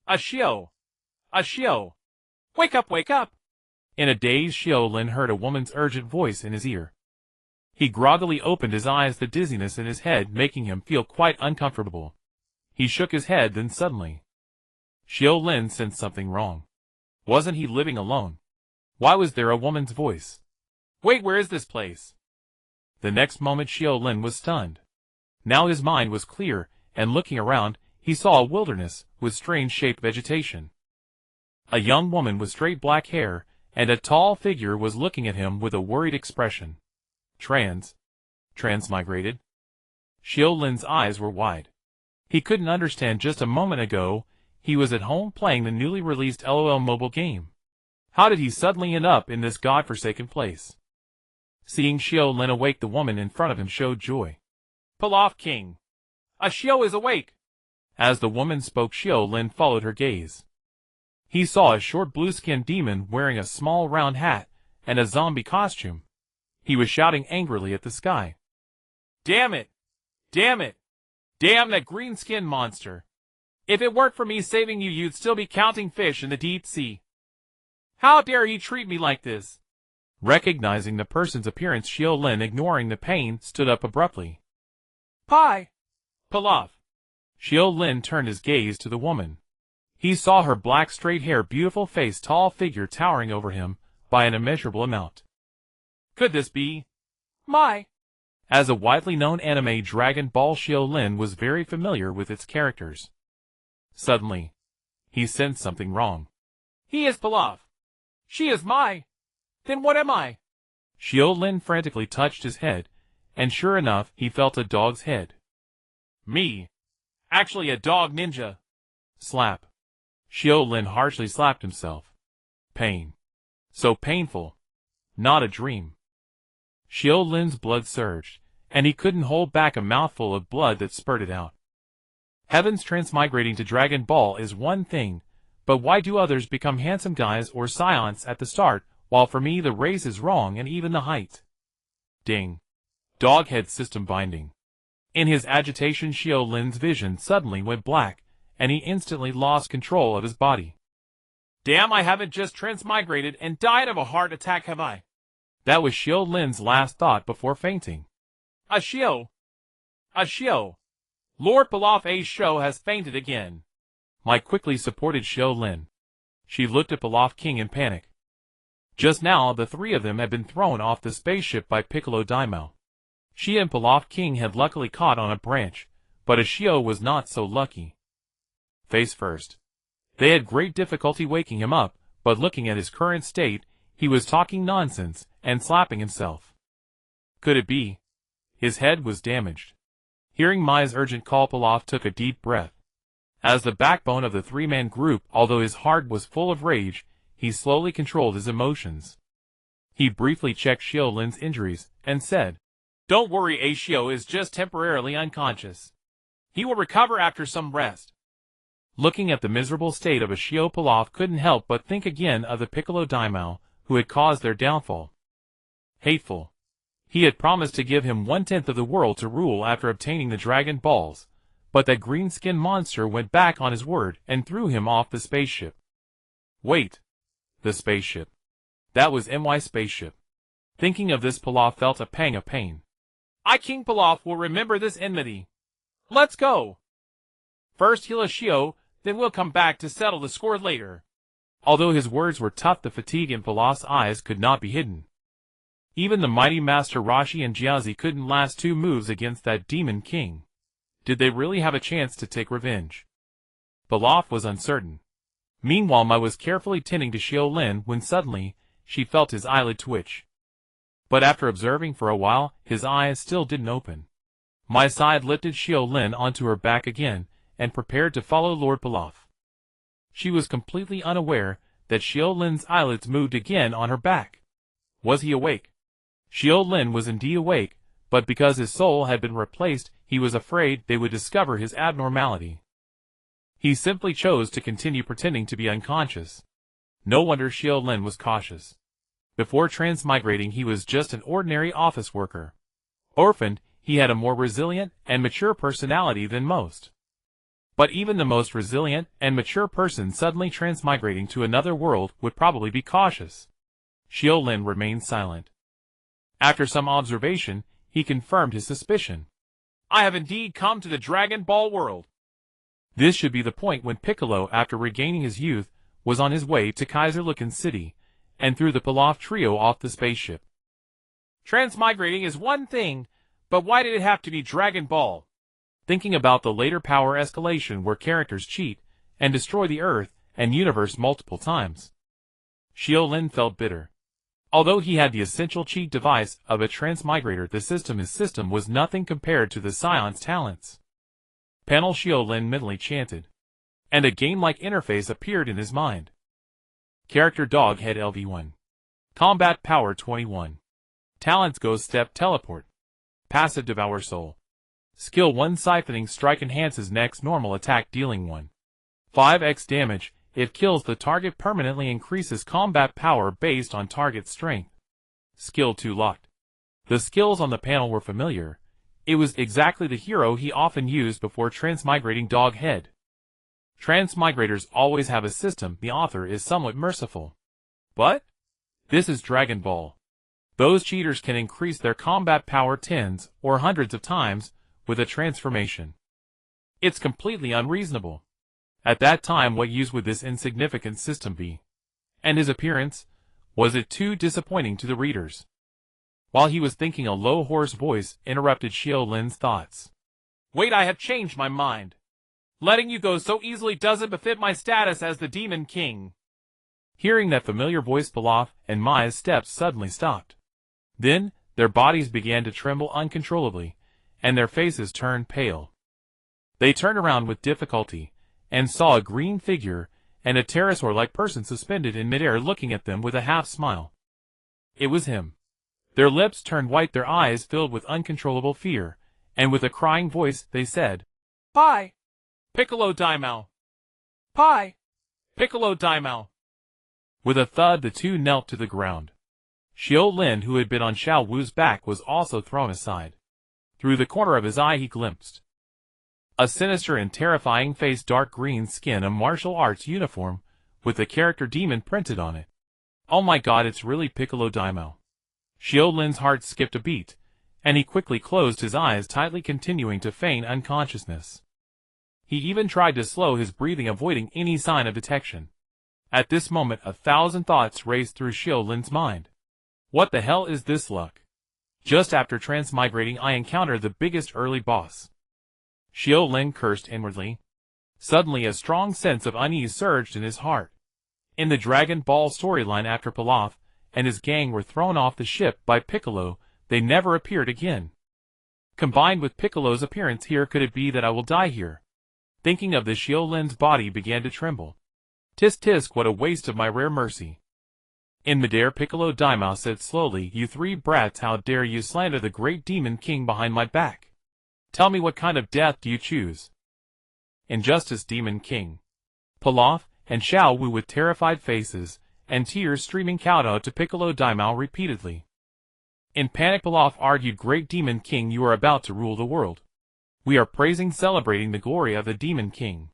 A Xiu! A Xiu! Wake up, wake up! In a daze, Xiu Lin heard a woman's urgent voice in his ear. He groggily opened his eyes, the dizziness in his head making him feel quite uncomfortable. He shook his head, then suddenly Xiu Lin sensed something wrong. Wasn't he living alone? Why was there a woman's voice? Wait, where is this place? The next moment Xiu Lin was stunned. Now his mind was clear, and looking around, he saw a wilderness with strange-shaped vegetation. A young woman with straight black hair and a tall figure was looking at him with a worried expression. Transmigrated? Xiu Lin's eyes were wide. He couldn't understand. Just a moment ago, he was at home playing the newly released LOL mobile game. How did he suddenly end up in this godforsaken place? Seeing Xiu Lin awake, the woman in front of him showed joy. Pilaf King! A Xiu is awake! As the woman spoke, Xiu Lin followed her gaze. He saw a short blue-skinned demon wearing a small round hat and a zombie costume. He was shouting angrily at the sky. Damn it! Damn it! Damn that green-skinned monster! If it weren't for me saving you, you'd still be counting fish in the deep sea. How dare he treat me like this? Recognizing the person's appearance, Xiu Lin, ignoring the pain, stood up abruptly. Pie! Pilaf! Xiu Lin turned his gaze to the woman. He saw her black straight hair, beautiful face, tall figure towering over him by an immeasurable amount. Could this be Mai? As a widely known anime, Dragon Ball, Xiu Lin was very familiar with its characters. Suddenly, he sensed something wrong. He is Pilaf. She is Mai. Then what am I? Xiu Lin frantically touched his head, and sure enough, he felt a dog's head. Me? Actually a dog ninja. Slap. Xiu Lin harshly slapped himself. Pain. So painful. Not a dream. Xiu Lin's blood surged, and he couldn't hold back a mouthful of blood that spurted out. Heavens, transmigrating to Dragon Ball is one thing, but why do others become handsome guys or Saiyans at the start, while for me the race is wrong and even the height? Ding. Doghead system binding. In his agitation, Xiu Lin's vision suddenly went black, and he instantly lost control of his body. Damn, I haven't just transmigrated and died of a heart attack, have I? That was Xiu Lin's last thought before fainting. A Xiu! A Xiu! Lord Pilaf A Xiu has fainted again. Mai quickly supported Xiu Lin. She looked at Pilaf King in panic. Just now, the three of them had been thrown off the spaceship by Piccolo Daimaō. She and Pilaf King had luckily caught on a branch, but a Xiu was not so lucky. Face first. They had great difficulty waking him up, but looking at his current state, he was talking nonsense and slapping himself. Could it be? His head was damaged. Hearing Mai's urgent call, Pilaf took a deep breath. As the backbone of the three-man group, although his heart was full of rage, he slowly controlled his emotions. He briefly checked Xiu Lin's injuries and said, Don't worry, A Xiu is just temporarily unconscious. He will recover after some rest. Looking at the miserable state of a Xiu, Pilaf couldn't help but think again of the Piccolo Daimaō who had caused their downfall. Hateful. He had promised to give him 1/10 of the world to rule after obtaining the Dragon Balls, but that green-skinned monster went back on his word and threw him off the spaceship. Wait. The spaceship. That was my spaceship. Thinking of this, Pilaf felt a pang of pain. I, King Pilaf, will remember this enmity. Let's go. First heal a Xiu, then we'll come back to settle the score later. Although his words were tough, the fatigue in Pilaf's eyes could not be hidden. Even the mighty Master Roshi and Jiazi couldn't last 2 moves against that demon king. Did they really have a chance to take revenge? Pilaf was uncertain. Meanwhile, Mai was carefully tending to Xiu Lin when suddenly, she felt his eyelid twitch. But after observing for a while, his eyes still didn't open. Mai sighed, lifted Xiu Lin onto her back again, and prepared to follow Lord Pilaf. She was completely unaware that Xiu Lin's eyelids moved again on her back. Was he awake? Xiu Lin was indeed awake, but because his soul had been replaced, he was afraid they would discover his abnormality. He simply chose to continue pretending to be unconscious. No wonder Xiu Lin was cautious. Before transmigrating, he was just an ordinary office worker. Orphaned, he had a more resilient and mature personality than most. But even the most resilient and mature person suddenly transmigrating to another world would probably be cautious. Xiu Lin remained silent. After some observation, he confirmed his suspicion. I have indeed come to the Dragon Ball world. This should be the point when Piccolo, after regaining his youth, was on his way to Kaiserlichen City, and threw the Pilaf trio off the spaceship. Transmigrating is one thing, but why did it have to be Dragon Ball? Thinking about the later power escalation where characters cheat and destroy the Earth and universe multiple times, Xiu Lin felt bitter. Although he had the essential cheat device of a transmigrator, his system was nothing compared to the Saiyan's talents. Panel Xiu Lin mentally chanted, and a game-like interface appeared in his mind. Character Doghead LV1. Combat Power 21. Talents Ghost Step Teleport. Passive Devour Soul. Skill 1 Siphoning Strike enhances next normal attack dealing 1.5x damage. If kills the target permanently increases combat power based on target strength. Skill 2 Locked. The skills on the panel were familiar. It was exactly the hero he often used before transmigrating Doghead. Transmigrators always have a system. The author is somewhat merciful. But this is Dragon Ball. Those cheaters can increase their combat power tens or hundreds of times with a transformation. It's completely unreasonable. At that time, what use would this insignificant system be? And his appearance? Was it too disappointing to the readers? While he was thinking, a low, hoarse voice interrupted Xiu Lin's thoughts. Wait, I have changed my mind. Letting you go so easily doesn't befit my status as the Demon King. Hearing that familiar voice, Pilaf and Mai's steps suddenly stopped. Then, their bodies began to tremble uncontrollably, and their faces turned pale. They turned around with difficulty, and saw a green figure and a pterosaur-like person suspended in midair looking at them with a half-smile. It was him. Their lips turned white, their eyes filled with uncontrollable fear, and with a crying voice they said, Pi! Piccolo Daimaō! Pi! Piccolo Daimaō! With a thud, the two knelt to the ground. Xiu Lin, who had been on Xiao Wu's back, was also thrown aside. Through the corner of his eye he glimpsed a sinister and terrifying face, dark green skin, a martial arts uniform, with the character demon printed on it. Oh my god, it's really Piccolo Daimaō. Xiu Lin's heart skipped a beat, and he quickly closed his eyes tightly, continuing to feign unconsciousness. He even tried to slow his breathing, avoiding any sign of detection. At this moment, 1,000 thoughts raced through Xiu Lin's mind. What the hell is this luck? Just after transmigrating, I encountered the biggest early boss. Xiu Lin cursed inwardly. Suddenly, a strong sense of unease surged in his heart. In the Dragon Ball storyline, after Pilaf and his gang were thrown off the ship by Piccolo, they never appeared again. Combined with Piccolo's appearance here, could it be that I will die here? Thinking of this, Xiu Lin's body began to tremble. Tisk tisk, what a waste of my rare mercy. In midair, Piccolo Daimaō said slowly, You three brats, how dare you slander the great Demon King behind my back? Tell me, what kind of death do you choose? Injustice, Demon King. Pilaf and Xiao Wu, with terrified faces and tears streaming, kowtowed to Piccolo Daimaō repeatedly. In panic, Pilaf argued, Great Demon King, you are about to rule the world. We are praising, celebrating the glory of the Demon King.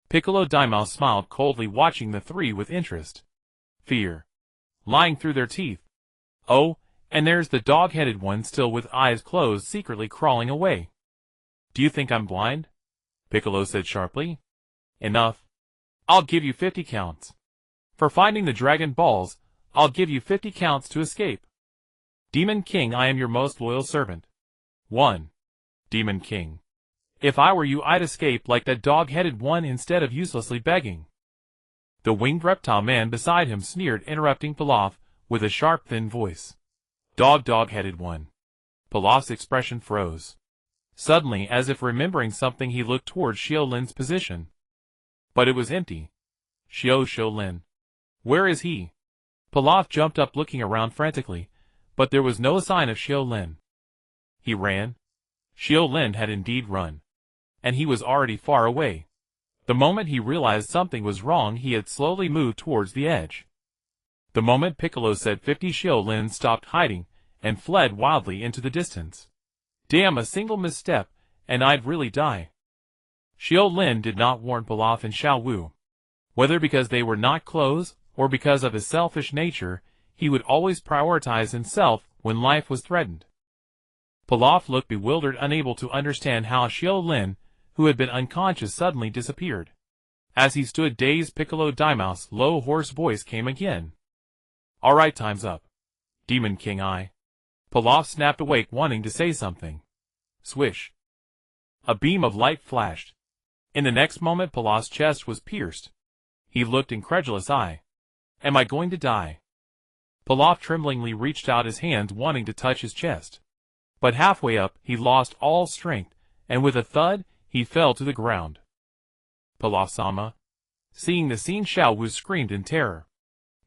Piccolo Daimaō smiled coldly, watching the three with interest. Fear lying through their teeth. Oh, and there's the dog-headed one, still with eyes closed, secretly crawling away. Do you think I'm blind? Piccolo said sharply. Enough. I'll give you 50 counts. For finding the Dragon Balls, I'll give you 50 counts to escape. Demon King, I am your most loyal servant. 1. Demon King. If I were you, I'd escape like that dog-headed one instead of uselessly begging. The winged reptile man beside him sneered, interrupting Pilaf with a sharp, thin voice. Dog-headed one. Pilaf's expression froze. Suddenly, as if remembering something, he looked towards Xiu Lin's position. But it was empty. Xiu Lin. Where is he? Pilaf jumped up, looking around frantically, but there was no sign of Xiu Lin. He ran. Xiu Lin had indeed run. And he was already far away. The moment he realized something was wrong, he had slowly moved towards the edge. The moment Piccolo said 50, Xiu Lin stopped hiding and fled wildly into the distance. Damn, a single misstep, and I'd really die. Xiu Lin did not warn Pilaf and Xiao Wu. Whether because they were not close, or because of his selfish nature, he would always prioritize himself when life was threatened. Pilaf looked bewildered, unable to understand how Xiu Lin, who had been unconscious, suddenly disappeared. As he stood dazed, Piccolo Daimaō's low, hoarse voice came again. "All right, time's up. Demon King I." Pilaf snapped awake, wanting to say something. Swish. A beam of light flashed. In the next moment, Pilaf's chest was pierced. He looked incredulous. Am I going to die?" Pilaf tremblingly reached out his hands, wanting to touch his chest. But halfway up, he lost all strength, and with a thud, he fell to the ground. "Pilaf-sama." Seeing the scene, Xiao Wu screamed in terror.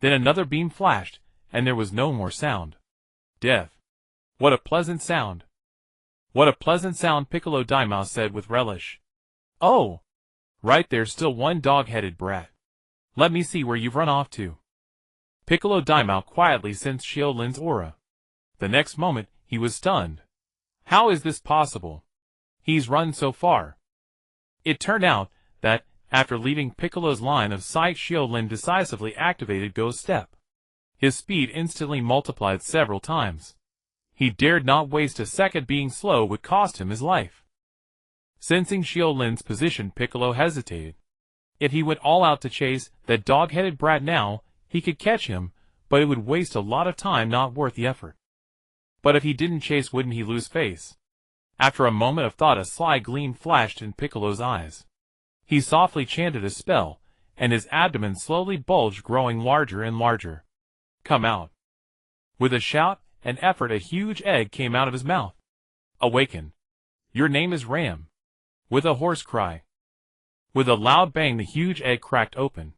Then another beam flashed, and there was no more sound. Death. What a pleasant sound. What a pleasant sound, Piccolo Daimaō said with relish. "Oh! Right, there's still one dog-headed brat. Let me see where you've run off to." Piccolo Daimaō quietly sensed Xiu Lin's aura. The next moment, he was stunned. How is this possible? He's run so far. It turned out that, after leaving Piccolo's line of sight, Xiu Lin decisively activated Ghost Step. His speed instantly multiplied several times. He dared not waste a second. Being slow would cost him his life. Sensing Xiu Lin's position, Piccolo hesitated. If he went all out to chase that dog-headed brat now, he could catch him, but it would waste a lot of time, not worth the effort. But if he didn't chase, wouldn't he lose face? After a moment of thought, a sly gleam flashed in Piccolo's eyes. He softly chanted a spell, and his abdomen slowly bulged, growing larger and larger. "Come out." With a shout and effort, a huge egg came out of his mouth. "Awaken. Your name is Ram." With a hoarse cry. With a loud bang, the huge egg cracked open.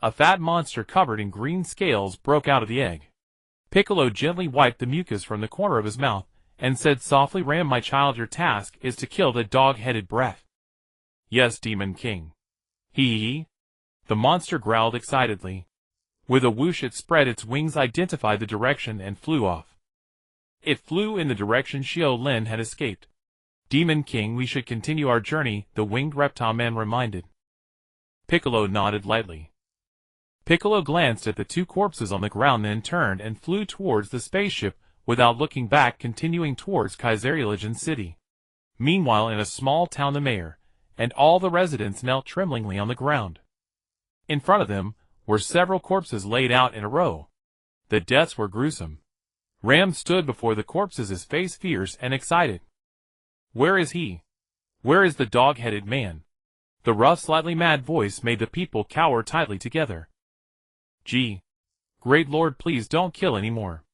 A fat monster covered in green scales broke out of the egg. Piccolo gently wiped the mucus from the corner of his mouth, and said softly, "Ram, my child, your task is to kill the dog-headed brat." "Yes, Demon King." Hee. The monster growled excitedly. With a whoosh, it spread its wings, identified the direction, and flew off. It flew in the direction Xiu Lin had escaped. "Demon King, we should continue our journey," the winged reptile man reminded. Piccolo nodded lightly. Piccolo glanced at the two corpses on the ground, then turned and flew towards the spaceship without looking back, continuing towards Kaiserilegion City. Meanwhile, in a small town, the mayor and all the residents knelt tremblingly on the ground. In front of them were several corpses laid out in a row. The deaths were gruesome. Ram stood before the corpses, his face fierce and excited. "Where is he? Where is the dog-headed man?" The rough, slightly mad voice made the people cower tightly together. "Gee, great lord, please don't kill anymore.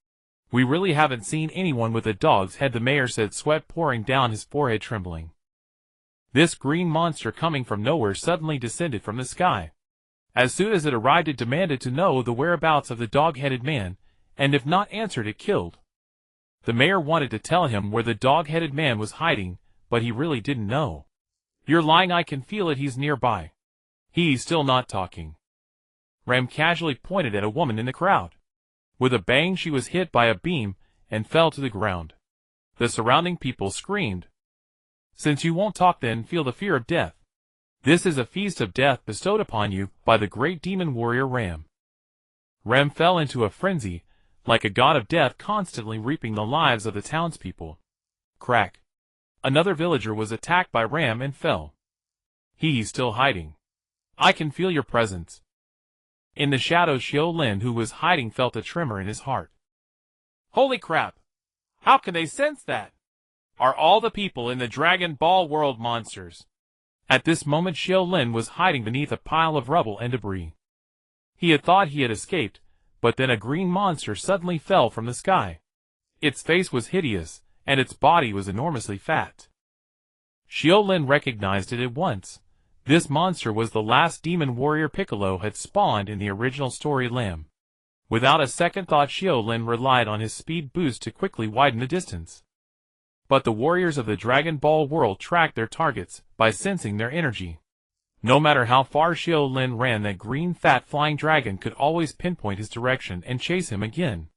We really haven't seen anyone with a dog's head," the mayor said, sweat pouring down his forehead, trembling. This green monster, coming from nowhere, suddenly descended from the sky. As soon as it arrived, it demanded to know the whereabouts of the dog-headed man, and if not answered, it killed. The mayor wanted to tell him where the dog-headed man was hiding, but he really didn't know. "You're lying, I can feel it, he's nearby." He's still not talking. Ram casually pointed at a woman in the crowd. With a bang, she was hit by a beam and fell to the ground. The surrounding people screamed. "Since you won't talk, then feel the fear of death. This is a feast of death bestowed upon you by the great demon warrior Ram." Ram fell into a frenzy, like a god of death, constantly reaping the lives of the townspeople. Crack. Another villager was attacked by Ram and fell. He's still hiding. "I can feel your presence." In the shadows, Xiu Lin, who was hiding, felt a tremor in his heart. "Holy crap! How can they sense that? Are all the people in the Dragon Ball world monsters?" At this moment, Xiu Lin was hiding beneath a pile of rubble and debris. He had thought he had escaped, but then a green monster suddenly fell from the sky. Its face was hideous, and its body was enormously fat. Xiu Lin recognized it at once. This monster was the last demon warrior Piccolo had spawned in the original story Lamb. Without a second thought, Xiu Lin relied on his speed boost to quickly widen the distance. But the warriors of the Dragon Ball world tracked their targets by sensing their energy. No matter how far Xiu Lin ran, that green fat flying dragon could always pinpoint his direction and chase him again.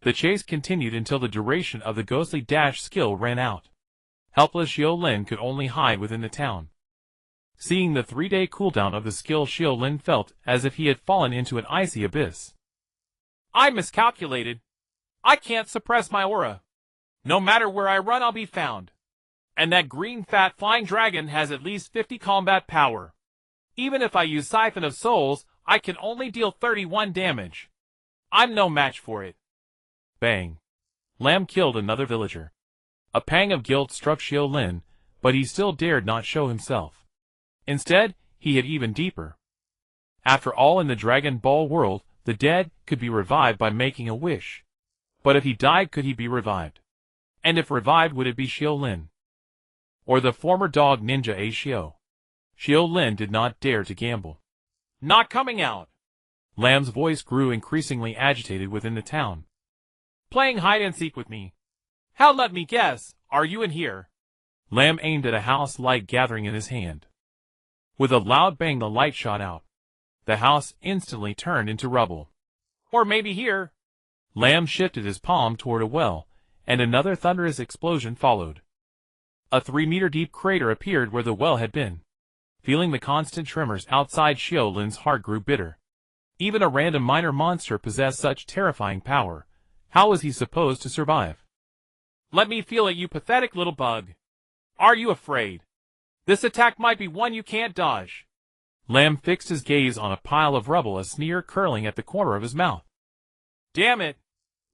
The chase continued until the duration of the ghostly dash skill ran out. Helpless, Xiu Lin could only hide within the town. Seeing the 3-day cooldown of the skill, Xiu Lin felt as if he had fallen into an icy abyss. I miscalculated. I can't suppress my aura. No matter where I run, I'll be found. And that green fat flying dragon has at least 50 combat power. Even if I use Siphon of Souls, I can only deal 31 damage. I'm no match for it. Bang. Lamb killed another villager. A pang of guilt struck Xiu Lin, but he still dared not show himself. Instead, he hid even deeper. After all, in the Dragon Ball world, the dead could be revived by making a wish. But if he died, could he be revived? And if revived, would it be Xiu Lin? Or the former dog ninja A Xiu? Xiu Lin did not dare to gamble. Not coming out. Lamb's voice grew increasingly agitated within the town. Playing hide-and-seek with me. How, let me guess, are you in here? Lamb aimed at a house light gathering in his hand. With a loud bang, the light shot out. The house instantly turned into rubble. Or maybe here. Lamb shifted his palm toward a well, and another thunderous explosion followed. A 3-meter-deep crater appeared where the well had been. Feeling the constant tremors outside, Xiu Lin's heart grew bitter. Even a random minor monster possessed such terrifying power. How was he supposed to survive? Let me feel it, you pathetic little bug. Are you afraid? This attack might be one you can't dodge. Lamb fixed his gaze on a pile of rubble, a sneer curling at the corner of his mouth. Damn it!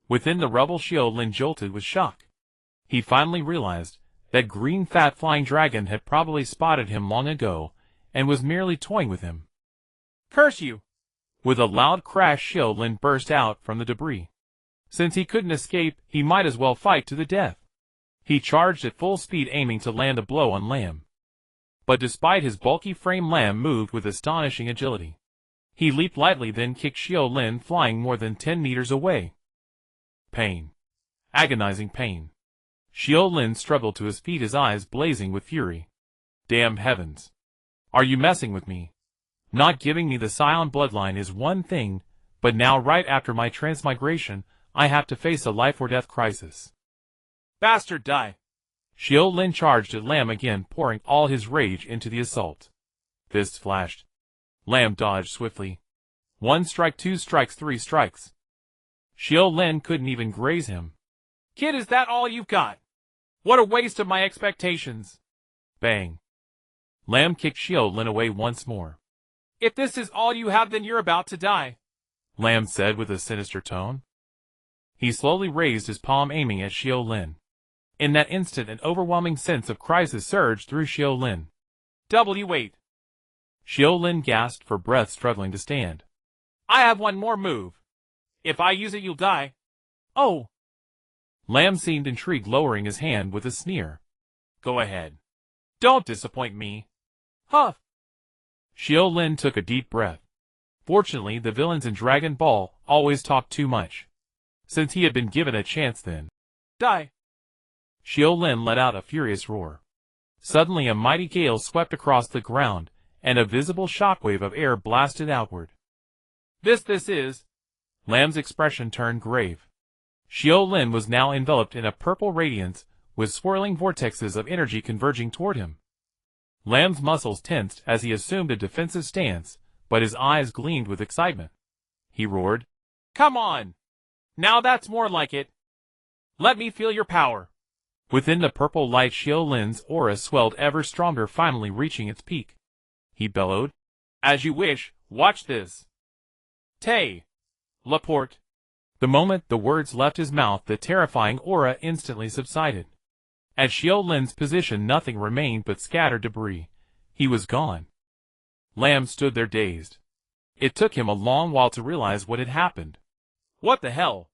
Within the rubble, Xiu Lin jolted with shock. He finally realized that green fat flying dragon had probably spotted him long ago, and was merely toying with him. Curse you! With a loud crash, Xiu Lin burst out from the debris. Since he couldn't escape, he might as well fight to the death. He charged at full speed, aiming to land a blow on Lamb. But despite his bulky frame, Lamb moved with astonishing agility. He leaped lightly, then kicked Xiu Lin, flying more than 10 meters away. Pain. Agonizing pain. Xiu Lin struggled to his feet, his eyes blazing with fury. Damn heavens. Are you messing with me? Not giving me the Saiyan bloodline is one thing, but now right after my transmigration, I have to face a life-or-death crisis. Bastard, die! Xiu Lin charged at Lamb again, pouring all his rage into the assault. Fists flashed. Lamb dodged swiftly. 1 strike, 2 strikes, 3 strikes. Xiu Lin couldn't even graze him. Kid, is that all you've got? What a waste of my expectations. Bang. Lamb kicked Xiu Lin away once more. If this is all you have, then you're about to die, Lamb said with a sinister tone. He slowly raised his palm, aiming at Xiu Lin. In that instant, an overwhelming sense of crisis surged through Xiu Lin. Wait. Xiu Lin gasped for breath, struggling to stand. I have one more move. If I use it, you'll die. Oh. Lamb seemed intrigued, lowering his hand with a sneer. Go ahead. Don't disappoint me. Huff. Xiu Lin took a deep breath. Fortunately, the villains in Dragon Ball always talk too much. Since he had been given a chance, then. Die. Xiu Lin let out a furious roar. Suddenly a mighty gale swept across the ground, and a visible shockwave of air blasted outward. This is... Lamb's expression turned grave. Xiu Lin was now enveloped in a purple radiance, with swirling vortexes of energy converging toward him. Lamb's muscles tensed as he assumed a defensive stance, but his eyes gleamed with excitement. He roared, Come on! Now that's more like it. Let me feel your power. Within the purple light, Xiu Lin's aura swelled ever stronger, finally reaching its peak. He bellowed, As you wish, watch this. Tay. Laporte. The moment the words left his mouth, the terrifying aura instantly subsided. At Xiu Lin's position, nothing remained but scattered debris. He was gone. Lamb stood there dazed. It took him a long while to realize what had happened. What the hell?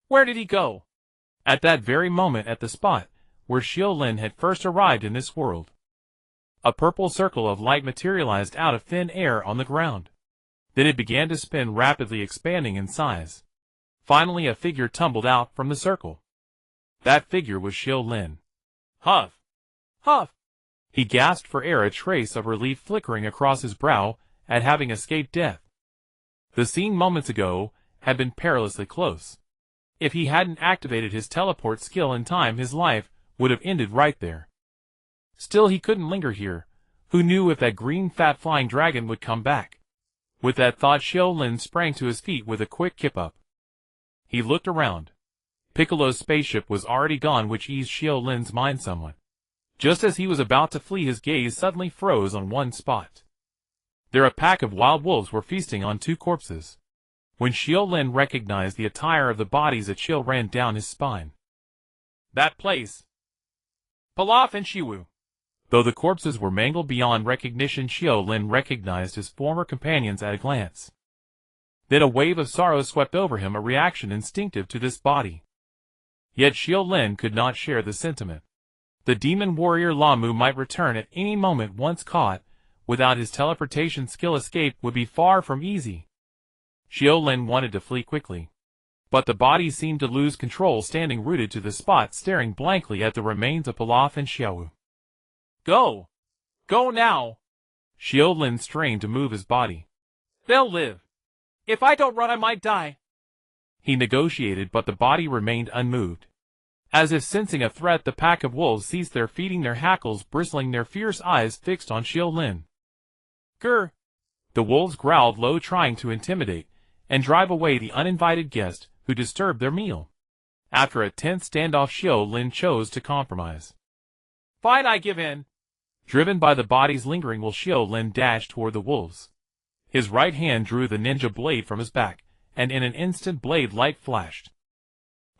Where did he go? At that very moment, at the spot where Xiu Lin had first arrived in this world, a purple circle of light materialized out of thin air on the ground. Then it began to spin, rapidly expanding in size. Finally, a figure tumbled out from the circle. That figure was Xiu Lin. Huff! Huff! He gasped for air, a trace of relief flickering across his brow at having escaped death. The scene moments ago had been perilously close. If he hadn't activated his teleport skill in time, his life would have ended right there. Still, he couldn't linger here. Who knew if that green fat flying dragon would come back? With that thought, Xiu Lin sprang to his feet with a quick kip up. He looked around. Piccolo's spaceship was already gone, which eased Xiu Lin's mind somewhat. Just as he was about to flee, his gaze suddenly froze on one spot. There a pack of wild wolves were feasting on 2 corpses. When Xiu Lin recognized the attire of the bodies, a chill ran down his spine. That place! Pilaf and Xiu. Though the corpses were mangled beyond recognition, Xiu Lin recognized his former companions at a glance. Then a wave of sorrow swept over him, a reaction instinctive to this body. Yet Xiu Lin could not share the sentiment. The demon warrior Lamu might return at any moment. Once caught, without his teleportation skill, escape would be far from easy. Xiu Lin wanted to flee quickly, but the body seemed to lose control, standing rooted to the spot, staring blankly at the remains of Pilaf and Xiu. Go! Go now! Xiu Lin strained to move his body. They'll live. If I don't run, I might die. He negotiated, but the body remained unmoved. As if sensing a threat, the pack of wolves ceased their feeding, their hackles bristling, their fierce eyes fixed on Xiu Lin. Grr! The wolves growled low, trying to intimidate and drive away the uninvited guest who disturbed their meal. After a tense standoff, Xiu Lin chose to compromise. Fine, I give in. Driven by the body's lingering will, Xiu Lin dashed toward the wolves. His right hand drew the ninja blade from his back, and in an instant blade light flashed.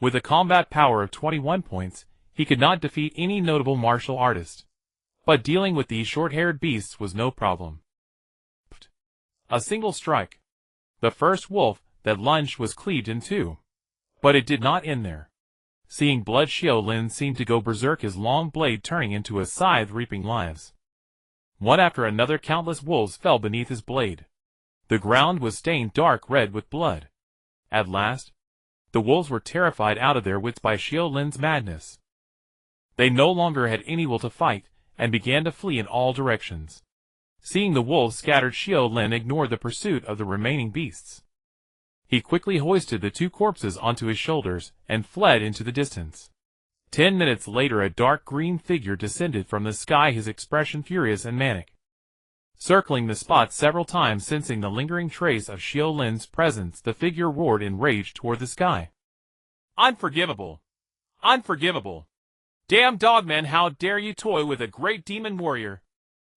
With a combat power of 21 points, he could not defeat any notable martial artist. But dealing with these short-haired beasts was no problem. A single strike. The first wolf that lunged was cleaved in 2. But it did not end there. Seeing blood, Xiu Lin seemed to go berserk, his long blade turning into a scythe reaping lives. One after another, countless wolves fell beneath his blade. The ground was stained dark red with blood. At last, the wolves were terrified out of their wits by Xiu Lin's madness. They no longer had any will to fight, and began to flee in all directions. Seeing the wolves scattered, Xiu Lin ignored the pursuit of the remaining beasts. He quickly hoisted the 2 corpses onto his shoulders and fled into the distance. 10 minutes later, a dark green figure descended from the sky, his expression furious and manic. Circling the spot several times, sensing the lingering trace of Xiu Lin's presence, the figure roared in rage toward the sky. Unforgivable! Unforgivable! Damn dogman, how dare you toy with a great demon warrior!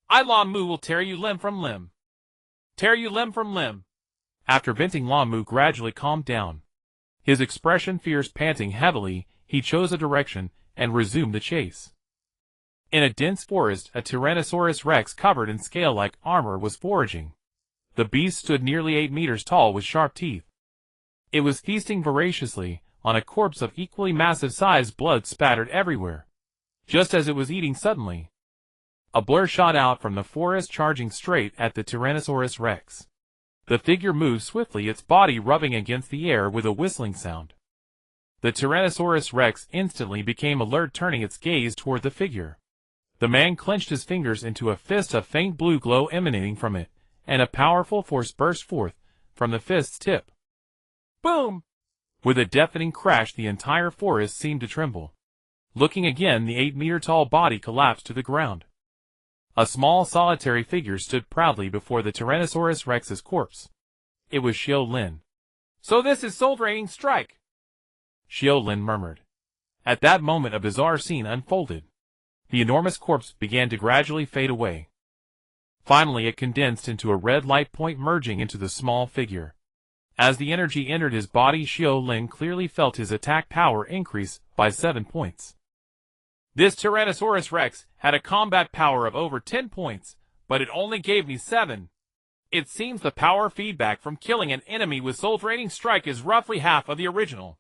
I Lamu will tear you limb from limb! Tear you limb from limb! After venting, Lamu gradually calmed down. His expression fierce, panting heavily, he chose a direction and resumed the chase. In a dense forest, a Tyrannosaurus Rex covered in scale-like armor was foraging. The beast stood nearly 8 meters tall with sharp teeth. It was feasting voraciously on a corpse of equally massive size, blood spattered everywhere. Just as it was eating, suddenly, a blur shot out from the forest, charging straight at the Tyrannosaurus Rex. The figure moved swiftly, its body rubbing against the air with a whistling sound. The Tyrannosaurus Rex instantly became alert, turning its gaze toward the figure. The man clenched his fingers into a fist, a faint blue glow emanating from it, and a powerful force burst forth from the fist's tip. Boom! With a deafening crash, the entire forest seemed to tremble. Looking again, the 8-meter-tall body collapsed to the ground. A small solitary figure stood proudly before the Tyrannosaurus Rex's corpse. It was Xiu Lin. So this is soul-draining strike! Xiu Lin murmured. At that moment, a bizarre scene unfolded. The enormous corpse began to gradually fade away. Finally, it condensed into a red light point, merging into the small figure. As the energy entered his body, Xiu Lin clearly felt his attack power increase by 7 points. This Tyrannosaurus Rex had a combat power of over 10 points, but it only gave me 7. It seems the power feedback from killing an enemy with soul-draining strike is roughly half of the original.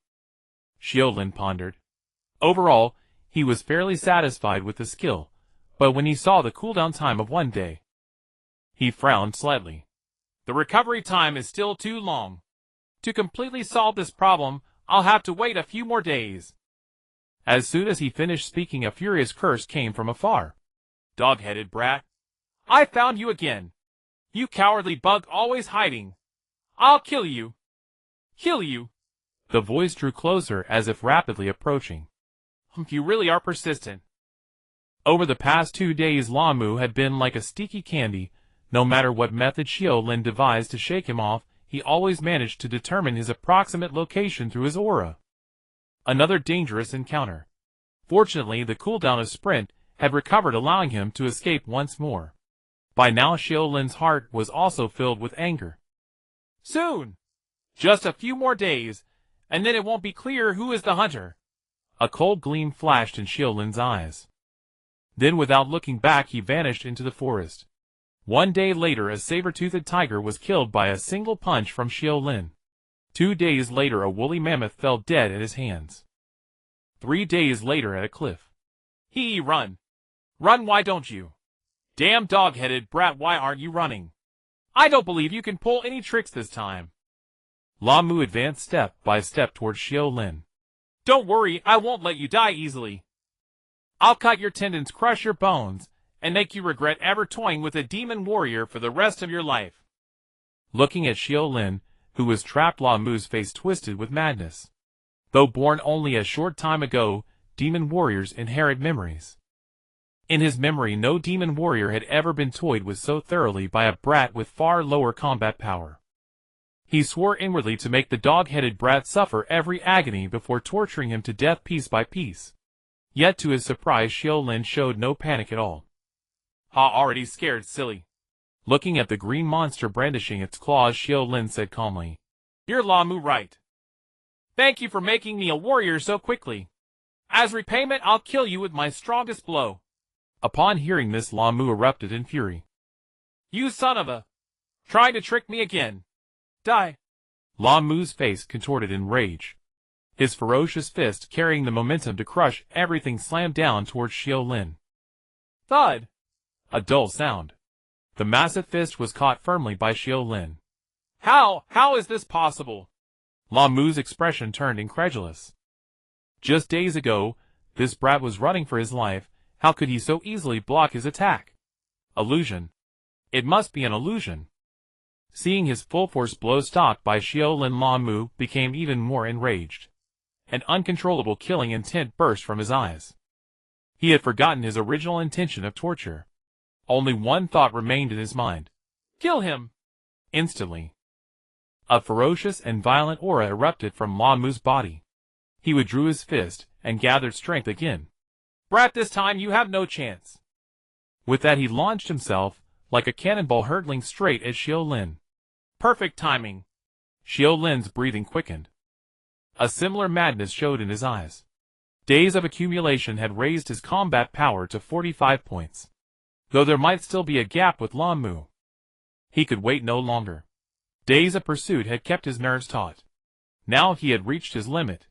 Xiu Lin pondered. Overall, he was fairly satisfied with the skill, but when he saw the cooldown time of 1 day, he frowned slightly. The recovery time is still too long. To completely solve this problem, I'll have to wait a few more days. As soon as he finished speaking, a furious curse came from afar. Dog-headed brat! I found you again! You cowardly bug, always hiding! I'll kill you! Kill you! The voice drew closer, as if rapidly approaching. You really are persistent. Over the past 2 days Xiu Lin had been like a sticky candy. No matter what method Xiu Lin devised to shake him off, he always managed to determine his approximate location through his aura. Another dangerous encounter. Fortunately, the cooldown of Sprint had recovered, allowing him to escape once more. By now Xiu Lin's heart was also filled with anger. Soon! Just a few more days, and then it won't be clear who is the hunter. A cold gleam flashed in Xiu Lin's eyes. Then without looking back he vanished into the forest. 1 day later a saber-toothed tiger was killed by a single punch from Xiu Lin. 2 days later a woolly mammoth fell dead at his hands. 3 days later at a cliff. Run! Run, why don't you? Damn dog-headed brat, why aren't you running? I don't believe you can pull any tricks this time. Xiu advanced step by step towards Xiu Lin. Don't worry, I won't let you die easily. I'll cut your tendons, crush your bones, and make you regret ever toying with a demon warrior for the rest of your life. Looking at Xiu Lin, who was trapped, Xiu's face twisted with madness. Though born only a short time ago, demon warriors inherit memories. In his memory no demon warrior had ever been toyed with so thoroughly by a brat with far lower combat power. He swore inwardly to make the dog-headed brat suffer every agony before torturing him to death piece by piece. Yet to his surprise Xiu Lin showed no panic at all. Already scared, silly. Looking at the green monster brandishing its claws, Xiu Lin said calmly, You're Xiu right. Thank you for making me a warrior so quickly. As repayment I'll kill you with my strongest blow. Upon hearing this Xiu erupted in fury. You son of a... Trying to trick me again. Die. Xiu's face contorted in rage. His ferocious fist, carrying the momentum to crush everything, slammed down towards Xiu Lin. Thud! A dull sound. The massive fist was caught firmly by Xiu Lin. How is this possible? Xiu's expression turned incredulous. Just days ago, this brat was running for his life. How could he so easily block his attack? Illusion. It must be an illusion. Seeing his full-force blow stopped by Xiu Lin, Xiu became even more enraged. An uncontrollable killing intent burst from his eyes. He had forgotten his original intention of torture. Only one thought remained in his mind. Kill him! Instantly. A ferocious and violent aura erupted from Xiu's body. He withdrew his fist and gathered strength again. Brat, this time you have no chance. With that he launched himself, like a cannonball, hurtling straight at Xiu Lin. Perfect timing. Xiu Lin's breathing quickened. A similar madness showed in his eyes. Days of accumulation had raised his combat power to 45 points. Though there might still be a gap with Xiu. He could wait no longer. Days of pursuit had kept his nerves taut. Now he had reached his limit.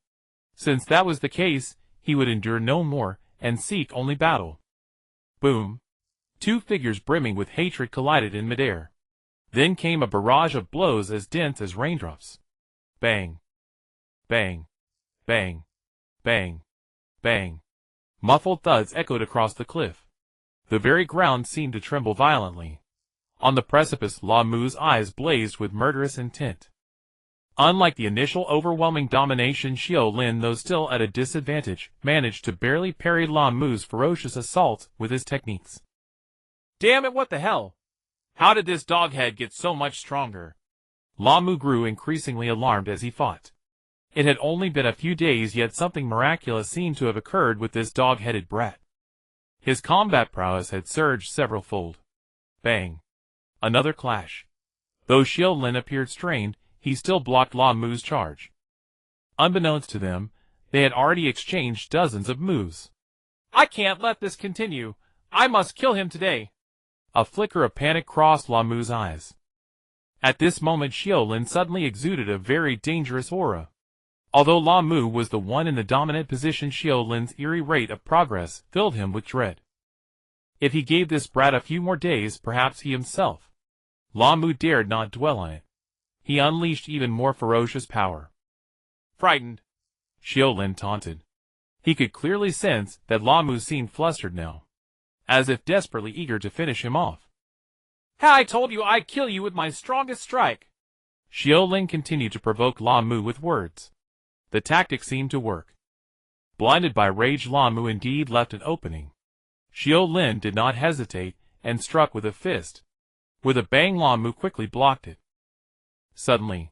Since that was the case, he would endure no more, and seek only battle. Boom! 2 figures brimming with hatred collided in midair. Then came a barrage of blows as dense as raindrops. Bang! Bang! Bang! Bang! Bang! Muffled thuds echoed across the cliff. The very ground seemed to tremble violently. On the precipice, Xiu's eyes blazed with murderous intent. Unlike the initial overwhelming domination, Xiu Lin, though still at a disadvantage, managed to barely parry Xiu's ferocious assaults with his techniques. Damn it, what the hell? How did this doghead get so much stronger? Xiu grew increasingly alarmed as he fought. It had only been a few days, yet something miraculous seemed to have occurred with this dog-headed brat. His combat prowess had surged several-fold. Bang! Another clash. Though Xiu Lin appeared strained, he still blocked Xiu's charge. Unbeknownst to them, they had already exchanged dozens of moves. I can't let this continue. I must kill him today. A flicker of panic crossed Xiu's eyes. At this moment Xiu Lin suddenly exuded a very dangerous aura. Although Xiu was the one in the dominant position, Xiu Lin's eerie rate of progress filled him with dread. If he gave this brat a few more days, perhaps he himself. Xiu dared not dwell on it. He unleashed even more ferocious power. Frightened? Xiu Lin taunted. He could clearly sense that Xiu seemed flustered now, as if desperately eager to finish him off. I told you I'd kill you with my strongest strike. Xiu Lin continued to provoke Xiu with words. The tactic seemed to work. Blinded by rage, Xiu indeed left an opening. Xiu Lin did not hesitate and struck with a fist. With a bang, Lan Mu quickly blocked it. Suddenly,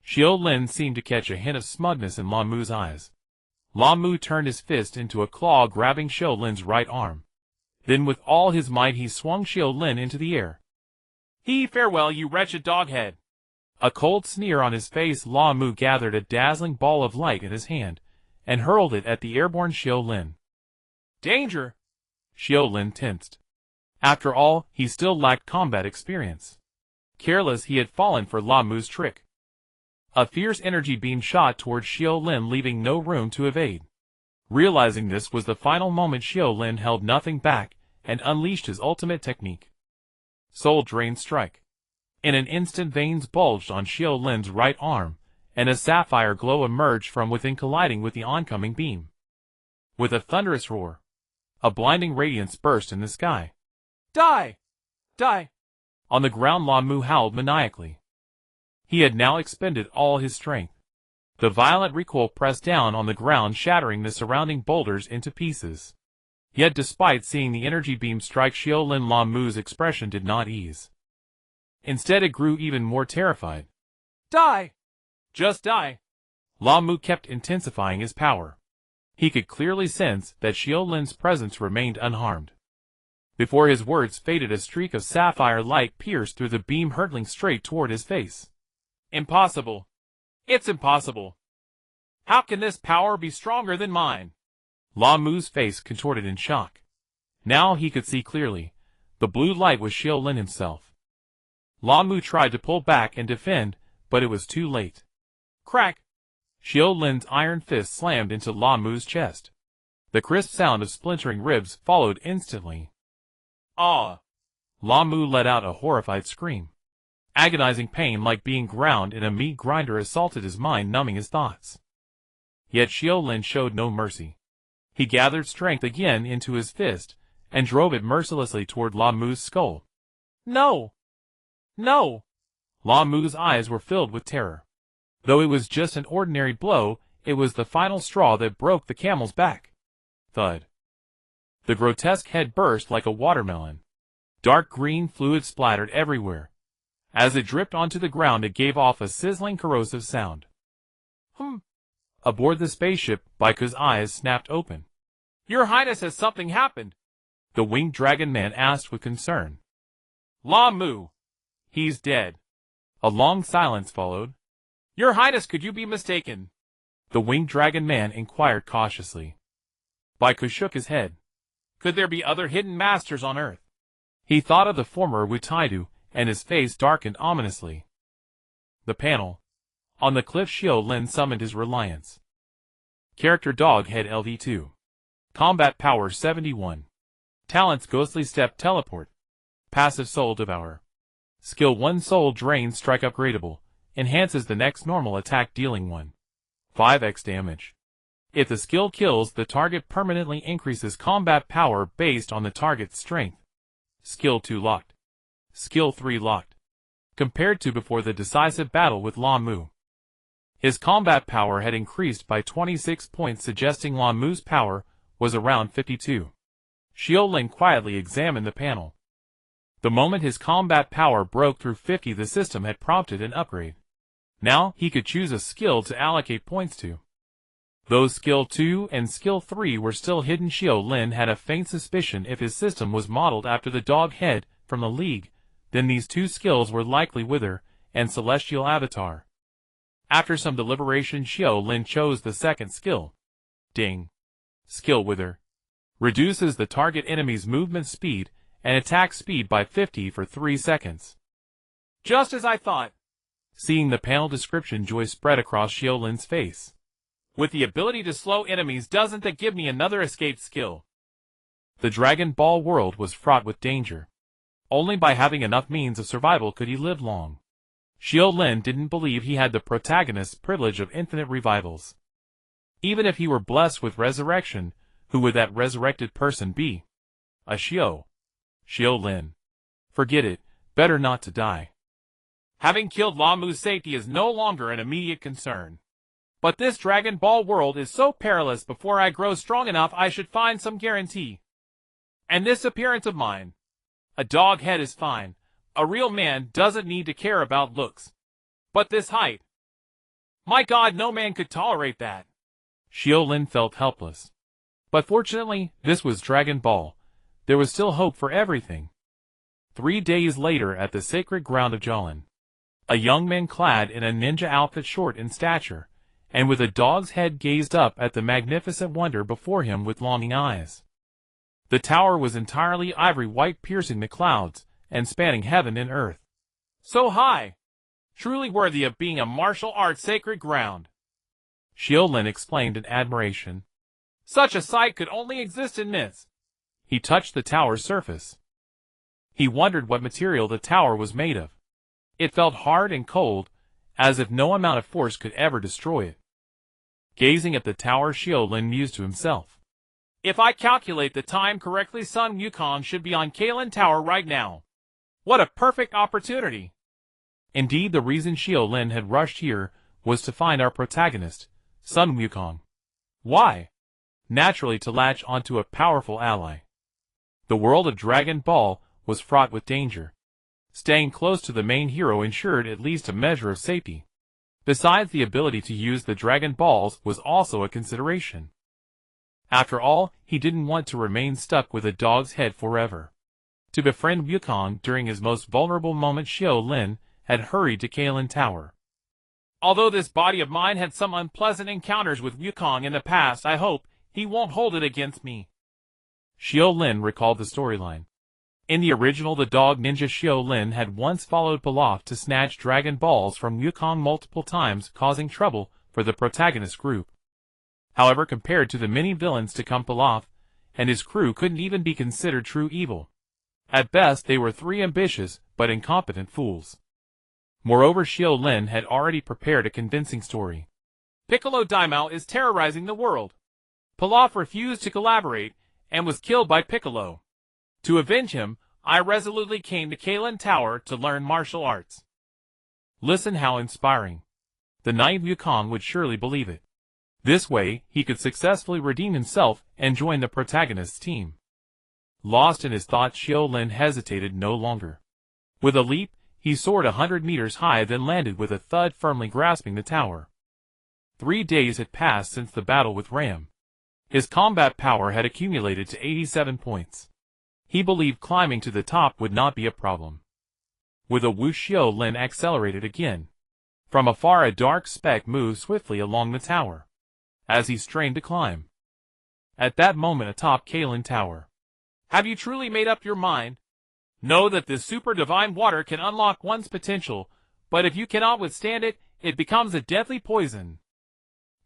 Xiu Lin seemed to catch a hint of smugness in Lan Mu's eyes. Lan Mu turned his fist into a claw, grabbing Xiu Lin's right arm. Then with all his might he swung Xiu Lin into the air. Farewell, you wretched doghead! A cold sneer on his face, Lan Mu gathered a dazzling ball of light in his hand, and hurled it at the airborne Xiu Lin. Danger! Xiu Lin tensed. After all, he still lacked combat experience. Careless, he had fallen for Lan Mu's trick. A fierce energy beam shot towards Xiu Lin, leaving no room to evade. Realizing this was the final moment, Xiu Lin held nothing back and unleashed his ultimate technique. Soul Drain Strike. In an instant, veins bulged on Xiu Lin's right arm, and a sapphire glow emerged from within, colliding with the oncoming beam. With a thunderous roar, a blinding radiance burst in the sky. Die! Die! On the ground, Lan Mu howled maniacally. He had now expended all his strength. The violent recoil pressed down on the ground, shattering the surrounding boulders into pieces. Yet despite seeing the energy beam strike Xiu Lin, Lan Mu's expression did not ease. Instead, it grew even more terrified. Die! Just die! Lan Mu kept intensifying his power. He could clearly sense that Xiu Lin's presence remained unharmed. Before his words faded, a streak of sapphire light pierced through the beam, hurtling straight toward his face. Impossible! It's impossible! How can this power be stronger than mine? Lan Mu's face contorted in shock. Now he could see clearly. The blue light was Xiu Lin himself. Lan Mu tried to pull back and defend, but it was too late. Crack! Xiu Lin's iron fist slammed into Lan Mu's chest. The crisp sound of splintering ribs followed instantly. Ah! Lan Mu let out a horrified scream. Agonizing pain, like being ground in a meat grinder, assaulted his mind, numbing his thoughts. Yet Xiu Lin showed no mercy. He gathered strength again into his fist, and drove it mercilessly toward Lan Mu's skull. No! No! Lan Mu's eyes were filled with terror. Though it was just an ordinary blow, it was the final straw that broke the camel's back. Thud. The grotesque head burst like a watermelon. Dark green fluid splattered everywhere. As it dripped onto the ground, it gave off a sizzling, corrosive sound. Aboard the spaceship, Baiku's eyes snapped open. Your Highness, has something happened? The winged dragon man asked with concern. Lan Mu! He's dead. A long silence followed. Your Highness, could you be mistaken? The winged dragon man inquired cautiously. Baiku shook his head. Could there be other hidden masters on Earth? He thought of the former Wutaidu, and his face darkened ominously. The panel. On the cliff, Xiu Lin summoned his reliance. Character Doghead LV2. Combat Power 71. Talents Ghostly Step Teleport. Passive Soul Devour. Skill 1 Soul Drain Strike upgradable. Enhances the next normal attack, dealing 1.5x damage. If the skill kills the target, permanently increases combat power based on the target's strength. Skill 2 locked. Skill 3 locked. Compared to before the decisive battle with Lan Mu. His combat power had increased by 26 points, suggesting Lan Mu's power was around 52. Xiu Lin quietly examined the panel. The moment his combat power broke through 50, the system had prompted an upgrade. Now he could choose a skill to allocate points to. Though Skill 2 and Skill 3 were still hidden, Xiu Lin had a faint suspicion if his system was modeled after the dog head from the League, then these two skills were likely Wither and Celestial Avatar. After some deliberation, Xiu Lin chose the second skill. Ding. Skill Wither. Reduces the target enemy's movement speed and attack speed by 50 for 3 seconds. Just as I thought. Seeing the panel description, joy spread across Xiu Lin's face. With the ability to slow enemies, doesn't that give me another escape skill? The Dragon Ball world was fraught with danger. Only by having enough means of survival could he live long. Xiu Lin didn't believe he had the protagonist's privilege of infinite revivals. Even if he were blessed with resurrection, who would that resurrected person be? A Xiu Lin. Forget it, better not to die. Having killed Lan Mu's safety is no longer an immediate concern. But this Dragon Ball world is so perilous, before I grow strong enough I should find some guarantee. And this appearance of mine? A dog head is fine. A real man doesn't need to care about looks. But this height. My God, no man could tolerate that. Xiu Lin felt helpless. But fortunately, this was Dragon Ball. There was still hope for everything. 3 days later at the sacred ground of Jolin, a young man clad in a ninja outfit, short in stature, and with a dog's head, gazed up at the magnificent wonder before him with longing eyes. The tower was entirely ivory white, piercing the clouds, and spanning heaven and earth. So high! Truly worthy of being a martial arts sacred ground. Xiu Lin exclaimed in admiration. Such a sight could only exist in myths. He touched the tower's surface. He wondered what material the tower was made of. It felt hard and cold, as if no amount of force could ever destroy it. Gazing at the tower, Xiu Lin mused to himself. If I calculate the time correctly, Sun Wukong should be on Karin Tower right now. What a perfect opportunity! Indeed, the reason Xiu Lin had rushed here was to find our protagonist, Sun Wukong. Why? Naturally, to latch onto a powerful ally. The world of Dragon Ball was fraught with danger. Staying close to the main hero ensured at least a measure of safety. Besides, the ability to use the Dragon Balls was also a consideration. After all, he didn't want to remain stuck with a dog's head forever. To befriend Wukong during his most vulnerable moment, Xiu Lin had hurried to Karin Tower. Although this body of mine had some unpleasant encounters with Wukong in the past, I hope he won't hold it against me. Xiu Lin recalled the storyline. In the original, the dog ninja Xiu Lin had once followed Pilaf to snatch Dragon Balls from Wukong multiple times, causing trouble for the protagonist group. However, compared to the many villains to come, Pilaf and his crew couldn't even be considered true evil. At best, they were 3 ambitious but incompetent fools. Moreover, Xiu Lin had already prepared a convincing story. Piccolo Daimaō is terrorizing the world. Pilaf refused to collaborate and was killed by Piccolo. To avenge him, I resolutely came to Karin Tower to learn martial arts. Listen how inspiring. The naive Wukong would surely believe it. This way, he could successfully redeem himself and join the protagonist's team. Lost in his thoughts, Xiu Lin hesitated no longer. With a leap, he soared 100 meters high, then landed with a thud, firmly grasping the tower. 3 days had passed since the battle with Ram. His combat power had accumulated to 87 points. He believed climbing to the top would not be a problem. With a whoosh, Xiu Lin accelerated again. From afar, a dark speck moved swiftly along the tower, as he strained to climb. At that moment, atop Karin Tower. Have you truly made up your mind? Know that this super divine water can unlock one's potential, but if you cannot withstand it, it becomes a deadly poison.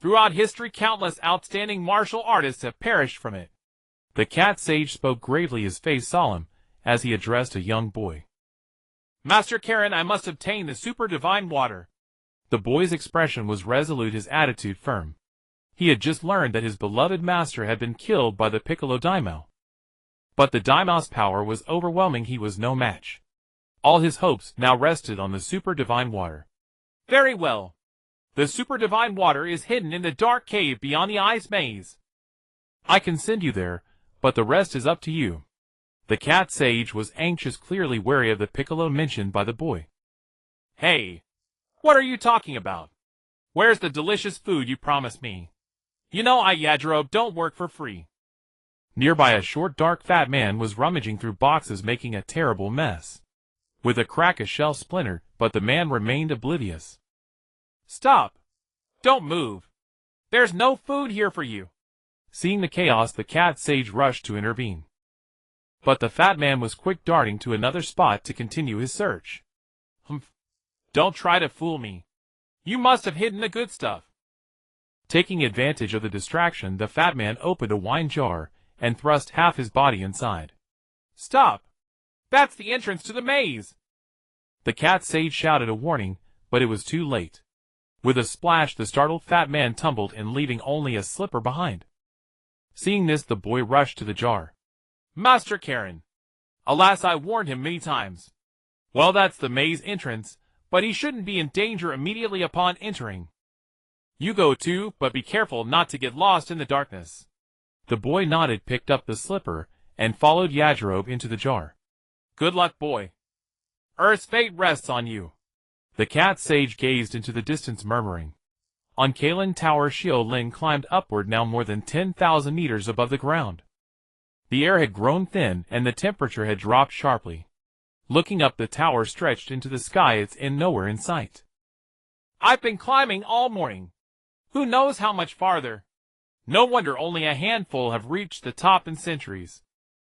Throughout history, countless outstanding martial artists have perished from it. The cat sage spoke gravely, his face solemn, as he addressed a young boy. Master Karin, I must obtain the super divine water. The boy's expression was resolute, his attitude firm. He had just learned that his beloved master had been killed by the Piccolo Daimaō. But the Daimao's power was overwhelming, he was no match. All his hopes now rested on the super divine water. Very well. The super divine water is hidden in the dark cave beyond the ice maze. I can send you there, but the rest is up to you. The cat sage was anxious, clearly wary of the Piccolo mentioned by the boy. Hey, what are you talking about? Where's the delicious food you promised me? You know I Yajirobe don't work for free. Nearby, a short, dark, fat man was rummaging through boxes, making a terrible mess. With a crack, a shell splintered, but the man remained oblivious. Stop! Don't move! There's no food here for you! Seeing the chaos, the cat sage rushed to intervene. But the fat man was quick, darting to another spot to continue his search. Humph! Don't try to fool me. You must have hidden the good stuff. Taking advantage of the distraction, the fat man opened a wine jar and thrust half his body inside. Stop! That's the entrance to the maze! The cat sage shouted a warning, but it was too late. With a splash, the startled fat man tumbled and leaving only a slipper behind. Seeing this, the boy rushed to the jar. Master Karin! Alas, I warned him many times. Well, that's the maze entrance, but he shouldn't be in danger immediately upon entering. You go too, but be careful not to get lost in the darkness. The boy nodded, picked up the slipper, and followed Yajirobe into the jar. Good luck, boy. Earth's fate rests on you. The cat sage gazed into the distance, murmuring. On Karin Tower, Xiu Lin climbed upward, now more than 10,000 meters above the ground. The air had grown thin and the temperature had dropped sharply. Looking up, the tower stretched into the sky, its end nowhere in sight. I've been climbing all morning. Who knows how much farther? No wonder only a handful have reached the top in centuries.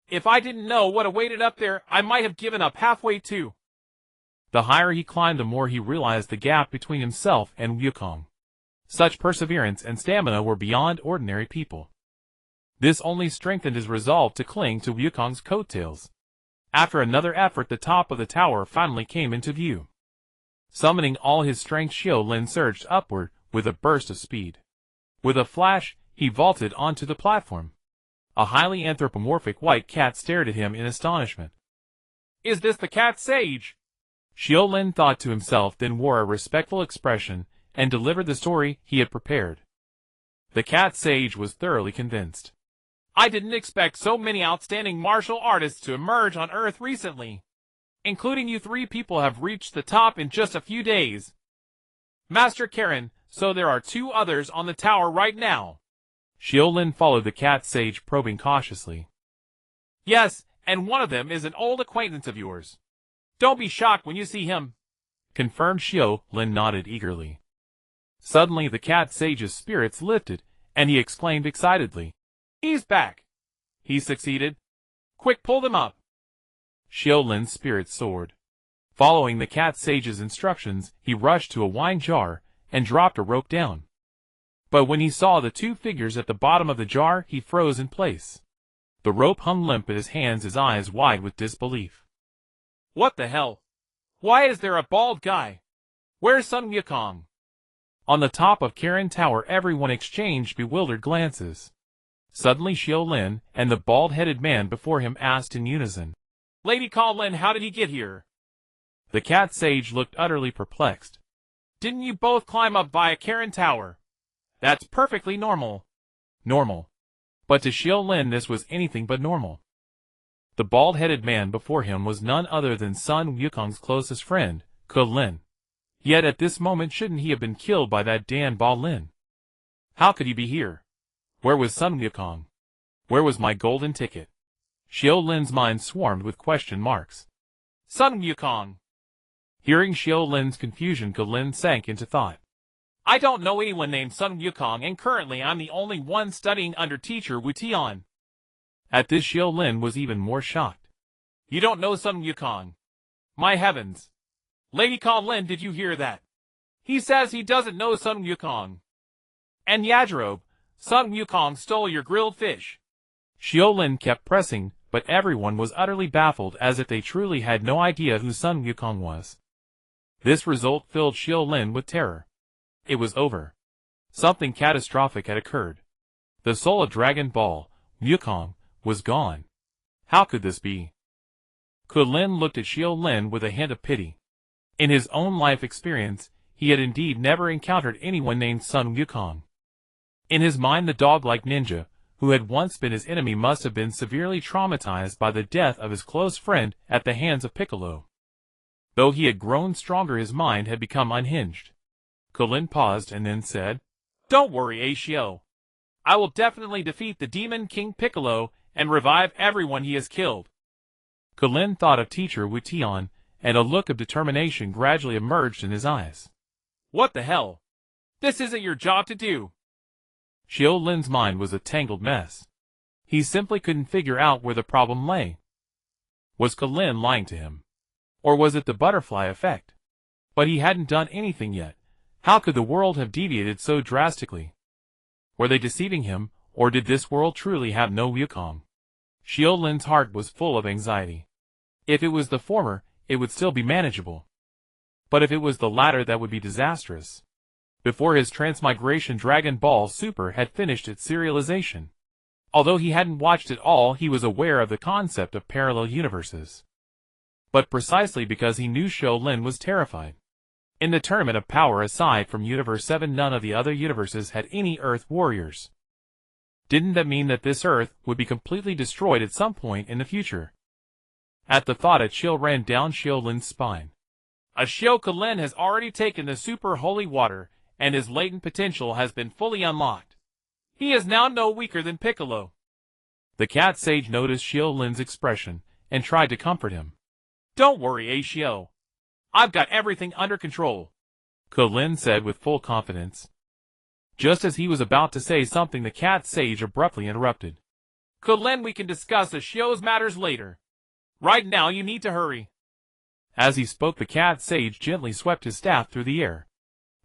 If I didn't know what awaited up there, I might have given up halfway too. The higher he climbed, the more he realized the gap between himself and Wukong. Such perseverance and stamina were beyond ordinary people. This only strengthened his resolve to cling to Wukong's coattails. After another effort, the top of the tower finally came into view. Summoning all his strength, Xiu Lin surged upward with a burst of speed. With a flash, he vaulted onto the platform. A highly anthropomorphic white cat stared at him in astonishment. Is this the cat sage? Xiu Lin thought to himself, then wore a respectful expression and delivered the story he had prepared. The cat sage was thoroughly convinced. I didn't expect so many outstanding martial artists to emerge on Earth recently. Including you, 3 people have reached the top in just a few days. Master Karin, so there are 2 others on the tower right now. Xiu Lin followed the cat sage, probing cautiously. Yes, and one of them is an old acquaintance of yours. Don't be shocked when you see him. Confirmed. Xiu Lin nodded eagerly. Suddenly the cat sage's spirits lifted, and he exclaimed excitedly. He's back. He succeeded. Quick, pull them up. Xiu Lin's spirits soared. Following the cat sage's instructions, he rushed to a wine jar and dropped a rope down. But when he saw the 2 figures at the bottom of the jar, he froze in place. The rope hung limp in his hands, his eyes wide with disbelief. What the hell? Why is there a bald guy? Where's Sun Wukong? On the top of Karin Tower, everyone exchanged bewildered glances. Suddenly Xiu Lin and the bald-headed man before him asked in unison. Lady Krillin, how did he get here? The cat sage looked utterly perplexed. Didn't you both climb up via Karin Tower? That's perfectly normal. Normal. But to Xiu Lin this was anything but normal. The bald-headed man before him was none other than Sun Wukong's closest friend, Krillin. Yet at this moment shouldn't he have been killed by that Dan Ba Lin? How could he be here? Where was Sun Wukong? Where was my golden ticket? Xiu Lin's mind swarmed with question marks. Sun Wukong. Hearing Xiu Lin's confusion, Krillin sank into thought. I don't know anyone named Sun Wukong, and currently I'm the only one studying under teacher Wu Tian. At this, Xiu Lin was even more shocked. You don't know Sun Wukong? My heavens. Lady Krillin, did you hear that? He says he doesn't know Sun Wukong. And Yajirobe, Sun Wukong stole your grilled fish. Xiu Lin kept pressing, but everyone was utterly baffled, as if they truly had no idea who Sun Wukong was. This result filled Xiu Lin with terror. It was over. Something catastrophic had occurred. The soul of Dragon Ball, Wukong, was gone. How could this be? Krillin looked at Xiu Lin with a hint of pity. In his own life experience, he had indeed never encountered anyone named Sun Wukong. In his mind, the dog-like ninja, who had once been his enemy, must have been severely traumatized by the death of his close friend at the hands of Piccolo. Though he had grown stronger, his mind had become unhinged. Krillin paused and then said, Don't worry, Xiu. I will definitely defeat the Demon King Piccolo and revive everyone he has killed. Krillin thought of teacher Wu Tian, and a look of determination gradually emerged in his eyes. What the hell? This isn't your job to do. Xiu Lin's mind was a tangled mess. He simply couldn't figure out where the problem lay. Was Krillin lying to him? Or was it the butterfly effect? But he hadn't done anything yet. How could the world have deviated so drastically? Were they deceiving him, or did this world truly have no Wukong? Xiu Lin's heart was full of anxiety. If it was the former, it would still be manageable. But if it was the latter, that would be disastrous. Before his transmigration, Dragon Ball Super had finished its serialization. Although he hadn't watched it all, he was aware of the concept of parallel universes. But precisely because he knew Xiu Lin was terrified. In the tournament of power, aside from Universe 7, none of the other universes had any Earth warriors. Didn't that mean that this Earth would be completely destroyed at some point in the future? At the thought, a chill ran down Xiu Lin's spine. Xiu Lin has already taken the super holy water, and his latent potential has been fully unlocked. He is now no weaker than Piccolo. The cat sage noticed Xiu Lin's expression and tried to comfort him. Don't worry, Xiu. I've got everything under control, Krillin said with full confidence. Just as he was about to say something, the cat sage abruptly interrupted. Krillin, we can discuss Xiu's matters later. Right now you need to hurry. As he spoke, the cat sage gently swept his staff through the air.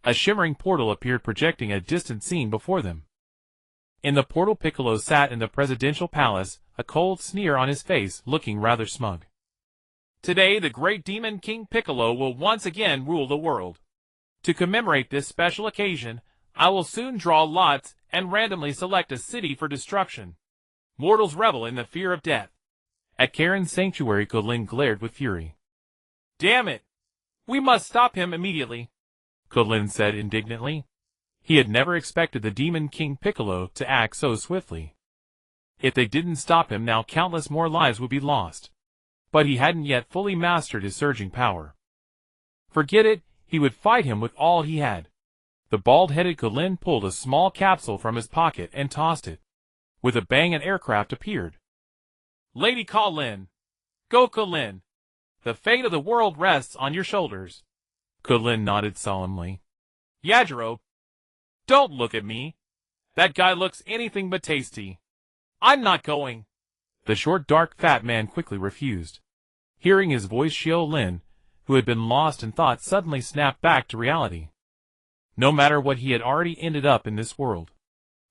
A shimmering portal appeared, projecting a distant scene before them. In the portal, Piccolo sat in the presidential palace, a cold sneer on his face, looking rather smug. Today the great demon King Piccolo will once again rule the world. To commemorate this special occasion, I will soon draw lots and randomly select a city for destruction. Mortals revel in the fear of death. At Karin's sanctuary, Krillin glared with fury. Damn it! We must stop him immediately, Krillin said indignantly. He had never expected the Demon King Piccolo to act so swiftly. If they didn't stop him now, countless more lives would be lost. But he hadn't yet fully mastered his surging power. Forget it, he would fight him with all he had. The bald-headed Krillin pulled a small capsule from his pocket and tossed it. With a bang, an aircraft appeared. Lady Krillin, go Krillin. The fate of the world rests on your shoulders. Krillin nodded solemnly. Gero, don't look at me. That guy looks anything but tasty. I'm not going. The short, dark, fat man quickly refused. Hearing his voice, Xiu Lin, who had been lost in thought, suddenly snapped back to reality. No matter what, he had already ended up in this world.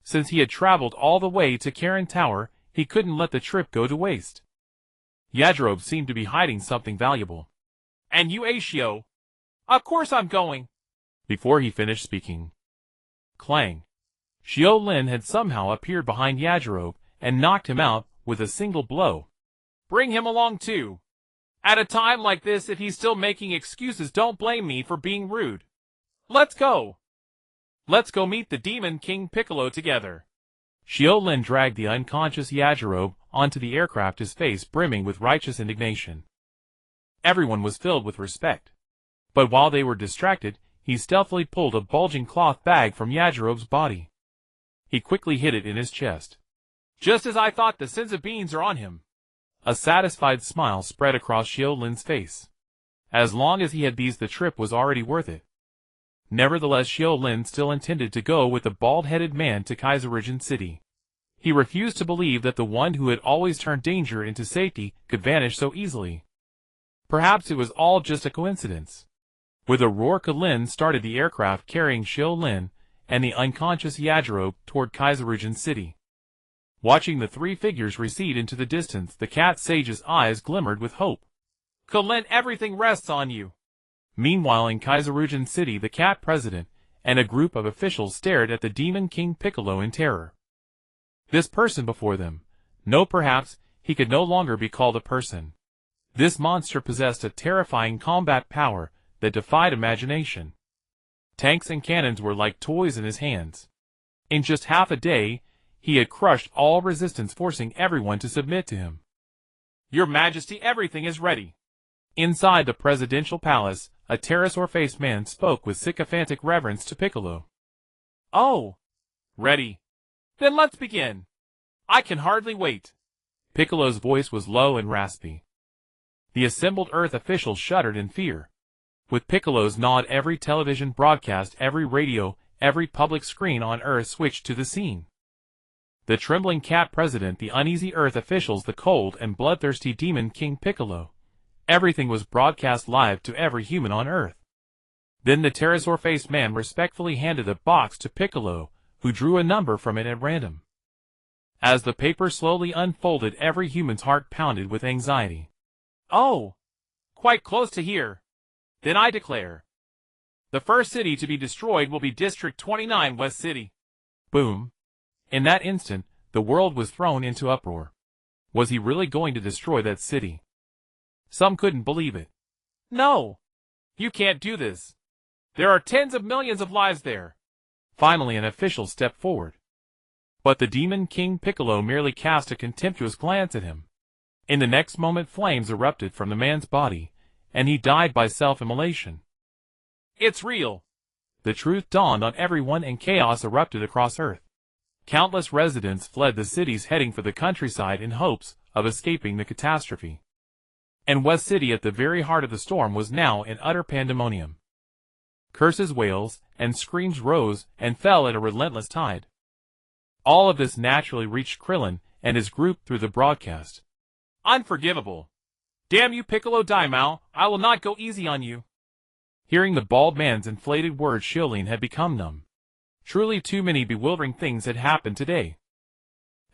Since he had traveled all the way to Karin Tower, he couldn't let the trip go to waste. Gero seemed to be hiding something valuable. And you, Xiu? Of course I'm going. Before he finished speaking, clang! Xiu Lin had somehow appeared behind Gero and knocked him out with a single blow. Bring him along too. At a time like this, if he's still making excuses, don't blame me for being rude. Let's go. Let's go meet the Demon King Piccolo together. Xiu Lin dragged the unconscious Gero onto the aircraft, his face brimming with righteous indignation. Everyone was filled with respect. But while they were distracted, he stealthily pulled a bulging cloth bag from Gero's body. He quickly hid it in his chest. Just as I thought, the sins of beans are on him. A satisfied smile spread across Xiu Lin's face. As long as he had these, the trip was already worth it. Nevertheless, Xiu Lin still intended to go with the bald-headed man to Kaiserregion City. He refused to believe that the one who had always turned danger into safety could vanish so easily. Perhaps it was all just a coincidence. With a roar, Krillin started the aircraft carrying Xiu Lin and the unconscious Gero toward Kaiserregion City. Watching the three figures recede into the distance, the cat sage's eyes glimmered with hope. Krillin, everything rests on you. Meanwhile, in Kaiserregion City, the cat president and a group of officials stared at the Demon King Piccolo in terror. This person before them, no, perhaps he could no longer be called a person. This monster possessed a terrifying combat power that defied imagination. Tanks and cannons were like toys in his hands. In just half a day, he had crushed all resistance, forcing everyone to submit to him. Your Majesty, everything is ready. Inside the presidential palace, a pterosaur-faced man spoke with sycophantic reverence to Piccolo. Oh, ready. Then let's begin. I can hardly wait. Piccolo's voice was low and raspy. The assembled Earth officials shuddered in fear. With Piccolo's nod, every television broadcast, every radio, every public screen on Earth switched to the scene. The trembling cat president, the uneasy Earth officials, the cold and bloodthirsty Demon King Piccolo. Everything was broadcast live to every human on Earth. Then the pterosaur-faced man respectfully handed the box to Piccolo, who drew a number from it at random. As the paper slowly unfolded, every human's heart pounded with anxiety. Oh, quite close to here. Then I declare. The first city to be destroyed will be District 29 West City. Boom. In that instant, the world was thrown into uproar. Was he really going to destroy that city? Some couldn't believe it. No. You can't do this. There are tens of millions of lives there. Finally, an official stepped forward. But the Demon King Piccolo merely cast a contemptuous glance at him. In the next moment flames erupted from the man's body, and he died by self-immolation. It's real! The truth dawned on everyone and chaos erupted across Earth. Countless residents fled the cities heading for the countryside in hopes of escaping the catastrophe. And West City at the very heart of the storm was now in utter pandemonium. Curses, wails, and screams rose and fell at a relentless tide. All of this naturally reached Krillin and his group through the broadcast. Unforgivable! Damn you, Piccolo Daimaō, I will not go easy on you. Hearing the bald man's inflated words, Xiu Lin had become numb. Truly too many bewildering things had happened today.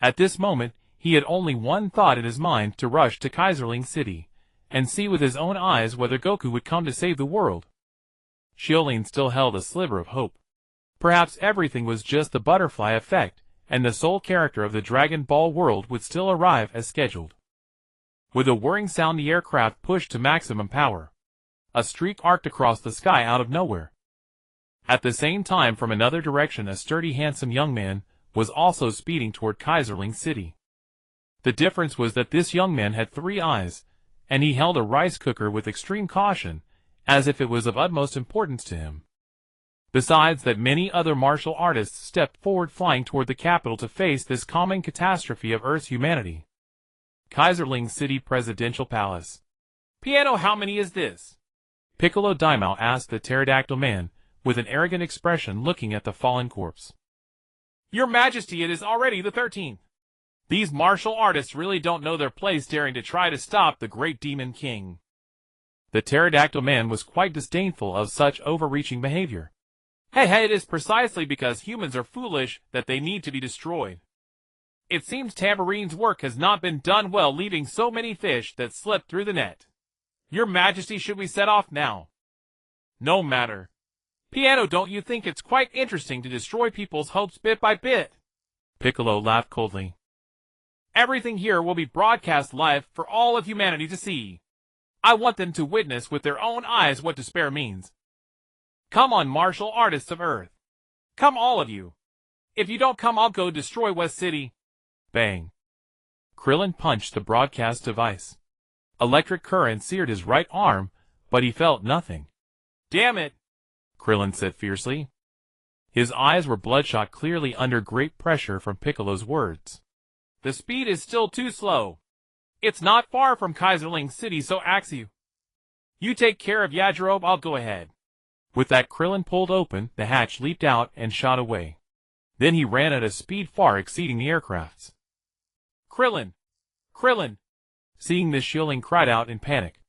At this moment, he had only one thought in his mind: to rush to Kaiserling City, and see with his own eyes whether Goku would come to save the world. Xiu Lin still held a sliver of hope. Perhaps everything was just the butterfly effect, and the sole character of the Dragon Ball world would still arrive as scheduled. With a whirring sound, the aircraft pushed to maximum power. A streak arced across the sky out of nowhere. At the same time, from another direction, a sturdy, handsome young man was also speeding toward Kaiserling City. The difference was that this young man had 3 eyes, and he held a rice cooker with extreme caution, as if it was of utmost importance to him. Besides that, many other martial artists stepped forward, flying toward the capital to face this common catastrophe of Earth's humanity. Kaiserling City Presidential Palace. Piano, how many is this? Piccolo Daimaō asked the pterodactyl man, with an arrogant expression, looking at the fallen corpse. Your Majesty, it is already the 13th. These martial artists really don't know their place, daring to try to stop the great Demon King. The pterodactyl man was quite disdainful of such overreaching behavior. Hey, it is precisely because humans are foolish that they need to be destroyed. It seems Tamperine's work has not been done well, leaving so many fish that slipped through the net. Your Majesty, should we set off now? No matter. Piano, don't you think it's quite interesting to destroy people's hopes bit by bit? Piccolo laughed coldly. Everything here will be broadcast live for all of humanity to see. I want them to witness with their own eyes what despair means. Come on, martial artists of Earth. Come, all of you. If you don't come, I'll go destroy West City. Bang. Krillin punched the broadcast device. Electric current seared his right arm, but he felt nothing. Damn it, Krillin said fiercely. His eyes were bloodshot, clearly under great pressure from Piccolo's words. The speed is still too slow. It's not far from Kaiserling City, so Axie. You take care of Yajirobe, I'll go ahead. With that, Krillin pulled open the hatch, leaped out, and shot away. Then he ran at a speed far exceeding the aircraft's. Krillin! Krillin! Seeing this, Xiu Lin cried out in panic.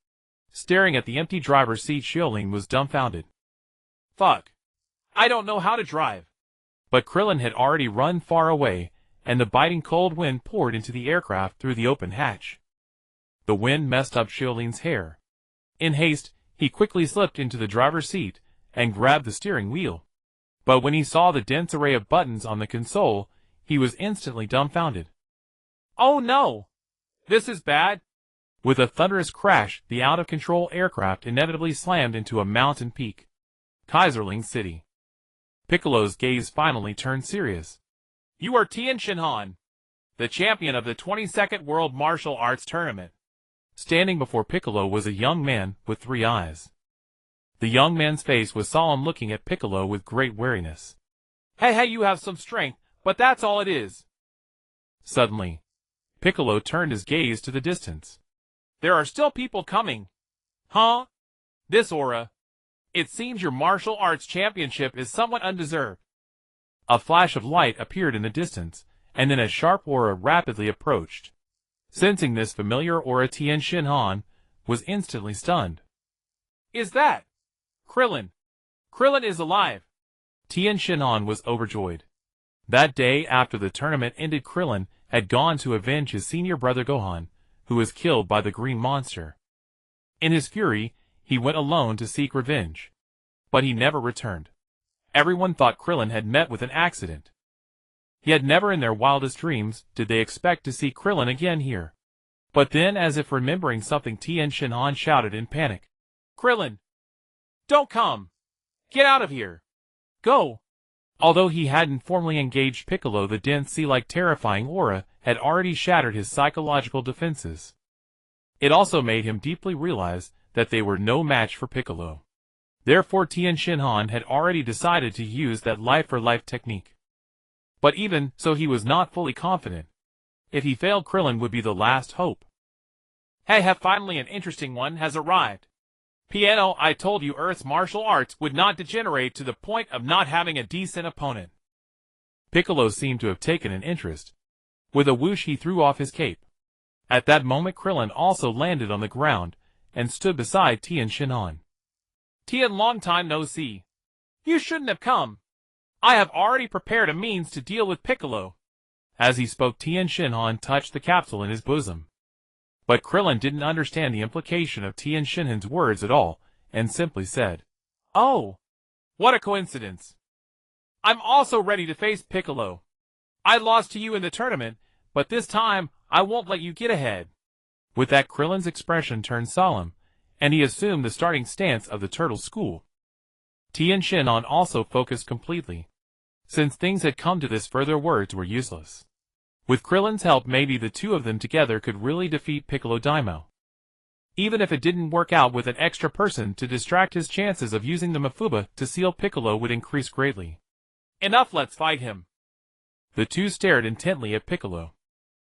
Staring at the empty driver's seat, Xiu Lin was dumbfounded. Fuck. I don't know how to drive. But Krillin had already run far away, and the biting cold wind poured into the aircraft through the open hatch. The wind messed up Xiu Lin's hair. In haste, he quickly slipped into the driver's seat and grabbed the steering wheel. But when he saw the dense array of buttons on the console, he was instantly dumbfounded. Oh no! This is bad! With a thunderous crash, the out-of-control aircraft inevitably slammed into a mountain peak. Kaiserling City. Piccolo's gaze finally turned serious. You are Tien Shinhan, the champion of the 22nd World Martial Arts Tournament. Standing before Piccolo was a young man with 3 eyes. The young man's face was solemn, looking at Piccolo with great wariness. Hey, you have some strength, but that's all it is. Suddenly, Piccolo turned his gaze to the distance. There are still people coming. Huh? This aura. It seems your martial arts championship is somewhat undeserved. A flash of light appeared in the distance, and then a sharp aura rapidly approached. Sensing this familiar aura, Tien Shinhan was instantly stunned. Is that Krillin? Krillin is alive! Tien Shinhan was overjoyed. That day, after the tournament ended, Krillin had gone to avenge his senior brother Gohan, who was killed by the green monster. In his fury, he went alone to seek revenge. But he never returned. Everyone thought Krillin had met with an accident. Yet never in their wildest dreams did they expect to see Krillin again here. But then, as if remembering something, Tien Shinhan shouted in panic. Krillin! Don't come! Get out of here! Go! Although he hadn't formally engaged Piccolo, the dense sea-like terrifying aura had already shattered his psychological defenses. It also made him deeply realize that they were no match for Piccolo. Therefore Tien Shinhan had already decided to use that life-for-life technique. But even so, he was not fully confident. If he failed, Krillin would be the last hope. Hey, finally an interesting one has arrived. Piano, I told you Earth's martial arts would not degenerate to the point of not having a decent opponent. Piccolo seemed to have taken an interest. With a whoosh he threw off his cape. At that moment Krillin also landed on the ground, and stood beside Tien Shinhan. Tien, long time no see. You shouldn't have come. I have already prepared a means to deal with Piccolo. As he spoke, Tien Shinhan touched the capsule in his bosom. But Krillin didn't understand the implication of Tien Shinhan's words at all, and simply said, "Oh, what a coincidence. I'm also ready to face Piccolo. I lost to you in the tournament, but this time I won't let you get ahead." With that, Krillin's expression turned solemn, and he assumed the starting stance of the turtle school. Tien Shinhan also focused completely. Since things had come to this, further words were useless. With Krillin's help, maybe the two of them together could really defeat Piccolo Daimaō. Even if it didn't work out, with an extra person to distract, his chances of using the Mafuba to seal Piccolo would increase greatly. Enough, let's fight him. The two stared intently at Piccolo.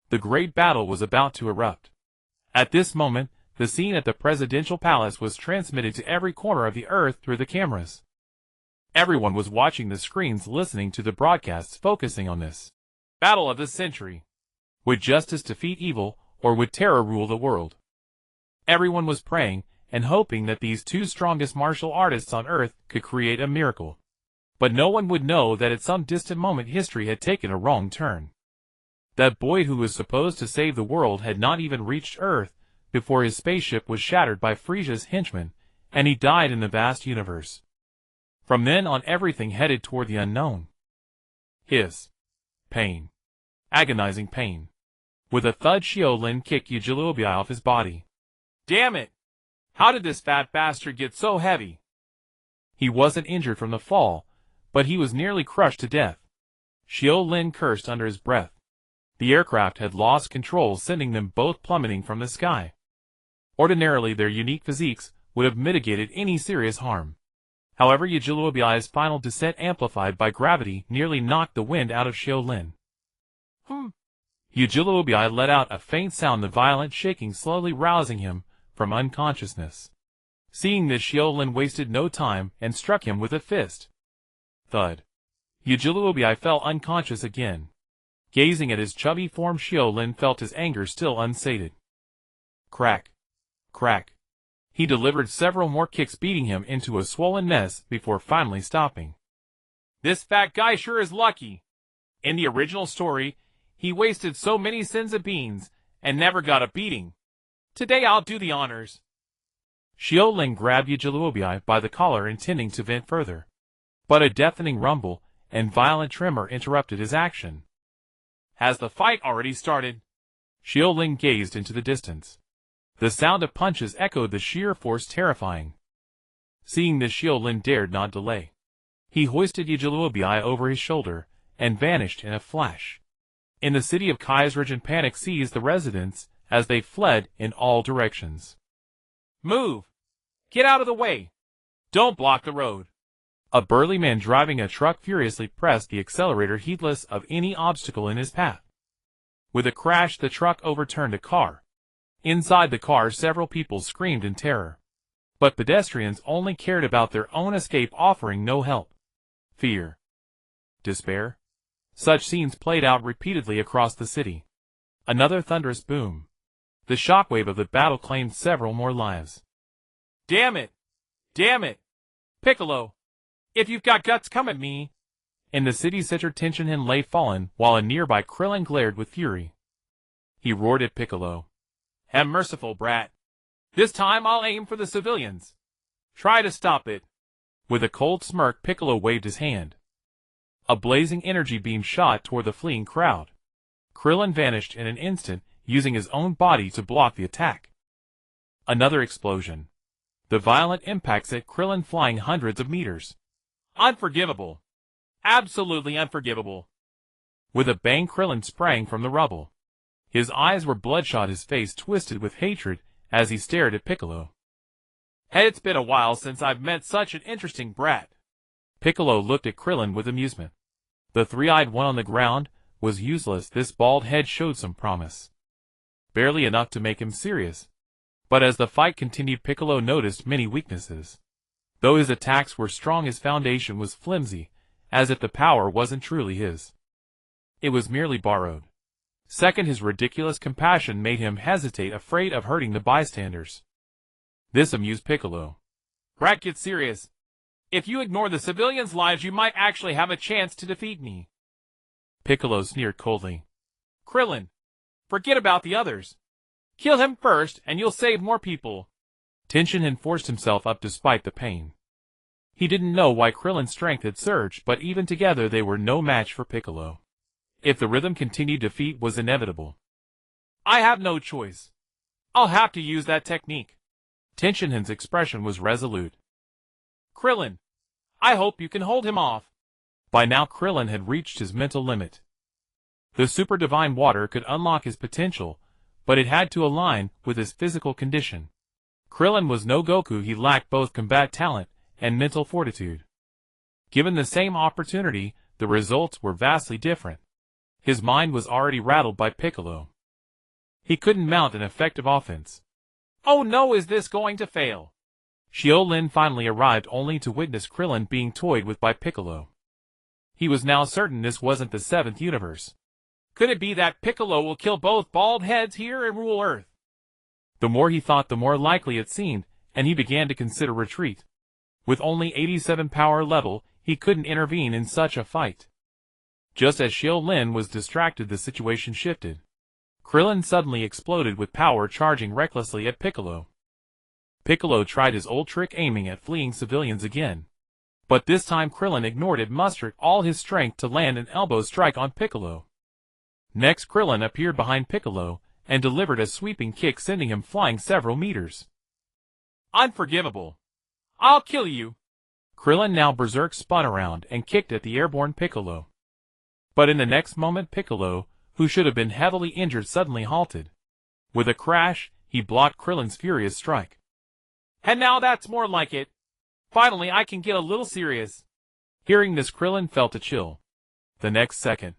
The great battle was about to erupt. At this moment, the scene at the presidential palace was transmitted to every corner of the earth through the cameras. Everyone was watching the screens, listening to the broadcasts, focusing on this battle of the century. Would justice defeat evil, or would terror rule the world? Everyone was praying and hoping that these two strongest martial artists on earth could create a miracle. But no one would know that at some distant moment history had taken a wrong turn. That boy who was supposed to save the world had not even reached Earth before his spaceship was shattered by Frisia's henchmen, and he died in the vast universe. From then on, everything headed toward the unknown. Pain. Agonizing pain. With a thud, Xiu Lin kicked Xiu Lin off his body. Damn it! How did this fat bastard get so heavy? He wasn't injured from the fall, but he was nearly crushed to death. Xiu Lin cursed under his breath. The aircraft had lost control, sending them both plummeting from the sky. Ordinarily, their unique physiques would have mitigated any serious harm. However, Xiu Lin's final descent, amplified by gravity, nearly knocked the wind out of Xiu Lin. Xiu Lin let out a faint sound, the violent shaking slowly rousing him from unconsciousness. Seeing this, Xiu Lin wasted no time and struck him with a fist. Thud. Xiu Lin fell unconscious again. Gazing at his chubby form, Xiu Lin felt his anger still unsated. Crack. Crack. He delivered several more kicks, beating him into a swollen mess before finally stopping. This fat guy sure is lucky. In the original story, he wasted so many senzu beans and never got a beating. Today I'll do the honors. Xiu Lin grabbed Xiu Lin by the collar, intending to vent further. But a deafening rumble and violent tremor interrupted his action. Has the fight already started? Xiu Lin gazed into the distance. The sound of punches echoed, the sheer force terrifying. Seeing this, Xiu Lin dared not delay. He hoisted Xiu Lin over his shoulder and vanished in a flash. In the city of Kai's region, panic seized the residents as they fled in all directions. Move! Get out of the way! Don't block the road! A burly man driving a truck furiously pressed the accelerator, heedless of any obstacle in his path. With a crash, the truck overturned a car. Inside the car, several people screamed in terror. But pedestrians only cared about their own escape, offering no help. Fear. Despair. Such scenes played out repeatedly across the city. Another thunderous boom. The shockwave of the battle claimed several more lives. Damn it! Damn it! Piccolo! If you've got guts, come at me! In the city center, Tien Shinhan lay fallen, while a nearby Krillin glared with fury. He roared at Piccolo. Have merciful, brat. This time I'll aim for the civilians. Try to stop it. With a cold smirk, Piccolo waved his hand. A blazing energy beam shot toward the fleeing crowd. Krillin vanished in an instant, using his own body to block the attack. Another explosion. The violent impact sent Krillin flying hundreds of meters. Unforgivable. Absolutely unforgivable. With a bang, Krillin sprang from the rubble. His eyes were bloodshot, his face twisted with hatred as he stared at Piccolo. Hey, it's been a while since I've met such an interesting brat. Piccolo looked at Krillin with amusement. The three-eyed one on the ground was useless. This bald head showed some promise. Barely enough to make him serious. But as the fight continued, Piccolo noticed many weaknesses. Though his attacks were strong, his foundation was flimsy, as if the power wasn't truly his. It was merely borrowed. Second, his ridiculous compassion made him hesitate, afraid of hurting the bystanders. This amused Piccolo. Brat, get serious. If you ignore the civilians' lives, you might actually have a chance to defeat me. Piccolo sneered coldly. Krillin, forget about the others. Kill him first, and you'll save more people. Tien Shinhan forced himself up despite the pain. He didn't know why Krillin's strength had surged, but even together they were no match for Piccolo. If the rhythm continued, defeat was inevitable. I have no choice. I'll have to use that technique. Tien Shinhan's expression was resolute. Krillin, I hope you can hold him off. By now Krillin had reached his mental limit. The super divine water could unlock his potential, but it had to align with his physical condition. Krillin was no Goku. He lacked both combat talent and mental fortitude. Given the same opportunity, the results were vastly different. His mind was already rattled by Piccolo. He couldn't mount an effective offense. Oh no, is this going to fail? Xiu Lin finally arrived, only to witness Krillin being toyed with by Piccolo. He was now certain this wasn't the 7th universe. Could it be that Piccolo will kill both bald heads here and rule Earth? The more he thought, the more likely it seemed, and he began to consider retreat. With only 87 power level, he couldn't intervene in such a fight. Just as Xiu Lin was distracted, the situation shifted. Krillin suddenly exploded with power, charging recklessly at Piccolo. Piccolo tried his old trick, aiming at fleeing civilians again. But this time Krillin ignored it, mustered all his strength to land an elbow strike on Piccolo. Next, Krillin appeared behind Piccolo and delivered a sweeping kick, sending him flying several meters. Unforgivable. I'll kill you. Krillin, now berserk, spun around and kicked at the airborne Piccolo. But in the next moment, Piccolo, who should have been heavily injured, suddenly halted. With a crash, he blocked Krillin's furious strike. And now that's more like it. Finally, I can get a little serious. Hearing this, Krillin felt a chill. The next second,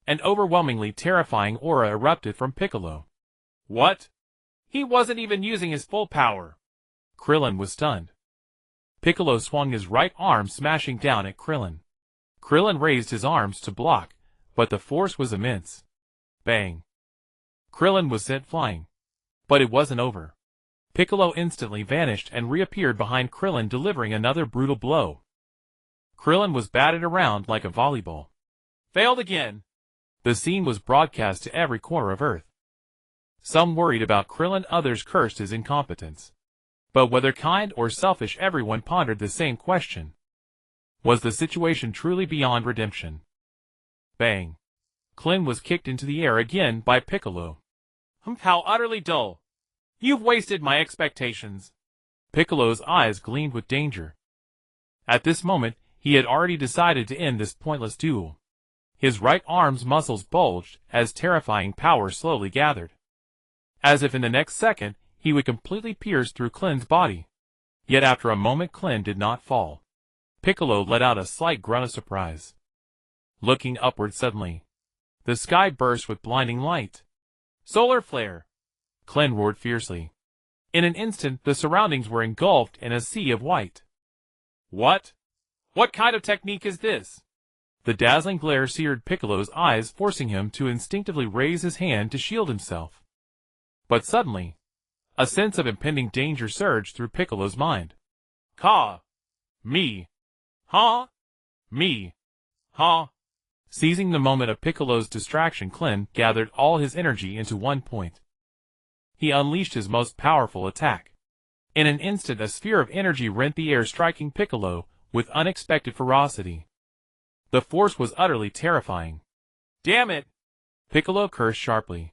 an overwhelmingly terrifying aura erupted from Piccolo. What? He wasn't even using his full power. Krillin was stunned. Piccolo swung his right arm, smashing down at Krillin. Krillin raised his arms to block, but the force was immense. Bang! Krillin was sent flying. But it wasn't over. Piccolo instantly vanished and reappeared behind Krillin, delivering another brutal blow. Krillin was batted around like a volleyball. Failed again. The scene was broadcast to every corner of Earth. Some worried about Krillin, others cursed his incompetence. But whether kind or selfish, everyone pondered the same question. Was the situation truly beyond redemption? Bang! Krillin was kicked into the air again by Piccolo. How utterly dull. You've wasted my expectations. Piccolo's eyes gleamed with danger. At this moment, he had already decided to end this pointless duel. His right arm's muscles bulged as terrifying power slowly gathered. As if in the next second, he would completely pierce through Krillin's body. Yet after a moment, Krillin did not fall. Piccolo let out a slight grunt of surprise. Looking upward suddenly, the sky burst with blinding light. Solar flare! Krillin roared fiercely. In an instant, the surroundings were engulfed in a sea of white. What? What kind of technique is this? The dazzling glare seared Piccolo's eyes, forcing him to instinctively raise his hand to shield himself. But suddenly, a sense of impending danger surged through Piccolo's mind. Ka! Me! Huh? Me! Huh? Seizing the moment of Piccolo's distraction, Krillin gathered all his energy into one point. He unleashed his most powerful attack. In an instant, a sphere of energy rent the air, striking Piccolo with unexpected ferocity. The force was utterly terrifying. Damn it! Piccolo cursed sharply.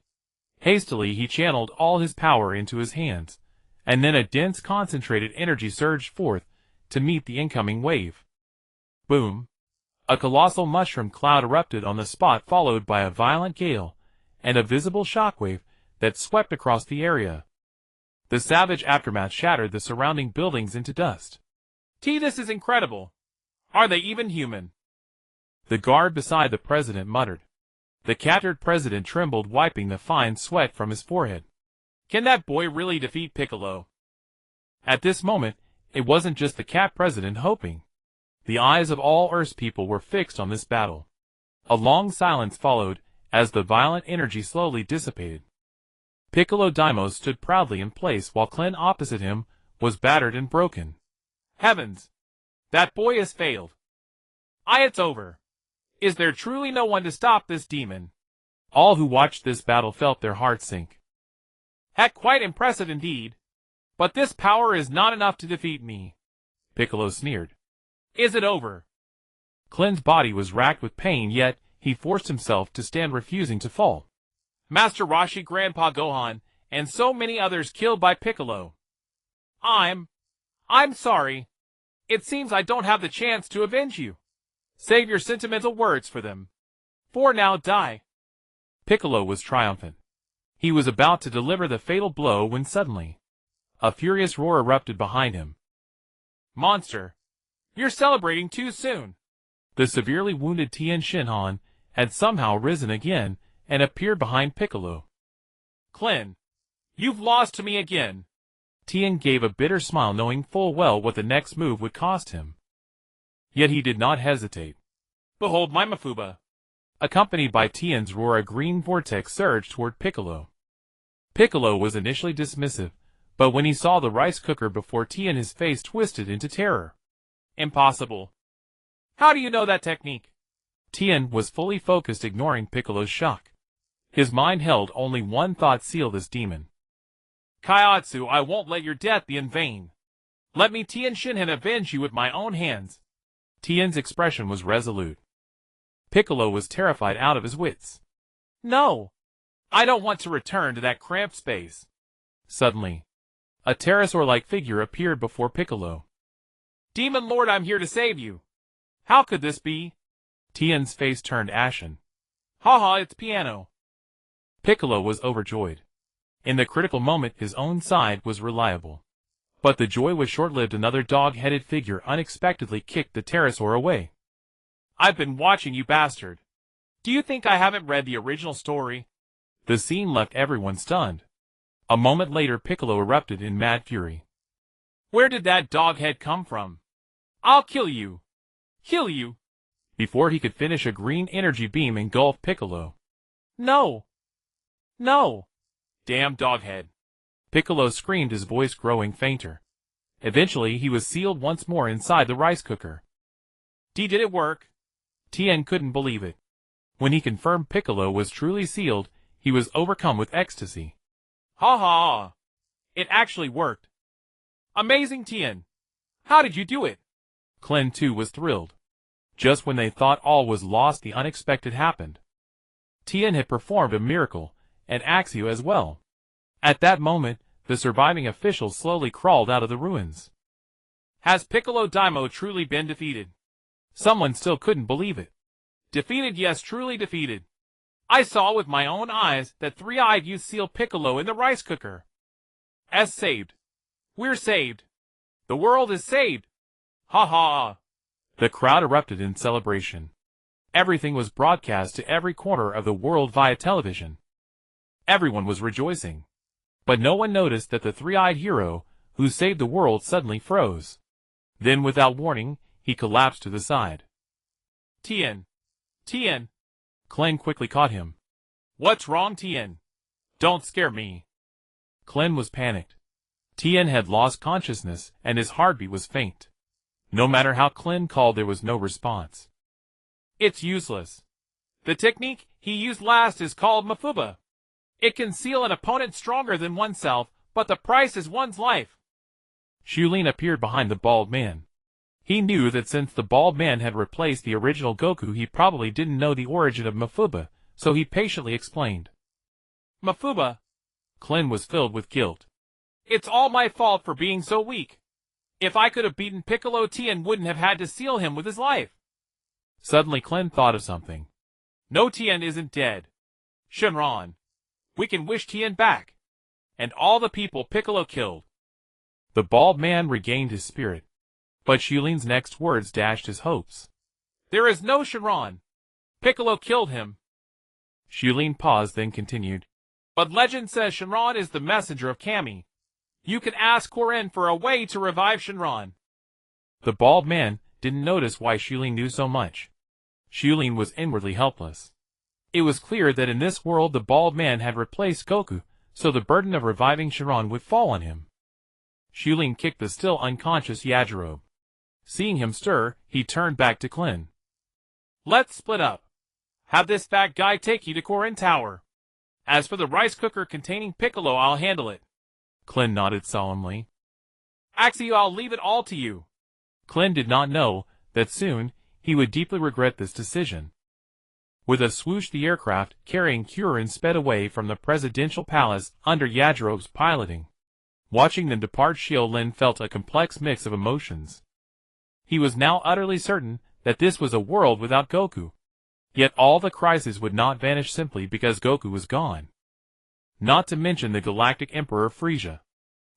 Hastily, he channeled all his power into his hands, and then a dense, concentrated energy surged forth to meet the incoming wave. Boom! A colossal mushroom cloud erupted on the spot, followed by a violent gale and a visible shockwave that swept across the area. The savage aftermath shattered the surrounding buildings into dust. This is incredible. Are they even human? The guard beside the president muttered. The captured president trembled, wiping the fine sweat from his forehead. Can that boy really defeat Piccolo? At this moment, it wasn't just the cat president hoping. The eyes of all Earth's people were fixed on this battle. A long silence followed, as the violent energy slowly dissipated. Piccolo Daimaō stood proudly in place while Krillin opposite him was battered and broken. Heavens! That boy has failed. It's over. Is there truly no one to stop this demon? All who watched this battle felt their hearts sink. Quite impressive indeed. But this power is not enough to defeat me. Piccolo sneered. Is it over? Krillin's body was racked with pain, yet he forced himself to stand, refusing to fall. Master Roshi, Grandpa Gohan, and so many others killed by Piccolo. I'm sorry. It seems I don't have the chance to avenge you. Save your sentimental words for them. For now, die. Piccolo was triumphant. He was about to deliver the fatal blow when suddenly a furious roar erupted behind him. Monster! You're celebrating too soon. The severely wounded Tien Shinhan had somehow risen again and appeared behind Piccolo. Krillin, you've lost to me again. Tien gave a bitter smile, knowing full well what the next move would cost him. Yet he did not hesitate. Behold my Mafuba. Accompanied by Tien's roar, a green vortex surged toward Piccolo. Piccolo was initially dismissive, but when he saw the rice cooker before Tien, his face twisted into terror. Impossible. How do you know that technique? Tien was fully focused, ignoring Piccolo's shock. His mind held only one thought: seal this demon. Kaiotsu, I won't let your death be in vain. Let me, Tien Shinhan, avenge you with my own hands. Tien's expression was resolute. Piccolo was terrified out of his wits. No! I don't want to return to that cramped space. Suddenly, a pterosaur-like figure appeared before Piccolo. Demon Lord, I'm here to save you. How could this be? Tien's face turned ashen. Haha, it's Piano. Piccolo was overjoyed. In the critical moment, his own side was reliable. But the joy was short-lived. Another dog-headed figure unexpectedly kicked the pterosaur away. I've been watching you, bastard. Do you think I haven't read the original story? The scene left everyone stunned. A moment later, Piccolo erupted in mad fury. Where did that dog-head come from? I'll kill you. Kill you. Before he could finish, a green energy beam engulfed Piccolo. No. No. Damn dog-head. Piccolo screamed, his voice growing fainter. Eventually, he was sealed once more inside the rice cooker. Did it work? Tien couldn't believe it. When he confirmed Piccolo was truly sealed, he was overcome with ecstasy. Ha ha! It actually worked. Amazing, Tien. How did you do it? Krillin too was thrilled. Just when they thought all was lost, the unexpected happened. Tien had performed a miracle, and Axio as well. At that moment, the surviving officials slowly crawled out of the ruins. Has Piccolo Daimaō truly been defeated? Someone still couldn't believe it. Defeated, yes, truly defeated. I saw with my own eyes that three-eyed youth seal Piccolo in the rice cooker. As saved. We're saved. The world is saved. Ha ha. The crowd erupted in celebration. Everything was broadcast to every corner of the world via television. Everyone was rejoicing. But no one noticed that the three-eyed hero, who saved the world, suddenly froze. Then, without warning, he collapsed to the side. Tien. Tien. Krillin quickly caught him. What's wrong, Tien? Don't scare me. Krillin was panicked. Tien had lost consciousness, and his heartbeat was faint. No matter how Krillin called, there was no response. It's useless. The technique he used last is called Mafuba. It can seal an opponent stronger than oneself, but the price is one's life. Xiu Lin appeared behind the bald man. He knew that since the bald man had replaced the original Goku, he probably didn't know the origin of Mafuba, so he patiently explained. Mafuba. Krillin was filled with guilt. It's all my fault for being so weak. If I could have beaten Piccolo, Tien wouldn't have had to seal him with his life. Suddenly Krillin thought of something. No, Tien isn't dead. Shenron. We can wish Tien back. And all the people Piccolo killed. The bald man regained his spirit. But Xiu Lin's next words dashed his hopes. There is no Shenron. Piccolo killed him. Xiu Lin paused, then continued. But legend says Shenron is the messenger of Kami. You can ask Karin for a way to revive Shenron. The bald man didn't notice why Xiu Lin knew so much. Xiu Lin was inwardly helpless. It was clear that in this world the bald man had replaced Goku, so the burden of reviving Shenron would fall on him. Xiu Lin kicked the still unconscious Yajirobe. Seeing him stir, he turned back to Krillin. Let's split up. Have this fat guy take you to Karin Tower. As for the rice cooker containing Piccolo, I'll handle it. Krillin nodded solemnly. Axio, I'll leave it all to you. Krillin did not know that soon he would deeply regret this decision. With a swoosh, the aircraft carrying Karin sped away from the presidential palace under Yajirobe's piloting. Watching them depart, Xiu Lin felt a complex mix of emotions. He was now utterly certain that this was a world without Goku. Yet all the crises would not vanish simply because Goku was gone. Not to mention the Galactic Emperor Frieza.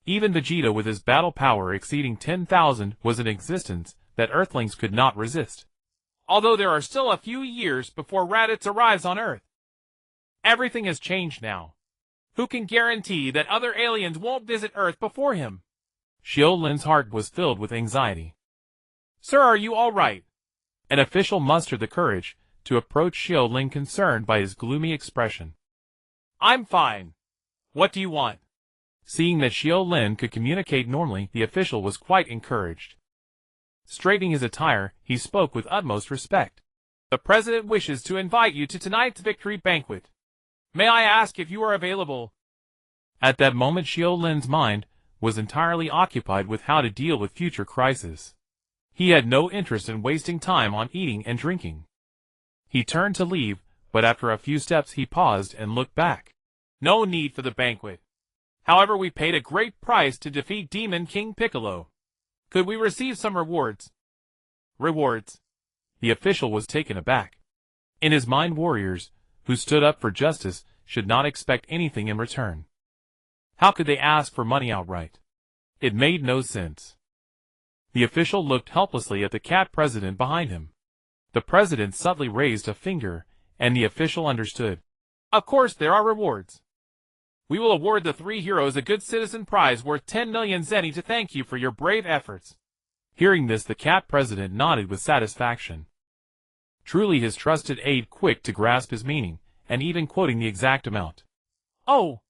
Even Vegeta, with his battle power exceeding 10,000, was in existence that Earthlings could not resist. Although there are still a few years before Raditz arrives on Earth. Everything has changed now. Who can guarantee that other aliens won't visit Earth before him? Xiu Lin's heart was filled with anxiety. Sir, are you all right? An official mustered the courage to approach Xiu Lin, concerned by his gloomy expression. I'm fine. What do you want? Seeing that Xiu Lin could communicate normally, the official was quite encouraged. Straightening his attire, he spoke with utmost respect. The President wishes to invite you to tonight's victory banquet. May I ask if you are available? At that moment, Xiu Lin's mind was entirely occupied with how to deal with future crises. He had no interest in wasting time on eating and drinking. He turned to leave, but after a few steps he paused and looked back. No need for the banquet. However, we paid a great price to defeat Demon King Piccolo. Could we receive some rewards? Rewards? The official was taken aback. In his mind, warriors who stood up for justice should not expect anything in return. How could they ask for money outright? It made no sense. The official looked helplessly at the cat president behind him. The president subtly raised a finger, and the official understood. Of course there are rewards. We will award the 3 heroes a good citizen prize worth 10 million zeni to thank you for your brave efforts. Hearing this, the cat president nodded with satisfaction. Truly his trusted aide, quick to grasp his meaning, and even quoting the exact amount. Oh!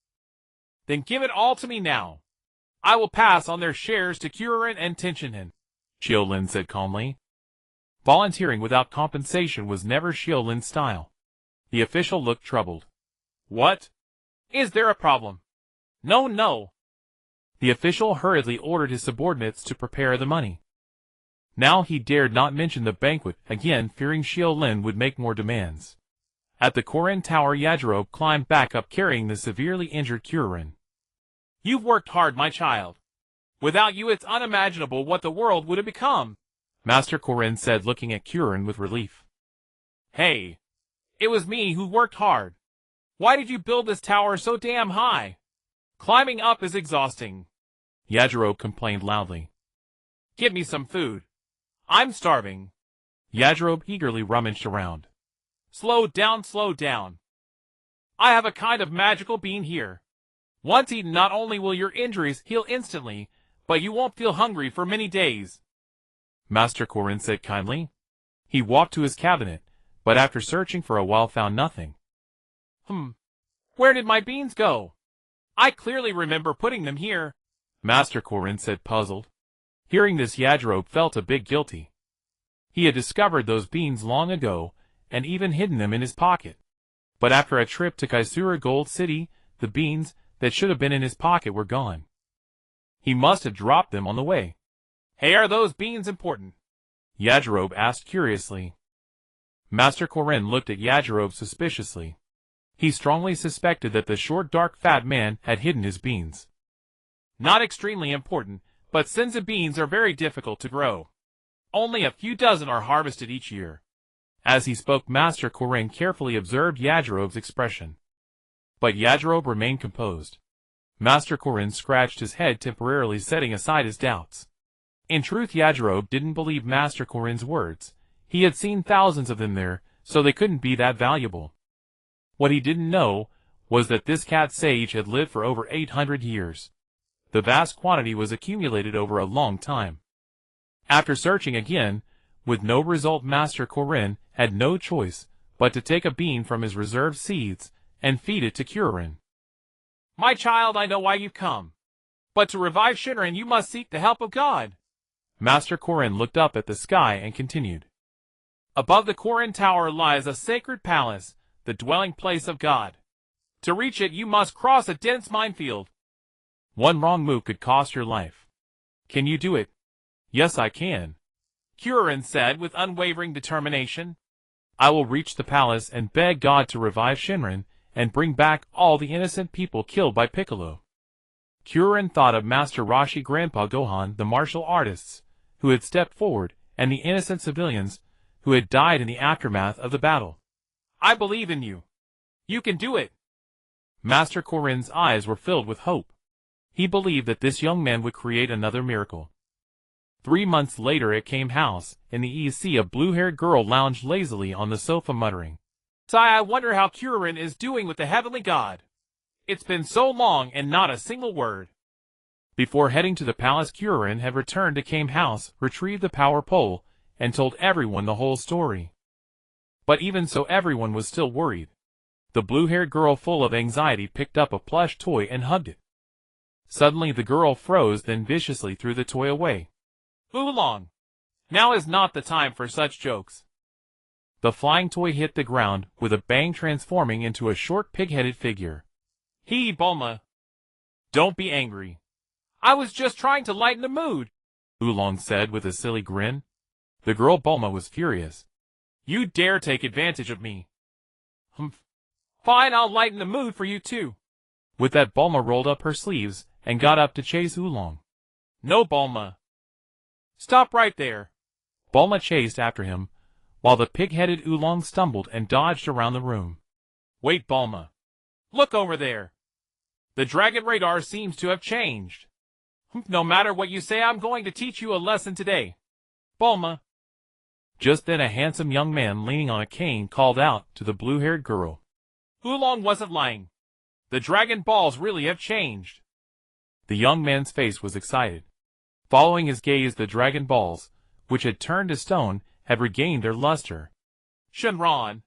Then give it all to me now. I will pass on their shares to Karin and Tien Shinhan. Xiu Lin said calmly. Volunteering without compensation was never Xiu Lin's style. The official looked troubled. What? Is there a problem? No, no. The official hurriedly ordered his subordinates to prepare the money. Now he dared not mention the banquet again, fearing Xiu Lin would make more demands. At the Karin Tower, Yajirobe climbed back up carrying the severely injured Karin. You've worked hard, my child. Without you, it's unimaginable what the world would have become. Master Karin said, looking at Karin with relief. Hey, it was me who worked hard. Why did you build this tower so damn high? Climbing up is exhausting. Yajirobe complained loudly. Give me some food. I'm starving. Yajirobe eagerly rummaged around. Slow down, slow down. I have a kind of magical bean here. Once eaten, not only will your injuries heal instantly, but you won't feel hungry for many days. Master Karin said kindly. He walked to his cabinet, but after searching for a while found nothing. Where did my beans go? I clearly remember putting them here. Master Karin said, puzzled. Hearing this, Yajirobe felt a bit guilty. He had discovered those beans long ago, and even hidden them in his pocket. But after a trip to Kaisura Gold City, the beans that should have been in his pocket were gone. He must have dropped them on the way. Hey, are those beans important? Yajirobe asked curiously. Master Karin looked at Yajirobe suspiciously. He strongly suspected that the short, dark, fat man had hidden his beans. Not extremely important, but senza beans are very difficult to grow. Only a few dozen are harvested each year. As he spoke, Master Krillin carefully observed Yajirobe's expression. But Yajirobe remained composed. Master Krillin scratched his head, temporarily setting aside his doubts. In truth, Yajirobe didn't believe Master Krillin's words. He had seen thousands of them there, so they couldn't be that valuable. What he didn't know was that this cat sage had lived for over 800 years. The vast quantity was accumulated over a long time. After searching again, with no result, Master Krillin had no choice but to take a bean from his reserved seeds and feed it to Krillin. My child, I know why you've come. But to revive Shenron, you must seek the help of God. Master Krillin looked up at the sky and continued. Above the Karin Tower lies a sacred palace, the dwelling place of God. To reach it, you must cross a dense minefield. One wrong move could cost your life. Can you do it? Yes, I can, Krillin said with unwavering determination. I will reach the palace and beg God to revive Shenron and bring back all the innocent people killed by Piccolo. Krillin thought of Master Roshi Grandpa Gohan, the martial artists, who had stepped forward, and the innocent civilians who had died in the aftermath of the battle. I believe in you. You can do it. Master Krillin's eyes were filled with hope. He believed that this young man would create another miracle. 3 months later at Kame House, in the EC, a blue-haired girl lounged lazily on the sofa, muttering, Sigh, I wonder how Krillin is doing with the heavenly god. It's been so long and not a single word. Before heading to the palace, Krillin had returned to Kame House, retrieved the power pole, and told everyone the whole story. But even so, everyone was still worried. The blue-haired girl, full of anxiety, picked up a plush toy and hugged it. Suddenly the girl froze, then viciously threw the toy away. Oolong! Now is not the time for such jokes. The flying toy hit the ground with a bang, transforming into a short pig-headed figure. Hey, Bulma. Don't be angry. I was just trying to lighten the mood, Oolong said with a silly grin. The girl Bulma was furious. You dare take advantage of me? Humph. Fine, I'll lighten the mood for you too. With that, Bulma rolled up her sleeves and got up to chase Oolong. No, Bulma. Stop right there. Bulma chased after him, while the pig-headed Oolong stumbled and dodged around the room. Wait, Bulma. Look over there. The dragon radar seems to have changed. No matter what you say, I'm going to teach you a lesson today. Bulma. Just then a handsome young man leaning on a cane called out to the blue-haired girl. Oolong wasn't lying. The Dragon Balls really have changed. The young man's face was excited. Following his gaze, the Dragon Balls, which had turned to stone, had regained their luster. Shenron.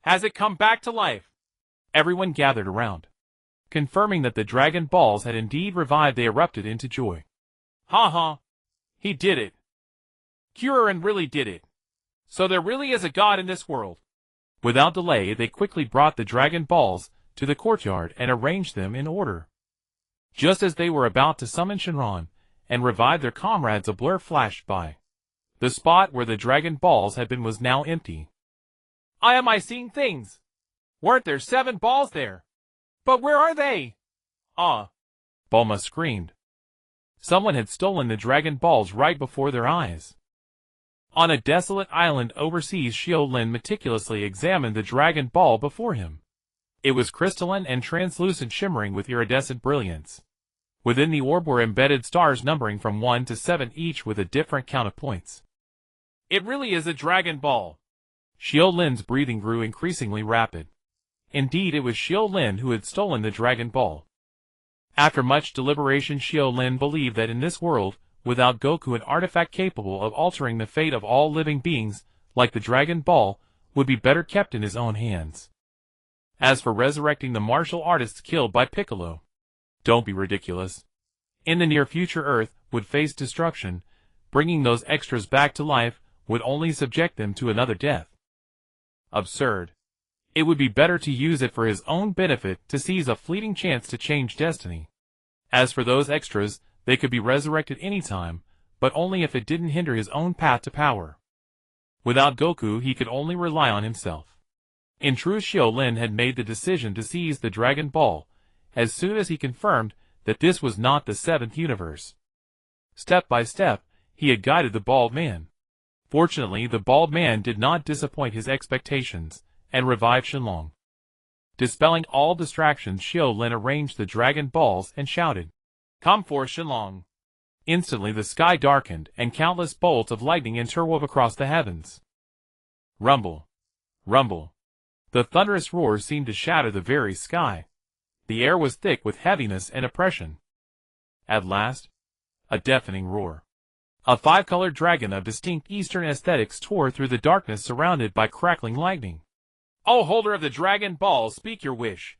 Has it come back to life? Everyone gathered around. Confirming that the Dragon Balls had indeed revived, they erupted into joy. Ha ha. He did it. Krillin really did it. So there really is a god in this world. Without delay, they quickly brought the Dragon Balls to the courtyard and arranged them in order. Just as they were about to summon Shenron and revive their comrades, a blur flashed by. The spot where the Dragon Balls had been was now empty. Am I seeing things? Weren't there 7 balls there? But where are they? Bulma screamed. Someone had stolen the Dragon Balls right before their eyes. On a desolate island overseas, Xiu Lin meticulously examined the Dragon Ball before him. It was crystalline and translucent, shimmering with iridescent brilliance. Within the orb were embedded stars numbering from 1 to 7 each, with a different count of points. It really is a Dragon Ball. Xiu Lin's breathing grew increasingly rapid. Indeed, it was Xiu Lin who had stolen the Dragon Ball. After much deliberation, Xiu Lin believed that in this world, without Goku, an artifact capable of altering the fate of all living beings, like the Dragon Ball, would be better kept in his own hands. As for resurrecting the martial artists killed by Piccolo, don't be ridiculous. In the near future, Earth would face destruction. Bringing those extras back to life would only subject them to another death. Absurd. It would be better to use it for his own benefit, to seize a fleeting chance to change destiny. As for those extras, they could be resurrected anytime, but only if it didn't hinder his own path to power. Without Goku, he could only rely on himself. In truth, Xiu Lin had made the decision to seize the Dragon Ball as soon as he confirmed that this was not the 7th universe. Step by step, he had guided the bald man. Fortunately, the bald man did not disappoint his expectations, and revived Shenlong. Dispelling all distractions, Xiu Lin arranged the dragon balls and shouted, "Come forth, Shenlong!" Instantly the sky darkened, and countless bolts of lightning interwove across the heavens. Rumble! Rumble! The thunderous roar seemed to shatter the very sky. The air was thick with heaviness and oppression. At last, a deafening roar. A five-colored dragon of distinct Eastern aesthetics tore through the darkness, surrounded by crackling lightning. "O holder of the dragon balls, speak your wish."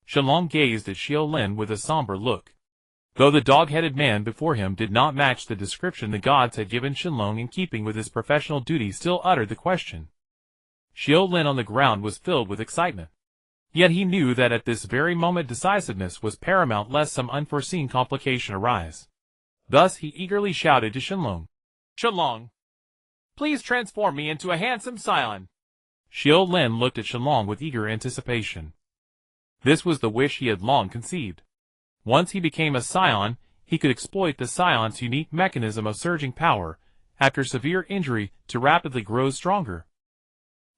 Shenlong gazed at Xiu Lin with a somber look. Though the dog-headed man before him did not match the description the gods had given Shenlong in keeping with his professional duty, still uttered the question. Xiu Lin on the ground was filled with excitement. Yet he knew that at this very moment decisiveness was paramount, lest some unforeseen complication arise. Thus he eagerly shouted to Shenlong, "Shenlong, please transform me into a handsome Saiyan." Xiu Lin looked at Shenlong with eager anticipation. This was the wish he had long conceived. Once he became a Saiyan, he could exploit the Saiyan's unique mechanism of surging power, after severe injury, to rapidly grow stronger.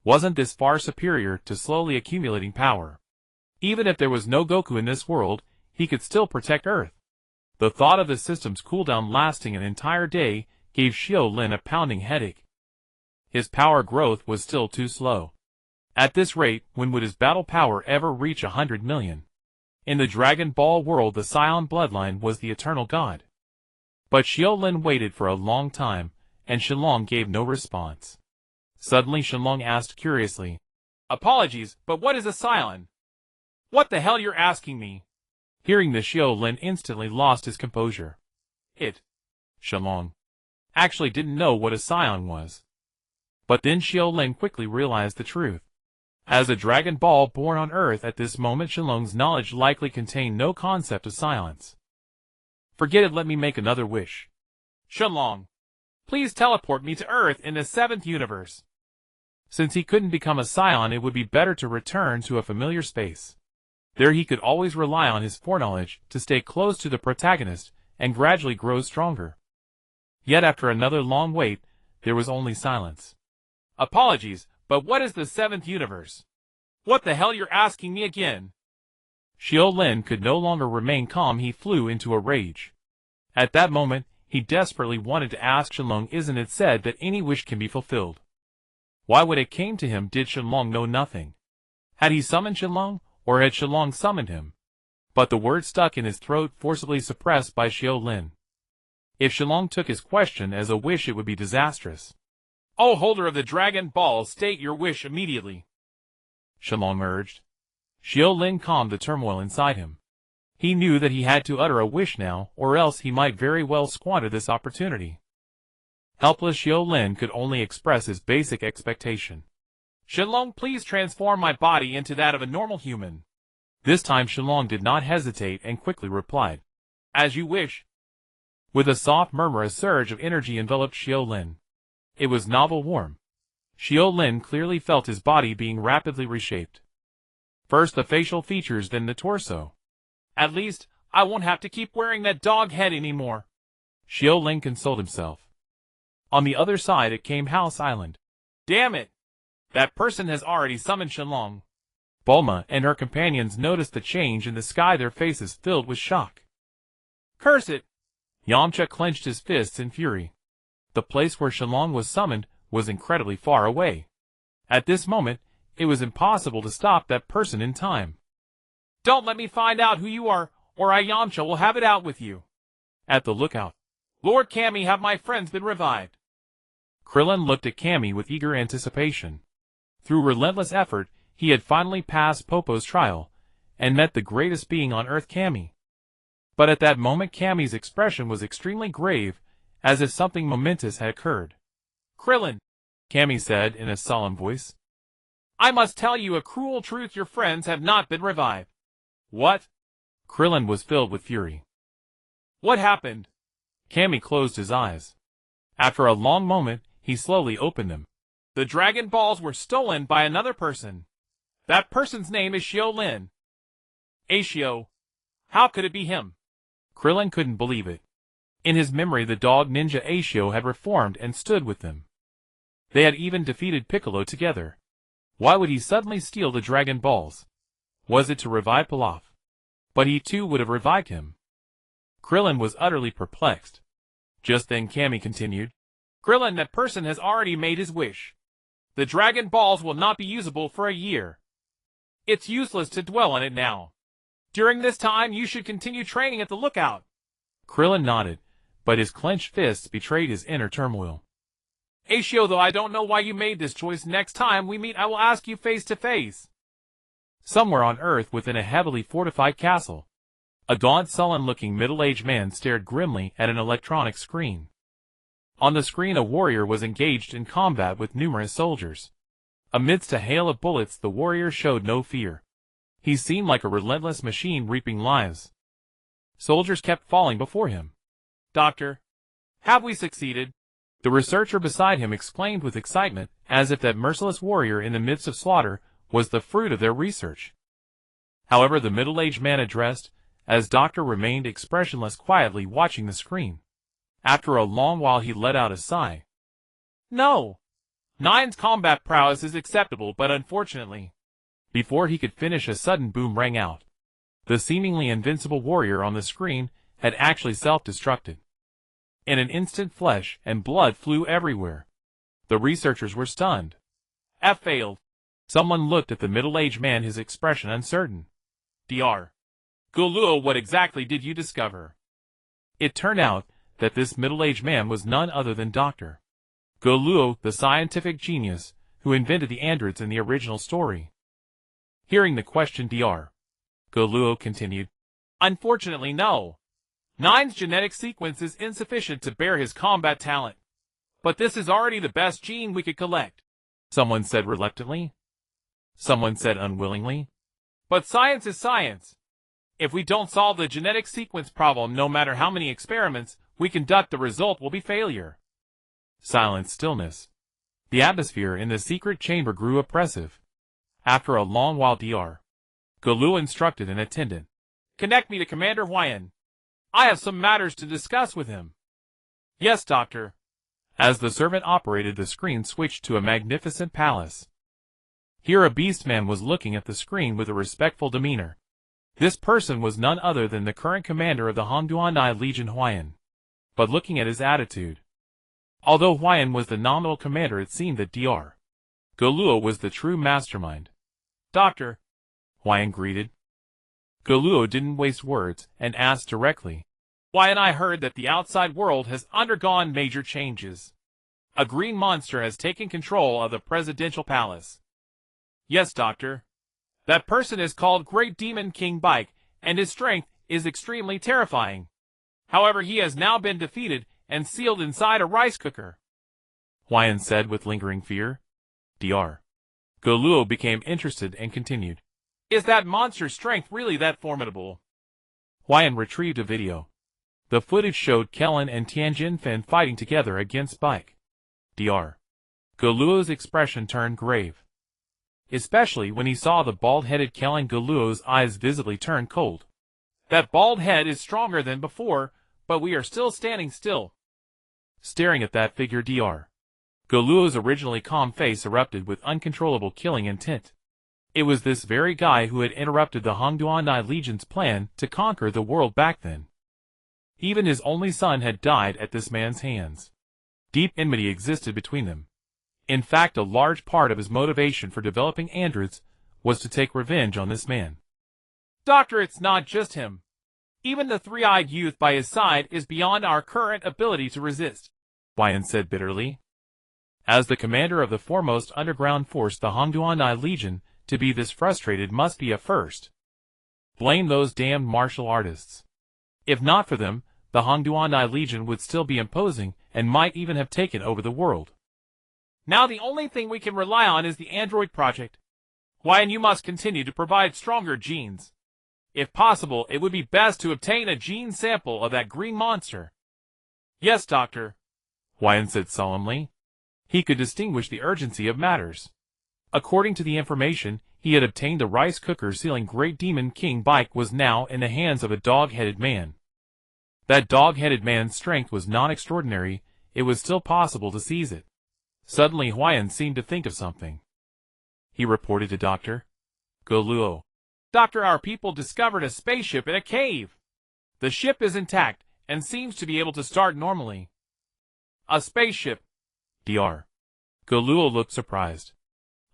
Wasn't this far superior to slowly accumulating power? Even if there was no Goku in this world, he could still protect Earth. The thought of the system's cooldown lasting an entire day gave Xiu Lin a pounding headache. His power growth was still too slow. At this rate, when would his battle power ever reach 100 million? In the Dragon Ball world, the Saiyan bloodline was the eternal god. But Xiu Lin waited for a long time, and Shenlong gave no response. Suddenly Shenlong asked curiously, "Apologies, but what is a Saiyan? What the hell you're asking me?" Hearing this, Xiu Lin instantly lost his composure. Shenlong actually didn't know what a Saiyan was. But then Xiu Lin quickly realized the truth. As a Dragon Ball born on Earth at this moment, Shenlong's knowledge likely contained no concept of Saiyans. "Forget it, let me make another wish." "Shenlong, please teleport me to Earth in the 7th universe." Since he couldn't become a Saiyan, it would be better to return to a familiar space. There he could always rely on his foreknowledge to stay close to the protagonist and gradually grow stronger. Yet after another long wait, there was only silence. "Apologies, but what is the 7th universe? What the hell you're asking me again?" Xiu Lin could no longer remain calm. He flew into a rage. At that moment, he desperately wanted to ask Shenlong, "Isn't it said that any wish can be fulfilled?" Why, when it came to him, did Shenlong know nothing? Had he summoned Shenlong, or had Shenlong summoned him? But the word stuck in his throat, forcibly suppressed by Xiu Lin. If Shenlong took his question as a wish, it would be disastrous. "O holder of the Dragon Ball, state your wish immediately," Shenlong urged. Xiu Lin calmed the turmoil inside him. He knew that he had to utter a wish now, or else he might very well squander this opportunity. Helpless, Xiu Lin could only express his basic expectation. "Shenlong, please transform my body into that of a normal human." This time Shenlong did not hesitate and quickly replied, "As you wish." With a soft murmur, a surge of energy enveloped Xiu Lin. It was novel warm. Xiu Lin clearly felt his body being rapidly reshaped. First the facial features, then the torso. "At least, I won't have to keep wearing that dog head anymore," Xiu Lin consoled himself. On the other side it came House Island. "Damn it! That person has already summoned Shenlong." Bulma and her companions noticed the change in the sky, their faces filled with shock. "Curse it!" Yamcha clenched his fists in fury. The place where Shenlong was summoned was incredibly far away. At this moment, it was impossible to stop that person in time. "Don't let me find out who you are, or I, Yamcha, will have it out with you." At the lookout, "Lord Kami, have my friends been revived?" Krillin looked at Kami with eager anticipation. Through relentless effort, he had finally passed Popo's trial, and met the greatest being on Earth, Kami. But at that moment Kami's expression was extremely grave, as if something momentous had occurred. "Krillin," Kami said in a solemn voice, "I must tell you a cruel truth. Your friends have not been revived." "What?" Krillin was filled with fury. "What happened?" Kami closed his eyes. After a long moment, he slowly opened them. "The Dragon Balls were stolen by another person. That person's name is Xiu Lin." "Xiu? How could it be him?" Krillin couldn't believe it. In his memory, the dog ninja Xiu had reformed and stood with them. They had even defeated Piccolo together. Why would he suddenly steal the Dragon Balls? Was it to revive Pilaf? But he too would have revived him. Krillin was utterly perplexed. Just then Kami continued, Krillin, that person has already made his wish. The Dragon Balls will not be usable for a year. It's useless to dwell on it now. During this time, you should continue training at the lookout. Krillin nodded, but his clenched fists betrayed his inner turmoil. Xiu, though I don't know why you made this choice, next time we meet I will ask you face to face. Somewhere on Earth within a heavily fortified castle, a gaunt, sullen-looking middle-aged man stared grimly at an electronic screen. On the screen a warrior was engaged in combat with numerous soldiers. Amidst a hail of bullets the warrior showed no fear. He seemed like a relentless machine reaping lives. Soldiers kept falling before him. Doctor, have we succeeded? The researcher beside him exclaimed with excitement, as if that merciless warrior in the midst of slaughter was the fruit of their research. However, the middle-aged man addressed, as Doctor remained expressionless, quietly watching the screen. After a long while he let out a sigh. No. Nine's combat prowess is acceptable, but unfortunately... Before he could finish, a sudden boom rang out. The seemingly invincible warrior on the screen had actually self-destructed. In an instant flesh and blood flew everywhere. The researchers were stunned. F failed. Someone looked at the middle-aged man, his expression uncertain. Dr. Goku, what exactly did you discover? It turned out that this middle-aged man was none other than Dr. Goku, the scientific genius who invented the androids in the original story. Hearing the question, Dr. Goku continued, Unfortunately, no. Nine's genetic sequence is insufficient to bear his combat talent. But this is already the best gene we could collect. Someone said reluctantly. Someone said unwillingly. But science is science. If we don't solve the genetic sequence problem, no matter how many experiments we conduct, the result will be failure. Silent stillness. The atmosphere in the secret chamber grew oppressive. After a long while, Dr. Goku instructed an attendant. Connect me to Commander Huayan. I have some matters to discuss with him. Yes, Doctor. As the servant operated, the screen switched to a magnificent palace. Here a beast-man was looking at the screen with a respectful demeanor. This person was none other than the current commander of the Hongduanai Legion, Huayan. But looking at his attitude, although Huayan was the nominal commander, it seemed that Dr. Goku was the true mastermind. Doctor, Huayan greeted. Goku didn't waste words and asked directly. Huayan, I heard that the outside world has undergone major changes. A green monster has taken control of the presidential palace. Yes, Doctor. That person is called Great Demon King Bike, and his strength is extremely terrifying. However, he has now been defeated and sealed inside a rice cooker. Huayan said with lingering fear. Dr. Goku became interested and continued. Is that monster's strength really that formidable? Huayan retrieved a video. The footage showed Krillin and Tien Shinhan fighting together against Bike. Dr. Goku's expression turned grave. Especially when he saw the bald-headed Krillin. Goku's eyes visibly turned cold. That bald head is stronger than before, but we are still standing still. Staring at that figure, Dr. Goku's originally calm face erupted with uncontrollable killing intent. It was this very guy who had interrupted the Hongduanai Legion's plan to conquer the world back then. Even his only son had died at this man's hands. Deep enmity existed between them. In fact, a large part of his motivation for developing androids was to take revenge on this man. Doctor, it's not just him. Even the three-eyed youth by his side is beyond our current ability to resist, Huayan said bitterly. As the commander of the foremost underground force, the Hongduanai Legion, to be this frustrated must be a first. Blame those damned martial artists. If not for them, the Hongduanai Legion would still be imposing and might even have taken over the world. Now the only thing we can rely on is the android project. Huayan, you must continue to provide stronger genes. If possible, it would be best to obtain a gene sample of that green monster. Yes, Doctor, Huayan said solemnly. He could distinguish the urgency of matters. According to the information he had obtained, the rice cooker sealing Great Demon King Bike was now in the hands of a dog-headed man. That dog-headed man's strength was not extraordinary, it was still possible to seize it. Suddenly Huayan seemed to think of something. He reported to Dr. Goluo. Doctor, our people discovered a spaceship in a cave. The ship is intact and seems to be able to start normally. A spaceship. Dr. Goluo looked surprised.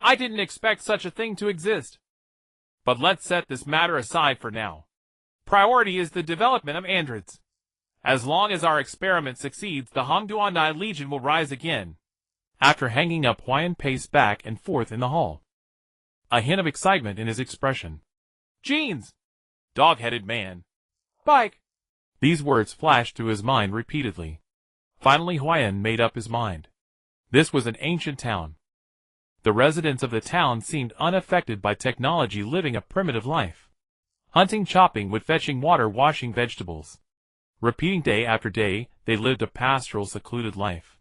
I didn't expect such a thing to exist. But let's set this matter aside for now. Priority is the development of androids. As long as our experiment succeeds, the Hongduanai Legion will rise again. After hanging up, Huayan paced back and forth in the hall, a hint of excitement in his expression. Jeans! Dog-headed man. Bike! These words flashed through his mind repeatedly. Finally Huayan made up his mind. This was an ancient town. The residents of the town seemed unaffected by technology, living a primitive life. Hunting, chopping wood, fetching water, washing vegetables. Repeating day after day, they lived a pastoral, secluded life.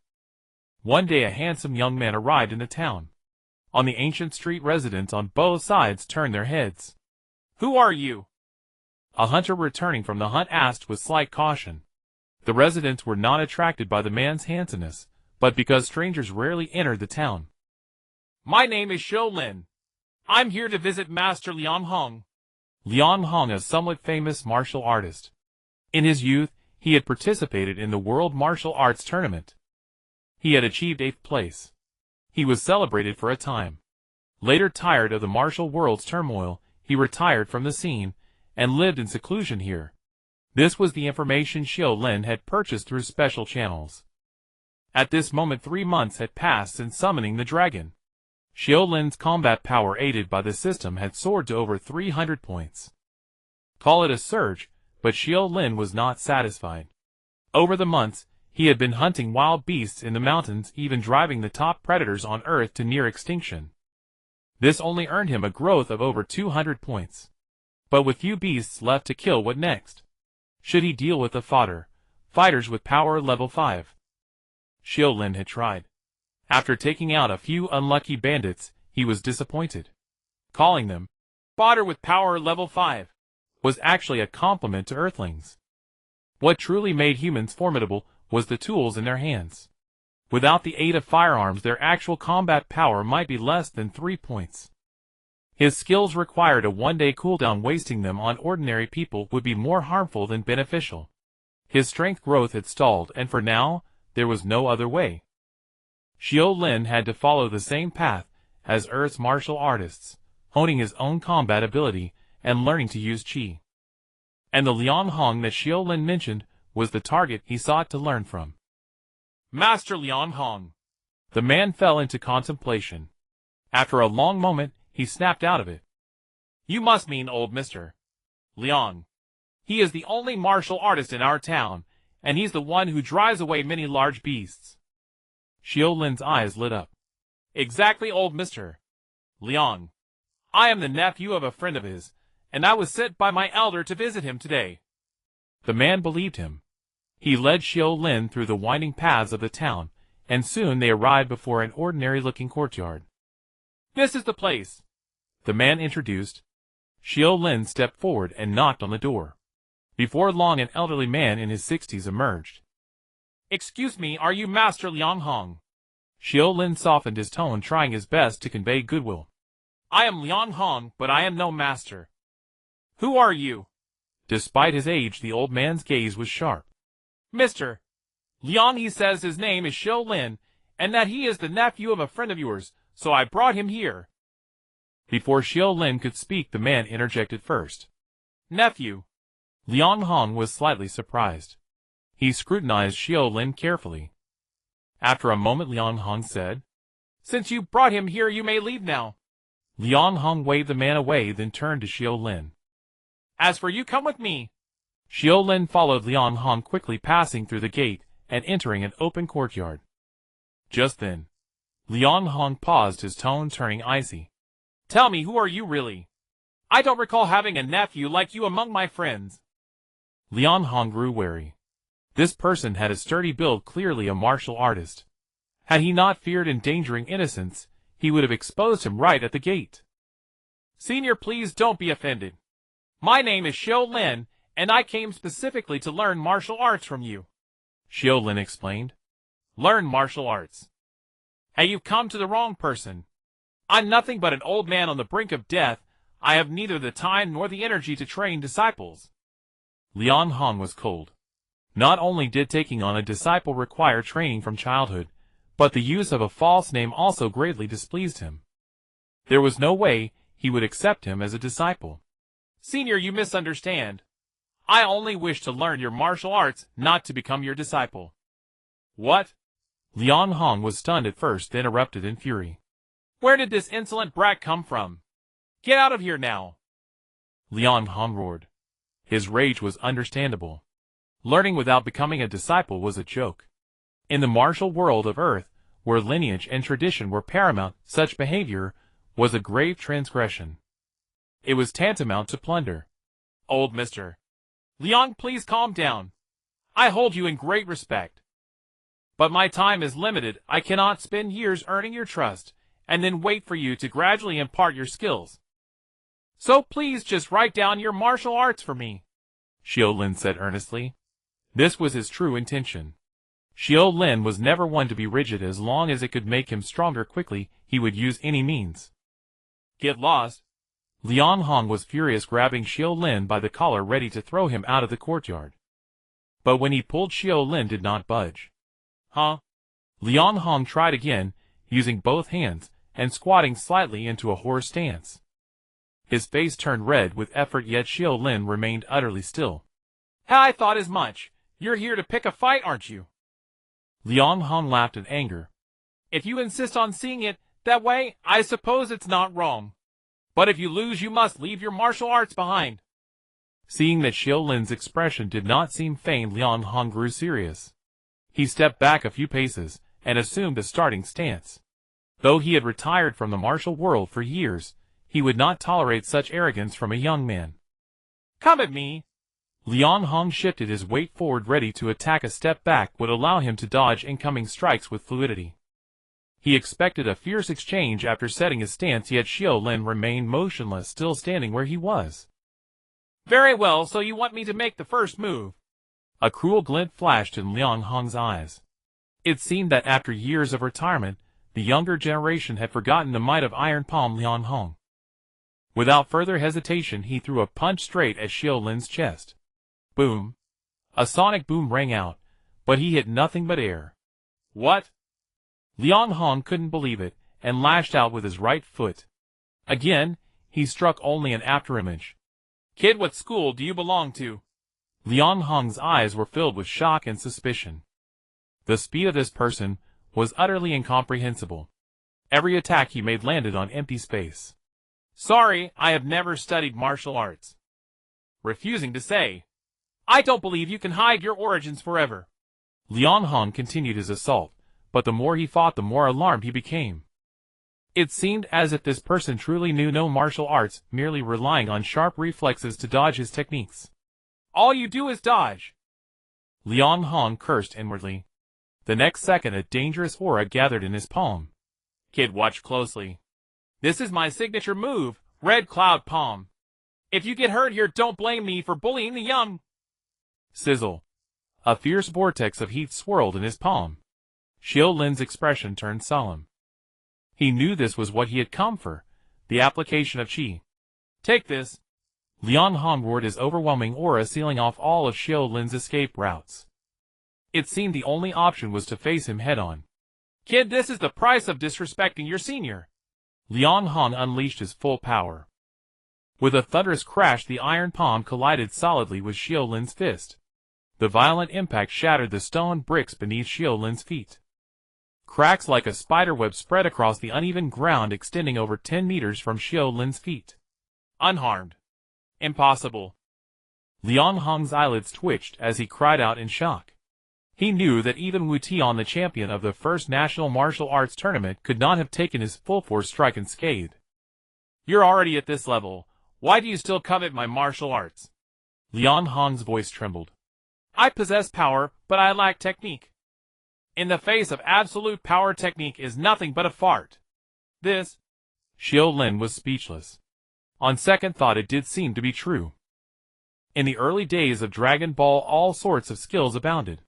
One day a handsome young man arrived in the town. On the ancient street, residents on both sides turned their heads. Who are you? A hunter returning from the hunt asked with slight caution. The residents were not attracted by the man's handsomeness, but because strangers rarely entered the town. My name is Xiu Lin. I'm here to visit Master Liang Hong. Liang Hong, a somewhat famous martial artist. In his youth, he had participated in the World Martial Arts Tournament. He had achieved 8th place. He was celebrated for a time. Later, tired of the martial world's turmoil, he retired from the scene and lived in seclusion here. This was the information Xiu Lin had purchased through special channels. At this moment 3 months had passed since summoning the dragon. Xiu Lin's combat power, aided by the system, had soared to over 300 points. Call it a surge, but Xiu Lin was not satisfied. Over the months, he had been hunting wild beasts in the mountains, even driving the top predators on Earth to near extinction. This only earned him a growth of over 200 points. But with few beasts left to kill, what next? Should he deal with the fodder, fighters with power level 5? Xiu Lin had tried. After taking out a few unlucky bandits, he was disappointed. Calling them fodder with power level 5 was actually a compliment to Earthlings. What truly made humans formidable was the tools in their hands. Without the aid of firearms, their actual combat power might be less than 3 points. His skills required a one-day cooldown. Wasting them on ordinary people would be more harmful than beneficial. His strength growth had stalled, and for now, there was no other way. Xiu Lin had to follow the same path as Earth's martial artists, honing his own combat ability and learning to use qi. And the Liang Hong that Xiu Lin mentioned was the target he sought to learn from. Master Liang Hong. The man fell into contemplation. After a long moment, he snapped out of it. You must mean old Mr. Liang. He is the only martial artist in our town, and he's the one who drives away many large beasts. Xiu Lin's eyes lit up. Exactly, old Mr. Liang. I am the nephew of a friend of his, and I was sent by my elder to visit him today. The man believed him. He led Xiu Lin through the winding paths of the town, and soon they arrived before an ordinary-looking courtyard. This is the place, the man introduced. Xiu Lin stepped forward and knocked on the door. Before long, an elderly man in his 60s emerged. Excuse me, are you Master Liang Hong? Xiu Lin softened his tone, trying his best to convey goodwill. I am Liang Hong, but I am no master. Who are you? Despite his age, the old man's gaze was sharp. Mr. Liang, he says his name is Xiu Lin, and that he is the nephew of a friend of yours, so I brought him here. Before Xiu Lin could speak, the man interjected first. Nephew. Liang Hong was slightly surprised. He scrutinized Xiu Lin carefully. After a moment, Liang Hong said, Since you brought him here, you may leave now. Liang Hong waved the man away, then turned to Xiu Lin. As for you, come with me. Xiu Lin followed Liang Hong, quickly passing through the gate and entering an open courtyard. Just then, Liang Hong paused, his tone turning icy. Tell me, who are you really? I don't recall having a nephew like you among my friends. Liang Hong grew wary. This person had a sturdy build, clearly a martial artist. Had he not feared endangering innocents, he would have exposed him right at the gate. Senior, please don't be offended. My name is Xiu Lin, and I came specifically to learn martial arts from you. Xiu Lin explained. Learn martial arts. Hey, you've come to the wrong person. I'm nothing but an old man on the brink of death. I have neither the time nor the energy to train disciples. Liang Hong was cold. Not only did taking on a disciple require training from childhood, but the use of a false name also greatly displeased him. There was no way he would accept him as a disciple. Senior, you misunderstand. I only wish to learn your martial arts, not to become your disciple. What? Liang Hong was stunned at first, then erupted in fury. Where did this insolent brat come from? Get out of here now! Liang Hong roared. His rage was understandable. Learning without becoming a disciple was a joke. In the martial world of Earth, where lineage and tradition were paramount, such behavior was a grave transgression. It was tantamount to plunder. Old mister. Liang, please calm down. I hold you in great respect. But my time is limited. I cannot spend years earning your trust, and then wait for you to gradually impart your skills. So please just write down your martial arts for me, Xiu Lin said earnestly. This was his true intention. Xiu Lin was never one to be rigid. As long as it could make him stronger quickly, he would use any means. Get lost. Liang Hong was furious, grabbing Xiu Lin by the collar, ready to throw him out of the courtyard. But when he pulled, Xiu Lin did not budge. Huh? Liang Hong tried again, using both hands, and squatting slightly into a horse stance. His face turned red with effort, yet Xiu Lin remained utterly still. I thought as much. You're here to pick a fight, aren't you? Liang Hong laughed in anger. If you insist on seeing it that way, I suppose it's not wrong. But if you lose, you must leave your martial arts behind. Seeing that Xiu Lin's expression did not seem feigned, Liang Hong grew serious. He stepped back a few paces, and assumed a starting stance. Though he had retired from the martial world for years, he would not tolerate such arrogance from a young man. Come at me! Liang Hong shifted his weight forward, ready to attack. A step back would allow him to dodge incoming strikes with fluidity. He expected a fierce exchange after setting his stance, yet Xiu Lin remained motionless, still standing where he was. Very well, so you want me to make the first move? A cruel glint flashed in Liang Hong's eyes. It seemed that after years of retirement, the younger generation had forgotten the might of Iron Palm Liang Hong. Without further hesitation, he threw a punch straight at Xiu Lin's chest. Boom! A sonic boom rang out, but he hit nothing but air. What? Liang Hong couldn't believe it, and lashed out with his right foot. Again, he struck only an afterimage. Kid, what school do you belong to? Liang Hong's eyes were filled with shock and suspicion. The speed of this person was utterly incomprehensible. Every attack he made landed on empty space. Sorry, I have never studied martial arts. Refusing to say. I don't believe you can hide your origins forever. Liang Hong continued his assault, but the more he fought, the more alarmed he became. It seemed as if this person truly knew no martial arts, merely relying on sharp reflexes to dodge his techniques. All you do is dodge. Liang Hong cursed inwardly. The next second, a dangerous aura gathered in his palm. Kid, watch closely. This is my signature move, Red Cloud Palm. If you get hurt here, don't blame me for bullying the young. Sizzle. A fierce vortex of heat swirled in his palm. Xiu Lin's expression turned solemn. He knew this was what he had come for, the application of qi. Take this. Liang Hong roared, his overwhelming aura sealing off all of Xiu Lin's escape routes. It seemed the only option was to face him head-on. Kid, this is the price of disrespecting your senior. Liang Hong unleashed his full power. With a thunderous crash, the iron palm collided solidly with Xiu Lin's fist. The violent impact shattered the stone bricks beneath Xiu Lin's feet. Cracks like a spiderweb spread across the uneven ground, extending over 10 meters from Xiu Lin's feet. Unharmed. Impossible. Liang Hong's eyelids twitched as he cried out in shock. He knew that even Wu Tian, the champion of the first national martial arts tournament, could not have taken his full force strike unscathed. You're already at this level. Why do you still covet my martial arts? Liang Hong's voice trembled. I possess power, but I lack technique. In the face of absolute power, technique is nothing but a fart. This... Xiu Lin was speechless. On second thought, it did seem to be true. In the early days of Dragon Ball, all sorts of skills abounded.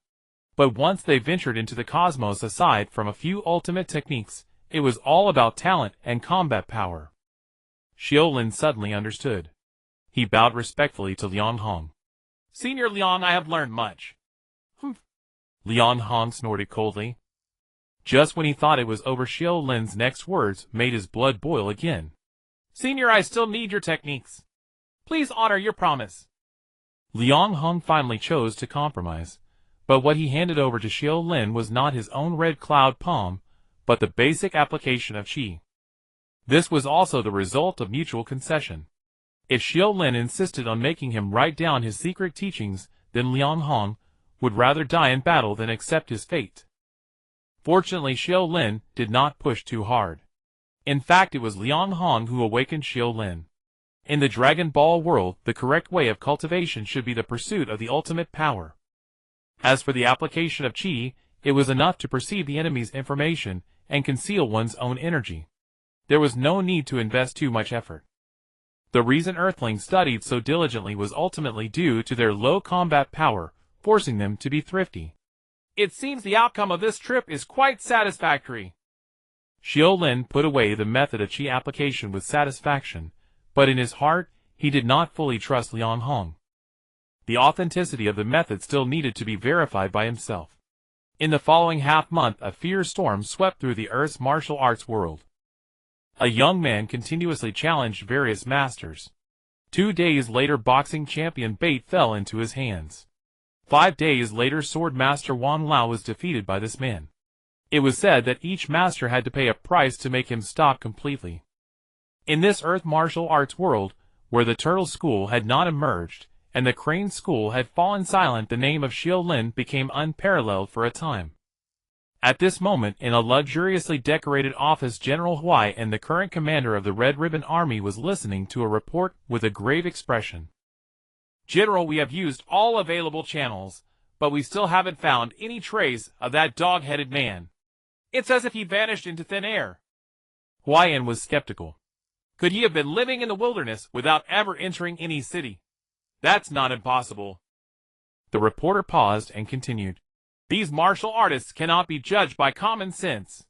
But once they ventured into the cosmos, aside from a few ultimate techniques, it was all about talent and combat power. Xiu Lin suddenly understood. He bowed respectfully to Liang Hong. Senior Liang, I have learned much. Liang Hong snorted coldly. Just when he thought it was over, Xiu Lin's next words made his blood boil again. Senior, I still need your techniques. Please honor your promise. Liang Hong finally chose to compromise, but what he handed over to Xiu Lin was not his own red cloud palm, but the basic application of qi. This was also the result of mutual concession. If Xiu Lin insisted on making him write down his secret teachings, then Liang Hong would rather die in battle than accept his fate. Fortunately, Xiu Lin did not push too hard. In fact, it was Liang Hong who awakened Xiu Lin. In the Dragon Ball world, the correct way of cultivation should be the pursuit of the ultimate power. As for the application of qi, it was enough to perceive the enemy's information and conceal one's own energy. There was no need to invest too much effort. The reason Earthlings studied so diligently was ultimately due to their low combat power, forcing them to be thrifty. It seems the outcome of this trip is quite satisfactory. Xiu Lin put away the method of qi application with satisfaction, but in his heart, he did not fully trust Liang Hong. The authenticity of the method still needed to be verified by himself. In the following half-month, a fierce storm swept through the Earth's martial arts world. A young man continuously challenged various masters. 2 days later, boxing champion Bate fell into his hands. 5 days later, sword master Wang Lao was defeated by this man. It was said that each master had to pay a price to make him stop completely. In this Earth martial arts world, where the Turtle School had not emerged, and the Crane School had fallen silent, the name of Xiu Lin became unparalleled for a time. At this moment, in a luxuriously decorated office, General Huai and the current commander of the Red Ribbon Army was listening to a report with a grave expression. General, we have used all available channels, but we still haven't found any trace of that dog-headed man. It's as if he vanished into thin air. Huaiyan was skeptical. Could he have been living in the wilderness without ever entering any city? That's not impossible. The reporter paused and continued. These martial artists cannot be judged by common sense.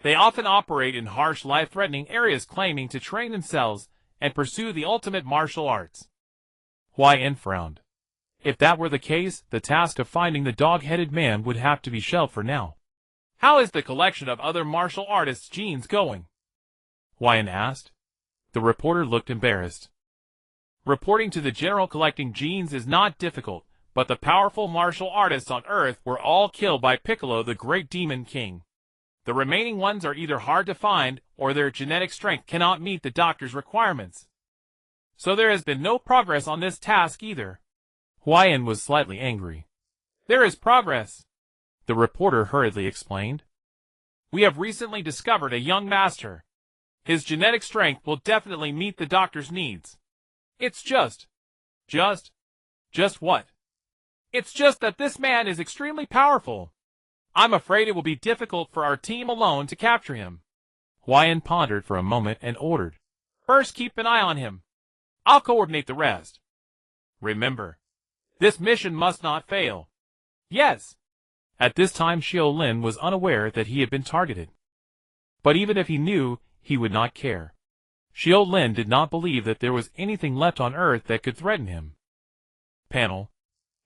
They often operate in harsh, life-threatening areas, claiming to train themselves and pursue the ultimate martial arts. Huaiyan frowned. If that were the case, the task of finding the dog-headed man would have to be shelved for now. How is the collection of other martial artists' genes going? Huaiyan asked. The reporter looked embarrassed. Reporting to the general, collecting genes is not difficult, but the powerful martial artists on Earth were all killed by Piccolo, the Great Demon King. The remaining ones are either hard to find, or their genetic strength cannot meet the doctor's requirements. So there has been no progress on this task either. Huaiyan was slightly angry. There is progress, the reporter hurriedly explained. We have recently discovered a young master. His genetic strength will definitely meet the doctor's needs. It's just what? It's just that this man is extremely powerful. I'm afraid it will be difficult for our team alone to capture him. Huaiyan pondered for a moment and ordered. First, keep an eye on him. I'll coordinate the rest. Remember, this mission must not fail. Yes. At this time, Xiu Lin was unaware that he had been targeted. But even if he knew, he would not care. Xiu Lin did not believe that there was anything left on Earth that could threaten him. Panel.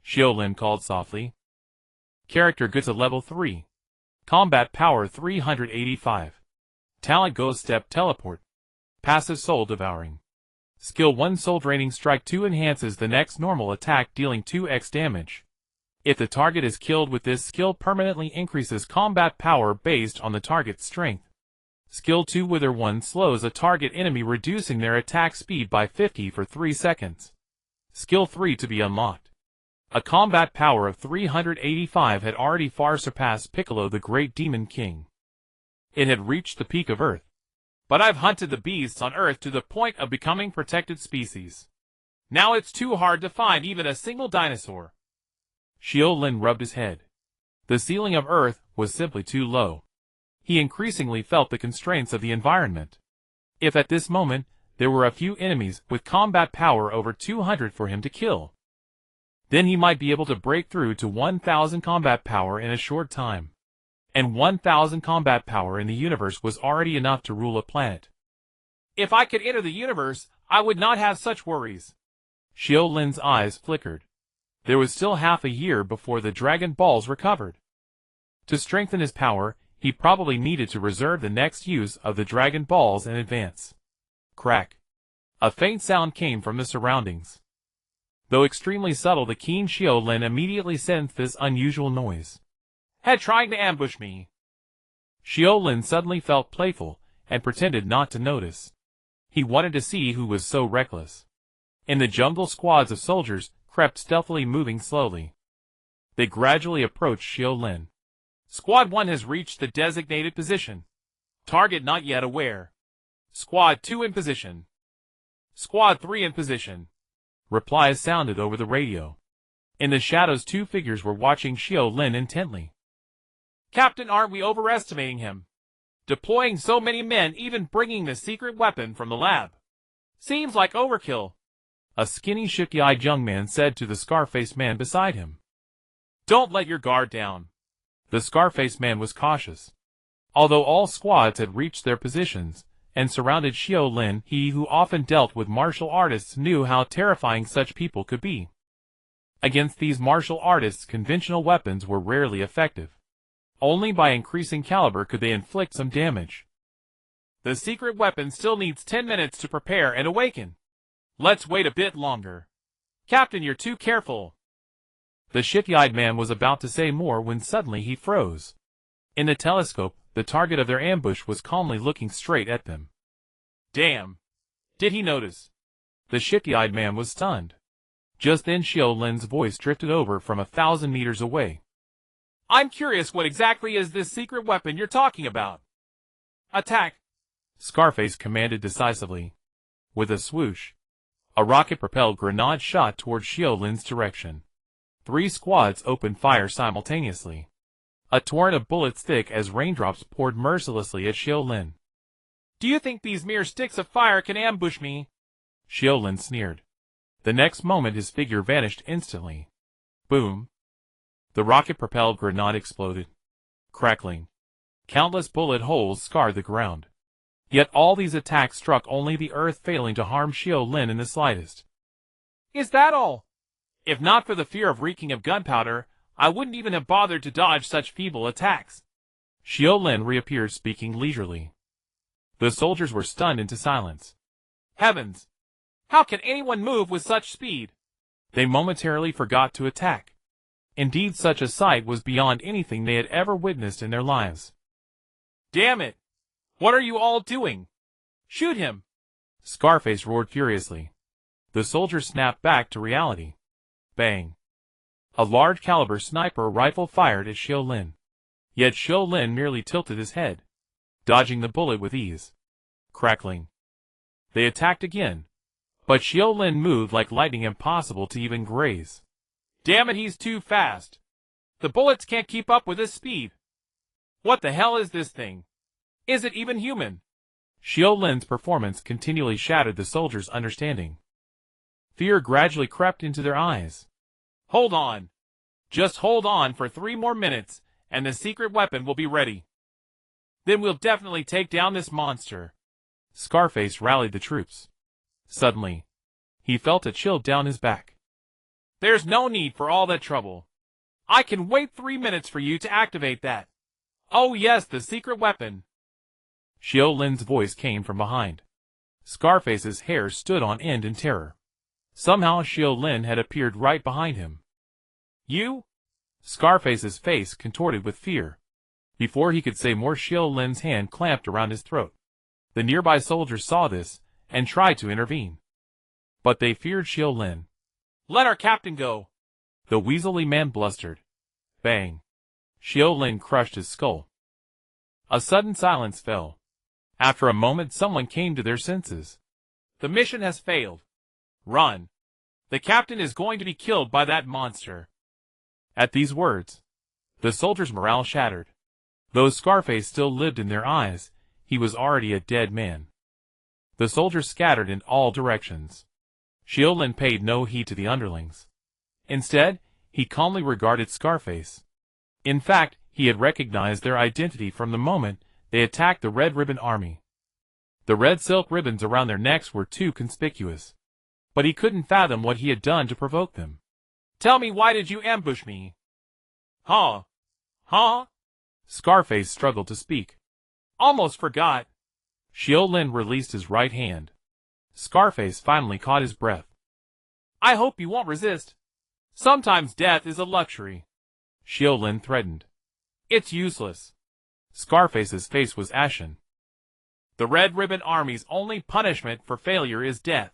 Xiu Lin called softly. Character good to level 3. Combat power 385. Talent Ghost Step Teleport. Passive Soul Devouring. Skill 1 Soul Draining Strike 2 enhances the next normal attack, dealing 2x damage. If the target is killed with this skill, permanently increases combat power based on the target's strength. Skill 2 Wither 1 slows a target enemy, reducing their attack speed by 50 for 3 seconds. Skill 3 to be unlocked. A combat power of 385 had already far surpassed Piccolo, the Great Demon King. It had reached the peak of Earth. But I've hunted the beasts on Earth to the point of becoming protected species. Now it's too hard to find even a single dinosaur. Xiu Lin rubbed his head. The ceiling of Earth was simply too low. He increasingly felt the constraints of the environment. If at this moment, there were a few enemies with combat power over 200 for him to kill, Then he might be able to break through to 1,000 combat power in a short time. And 1,000 combat power in the universe was already enough to rule a planet. If I could enter the universe, I would not have such worries. Xiu Lin's eyes flickered. There was still half a year before the Dragon Balls recovered. To strengthen his power, he probably needed to reserve the next use of the Dragon Balls in advance. Crack. A faint sound came from the surroundings. Though extremely subtle, the keen Xiu Lin immediately sensed this unusual noise. Had trying to ambush me. Xiu Lin suddenly felt playful, and pretended not to notice. He wanted to see who was so reckless. In the jungle, squads of soldiers crept stealthily, moving slowly. They gradually approached Xiu Lin. Squad 1 has reached the designated position. Target not yet aware. Squad 2 in position. Squad 3 in position. Replies sounded over the radio. In the shadows, two figures were watching Xiu Lin intently. Captain, aren't we overestimating him? Deploying so many men, even bringing the secret weapon from the lab. Seems like overkill. A skinny, shifty-eyed young man said to the scar-faced man beside him. Don't let your guard down. The scar-faced man was cautious. Although all squads had reached their positions and surrounded Xiu Lin, he who often dealt with martial artists knew how terrifying such people could be. Against these martial artists, conventional weapons were rarely effective. Only by increasing caliber could they inflict some damage. The secret weapon still needs 10 minutes to prepare and awaken. Let's wait a bit longer. Captain, you're too careful. The shifty-eyed man was about to say more when suddenly he froze. In the telescope, the target of their ambush was calmly looking straight at them. Damn! Did he notice? The shifty-eyed man was stunned. Just then Xiu Lin's voice drifted over from 1,000 meters away. I'm curious, what exactly is this secret weapon you're talking about? Attack! Scarface commanded decisively. With a swoosh, a rocket-propelled grenade shot toward Xiu Lin's direction. 3 squads opened fire simultaneously. A torrent of bullets thick as raindrops poured mercilessly at Xiu Lin. Do you think these mere sticks of fire can ambush me? Xiu Lin sneered. The next moment his figure vanished instantly. Boom! The rocket-propelled grenade exploded. Crackling. Countless bullet holes scarred the ground. Yet all these attacks struck only the earth, failing to harm Xiu Lin in the slightest. Is that all? If not for the fear of reeking of gunpowder, I wouldn't even have bothered to dodge such feeble attacks. Xiu Lin reappeared, speaking leisurely. The soldiers were stunned into silence. Heavens! How can anyone move with such speed? They momentarily forgot to attack. Indeed, such a sight was beyond anything they had ever witnessed in their lives. Damn it! What are you all doing? Shoot him! Scarface roared furiously. The soldiers snapped back to reality. Bang! A large-caliber sniper rifle fired at Xiu Lin. Yet Xiu Lin merely tilted his head, dodging the bullet with ease. Crackling. They attacked again, but Xiu Lin moved like lightning, impossible to even graze. Damn it, he's too fast. The bullets can't keep up with his speed. What the hell is this thing? Is it even human? Xiu Lin's performance continually shattered the soldiers' understanding. Fear gradually crept into their eyes. Hold on. Just hold on for 3 more minutes, and the secret weapon will be ready. Then we'll definitely take down this monster. Scarface rallied the troops. Suddenly, he felt a chill down his back. There's no need for all that trouble. I can wait 3 minutes for you to activate that. Oh yes, the secret weapon. Xiu Lin's voice came from behind. Scarface's hair stood on end in terror. Somehow Xiu Lin had appeared right behind him. You? Scarface's face contorted with fear. Before he could say more, Xiu Lin's hand clamped around his throat. The nearby soldiers saw this and tried to intervene. But they feared Xiu Lin. Let our captain go. The weaselly man blustered. Bang! Xiu Lin crushed his skull. A sudden silence fell. After a moment, someone came to their senses. The mission has failed. Run. The captain is going to be killed by that monster. At these words, the soldiers' morale shattered. Though Scarface still lived in their eyes, he was already a dead man. The soldiers scattered in all directions. Xiu Lin paid no heed to the underlings. Instead, he calmly regarded Scarface. In fact, he had recognized their identity from the moment they attacked the Red Ribbon Army. The red silk ribbons around their necks were too conspicuous. But he couldn't fathom what he had done to provoke them. Tell me, why did you ambush me? Huh? Huh? Scarface struggled to speak. Almost forgot. Xiu Lin released his right hand. Scarface finally caught his breath. I hope you won't resist. Sometimes death is a luxury. Xiu Lin threatened. It's useless. Scarface's face was ashen. The Red Ribbon Army's only punishment for failure is death.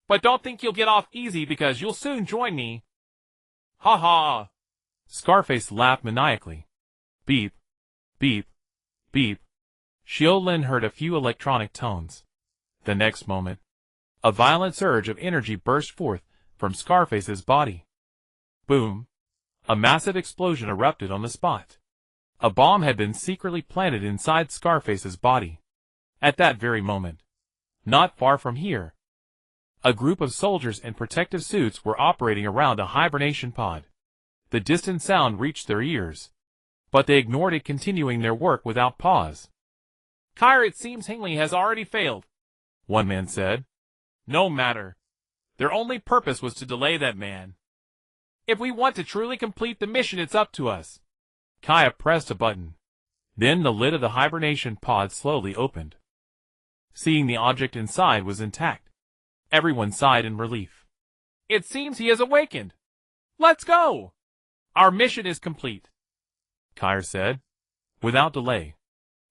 But don't think you'll get off easy because you'll soon join me. Ha ha! Scarface laughed maniacally. Beep, beep, beep. Xiu Lin heard a few electronic tones. The next moment, a violent surge of energy burst forth from Scarface's body. Boom! A massive explosion erupted on the spot. A bomb had been secretly planted inside Scarface's body. At that very moment, not far from here, a group of soldiers in protective suits were operating around a hibernation pod. The distant sound reached their ears, but they ignored it, continuing their work without pause. Kyra, it seems Hingley has already failed, one man said. No matter. Their only purpose was to delay that man. If we want to truly complete the mission, it's up to us. Kaya pressed a button. Then the lid of the hibernation pod slowly opened. Seeing the object inside was intact, everyone sighed in relief. It seems he has awakened. Let's go! Our mission is complete, Kyra said. Without delay,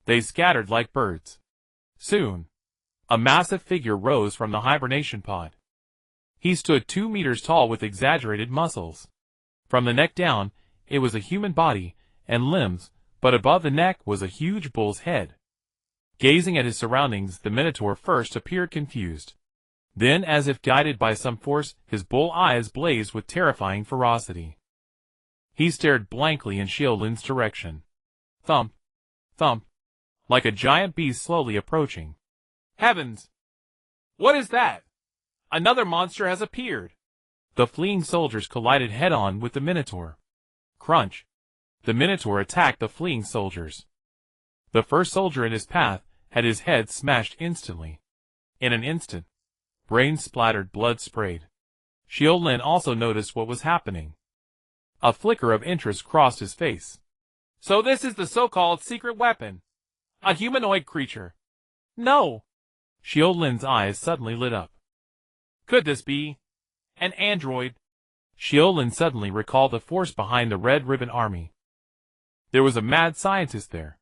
they scattered like birds. Soon, a massive figure rose from the hibernation pod. He stood 2 meters tall with exaggerated muscles. From the neck down, it was a human body and limbs, but above the neck was a huge bull's head. Gazing at his surroundings, the Minotaur first appeared confused. Then, as if guided by some force, his bull eyes blazed with terrifying ferocity. He stared blankly in Xiu Lin's direction. Thump, thump, like a giant beast slowly approaching. Heavens! What is that? Another monster has appeared. The fleeing soldiers collided head-on with the Minotaur. Crunch! The Minotaur attacked the fleeing soldiers. The first soldier in his path had his head smashed instantly. In an instant, brains splattered, blood sprayed. Xiu Lin also noticed what was happening. A flicker of interest crossed his face. So this is the so-called secret weapon. A humanoid creature. No. Xiu Lin's eyes suddenly lit up. Could this be an android? Xiu Lin suddenly recalled the force behind the Red Ribbon Army. There was a mad scientist there.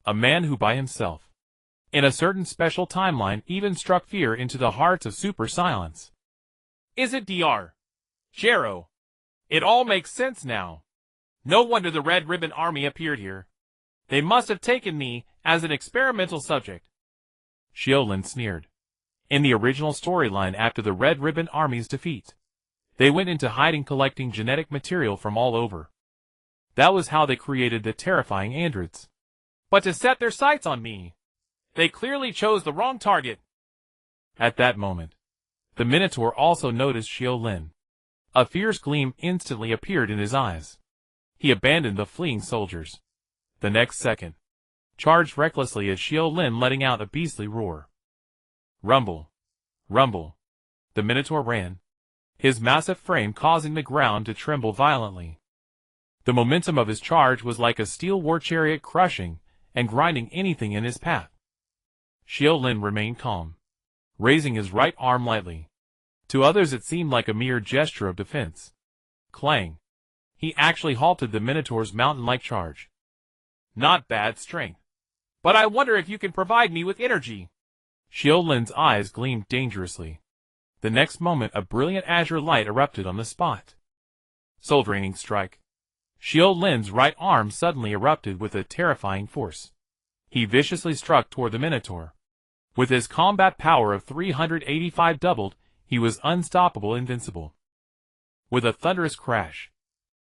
A man who by himself, in a certain special timeline, even struck fear into the hearts of super silence. Is it Dr. Gero? It all makes sense now. No wonder the Red Ribbon Army appeared here. They must have taken me as an experimental subject. Xiu Lin sneered. In the original storyline, after the Red Ribbon Army's defeat, they went into hiding, collecting genetic material from all over. That was how they created the terrifying androids. But to set their sights on me, they clearly chose the wrong target. At that moment, the Minotaur also noticed Xiu Lin. A fierce gleam instantly appeared in his eyes. He abandoned the fleeing soldiers. The next second, charged recklessly at Xiu Lin, letting out a beastly roar. Rumble, rumble. The Minotaur ran, his massive frame causing the ground to tremble violently. The momentum of his charge was like a steel war chariot, crushing and grinding anything in his path. Xiu Lin remained calm, raising his right arm lightly. To others it seemed like a mere gesture of defense. Clang! He actually halted the Minotaur's mountain-like charge. Not bad strength. But I wonder if you can provide me with energy. Xiu Lin's eyes gleamed dangerously. The next moment a brilliant azure light erupted on the spot. Soul draining strike. Xiu Lin's right arm suddenly erupted with a terrifying force. He viciously struck toward the Minotaur. With his combat power of 385 doubled, he was unstoppable, invincible. With a thunderous crash,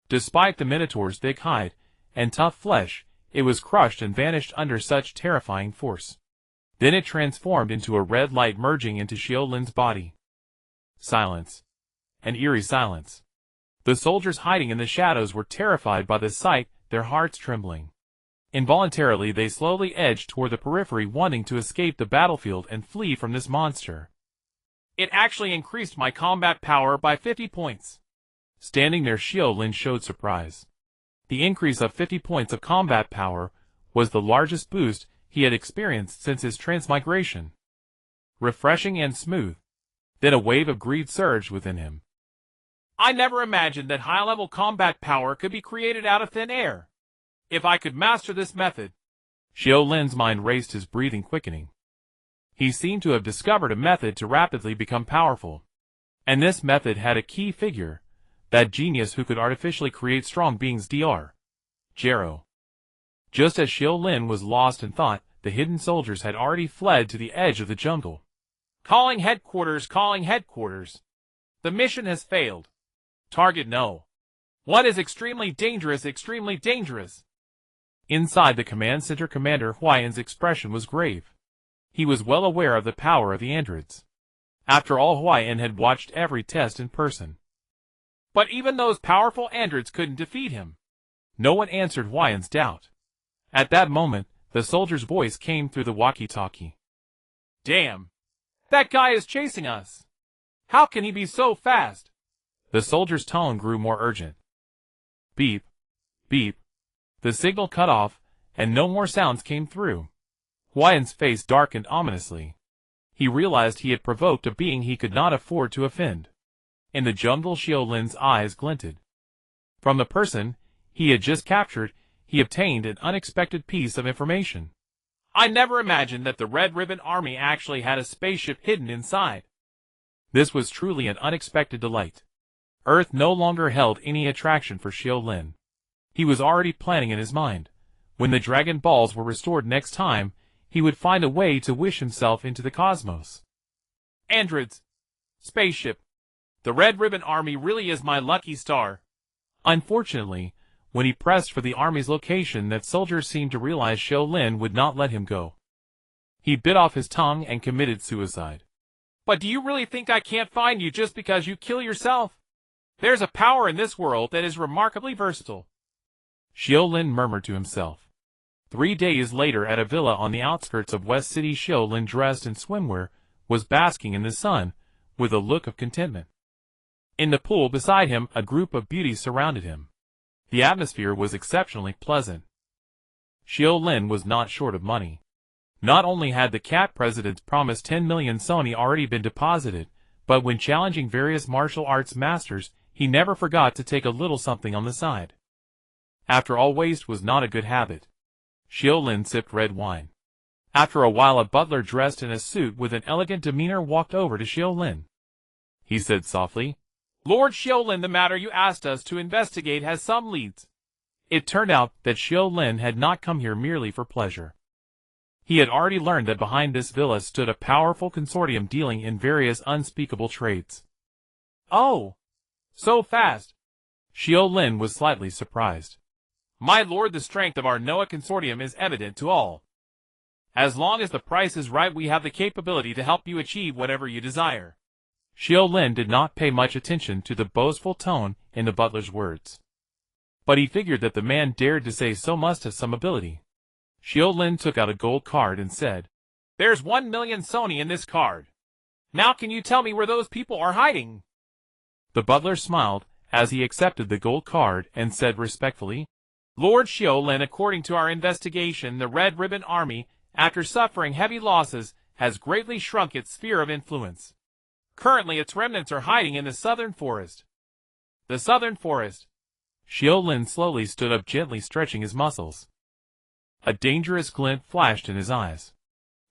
despite the Minotaur's thick hide and tough flesh, it was crushed and vanished under such terrifying force. Then it transformed into a red light, merging into Xiu Lin's body. Silence. An eerie silence. The soldiers hiding in the shadows were terrified by the sight, their hearts trembling. Involuntarily they slowly edged toward the periphery, wanting to escape the battlefield and flee from this monster. It actually increased my combat power by 50 points. Standing there, Xiu Lin showed surprise. The increase of 50 points of combat power was the largest boost he had experienced since his transmigration. Refreshing and smooth. Then a wave of greed surged within him. I never imagined that high-level combat power could be created out of thin air. If I could master this method... Xiu Lin's mind raced, his breathing quickening. He seemed to have discovered a method to rapidly become powerful. And this method had a key figure, that genius who could artificially create strong beings, Dr. Gero. Just as Xiu Lin was lost in thought, the hidden soldiers had already fled to the edge of the jungle. Calling headquarters, calling headquarters. The mission has failed. Target no. What is extremely dangerous, extremely dangerous? Inside the command center, Commander Huayan's expression was grave. He was well aware of the power of the androids. After all, Huayan had watched every test in person. But even those powerful androids couldn't defeat him. No one answered Huayan's doubt. At that moment, the soldier's voice came through the walkie-talkie. Damn! That guy is chasing us! How can he be so fast? The soldier's tone grew more urgent. Beep, beep. The signal cut off, and no more sounds came through. Huayan's face darkened ominously. He realized he had provoked a being he could not afford to offend. In the jungle, Xiu Lin's eyes glinted. From the person he had just captured, he obtained an unexpected piece of information. I never imagined that the Red Ribbon Army actually had a spaceship hidden inside. This was truly an unexpected delight. Earth no longer held any attraction for Xiu Lin. He was already planning in his mind. When the Dragon Balls were restored next time, he would find a way to wish himself into the cosmos. Androids. Spaceship. The Red Ribbon Army really is my lucky star. Unfortunately, when he pressed for the army's location, that soldier seemed to realize Xiu Lin would not let him go. He bit off his tongue and committed suicide. But do you really think I can't find you just because you kill yourself? There's a power in this world that is remarkably versatile. Xiu Lin murmured to himself. 3 days later, at a villa on the outskirts of West City, Xiu Lin, dressed in swimwear, was basking in the sun, with a look of contentment. In the pool beside him, a group of beauties surrounded him. The atmosphere was exceptionally pleasant. Xiu Lin was not short of money. Not only had the cat president's promised 10 million soni already been deposited, but when challenging various martial arts masters, he never forgot to take a little something on the side. After all, waste was not a good habit. Xiu Lin sipped red wine. After a while, a butler dressed in a suit with an elegant demeanor walked over to Xiu Lin. He said softly, Lord Xiu Lin, the matter you asked us to investigate has some leads. It turned out that Xiu Lin had not come here merely for pleasure. He had already learned that behind this villa stood a powerful consortium dealing in various unspeakable trades. Oh! So fast! Xiu Lin was slightly surprised. My lord, the strength of our Noah consortium is evident to all. As long as the price is right, we have the capability to help you achieve whatever you desire. Xiu Lin did not pay much attention to the boastful tone in the butler's words. But he figured that the man dared to say so must have some ability. Xiu Lin took out a gold card and said, There's 1 million soni in this card. Now can you tell me where those people are hiding? The butler smiled as he accepted the gold card and said respectfully, Lord Xiu Lin, according to our investigation, the Red Ribbon Army, after suffering heavy losses, has greatly shrunk its sphere of influence. Currently its remnants are hiding in the southern forest. The southern forest. Xiu Lin slowly stood up, gently stretching his muscles. A dangerous glint flashed in his eyes.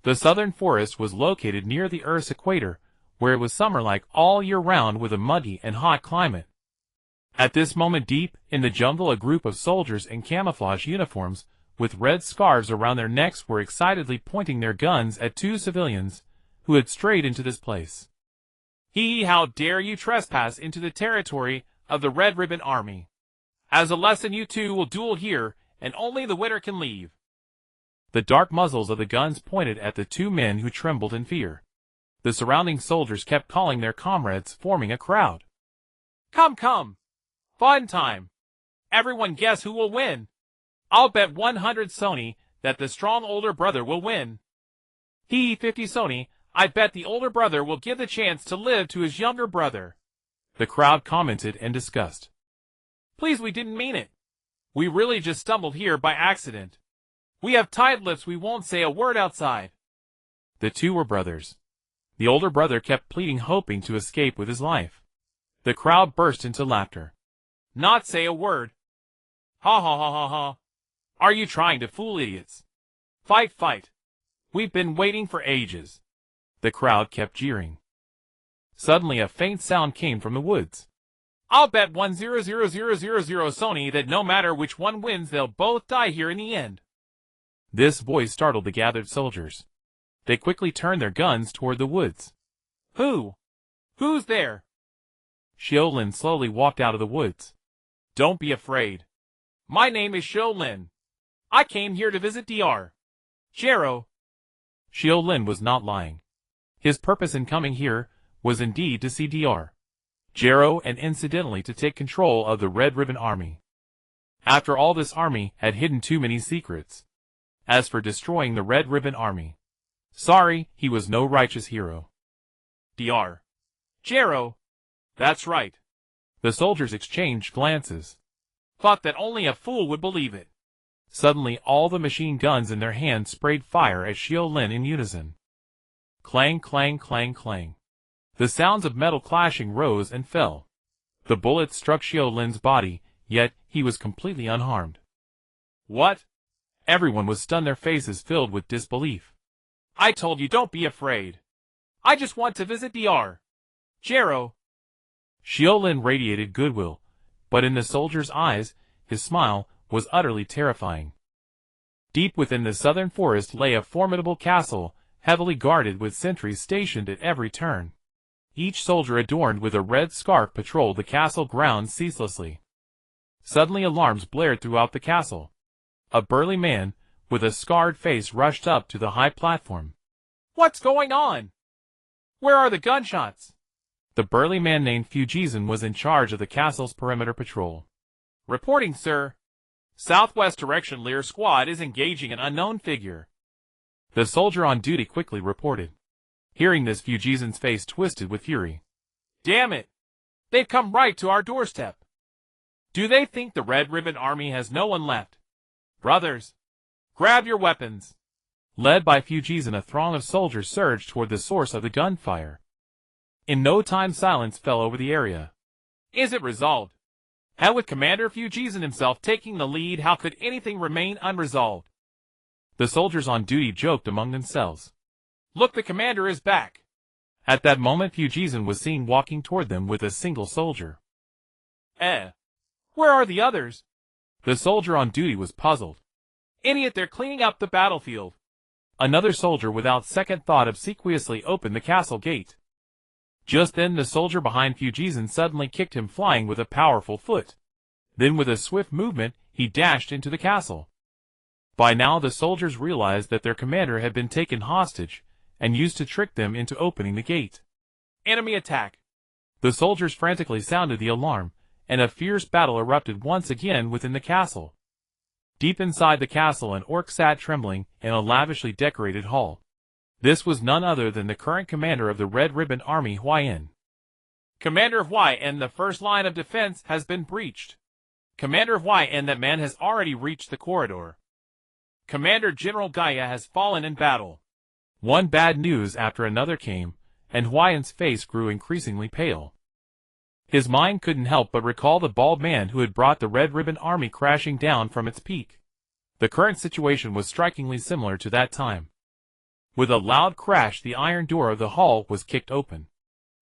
The southern forest was located near the Earth's equator, where it was summer-like all year round with a muggy and hot climate. At this moment, deep in the jungle, a group of soldiers in camouflage uniforms, with red scarves around their necks, were excitedly pointing their guns at 2 civilians who had strayed into this place. He, how dare you trespass into the territory of the Red Ribbon Army? As a lesson, you two will duel here, and only the winner can leave. The dark muzzles of the guns pointed at the 2 men, who trembled in fear. The surrounding soldiers kept calling their comrades, forming a crowd. Come, come! Fun time. Everyone guess who will win. I'll bet 100 Sony that the strong older brother will win. 50 Sony, I bet the older brother will give the chance to live to his younger brother. The crowd commented and discussed. Please, we didn't mean it. We really just stumbled here by accident. We have tight lips, we won't say a word outside. The two were brothers. The older brother kept pleading, hoping to escape with his life. The crowd burst into laughter. Not say a word. Ha ha ha ha ha. Are you trying to fool idiots? Fight, fight. We've been waiting for ages. The crowd kept jeering. Suddenly a faint sound came from the woods. I'll bet 100,000 Sony that no matter which one wins, they'll both die here in the end. This voice startled the gathered soldiers. They quickly turned their guns toward the woods. Who's there? Xiu Lin slowly walked out of the woods. Don't be afraid. My name is Xiu Lin. I came here to visit Dr. Gero. Xiu Lin was not lying. His purpose in coming here was indeed to see Dr. Gero and incidentally to take control of the Red Ribbon Army. After all, this army had hidden too many secrets. As for destroying the Red Ribbon Army, sorry, he was no righteous hero. Dr. Gero. That's right. The soldiers exchanged glances. Thought that only a fool would believe it. Suddenly all the machine guns in their hands sprayed fire at Xiu Lin in unison. Clang, clang, clang, clang. The sounds of metal clashing rose and fell. The bullets struck Xiu Lin's body, yet he was completely unharmed. What? Everyone was stunned, their faces filled with disbelief. I told you, don't be afraid. I just want to visit Dr. Gero. Xiu Lin radiated goodwill, but in the soldier's eyes, his smile was utterly terrifying. Deep within the southern forest lay a formidable castle, heavily guarded with sentries stationed at every turn. Each soldier adorned with a red scarf patrolled the castle grounds ceaselessly. Suddenly alarms blared throughout the castle. A burly man, with a scarred face, rushed up to the high platform. What's going on? Where are the gunshots? The burly man named Fujizan was in charge of the castle's perimeter patrol. Reporting, sir. Southwest direction, Lear squad is engaging an unknown figure. The soldier on duty quickly reported. Hearing this, Fujizan's face twisted with fury. Damn it! They've come right to our doorstep. Do they think the Red Ribbon Army has no one left? Brothers, grab your weapons. Led by Fujizan, a throng of soldiers surged toward the source of the gunfire. In no time, silence fell over the area. Is it resolved? And with Commander Fujizan himself taking the lead, how could anything remain unresolved? The soldiers on duty joked among themselves. Look, the commander is back. At that moment, Fujizan was seen walking toward them with a single soldier. Where are the others? The soldier on duty was puzzled. Idiot, they're cleaning up the battlefield. Another soldier without second thought obsequiously opened the castle gate. Just then the soldier behind Fujizan suddenly kicked him flying with a powerful foot. Then with a swift movement, he dashed into the castle. By now the soldiers realized that their commander had been taken hostage, and used to trick them into opening the gate. Enemy attack! The soldiers frantically sounded the alarm, and a fierce battle erupted once again within the castle. Deep inside the castle, an orc sat trembling in a lavishly decorated hall. This was none other than the current commander of the Red Ribbon Army, Huayan. Commander Huayan, the first line of defense has been breached. Commander Huayan, that man has already reached the corridor. Commander General Gaia has fallen in battle. One bad news after another came, and Huayan's face grew increasingly pale. His mind couldn't help but recall the bald man who had brought the Red Ribbon Army crashing down from its peak. The current situation was strikingly similar to that time. With a loud crash, the iron door of the hall was kicked open.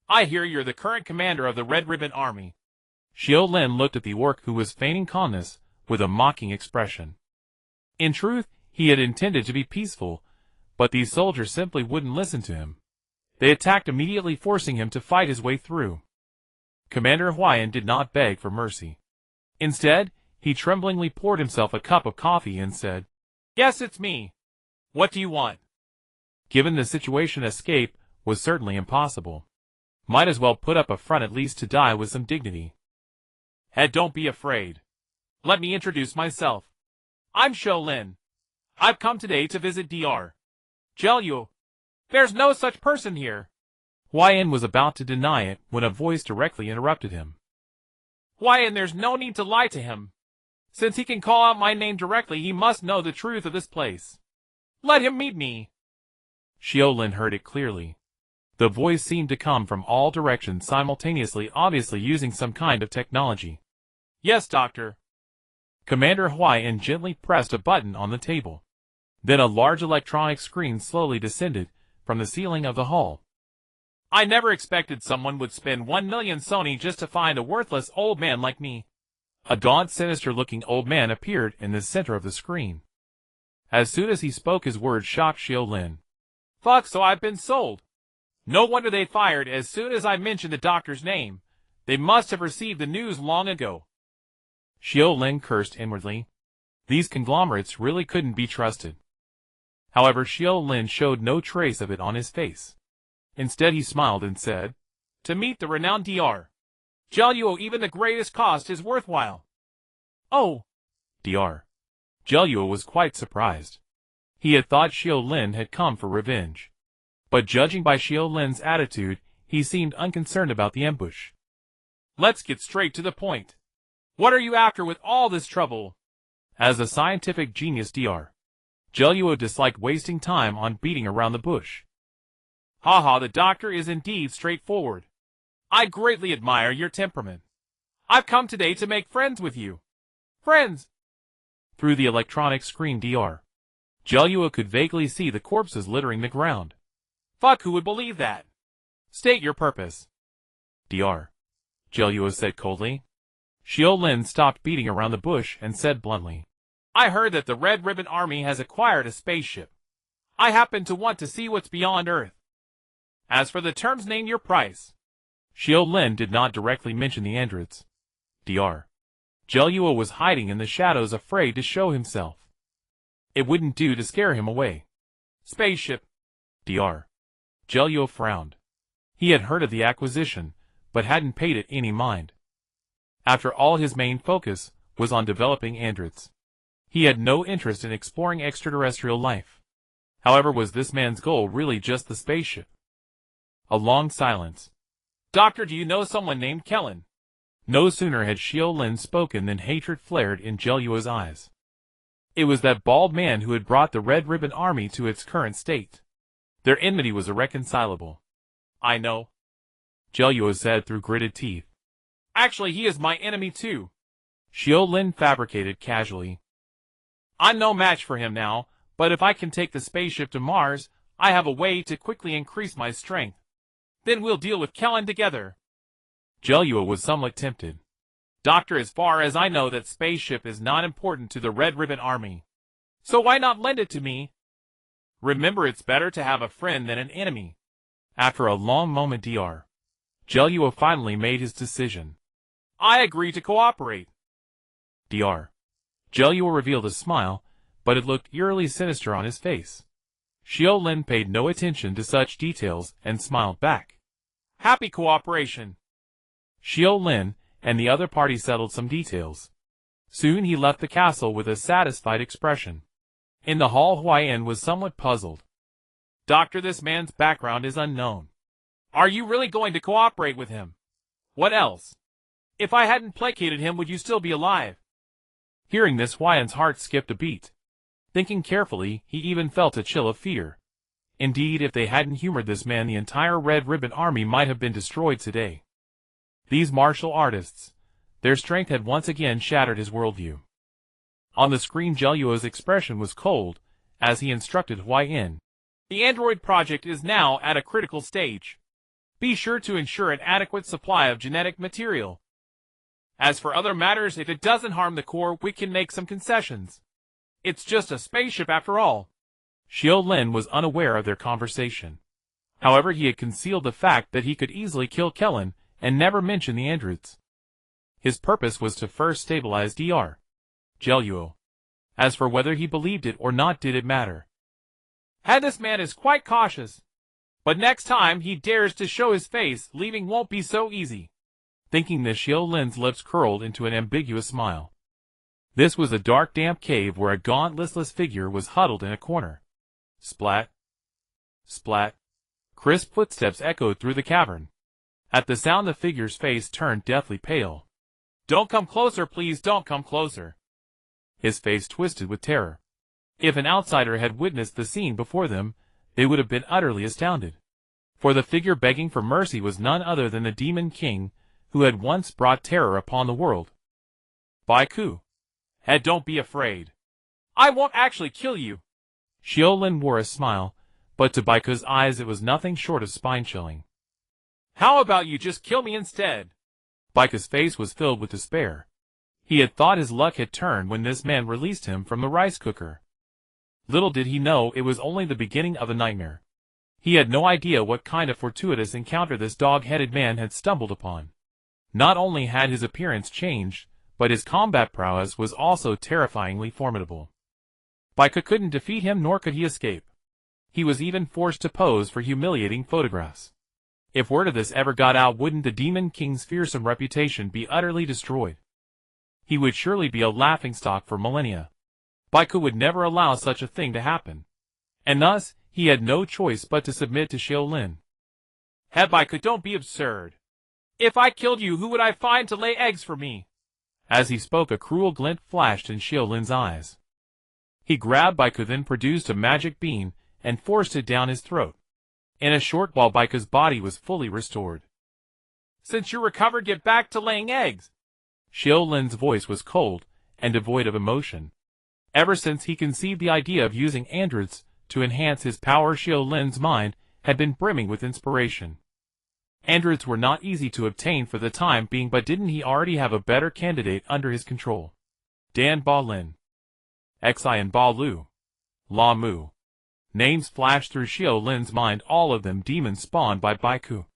I hear you're the current commander of the Red Ribbon Army. Xiu Lin looked at the orc, who was feigning calmness, with a mocking expression. In truth, he had intended to be peaceful, but these soldiers simply wouldn't listen to him. They attacked immediately, forcing him to fight his way through. Commander Huayan did not beg for mercy. Instead, he tremblingly poured himself a cup of coffee and said, Yes, it's me. What do you want? Given the situation, escape was certainly impossible. Might as well put up a front, at least to die with some dignity. Head, don't be afraid. Let me introduce myself. I'm Xiu Lin. I've come today to visit Dr. Gero. There's no such person here. Huayan was about to deny it when a voice directly interrupted him. Huayan, there's no need to lie to him. Since he can call out my name directly, he must know the truth of this place. Let him meet me. Xiu Lin heard it clearly. The voice seemed to come from all directions simultaneously, obviously using some kind of technology. Yes, Doctor. Commander Huayan gently pressed a button on the table. Then a large electronic screen slowly descended from the ceiling of the hall. I never expected someone would spend 1 million Sony just to find a worthless old man like me. A gaunt, sinister-looking old man appeared in the center of the screen. As soon as he spoke, his words shocked Xiu Lin. Fuck, so I've been sold. No wonder they fired as soon as I mentioned the doctor's name. They must have received the news long ago. Xiu Lin cursed inwardly. These conglomerates really couldn't be trusted. However, Xiu Lin showed no trace of it on his face. Instead, he smiled and said, To meet the renowned Dr. Gero, even the greatest cost is worthwhile. Oh. Dr. Gero was quite surprised. He had thought Xiu Lin had come for revenge. But judging by Xiu Lin's attitude, he seemed unconcerned about the ambush. Let's get straight to the point. What are you after with all this trouble? As a scientific genius, Dr. Gero disliked wasting time on beating around the bush. Haha, the doctor is indeed straightforward. I greatly admire your temperament. I've come today to make friends with you. Friends! Through the electronic screen, Dr. Gero could vaguely see the corpses littering the ground. Fuck, who would believe that? State your purpose. Dr. Gero said coldly. Xiu Lin stopped beating around the bush and said bluntly, I heard that the Red Ribbon Army has acquired a spaceship. I happen to want to see what's beyond Earth. As for the terms, name your price. Xiu Lin did not directly mention the androids. Dr. Gero was hiding in the shadows, afraid to show himself. It wouldn't do to scare him away. Spaceship. Dr. Gero frowned. He had heard of the acquisition, but hadn't paid it any mind. After all, his main focus was on developing androids. He had no interest in exploring extraterrestrial life. However, was this man's goal really just the spaceship? A long silence. Doctor, do you know someone named Krillin? No sooner had Xiu Lin spoken than hatred flared in Gero's eyes. It was that bald man who had brought the Red Ribbon Army to its current state. Their enmity was irreconcilable. I know, Gero said through gritted teeth. Actually, he is my enemy too. Xiu Lin fabricated casually. I'm no match for him now, but if I can take the spaceship to Mars, I have a way to quickly increase my strength. Then we'll deal with Krillin together. Gero was somewhat tempted. Doctor, as far as I know, that spaceship is not important to the Red Ribbon Army. So why not lend it to me? Remember, it's better to have a friend than an enemy. After a long moment, Dr. Gero finally made his decision. I agree to cooperate. Dr. Gero revealed a smile, but it looked eerily sinister on his face. Xiu Lin paid no attention to such details and smiled back. Happy cooperation. Xiu Lin and the other party settled some details. Soon he left the castle with a satisfied expression. In the hall, Huayan was somewhat puzzled. Doctor, this man's background is unknown. Are you really going to cooperate with him? What else? If I hadn't placated him, would you still be alive? Hearing this, Huayan's heart skipped a beat. Thinking carefully, he even felt a chill of fear. Indeed, if they hadn't humored this man, the entire Red Ribbon Army might have been destroyed today. These martial artists, their strength had once again shattered his worldview. On the screen, Gero's expression was cold, as he instructed Huayan. The android project is now at a critical stage. Be sure to ensure an adequate supply of genetic material. As for other matters, if it doesn't harm the core, we can make some concessions. It's just a spaceship after all. Xiu Lin was unaware of their conversation. However, he had concealed the fact that he could easily kill Krillin and never mention the androids. His purpose was to first stabilize Dr. Gero. As for whether he believed it or not, did it matter? This man is quite cautious. But next time he dares to show his face, leaving won't be so easy. Thinking this, Xiu Lin's lips curled into an ambiguous smile. This was a dark, damp cave where a gaunt, listless figure was huddled in a corner. Splat. Splat. Crisp footsteps echoed through the cavern. At the sound, the figure's face turned deathly pale. Don't come closer, please don't come closer. His face twisted with terror. If an outsider had witnessed the scene before them, they would have been utterly astounded. For the figure begging for mercy was none other than the Demon King, who had once brought terror upon the world. Baiku. Head, don't be afraid. I won't actually kill you. Xiu Lin wore a smile, but to Baiku's eyes it was nothing short of spine-chilling. How about you just kill me instead? Baiku's face was filled with despair. He had thought his luck had turned when this man released him from the rice cooker. Little did he know it was only the beginning of a nightmare. He had no idea what kind of fortuitous encounter this dog-headed man had stumbled upon. Not only had his appearance changed, but his combat prowess was also terrifyingly formidable. Baiku couldn't defeat him, nor could he escape. He was even forced to pose for humiliating photographs. If word of this ever got out, wouldn't the Demon King's fearsome reputation be utterly destroyed? He would surely be a laughingstock for millennia. Baiku would never allow such a thing to happen. And thus, he had no choice but to submit to Xiu Lin. Head, Baiku, don't be absurd. If I killed you, who would I find to lay eggs for me? As he spoke, a cruel glint flashed in Xiu Lin's eyes. He grabbed Baiku, then produced a magic bean and forced it down his throat. In a short while, Baiku's body was fully restored. Since you're recovered, get back to laying eggs. Xiu Lin's voice was cold and devoid of emotion. Ever since he conceived the idea of using androids to enhance his power, Xiu Lin's mind had been brimming with inspiration. Androids were not easy to obtain for the time being, but didn't he already have a better candidate under his control? Dan Ba Lin, Xian Ba Lu, La Mu. Names flashed through Xiu Lin's mind, all of them demons spawned by Baiku.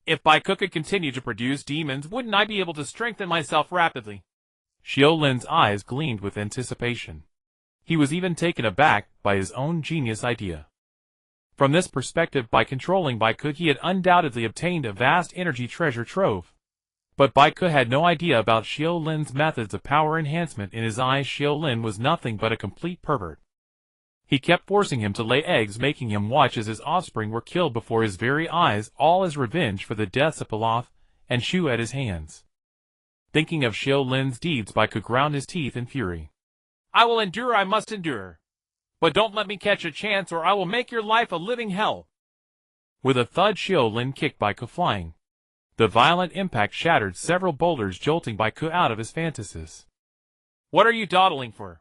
If Baiku could continue to produce demons, wouldn't I be able to strengthen myself rapidly? Xiu Lin's eyes gleamed with anticipation. He was even taken aback by his own genius idea. From this perspective, by controlling Baiku, he had undoubtedly obtained a vast energy treasure trove. But Baiku had no idea about Xiu Lin's methods of power enhancement. In his eyes, Xiu Lin was nothing but a complete pervert. He kept forcing him to lay eggs, making him watch as his offspring were killed before his very eyes, all as revenge for the deaths of Pilaf and Shu at his hands. Thinking of Xiu Lin's deeds, Baiku ground his teeth in fury. I will endure, I must endure. But don't let me catch a chance, or I will make your life a living hell. With a thud, Xiu Lin kicked Baiku flying. The violent impact shattered several boulders, jolting Baiku out of his fantasies. What are you dawdling for?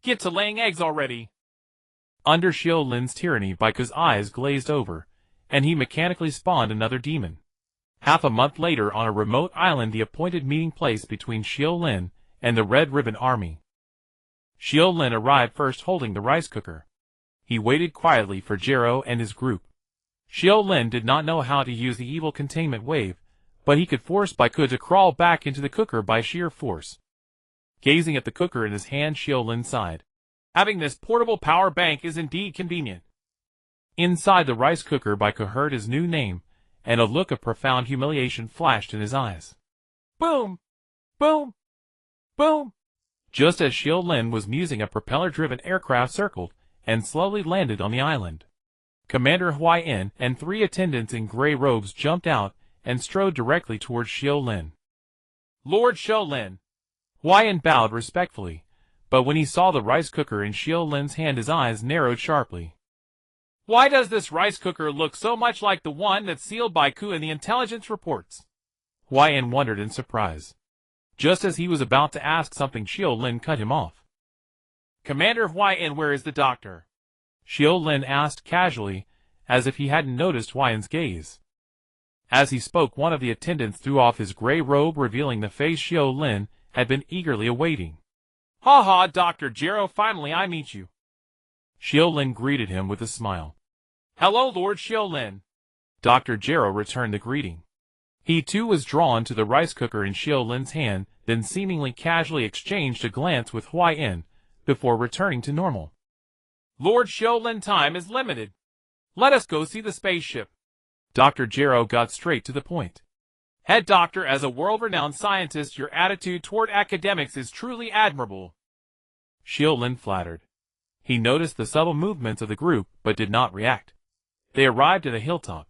Get to laying eggs already. Under Xiu Lin's tyranny, Baiku's eyes glazed over, and he mechanically spawned another demon. Half a month later, on a remote island, the appointed meeting place between Xiu Lin and the Red Ribbon Army. Xiu Lin arrived first, holding the rice cooker. He waited quietly for Gero and his group. Xiu Lin did not know how to use the evil containment wave, but he could force Baiku to crawl back into the cooker by sheer force. Gazing at the cooker in his hand, Xiu Lin sighed. Having this portable power bank is indeed convenient. Inside the rice cooker, Baiku heard his new name, and a look of profound humiliation flashed in his eyes. Boom! Boom! Boom! Just as Xiu Lin was musing, a propeller-driven aircraft circled and slowly landed on the island. Commander Huayan and 3 attendants in gray robes jumped out and strode directly towards Xiu Lin. Lord Xiu Lin. Huayan bowed respectfully, but when he saw the rice cooker in Xiu Lin's hand, his eyes narrowed sharply. Why does this rice cooker look so much like the one that sealed Baiku in the intelligence reports? Huayan wondered in surprise. Just as he was about to ask something, Xiu Lin cut him off. Commander Huayan, where is the doctor? Xiu Lin asked casually, as if he hadn't noticed Huayan's gaze. As he spoke, one of the attendants threw off his gray robe, revealing the face Xiu Lin had been eagerly awaiting. Ha ha, Dr. Gero, finally I meet you. Xiu Lin greeted him with a smile. Hello, Lord Xiu Lin. Dr. Gero returned the greeting. He too was drawn to the rice cooker in Xiu Lin's hand, then seemingly casually exchanged a glance with Huayan before returning to normal. Lord Xiu Lin, time is limited. Let us go see the spaceship. Dr. Gero got straight to the point. Head doctor, as a world-renowned scientist, your attitude toward academics is truly admirable. Xiu Lin flattered. He noticed the subtle movements of the group, but did not react. They arrived at a hilltop.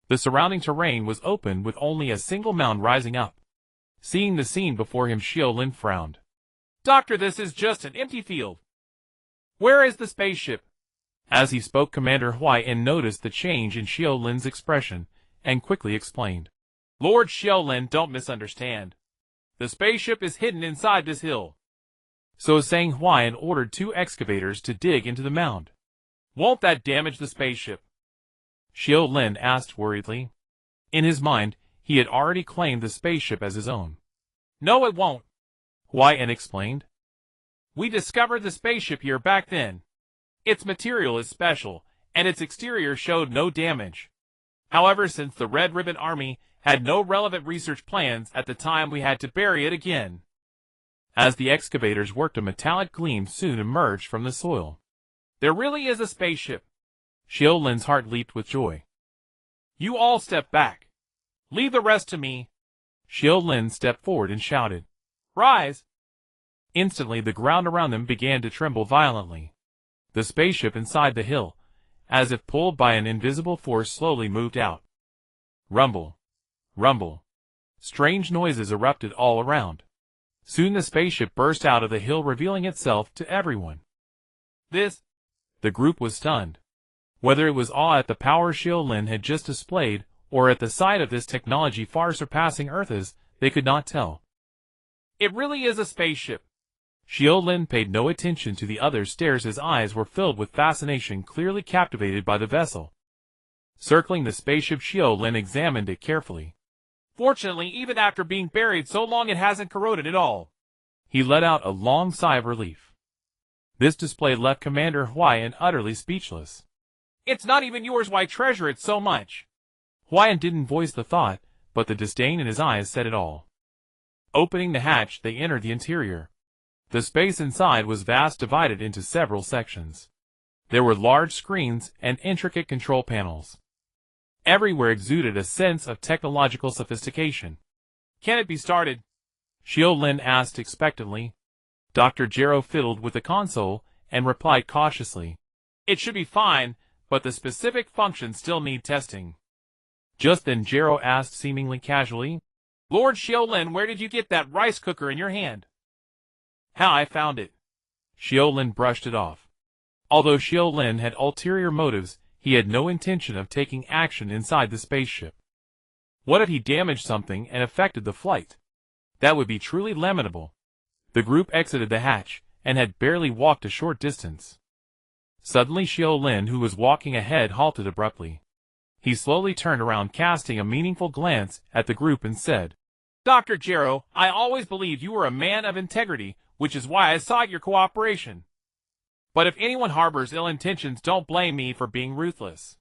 The surrounding terrain was open with only a single mound rising up. Seeing the scene before him, Xiu Lin frowned. Doctor, this is just an empty field. Where is the spaceship? As he spoke, Commander Huaiyan noticed the change in Xiu Lin's expression, and quickly explained. Lord Xiu Lin, don't misunderstand. The spaceship is hidden inside this hill. So saying, Huaiyan ordered 2 excavators to dig into the mound. Won't that damage the spaceship? Xiu Lin asked worriedly. In his mind, he had already claimed the spaceship as his own. No, it won't, Huaiyan explained. We discovered the spaceship here back then. Its material is special, and its exterior showed no damage. However, since the Red Ribbon Army had no relevant research plans at the time, we had to bury it again. As the excavators worked, a metallic gleam soon emerged from the soil. There really is a spaceship. Xiu Lin's heart leaped with joy. You all step back. Leave the rest to me. Xiu Lin stepped forward and shouted. Rise! Instantly, the ground around them began to tremble violently. The spaceship inside the hill, as if pulled by an invisible force, slowly moved out. Rumble. Rumble. Strange noises erupted all around. Soon the spaceship burst out of the hill, revealing itself to everyone. This? The group was stunned. Whether it was awe at the power Xiu Lin had just displayed, or at the sight of this technology far surpassing Earth's, they could not tell. It really is a spaceship. Xiu Lin paid no attention to the other's stares. His eyes were filled with fascination, clearly captivated by the vessel. Circling the spaceship, Xiu Lin examined it carefully. Fortunately, even after being buried so long, it hasn't corroded at all. He let out a long sigh of relief. This display left Commander Huaiyan utterly speechless. It's not even yours. Why treasure it so much? Huaiyan didn't voice the thought, but the disdain in his eyes said it all. Opening the hatch, they entered the interior. The space inside was vast, divided into several sections. There were large screens and intricate control panels. Everywhere exuded a sense of technological sophistication. Can it be started? Xiu Lin asked expectantly. Dr. Gero fiddled with the console and replied cautiously. It should be fine, but the specific functions still need testing. Just then Gero asked seemingly casually, Lord Xiu Lin, where did you get that rice cooker in your hand? How I found it. Xiu Lin brushed it off. Although Xiu Lin had ulterior motives, he had no intention of taking action inside the spaceship. What if he damaged something and affected the flight? That would be truly lamentable. The group exited the hatch, and had barely walked a short distance. Suddenly Xiu Lin, who was walking ahead, halted abruptly. He slowly turned around, casting a meaningful glance at the group, and said, Dr. Gero, I always believed you were a man of integrity, which is why I sought your cooperation. But if anyone harbors ill intentions, don't blame me for being ruthless.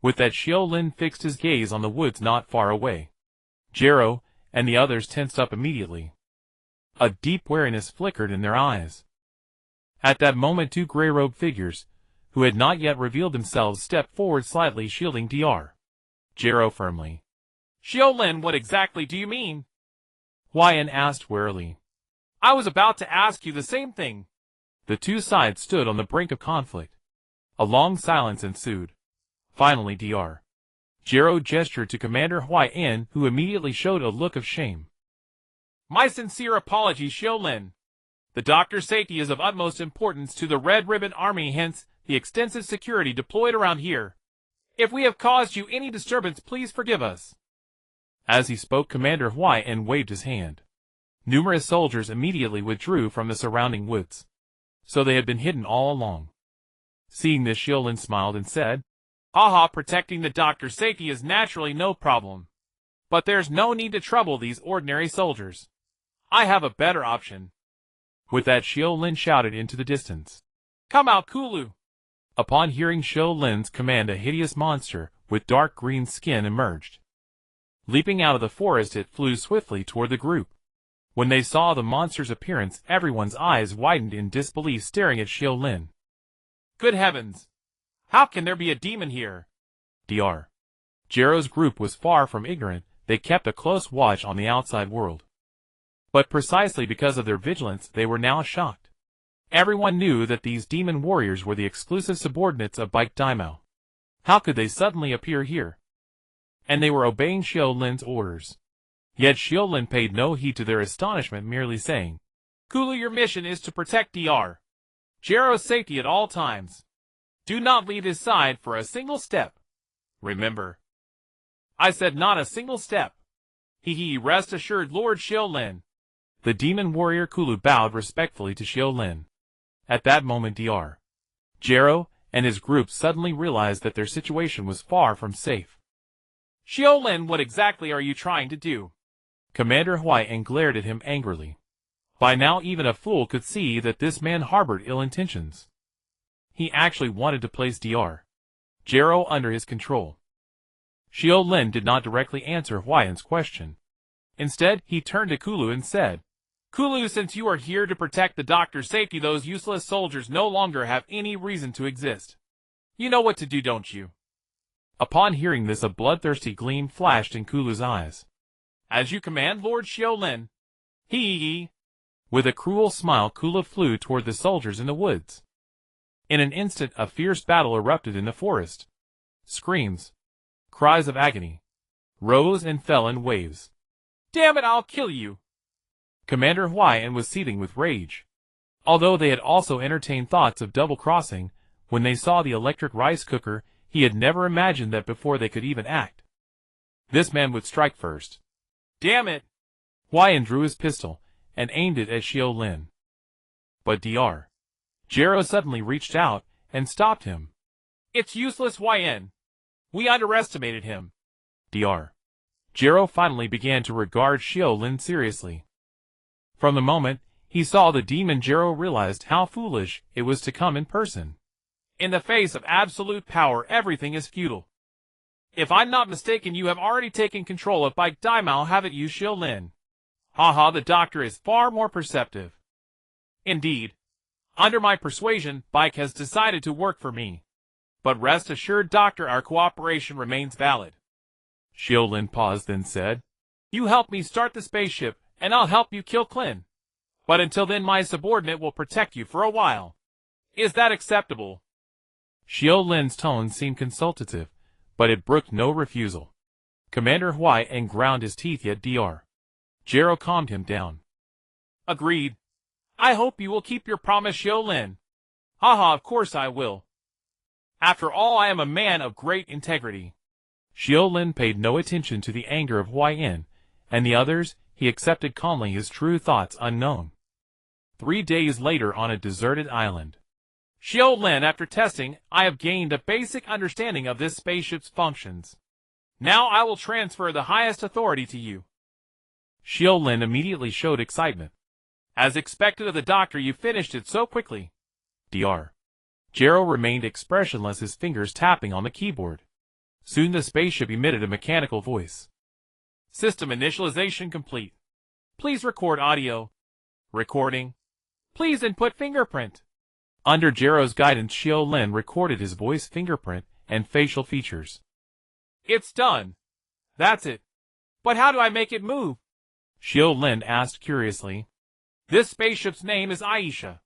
With that, Xiu Lin fixed his gaze on the woods not far away. Gero and the others tensed up immediately. A deep wariness flickered in their eyes. At that moment, 2 gray-robed figures, who had not yet revealed themselves, stepped forward, slightly shielding Dr. Gero firmly. Xiu Lin, what exactly do you mean? Huaiyan asked warily. I was about to ask you the same thing. The 2 sides stood on the brink of conflict. A long silence ensued. Finally Dr. Gero gestured to Commander Huaiyan, who immediately showed a look of shame. My sincere apologies, Xiu Lin. The doctor's safety is of utmost importance to the Red Ribbon Army, hence the extensive security deployed around here. If we have caused you any disturbance, please forgive us. As he spoke, Commander Huaiyan waved his hand. Numerous soldiers immediately withdrew from the surrounding woods. So they had been hidden all along. Seeing this, Xiu Lin smiled and said, Haha, protecting the doctor's safety is naturally no problem. But there's no need to trouble these ordinary soldiers. I have a better option. With that, Xiu Lin shouted into the distance. Come out, Kulu. Upon hearing Xiu Lin's command, a hideous monster with dark green skin emerged. Leaping out of the forest, it flew swiftly toward the group. When they saw the monster's appearance, everyone's eyes widened in disbelief, staring at Xiu Lin. Good heavens! How can there be a demon here? Dr. Gero's group was far from ignorant they kept a close watch on the outside world. But precisely because of their vigilance, they were now shocked. Everyone knew that these demon warriors were the exclusive subordinates of Piccolo Daimaō. How could they suddenly appear here? And they were obeying Xiu Lin's orders. Yet Xiu Lin paid no heed to their astonishment, merely saying, "Kulu, your mission is to protect Dr. Gero's safety at all times. Do not leave his side for a single step. Remember. I said not a single step. Rest assured, Lord Xiu Lin." The demon warrior Kulu bowed respectfully to Xiu Lin. At that moment Dr. Gero and his group suddenly realized that their situation was far from safe. "Xiu Lin, what exactly are you trying to do?" Commander Huaiyan glared at him angrily. By now even a fool could see that this man harbored ill intentions. He actually wanted to place Dr. Gero under his control. Xiu Lin did not directly answer Huaiyan's question. Instead, he turned to Kulu and said, "Kulu, since you are here to protect the doctor's safety, those useless soldiers no longer have any reason to exist. You know what to do, don't you?" Upon hearing this, a bloodthirsty gleam flashed in Kulu's eyes. "As you command, Lord Xiu Lin." With a cruel smile, Kulu flew toward the soldiers in the woods. In an instant, a fierce battle erupted in the forest. Screams, cries of agony, rose and fell in waves. "Damn it, I'll kill you!" Commander Huaiyan was seething with rage. Although they had also entertained thoughts of double-crossing, when they saw the electric rice cooker, he had never imagined that before they could even act. This man would strike first. "Damn it!" Huaiyan drew his pistol and aimed it at Xiu Lin. But Dr. Gero suddenly reached out and stopped him. "It's useless, Huaiyan. We underestimated him." Dr. Gero finally began to regard Xiu Lin seriously. From the moment he saw the demon, Gero realized how foolish it was to come in person. In the face of absolute power, everything is futile. If I'm not mistaken, you have already taken control of Piccolo Daimaō, haven't you, Xiu Lin? Haha, the doctor is far more perceptive. Indeed. Under my persuasion, Piccolo has decided to work for me. But rest assured, Doctor, our cooperation remains valid. Xiu Lin paused, then said, "You help me start the spaceship, and I'll help you kill Krillin. But until then, my subordinate will protect you for a while. Is that acceptable?" Xiu Lin's tone seemed consultative, but it brooked no refusal. Commander Huaiyan ground his teeth, yet Dr. Gero calmed him down. "Agreed. I hope you will keep your promise, Xiu Lin." "Haha, of course I will. After all, I am a man of great integrity." Xiu Lin paid no attention to the anger of Huaiyan and the others. He accepted calmly, his true thoughts unknown. 3 days later, on a deserted island. "Xiu Lin, after testing, I have gained a basic understanding of this spaceship's functions. Now I will transfer the highest authority to you." Xiu Lin immediately showed excitement. "As expected of the doctor, you finished it so quickly." Dr. Gero remained expressionless, his fingers tapping on the keyboard. Soon the spaceship emitted a mechanical voice. "System initialization complete. Please record audio." "Recording. Please input fingerprint." Under Gero's guidance, Xiu Lin recorded his voice, fingerprint, and facial features. "It's done. That's it. But how do I make it move?" Xiu Lin asked curiously. "This spaceship's name is Aisha.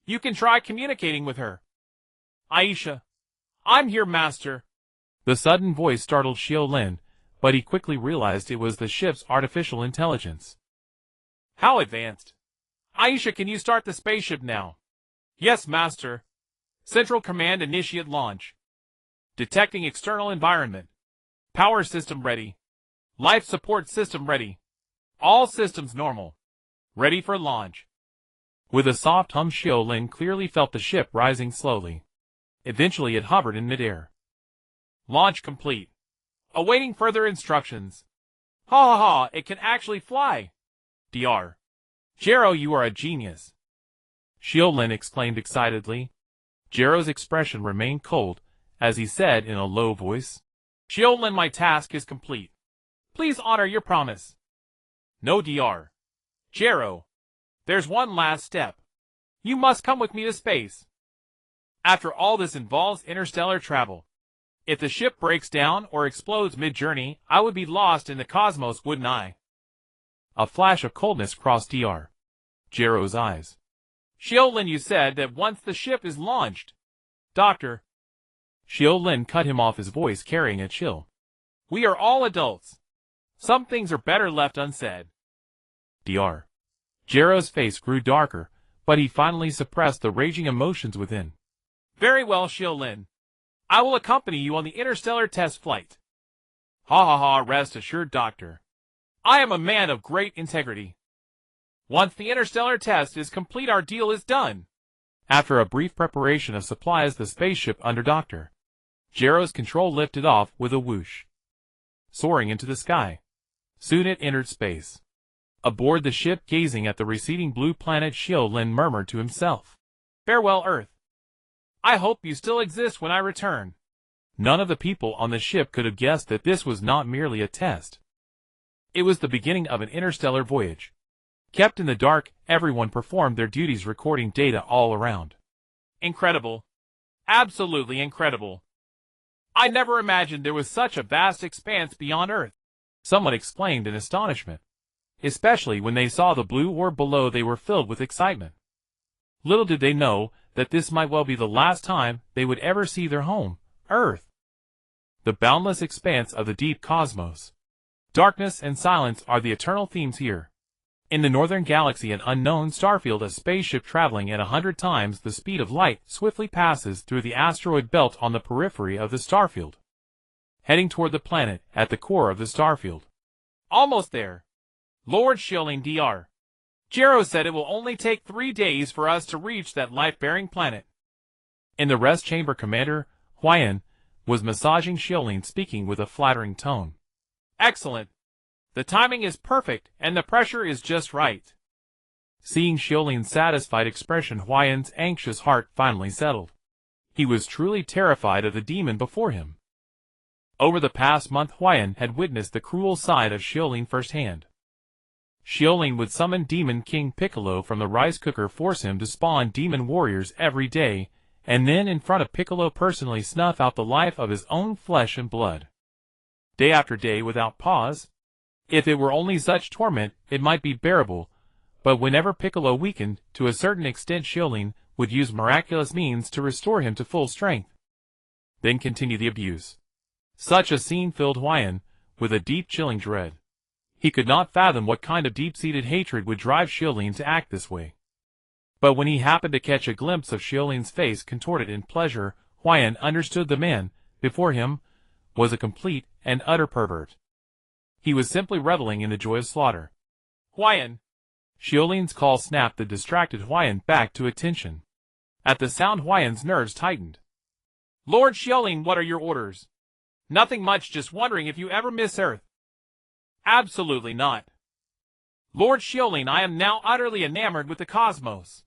You can try communicating with her." "Aisha. I'm here, master." The sudden voice startled Xiu Lin, but he quickly realized it was the ship's artificial intelligence. "How advanced. Aisha, can you start the spaceship now?" "Yes, master. Central command, initiate launch. Detecting external environment. Power system ready. Life support system ready. All systems normal. Ready for launch." With a soft hum, Xiu Lin clearly felt the ship rising slowly. Eventually it hovered in midair. "Launch complete. Awaiting further instructions." "Ha ha ha, it can actually fly." "Dr. Gero, you are a genius." Xiu Lin exclaimed excitedly. Gero's expression remained cold, as he said in a low voice, "Xiu Lin, my task is complete. Please honor your promise." "No, Dr. Gero. There's one last step. You must come with me to space. After all, this involves interstellar travel. If the ship breaks down or explodes mid-journey, I would be lost in the cosmos, wouldn't I? A flash of coldness crossed Dr. Gero's eyes. Xiu Lin, you said that once the ship is launched. Doctor. Xiu Lin cut him off, his voice carrying a chill. We are all adults. Some things are better left unsaid. Dr. Gero's face grew darker, but he finally suppressed the raging emotions within. Very well, Xiu Lin. I will accompany you on the interstellar test flight. Ha ha ha, rest assured, Doctor. I am a man of great integrity. Once the interstellar test is complete, our deal is done. After a brief preparation of supplies, the spaceship under Dr. Gero's control lifted off with a whoosh, soaring into the sky. Soon it entered space. Aboard the ship, gazing at the receding blue planet, Xiu Lin murmured to himself, Farewell, Earth. I hope you still exist when I return. None of the people on the ship could have guessed that this was not merely a test. It was the beginning of an interstellar voyage. Kept in the dark, everyone performed their duties, recording data all around. Incredible. Absolutely incredible. I never imagined there was such a vast expanse beyond Earth. Someone exclaimed in astonishment. Especially when they saw the blue orb below, they were filled with excitement. Little did they know that this might well be the last time they would ever see their home, Earth. The boundless expanse of the deep cosmos. Darkness and silence are the eternal themes here. In the northern galaxy, an unknown starfield, a spaceship traveling at 100 times the speed of light swiftly passes through the asteroid belt on the periphery of the starfield, heading toward the planet at the core of the starfield. Almost there. Lord Xiu Lin, Dr. Gero said it will only take 3 days for us to reach that life-bearing planet. In the rest chamber, Commander Huayan was massaging Xiu Lin, speaking with a flattering tone. Excellent. The timing is perfect, and the pressure is just right. Seeing Xiu Lin's satisfied expression, Huayan's anxious heart finally settled. He was truly terrified of the demon before him. Over the past month, Huayan had witnessed the cruel side of Xiu Lin firsthand. Xiu Lin would summon Demon King Piccolo from the rice cooker, force him to spawn demon warriors every day, and then in front of Piccolo personally snuff out the life of his own flesh and blood. Day after day without pause. If it were only such torment, it might be bearable, but whenever Piccolo weakened, to a certain extent, Xiu Lin would use miraculous means to restore him to full strength. Then continue the abuse. Such a scene filled Huayan with a deep, chilling dread. He could not fathom what kind of deep-seated hatred would drive Xiu Lin to act this way. But when he happened to catch a glimpse of Xiu Lin's face contorted in pleasure, Huayan understood the man before him was a complete and utter pervert. He was simply reveling in the joy of slaughter. Huayan. Xiu Lin's call snapped the distracted Huayan back to attention. At the sound, Huayan's nerves tightened. Lord Xiu Lin, what are your orders? Nothing much, just wondering if you ever miss Earth. Absolutely not. Lord Xiu Lin, I am now utterly enamored with the cosmos.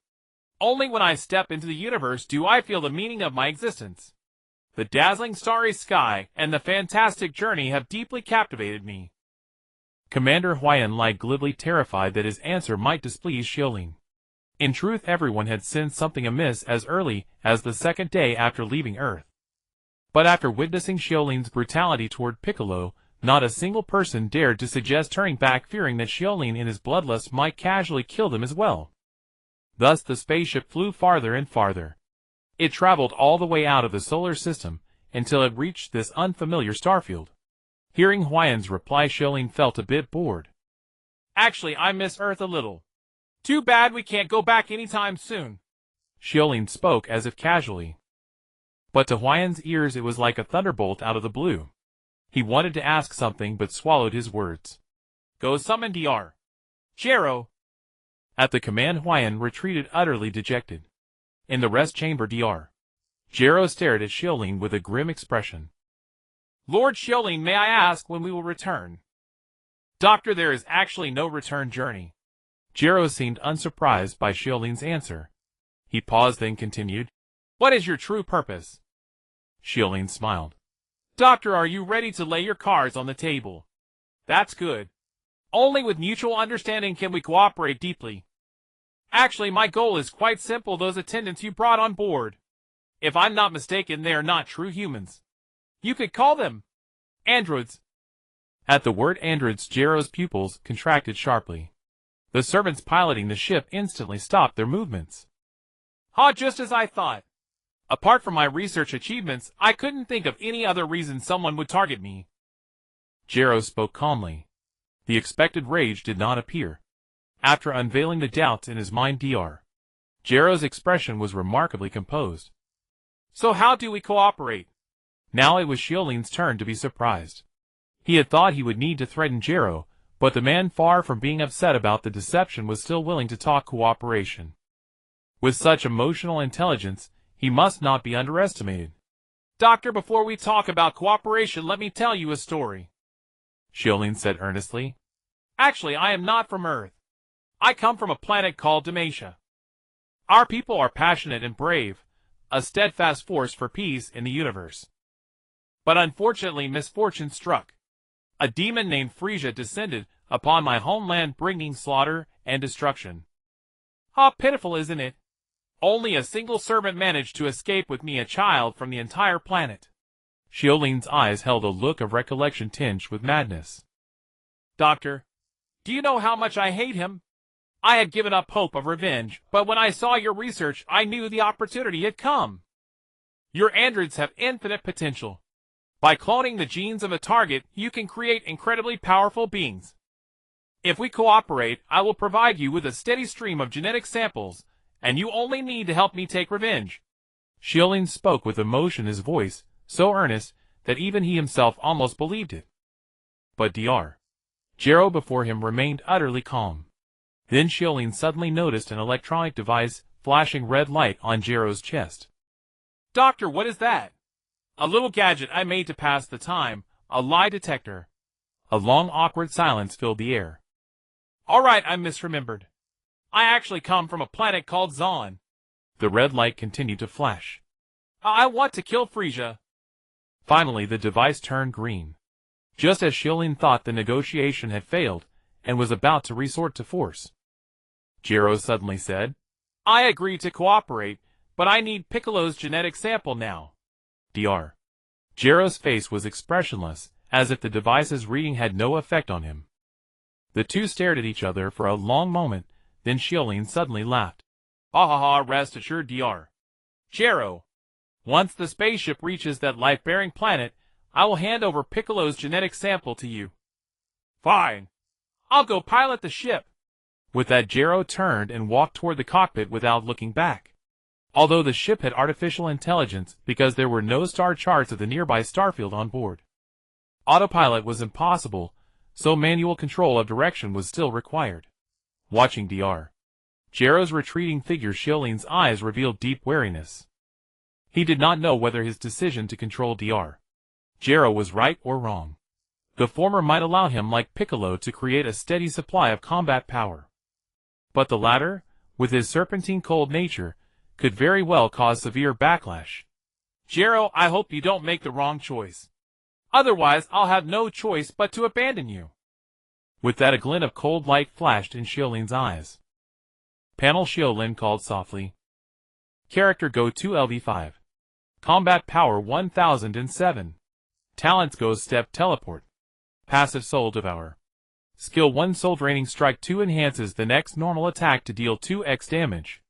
Only when I step into the universe do I feel the meaning of my existence. The dazzling starry sky and the fantastic journey have deeply captivated me. Commander Huayan lied, glibly terrified that his answer might displease Xiu Lin. In truth, everyone had sensed something amiss as early as the second day after leaving Earth. But after witnessing Xiu Lin's brutality toward Piccolo, not a single person dared to suggest turning back, fearing that Xiu Lin in his bloodlust might casually kill them as well. Thus the spaceship flew farther and farther. It traveled all the way out of the solar system until it reached this unfamiliar starfield. Hearing Huayan's reply, Xiu Lin felt a bit bored. Actually, I miss Earth a little. Too bad we can't go back anytime soon. Xiu Lin spoke as if casually. But to Huayan's ears it was like a thunderbolt out of the blue. He wanted to ask something but swallowed his words. Go summon Dr. Gero. At the command, Huayan retreated, utterly dejected. In the rest chamber, Dr. Gero stared at Xiu Lin with a grim expression. Lord Xiu Lin, may I ask when we will return? Doctor, there is actually no return journey. Gero seemed unsurprised by Xiu Lin's answer. He paused, then continued. What is your true purpose? Xiu Lin smiled. Doctor, are you ready to lay your cards on the table? That's good. Only with mutual understanding can we cooperate deeply. Actually, my goal is quite simple. Those attendants you brought on board. If I'm not mistaken, they are not true humans. You could call them androids. At the word androids, Gero's pupils contracted sharply. The servants piloting the ship instantly stopped their movements. Just as I thought. Apart from my research achievements, I couldn't think of any other reason someone would target me. Gero spoke calmly. The expected rage did not appear. After unveiling the doubts in his mind, Gero's expression was remarkably composed. So how do we cooperate? Now it was Xiu Lin's turn to be surprised. He had thought he would need to threaten Gero, but the man, far from being upset about the deception, was still willing to talk cooperation. With such emotional intelligence, he must not be underestimated. Doctor, before we talk about cooperation, let me tell you a story. Xiu Lin said earnestly. Actually, I am not from Earth. I come from a planet called Daimaō. Our people are passionate and brave, a steadfast force for peace in the universe. But unfortunately, misfortune struck. A demon named Frisia descended upon my homeland, bringing slaughter and destruction. How pitiful, isn't it? Only a single servant managed to escape with me, a child from the entire planet. Xiu Lin's eyes held a look of recollection tinged with madness. Doctor, do you know how much I hate him? I had given up hope of revenge, but when I saw your research, I knew the opportunity had come. Your androids have infinite potential. By cloning the genes of a target, you can create incredibly powerful beings. If we cooperate, I will provide you with a steady stream of genetic samples, and you only need to help me take revenge. Xiu Lin spoke with emotion, his voice so earnest that even he himself almost believed it. But Gero before him remained utterly calm. Then Xiu Lin suddenly noticed an electronic device flashing red light on Gero's chest. Doctor, what is that? A little gadget I made to pass the time, a lie detector. A long awkward silence filled the air. All right, I misremembered. I actually come from a planet called Zon. The red light continued to flash. I want to kill Frisia. Finally, the device turned green. Just as Xiu Lin thought the negotiation had failed and was about to resort to force, Gero suddenly said, I agree to cooperate, but I need Piccolo's genetic sample now. Gero's face was expressionless, as if the device's reading had no effect on him. The two stared at each other for a long moment, then Xiu Lin suddenly laughed. Ha ha ha, rest assured, Gero. Once the spaceship reaches that life-bearing planet, I will hand over Piccolo's genetic sample to you. Fine. I'll go pilot the ship. With that, Gero turned and walked toward the cockpit without looking back. Although the ship had artificial intelligence because there were no star charts of the nearby starfield on board, autopilot was impossible, so manual control of direction was still required. Watching Gero's retreating figure, Xiu Lin's eyes revealed deep wariness. He did not know whether his decision to control Gero was right or wrong. The former might allow him, like Piccolo, to create a steady supply of combat power. But the latter, with his serpentine cold nature, could very well cause severe backlash. Gero, I hope you don't make the wrong choice. Otherwise, I'll have no choice but to abandon you. With that, a glint of cold light flashed in Xiu Lin's eyes. Panel. Xiu Lin called softly. Character Go to LV5. Combat Power 1007. Talents Go Step Teleport. Passive Soul Devour. Skill 1 Soul Draining Strike 2 enhances the next normal attack to deal 2x damage.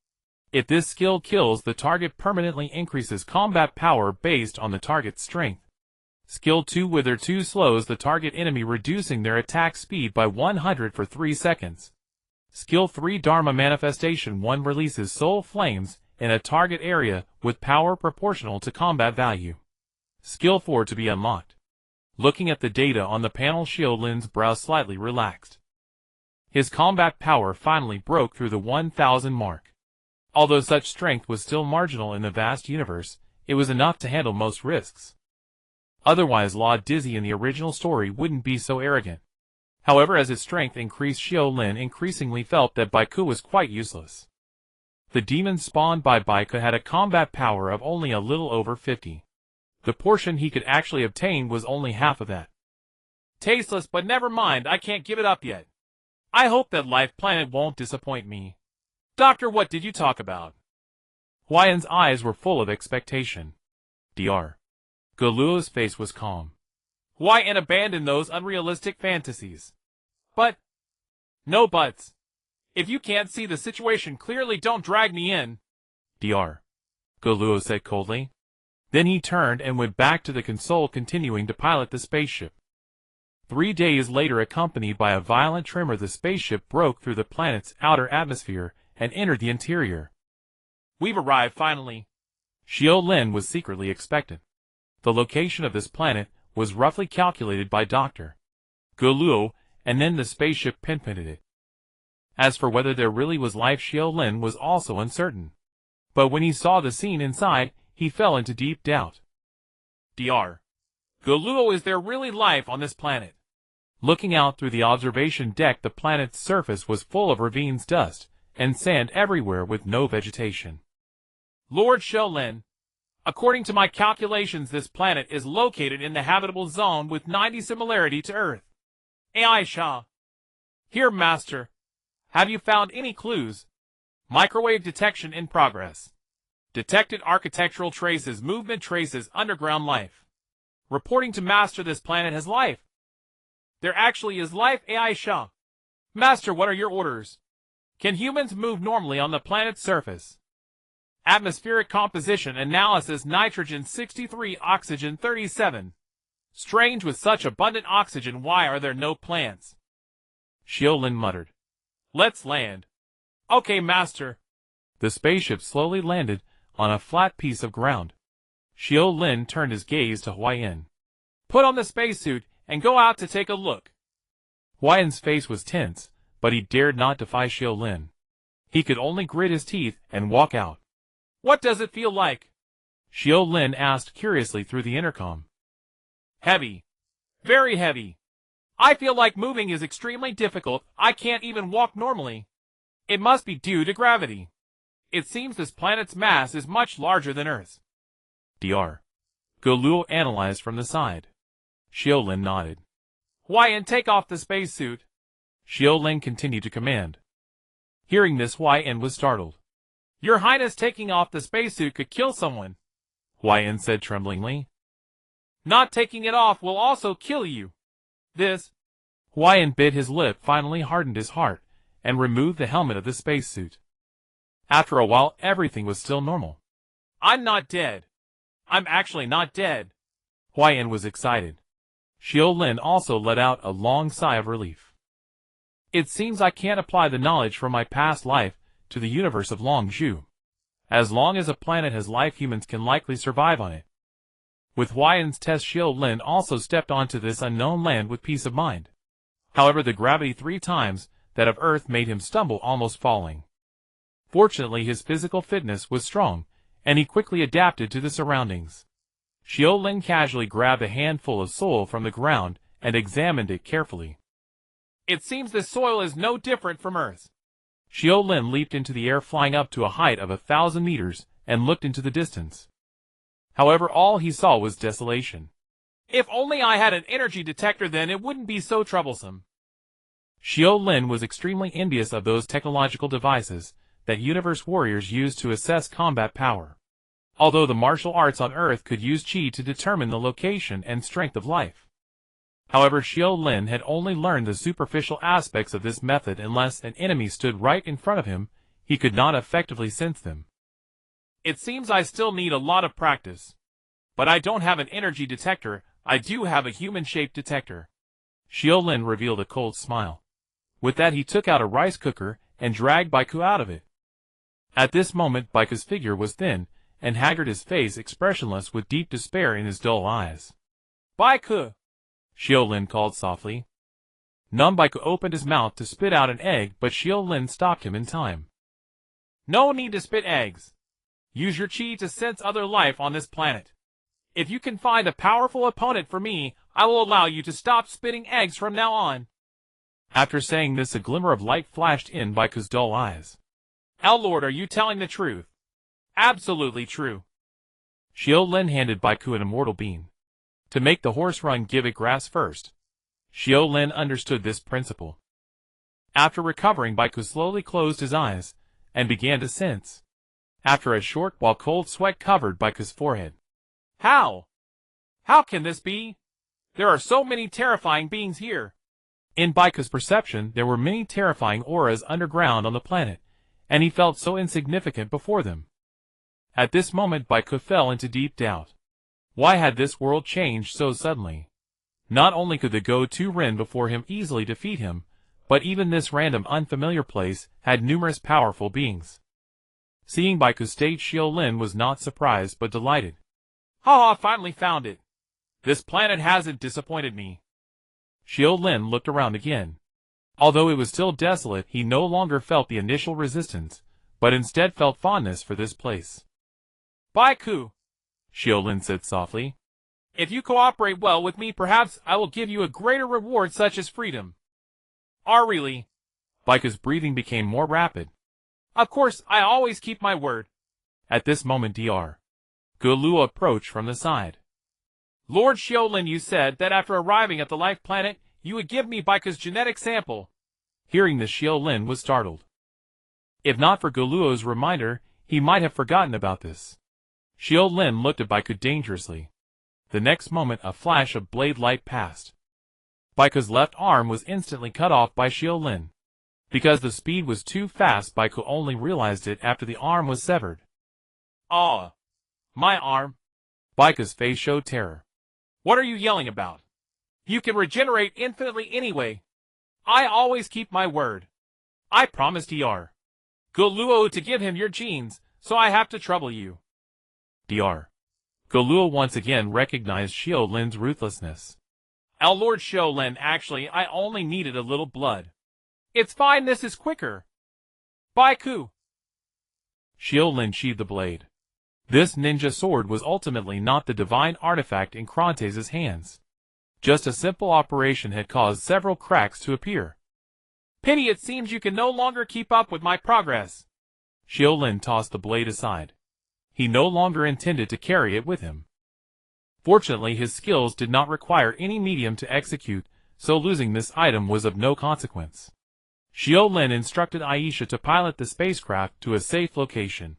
If this skill kills the target, permanently increases combat power based on the target's strength. Skill 2 Wither 2 slows the target enemy, reducing their attack speed by 100 for 3 seconds. Skill 3 Dharma Manifestation 1 releases soul flames in a target area with power proportional to combat value. Skill 4 to be unlocked. Looking at the data on the panel, Xiu Lin's brow slightly relaxed. His combat power finally broke through the 1000 mark. Although such strength was still marginal in the vast universe, it was enough to handle most risks. Otherwise, Law Dizzy in the original story wouldn't be so arrogant. However, as his strength increased, Xiu Lin increasingly felt that Baiku was quite useless. The demon spawned by Baiku had a combat power of only a little over 50. The portion he could actually obtain was only half of that. Tasteless, but never mind, I can't give it up yet. I hope that Life Planet won't disappoint me. Doctor, what did you talk about? Huayan's eyes were full of expectation. Goluo's face was calm. Why and abandon those unrealistic fantasies? But, no buts. If you can't see the situation clearly, don't drag me in. Dr. Goluo said coldly. Then he turned and went back to the console, continuing to pilot the spaceship. 3 days later, accompanied by a violent tremor, the spaceship broke through the planet's outer atmosphere and entered the interior. We've arrived finally. Xiu Lin was secretly expectant. The location of this planet was roughly calculated by Dr. Goluo, and then the spaceship pinpointed it. As for whether there really was life, Xiu Lin was also uncertain. But when he saw the scene inside, he fell into deep doubt. Dr. Goluo, is there really life on this planet? Looking out through the observation deck, the planet's surface was full of ravines, dust, and sand everywhere with no vegetation. Lord Xiu Lin, according to my calculations, this planet is located in the habitable zone with 90 similarity to Earth. Aisha. Here, Master. Have you found any clues? Microwave detection in progress. Detected architectural traces, movement traces, underground life. Reporting to Master, this planet has life. There actually is life, Aisha. Master, what are your orders? Can humans move normally on the planet's surface? Atmospheric composition analysis: nitrogen 63, oxygen 37. Strange, with such abundant oxygen, why are there no plants? Xiu Lin muttered. Let's land. Okay, Master. The spaceship slowly landed on a flat piece of ground. Xiu Lin turned his gaze to Huayan. Put on the spacesuit and go out to take a look. Huayan's face was tense, but he dared not defy Xiu Lin. He could only grit his teeth and walk out. What does it feel like? Xiu Lin asked curiously through the intercom. Heavy. Very heavy. I feel like moving is extremely difficult. I can't even walk normally. It must be due to gravity. It seems this planet's mass is much larger than Earth's. Dr. Goluo analyzed from the side. Xiu Lin nodded. Huayan, take off the spacesuit. Xiu Lin continued to command. Hearing this, Huayan was startled. Your Highness, taking off the spacesuit could kill someone, Huayan said tremblingly. Not taking it off will also kill you. Huayan bit his lip, finally hardened his heart, and removed the helmet of the spacesuit. After a while, everything was still normal. I'm not dead. I'm actually not dead. Huayan was excited. Xiu Lin also let out a long sigh of relief. It seems I can't apply the knowledge from my past life to the universe of Longzhu. As long as a planet has life, humans can likely survive on it. With Huayan's test, Xiu Lin also stepped onto this unknown land with peace of mind. However, the gravity 3 times that of Earth made him stumble, almost falling. Fortunately, his physical fitness was strong, and he quickly adapted to the surroundings. Xiu Lin casually grabbed a handful of soil from the ground and examined it carefully. It seems this soil is no different from Earth's. Xiu Lin leaped into the air, flying up to a height of 1,000 meters, and looked into the distance. However, all he saw was desolation. If only I had an energy detector, then it wouldn't be so troublesome. Xiu Lin was extremely envious of those technological devices that universe warriors use to assess combat power. Although the martial arts on Earth could use chi to determine the location and strength of life. However, Xiu Lin had only learned the superficial aspects of this method. Unless an enemy stood right in front of him, he could not effectively sense them. It seems I still need a lot of practice. But I don't have an energy detector. I do have a human-shaped detector. Xiu Lin revealed a cold smile. With that, he took out a rice cooker and dragged Baiku out of it. At this moment, Baiku's figure was thin and haggard, his face expressionless with deep despair in his dull eyes. Baiku! Xiu Lin called softly. Numb Baiku opened his mouth to spit out an egg, but Xiu Lin stopped him in time. No need to spit eggs. Use your chi to sense other life on this planet. If you can find a powerful opponent for me, I will allow you to stop spitting eggs from now on. After saying this, a glimmer of light flashed in Baiku's dull eyes. Lord, are you telling the truth? Absolutely true. Xiu Lin handed Baiku an immortal bean. To make the horse run, give it grass first. Xiu Lin understood this principle. After recovering, Baiku slowly closed his eyes and began to sense. After a short while, cold sweat covered Baiku's forehead. How? How can this be? There are so many terrifying beings here. In Baiku's perception, there were many terrifying auras underground on the planet, and he felt so insignificant before them. At this moment Baiku fell into deep doubt. Why had this world changed so suddenly? Not only could the Go-To Rin before him easily defeat him, but even this random unfamiliar place had numerous powerful beings. Seeing Baiku's state, Xiu Lin was not surprised but delighted. Ha ha, finally found it. This planet hasn't disappointed me. Xiu Lin looked around again. Although it was still desolate, he no longer felt the initial resistance, but instead felt fondness for this place. Baiku, Xiu Lin said softly. If you cooperate well with me, perhaps I will give you a greater reward such as freedom. Really? Baiku's breathing became more rapid. Of course, I always keep my word. At this moment Dr. Gulu approached from the side. Lord Xiu Lin, you said that after arriving at the life planet, you would give me Baiku's genetic sample. Hearing this, Xiu Lin was startled. If not for Guluo's reminder, he might have forgotten about this. Xiu Lin looked at Baiku dangerously. The next moment a flash of blade light passed. Baiku's left arm was instantly cut off by Xiu Lin. Because the speed was too fast, Baiku only realized it after the arm was severed. Ah, my arm. Baiku's face showed terror. What are you yelling about? You can regenerate infinitely anyway. I always keep my word. I promised Dr. Guluo to give him your genes, so I have to trouble you. Dr. Guluo once again recognized Xiu Lin's ruthlessness. Lord Xiu Lin, actually, I only needed a little blood. It's fine, this is quicker. Baiku. Xiu Lin sheathed the blade. This ninja sword was ultimately not the divine artifact in Kronte's hands. Just a simple operation had caused several cracks to appear. Pity it seems you can no longer keep up with my progress. Xiu Lin tossed the blade aside. He no longer intended to carry it with him. Fortunately, his skills did not require any medium to execute, so losing this item was of no consequence. Xiu Lin instructed Aisha to pilot the spacecraft to a safe location.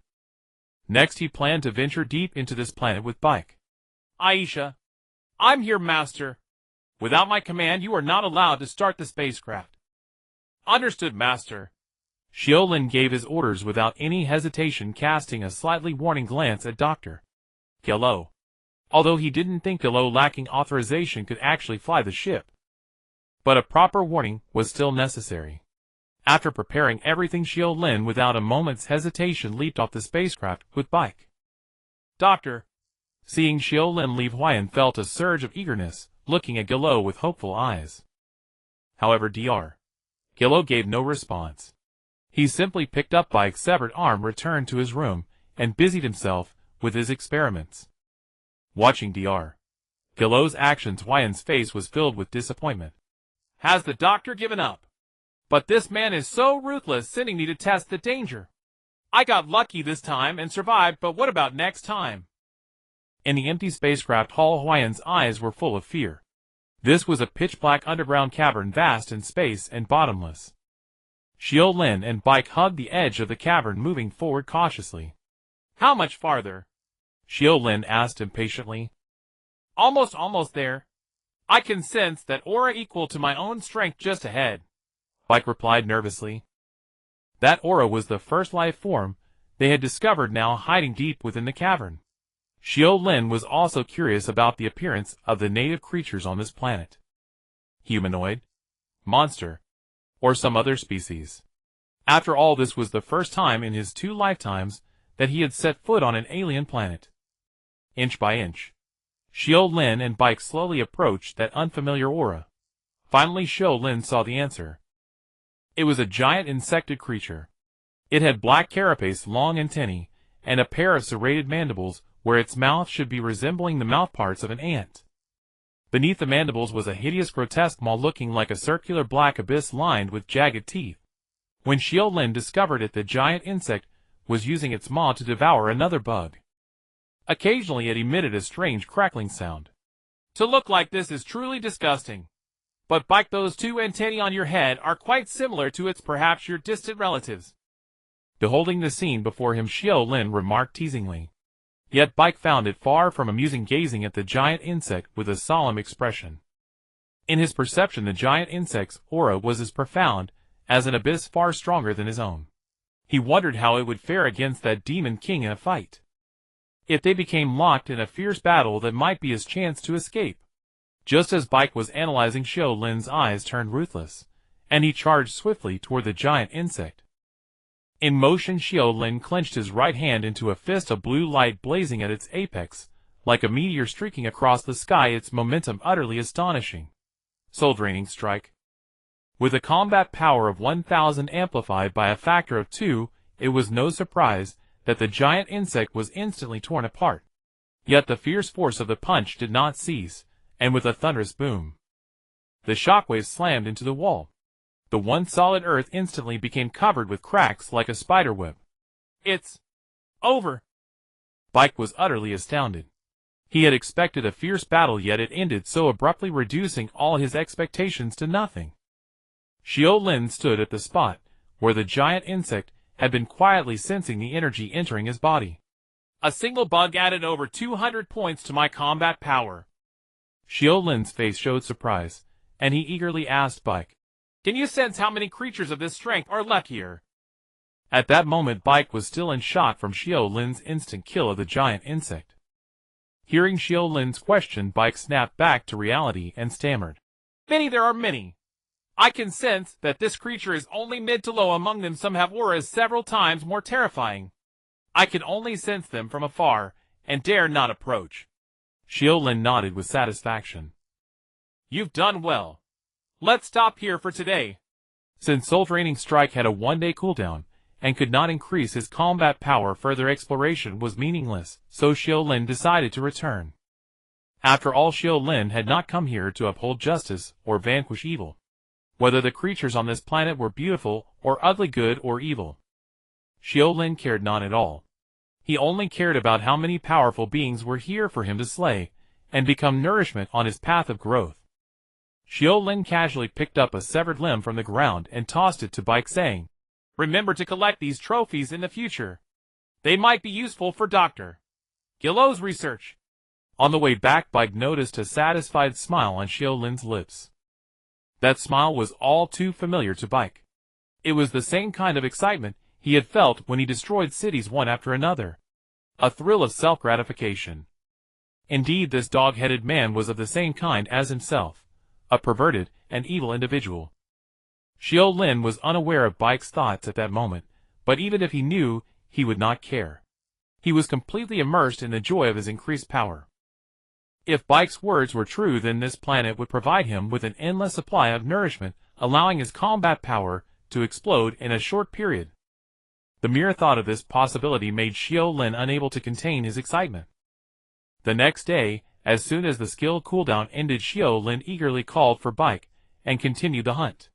Next, he planned to venture deep into this planet with Baik. Aisha, I'm here, Master. Without my command, you are not allowed to start the spacecraft. Understood, Master. Xiu Lin gave his orders without any hesitation, casting a slightly warning glance at Dr. Gero. Although he didn't think Gero lacking authorization could actually fly the ship. But a proper warning was still necessary. After preparing everything, Xiu Lin without a moment's hesitation leaped off the spacecraft with Baik. Doctor. Seeing Xiu Lin leave, Huayan felt a surge of eagerness, looking at Gero with hopeful eyes. However, Dr. Gero gave no response. He simply picked up Baik's severed arm, returned to his room, and busied himself with his experiments. Watching Dr. Gero's actions, Huayan's face was filled with disappointment. Has the doctor given up? But this man is so ruthless, sending me to test the danger. I got lucky this time and survived, but what about next time? In the empty spacecraft hull, Huayan's eyes were full of fear. This was a pitch-black underground cavern, vast in space and bottomless. Xiu Lin and Baik hugged the edge of the cavern, moving forward cautiously. How much farther? Xiu Lin asked impatiently. Almost there. I can sense that aura equal to my own strength just ahead. Baik replied nervously. That aura was the first life form they had discovered, now hiding deep within the cavern. Xiu Lin was also curious about the appearance of the native creatures on this planet. Humanoid, monster, or some other species. After all, this was the first time in his 2 lifetimes that he had set foot on an alien planet. Inch by inch, Xiu Lin and Baik slowly approached that unfamiliar aura. Finally, Xiu Lin saw the answer. It was a giant insected creature. It had black carapace, long antennae, and a pair of serrated mandibles where its mouth should be resembling the mouthparts of an ant. Beneath the mandibles was a hideous, grotesque maw looking like a circular black abyss lined with jagged teeth. When Xiu Lin discovered it, the giant insect was using its maw to devour another bug. Occasionally it emitted a strange crackling sound. To look like this is truly disgusting. But Baik, those 2 antennae on your head are quite similar to its, perhaps your distant relatives. Beholding the scene before him, Xiu Lin remarked teasingly. Yet Bike found it far from amusing gazing at the giant insect with a solemn expression. In his perception, the giant insect's aura was as profound as an abyss, far stronger than his own. He wondered how it would fare against that demon king in a fight. If they became locked in a fierce battle, that might be his chance to escape. Just as Bike was analyzing, Xiu Lin's eyes turned ruthless, and he charged swiftly toward the giant insect. In motion, Xiu Lin clenched his right hand into a fist, of blue light blazing at its apex, like a meteor streaking across the sky, its momentum utterly astonishing. Soul-draining strike. With a combat power of 1,000 amplified by a factor of 2, it was no surprise that the giant insect was instantly torn apart. Yet the fierce force of the punch did not cease, and with a thunderous boom, the shockwaves slammed into the wall. The once solid earth instantly became covered with cracks like a spiderweb. It's over. Bike was utterly astounded. He had expected a fierce battle, yet it ended so abruptly, reducing all his expectations to nothing. Xiu Lin stood at the spot where the giant insect had been, quietly sensing the energy entering his body. A single bug added over 200 points to my combat power. Xiu Lin's face showed surprise, and he eagerly asked Bike, "Can you sense how many creatures of this strength are left here?" At that moment, Bike was still in shock from Xiu Lin's instant kill of the giant insect. Hearing Xiu Lin's question, Bike snapped back to reality and stammered, "Many, there are many. I can sense that this creature is only mid to low. Among them, some have auras several times more terrifying. I can only sense them from afar, and dare not approach." Xiu Lin nodded with satisfaction. "You've done well. Let's stop here for today." Since soul-draining strike had a one-day cooldown, and could not increase his combat power, further exploration was meaningless, so Xiu Lin decided to return. After all, Xiu Lin had not come here to uphold justice or vanquish evil. Whether the creatures on this planet were beautiful or ugly, good or evil, Xiu Lin cared not at all. He only cared about how many powerful beings were here for him to slay, and become nourishment on his path of growth. Xiu Lin casually picked up a severed limb from the ground and tossed it to Bike, saying, "Remember to collect these trophies in the future. They might be useful for Dr. Gero's research." On the way back, Bike noticed a satisfied smile on Xiu Lin's lips. That smile was all too familiar to Bike. It was the same kind of excitement he had felt when he destroyed cities one after another. A thrill of self-gratification. Indeed, this dog-headed man was of the same kind as himself, a perverted and evil individual. Xiu Lin was unaware of Bike's thoughts at that moment, but even if he knew, he would not care. He was completely immersed in the joy of his increased power. If Bike's words were true, then this planet would provide him with an endless supply of nourishment, allowing his combat power to explode in a short period. The mere thought of this possibility made Xiu Lin unable to contain his excitement. The next day, as soon as the skill cooldown ended, Xiu Lin eagerly called for Bike and continued the hunt.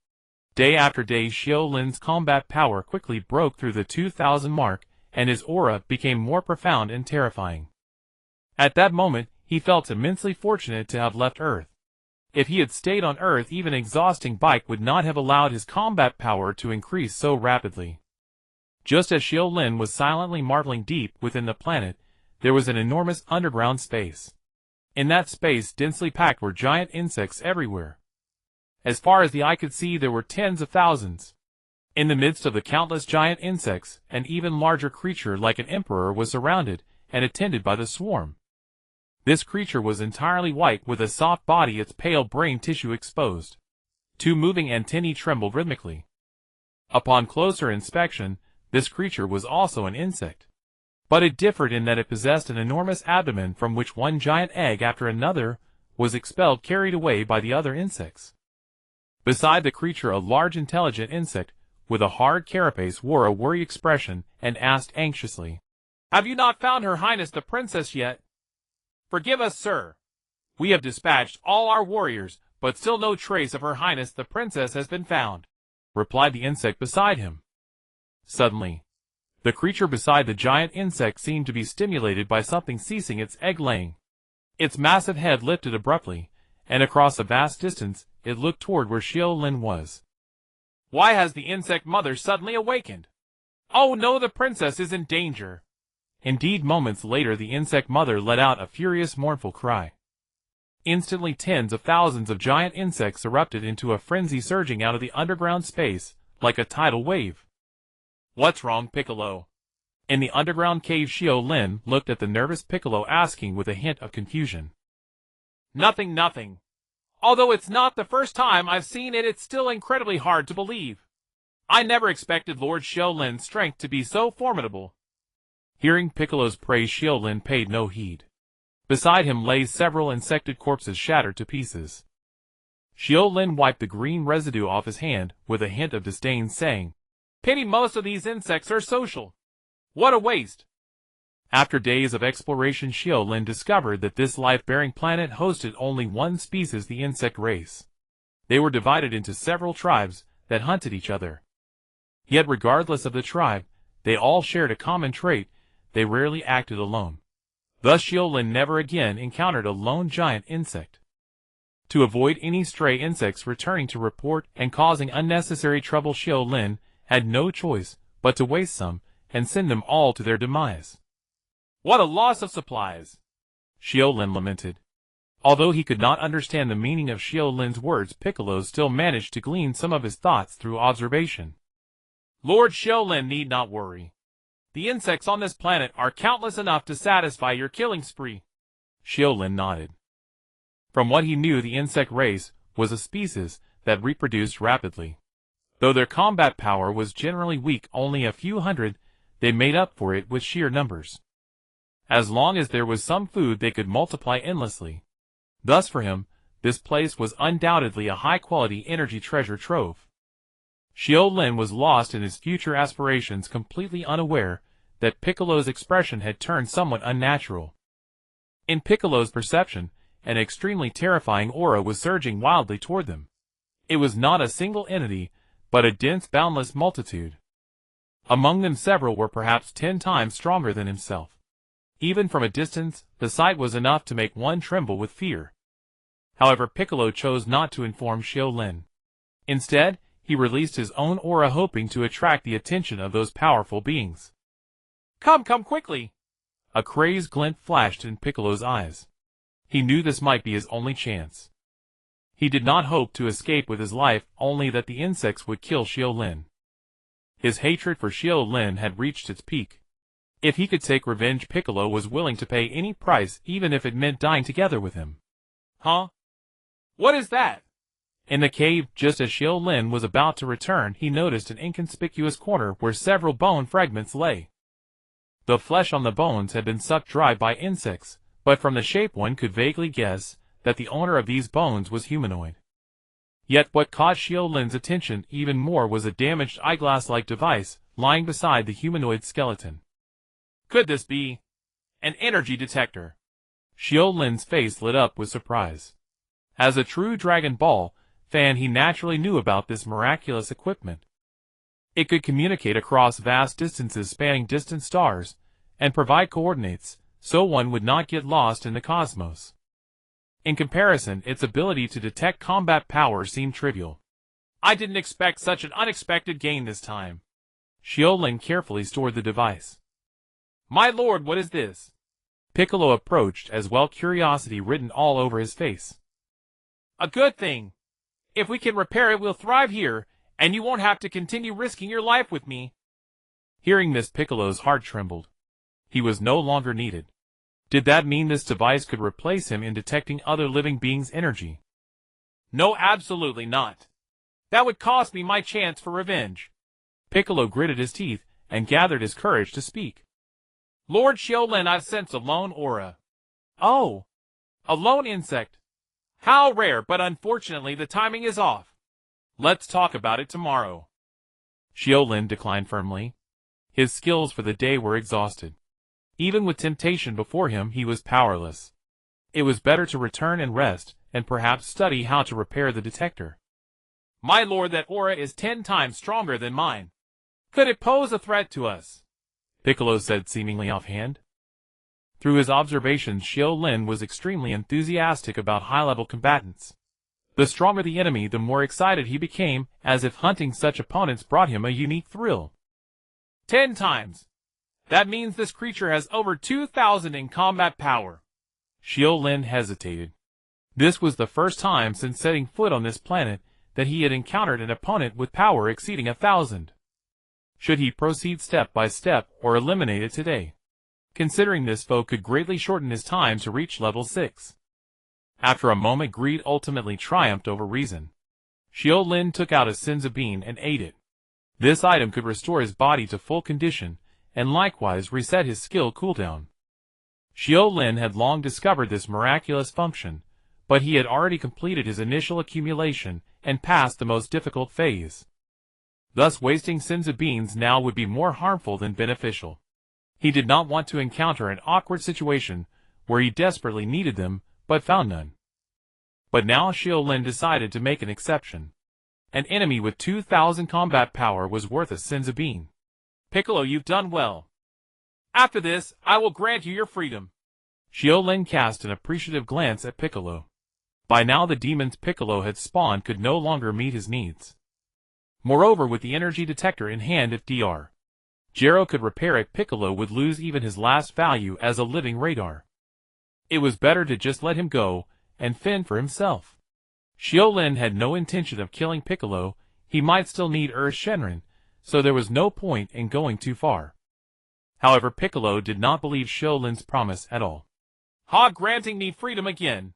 Day after day, Xiu Lin's combat power quickly broke through the 2,000 mark, and his aura became more profound and terrifying. At that moment, he felt immensely fortunate to have left Earth. If he had stayed on Earth, even exhausting Bike would not have allowed his combat power to increase so rapidly. Just as Xiu Lin was silently marveling, deep within the planet, there was an enormous underground space. In that space, densely packed, were giant insects everywhere. As far as the eye could see, there were tens of thousands. In the midst of the countless giant insects, an even larger creature like an emperor was surrounded and attended by the swarm. This creature was entirely white, with a soft body, its pale brain tissue exposed. Two moving antennae trembled rhythmically. Upon closer inspection, this creature was also an insect. But it differed in that it possessed an enormous abdomen from which one giant egg after another was expelled, carried away by the other insects. Beside the creature, a large intelligent insect with a hard carapace wore a worried expression and asked anxiously, "Have you not found Her Highness the Princess yet?" "Forgive us, sir. We have dispatched all our warriors, but still no trace of Her Highness the Princess has been found," replied the insect beside him. Suddenly, the creature beside the giant insect seemed to be stimulated by something, ceasing its egg-laying. Its massive head lifted abruptly, and across a vast distance, it looked toward where Xiu Lin was. "Why has the insect mother suddenly awakened? Oh no, the princess is in danger. Indeed, moments later the insect mother let out a furious mournful cry. Instantly tens of thousands of giant insects erupted into a frenzy, surging out of the underground space like a tidal wave. What's wrong, Piccolo? In the underground cave, Xiu Lin looked at the nervous Piccolo, asking with a hint of confusion. Nothing, nothing. Although it's not the first time I've seen it, it's still incredibly hard to believe. I never expected Lord Xiu Lin's strength to be so formidable. Hearing Piccolo's praise, Xiu Lin paid no heed. Beside him lay several insected corpses shattered to pieces. Xiu Lin wiped the green residue off his hand with a hint of disdain, saying, Pity most of these insects are social. What a waste. After days of exploration, Xiu Lin discovered that this life-bearing planet hosted only one species, the insect race. They were divided into several tribes that hunted each other. Yet regardless of the tribe, they all shared a common trait: they rarely acted alone. Thus Xiu Lin never again encountered a lone giant insect. To avoid any stray insects returning to report and causing unnecessary trouble, Xiu Lin had no choice but to waste some and send them all to their demise. What a loss of supplies, Xiu Lin lamented. Although he could not understand the meaning of Xiu Lin's words, Piccolo still managed to glean some of his thoughts through observation. Lord Xiu Lin need not worry. The insects on this planet are countless enough to satisfy your killing spree. Xiu Lin nodded. From what he knew, the insect race was a species that reproduced rapidly. Though their combat power was generally weak, only a few hundred, they made up for it with sheer numbers. As long as there was some food, they could multiply endlessly. Thus for him, this place was undoubtedly a high-quality energy treasure trove. Xiu Lin was lost in his future aspirations, completely unaware that Piccolo's expression had turned somewhat unnatural. In Piccolo's perception, an extremely terrifying aura was surging wildly toward them. It was not a single entity, but a dense, boundless multitude. Among them several were perhaps 10 times stronger than himself. Even from a distance, the sight was enough to make one tremble with fear. However, Piccolo chose not to inform Xiu Lin. Instead, he released his own aura, hoping to attract the attention of those powerful beings. Come quickly! A crazed glint flashed in Piccolo's eyes. He knew this might be his only chance. He did not hope to escape with his life, only that the insects would kill Xiu Lin. His hatred for Xiu Lin had reached its peak. If he could take revenge, Piccolo was willing to pay any price, even if it meant dying together with him. Huh? What is that? In the cave, just as Xiu Lin was about to return, he noticed an inconspicuous corner where several bone fragments lay. The flesh on the bones had been sucked dry by insects, but from the shape one could vaguely guess that the owner of these bones was humanoid. Yet what caught Xiu Lin's attention even more was a damaged eyeglass-like device lying beside the humanoid skeleton. Could this be an energy detector? Xiu Lin's face lit up with surprise. As a true Dragon Ball fan, he naturally knew about this miraculous equipment. It could communicate across vast distances, spanning distant stars, and provide coordinates, so one would not get lost in the cosmos. In comparison, its ability to detect combat power seemed trivial. I didn't expect such an unexpected gain this time. Xiu Lin carefully stored the device. My lord, what is this? Piccolo approached, as well curiosity written all over his face. A good thing. If we can repair it, we'll thrive here, and you won't have to continue risking your life with me. Hearing this, Piccolo's heart trembled. He was no longer needed. Did that mean this device could replace him in detecting other living beings' energy? No, absolutely not. That would cost me my chance for revenge. Piccolo gritted his teeth and gathered his courage to speak. Lord Xiu Lin, I've sensed a lone aura. Oh, a lone insect. How rare, but unfortunately the timing is off. Let's talk about it tomorrow. Xiu Lin declined firmly. His skills for the day were exhausted. Even with temptation before him, he was powerless. It was better to return and rest, and perhaps study how to repair the detector. My lord, that aura is 10 times stronger than mine. Could it pose a threat to us? Piccolo said, seemingly offhand. Through his observations, Xiu Lin was extremely enthusiastic about high-level combatants. The stronger the enemy, the more excited he became, as if hunting such opponents brought him a unique thrill. 10 times. That means this creature has over 2,000 in combat power. Xiu Lin hesitated. This was the first time since setting foot on this planet that he had encountered an opponent with power exceeding 1,000. Should he proceed step by step or eliminate it today? Considering this foe could greatly shorten his time to reach level 6. After a moment, greed ultimately triumphed over reason. Xiu Lin took out a Senzu bean and ate it. This item could restore his body to full condition, and likewise reset his skill cooldown. Xiu Lin had long discovered this miraculous function, but he had already completed his initial accumulation and passed the most difficult phase. Thus wasting Senzu beans now would be more harmful than beneficial. He did not want to encounter an awkward situation where he desperately needed them, but found none. But now Xiu Lin decided to make an exception. An enemy with 2,000 combat power was worth a Senzu bean. Piccolo, you've done well. After this, I will grant you your freedom. Xiu Lin cast an appreciative glance at Piccolo. By now the demons Piccolo had spawned could no longer meet his needs. Moreover, with the energy detector in hand if Dr. Gero could repair it, Piccolo would lose even his last value as a living radar. It was better to just let him go and fend for himself. Xiu Lin had no intention of killing Piccolo. He might still need Shenron, so there was no point in going too far. However, Piccolo did not believe Xiu Lin's promise at all. Ha, granting me freedom again.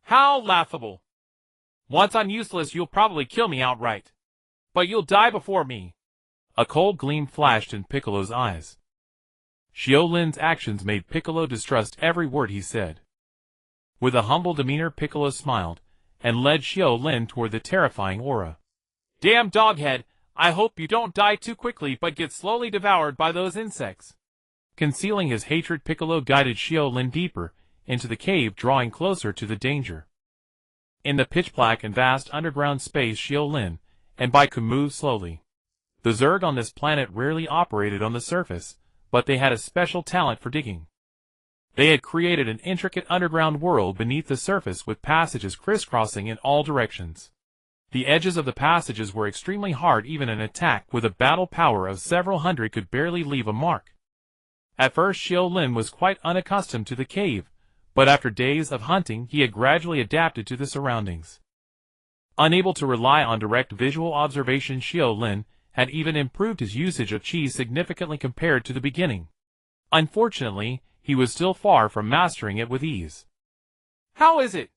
How laughable. Once I'm useless, you'll probably kill me outright. But you'll die before me. A cold gleam flashed in Piccolo's eyes. Xiu Lin's actions made Piccolo distrust every word he said. With a humble demeanor, Piccolo smiled and led Xiu Lin toward the terrifying aura. Damn doghead, I hope you don't die too quickly but get slowly devoured by those insects. Concealing his hatred, Piccolo guided Xiu Lin deeper into the cave, drawing closer to the danger. In the pitch-black and vast underground space, Xiu Lin and Goku moved slowly. The Zerg on this planet rarely operated on the surface, but they had a special talent for digging. They had created an intricate underground world beneath the surface with passages crisscrossing in all directions. The edges of the passages were extremely hard. Even an attack with a battle power of several hundred could barely leave a mark. At first Xiu Lin was quite unaccustomed to the cave, but after days of hunting he had gradually adapted to the surroundings. Unable to rely on direct visual observation, Xiu Lin had even improved his usage of qi significantly compared to the beginning. Unfortunately, he was still far from mastering it with ease. How is it?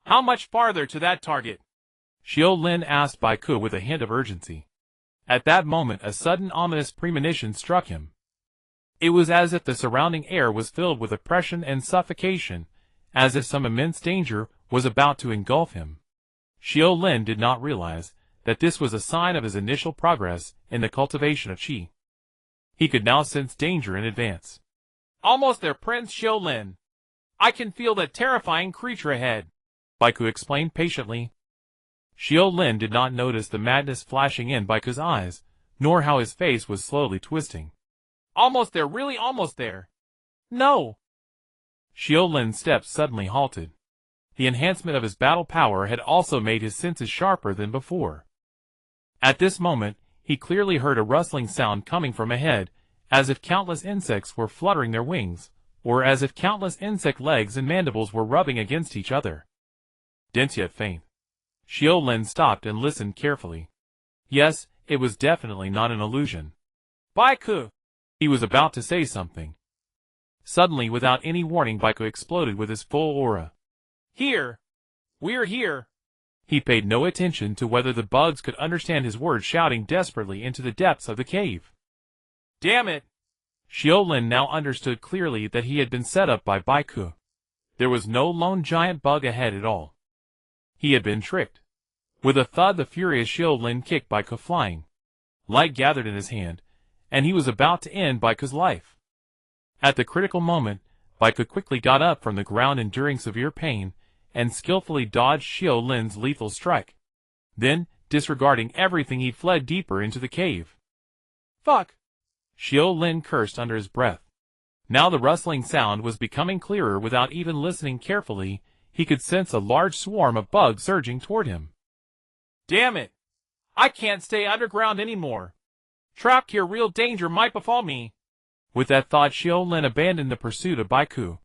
How much farther to that target? Xiu Lin asked Goku with a hint of urgency. At that moment a sudden ominous premonition struck him. It was as if the surrounding air was filled with oppression and suffocation, as if some immense danger was about to engulf him. Xiu Lin did not realize that this was a sign of his initial progress in the cultivation of qi. He could now sense danger in advance. Almost there, Prince Xiu Lin. I can feel that terrifying creature ahead, Goku explained patiently. Xiu Lin did not notice the madness flashing in Goku's eyes, nor how his face was slowly twisting. Almost there, really almost there. No. Xiu Lin's steps suddenly halted. The enhancement of his battle power had also made his senses sharper than before. At this moment, he clearly heard a rustling sound coming from ahead, as if countless insects were fluttering their wings, or as if countless insect legs and mandibles were rubbing against each other. Dense yet faint. Xiu Lin stopped and listened carefully. Yes, it was definitely not an illusion. Goku! He was about to say something. Suddenly, without any warning, Goku exploded with his full aura. Here! We're here! He paid no attention to whether the bugs could understand his words, shouting desperately into the depths of the cave. Damn it! Xiu Lin now understood clearly that he had been set up by Goku. There was no lone giant bug ahead at all. He had been tricked. With a thud, the furious Xiu Lin kicked Goku flying. Light gathered in his hand, and he was about to end Goku's life. At the critical moment, Goku quickly got up from the ground, enduring severe pain, and skillfully dodged Xiu Lin's lethal strike. Then, disregarding everything, he fled deeper into the cave. Fuck! Xiu Lin cursed under his breath. Now the rustling sound was becoming clearer. Without even listening carefully, he could sense a large swarm of bugs surging toward him. Damn it! I can't stay underground anymore. Trapped here, real danger might befall me. With that thought, Xiu Lin abandoned the pursuit of Baiku.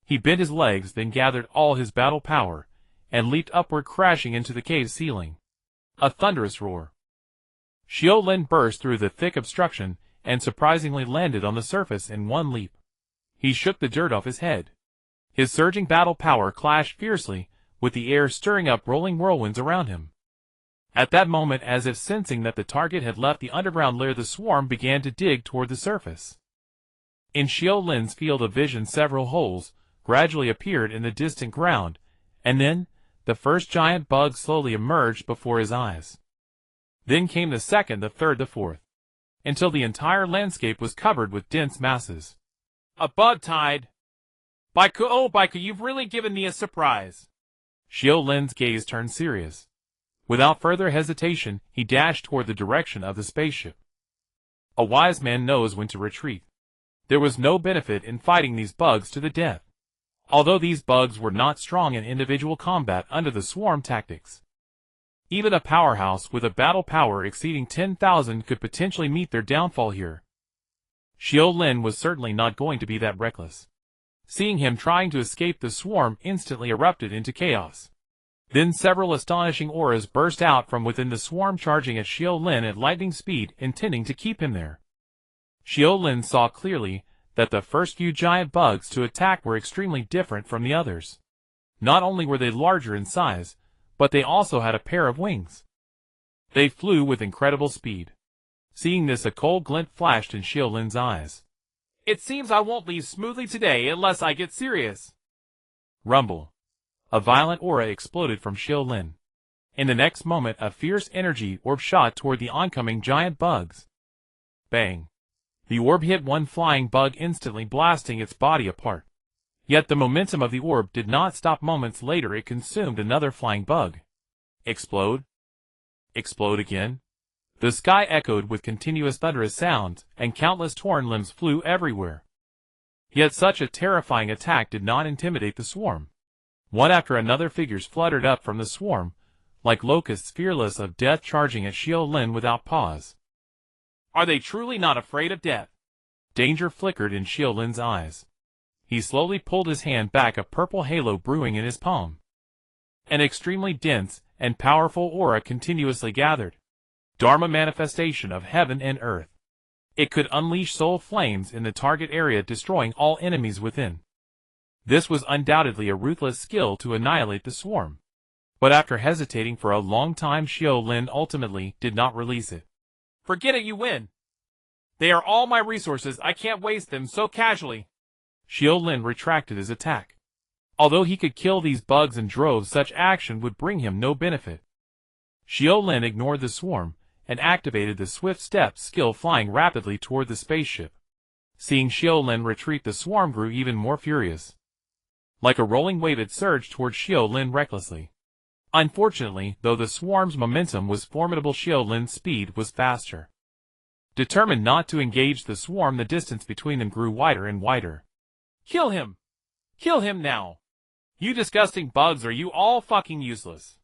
He bent his legs, then gathered all his battle power, and leaped upward, crashing into the cave ceiling. A thunderous roar. Xiu Lin burst through the thick obstruction, and surprisingly landed on the surface in one leap. He shook the dirt off his head. His surging battle power clashed fiercely, with the air stirring up rolling whirlwinds around him. At that moment, as if sensing that the target had left the underground lair, the swarm began to dig toward the surface. In Xiu Lin's field of vision, several holes gradually appeared in the distant ground, and then the first giant bug slowly emerged before his eyes. Then came the second, the third, the fourth, until the entire landscape was covered with dense masses. A bug tide! Baiku, oh Baiku, you've really given me a surprise. Xiu Lin's gaze turned serious. Without further hesitation, he dashed toward the direction of the spaceship. A wise man knows when to retreat. There was no benefit in fighting these bugs to the death. Although these bugs were not strong in individual combat under the swarm tactics. Even a powerhouse with a battle power exceeding 10,000 could potentially meet their downfall here. Xiu Lin was certainly not going to be that reckless. Seeing him trying to escape, the swarm instantly erupted into chaos. Then several astonishing auras burst out from within the swarm, charging at Xiu Lin at lightning speed, intending to keep him there. Xiu Lin saw clearly that the first few giant bugs to attack were extremely different from the others. Not only were they larger in size, but they also had a pair of wings. They flew with incredible speed. Seeing this, a cold glint flashed in Xiu Lin's eyes. It seems I won't leave smoothly today unless I get serious. Rumble. A violent aura exploded from Xiu Lin. In the next moment, a fierce energy orb shot toward the oncoming giant bugs. Bang. The orb hit one flying bug, instantly blasting its body apart. Yet the momentum of the orb did not stop. Moments later, it consumed another flying bug. Explode. Explode again. The sky echoed with continuous thunderous sounds, and countless torn limbs flew everywhere. Yet such a terrifying attack did not intimidate the swarm. One after another, figures fluttered up from the swarm, like locusts fearless of death, charging at Xiu Lin without pause. Are they truly not afraid of death? Danger flickered in Xiu Lin's eyes. He slowly pulled his hand back, a purple halo brewing in his palm. An extremely dense and powerful aura continuously gathered. Dharma, manifestation of heaven and earth. It could unleash soul flames in the target area, destroying all enemies within. This was undoubtedly a ruthless skill to annihilate the swarm. But after hesitating for a long time, Xiu Lin ultimately did not release it. Forget it, you win. They are all my resources, I can't waste them so casually. Xiu Lin retracted his attack. Although he could kill these bugs in droves, such action would bring him no benefit. Xiu Lin ignored the swarm, and activated the swift step skill, flying rapidly toward the spaceship. Seeing Xiu Lin retreat, the swarm grew even more furious. Like a rolling wave, it surged toward Xiu Lin recklessly. Unfortunately, though the swarm's momentum was formidable, Xiu Lin's speed was faster. Determined not to engage the swarm, the distance between them grew wider and wider. Kill him! Kill him now! You disgusting bugs, are you all fucking useless?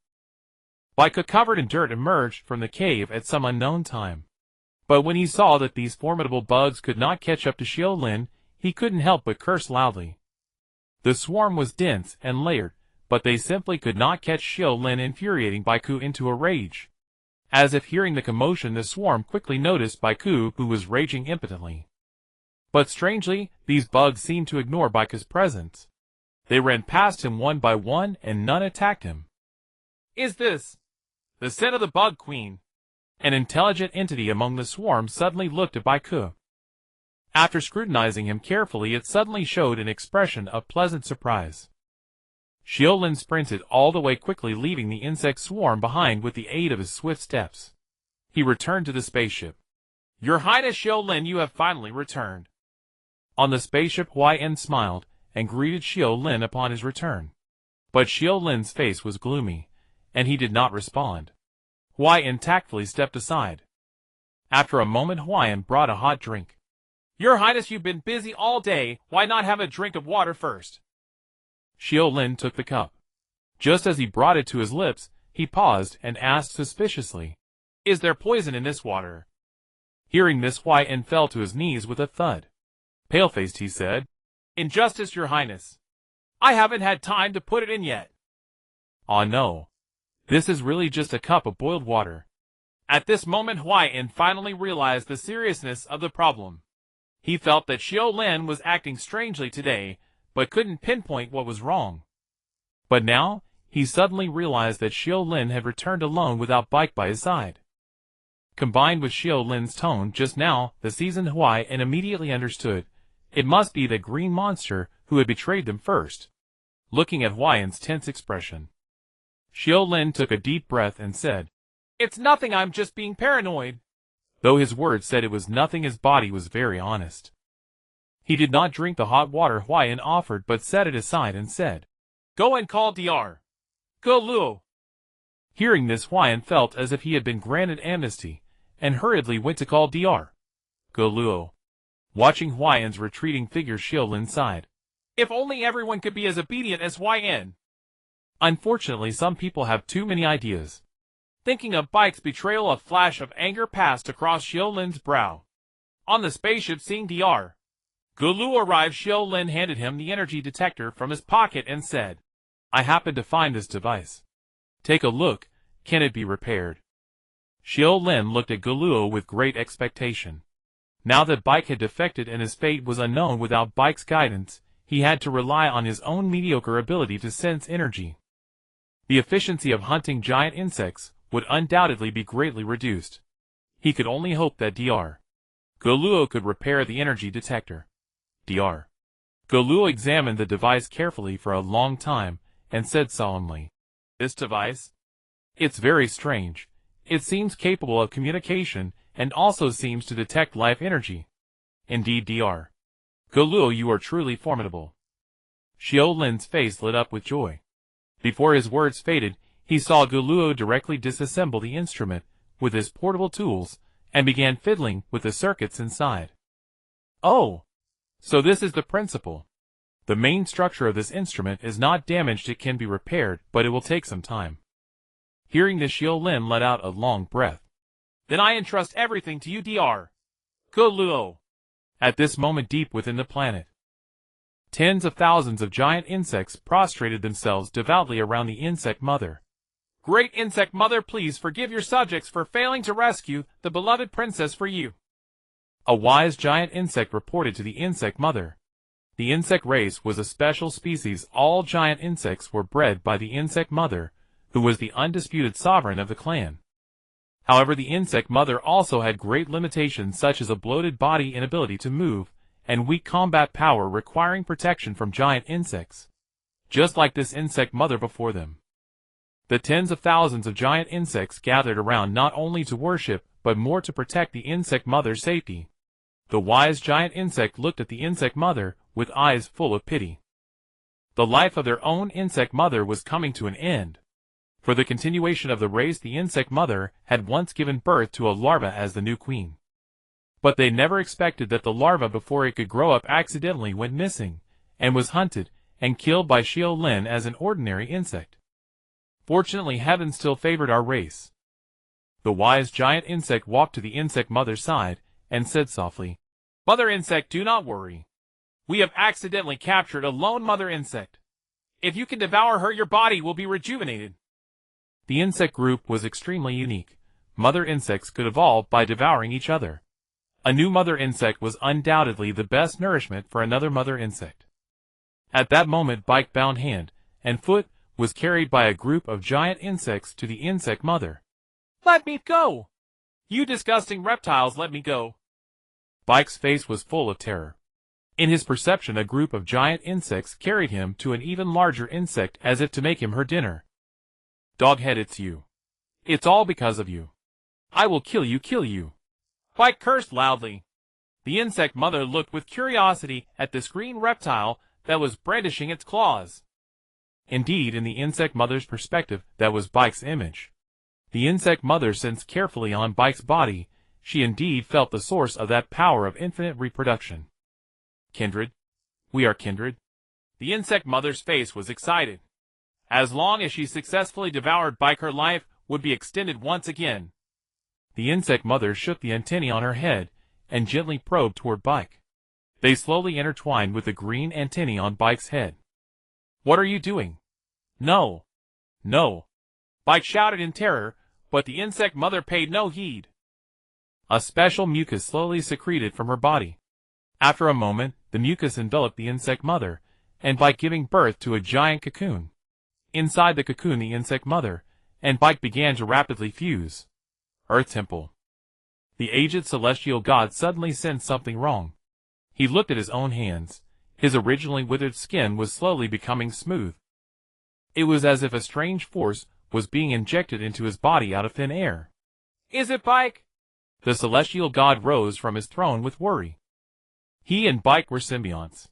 Baiku, covered in dirt, emerged from the cave at some unknown time. But when he saw that these formidable bugs could not catch up to Xiu Lin, he couldn't help but curse loudly. The swarm was dense and layered, but they simply could not catch Xiu Lin, infuriating Baiku into a rage. As if hearing the commotion, the swarm quickly noticed Baiku, who was raging impotently. But strangely, these bugs seemed to ignore Baiku's presence. They ran past him one by one, and none attacked him. Is this the scent of the Bug Queen? An intelligent entity among the swarm suddenly looked at Baiku. After scrutinizing him carefully, it suddenly showed an expression of pleasant surprise. Xiu Lin sprinted all the way quickly, leaving the insect swarm behind with the aid of his swift steps. He returned to the spaceship. Your Highness Xiu Lin, you have finally returned. On the spaceship, Huayan smiled and greeted Xiu Lin upon his return. But Xiu Lin's face was gloomy, and he did not respond. Huayan tactfully stepped aside. After a moment, Huayan brought a hot drink. Your Highness, you've been busy all day, why not have a drink of water first? Xiu Lin took the cup. Just as he brought it to his lips, he paused and asked suspiciously, Is there poison in this water? Hearing this, Huayan fell to his knees with a thud. Pale-faced, he said. Injustice, Your Highness. I haven't had time to put it in yet. Aw no. This is really just a cup of boiled water. At this moment, Huayan finally realized the seriousness of the problem. He felt that Xiu Lin was acting strangely today, but couldn't pinpoint what was wrong. But now, he suddenly realized that Xiu Lin had returned alone without Bike by his side. Combined with Xiu Lin's tone just now, the seasoned Huayan immediately understood. It must be the green monster who had betrayed them first. Looking at Huayan's tense expression, Xiu Lin took a deep breath and said, It's nothing, I'm just being paranoid. Though his words said it was nothing, his body was very honest. He did not drink the hot water Huayan offered but set it aside and said, Go and call Dr. Go. Hearing this, Huayan felt as if he had been granted amnesty, and hurriedly went to call Dr. Go. Watching Huayan's retreating figure, Xiu Lin sighed. If only everyone could be as obedient as Huayan. Unfortunately, some people have too many ideas. Thinking of Bike's betrayal, a flash of anger passed across Xiu Lin's brow. On the spaceship, seeing Dr. Go arrive, Xiu Lin handed him the energy detector from his pocket and said, I happen to find this device. Take a look, can it be repaired? Xiu Lin looked at Go with great expectation. Now that Bike had defected and his fate was unknown without Bike's guidance, he had to rely on his own mediocre ability to sense energy. The efficiency of hunting giant insects would undoubtedly be greatly reduced. He could only hope that Dr. Go could repair the energy detector. Dr. Go examined the device carefully for a long time and said solemnly, This device? It's very strange. It seems capable of communication and also seems to detect life energy. Indeed, Dr. Go, you are truly formidable. Xiu Lin's face lit up with joy. Before his words faded, he saw Go directly disassemble the instrument with his portable tools and began fiddling with the circuits inside. Oh! So this is the principle. The main structure of this instrument is not damaged, it can be repaired, but it will take some time. Hearing this, Xiu Lin let out a long breath. Then I entrust everything to you, Dr. Go. At this moment, deep within the planet, tens of thousands of giant insects prostrated themselves devoutly around the insect mother. Great insect mother, please forgive your subjects for failing to rescue the beloved princess for you. A wise giant insect reported to the insect mother. The insect race was a special species. All giant insects were bred by the insect mother, who was the undisputed sovereign of the clan. However, the insect mother also had great limitations, such as a bloated body, inability to move, and weak combat power, requiring protection from giant insects. Just like this insect mother before them. The tens of thousands of giant insects gathered around, not only to worship, but more to protect the insect mother's safety. The wise giant insect looked at the insect mother with eyes full of pity. The life of their own insect mother was coming to an end. For the continuation of the race, the insect mother had once given birth to a larva as the new queen. But they never expected that the larva, before it could grow up, accidentally went missing, and was hunted and killed by Xiu Lin as an ordinary insect. Fortunately, heaven still favored our race. The wise giant insect walked to the insect mother's side and said softly, Mother insect, do not worry. We have accidentally captured a lone mother insect. If you can devour her, your body will be rejuvenated. The insect group was extremely unique. Mother insects could evolve by devouring each other. A new mother insect was undoubtedly the best nourishment for another mother insect. At that moment, Bike, bound hand and foot, was carried by a group of giant insects to the insect mother. Let me go! You disgusting reptiles, let me go! Bike's face was full of terror. In his perception, a group of giant insects carried him to an even larger insect as if to make him her dinner. Doghead, it's you. It's all because of you. I will kill you. Bike cursed loudly. The insect mother looked with curiosity at this green reptile that was brandishing its claws. Indeed, in the insect mother's perspective, that was Bike's image. The insect mother sensed carefully on Bike's body. She indeed felt the source of that power of infinite reproduction. Kindred? We are kindred? The insect mother's face was excited. As long as she successfully devoured Bike, her life would be extended once again. The insect mother shook the antennae on her head and gently probed toward Bike. They slowly intertwined with the green antennae on Bike's head. "What are you doing?" "No! No!" Bike shouted in terror, but the insect mother paid no heed. A special mucus slowly secreted from her body. After a moment, the mucus enveloped the insect mother, and Bike giving birth to a giant cocoon. Inside the cocoon, the insect mother and Bike began to rapidly fuse. Earth Temple. The aged celestial god suddenly sensed something wrong. He looked at his own hands. His originally withered skin was slowly becoming smooth. It was as if a strange force was being injected into his body out of thin air. "Is it Bike?" The celestial god rose from his throne with worry. He and Bike were symbionts.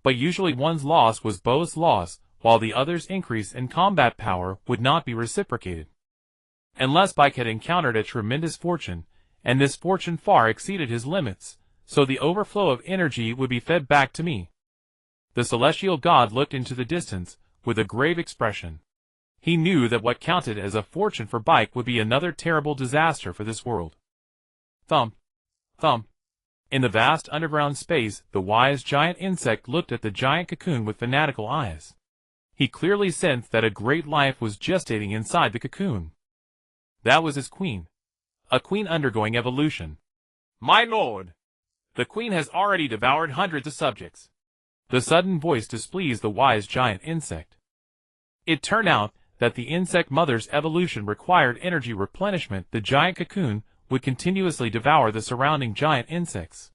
But usually one's loss was both's loss, while the other's increase in combat power would not be reciprocated. Unless Bike had encountered a tremendous fortune, and this fortune far exceeded his limits, so the overflow of energy would be fed back to me. The celestial god looked into the distance, with a grave expression. He knew that what counted as a fortune for Bike would be another terrible disaster for this world. Thump! Thump! In the vast underground space, the wise giant insect looked at the giant cocoon with fanatical eyes. He clearly sensed that a great life was gestating inside the cocoon. That was his queen. A queen undergoing evolution. "My lord, the queen has already devoured hundreds of subjects." The sudden voice displeased the wise giant insect. It turned out that the insect mother's evolution required energy replenishment. The giant cocoon would continuously devour the surrounding giant insects.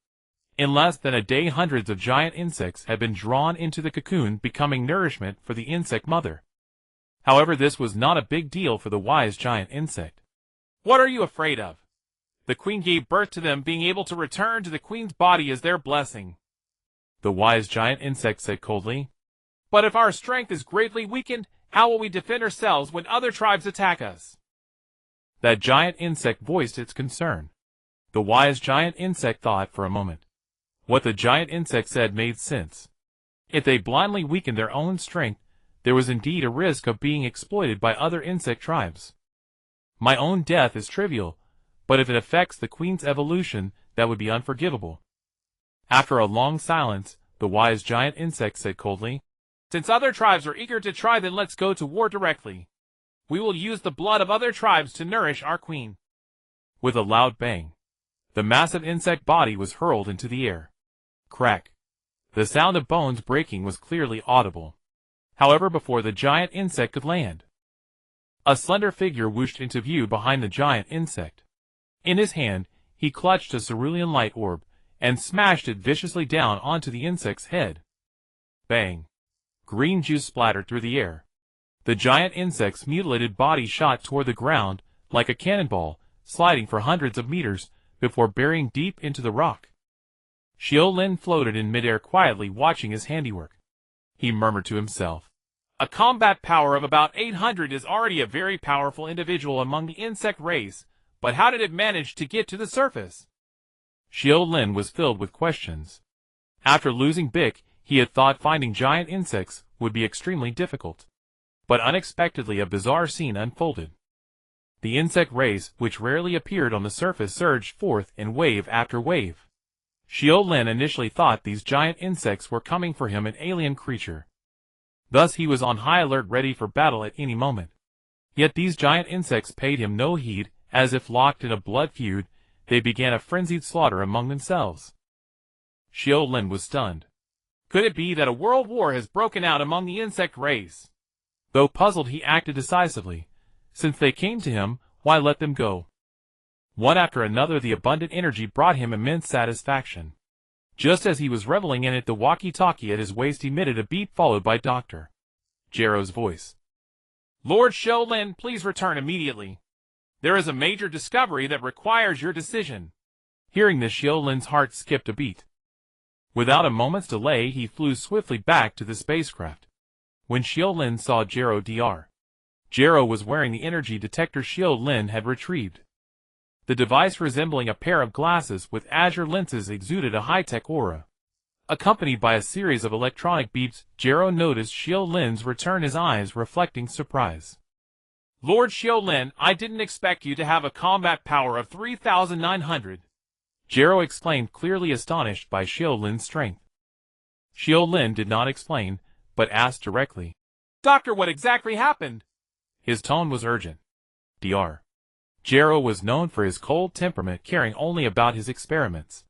In less than a day, hundreds of giant insects had been drawn into the cocoon, becoming nourishment for the insect mother. However, this was not a big deal for the wise giant insect. "What are you afraid of? The queen gave birth to them. Being able to return to the queen's body is their blessing," the wise giant insect said coldly. "But if our strength is greatly weakened, how will we defend ourselves when other tribes attack us?" That giant insect voiced its concern. The wise giant insect thought for a moment. What the giant insect said made sense. If they blindly weakened their own strength, there was indeed a risk of being exploited by other insect tribes. My own death is trivial, but if it affects the queen's evolution, that would be unforgivable. After a long silence, the wise giant insect said coldly, "Since other tribes are eager to try, then let's go to war directly. We will use the blood of other tribes to nourish our queen." With a loud bang, the massive insect body was hurled into the air. Crack! The sound of bones breaking was clearly audible. However, before the giant insect could land, a slender figure whooshed into view behind the giant insect. In his hand, he clutched a cerulean light orb, and smashed it viciously down onto the insect's head. Bang! Green juice splattered through the air. The giant insect's mutilated body shot toward the ground, like a cannonball, sliding for hundreds of meters, before burying deep into the rock. Xiu Lin floated in midair quietly watching his handiwork. He murmured to himself, "A combat power of about 800 is already a very powerful individual among the insect race, but how did it manage to get to the surface?" Xiu Lin was filled with questions. After losing Bic, he had thought finding giant insects would be extremely difficult. But unexpectedly a bizarre scene unfolded. The insect race, which rarely appeared on the surface, surged forth in wave after wave. Xiu Lin initially thought these giant insects were coming for him, an alien creature. Thus he was on high alert, ready for battle at any moment. Yet these giant insects paid him no heed. As if locked in a blood feud, they began a frenzied slaughter among themselves. Xiu Lin was stunned. Could it be that a world war has broken out among the insect race? Though puzzled, he acted decisively. Since they came to him, why let them go? One after another, the abundant energy brought him immense satisfaction. Just as he was reveling in it, the walkie-talkie at his waist emitted a beep, followed by Dr. Gero's voice. "Lord Xiu Lin, please return immediately. There is a major discovery that requires your decision." Hearing this, Xiu Lin's heart skipped a beat. Without a moment's delay, he flew swiftly back to the spacecraft. When Xiu Lin saw Gero Dr. Gero was wearing the energy detector Xiu Lin had retrieved. The device, resembling a pair of glasses with azure lenses, exuded a high-tech aura. Accompanied by a series of electronic beeps, Gero noticed Xiu Lin's return, his eyes reflecting surprise. "Lord Xiu Lin, I didn't expect you to have a combat power of 3,900. Gero exclaimed, clearly astonished by Xiu Lin's strength. Xiu Lin did not explain, but asked directly. Doctor, what exactly happened? His tone was urgent. Dr. Gero was known for his cold temperament, caring only about his experiments.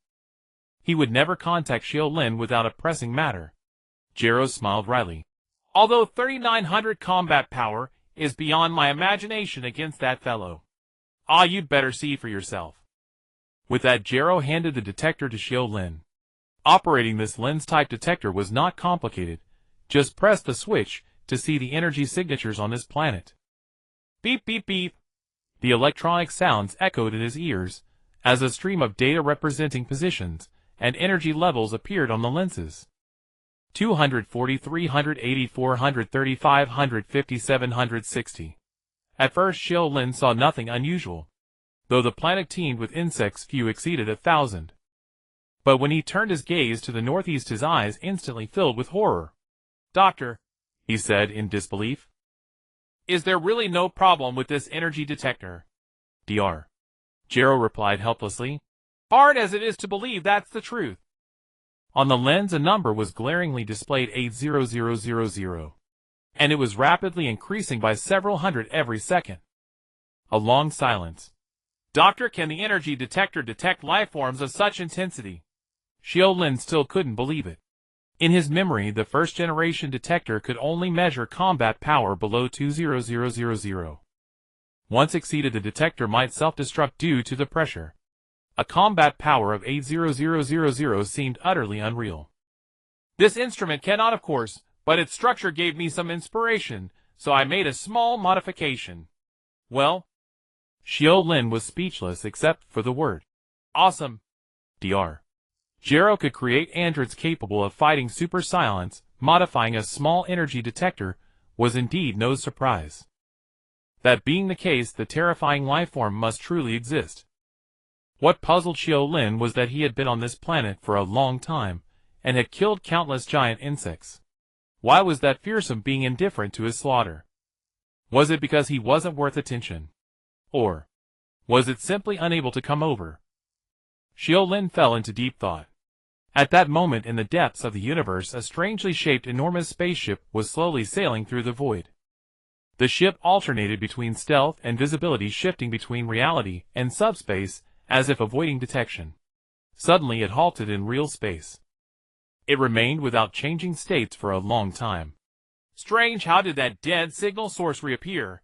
He would never contact Xiu Lin without a pressing matter. Gero smiled wryly. Although 3900 combat power is beyond my imagination against that fellow. Ah, you'd better see for yourself. With that, Gero handed the detector to Xiu Lin. Operating this lens-type detector was not complicated. Just press the switch to see the energy signatures on this planet. Beep, beep, beep. The electronic sounds echoed in his ears, as a stream of data representing positions and energy levels appeared on the lenses. 240, 380, 430, 550, 760. At first Xiu Lin saw nothing unusual, though the planet teemed with insects few exceeded 1,000. But when he turned his gaze to the northeast, his eyes instantly filled with horror. Doctor, he said in disbelief. Is there really no problem with this energy detector? Dr. Gero replied helplessly. Hard as it is to believe that's the truth. On the lens a number was glaringly displayed, 80000, and it was rapidly increasing by several hundred every second. A long silence. Doctor, can the energy detector detect lifeforms of such intensity? Xiu Lin still couldn't believe it. In his memory, the first-generation detector could only measure combat power below 20000. Once exceeded, the detector might self-destruct due to the pressure. A combat power of 80000 seemed utterly unreal. This instrument cannot, of course, but its structure gave me some inspiration, so I made a small modification. Well? Xiu Lin was speechless except for the word. Awesome. Dr. Gero could create androids capable of fighting super Saiyans. Modifying a small energy detector was indeed no surprise. That being the case, the terrifying lifeform must truly exist. What puzzled Xiu Lin was that he had been on this planet for a long time, and had killed countless giant insects. Why was that fearsome being indifferent to his slaughter? Was it because he wasn't worth attention? Or was it simply unable to come over? Xiu Lin fell into deep thought. At that moment in the depths of the universe, a strangely shaped enormous spaceship was slowly sailing through the void. The ship alternated between stealth and visibility, shifting between reality and subspace as if avoiding detection. Suddenly it halted in real space. It remained without changing states for a long time. Strange, how did that dead signal source reappear?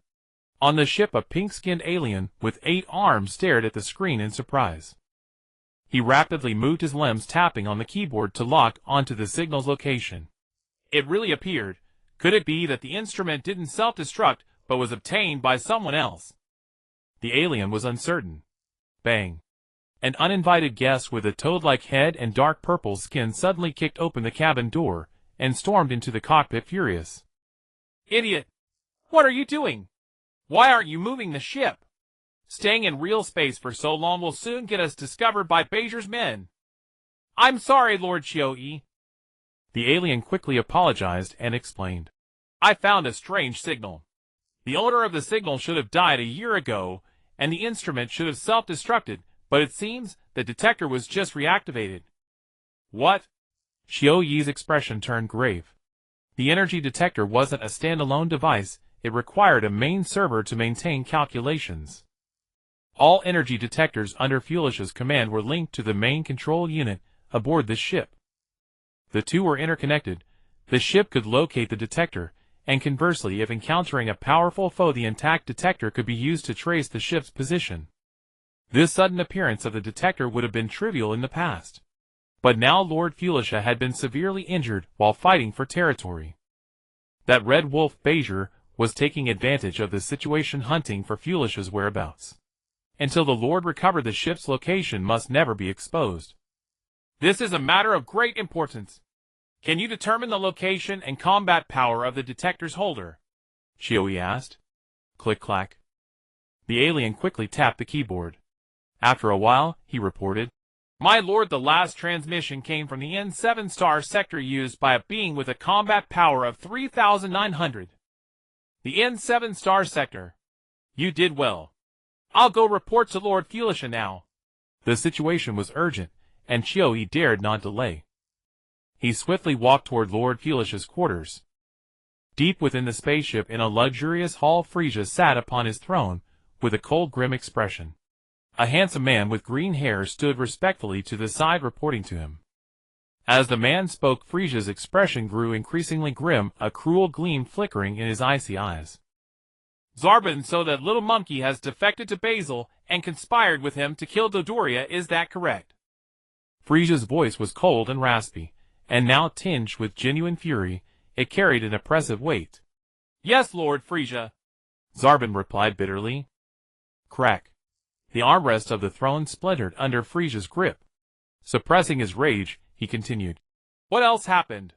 On the ship, a pink-skinned alien with 8 arms stared at the screen in surprise. He rapidly moved his limbs, tapping on the keyboard to lock onto the signal's location. It really appeared. Could it be that the instrument didn't self-destruct, but was obtained by someone else? The alien was uncertain. Bang. An uninvited guest with a toad-like head and dark purple skin suddenly kicked open the cabin door and stormed into the cockpit, furious. Idiot! What are you doing? Why aren't you moving the ship? Staying in real space for so long will soon get us discovered by Beizer's men. I'm sorry, Lord Xiu. The alien quickly apologized and explained. I found a strange signal. The owner of the signal should have died a year ago, and the instrument should have self-destructed, but it seems the detector was just reactivated. What? Xiu Yi's expression turned grave. The energy detector wasn't a standalone device, it required a main server to maintain calculations. All energy detectors under Fulish's command were linked to the main control unit aboard the ship. The two were interconnected. The ship could locate the detector, and conversely, if encountering a powerful foe, the intact detector could be used to trace the ship's position. This sudden appearance of the detector would have been trivial in the past. But now Lord Fulisha had been severely injured while fighting for territory. That red wolf Beizer was taking advantage of the situation, hunting for Fulisha's whereabouts. Until the Lord recovered, the ship's location must never be exposed. This is a matter of great importance. Can you determine the location and combat power of the detector's holder? Xiu Yi asked. Click-clack. The alien quickly tapped the keyboard. After a while, he reported, My lord, the last transmission came from the N7 star sector used by a being with a combat power of 3,900. The N7 star sector. You did well. I'll go report to Lord Fulisha now. The situation was urgent, and Xiu dared not delay. He swiftly walked toward Lord Pilaf's quarters. Deep within the spaceship in a luxurious hall, Frisia sat upon his throne, with a cold, grim expression. A handsome man with green hair stood respectfully to the side, reporting to him. As the man spoke, Frisia's expression grew increasingly grim, a cruel gleam flickering in his icy eyes. Zarbon, so that little monkey has defected to Basil and conspired with him to kill Dodoria, is that correct? Frisia's voice was cold and raspy, and now tinged with genuine fury. It carried an oppressive weight. Yes, Lord Frisia, Zarbon replied bitterly. Crack. The armrest of the throne splintered under Frisia's grip. Suppressing his rage, he continued. What else happened?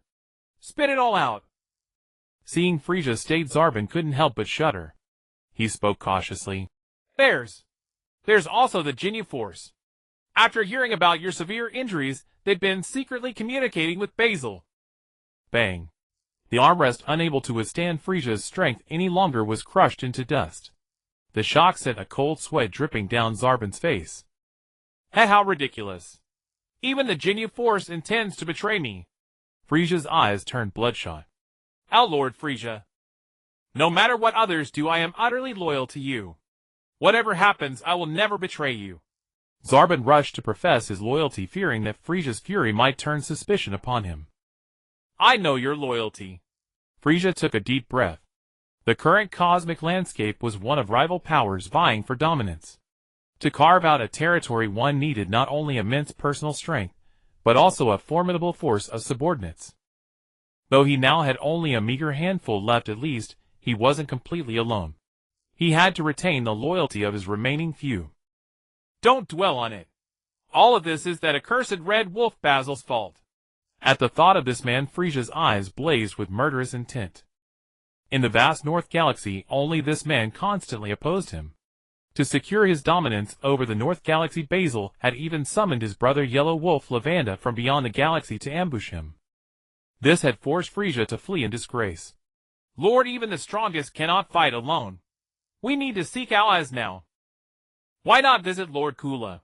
Spit it all out. Seeing Frisia's state, Zarbon couldn't help but shudder. He spoke cautiously. There's also the Ginyu Force. After hearing about your severe injuries, they'd been secretly communicating with Basil. Bang. The armrest, unable to withstand Frisia's strength any longer, was crushed into dust. The shock sent a cold sweat dripping down Zarbon's face. How ridiculous. Even the Ginyu Force intends to betray me. Frisia's eyes turned bloodshot. Our Lord Frisia, no matter what others do, I am utterly loyal to you. Whatever happens, I will never betray you. Zarbon rushed to profess his loyalty, fearing that Frisia's fury might turn suspicion upon him. I know your loyalty. Frisia took a deep breath. The current cosmic landscape was one of rival powers vying for dominance. To carve out a territory, one needed not only immense personal strength, but also a formidable force of subordinates. Though he now had only a meager handful left, at least, he wasn't completely alone. He had to retain the loyalty of his remaining few. Don't dwell on it. All of this is that accursed Red Wolf Basil's fault. At the thought of this man, Frisia's eyes blazed with murderous intent. In the vast North Galaxy, only this man constantly opposed him. To secure his dominance over the North Galaxy, Basil had even summoned his brother Yellow Wolf Lavanda from beyond the galaxy to ambush him. This had forced Frisia to flee in disgrace. Lord, even the strongest cannot fight alone. We need to seek allies now. Why not visit Lord Kula?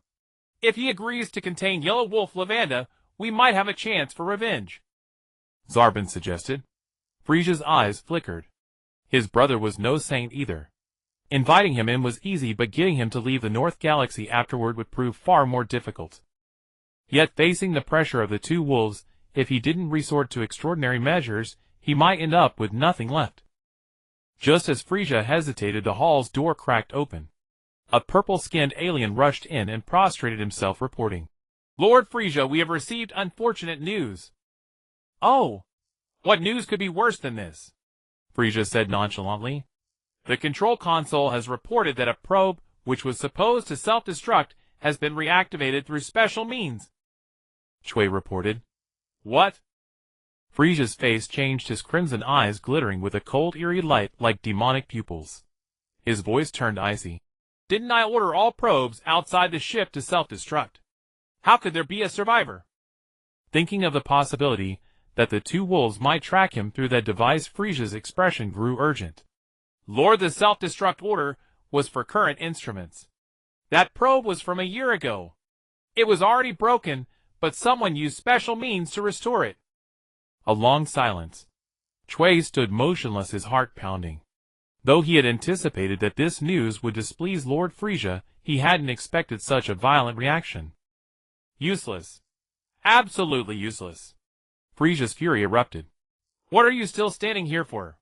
If he agrees to contain Yellow Wolf Lavanda, we might have a chance for revenge. Zarbon suggested. Frisia's eyes flickered. His brother was no saint either. Inviting him in was easy, but getting him to leave the North Galaxy afterward would prove far more difficult. Yet facing the pressure of the two wolves, if he didn't resort to extraordinary measures, he might end up with nothing left. Just as Frisia hesitated, the hall's door cracked open. A purple-skinned alien rushed in and prostrated himself, reporting, Lord Frisia, we have received unfortunate news. Oh, what news could be worse than this? Frisia said nonchalantly. The control console has reported that a probe, which was supposed to self-destruct, has been reactivated through special means. Chui reported. What? Frisia's face changed, his crimson eyes glittering with a cold, eerie light like demonic pupils. His voice turned icy. Didn't I order all probes outside the ship to self-destruct? How could there be a survivor? Thinking of the possibility that the two wolves might track him through that device, Frisia's expression grew urgent. Lord, the self-destruct order was for current instruments. That probe was from a year ago. It was already broken, but someone used special means to restore it. A long silence. Chui stood motionless, his heart pounding. Though he had anticipated that this news would displease Lord Frisia, he hadn't expected such a violent reaction. Useless. Absolutely useless. Frisia's fury erupted. What are you still standing here for?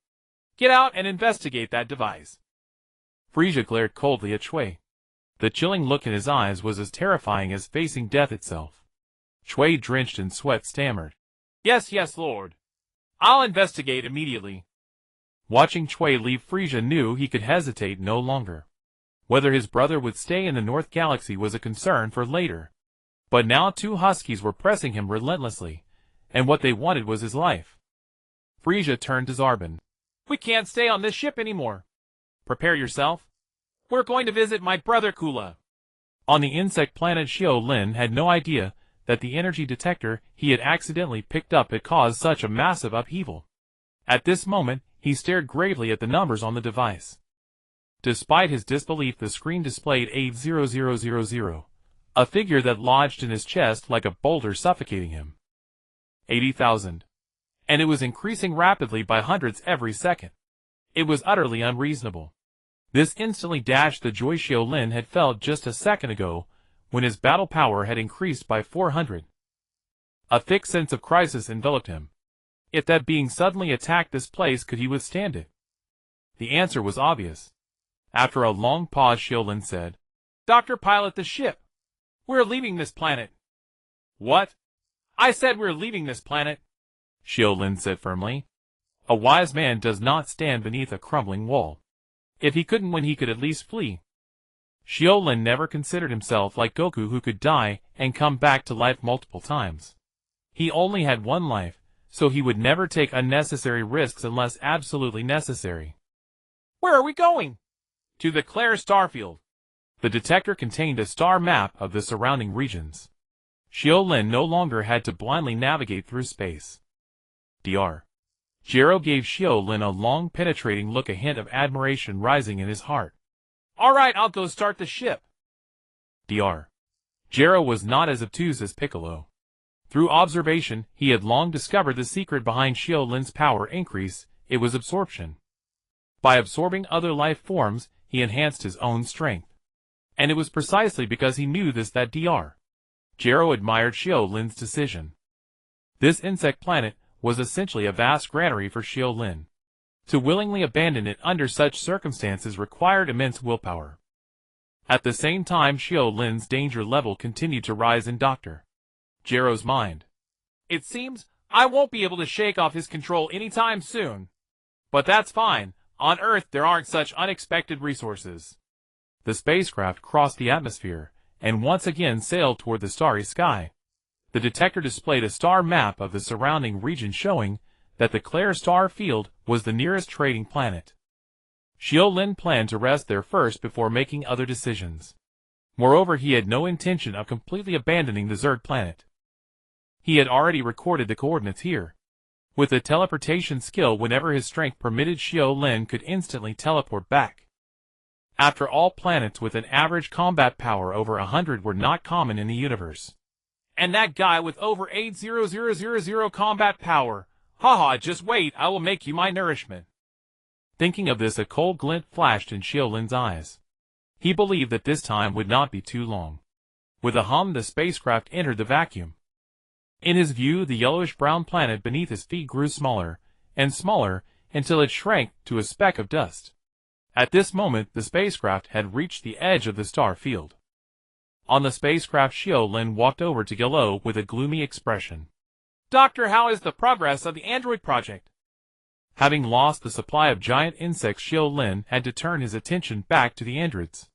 Get out and investigate that device. Frisia glared coldly at Chui. The chilling look in his eyes was as terrifying as facing death itself. Chui, drenched in sweat, stammered. Yes, Lord. I'll investigate immediately. Watching Chui leave, Frisia knew he could hesitate no longer. Whether his brother would stay in the North Galaxy was a concern for later. But now two huskies were pressing him relentlessly, and what they wanted was his life. Frisia turned to Zarbon. We can't stay on this ship anymore. Prepare yourself. We're going to visit my brother Kula. On the insect planet, Xiu Lin had no idea that the energy detector he had accidentally picked up had caused such a massive upheaval. At this moment, he stared gravely at the numbers on the device. Despite his disbelief, the screen displayed 80000, a figure that lodged in his chest like a boulder suffocating him. 80,000. And it was increasing rapidly by hundreds every second. It was utterly unreasonable. This instantly dashed the joy Xiu Lin had felt just a second ago, when his battle power had increased by 400. A thick sense of crisis enveloped him. If that being suddenly attacked this place, could he withstand it? The answer was obvious. After a long pause, Xiu Lin said, "Doctor, pilot the ship. We're leaving this planet." "What?" "I said we're leaving this planet," Xiu Lin said firmly. A wise man does not stand beneath a crumbling wall. If he couldn't win, he could at least flee. Xiu Lin never considered himself like Goku, who could die and come back to life multiple times. He only had one life, so he would never take unnecessary risks unless absolutely necessary. "Where are we going?" "To the Claire Starfield." The detector contained a star map of the surrounding regions. Xiu Lin no longer had to blindly navigate through space. Dr. Gero gave Xiu Lin a long, penetrating look, a hint of admiration rising in his heart. "All right, I'll go start the ship." Dr. Gero was not as obtuse as Piccolo. Through observation, he had long discovered the secret behind Xiu Lin's power increase. It was absorption. By absorbing other life forms, he enhanced his own strength. And it was precisely because he knew this that Dr. Gero admired Xiu Lin's decision. This insect planet was essentially a vast granary for Xiu Lin. To willingly abandon it under such circumstances required immense willpower. At the same time, Xiu Lin's danger level continued to rise in Dr. Gero's mind. "It seems I won't be able to shake off his control anytime soon. But that's fine. On Earth there aren't such unexpected resources." The spacecraft crossed the atmosphere, and once again sailed toward the starry sky. The detector displayed a star map of the surrounding region, showing that the Claire star field was the nearest trading planet. Xiu Lin planned to rest there first before making other decisions. Moreover, he had no intention of completely abandoning the Zerg planet. He had already recorded the coordinates here. With a teleportation skill, whenever his strength permitted, Xiu Lin could instantly teleport back. After all, planets with an average combat power over 100 were not common in the universe. "And that guy with over 8,000 combat power. Haha, just wait, I will make you my nourishment." Thinking of this, a cold glint flashed in Xiu Lin's eyes. He believed that this time would not be too long. With a hum, the spacecraft entered the vacuum. In his view, the yellowish-brown planet beneath his feet grew smaller and smaller until it shrank to a speck of dust. At this moment, the spacecraft had reached the edge of the star field. On the spacecraft, Xiu Lin walked over to Gero with a gloomy expression. "Doctor, how is the progress of the android project?" Having lost the supply of giant insects, Xiu Lin had to turn his attention back to the androids.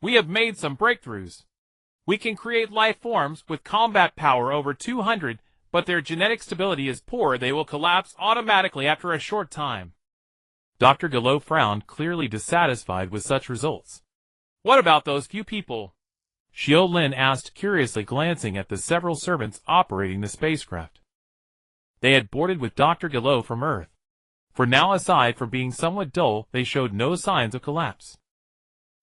"We have made some breakthroughs. We can create life forms with combat power over 200, but their genetic stability is poor. They will collapse automatically after a short time." Dr. Gero frowned, clearly dissatisfied with such results. "What about those few people?" Xiu Lin asked curiously, glancing at the several servants operating the spacecraft. They had boarded with Dr. Gero from Earth. For now, aside from being somewhat dull, they showed no signs of collapse.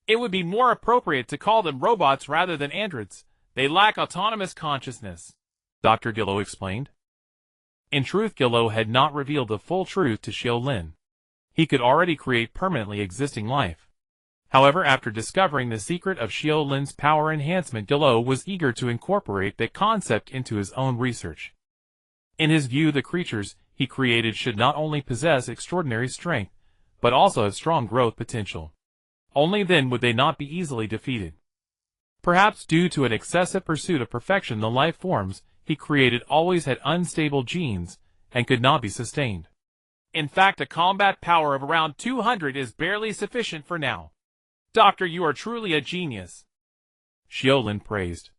"It would be more appropriate to call them robots rather than androids. They lack autonomous consciousness," Dr. Gero explained. In truth, Gero had not revealed the full truth to Xiu Lin. He could already create permanently existing life. However, after discovering the secret of Xiu Lin's power enhancement, Gero was eager to incorporate that concept into his own research. In his view, the creatures he created should not only possess extraordinary strength, but also have strong growth potential. Only then would they not be easily defeated. Perhaps due to an excessive pursuit of perfection, the life forms he created always had unstable genes and could not be sustained. "In fact, a combat power of around 200 is barely sufficient for now. Doctor, you are truly a genius," Xiu Lin praised.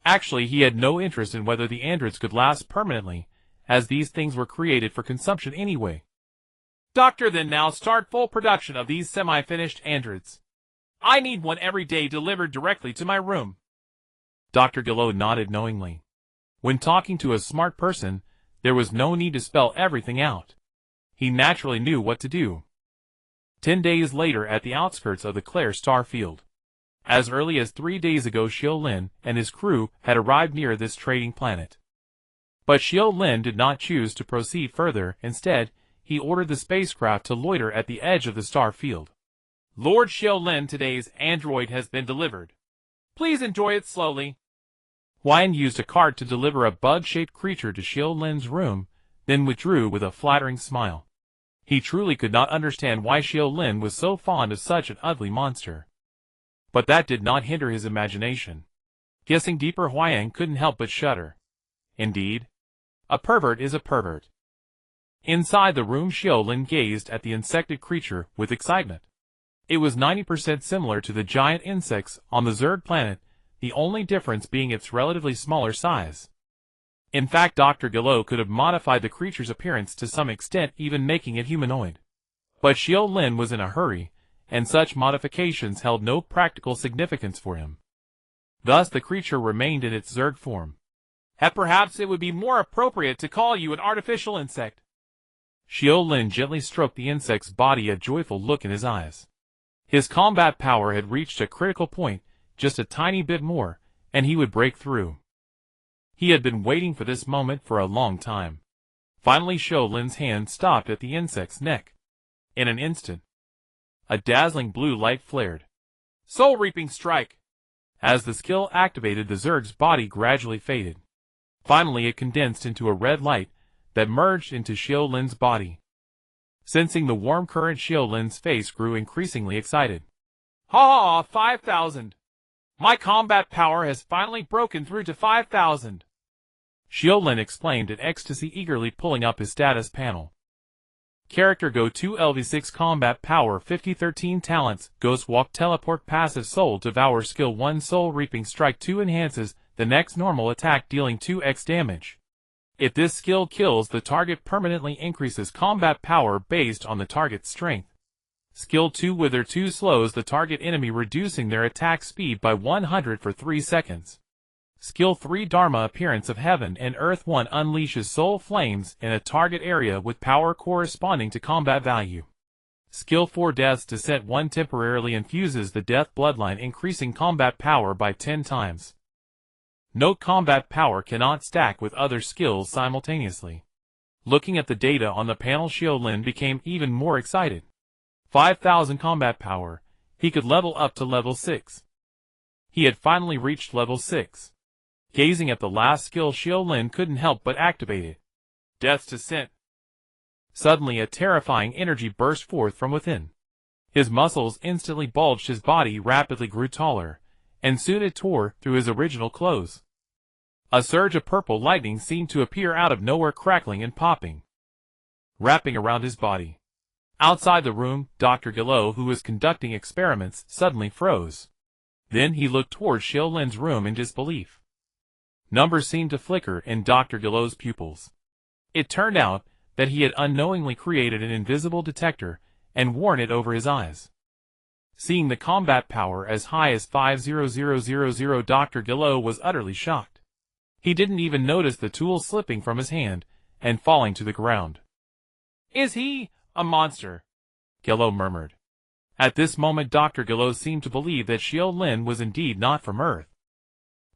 Actually, he had no interest in whether the androids could last permanently, as these things were created for consumption anyway. "Doctor, then now start full production of these semi-finished androids. I need one every day delivered directly to my room." Dr. Gero nodded knowingly. When talking to a smart person, there was no need to spell everything out. He naturally knew what to do. 10 days later, at the outskirts of the Claire star field. As early as 3 days ago, Xiu Lin and his crew had arrived near this trading planet. But Xiu Lin did not choose to proceed further. Instead, he ordered the spacecraft to loiter at the edge of the star field. Lord Xiu Lin, today's android has been delivered. Please enjoy it slowly. Huan used a cart to deliver a bug-shaped creature to Xiu Lin's room, then withdrew with a flattering smile. He truly could not understand why Xiu Lin was so fond of such an ugly monster. But that did not hinder his imagination. Guessing deeper, Huan couldn't help but shudder. Indeed, a pervert is a pervert. Inside the room, Xiu Lin gazed at the insected creature with excitement. It was 90% similar to the giant insects on the Zerg planet, the only difference being its relatively smaller size. In fact, Dr. Gero could have modified the creature's appearance to some extent, even making it humanoid. But Xiu Lin was in a hurry, and such modifications held no practical significance for him. Thus the creature remained in its Zerg form. Perhaps it would be more appropriate to call you an artificial insect. Xiu Lin gently stroked the insect's body, a joyful look in his eyes. His combat power had reached a critical point, just a tiny bit more, and he would break through. He had been waiting for this moment for a long time. Finally, Xiu Lin's hand stopped at the insect's neck. In an instant, a dazzling blue light flared. Soul Reaping Strike! As the skill activated, the Zerg's body gradually faded. Finally, it condensed into a red light that merged into Xiu Lin's body. Sensing the warm current, Xiu Lin's face grew increasingly excited. Ha! 5,000! My combat power has finally broken through to 5,000! Xiu Lin explained in ecstasy, eagerly pulling up his status panel. Character Go 2 LV6 Combat Power 50 13 Talents Ghost Walk Teleport Passive Soul Devour Skill 1 Soul Reaping Strike 2 enhances the next normal attack, dealing 2x damage. If this skill kills the target, permanently increases combat power based on the target's strength. Skill 2 Wither 2 slows the target enemy, reducing their attack speed by 100 for 3 seconds. Skill 3 Dharma Appearance of Heaven and Earth 1 unleashes soul flames in a target area with power corresponding to combat value. Skill 4 Death's Descent 1 temporarily infuses the Death Bloodline, increasing combat power by 10 times. Note: combat power cannot stack with other skills simultaneously. Looking at the data on the panel, Xiu Lin became even more excited. 5,000 combat power, he could level up to level 6. He had finally reached level 6. Gazing at the last skill, Xiu Lin couldn't help but activate it. Death's Descent. Suddenly a terrifying energy burst forth from within. His muscles instantly bulged, his body rapidly grew taller, and soon it tore through his original clothes. A surge of purple lightning seemed to appear out of nowhere, crackling and popping, wrapping around his body. Outside the room, Dr. Gero, who was conducting experiments, suddenly froze. Then he looked towards Xiu Lin's room in disbelief. Numbers seemed to flicker in Dr. Gero's pupils. It turned out that he had unknowingly created an invisible detector and worn it over his eyes. Seeing the combat power as high as 5,000, Dr. Gero was utterly shocked. He didn't even notice the tool slipping from his hand and falling to the ground. Is he a monster? Gero murmured. At this moment, Dr. Gero seemed to believe that Xiu Lin was indeed not from Earth.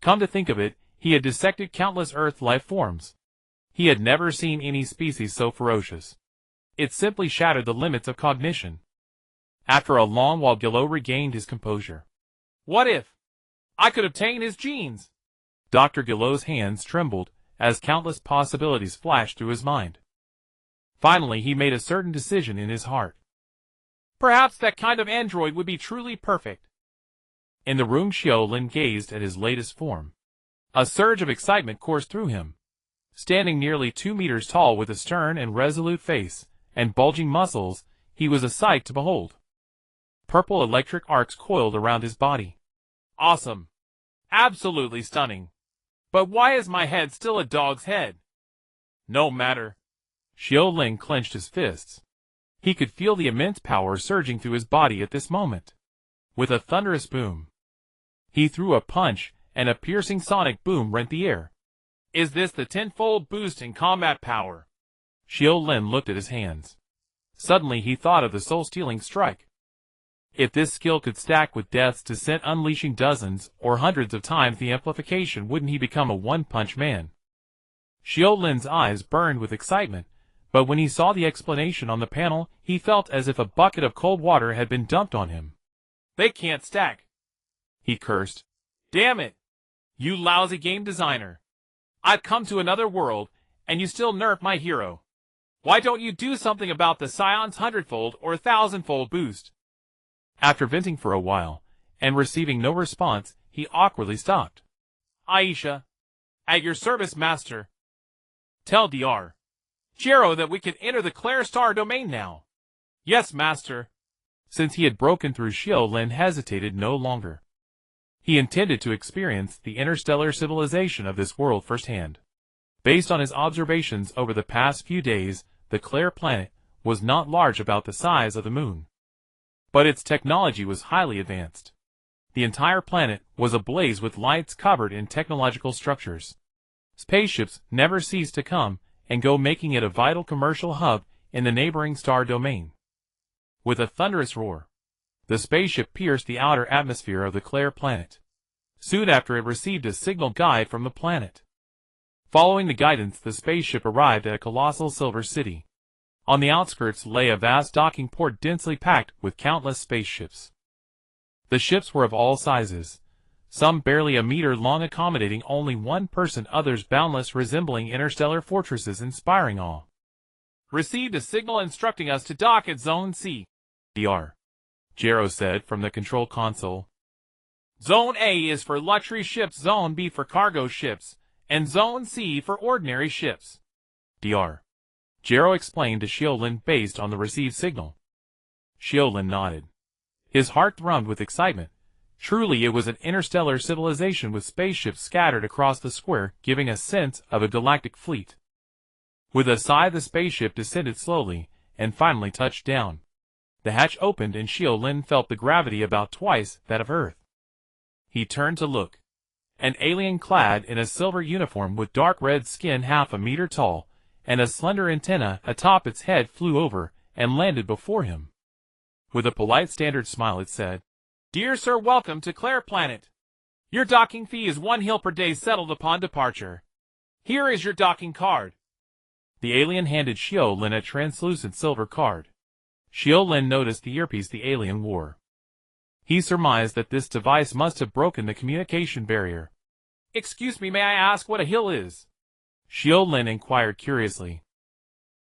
Come to think of it, he had dissected countless Earth life forms. He had never seen any species so ferocious. It simply shattered the limits of cognition. After a long while, Gero regained his composure. What if I could obtain his genes? Dr. Gero's hands trembled as countless possibilities flashed through his mind. Finally, he made a certain decision in his heart. Perhaps that kind of android would be truly perfect. In the room, Xiu Lin gazed at his latest form. A surge of excitement coursed through him. Standing nearly 2 meters tall with a stern and resolute face and bulging muscles, he was a sight to behold. Purple electric arcs coiled around his body. Awesome. Absolutely stunning. But why is my head still a dog's head? No matter. Xiu Lin clenched his fists. He could feel the immense power surging through his body at this moment. With a thunderous boom, he threw a punch, and a piercing sonic boom rent the air. Is this the tenfold boost in combat power? Xiu Lin looked at his hands. Suddenly he thought of the soul-stealing strike. If this skill could stack with death's descent, unleashing dozens or hundreds of times the amplification, wouldn't he become a one-punch man? Xiu Lin's eyes burned with excitement, but when he saw the explanation on the panel, he felt as if a bucket of cold water had been dumped on him. They can't stack, he cursed. Damn it! You lousy game designer. I've come to another world, and you still nerf my hero. Why don't you do something about the Scion's 100-fold or 1,000-fold boost? After venting for a while, and receiving no response, he awkwardly stopped. Aisha, at your service, master. Tell Dr. Gero that we can enter the Claire Star domain now. Yes, master. Since he had broken through, Xiu Lin hesitated no longer. He intended to experience the interstellar civilization of this world firsthand. Based on his observations over the past few days, the Claire planet was not large, about the size of the moon. But its technology was highly advanced. The entire planet was ablaze with lights covered in technological structures. Spaceships never ceased to come and go, making it a vital commercial hub in the neighboring star domain. With a thunderous roar, the spaceship pierced the outer atmosphere of the Claire planet. Soon after, it received a signal guide from the planet. Following the guidance, the spaceship arrived at a colossal silver city. On the outskirts lay a vast docking port densely packed with countless spaceships. The ships were of all sizes, some barely a meter long, accommodating only one person, others boundless, resembling interstellar fortresses, inspiring awe. Received a signal instructing us to dock at Zone C, Dr. Gero said from the control console. Zone A is for luxury ships, Zone B for cargo ships, and Zone C for ordinary ships. Dr. Gero explained to Xiu Lin based on the received signal. Xiu Lin nodded. His heart thrummed with excitement. Truly, it was an interstellar civilization with spaceships scattered across the square, giving a sense of a galactic fleet. With a sigh, the spaceship descended slowly, and finally touched down. The hatch opened, and Xiu Lin felt the gravity about twice that of Earth. He turned to look. An alien clad in a silver uniform with dark red skin, half a meter tall, and a slender antenna atop its head, flew over and landed before him. With a polite standard smile, it said, Dear sir, welcome to Claire Planet. Your docking fee is 1 hill per day, settled upon departure. Here is your docking card. The alien handed Xiu Lin a translucent silver card. Xiu Lin noticed the earpiece the alien wore. He surmised that this device must have broken the communication barrier. Excuse me, may I ask what a hill is? Xiu Lin inquired curiously.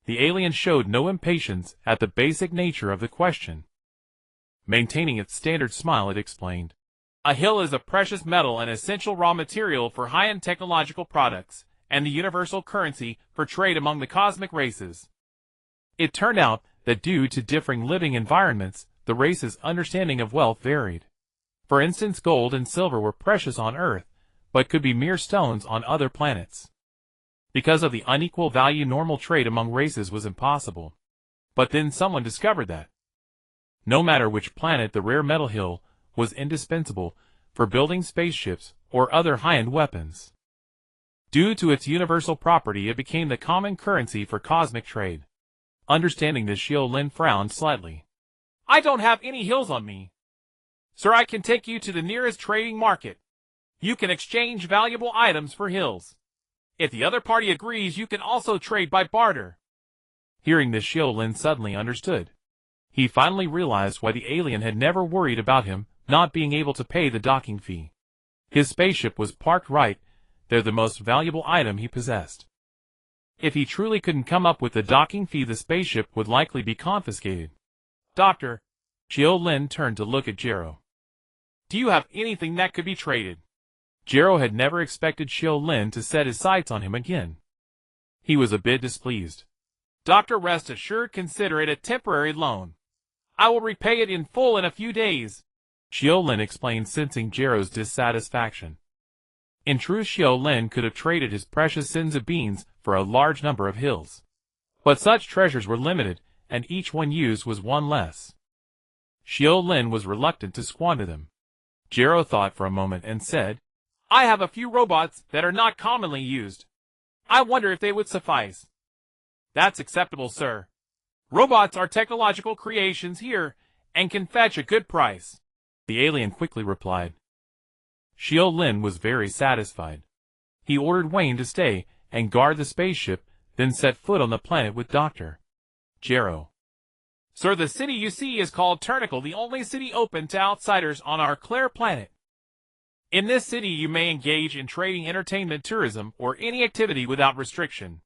The alien showed no impatience at the basic nature of the question. Maintaining its standard smile, it explained. A hill is a precious metal and essential raw material for high-end technological products, and the universal currency for trade among the cosmic races. It turned out that due to differing living environments, the races' understanding of wealth varied. For instance, gold and silver were precious on Earth, but could be mere stones on other planets. Because of the unequal value, normal trade among races was impossible. But then someone discovered that no matter which planet, the rare metal hill was indispensable for building spaceships or other high-end weapons. Due to its universal property, it became the common currency for cosmic trade. Understanding this, Xiu Lin frowned slightly. I don't have any hills on me. Sir, I can take you to the nearest trading market. You can exchange valuable items for hills. If the other party agrees, you can also trade by barter. Hearing this, Xiu Lin suddenly understood. He finally realized why the alien had never worried about him not being able to pay the docking fee. His spaceship was parked right there, the most valuable item he possessed. If he truly couldn't come up with the docking fee, the spaceship would likely be confiscated. Doctor, Xiu Lin turned to look at Gero. Do you have anything that could be traded? Gero had never expected Xiu Lin to set his sights on him again. He was a bit displeased. Doctor, rest assured, consider it a temporary loan. I will repay it in full in a few days. Xiu Lin explained, sensing Gero's dissatisfaction. In truth, Xiu Lin could have traded his precious sins of beans for a large number of hills. But such treasures were limited, and each one used was one less. Xiu Lin was reluctant to squander them. Gero thought for a moment and said, I have a few robots that are not commonly used. I wonder if they would suffice. That's acceptable, sir. Robots are technological creations here, and can fetch a good price," the alien quickly replied. Xiu Lin was very satisfied. He ordered Wayne to stay and guard the spaceship, then set foot on the planet with Dr. Gero. "Sir, the city you see is called Turnicle, the only city open to outsiders on our clear planet. In this city you may engage in trading, entertainment, tourism, or any activity without restriction.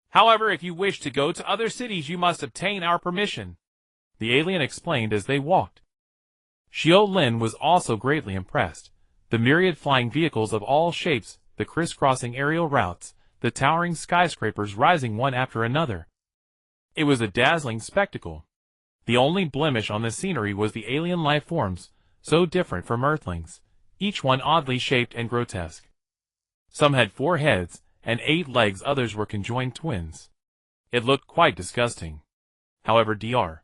However, if you wish to go to other cities you must obtain our permission," the alien explained as they walked. Xiu Lin was also greatly impressed. The myriad flying vehicles of all shapes, the crisscrossing aerial routes, the towering skyscrapers rising one after another. It was a dazzling spectacle. The only blemish on the scenery was the alien life forms, so different from Earthlings, each one oddly shaped and grotesque. Some had 4 heads and 8 legs, others were conjoined twins. It looked quite disgusting. However, Dr.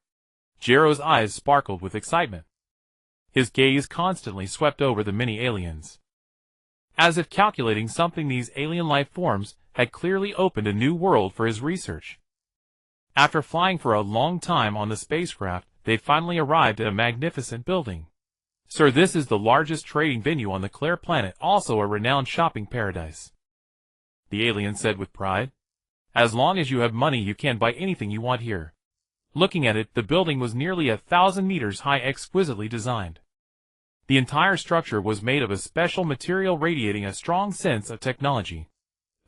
Gero's eyes sparkled with excitement. His gaze constantly swept over the many aliens. As if calculating something, these alien life forms had clearly opened a new world for his research. After flying for a long time on the spacecraft, they finally arrived at a magnificent building. "Sir, this is the largest trading venue on the Claire planet, also a renowned shopping paradise," the alien said with pride. "As long as you have money you can buy anything you want here." Looking at it, the building was nearly 1,000 meters high, exquisitely designed. The entire structure was made of a special material radiating a strong sense of technology.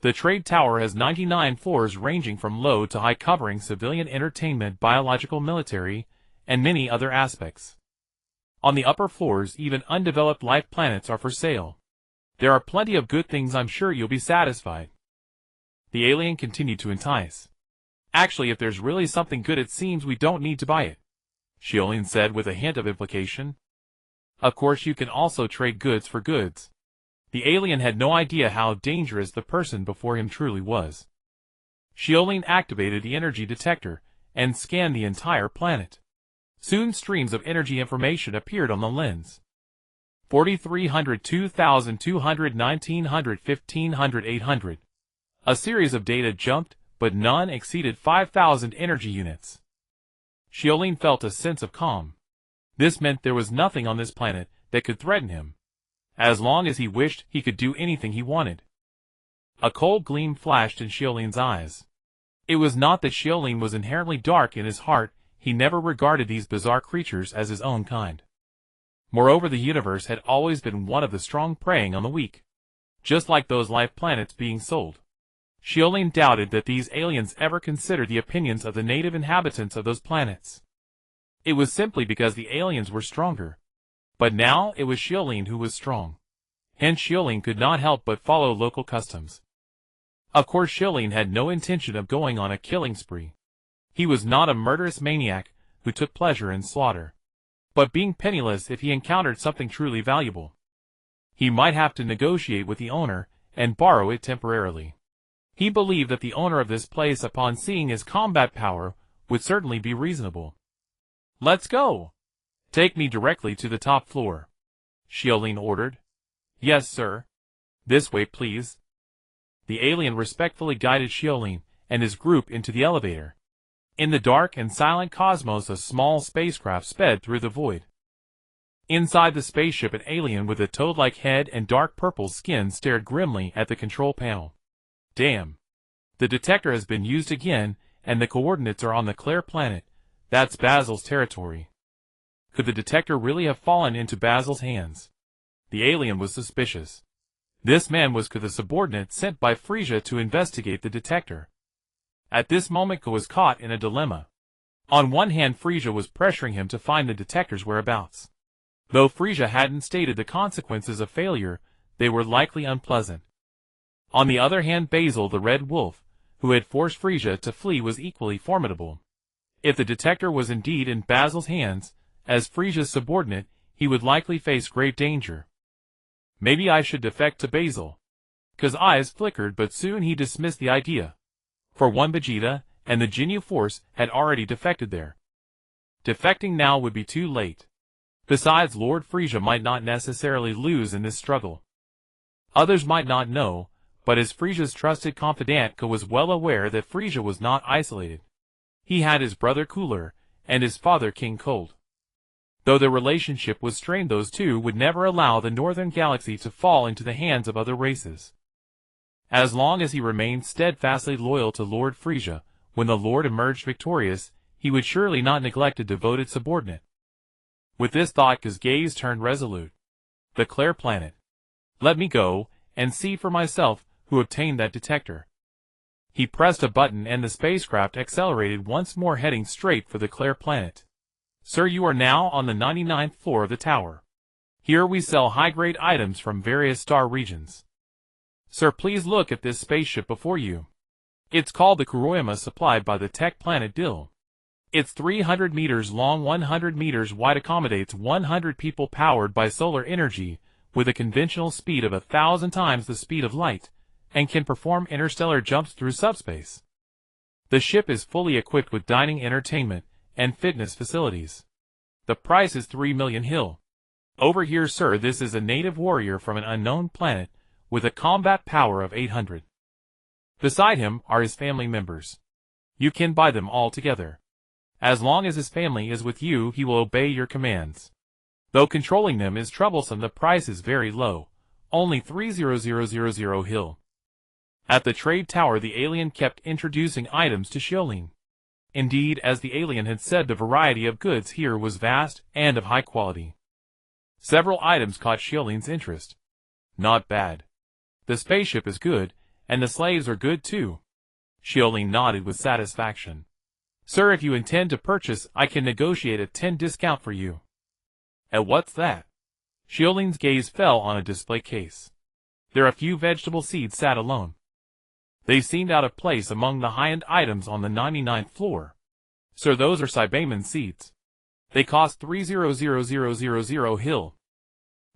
The trade tower has 99 floors ranging from low to high, covering civilian, entertainment, biological, military, and many other aspects. On the upper floors, even undeveloped life planets are for sale. There are plenty of good things, I'm sure you'll be satisfied. The alien continued to entice. "Actually, if there's really something good, it seems we don't need to buy it," Xiu Lin said with a hint of implication. "Of course you can also trade goods for goods." The alien had no idea how dangerous the person before him truly was. Xiu Lin activated the energy detector and scanned the entire planet. Soon streams of energy information appeared on the lens. 4,300, 2,200, 1,900, 1,500, 800. A series of data jumped, but none exceeded 5,000 energy units. Xiu Lin felt a sense of calm. This meant there was nothing on this planet that could threaten him. As long as he wished, he could do anything he wanted. A cold gleam flashed in Xiu Lin's eyes. It was not that Xiu Lin was inherently dark in his heart, he never regarded these bizarre creatures as his own kind. Moreover, the universe had always been one of the strong preying on the weak. Just like those life planets being sold. Xiu Lin doubted that these aliens ever considered the opinions of the native inhabitants of those planets. It was simply because the aliens were stronger. But now it was Xiu Lin who was strong. Hence Xiu Lin could not help but follow local customs. Of course Xiu Lin had no intention of going on a killing spree. He was not a murderous maniac who took pleasure in slaughter. But being penniless, if he encountered something truly valuable, he might have to negotiate with the owner and borrow it temporarily. He believed that the owner of this place, upon seeing his combat power, would certainly be reasonable. "Let's go! Take me directly to the top floor," Xiu Lin ordered. "Yes, sir. This way, please." The alien respectfully guided Xiu Lin and his group into the elevator. In the dark and silent cosmos, a small spacecraft sped through the void. Inside the spaceship, an alien with a toad-like head and dark purple skin stared grimly at the control panel. "Damn. The detector has been used again, and the coordinates are on the Claire planet. That's Basil's territory." Could the detector really have fallen into Basil's hands? The alien was suspicious. This man was the subordinate sent by Frisia to investigate the detector. At this moment Ko was caught in a dilemma. On one hand, Frisia was pressuring him to find the detector's whereabouts. Though Frisia hadn't stated the consequences of failure, they were likely unpleasant. On the other hand, Basil the Red Wolf, who had forced Frisia to flee, was equally formidable. If the detector was indeed in Basil's hands, as Frisia's subordinate, he would likely face grave danger. Maybe I should defect to Basil. Ko's eyes flickered, but soon he dismissed the idea. For one, Vegeta and the Ginyu Force had already defected there. Defecting now would be too late. Besides, Lord Frisia might not necessarily lose in this struggle. Others might not know, but as Frisia's trusted confidant, Ko was well aware that Frisia was not isolated. He had his brother Cooler, and his father King Cold. Though the relationship was strained, those two would never allow the Northern Galaxy to fall into the hands of other races. As long as he remained steadfastly loyal to Lord Frisia, when the Lord emerged victorious, he would surely not neglect a devoted subordinate. With this thought, his gaze turned resolute. The Claire planet. Let me go, and see for myself who obtained that detector. He pressed a button and the spacecraft accelerated once more, heading straight for the Claire planet. Sir, you are now on the 99th floor of the tower. Here we sell high-grade items from various star regions. Sir, please look at this spaceship before you. It's called the Kuroyama, supplied by the tech planet Dill. It's 300 meters long, 100 meters wide, accommodates 100 people, powered by solar energy, with a conventional speed of 1,000 times the speed of light, and can perform interstellar jumps through subspace. The ship is fully equipped with dining, entertainment, and fitness facilities. The price is 3 million Hill. Over here, sir, this is a native warrior from an unknown planet, with a combat power of 800. Beside him are his family members. You can buy them all together. As long as his family is with you, he will obey your commands. Though controlling them is troublesome, the price is very low, only 300,000 Hill. At the trade tower, the alien kept introducing items to Xiu Lin. Indeed, as the alien had said, the variety of goods here was vast and of high quality. Several items caught Xiu Lin's interest. Not bad. The spaceship is good, and the slaves are good too. Xiu Lin nodded with satisfaction. Sir, if you intend to purchase, I can negotiate a 10% discount for you. And what's that? Xiu Lin's gaze fell on a display case. There a few vegetable seeds sat alone. They seemed out of place among the high-end items on the 99th floor. Sir, those are Saibaman seeds. They cost 300,000 Hill.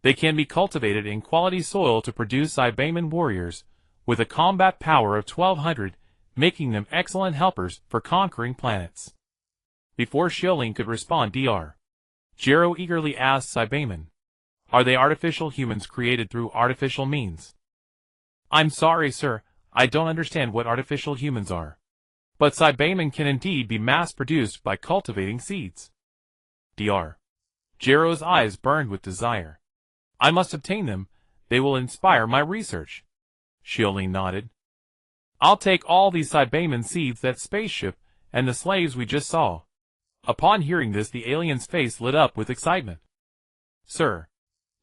They can be cultivated in quality soil to produce Saibaman warriors, with a combat power of 1,200, making them excellent helpers for conquering planets. Before Xiu Lin could respond, Dr. Gero eagerly asked Saibaman, "Are they artificial humans created through artificial means?" "I'm sorry, sir, I don't understand what artificial humans are. But Saibaman can indeed be mass-produced by cultivating seeds." Dr. Gero's eyes burned with desire. "I must obtain them, they will inspire my research." Xiu Lin nodded. "I'll take all these Saibaman seeds, that spaceship, and the slaves we just saw." Upon hearing this, the alien's face lit up with excitement. "Sir,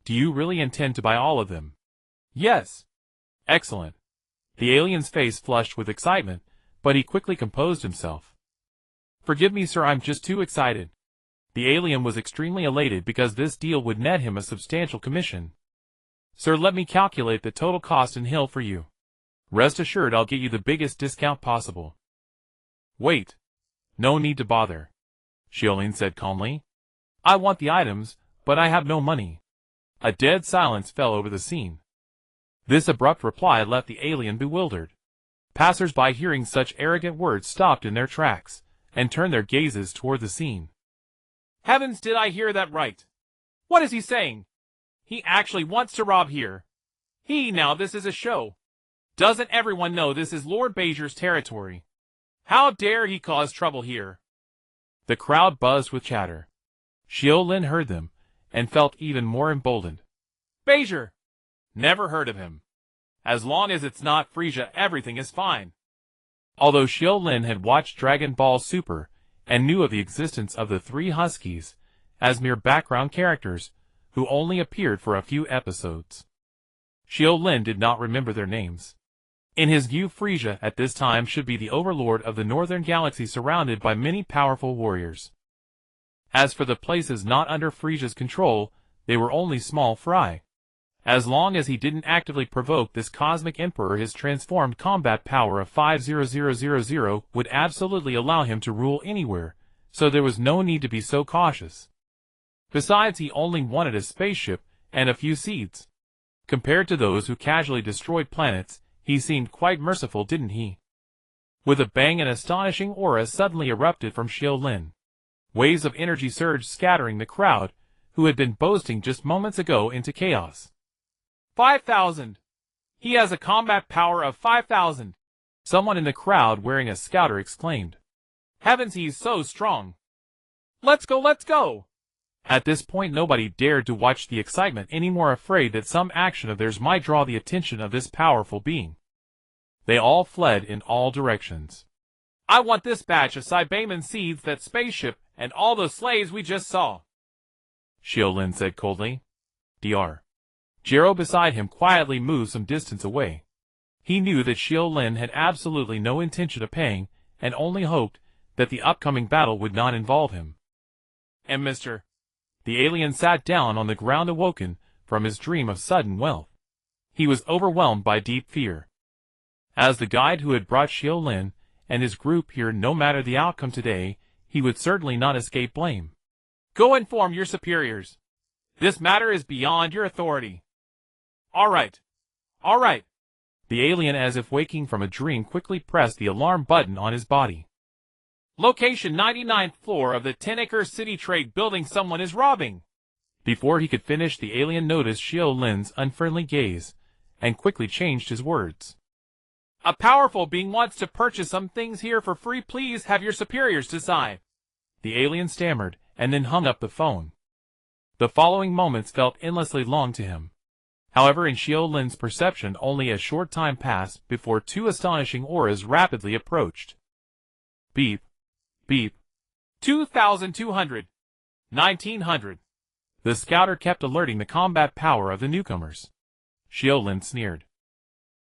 do you really intend to buy all of them?" "Yes." "Excellent." The alien's face flushed with excitement, but he quickly composed himself. "Forgive me, sir, I'm just too excited." The alien was extremely elated because this deal would net him a substantial commission. "Sir, let me calculate the total cost in Hill for you. Rest assured I'll get you the biggest discount possible." "Wait. No need to bother," Xiu Lin said calmly. "I want the items, but I have no money." A dead silence fell over the scene. This abrupt reply left the alien bewildered. Passers-by, hearing such arrogant words, stopped in their tracks, and turned their gazes toward the scene. Heavens, did I hear that right? What is he saying? He actually wants to rob here. Now this is a show. Doesn't everyone know this is Lord Beizer's territory? How dare he cause trouble here? The crowd buzzed with chatter. Xiu Lin heard them, and felt even more emboldened. Beizer! Never heard of him. As long as it's not Frisia, everything is fine. Although Xiu Lin had watched Dragon Ball Super, and knew of the existence of the three Huskies, as mere background characters, who only appeared for a few episodes, Xiu Lin did not remember their names. In his view, Frisia at this time should be the overlord of the Northern Galaxy, surrounded by many powerful warriors. As for the places not under Frisia's control, they were only small fry. As long as he didn't actively provoke this cosmic emperor, his transformed combat power of 500,000 would absolutely allow him to rule anywhere, so there was no need to be so cautious. Besides, he only wanted a spaceship and a few seeds. Compared to those who casually destroyed planets, he seemed quite merciful, didn't he? With a bang, an astonishing aura suddenly erupted from Xiu Lin. Waves of energy surged, scattering the crowd, who had been boasting just moments ago, into chaos. 5,000! He has a combat power of 5,000! Someone in the crowd wearing a scouter exclaimed. Heavens, he's so strong! Let's go, let's go! At this point nobody dared to watch the excitement any more, afraid that some action of theirs might draw the attention of this powerful being. They all fled in all directions. I want this batch of Saibaman seeds, that spaceship, and all those slaves we just saw, Xiu Lin said coldly. Dr. Gero beside him quietly moved some distance away. He knew that Xiu Lin had absolutely no intention of paying, and only hoped that the upcoming battle would not involve him. And Mr. The alien sat down on the ground, awoken from his dream of sudden wealth. He was overwhelmed by deep fear. As the guide who had brought Xiu Lin and his group here, no matter the outcome today, he would certainly not escape blame. Go inform your superiors. This matter is beyond your authority. All right. All right. The alien, as if waking from a dream, quickly pressed the alarm button on his body. Location 99th floor of the 10-acre city trade building. Someone is robbing. Before he could finish, the alien noticed Xiu Lin's unfriendly gaze and quickly changed his words. A powerful being wants to purchase some things here for free. Please have your superiors decide. The alien stammered and then hung up the phone. The following moments felt endlessly long to him. However, in Xiu Lin's perception, only a short time passed before two astonishing auras rapidly approached. Beep. Beep. 2,200. 1,900. The scouter kept alerting the combat power of the newcomers. Xiu Lin sneered.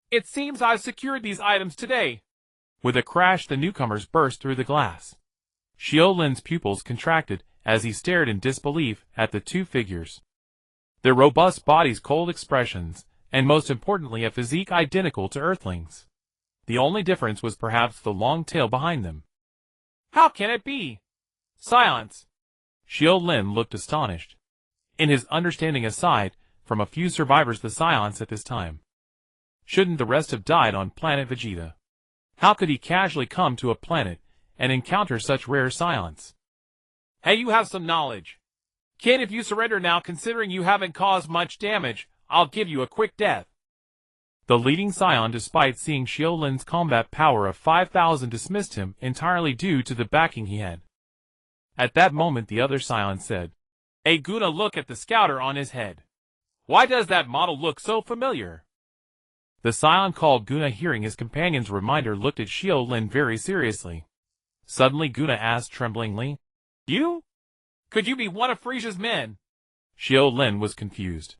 It seems I've secured these items today. With a crash, the newcomers burst through the glass. Xiu Lin's pupils contracted as he stared in disbelief at the two figures. Their robust bodies, cold expressions, and most importantly a physique identical to Earthlings. The only difference was perhaps the long tail behind them. How can it be? Silence. Xiu Lin looked astonished. In his understanding, aside from a few survivors, the Scions at this time, shouldn't the rest have died on planet Vegeta? How could he casually come to a planet and encounter such rare Scions? Hey, you have some knowledge. Kid, if you surrender now, considering you haven't caused much damage, I'll give you a quick death. The leading Scion, despite seeing Xiu Lin's combat power of 5,000, dismissed him entirely due to the backing he had. At that moment the other Scion said, Hey Guna, look at the scouter on his head. Why does that model look so familiar? The Scion called Guna, hearing his companion's reminder, looked at Xiu Lin very seriously. Suddenly Guna asked tremblingly, You? Could you be one of Frisia's men? Xiu Lin was confused.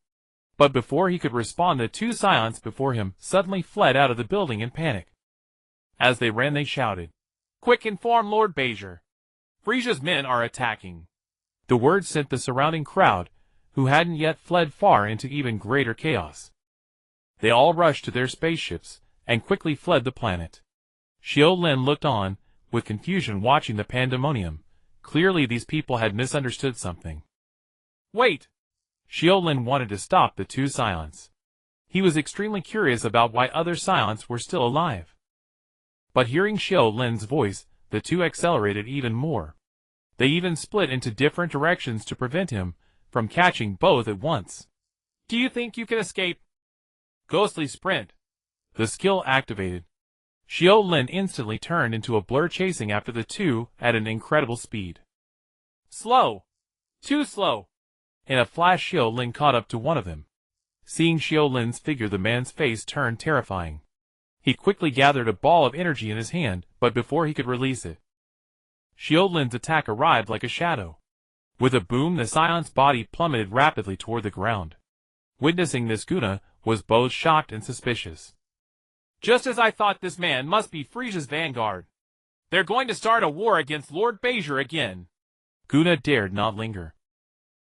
But before he could respond, the two Scions before him suddenly fled out of the building in panic. As they ran, they shouted, Quick, inform Lord Bezier. Frisia's men are attacking. The word sent the surrounding crowd, who hadn't yet fled, far into even greater chaos. They all rushed to their spaceships and quickly fled the planet. Xiu Lin looked on, with confusion, watching the pandemonium. Clearly these people had misunderstood something. Wait! Xiu Lin wanted to stop the two Scions. He was extremely curious about why other Scions were still alive. But hearing Xiu Lin's voice, the two accelerated even more. They even split into different directions to prevent him from catching both at once. Do you think you can escape? Ghostly sprint. The skill activated. Xiu Lin instantly turned into a blur, chasing after the two at an incredible speed. Slow. Too slow. In a flash, Xiu Lin caught up to one of them. Seeing Xiu Lin's figure, the man's face turned terrifying. He quickly gathered a ball of energy in his hand, but before he could release it, Xiu Lin's attack arrived like a shadow. With a boom, the Scion's body plummeted rapidly toward the ground. Witnessing this, Guna was both shocked and suspicious. Just as I thought, this man must be Frisia's vanguard. They're going to start a war against Lord Bezier again. Guna dared not linger.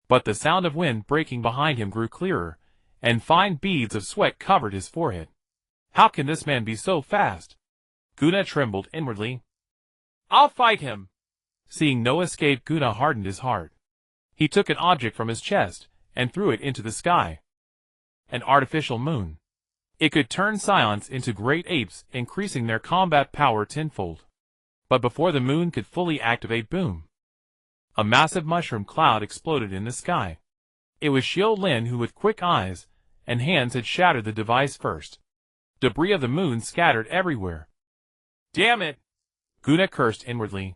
But the sound of wind breaking behind him grew clearer, and fine beads of sweat covered his forehead. How can this man be so fast? Guna trembled inwardly. I'll fight him. Seeing no escape, Guna hardened his heart. He took an object from his chest and threw it into the sky. An artificial moon. It could turn Scions into great apes, increasing their combat power tenfold. But before the moon could fully activate, boom! A massive mushroom cloud exploded in the sky. It was Xiu Lin who, with quick eyes and hands, had shattered the device first. Debris of the moon scattered everywhere. Damn it! Guna cursed inwardly.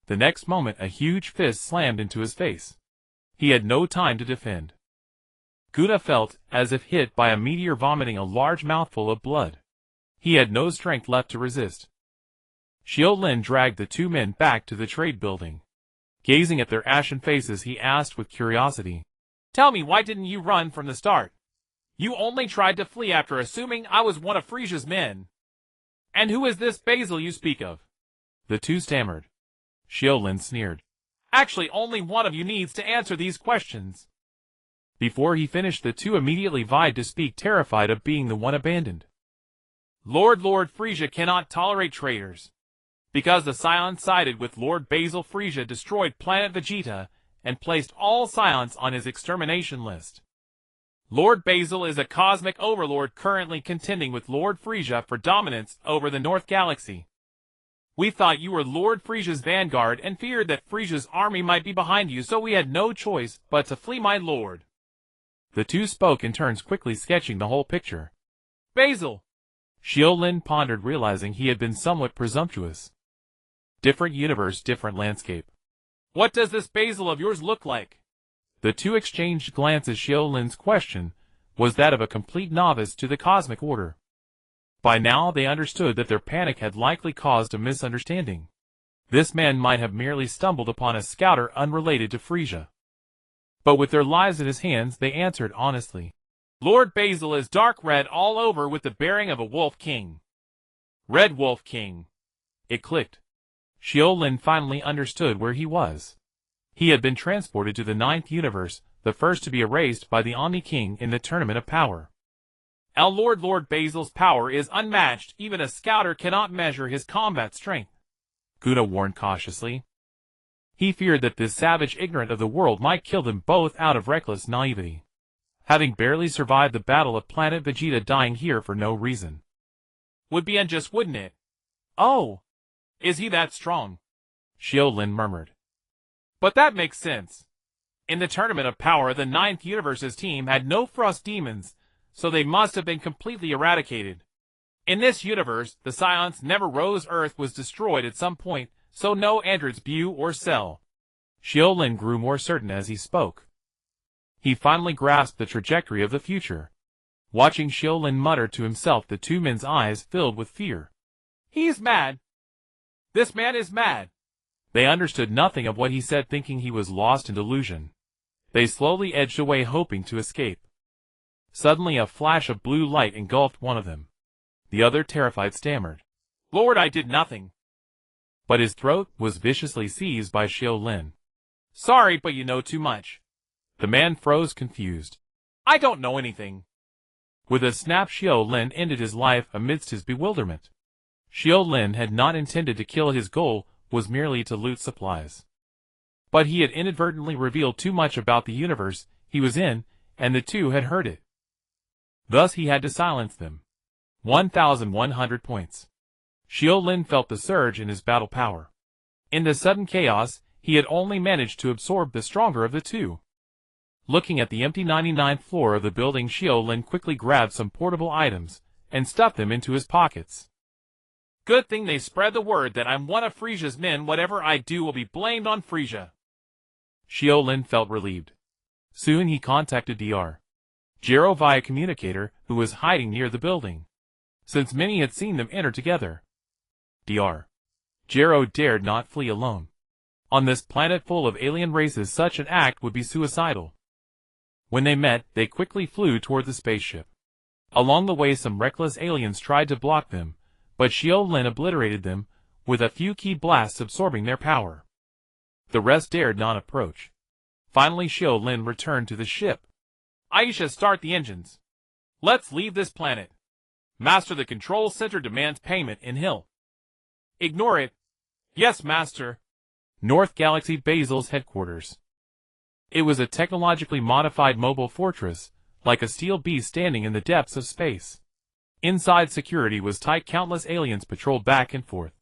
The next moment, a huge fist slammed into his face. He had no time to defend. Guna felt as if hit by a meteor, vomiting a large mouthful of blood. He had no strength left to resist. Xiu Lin dragged the two men back to the trade building. Gazing at their ashen faces, he asked with curiosity, "Tell me, why didn't you run from the start? You only tried to flee after assuming I was one of Frisia's men. And who is this Basil you speak of?" the two stammered. Xiu Lin sneered. "Actually, only one of you needs to answer these questions." Before he finished, the two immediately vied to speak, terrified of being the one abandoned. Lord Frisia cannot tolerate traitors. Because the Saiyan sided with Lord Basil, Frisia destroyed planet Vegeta and placed all Saiyans on his extermination list. Lord Basil is a cosmic overlord currently contending with Lord Frisia for dominance over the North Galaxy. We thought you were Lord Frisia's vanguard and feared that Frisia's army might be behind you, so we had no choice but to flee, my lord. The two spoke in turns, quickly sketching the whole picture. Basil! Xiu Lin pondered, realizing he had been somewhat presumptuous. Different universe, different landscape. What does this Basil of yours look like? The two exchanged glances. Xiu Lin's question was that of a complete novice to the cosmic order. By now they understood that their panic had likely caused a misunderstanding. This man might have merely stumbled upon a scouter unrelated to Frisia. But with their lives in his hands, they answered honestly. Lord Basil is dark red all over with the bearing of a Wolf King. Red Wolf King. It clicked. Xiu Lin finally understood where he was. He had been transported to the 9th universe, the first to be erased by the Omni King in the Tournament of Power. Our Lord Basil's power is unmatched. Even a scouter cannot measure his combat strength. Guna warned cautiously. He feared that this savage, ignorant of the world, might kill them both out of reckless naivety. Having barely survived the battle of planet Vegeta, dying here for no reason would be unjust, wouldn't it? Oh, is he that strong? Xiu Lin murmured. But that makes sense. In the Tournament of Power, the 9th universe's team had no frost demons, so they must have been completely eradicated. In this universe, the Saiyans never rose. Earth was destroyed at some point, so no androids Bu or Cell. Xiu Lin grew more certain as he spoke. He finally grasped the trajectory of the future. Watching Xiu Lin mutter to himself, the two men's eyes filled with fear. He's mad. This man is mad. They understood nothing of what he said, thinking he was lost in delusion. They slowly edged away, hoping to escape. Suddenly a flash of blue light engulfed one of them. The other, terrified, stammered, "Lord, I did nothing." But his throat was viciously seized by Xiu Lin. "Sorry, but you know too much." The man froze, confused. "I don't know anything." With a snap, Xiu Lin ended his life amidst his bewilderment. Xiu Lin had not intended to kill. His goal was merely to loot supplies. But he had inadvertently revealed too much about the universe he was in, and the two had heard it. Thus he had to silence them. 1,100 points. Xiu Lin felt the surge in his battle power. In the sudden chaos, he had only managed to absorb the stronger of the two. Looking at the empty 99th floor of the building, Xiu Lin quickly grabbed some portable items and stuffed them into his pockets. Good thing they spread the word that I'm one of Frisia's men. Whatever I do will be blamed on Frisia. Xiu Lin felt relieved. Soon he contacted Dr. Gero via communicator, who was hiding near the building, since many had seen them enter together. Dr. Gero dared not flee alone. On this planet full of alien races, such an act would be suicidal. When they met, they quickly flew toward the spaceship. Along the way, some reckless aliens tried to block them, but Xiu Lin obliterated them with a few key blasts, absorbing their power. The rest dared not approach. Finally, Xiu Lin returned to the ship. Aisha, start the engines. Let's leave this planet. Master, the control center demands payment in Hill. Ignore it. Yes, Master. North Galaxy Basil's headquarters. It was a technologically modified mobile fortress, like a steel beast standing in the depths of space. Inside, security was tight. Countless aliens patrolled back and forth.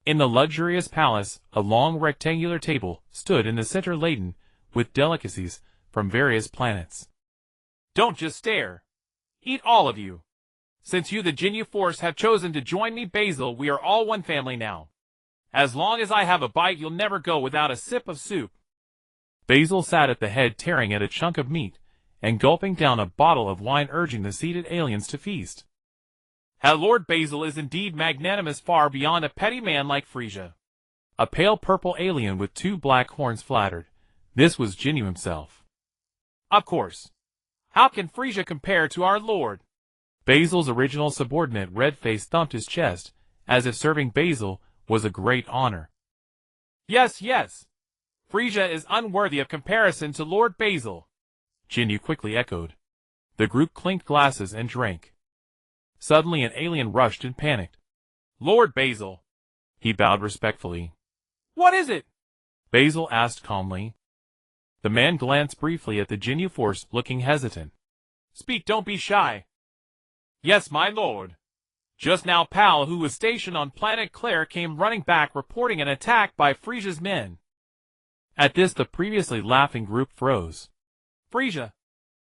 In the luxurious palace, a long rectangular table stood in the center, laden with delicacies from various planets. Don't just stare. Eat, all of you. Since you, the Ginyu Force, have chosen to join me, Basil, we are all one family now. As long as I have a bite, you'll never go without a sip of soup. Basil sat at the head tearing at a chunk of meat, and gulping down a bottle of wine urging the seated aliens to feast. Lord Basil is indeed magnanimous far beyond a petty man like Frisia. A pale purple alien with 2 black horns flattered. This was Ginyu himself. Of course. How can Frisia compare to our lord? Basil's original subordinate red-faced thumped his chest, as if serving Basil was a great honor. Yes, yes. Frisia is unworthy of comparison to Lord Basil, Ginyu quickly echoed. The group clinked glasses and drank. Suddenly an alien rushed and panicked. Lord Basil. He bowed respectfully. What is it? Basil asked calmly. The man glanced briefly at the Ginyu force, looking hesitant. Speak, don't be shy. Yes, my lord. Just now Pal, who was stationed on planet Claire, came running back reporting an attack by Frisia's men. At this the previously laughing group froze. Frisia.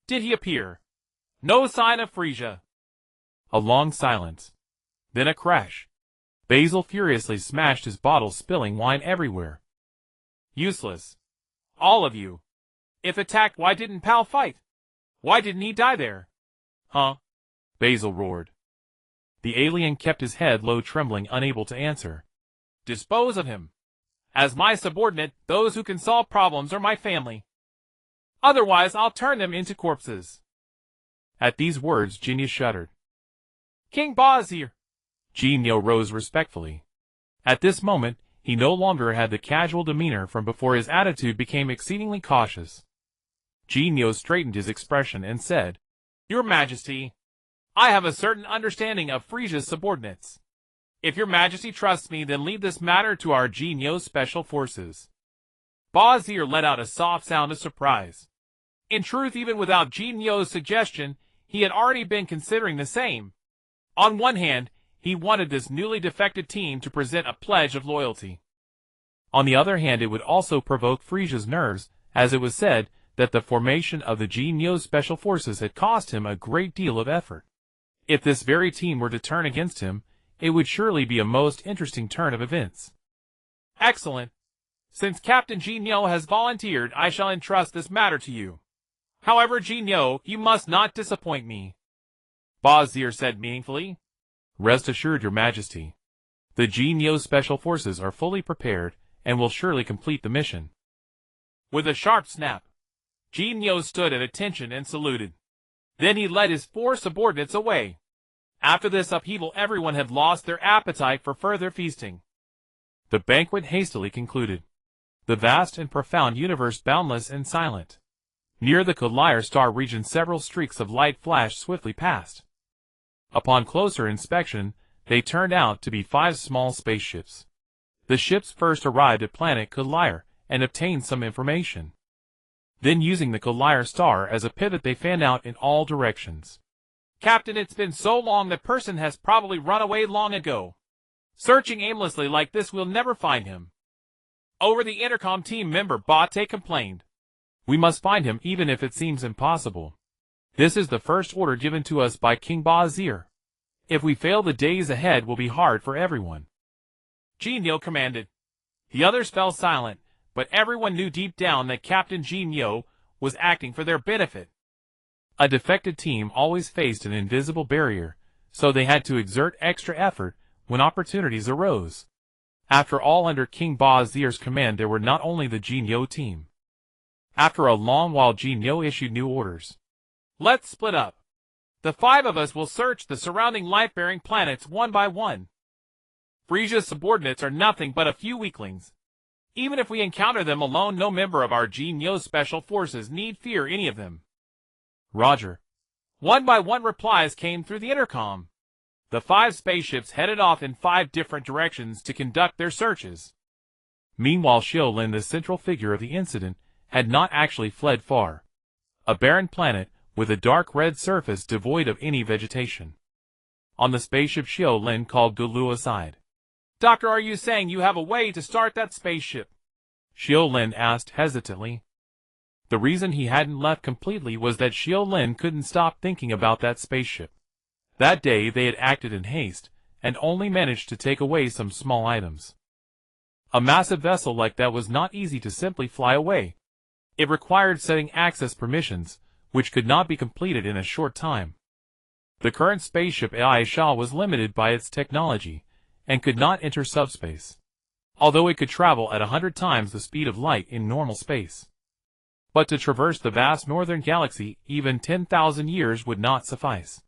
Did he appear? No sign of Frisia. A long silence. Then a crash. Basil furiously smashed his bottle, spilling wine everywhere. Useless. All of you. If attacked, why didn't Pal fight? Why didn't he die there? Huh? Basil roared. The alien kept his head low, trembling, unable to answer. Dispose of him. As my subordinate, those who can solve problems are my family. Otherwise, I'll turn them into corpses. At these words, Ginyu shuddered. King Bazir. Ginyu rose respectfully. At this moment, he no longer had the casual demeanor from before. His attitude became exceedingly cautious. Ginyu straightened his expression and said, Your Majesty, I have a certain understanding of Frisia's subordinates. If your Majesty trusts me, then leave this matter to our Ginyu special forces. Bazir let out a soft sound of surprise. In truth, even without Jinyu's suggestion, he had already been considering the same. On one hand, he wanted this newly defected team to present a pledge of loyalty. On the other hand, it would also provoke Frisia's nerves, as it was said that the formation of the Ginyu special forces had cost him a great deal of effort. If this very team were to turn against him, it would surely be a most interesting turn of events. Excellent. Since Captain Ginyu has volunteered, I shall entrust this matter to you. However, Ginyu, you must not disappoint me, Bazir said meaningfully. Rest assured, Your Majesty. The Ginyu special forces are fully prepared and will surely complete the mission. With a sharp snap, Ginyu stood at attention and saluted. Then he led his 4 subordinates away. After this upheaval, everyone had lost their appetite for further feasting. The banquet hastily concluded. The vast and profound universe boundless and silent. Near the Kodlyre star region, several streaks of light flashed swiftly past. Upon closer inspection, they turned out to be 5 small spaceships. The ships first arrived at planet Kodlyre and obtained some information. Then, using the Kodlyre star as a pivot, they fanned out in all directions. Captain, it's been so long that person has probably run away long ago. Searching aimlessly like this, we'll never find him. Over the intercom, team member Bate complained. We must find him even if it seems impossible. This is the first order given to us by King Bazir. If we fail, the days ahead will be hard for everyone. Ginyu commanded. The others fell silent, but everyone knew deep down that Captain Ginyu was acting for their benefit. A defected team always faced an invisible barrier, so they had to exert extra effort when opportunities arose. After all, under King Bazir's command, there were not only the Ginyu team. After a long while, Ginyu issued new orders. Let's split up. The 5 of us will search the surrounding life-bearing planets one by one. Frisia's subordinates are nothing but a few weaklings. Even if we encounter them alone, no member of our Ginyu special forces need fear any of them. Roger. One by one replies came through the intercom. The 5 spaceships headed off in 5 different directions to conduct their searches. Meanwhile, Xiu Lin, the central figure of the incident, had not actually fled far. A barren planet with a dark red surface devoid of any vegetation. On the spaceship, Xiu Lin called Goku aside. Doctor, are you saying you have a way to start that spaceship? Xiu Lin asked hesitantly. The reason he hadn't left completely was that Xiu Lin couldn't stop thinking about that spaceship. That day they had acted in haste, and only managed to take away some small items. A massive vessel like that was not easy to simply fly away. It required setting access permissions, which could not be completed in a short time. The current spaceship Aisha was limited by its technology, and could not enter subspace, although it could travel at 100 times the speed of light in normal space. But to traverse the vast northern galaxy, even 10,000 years would not suffice.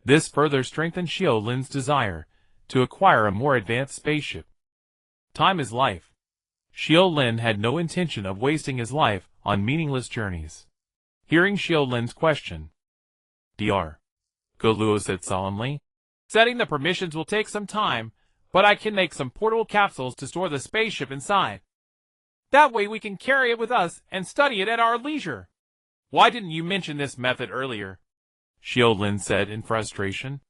This further strengthened Xiu Lin's desire to acquire a more advanced spaceship. Time is life. Xiu Lin had no intention of wasting his life on meaningless journeys. Hearing Xiu Lin's question, Dr. Goku said solemnly, "Setting the permissions will take some time, but I can make some portable capsules to store the spaceship inside. That way we can carry it with us and study it at our leisure." "Why didn't you mention this method earlier?" Xiu Lin said in frustration.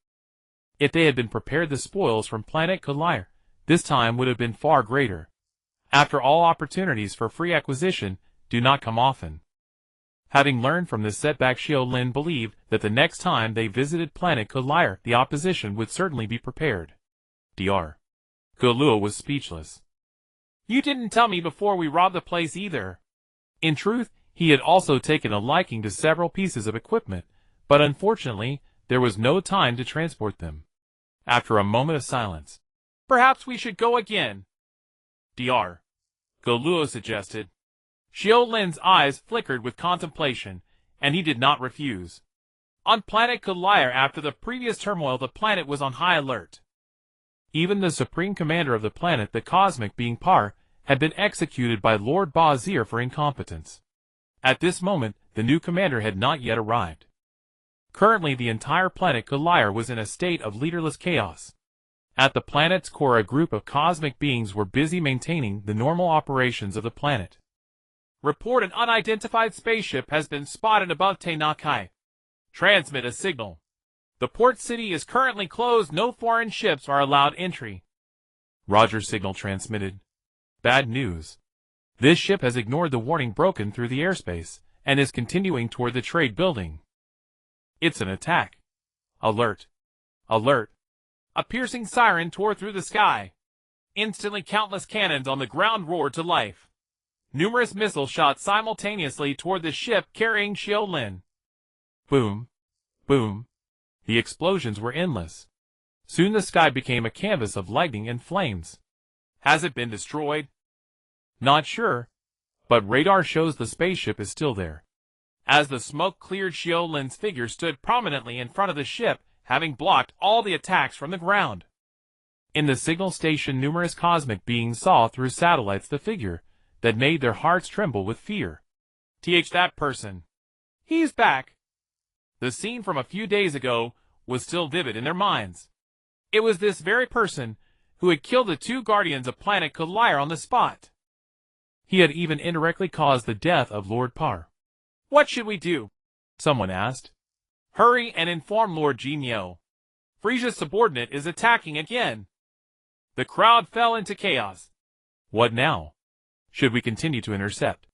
If they had been prepared, the spoils from planet Kalir, this time would have been far greater. After all, opportunities for free acquisition do not come often. Having learned from this setback, Xiu Lin believed that the next time they visited planet Kalir, the opposition would certainly be prepared. Dr. Goku was speechless. "You didn't tell me before we robbed the place either." In truth, he had also taken a liking to several pieces of equipment, but unfortunately, there was no time to transport them. After a moment of silence, "Perhaps we should go again," Dr. Goku suggested. Xiu Lin's eyes flickered with contemplation, and he did not refuse. On planet Kalir, after the previous turmoil, the planet was on high alert. Even the supreme commander of the planet, the cosmic being Par, had been executed by Lord Bazir for incompetence. At this moment, the new commander had not yet arrived. Currently, the entire planet Kalir was in a state of leaderless chaos. At the planet's core, a group of cosmic beings were busy maintaining the normal operations of the planet. "Report, an unidentified spaceship has been spotted above Tenakai. Transmit a signal. The port city is currently closed. No foreign ships are allowed entry." Roger, signal transmitted. Bad news. This ship has ignored the warning broken through the airspace, and is continuing toward the trade building. It's an attack. Alert. Alert. A piercing siren tore through the sky. Instantly, countless cannons on the ground roared to life. Numerous missiles shot simultaneously toward the ship carrying Xiu Lin. Boom. Boom. The explosions were endless. Soon the sky became a canvas of lightning and flames. "Has it been destroyed?" "Not sure, but radar shows the spaceship is still there." As the smoke cleared, Xiu Lin's figure stood prominently in front of the ship, having blocked all the attacks from the ground. In the signal station, numerous cosmic beings saw through satellites the figure that made their hearts tremble with fear. That person. He's back." The scene from a few days ago was still vivid in their minds. It was this very person who had killed the two guardians of planet Kalir on the spot. He had even indirectly caused the death of Lord Par. "What should we do?" someone asked. "Hurry and inform Lord Genio. Frisia's subordinate is attacking again." The crowd fell into chaos. What now? Should we continue to intercept?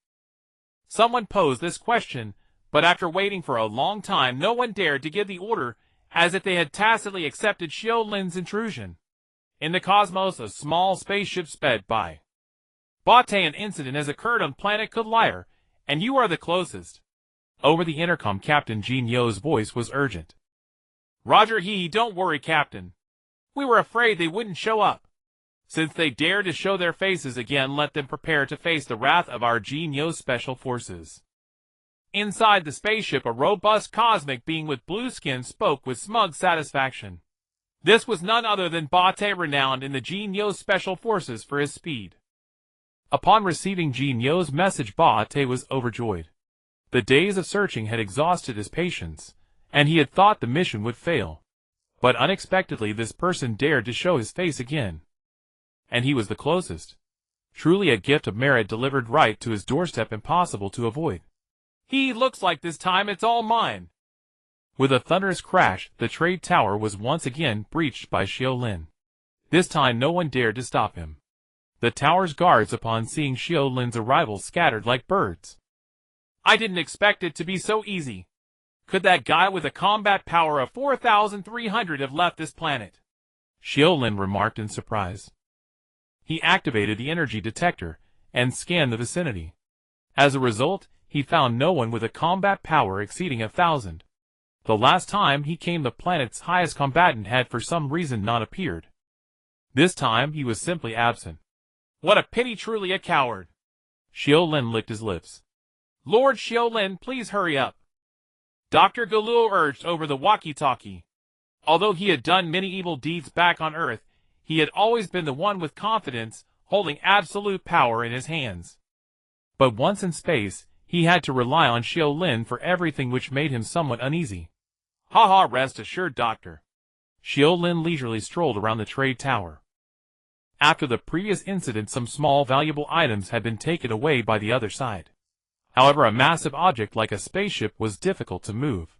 Someone posed this question, but after waiting for a long time, no one dared to give the order, as if they had tacitly accepted Xiu Lin's intrusion. In the cosmos, a small spaceship sped by. "Bate, an incident has occurred on planet Kalir, and you are the closest." Over the intercom, Captain Genio's voice was urgent. "Roger, don't worry, Captain. We were afraid they wouldn't show up. Since they dare to show their faces again, let them prepare to face the wrath of our Genio's special forces." Inside the spaceship, a robust cosmic being with blue skin spoke with smug satisfaction. This was none other than Bate, renowned in the Genio's special forces for his speed. Upon receiving Genio's message, Bate was overjoyed. The days of searching had exhausted his patience, and he had thought the mission would fail. But unexpectedly, this person dared to show his face again. And he was the closest. Truly a gift of merit delivered right to his doorstep, impossible to avoid. "He looks like this time it's all mine." With a thunderous crash, the trade tower was once again breached by Xiu Lin. This time no one dared to stop him. The tower's guards, upon seeing Xiu Lin's arrival, scattered like birds. "I didn't expect it to be so easy. Could that guy with a combat power of 4,300 have left this planet?" Xiu Lin remarked in surprise. He activated the energy detector and scanned the vicinity. As a result, he found no one with a combat power exceeding 1,000. The last time he came, the planet's highest combatant had for some reason not appeared. This time he was simply absent. What a pity, truly a coward. Xiu Lin licked his lips. Lord Xiu Lin, please hurry up. Dr. Goku urged over the walkie-talkie. Although he had done many evil deeds back on Earth, he had always been the one with confidence, holding absolute power in his hands. But once in space, he had to rely on Xiu Lin for everything, which made him somewhat uneasy. Ha, rest assured, Doctor. Xiu Lin leisurely strolled around the trade tower. After the previous incident, some small valuable items had been taken away by the other side. However, a massive object like a spaceship was difficult to move.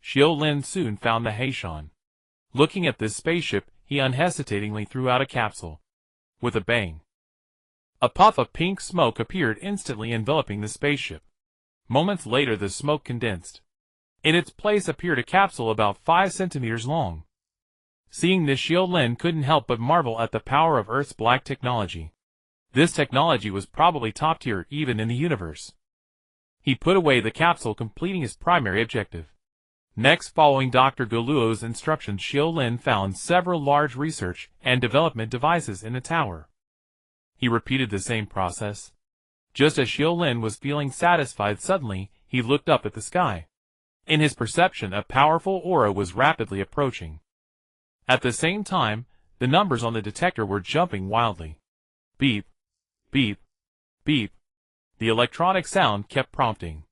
Xiu Lin soon found the Heishan. Looking at this spaceship, he unhesitatingly threw out a capsule. With a bang, a puff of pink smoke appeared, instantly enveloping the spaceship. Moments later, the smoke condensed. In its place appeared a capsule about 5 centimeters long. Seeing this, Xiu Lin couldn't help but marvel at the power of Earth's black technology. This technology was probably top tier even in the universe. He put away the capsule, completing his primary objective. Next, following Dr. Goku's instructions, Xiu Lin found several large research and development devices in the tower. He repeated the same process. Just as Xiu Lin was feeling satisfied, suddenly, he looked up at the sky. In his perception, a powerful aura was rapidly approaching. At the same time, the numbers on the detector were jumping wildly. Beep, beep, beep. The electronic sound kept prompting.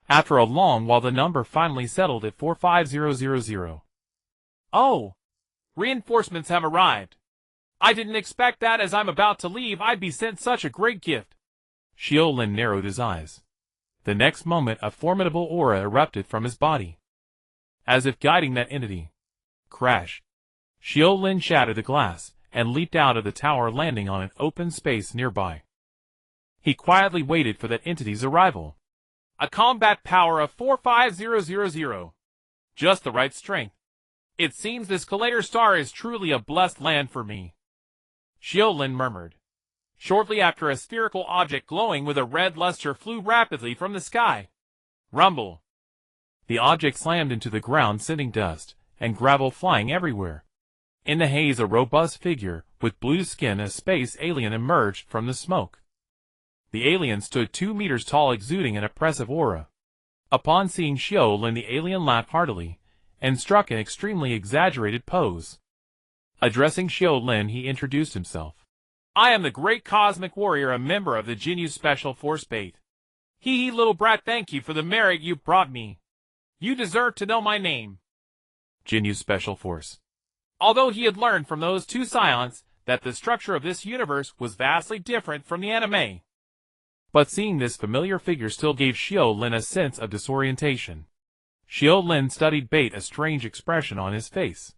After a long while, the number finally settled at 45000. Oh! Reinforcements have arrived. I didn't expect that. As I'm about to leave, I'd be sent such a great gift. Xiu Lin narrowed his eyes. The next moment, a formidable aura erupted from his body, as if guiding that entity. Crash! Xiu Lin shattered the glass, and leaped out of the tower, landing on an open space nearby. He quietly waited for that entity's arrival. A combat power of 45000. Just the right strength. It seems this Collator Star is truly a blessed land for me. Xiu Lin murmured. Shortly after, a spherical object glowing with a red luster flew rapidly from the sky. Rumble. The object slammed into the ground, sending dust and gravel flying everywhere. In the haze, a robust figure with blue skin, a space alien, emerged from the smoke. The alien stood 2 meters tall, exuding an oppressive aura. Upon seeing Xiu Lin, the alien laughed heartily and struck an extremely exaggerated pose. Addressing Xiu Lin, he introduced himself. I am the great cosmic warrior, a member of the Jinyu Special Force Bait. Hee little brat, thank you for the merit you brought me. You deserve to know my name. Jinyu Special Force. Although he had learned from those 2 Saiyans that the structure of this universe was vastly different from the anime. But seeing this familiar figure still gave Xiu Lin a sense of disorientation. Xiu Lin studied Bait, a strange expression on his face.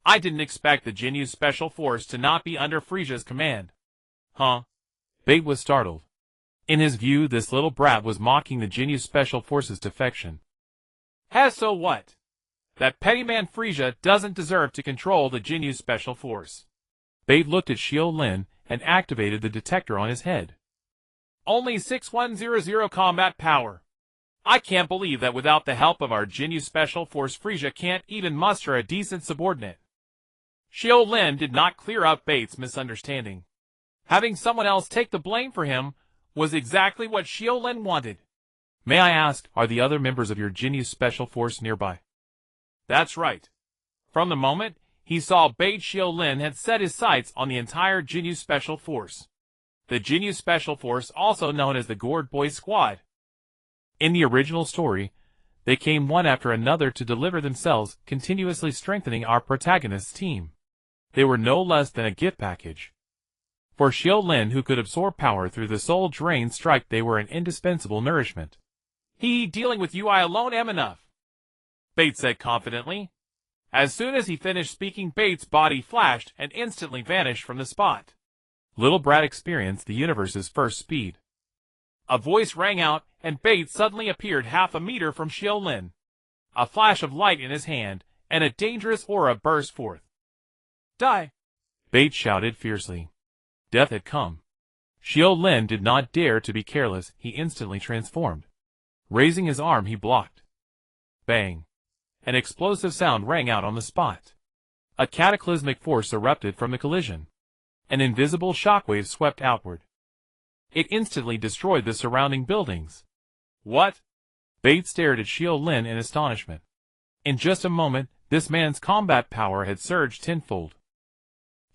I didn't expect the Jinyu Special Force to not be under Frisia's command. Huh? Bait was startled. In his view, this little brat was mocking the Jinyu Special Force's defection. So what? That petty man Frisia doesn't deserve to control the Jinyu Special Force. Bait looked at Xiu Lin and activated the detector on his head. Only 6100 combat power. I can't believe that without the help of our Jinyu Special Force, Frisia can't even muster a decent subordinate. Xiu Lin did not clear up Bait's misunderstanding. Having someone else take the blame for him was exactly what Xiu Lin wanted. May I ask, are the other members of your Jinyu Special Force nearby? That's right. From the moment he saw Bait, Xiu Lin had set his sights on the entire Jinyu Special Force. The Jinyu Special Force, also known as the Gourd Boy Squad. In the original story, they came one after another to deliver themselves, continuously strengthening our protagonist's team. They were no less than a gift package. For Xiu Lin, who could absorb power through the soul drain strike, they were an indispensable nourishment. Dealing with you I alone am enough, Bait said confidently. As soon as he finished speaking, Bait's body flashed and instantly vanished from the spot. Little brat experienced the universe's first speed. A voice rang out, and Bait suddenly appeared half a meter from Xiu Lin. A flash of light in his hand, and a dangerous aura burst forth. Die! Bait shouted fiercely. Death had come. Xiu Lin did not dare to be careless. He instantly transformed. Raising his arm, he blocked. Bang! An explosive sound rang out on the spot. A cataclysmic force erupted from the collision. An invisible shockwave swept outward. It instantly destroyed the surrounding buildings. What? Bait stared at Xiu Lin in astonishment. In just a moment, this man's combat power had surged tenfold.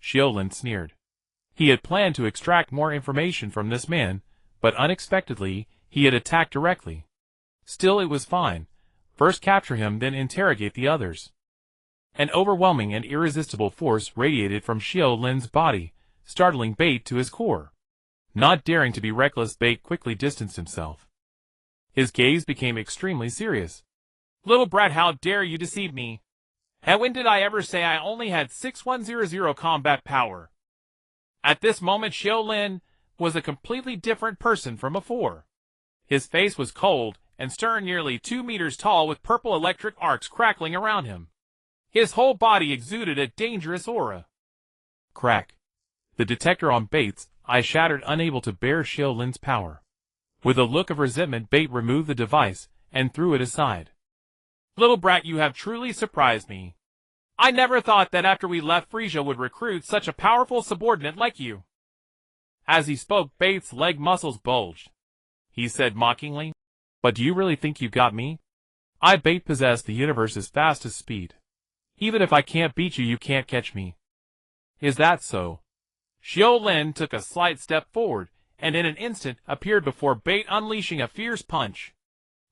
Xiu Lin sneered. He had planned to extract more information from this man, but unexpectedly, he had attacked directly. Still, it was fine. First capture him, then interrogate the others. An overwhelming and irresistible force radiated from Xiu Lin's body, startling Bait to his core. Not daring to be reckless, Bait quickly distanced himself. His gaze became extremely serious. Little brat, how dare you deceive me? And when did I ever say I only had 6100 combat power? At this moment, Xiu Lin was a completely different person from before. His face was cold and stern, nearly 2 meters tall, with purple electric arcs crackling around him. His whole body exuded a dangerous aura. Crack. The detector on Bait's eye shattered, unable to bear Xiu Lin's power. With a look of resentment, Bait removed the device and threw it aside. Little brat, you have truly surprised me. I never thought that after we left Frisia would recruit such a powerful subordinate like you. As he spoke, Bait's leg muscles bulged. He said mockingly, "But do you really think you got me? I, Bait, possess the universe's fastest speed. Even if I can't beat you, you can't catch me." "Is that so?" Xiu Lin took a slight step forward, and in an instant appeared before Bait, unleashing a fierce punch.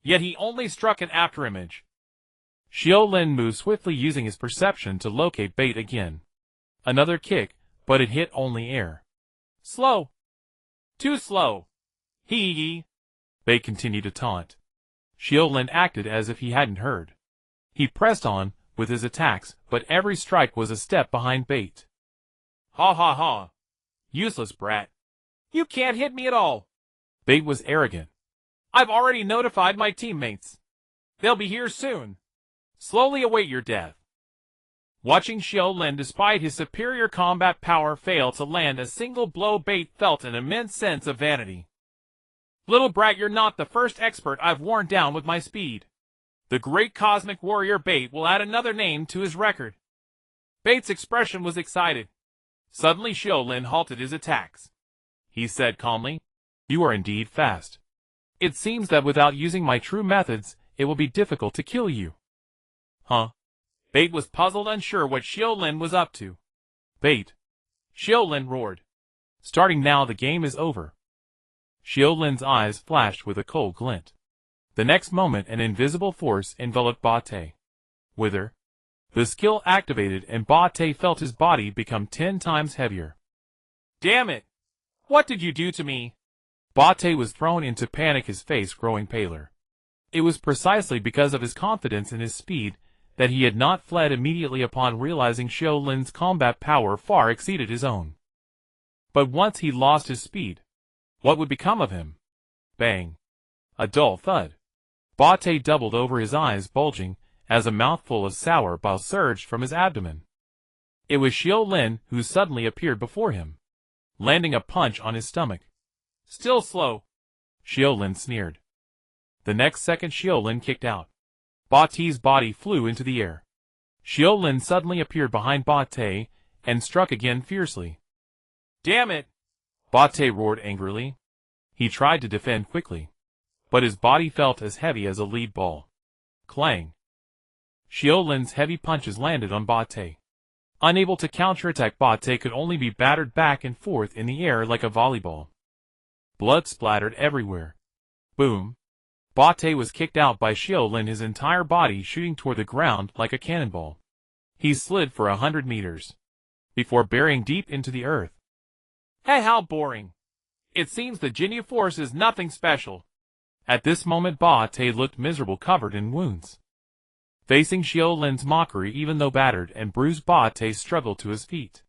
Yet he only struck an afterimage. Xiu Lin moved swiftly, using his perception to locate Bait again. Another kick, but it hit only air. "Slow. Too slow. Hee." Bait continued to taunt. Xiu Lin acted as if he hadn't heard. He pressed on with his attacks, but every strike was a step behind Bait. "Ha ha ha. Useless brat. You can't hit me at all." Bait was arrogant. "I've already notified my teammates. They'll be here soon. Slowly await your death." Watching Xiu Lin, despite his superior combat power, fail to land a single blow, Bait felt an immense sense of vanity. "Little brat, you're not the first expert I've worn down with my speed. The great cosmic warrior Bait will add another name to his record." Bait's expression was excited. Suddenly Xiu Lin halted his attacks. He said calmly, "You are indeed fast. It seems that without using my true methods, it will be difficult to kill you." "Huh?" Bait was puzzled, unsure what Xiu Lin was up to. "Bait!" Xiu Lin roared. "Starting now, the game is over." Xiu Lin's eyes flashed with a cold glint. The next moment, an invisible force enveloped Bate. With her, the skill activated, and Bate felt his body become 10 times heavier. "Damn it! What did you do to me?" Bate was thrown into panic, his face growing paler. It was precisely because of his confidence in his speed that he had not fled immediately upon realizing Xiu Lin's combat power far exceeded his own. But once he lost his speed, what would become of him? Bang! A dull thud. Bate doubled over, his eyes bulging, as a mouthful of sour bile surged from his abdomen. It was Xiu Lin who suddenly appeared before him, landing a punch on his stomach. "Still slow," Xiu Lin sneered. The next second, Xiu Lin kicked out. Bate's body flew into the air. Xiu Lin suddenly appeared behind Bate and struck again fiercely. "Damn it!" Bate roared angrily. He tried to defend quickly, but his body felt as heavy as a lead ball. Clang! Xiu Lin's heavy punches landed on Bate. Unable to counterattack, Bate could only be battered back and forth in the air like a volleyball. Blood splattered everywhere. Boom! Bate was kicked out by Xiu Lin, his entire body shooting toward the ground like a cannonball. He slid for 100 meters, before burying deep into the earth. "Hey, how boring. It seems the Jinyu Force is nothing special." At this moment, Bate looked miserable, covered in wounds. Facing Xiu Lin's mockery, even though battered and bruised, Bate struggled to his feet.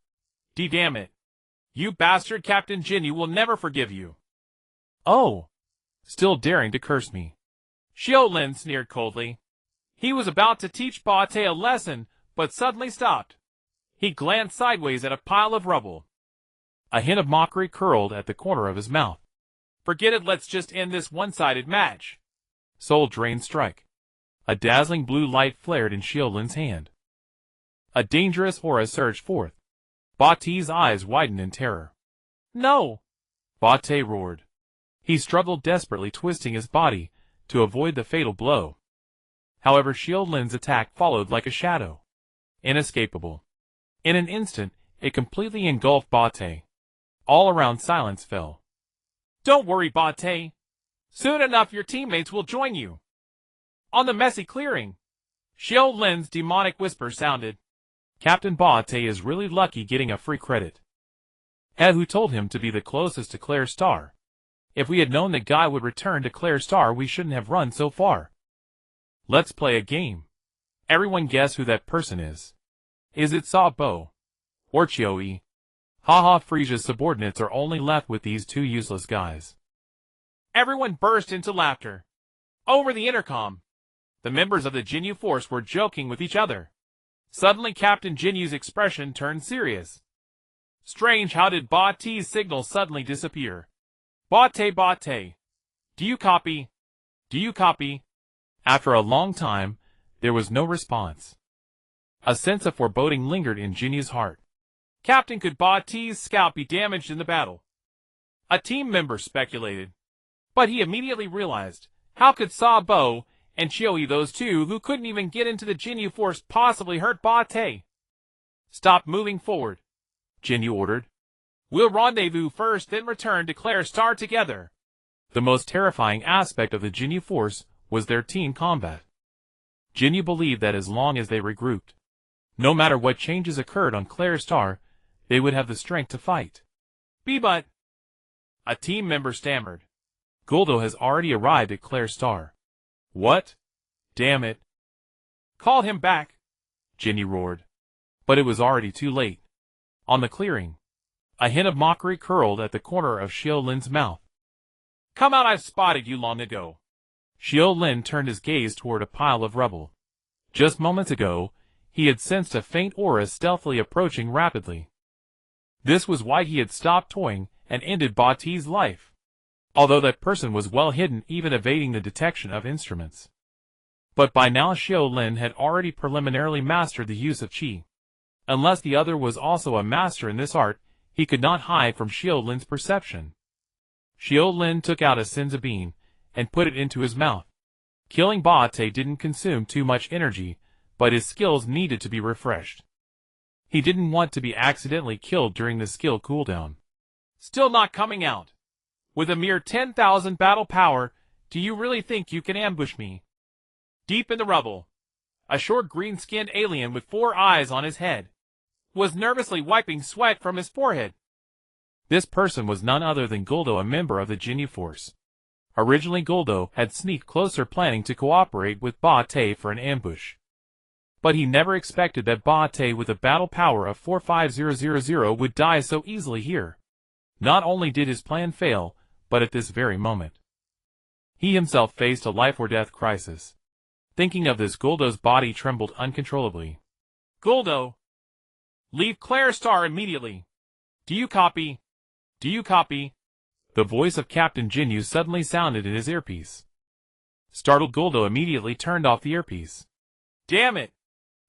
"Damn it. You bastard, Captain Jinyu will never forgive you." "Oh! Still daring to curse me." Xiu Lin sneered coldly. He was about to teach Bate a lesson, but suddenly stopped. He glanced sideways at a pile of rubble. A hint of mockery curled at the corner of his mouth. Forget it, let's just end this one-sided match. Soul Drain Strike. A dazzling blue light flared in Xiu Lin's hand. A dangerous aura surged forth. Ba-Te's eyes widened in terror. No! Ba-Te roared. He struggled desperately, twisting his body to avoid the fatal blow. However, Xiu Lin's attack followed like a shadow. Inescapable. In an instant, it completely engulfed Ba-Te. All around silence fell. Don't worry, Ba-Te. Soon enough your teammates will join you. On the messy clearing. Xiu Lin's demonic whisper sounded. Captain Ba-Te is really lucky getting a free credit. Who told him to be the closest to Claire Star? If we had known that guy would return to Claire Star, we shouldn't have run so far. Let's play a game. Everyone guess who that person is. Is it Sabo? Or Chioe? Haha, Friesia's subordinates are only left with these two useless guys. Everyone burst into laughter. Over the intercom, the members of the Jinyu force were joking with each other. Suddenly Captain Jinyu's expression turned serious. Strange, how did Ba-Te's signal suddenly disappear? Ba-Te. Do you copy? Do you copy? After a long time, there was no response. A sense of foreboding lingered in Jinyu's heart. Captain, could Ba-Te's scout be damaged in the battle? A team member speculated. But he immediately realized, how could Sabo and Chioe, those two who couldn't even get into the Jinyu force, possibly hurt Ba-Te? Stop moving forward, Jinyu ordered. We'll rendezvous first, then return to Claire Star together. The most terrifying aspect of the Jinyu force was their team combat. Jinyu believed that as long as they regrouped, no matter what changes occurred on Claire Star, they would have the strength to fight. But a team member stammered. Guldo has already arrived at Claire Star. What? Damn it. Call him back, Jinyu roared. But it was already too late. On the clearing, a hint of mockery curled at the corner of Xiu Lin's mouth. Come out, I've spotted you long ago. Xiu Lin turned his gaze toward a pile of rubble. Just moments ago, he had sensed a faint aura stealthily approaching rapidly. This was why he had stopped toying and ended Ba-Te's life. Although that person was well hidden, even evading the detection of instruments. But by now Xiu Lin had already preliminarily mastered the use of qi. Unless the other was also a master in this art, he could not hide from Xiu Lin's perception. Xiu Lin took out a senzu bean and put it into his mouth. Killing Ba-Te didn't consume too much energy, but his skills needed to be refreshed. He didn't want to be accidentally killed during the skill cooldown. Still not coming out. With a mere 10,000 battle power, do you really think you can ambush me? Deep in the rubble, a short green-skinned alien with 4 eyes on his head was nervously wiping sweat from his forehead. This person was none other than Guldo, a member of the Jinyu force. Originally Guldo had sneaked closer, planning to cooperate with Ba-Te for an ambush. But he never expected that Ba-Te with a battle power of 45000 would die so easily here. Not only did his plan fail, but at this very moment, he himself faced a life-or-death crisis. Thinking of this, Guldo's body trembled uncontrollably. Guldo! Leave Claire Star immediately! Do you copy? Do you copy? The voice of Captain Jinyu suddenly sounded in his earpiece. Startled, Guldo immediately turned off the earpiece. Damn it!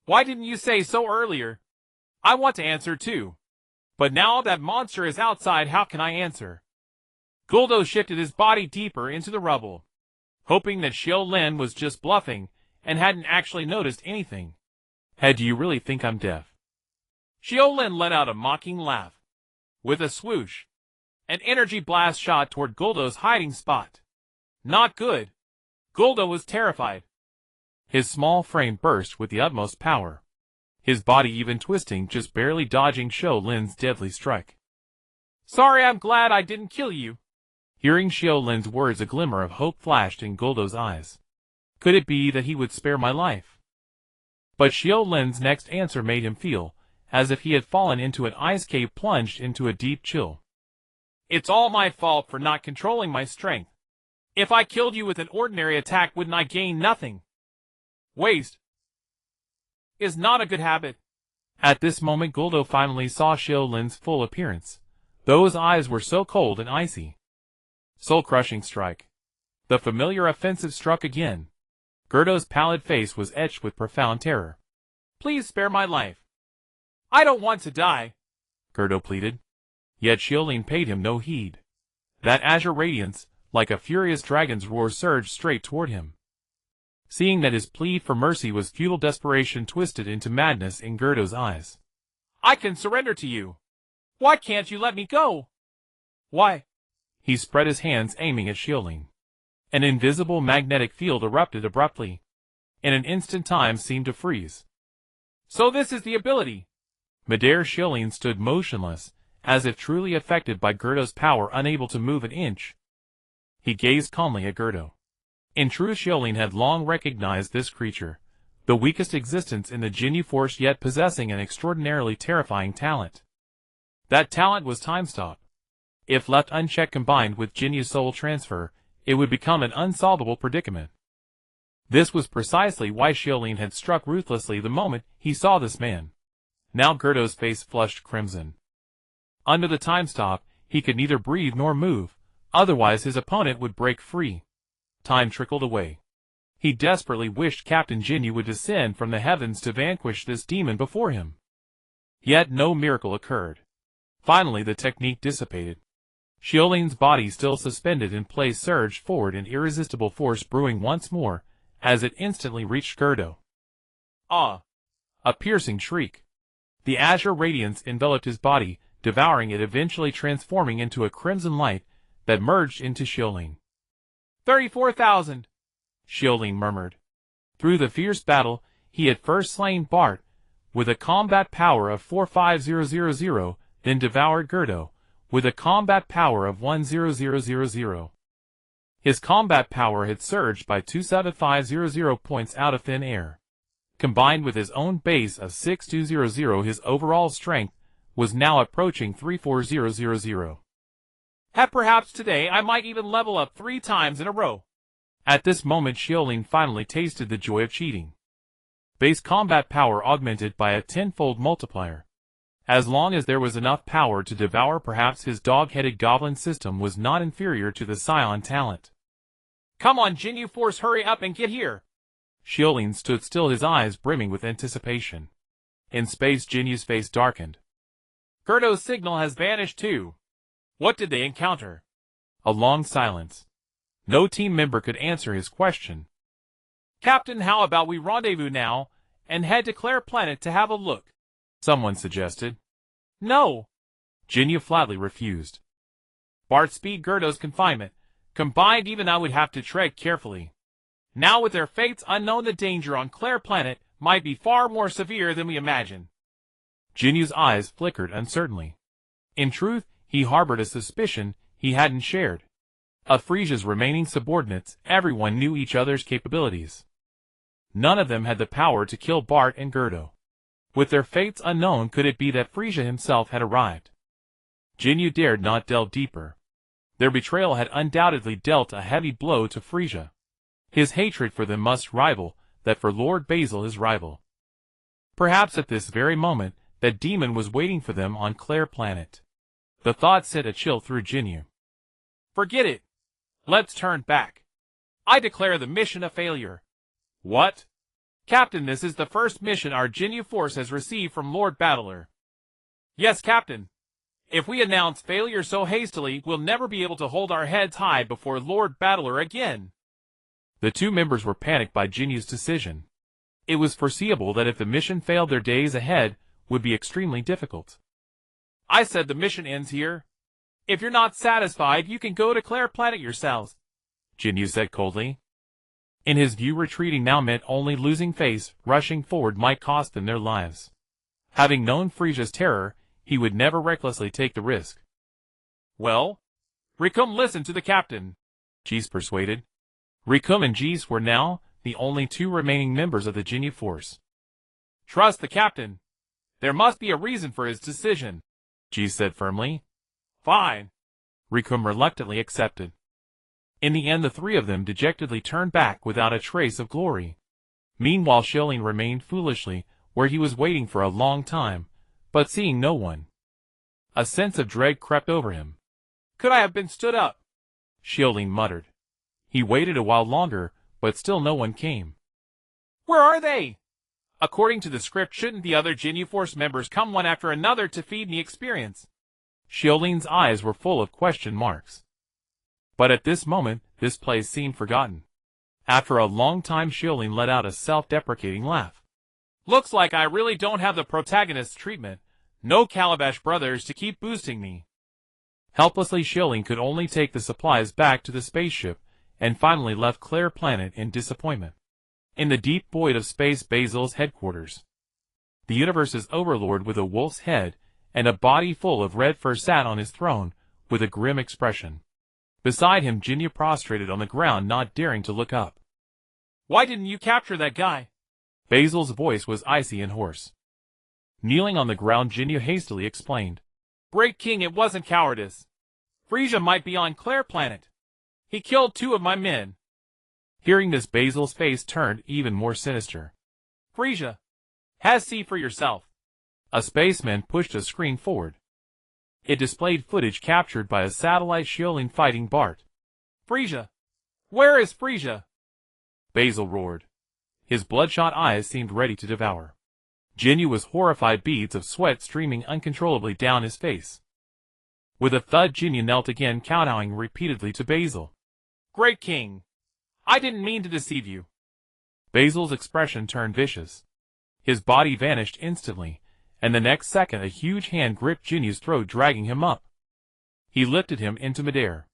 Why didn't you say so earlier? I want to answer too. But now that monster is outside, how can I answer? Guldo shifted his body deeper into the rubble, hoping that Xiu Lin was just bluffing and hadn't actually noticed anything. Do you really think I'm deaf? Xiu Lin let out a mocking laugh. With a swoosh, an energy blast shot toward Guldo's hiding spot. Not good. Guldo was terrified. His small frame burst with the utmost power, his body even twisting, just barely dodging Xiu Lin's deadly strike. Sorry, I'm glad I didn't kill you. Hearing Xiu Lin's words, a glimmer of hope flashed in Guldo's eyes. Could it be that he would spare my life? But Xiu Lin's next answer made him feel as if he had fallen into an ice cave, plunged into a deep chill. It's all my fault for not controlling my strength. If I killed you with an ordinary attack, wouldn't I gain nothing? Waste is not a good habit. At this moment, Guldo finally saw Xiu Lin's full appearance. Those eyes were so cold and icy. Soul-crushing strike. The familiar offensive struck again. Gerdo's pallid face was etched with profound terror. Please spare my life. I don't want to die, Gero pleaded. Yet Xiu Lin paid him no heed. That azure radiance, like a furious dragon's roar, surged straight toward him. Seeing that his plea for mercy was futile, desperation twisted into madness in Gerdo's eyes. I can surrender to you. Why can't you let me go? Why? He spread his hands, aiming at Xiu Lin. An invisible magnetic field erupted abruptly. In an instant, time seemed to freeze. So this is the ability. Midair, Xiu Lin stood motionless, as if truly affected by Gerdo's power, unable to move an inch. He gazed calmly at Gero. In truth, Xiu Lin had long recognized this creature, the weakest existence in the Jinyu Force, yet possessing an extraordinarily terrifying talent. That talent was time stop. If left unchecked, combined with Jinyu soul transfer, it would become an unsolvable predicament. This was precisely why Xiu Lin had struck ruthlessly the moment he saw this man. Now Gerdo's face flushed crimson. Under the time stop, he could neither breathe nor move, otherwise his opponent would break free. Time trickled away. He desperately wished Captain Jinyu would descend from the heavens to vanquish this demon before him. Yet no miracle occurred. Finally the technique dissipated. Xiu Lin's body, still suspended in place, surged forward in irresistible force, brewing once more, as it instantly reached Gero. Ah! A piercing shriek. The azure radiance enveloped his body, devouring it, eventually transforming into a crimson light that merged into Xiu Lin. 34,000! Xiu Lin murmured. Through the fierce battle, he had first slain Bart, with a combat power of 45000, then devoured Gero, with a combat power of 10000. His combat power had surged by 27500 points out of thin air. Combined with his own base of 6200, his overall strength was now approaching 34000. Perhaps today I might even level up 3 times in a row. At this moment Xiu Lin finally tasted the joy of cheating. Base combat power augmented by a 10-fold multiplier. As long as there was enough power to devour, perhaps his dog-headed goblin system was not inferior to the Saiyan talent. Come on, Jinyu Force, hurry up and get here! Xiu Lin stood still, his eyes brimming with anticipation. In space, Jinyu's face darkened. Gerdo's signal has vanished too. What did they encounter? A long silence. No team member could answer his question. Captain, how about we rendezvous now, and head to Claire Planet to have a look? Someone suggested. No. Jinyu flatly refused. Bart speed Gerdo's confinement. Combined, even I would have to tread carefully. Now with their fates unknown, the danger on Claire Planet might be far more severe than we imagine. Jinyu's eyes flickered uncertainly. In truth, he harbored a suspicion he hadn't shared. Of Frisia's remaining subordinates, everyone knew each other's capabilities. None of them had the power to kill Bart and Gero. With their fates unknown, could it be that Frisia himself had arrived? Jinyu dared not delve deeper. Their betrayal had undoubtedly dealt a heavy blow to Frisia. His hatred for them must rival that for Lord Basil, his rival. Perhaps at this very moment, that demon was waiting for them on Claire Planet. The thought sent a chill through Jinyu. Forget it. Let's turn back. I declare the mission a failure. What? Captain, this is the first mission our Jinyu Force has received from Lord Battler. Yes, Captain. If we announce failure so hastily, we'll never be able to hold our heads high before Lord Battler again. The two members were panicked by Jinyu's decision. It was foreseeable that if the mission failed, their days ahead would be extremely difficult. I said the mission ends here. If you're not satisfied, you can go to Claire Planet yourselves, Jinyu said coldly. In his view, retreating now meant only losing face. Rushing forward might cost them their lives. Having known Frisia's terror, he would never recklessly take the risk. Well, Rikum, listen to the captain, Jis persuaded. Rikum and Jis were now the only two remaining members of the Jinyu Force. Trust the captain. There must be a reason for his decision, Jis said firmly. Fine. Rikum reluctantly accepted. In the end, the three of them dejectedly turned back without a trace of glory. Meanwhile, Xiu Lin remained foolishly where he was waiting for a long time, but seeing no one. A sense of dread crept over him. Could I have been stood up? Xiu Lin muttered. He waited a while longer, but still no one came. Where are they? According to the script, shouldn't the other Jinyu Force members come one after another to feed me experience? Xiu Lin's eyes were full of question marks. But at this moment, this place seemed forgotten. After a long time, Xiu Lin let out a self-deprecating laugh. Looks like I really don't have the protagonist's treatment. No Calabash brothers to keep boosting me. Helplessly, Xiu Lin could only take the supplies back to the spaceship, and finally left Claire Planet in disappointment. In the deep void of space, Basil's headquarters. The universe's overlord with a wolf's head and a body full of red fur sat on his throne, with a grim expression. Beside him, Jinyu prostrated on the ground, not daring to look up. Why didn't you capture that guy? Basil's voice was icy and hoarse. Kneeling on the ground, Jinyu hastily explained. Great King, it wasn't cowardice. Frisia might be on Claire Planet. He killed 2 of my men. Hearing this, Basil's face turned even more sinister. Frisia, see for yourself. A spaceman pushed a screen forward. It displayed footage captured by a satellite Xiu Lin fighting Bart. Frisia! Where is Frisia? Basil roared. His bloodshot eyes seemed ready to devour. Jinyu was horrified, beads of sweat streaming uncontrollably down his face. With a thud, Jinyu knelt again, kowtowing repeatedly to Basil. Great King! I didn't mean to deceive you. Basil's expression turned vicious. His body vanished instantly, and the next second a huge hand gripped Jinyu's throat, dragging him up. He lifted him into midair.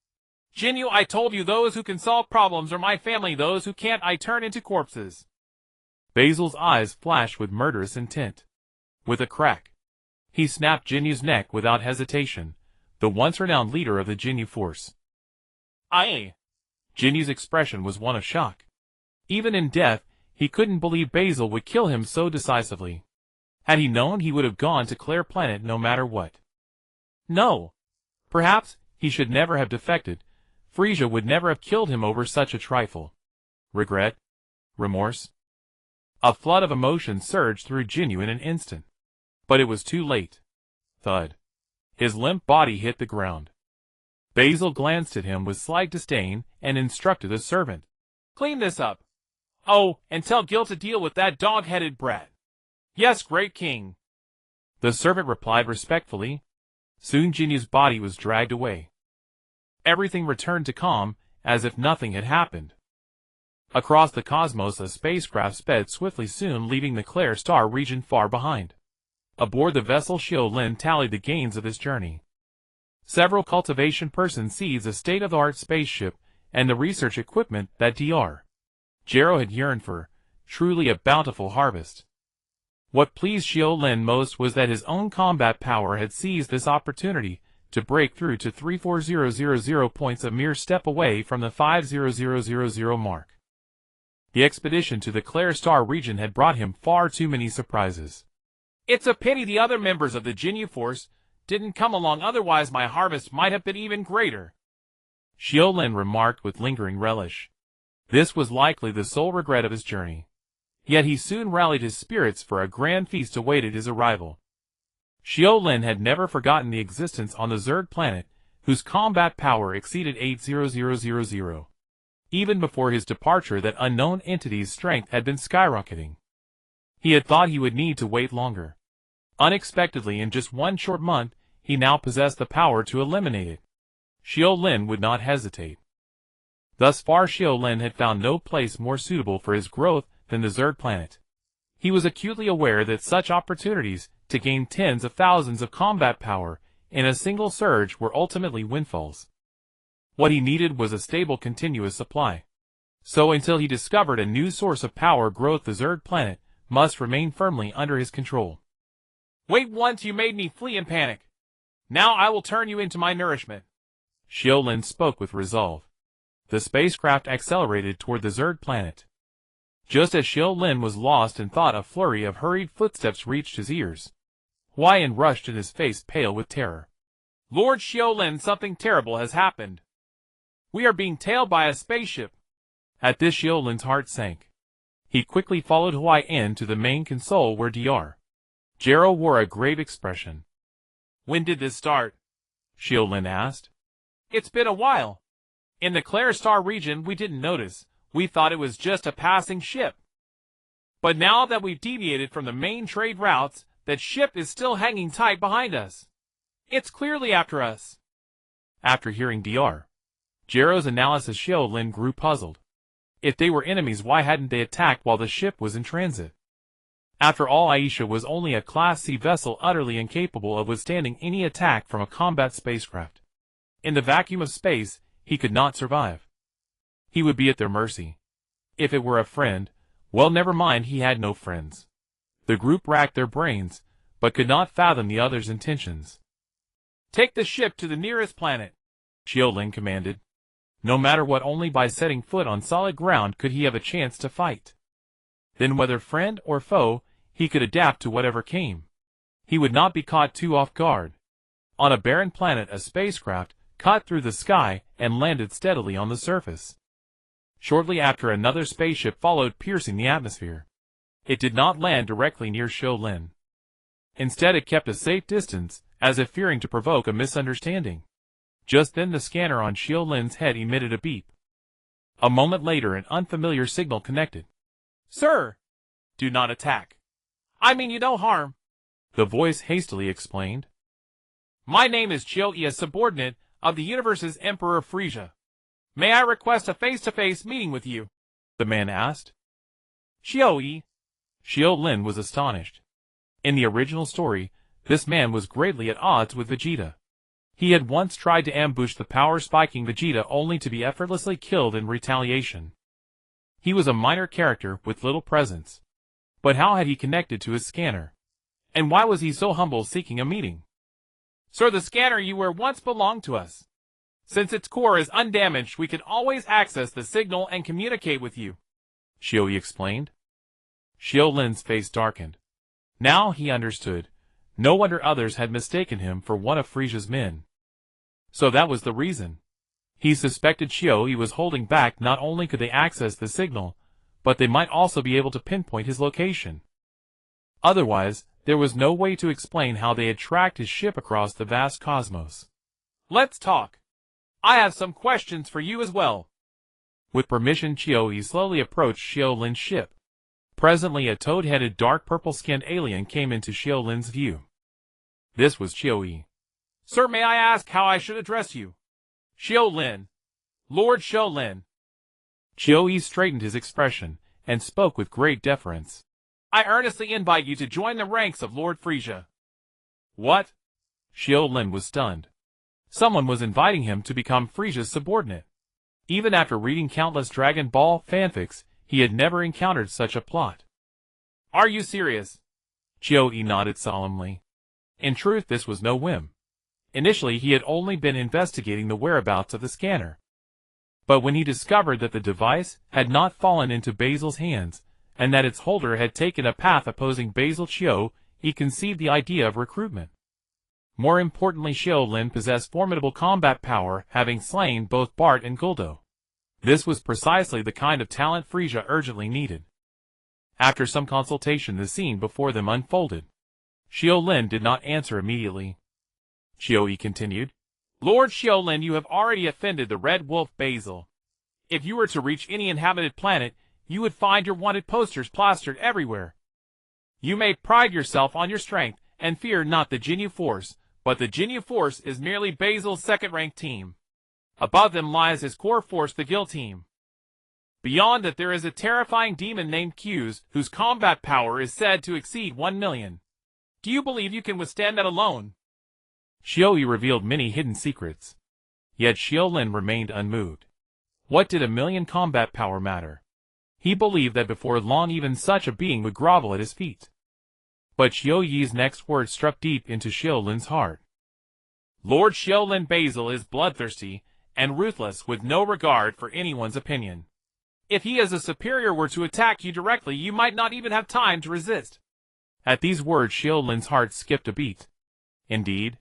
Jinyu, I told you, those who can solve problems are my family, those who can't I turn into corpses. Basil's eyes flashed with murderous intent. With a crack, he snapped Jinyu's neck without hesitation, the once renowned leader of the Jinyu Force. Aye. Jinyu's expression was one of shock. Even in death, he couldn't believe Basil would kill him so decisively. Had he known, he would have gone to Claire Planet no matter what. No. Perhaps he should never have defected. Frisia would never have killed him over such a trifle. Regret? Remorse? A flood of emotion surged through Jinyu in an instant. But it was too late. Thud. His limp body hit the ground. Basil glanced at him with slight disdain and instructed a servant. Clean this up. Oh, and tell Gil to deal with that dog-headed brat. Yes, Great King. The servant replied respectfully. Soon Jinyu's body was dragged away. Everything returned to calm, as if nothing had happened. Across the cosmos, a spacecraft sped swiftly, soon leaving the Claire Star region far behind. Aboard the vessel, Xiu Lin tallied the gains of his journey. Several cultivation persons seized a state-of-the-art spaceship and the research equipment that Dr. Gero had yearned for, truly a bountiful harvest. What pleased Xiu Lin most was that his own combat power had seized this opportunity to break through to 34000 points, a mere step away from the 50000 mark. The expedition to the Claire Star region had brought him far too many surprises. It's a pity the other members of the Jinyu Force didn't come along, otherwise my harvest might have been even greater. Xiu Lin remarked with lingering relish. This was likely the sole regret of his journey. Yet he soon rallied his spirits, for a grand feast awaited his arrival. Xiu Lin had never forgotten the existence on the Zerg planet, whose combat power exceeded 80000. Even before his departure, that unknown entity's strength had been skyrocketing. He had thought he would need to wait longer. Unexpectedly, in just one short month, he now possessed the power to eliminate it. Xiu Lin would not hesitate. Thus far, Xiu Lin had found no place more suitable for his growth than the Zerg planet. He was acutely aware that such opportunities to gain tens of thousands of combat power in a single surge were ultimately windfalls. What he needed was a stable, continuous supply. So until he discovered a new source of power growth, the Zerg planet must remain firmly under his control. Wait, once you made me flee in panic. Now I will turn you into my nourishment. Xiu Lin spoke with resolve. The spacecraft accelerated toward the Zerg planet. Just as Xiu Lin was lost in thought, a flurry of hurried footsteps reached his ears. Huayan rushed in, his face pale with terror. Lord Xiu Lin, something terrible has happened. We are being tailed by a spaceship. At this, Xiu Lin's heart sank. He quickly followed Huayan to the main console, where Dr. Gero wore a grave expression. When did this start? Xiu Lin asked. It's been a while. In the Claire Star region we didn't notice. We thought it was just a passing ship. But now that we've deviated from the main trade routes, that ship is still hanging tight behind us. It's clearly after us. After hearing Dr. Gero's analysis, Xiu Lin grew puzzled. If they were enemies, why hadn't they attacked while the ship was in transit? After all, Aisha was only a Class C vessel utterly incapable of withstanding any attack from a combat spacecraft. In the vacuum of space, he could not survive. He would be at their mercy. If it were a friend, well, never mind, he had no friends. The group racked their brains, but could not fathom the other's intentions. Take the ship to the nearest planet, Xiu Lin commanded. No matter what, only by setting foot on solid ground could he have a chance to fight. Then whether friend or foe, he could adapt to whatever came. He would not be caught too off guard. On a barren planet, a spacecraft cut through the sky and landed steadily on the surface. Shortly after, another spaceship followed, piercing the atmosphere. It did not land directly near Xiu Lin. Instead, it kept a safe distance, as if fearing to provoke a misunderstanding. Just then the scanner on Xiu Lin's head emitted a beep. A moment later, an unfamiliar signal connected. Sir! Do not attack. I mean you no harm, the voice hastily explained. My name is Xiu Yi, a subordinate of the universe's Emperor Frisia. May I request a face-to-face meeting with you? The man asked. Xiu Yi. Xiu Lin was astonished. In the original story, this man was greatly at odds with Vegeta. He had once tried to ambush the power-spiking Vegeta only to be effortlessly killed in retaliation. He was a minor character with little presence. But how had he connected to his scanner? And why was he so humble, seeking a meeting? Sir, the scanner you were once belonged to us. Since its core is undamaged, we can always access the signal and communicate with you, Xiu Yi explained. Xiu Lin's face darkened. Now he understood. No wonder others had mistaken him for one of Frisia's men. So that was the reason. He suspected Xiu Yi was holding back. Not only could they access the signal, but they might also be able to pinpoint his location. Otherwise, there was no way to explain how they had tracked his ship across the vast cosmos. Let's talk. I have some questions for you as well. With permission, Xiu Yi slowly approached Xiu Lin's ship. Presently, a toad-headed, dark purple-skinned alien came into Xiu Lin's view. This was Xiu Yi. Sir, may I ask how I should address you? Xiu Lin. Lord Xiu Lin. Xiu Yi straightened his expression and spoke with great deference. I earnestly invite you to join the ranks of Lord Frisia. What? Xiu Lin was stunned. Someone was inviting him to become Frisia's subordinate. Even after reading countless Dragon Ball fanfics, he had never encountered such a plot. Are you serious? Xiu Yi nodded solemnly. In truth, this was no whim. Initially, he had only been investigating the whereabouts of the scanner. But when he discovered that the device had not fallen into Basil's hands, and that its holder had taken a path opposing Basil Qiu, he conceived the idea of recruitment. More importantly, Xiu Lin possessed formidable combat power, having slain both Bart and Guldo. This was precisely the kind of talent Frisia urgently needed. After some consultation, the scene before them unfolded. Xiu Lin did not answer immediately. Xiu Yi continued. Lord Xiu Lin, you have already offended the Red Wolf Basil. If you were to reach any inhabited planet, you would find your wanted posters plastered everywhere. You may pride yourself on your strength, and fear not the Ginyu Force, but the Ginyu Force is merely Basil's second-ranked team. Above them lies his core force, the Gil team. Beyond that there is a terrifying demon named Q's, whose combat power is said to exceed 1 million. Do you believe you can withstand that alone? Xiu Yi revealed many hidden secrets. Yet Xiu Lin remained unmoved. What did 1 million combat power matter? He believed that before long even such a being would grovel at his feet. But Xiu Yi's next words struck deep into Xiu Lin's heart. Lord Xiu Lin Basil is bloodthirsty and ruthless, with no regard for anyone's opinion. If he as a superior were to attack you directly, you might not even have time to resist. At these words, Xiu Lin's heart skipped a beat. Indeed?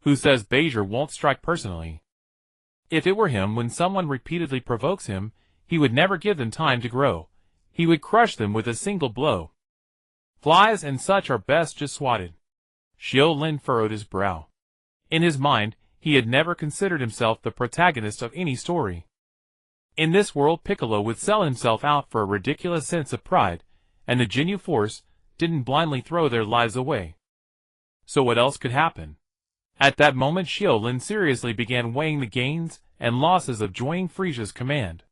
Who says Basil won't strike personally? If it were him, when someone repeatedly provokes him, he would never give them time to grow. He would crush them with a single blow. Flies and such are best just swatted. Xiu Lin furrowed his brow. In his mind, he had never considered himself the protagonist of any story. In this world, Piccolo would sell himself out for a ridiculous sense of pride, and the Ginyu Force didn't blindly throw their lives away. So what else could happen? At that moment, Xiu Lin seriously began weighing the gains and losses of joining Frisia's command.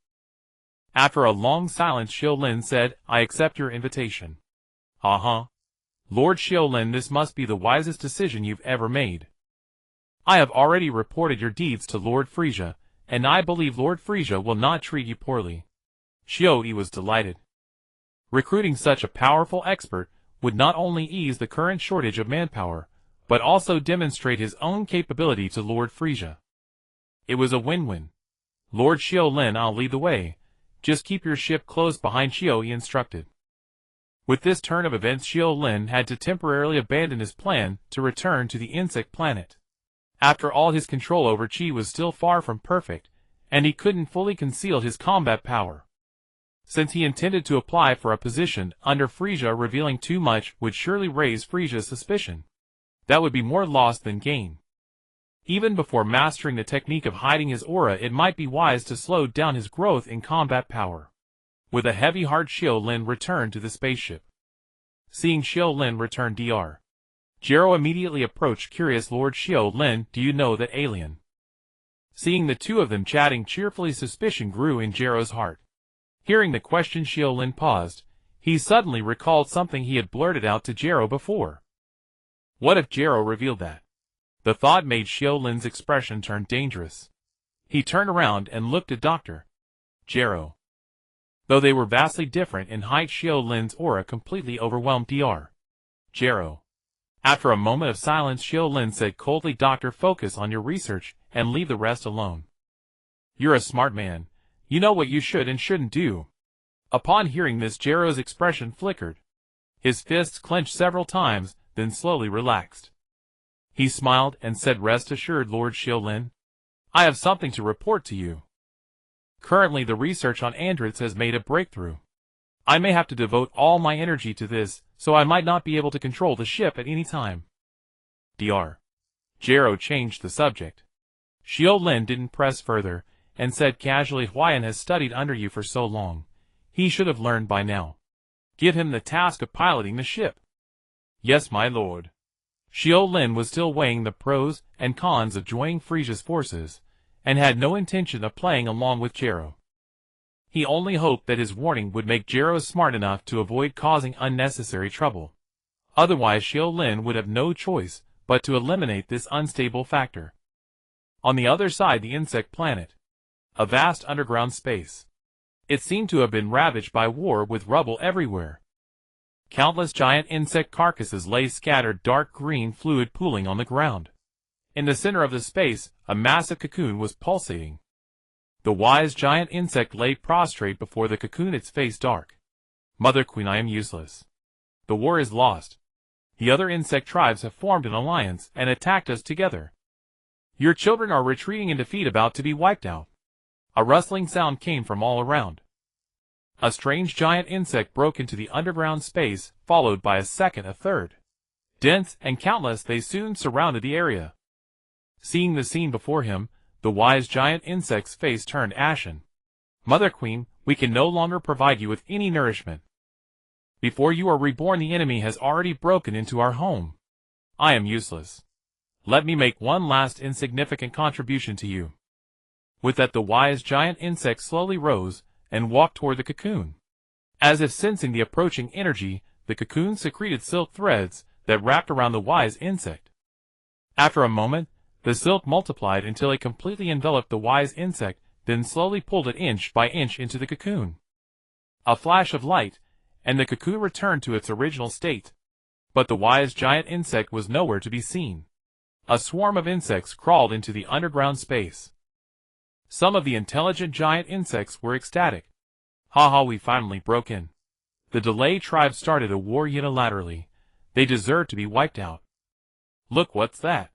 After a long silence, Xiu Lin said, "I accept your invitation." Lord Xiu Lin, this must be the wisest decision you've ever made. I have already reported your deeds to Lord Frisia, and I believe Lord Frisia will not treat you poorly. Xiu Yi was delighted. Recruiting such a powerful expert would not only ease the current shortage of manpower, but also demonstrate his own capability to Lord Frisia. It was a win-win. Lord Xiu Lin, I'll lead the way. Just keep your ship close behind, Xiu Yi instructed. With this turn of events, Xiu Lin had to temporarily abandon his plan to return to the insect planet. After all, his control over Qi was still far from perfect, and he couldn't fully conceal his combat power. Since he intended to apply for a position under Frisia, revealing too much would surely raise Frisia's suspicion. That would be more loss than gain. Even before mastering the technique of hiding his aura, it might be wise to slow down his growth in combat power. With a heavy heart, Xiu Lin returned to the spaceship. Seeing Xiu Lin return, Dr. Gero immediately approached, curious. Lord Xiu Lin, do you know that alien? Seeing the two of them chatting cheerfully, suspicion grew in Gero's heart. Hearing the question, Xiu Lin paused. He suddenly recalled something he had blurted out to Gero before. What if Gero revealed that? The thought made Xiu Lin's expression turn dangerous. He turned around and looked at Dr. Gero. Though they were vastly different in height, Xiu Lin's aura completely overwhelmed Dr. Gero. After a moment of silence, Xiu Lin said coldly, Doctor, focus on your research and leave the rest alone. You're a smart man. You know what you should and shouldn't do. Upon hearing this, Gero's expression flickered. His fists clenched several times, then slowly relaxed. He smiled and said, rest assured, Lord Xiu Lin. I have something to report to you. Currently, the research on androids has made a breakthrough. I may have to devote all my energy to this, so I might not be able to control the ship at any time. Dr. Gero changed the subject. Xiu Lin didn't press further, and said casually, Huayan has studied under you for so long. He should have learned by now. Give him the task of piloting the ship. Yes, my lord. Xiu Lin was still weighing the pros and cons of joining Frisia's forces, and had no intention of playing along with Gero. He only hoped that his warning would make Gero smart enough to avoid causing unnecessary trouble. Otherwise, Xiu Lin would have no choice but to eliminate this unstable factor. On the other side, the insect planet. A vast underground space. It seemed to have been ravaged by war, with rubble everywhere. Countless giant insect carcasses lay scattered, dark green fluid pooling on the ground. In the center of the space, a massive cocoon was pulsating. The wise giant insect lay prostrate before the cocoon, its face dark. Mother Queen, I am useless. The war is lost. The other insect tribes have formed an alliance and attacked us together. Your children are retreating in defeat, about to be wiped out. A rustling sound came from all around. A strange giant insect broke into the underground space, followed by a second, a third. Dense and countless, they soon surrounded the area. Seeing the scene before him, the wise giant insect's face turned ashen. Mother Queen, we can no longer provide you with any nourishment. Before you are reborn, the enemy has already broken into our home. I am useless. Let me make one last insignificant contribution to you. With that, the wise giant insect slowly rose and walked toward the cocoon. As if sensing the approaching energy, the cocoon secreted silk threads that wrapped around the wise insect. After a moment, the silk multiplied until it completely enveloped the wise insect, then slowly pulled it inch by inch into the cocoon. A flash of light, and the cocoon returned to its original state. But the wise giant insect was nowhere to be seen. A swarm of insects crawled into the underground space. Some of the intelligent giant insects were ecstatic. Haha, we finally broke in. The Delay tribe started a war unilaterally. They deserve to be wiped out. Look, what's that?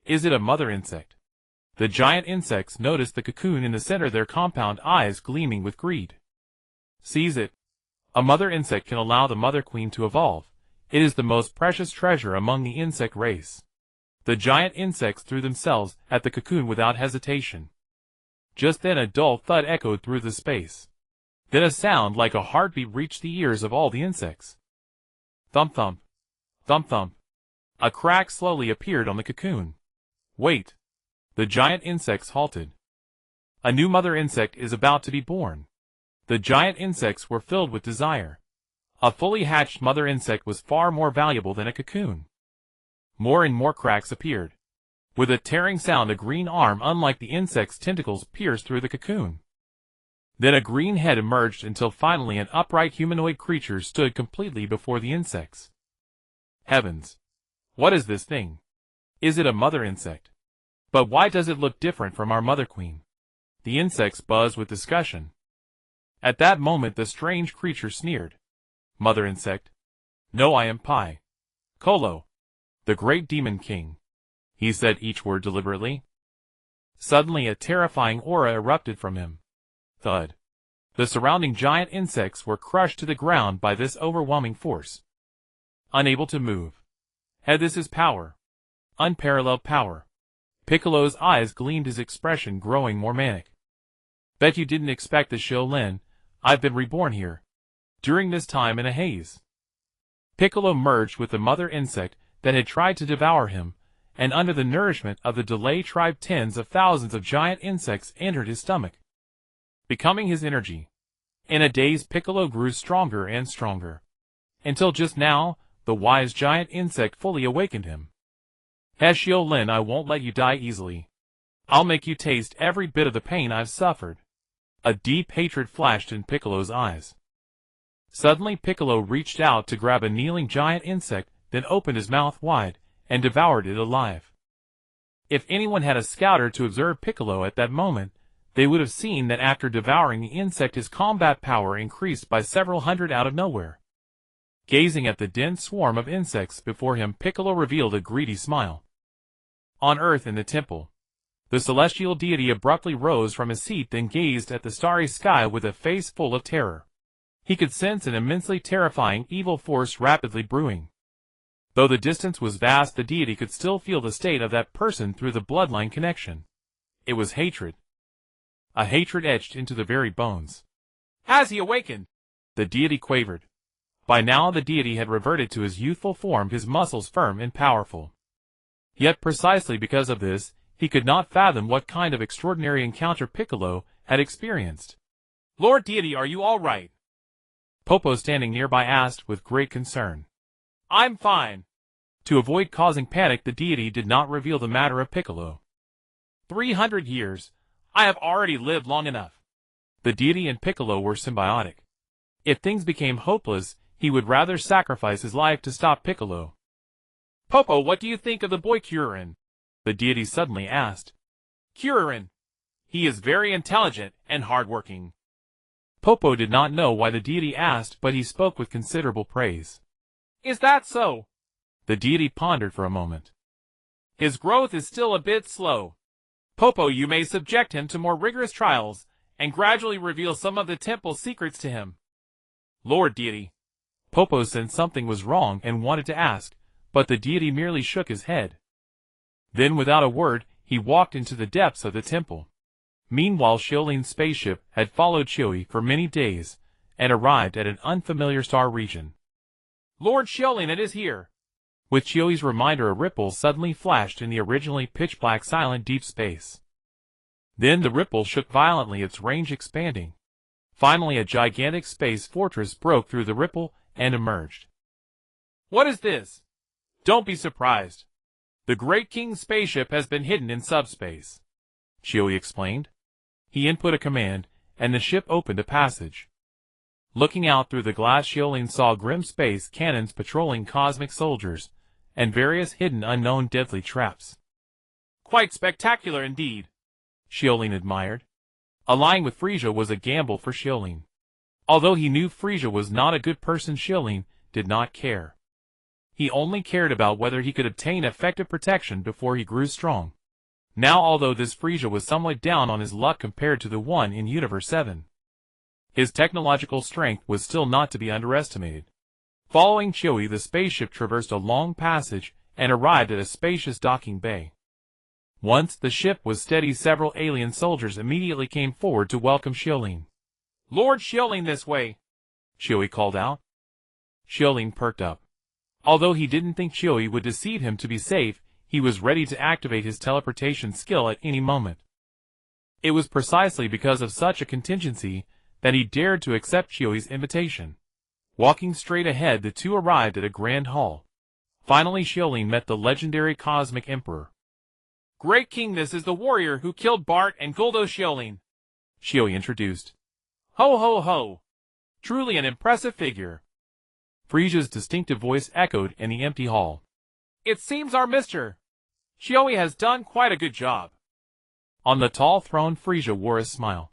Is it a mother insect? The giant insects noticed the cocoon in the center, their compound eyes gleaming with greed. Seize it. A mother insect can allow the Mother Queen to evolve. It is the most precious treasure among the insect race. The giant insects threw themselves at the cocoon without hesitation. Just then a dull thud echoed through the space. Then a sound like a heartbeat reached the ears of all the insects. Thump thump. Thump thump. A crack slowly appeared on the cocoon. Wait. The giant insects halted. A new mother insect is about to be born. The giant insects were filled with desire. A fully hatched mother insect was far more valuable than a cocoon. More and more cracks appeared. With a tearing sound, a green arm unlike the insect's tentacles pierced through the cocoon. Then a green head emerged until finally an upright humanoid creature stood completely before the insects. Heavens! What is this thing? Is it a mother insect? But why does it look different from our mother queen? The insects buzzed with discussion. At that moment the strange creature sneered. Mother insect? No, I am Piccolo, the great demon king. He said each word deliberately. Suddenly a terrifying aura erupted from him. Thud. The surrounding giant insects were crushed to the ground by this overwhelming force. Unable to move. This is power. Unparalleled power. Piccolo's eyes gleamed, his expression growing more manic. Bet you didn't expect the Xiu Lin. I've been reborn here. During this time in a haze. Piccolo merged with the mother insect that had tried to devour him, and under the nourishment of the delay tribe tens of thousands of giant insects entered his stomach, becoming his energy. In a daze Piccolo grew stronger and stronger. Until just now, the wise giant insect fully awakened him. Xiu Lin, I won't let you die easily. I'll make you taste every bit of the pain I've suffered. A deep hatred flashed in Piccolo's eyes. Suddenly Piccolo reached out to grab a kneeling giant insect, then opened his mouth wide, and devoured it alive. If anyone had a scouter to observe Piccolo at that moment, they would have seen that after devouring the insect his combat power increased by several hundred out of nowhere. Gazing at the dense swarm of insects before him, Piccolo revealed a greedy smile. On Earth in the temple, the celestial deity abruptly rose from his seat, then gazed at the starry sky with a face full of terror. He could sense an immensely terrifying evil force rapidly brewing. Though the distance was vast, the deity could still feel the state of that person through the bloodline connection. It was hatred. A hatred etched into the very bones. Has he awakened? The deity quavered. By now the deity had reverted to his youthful form, his muscles firm and powerful. Yet precisely because of this, he could not fathom what kind of extraordinary encounter Piccolo had experienced. Lord Deity, are you all right? Popo, standing nearby, asked with great concern. I'm fine. To avoid causing panic, the deity did not reveal the matter of Piccolo. 300 years. I have already lived long enough. The deity and Piccolo were symbiotic. If things became hopeless, he would rather sacrifice his life to stop Piccolo. Popo, what do you think of the boy Krillin? The deity suddenly asked. Krillin. He is very intelligent and hardworking. Popo did not know why the deity asked, but he spoke with considerable praise. Is that so? The deity pondered for a moment. His growth is still a bit slow. Popo, you may subject him to more rigorous trials, and gradually reveal some of the temple's secrets to him. Lord Deity. Popo sensed something was wrong and wanted to ask, but the deity merely shook his head. Then without a word, he walked into the depths of the temple. Meanwhile, Xiu Lin's spaceship had followed Xiu for many days, and arrived at an unfamiliar star region. Lord Xiu Lin, it is here. With Xiu's reminder, a ripple suddenly flashed in the originally pitch-black silent deep space. Then the ripple shook violently, its range expanding. Finally, a gigantic space fortress broke through the ripple and emerged. What is this? Don't be surprised. The Great King's spaceship has been hidden in subspace, Xiu explained. He input a command, and the ship opened a passage. Looking out through the glass, Xiu Lin saw grim space cannons patrolling cosmic soldiers, and various hidden unknown deadly traps. Quite spectacular indeed, Xiu Lin admired. Allying with Frisia was a gamble for Xiu Lin. Although he knew Frisia was not a good person, Xiu Lin did not care. He only cared about whether he could obtain effective protection before he grew strong. Now, although this Frisia was somewhat down on his luck compared to the one in Universe 7, his technological strength was still not to be underestimated. Following Xiu, the spaceship traversed a long passage and arrived at a spacious docking bay. Once the ship was steady, several alien soldiers immediately came forward to welcome Xiu Lin. Lord Xiu Lin, this way, Xiu called out. Xiu Lin perked up. Although he didn't think Xiu would deceive him to be safe, he was ready to activate his teleportation skill at any moment. It was precisely because of such a contingency that he dared to accept Xiu's invitation. Walking straight ahead, the two arrived at a grand hall. Finally, Xiu Lin met the legendary Cosmic Emperor. Great King, this is the warrior who killed Bart and Guldo Xiu Lin, Xiu introduced. Ho ho ho! Truly an impressive figure. Frisia's distinctive voice echoed in the empty hall. It seems our Mr. Xiu has done quite a good job. On the tall throne, Frisia wore a smile.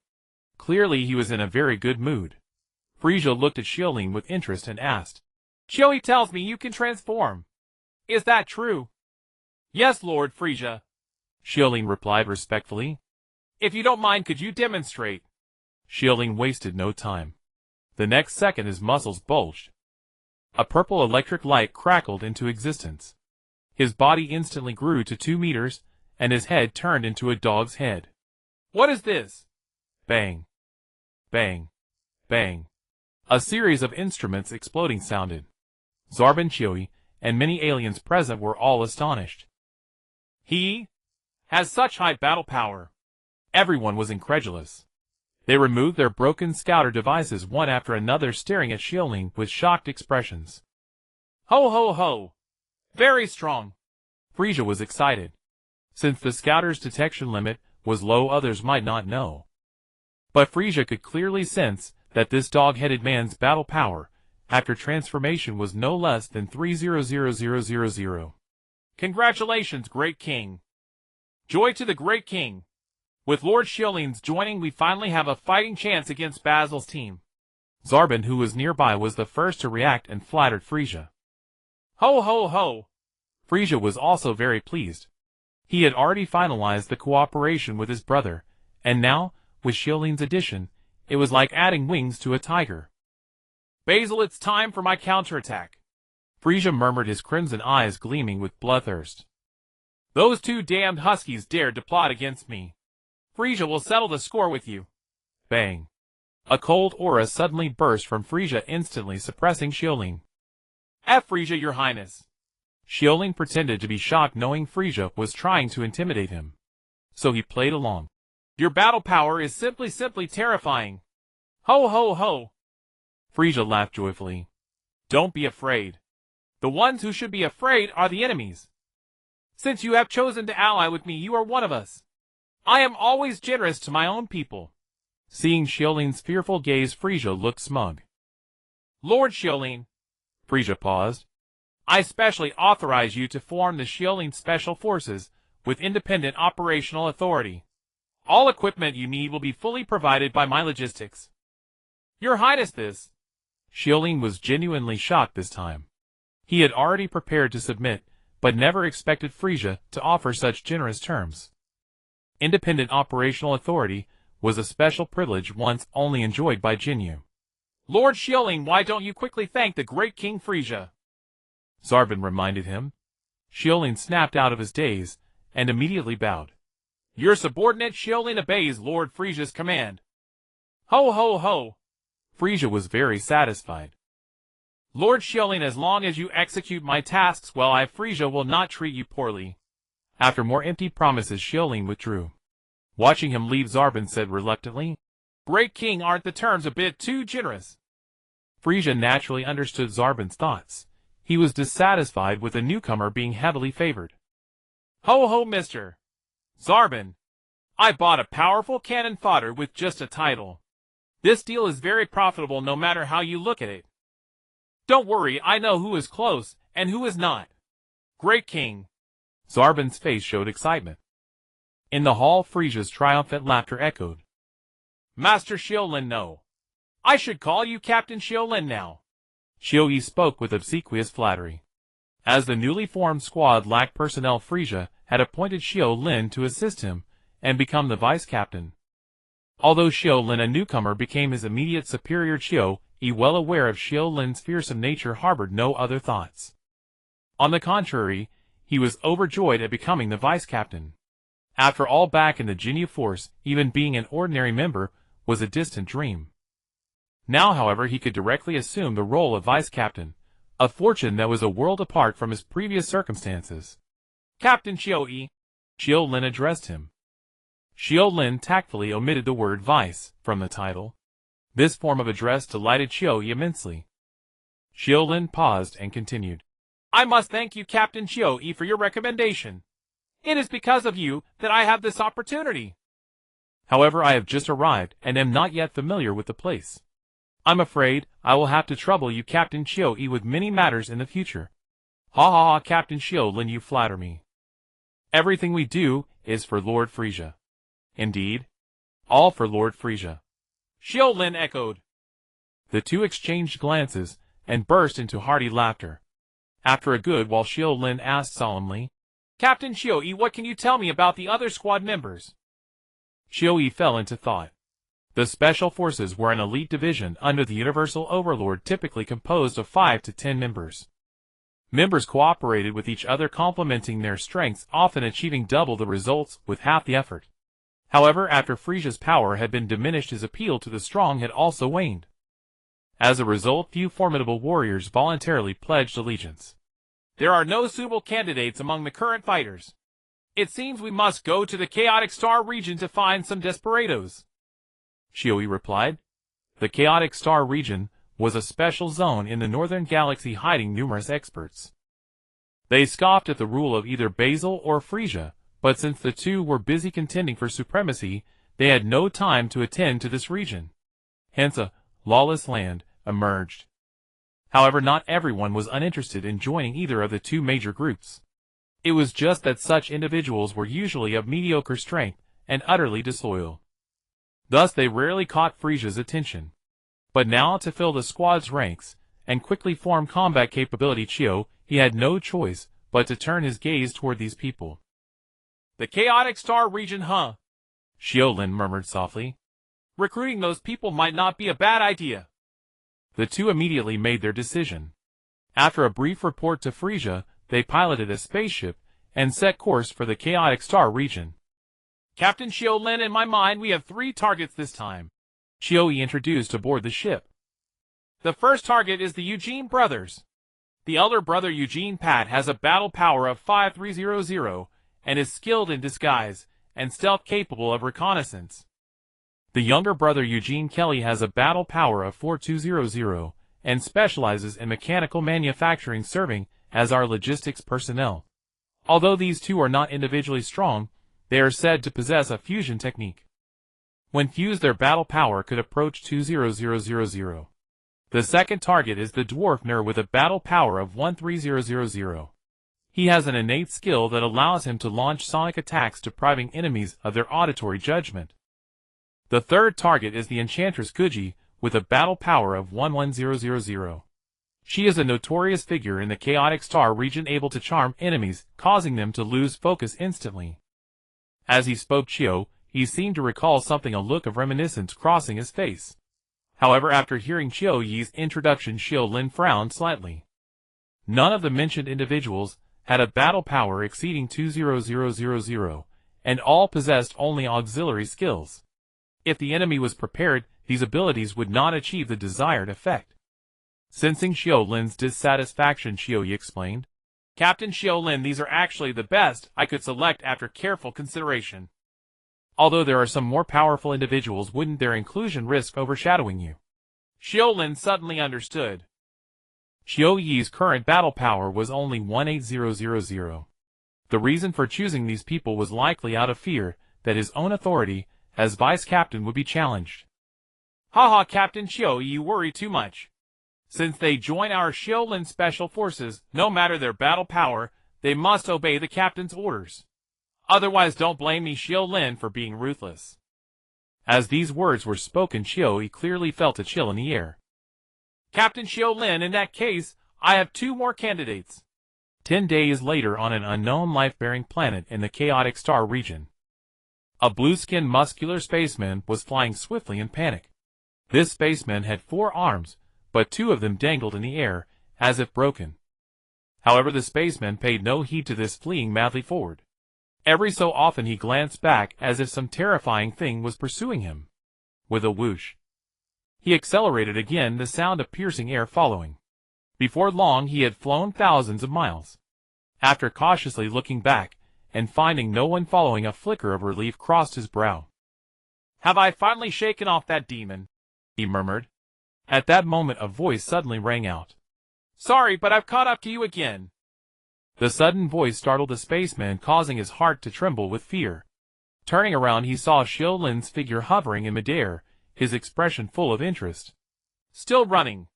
Clearly he was in a very good mood. Frisia looked at Xiu Lin with interest and asked, Xiu tells me you can transform. Is that true? Yes, Lord Frisia, Xiu Lin replied respectfully. If you don't mind, could you demonstrate? Xiu Lin wasted no time. The next second his muscles bulged. A purple electric light crackled into existence. His body instantly grew to 2 meters, and his head turned into a dog's head. What is this? Bang. Bang. Bang. A series of instruments exploding sounded. Zarbon, Xiu, and many aliens present were all astonished. He has such high battle power. Everyone was incredulous. They removed their broken scouter devices one after another, staring at Xiu Lin with shocked expressions. Ho ho ho! Very strong. Frisia was excited. Since the scouter's detection limit was low, others might not know. But Frisia could clearly sense that this dog-headed man's battle power, after transformation, was no less than 300,000. Congratulations, Great King. Joy to the Great King. With Lord Xiu Lin's joining, we finally have a fighting chance against Basil's team. Zarbon, who was nearby, was the first to react and flattered Frisia. Ho ho ho! Frisia was also very pleased. He had already finalized the cooperation with his brother, and now, with Xiu Lin's addition, it was like adding wings to a tiger. Basil, it's time for my counterattack, Frisia murmured, his crimson eyes gleaming with bloodthirst. Those two damned huskies dared to plot against me. Frisia will settle the score with you. Bang. A cold aura suddenly burst from Frisia, instantly suppressing Xiu Lin. Frisia, your highness. Xiu Lin pretended to be shocked, knowing Frisia was trying to intimidate him. So he played along. Your battle power is simply terrifying. Ho ho ho! Frisia laughed joyfully. Don't be afraid. The ones who should be afraid are the enemies. Since you have chosen to ally with me, you are one of us. I am always generous to my own people. Seeing Xiu Lin's fearful gaze, Frisia looked smug. Lord Xiu Lin, Frisia paused. I specially authorize you to form the Xiu Lin Special Forces with independent operational authority. All equipment you need will be fully provided by my logistics. Your Highness, this. Xiu Lin was genuinely shocked this time. He had already prepared to submit, but never expected Frisia to offer such generous terms. Independent operational authority was a special privilege once only enjoyed by Jinyu. Lord Xiu Lin, why don't you quickly thank the great King Frisia? Zarbon reminded him. Xiu Lin snapped out of his daze, and immediately bowed. Your subordinate Xiu Lin obeys Lord Frisia's command. Ho ho ho! Frisia was very satisfied. Lord Xiu Lin, as long as you execute my tasks well, I, Frisia, will not treat you poorly. After more empty promises, Xiu Lin withdrew. Watching him leave, Zarbon said reluctantly, Great King, aren't the terms a bit too generous? Frisia naturally understood Zarbon's thoughts. He was dissatisfied with the newcomer being heavily favored. Ho ho, Mr. Zarbon. I bought a powerful cannon fodder with just a title. This deal is very profitable no matter how you look at it. Don't worry, I know who is close and who is not. Great King. Zarbon's face showed excitement. In the hall, Frisia's triumphant laughter echoed. Master Xiu Lin, no. I should call you Captain Xiu Lin now. Xiu spoke with obsequious flattery. As the newly formed squad lacked personnel, Frisia had appointed Xiu Lin to assist him and become the vice captain. Although Xiu Lin, a newcomer, became his immediate superior, Xiu, well aware of Xiu Lin's fearsome nature, harbored no other thoughts. On the contrary, he was overjoyed at becoming the vice-captain. After all, back in the Jinyu Force, even being an ordinary member was a distant dream. Now, however, he could directly assume the role of vice-captain, a fortune that was a world apart from his previous circumstances. Captain Xiu, Xiu Lin addressed him. Xiu Lin tactfully omitted the word vice from the title. This form of address delighted Xiu immensely. Xiu Lin paused and continued. I must thank you, Captain Xiu, for your recommendation. It is because of you that I have this opportunity. However, I have just arrived and am not yet familiar with the place. I'm afraid I will have to trouble you, Captain Xiu, with many matters in the future. Ha ha ha, Captain Xiu Lin, you flatter me. Everything we do is for Lord Frisia. Indeed, all for Lord Frisia. Xiu Lin echoed. The two exchanged glances and burst into hearty laughter. After a good while, Xiu Lin asked solemnly, Captain Xiu, what can you tell me about the other squad members? Xiu fell into thought. The Special Forces were an elite division under the Universal Overlord, typically composed of 5 to 10 members. Members cooperated with each other, complementing their strengths, often achieving double the results with half the effort. However, after Frisia's power had been diminished, his appeal to the strong had also waned. As a result, few formidable warriors voluntarily pledged allegiance. There are no suitable candidates among the current fighters. It seems we must go to the Chaotic Star region to find some desperados. Xiu replied. The Chaotic Star region was a special zone in the northern galaxy, hiding numerous experts. They scoffed at the rule of either Basil or Frisia, but since the two were busy contending for supremacy, they had no time to attend to this region. Hence a lawless land emerged. However, not everyone was uninterested in joining either of the two major groups. It was just that such individuals were usually of mediocre strength and utterly disloyal. Thus they rarely caught Frisia's attention. But now, to fill the squad's ranks and quickly form combat capability, he had no choice but to turn his gaze toward these people. The Chaotic Star region, huh? Xiu Lin murmured softly. Recruiting those people might not be a bad idea. The two immediately made their decision. After a brief report to Frisia, they piloted a spaceship and set course for the Chaotic Star region. Captain Xiu Lin, in my mind, we have 3 targets this time. Xiu introduced aboard the ship. The first target is the Eugene brothers. The elder brother, Eugene Pat, has a battle power of 5300 and is skilled in disguise and stealth, capable of reconnaissance. The younger brother, Eugene Kelly, has a battle power of 4200 and specializes in mechanical manufacturing, serving as our logistics personnel. Although these two are not individually strong, they are said to possess a fusion technique. When fused, their battle power could approach 20000. The second target is the dwarf Ner with a battle power of 13000. He has an innate skill that allows him to launch sonic attacks, depriving enemies of their auditory judgment. The third target is the Enchantress Guji with a battle power of 11000. She is a notorious figure in the Chaotic Star region, able to charm enemies, causing them to lose focus instantly. As he spoke, he seemed to recall something, a look of reminiscence crossing his face. However, after hearing Xiu Yi's introduction, Xiu Lin frowned slightly. None of the mentioned individuals had a battle power exceeding 20000, and all possessed only auxiliary skills. If the enemy was prepared, these abilities would not achieve the desired effect. Sensing Xiu Lin's dissatisfaction, Xiu Yi explained, Captain Xiu Lin, these are actually the best I could select after careful consideration. Although there are some more powerful individuals, wouldn't their inclusion risk overshadowing you? Xiu Lin suddenly understood. Xiu Yi's current battle power was only 18000. The reason for choosing these people was likely out of fear that his own authority as vice-captain would be challenged. Haha, Captain Xiu, you worry too much. Since they join our Xiu Lin Special Forces, no matter their battle power, they must obey the captain's orders. Otherwise, don't blame me, Xiu Lin, for being ruthless. As these words were spoken, Xiu Yi clearly felt a chill in the air. Captain Xiu Lin, in that case, I have 2 more candidates. 10 days later, on an unknown life-bearing planet in the Chaotic Star region, a blue-skinned muscular spaceman was flying swiftly in panic. This spaceman had 4 arms, but 2 of them dangled in the air, as if broken. However, the spaceman paid no heed to this, fleeing madly forward. Every so often he glanced back as if some terrifying thing was pursuing him. With a whoosh, he accelerated again, the sound of piercing air following. Before long he had flown thousands of miles. After cautiously looking back, and finding no one following, a flicker of relief crossed his brow. "Have I finally shaken off that demon?" he murmured. At that moment a voice suddenly rang out. "Sorry, but I've caught up to you again." The sudden voice startled the spaceman, causing his heart to tremble with fear. Turning around, he saw Xiu Lin's figure hovering in midair, his expression full of interest. "Still running.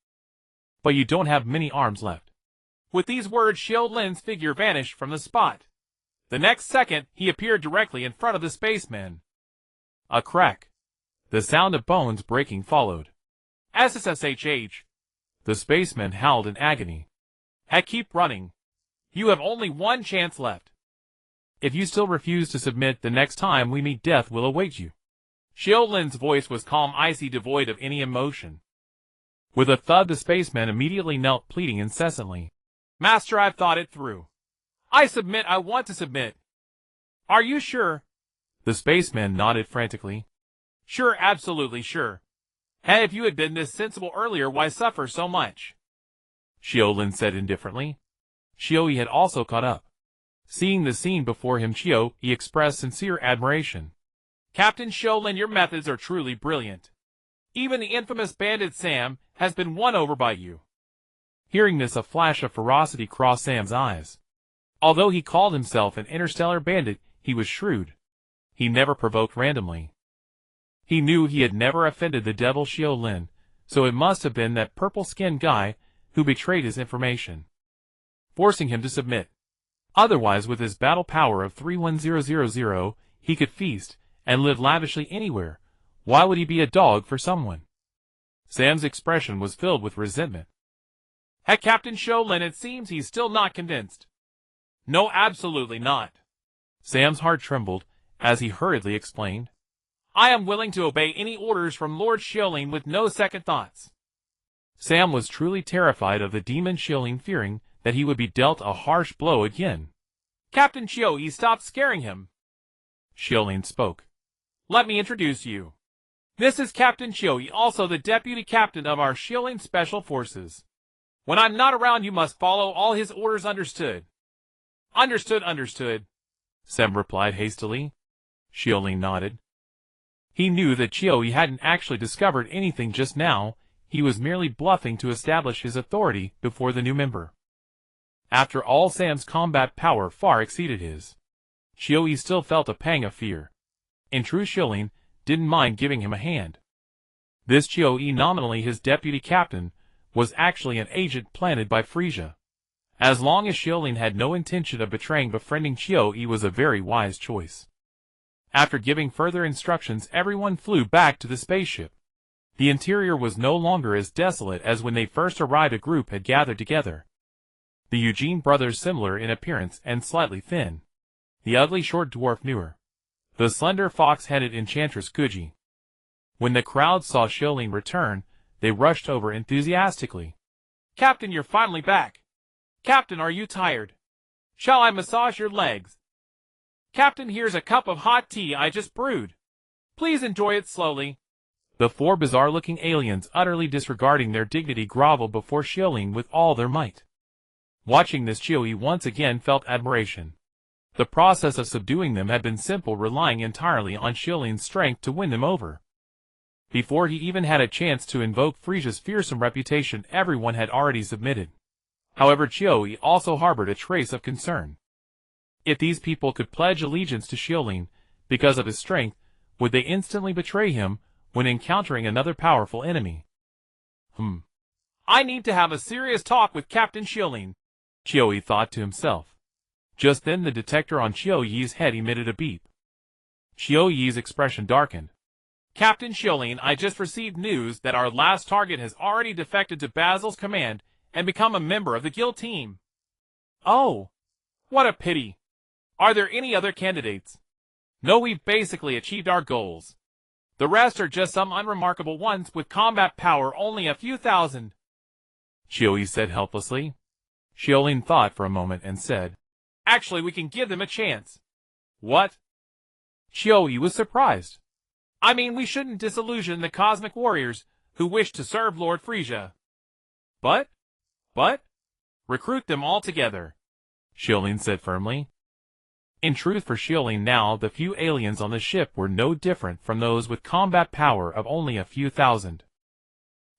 But you don't have many arms left." With these words, Xiu Lin's figure vanished from the spot. The next second, he appeared directly in front of the spaceman. A crack. The sound of bones breaking followed. "SSSH!" The spaceman howled in agony. Keep running. You have only one chance left. If you still refuse to submit, the next time we meet, death will await you." Xiu Lin's voice was calm, icy, devoid of any emotion. With a thud, the spaceman immediately knelt, pleading incessantly. "Master, I've thought it through. I submit, I want to submit." "Are you sure?" The spaceman nodded frantically. "Sure, absolutely sure. If you had been this sensible earlier, why suffer so much?" Xiu Lin said indifferently. Xiu had also caught up. Seeing the scene before him, Xiu expressed sincere admiration. "Captain Xiu Lin, your methods are truly brilliant. Even the infamous bandit Sam has been won over by you." Hearing this, a flash of ferocity crossed Sam's eyes. Although he called himself an interstellar bandit, he was shrewd. He never provoked randomly. He knew he had never offended the devil Xiu Lin, so it must have been that purple-skinned guy who betrayed his information, forcing him to submit. Otherwise, with his battle power of 31000, he could feast and live lavishly anywhere. Why would he be a dog for someone? Sam's expression was filled with resentment. Captain Xiu Lin, it seems he's still not convinced." "No, absolutely not." Sam's heart trembled as he hurriedly explained. "I am willing to obey any orders from Lord Xiu Lin with no second thoughts." Sam was truly terrified of the demon Xiu Lin, fearing that he would be dealt a harsh blow again. "Captain Xiu, stop scaring him." Xiu Lin spoke. "Let me introduce you. This is Captain Xiu, also the deputy captain of our Xiu Lin Special Forces. When I'm not around, you must follow all his orders, understood?" "Understood, understood," Sam replied hastily. Xiu Lin nodded. He knew that Xiu hadn't actually discovered anything just now. He was merely bluffing to establish his authority before the new member. After all, Sam's combat power far exceeded his. Xiu still felt a pang of fear. In true, Xiu Lin didn't mind giving him a hand. This Xiu, nominally his deputy captain, was actually an agent planted by Frisia. As long as Xiu Lin had no intention of betraying, befriending Xiu was a very wise choice. After giving further instructions, everyone flew back to the spaceship. The interior was no longer as desolate as when they first arrived. A group had gathered together. The Eugene brothers, similar in appearance and slightly thin. The ugly short dwarf Newer. The slender fox-headed enchantress Guji. When the crowd saw Xiu Lin return, they rushed over enthusiastically. "Captain, you're finally back. Captain, are you tired? Shall I massage your legs? Captain, here's a cup of hot tea I just brewed. Please enjoy it slowly." The four bizarre-looking aliens, utterly disregarding their dignity, groveled before Xiu Lin with all their might. Watching this, Xiu once again felt admiration. The process of subduing them had been simple, relying entirely on Xiu Lin's strength to win them over. Before he even had a chance to invoke Frisia's fearsome reputation, everyone had already submitted. However, Xiu also harbored a trace of concern. If these people could pledge allegiance to Xiu Lin because of his strength, would they instantly betray him when encountering another powerful enemy? I need to have a serious talk with Captain Xiu Lin, Xiu thought to himself. Just then the detector on Xiu Yi's head emitted a beep. Xiu Yi's expression darkened. "Captain Xiu Lin, I just received news that our last target has already defected to Basil's command and become a member of the guild team." "Oh, what a pity. Are there any other candidates?" "No, we've basically achieved our goals. The rest are just some unremarkable ones with combat power only a few thousand," Xiu said helplessly. Xiu Lin thought for a moment and said, Actually, we can give them a chance. What? Xiu Yi was surprised. I mean, we shouldn't disillusion the cosmic warriors who wish to serve Lord Frisia. But, recruit them all together, Xiu Lin said firmly. In truth, for Xiu Lin now, the few aliens on the ship were no different from those with combat power of only a few thousand.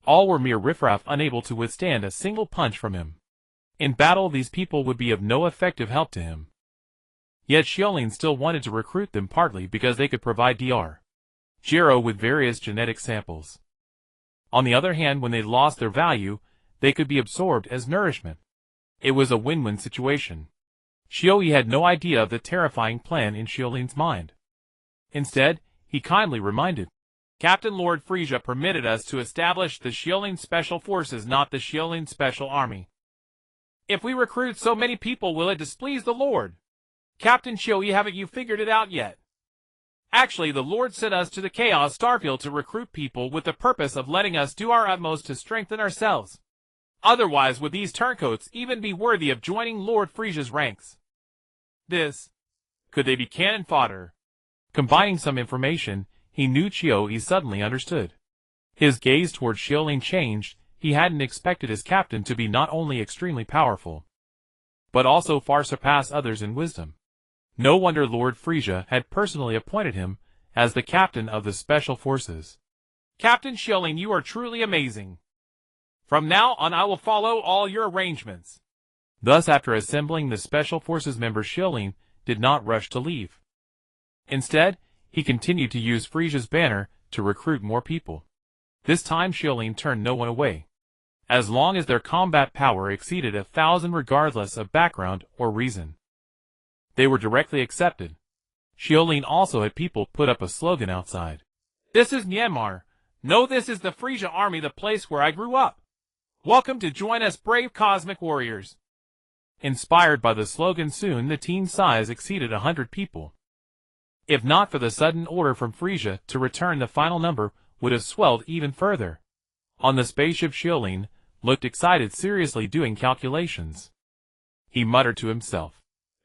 All were mere riffraff unable to withstand a single punch from him. In battle, these people would be of no effective help to him. Yet Xiu Lin still wanted to recruit them, partly because they could provide Dr. Gero with various genetic samples. On the other hand, when they lost their value, they could be absorbed as nourishment. It was a win-win situation. Xiu Yi had no idea of the terrifying plan in Xiu Lin's mind. Instead, he kindly reminded, Captain Lord Frisia permitted us to establish the Xiu Lin Special Forces, not the Xiu Lin Special Army. If we recruit so many people, will it displease the Lord? Captain Xiu Yi, haven't you figured it out yet? Actually, the Lord sent us to the Chaos Starfield to recruit people with the purpose of letting us do our utmost to strengthen ourselves. Otherwise, would these turncoats even be worthy of joining Lord Frisia's ranks? Could they be cannon fodder? Combining some information, he knew Xiu Yi suddenly understood. His gaze toward Xiu Lin changed. He hadn't expected his captain to be not only extremely powerful, but also far surpass others in wisdom. No wonder Lord Frisia had personally appointed him as the captain of the Special Forces. Captain Xiu Lin, you are truly amazing. From now on, I will follow all your arrangements. Thus, after assembling the Special Forces members, Xiu Lin did not rush to leave. Instead, he continued to use Frisia's banner to recruit more people. This time Xiu Lin turned no one away, as long as their combat power exceeded 1,000 regardless of background or reason. They were directly accepted. Xiu Lin also had people put up a slogan outside. This is Myanmar. No, this is the Frisia Army, the place where I grew up. Welcome to join us, brave cosmic warriors. Inspired by the slogan, soon the team's size exceeded 100 people. If not for the sudden order from Frisia to return, the final number would have swelled even further. On the spaceship, Xiu Lin looked excited, seriously doing calculations. He muttered to himself,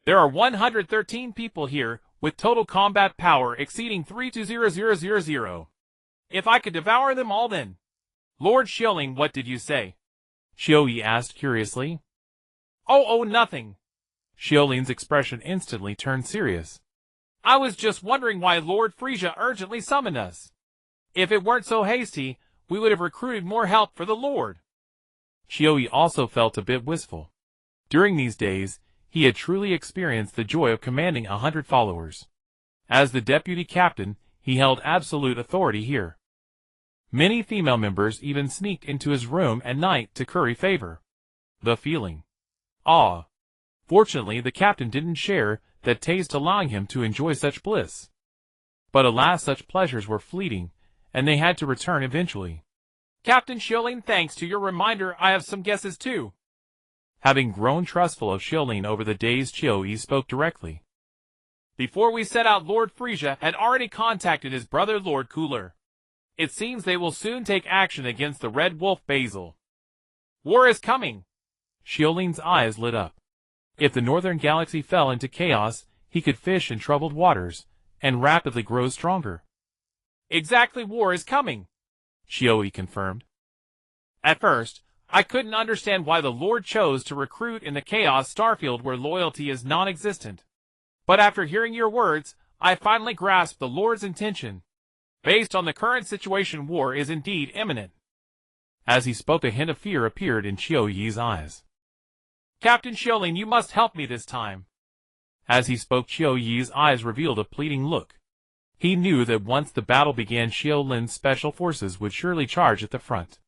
There are 113 people here, with total combat power exceeding 320,000. If I could devour them all, then... Lord Xiu Lin, what did you say? Xiu Yi asked curiously. Oh, nothing. Xiu Lin's expression instantly turned serious. I was just wondering why Lord Frisia urgently summoned us. If it weren't so hasty, we would have recruited more help for the Lord. Xiu Yi also felt a bit wistful. During these days, he had truly experienced the joy of commanding 100 followers. As the deputy captain, he held absolute authority here. Many female members even sneaked into his room at night to curry favor. The feeling. Fortunately, the captain didn't share that taste, allowing him to enjoy such bliss. But alas, such pleasures were fleeting, and they had to return eventually. Captain Xiu Lin, thanks to your reminder, I have some guesses too. Having grown trustful of Xiu Lin over the days, Xiu Yi spoke directly. Before we set out, Lord Frisia had already contacted his brother Lord Cooler. It seems they will soon take action against the Red Wolf Basil. War is coming. Xiu Lin's eyes lit up. If the northern galaxy fell into chaos, he could fish in troubled waters, and rapidly grow stronger. Exactly, war is coming, Xiu Yi confirmed. At first, I couldn't understand why the Lord chose to recruit in the Chaos Starfield where loyalty is non-existent. But after hearing your words, I finally grasped the Lord's intention. Based on the current situation, war is indeed imminent. As he spoke, a hint of fear appeared in Xiu Yi's eyes. Captain Xiu Lin, you must help me this time. As he spoke, Xiu Yi's eyes revealed a pleading look. He knew that once the battle began, Xiu Lin's special forces would surely charge at the front.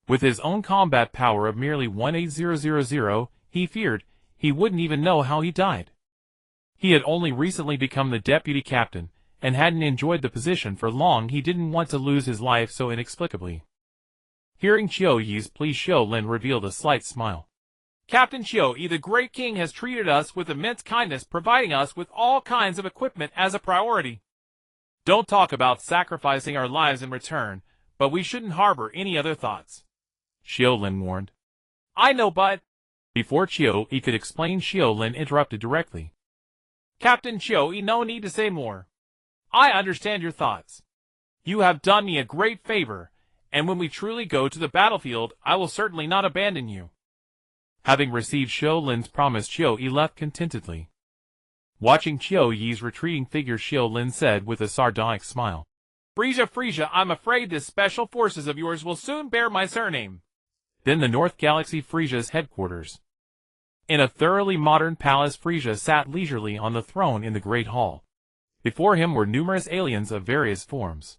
With his own combat power of merely 18000, he feared he wouldn't even know how he died. He had only recently become the deputy captain, and hadn't enjoyed the position for long. He didn't want to lose his life so inexplicably. Hearing Xiu Yi's plea, Xiu Lin revealed a slight smile. Captain Xiu Yi, the great king has treated us with immense kindness, providing us with all kinds of equipment as a priority. Don't talk about sacrificing our lives in return, but we shouldn't harbor any other thoughts, Xiu Lin warned. I know, but Before Xiu Lin could explain, Xiu Lin interrupted directly. Captain Xiu Lin, no need to say more. I understand your thoughts. You have done me a great favor, and when we truly go to the battlefield, I will certainly not abandon you. Having received Xiu Lin's promise, Xiu Lin left contentedly. Watching Xiu Yi's retreating figure, Xiu Lin said with a sardonic smile, Frisia, I'm afraid this special forces of yours will soon bear my surname. Then the North Galaxy Frisia's headquarters. In a thoroughly modern palace, Frisia sat leisurely on the throne in the Great Hall. Before him were numerous aliens of various forms.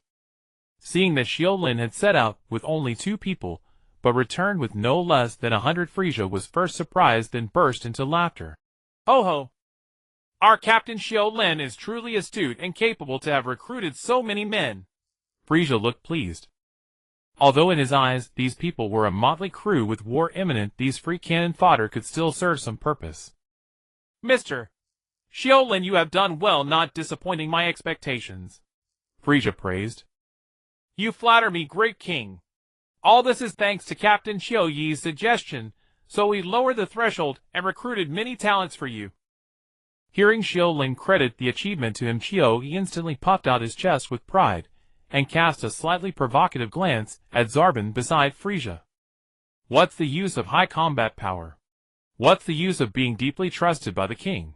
Seeing that Xiu Lin had set out with only 2 people, but returned with no less than 100, Frisia was first surprised, then burst into laughter. Ho ho! Our Captain Xiu Lin is truly astute and capable to have recruited so many men. Frisia looked pleased. Although in his eyes these people were a motley crew with war imminent, these free cannon fodder could still serve some purpose. Mr. Xiu Lin, you have done well not disappointing my expectations, Frisia praised. You flatter me, great king. All this is thanks to Captain Xiu Yi's suggestion, so we lowered the threshold and recruited many talents for you. Hearing Xiu Lin credit the achievement to him, Xiu Yi instantly puffed out his chest with pride, and cast a slightly provocative glance at Zarbon beside Frisia. What's the use of high combat power? What's the use of being deeply trusted by the king?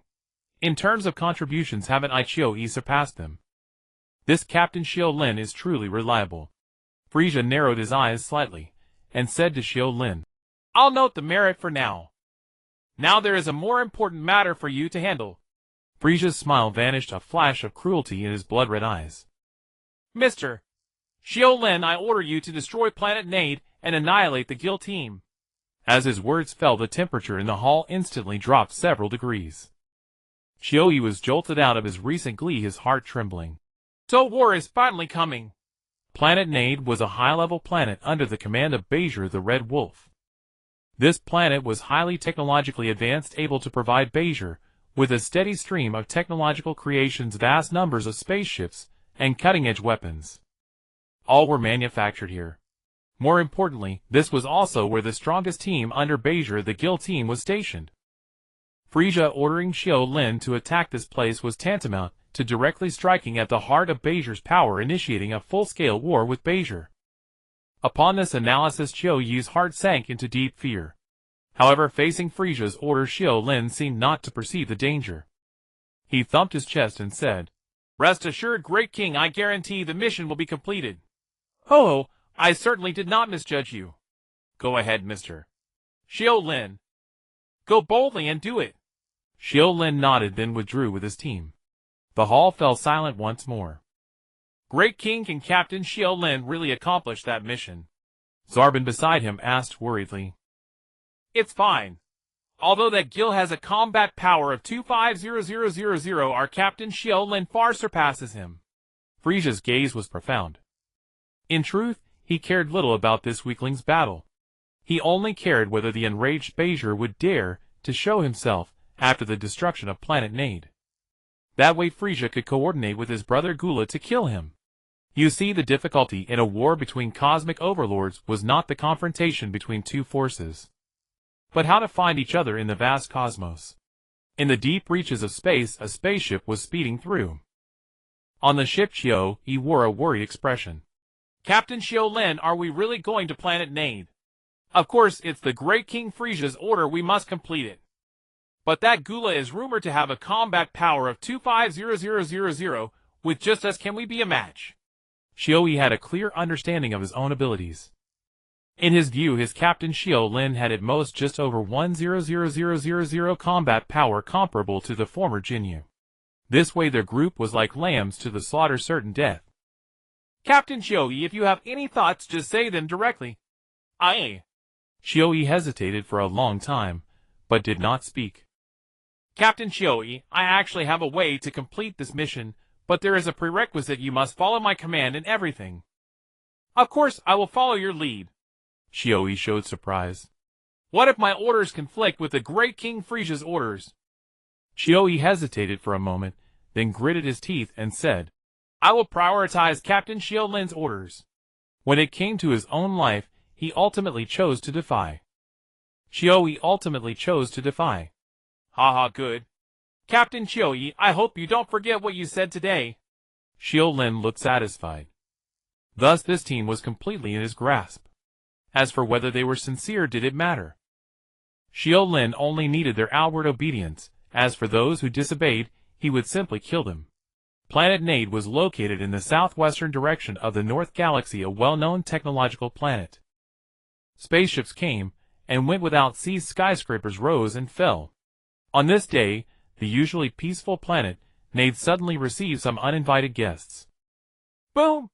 In terms of contributions, haven't I, Xiu Yi, surpassed them? This Captain Xiu Lin is truly reliable. Frisia narrowed his eyes slightly, and said to Xiu Lin, I'll note the merit for now. Now there is a more important matter for you to handle. Frisia's smile vanished, a flash of cruelty in his blood-red eyes. Mr. Xiu Lin, I order you to destroy Planet Nade and annihilate the Gil team. As his words fell, the temperature in the hall instantly dropped several degrees. Xiu Yi was jolted out of his recent glee, his heart trembling. So war is finally coming. Planet Nade was a high-level planet under the command of Bezier the Red Wolf. This planet was highly technologically advanced, able to provide Bezier with a steady stream of technological creations, vast numbers of spaceships, and cutting-edge weapons. All were manufactured here. More importantly, this was also where the strongest team under Bezier, the Gil team, was stationed. Frisia ordering Xiu Lin to attack this place was tantamount to directly striking at the heart of Bezier's power, initiating a full-scale war with Bezier. Upon this analysis, Xiu Yi's heart sank into deep fear. However, facing Frisia's order, Xiu Lin seemed not to perceive the danger. He thumped his chest and said, Rest assured, great king, I guarantee the mission will be completed. Ho, I certainly did not misjudge you. Go ahead, Mr. Xiu Lin. Go boldly and do it. Xiu Lin nodded, then withdrew with his team. The hall fell silent once more. Great king, can Captain Xiu Lin really accomplish that mission? Zarbon beside him asked worriedly. It's fine. Although that Gil has a combat power of 250000, our Captain Xiu Lin far surpasses him. Frisia's gaze was profound. In truth, he cared little about this weakling's battle. He only cared whether the enraged Bezier would dare to show himself after the destruction of Planet Nade. That way Frisia could coordinate with his brother Gula to kill him. You see, the difficulty in a war between cosmic overlords was not the confrontation between 2 forces, but how to find each other in the vast cosmos. In the deep reaches of space, a spaceship was speeding through. On the ship, Xiu Yi wore a worried expression. Captain Xiu Lin, are we really going to Planet Nade? Of course, it's the great King Frisia's order, we must complete it. But that Gula is rumored to have a combat power of 250000. With just us, can we be a match? Xiu Yi had a clear understanding of his own abilities. In his view, his Captain Xiu Lin had at most just over 1000000 combat power, comparable to the former Jinyu. This way their group was like lambs to the slaughter, certain death. Captain Xiu Yi, if you have any thoughts, just say them directly. Aye. Xiu Yi hesitated for a long time, but did not speak. Captain Xiu Yi, I actually have a way to complete this mission, but there is a prerequisite: you must follow my command in everything. Of course, I will follow your lead. Xiu Yi showed surprise. What if my orders conflict with the great King Frisia's orders? Xiu Yi hesitated for a moment, then gritted his teeth and said, I will prioritize Captain Xiu Lin's orders. When it came to his own life, he ultimately chose to defy. Xiu ultimately chose to defy. Haha, good. Captain Xiu, I hope you don't forget what you said today. Xiu Lin looked satisfied. Thus this team was completely in his grasp. As for whether they were sincere, did it matter? Xiu Lin only needed their outward obedience. As for those who disobeyed, he would simply kill them. Planet Nade was located in the southwestern direction of the North Galaxy, a well-known technological planet. Spaceships came and went without cease, skyscrapers rose and fell. On this day, the usually peaceful planet Nade suddenly received some uninvited guests. Boom!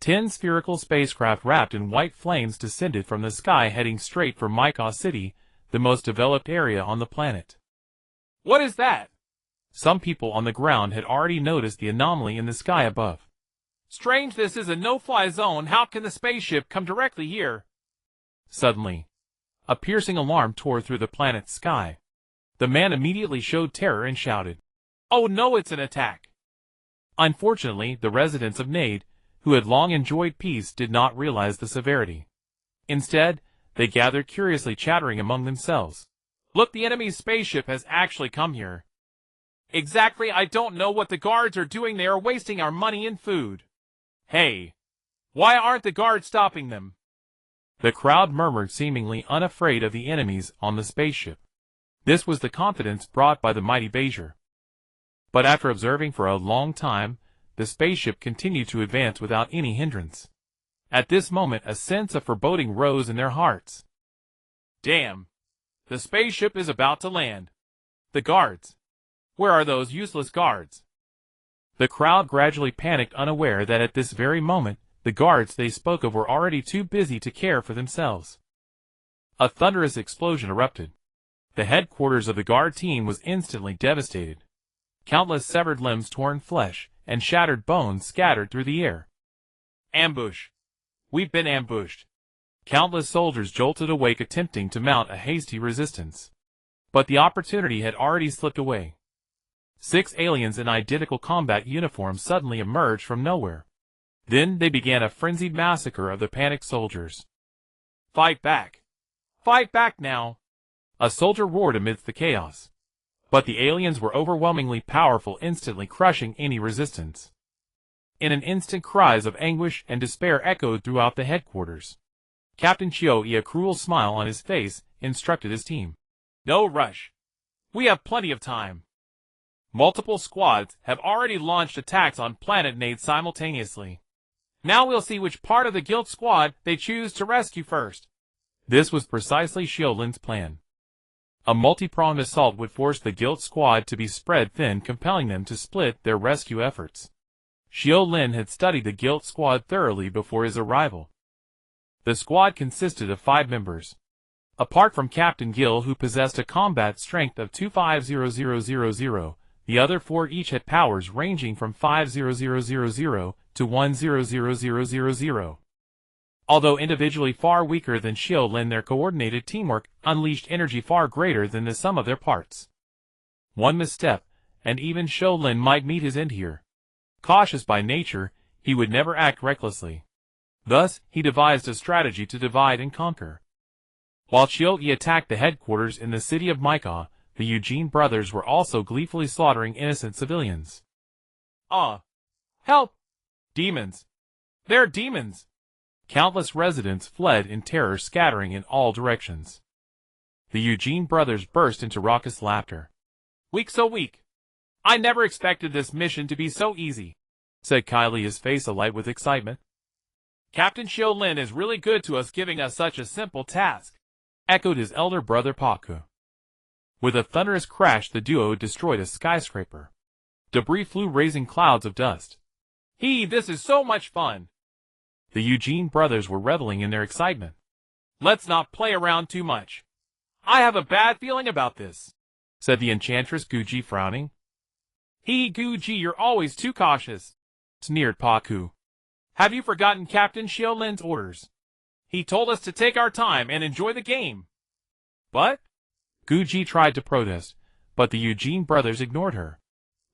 10 spherical spacecraft wrapped in white flames descended from the sky, heading straight for Micah City, the most developed area on the planet. What is that? Some people on the ground had already noticed the anomaly in the sky above. Strange, this is a no-fly zone. How can the spaceship come directly here? Suddenly, a piercing alarm tore through the planet's sky. The man immediately showed terror and shouted, "Oh no, it's an attack!" Unfortunately, the residents of Nade, who had long enjoyed peace, did not realize the severity. Instead, they gathered curiously, chattering among themselves. Look, the enemy's spaceship has actually come here. Exactly, I don't know what the guards are doing. They are wasting our money and food. Hey, why aren't the guards stopping them? The crowd murmured, seemingly unafraid of the enemies on the spaceship. This was the confidence brought by the mighty Bezier. But after observing for a long time, the spaceship continued to advance without any hindrance. At this moment, a sense of foreboding rose in their hearts. Damn! The spaceship is about to land. The guards. Where are those useless guards? The crowd gradually panicked, unaware that at this very moment, the guards they spoke of were already too busy to care for themselves. A thunderous explosion erupted. The headquarters of the guard team was instantly devastated. Countless severed limbs, torn flesh, and shattered bones scattered through the air. Ambush! We've been ambushed. Countless soldiers jolted awake, attempting to mount a hasty resistance. But the opportunity had already slipped away. 6 aliens in identical combat uniforms suddenly emerged from nowhere. Then they began a frenzied massacre of the panicked soldiers. Fight back! Fight back now! A soldier roared amidst the chaos. But the aliens were overwhelmingly powerful, instantly crushing any resistance. In an instant, cries of anguish and despair echoed throughout the headquarters. Captain Xiu, a cruel smile on his face, instructed his team. No rush. We have plenty of time. Multiple squads have already launched attacks on Planet Nade simultaneously. Now we'll see which part of the guild squad they choose to rescue first. This was precisely Xiu Lin's plan. A multi-pronged assault would force the guild squad to be spread thin, compelling them to split their rescue efforts. Xiu Lin had studied the guild squad thoroughly before his arrival. The squad consisted of 5 members. Apart from Captain Gil, who possessed a combat strength of 250000, the other 4 each had powers ranging from 50000 to 100000. Although individually far weaker than Xiu Lin, their coordinated teamwork unleashed energy far greater than the sum of their parts. One misstep, and even Xiu Lin might meet his end here. Cautious by nature, he would never act recklessly. Thus, he devised a strategy to divide and conquer. While Xiu attacked the headquarters in the city of Micah, the Eugene brothers were also gleefully slaughtering innocent civilians. Help! Demons! They're demons! Countless residents fled in terror, scattering in all directions. The Eugene brothers burst into raucous laughter. Weak, so weak. I never expected this mission to be so easy, said Kylie, his face alight with excitement. Captain Xiu Lin is really good to us, giving us such a simple task, echoed his elder brother Paku. With a thunderous crash, the duo destroyed a skyscraper. Debris flew, raising clouds of dust. This is so much fun. The Eugene brothers were reveling in their excitement. Let's not play around too much. I have a bad feeling about this, said the enchantress Guji, frowning. Guji, you're always too cautious, sneered Paku. Have you forgotten Captain Xiu Lin's orders? He told us to take our time and enjoy the game. But? Guji tried to protest, but the Eugene brothers ignored her.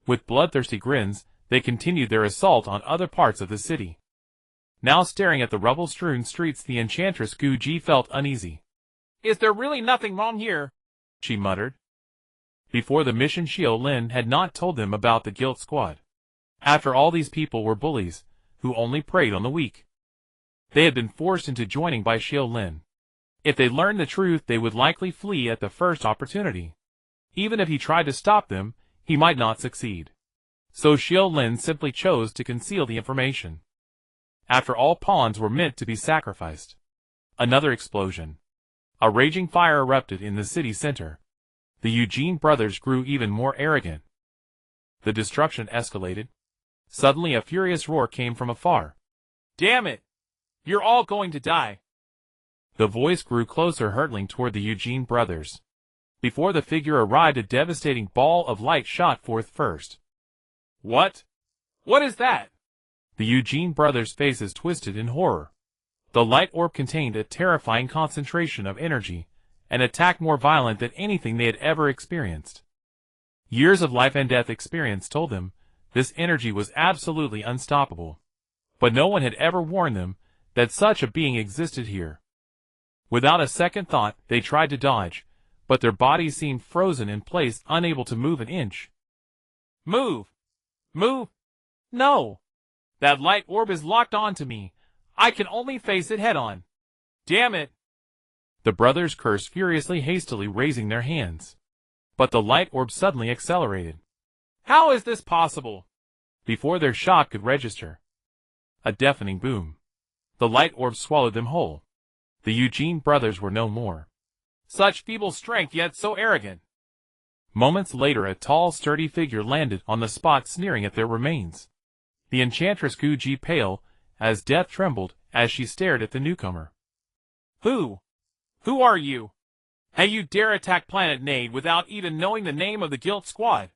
With bloodthirsty grins, they continued their assault on other parts of the city. Now staring at the rubble-strewn streets, the enchantress Guji felt uneasy. Is there really nothing wrong here? She muttered. Before the mission, Xiu Lin had not told them about the guilt squad. After all, these people were bullies, who only preyed on the weak. They had been forced into joining by Xiu Lin. If they learned the truth, they would likely flee at the first opportunity. Even if he tried to stop them, he might not succeed. So Xiu Lin simply chose to conceal the information. After all, pawns were meant to be sacrificed. Another explosion. A raging fire erupted in the city center. The Eugene brothers grew even more arrogant. The destruction escalated. Suddenly a furious roar came from afar. Damn it! You're all going to die! The voice grew closer, hurtling toward the Eugene brothers. Before the figure arrived, a devastating ball of light shot forth first. What? What is that? The Eugene brothers' faces twisted in horror. The light orb contained a terrifying concentration of energy, an attack more violent than anything they had ever experienced. Years of life and death experience told them this energy was absolutely unstoppable. But no one had ever warned them that such a being existed here. Without a second thought, they tried to dodge, but their bodies seemed frozen in place, unable to move an inch. Move! Move! No! That light orb is locked onto me. I can only face it head-on. Damn it! The brothers cursed furiously, hastily raising their hands. But the light orb suddenly accelerated. How is this possible? Before their shock could register, a deafening boom. The light orb swallowed them whole. The Eugene brothers were no more. Such feeble strength, yet so arrogant. Moments later, a tall, sturdy figure landed on the spot, sneering at their remains. The enchantress Guji, pale as death, trembled as she stared at the newcomer. Who are you? How you dare attack Planet Nade without even knowing the name of the guilt squad?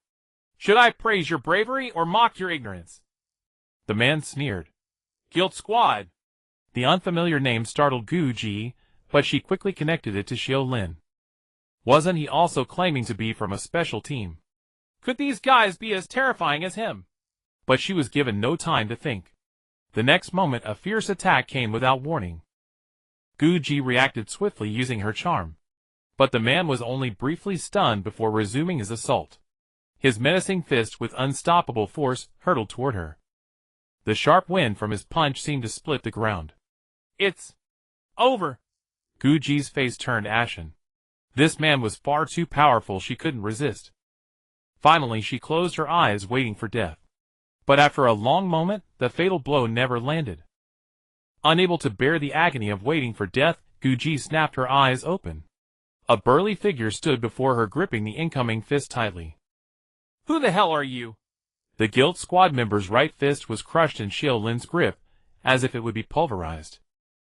Should I praise your bravery or mock your ignorance? The man sneered. Guilt squad. The unfamiliar name startled Guji, but she quickly connected it to Xiu Lin. Wasn't he also claiming to be from a special team? Could these guys be as terrifying as him? But she was given no time to think. The next moment, a fierce attack came without warning. Guji reacted swiftly, using her charm. But the man was only briefly stunned before resuming his assault. His menacing fist with unstoppable force hurtled toward her. The sharp wind from his punch seemed to split the ground. It's over. Guji's face turned ashen. This man was far too powerful, she couldn't resist. Finally, she closed her eyes, waiting for death. But after a long moment, the fatal blow never landed. Unable to bear the agony of waiting for death, Guji snapped her eyes open. A burly figure stood before her, gripping the incoming fist tightly. Who the hell are you? The guild squad member's right fist was crushed in Xiu Lin's grip, as if it would be pulverized.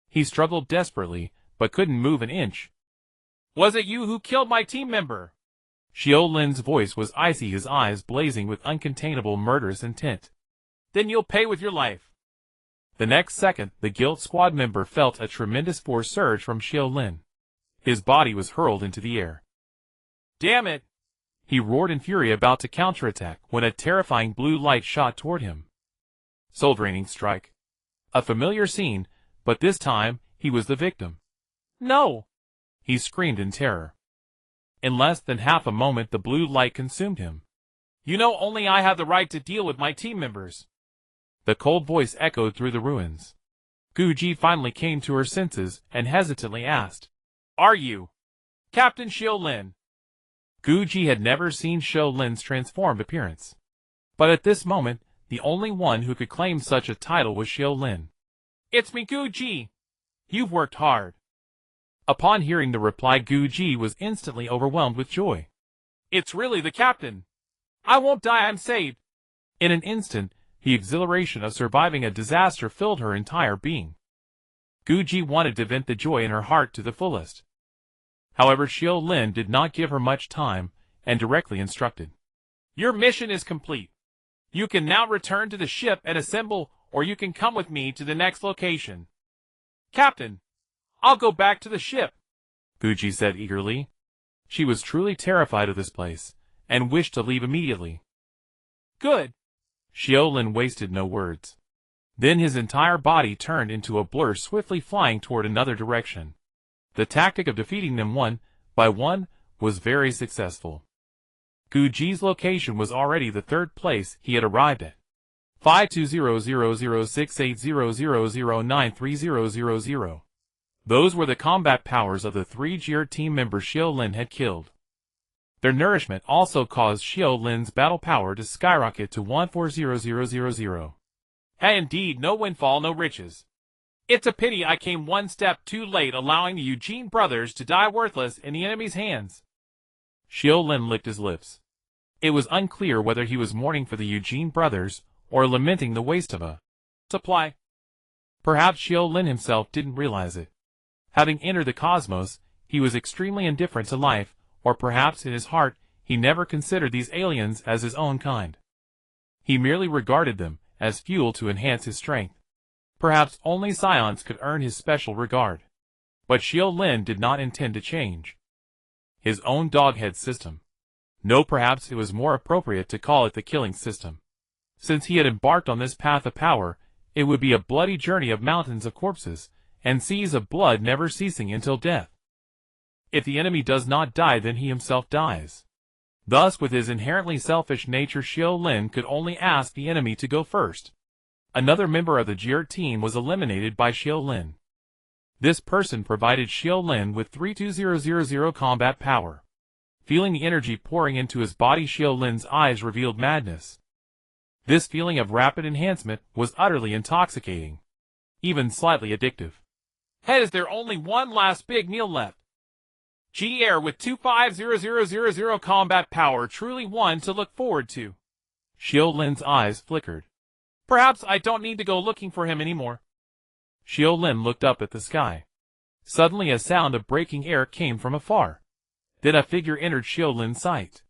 He struggled desperately, but couldn't move an inch. Was it you who killed my team member? Xiu Lin's voice was icy, his eyes blazing with uncontainable murderous intent. Then you'll pay with your life. The next second, the guild squad member felt a tremendous force surge from Xiu Lin. His body was hurled into the air. Damn it! He roared in fury, about to counterattack, when a terrifying blue light shot toward him. Soul-draining strike. A familiar scene, but this time, he was the victim. No! He screamed in terror. In less than half a moment, the blue light consumed him. You know, only I have the right to deal with my team members. The cold voice echoed through the ruins. Guji finally came to her senses and hesitantly asked, Are you Captain Xiu Lin? Guji had never seen Xiu Lin's transformed appearance. But at this moment, the only one who could claim such a title was Xiu Lin. It's me, Guji. You've worked hard. Upon hearing the reply, Guji was instantly overwhelmed with joy. It's really the captain. I won't die, I'm saved. In an instant, the exhilaration of surviving a disaster filled her entire being. Guji wanted to vent the joy in her heart to the fullest. However, Xiu Lin did not give her much time, and directly instructed. Your mission is complete. You can now return to the ship and assemble, or you can come with me to the next location. Captain, I'll go back to the ship, Guji said eagerly. She was truly terrified of this place, and wished to leave immediately. Good. Xiu Lin wasted no words. Then his entire body turned into a blur, swiftly flying toward another direction. The tactic of defeating them one by one was very successful. Guji's location was already the third place he had arrived at. 52000680009300. Those were the combat powers of the three Gero team members Xiu Lin had killed. Their nourishment also caused Xiu Lin's battle power to skyrocket to 140000. Hey, indeed, no windfall, no riches. It's a pity I came one step too late, allowing the Eugene brothers to die worthless in the enemy's hands. Xiu Lin licked his lips. It was unclear whether he was mourning for the Eugene brothers or lamenting the waste of a supply. Perhaps Xiu Lin himself didn't realize it. Having entered the cosmos, he was extremely indifferent to life, or perhaps in his heart he never considered these aliens as his own kind. He merely regarded them as fuel to enhance his strength. Perhaps only Saiyans could earn his special regard. But Xiu Lin did not intend to change his own doghead system. No, perhaps it was more appropriate to call it the killing system. Since he had embarked on this path of power, it would be a bloody journey of mountains of corpses, and seas of blood never ceasing until death. If the enemy does not die, then he himself dies. Thus, with his inherently selfish nature, Xiu Lin could only ask the enemy to go first. Another member of the Gero team was eliminated by Xiu Lin. This person provided Xiu Lin with 32000 combat power. Feeling the energy pouring into his body, Xiu Lin's eyes revealed madness. This feeling of rapid enhancement was utterly intoxicating, even slightly addictive. Hey, is there only one last big meal left? Gero with 250000 combat power, truly one to look forward to. Xiu Lin's eyes flickered. Perhaps I don't need to go looking for him anymore. Xiu Lin looked up at the sky. Suddenly a sound of breaking air came from afar. Then a figure entered Xiu Lin's sight.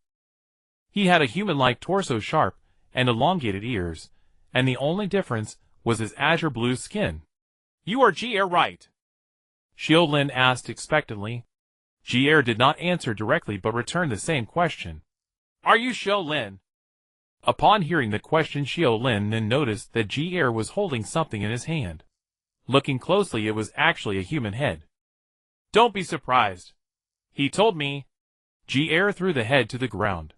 He had a human-like torso, sharp and elongated ears, and the only difference was his azure blue skin. You are Gero, right? Xiu Lin asked expectantly. Gero did not answer directly but returned the same question. Are you Xiu Lin? Upon hearing the question, Xiu Lin then noticed that Gero was holding something in his hand. Looking closely, it was actually a human head. Don't be surprised. He told me. Gero threw the head to the ground.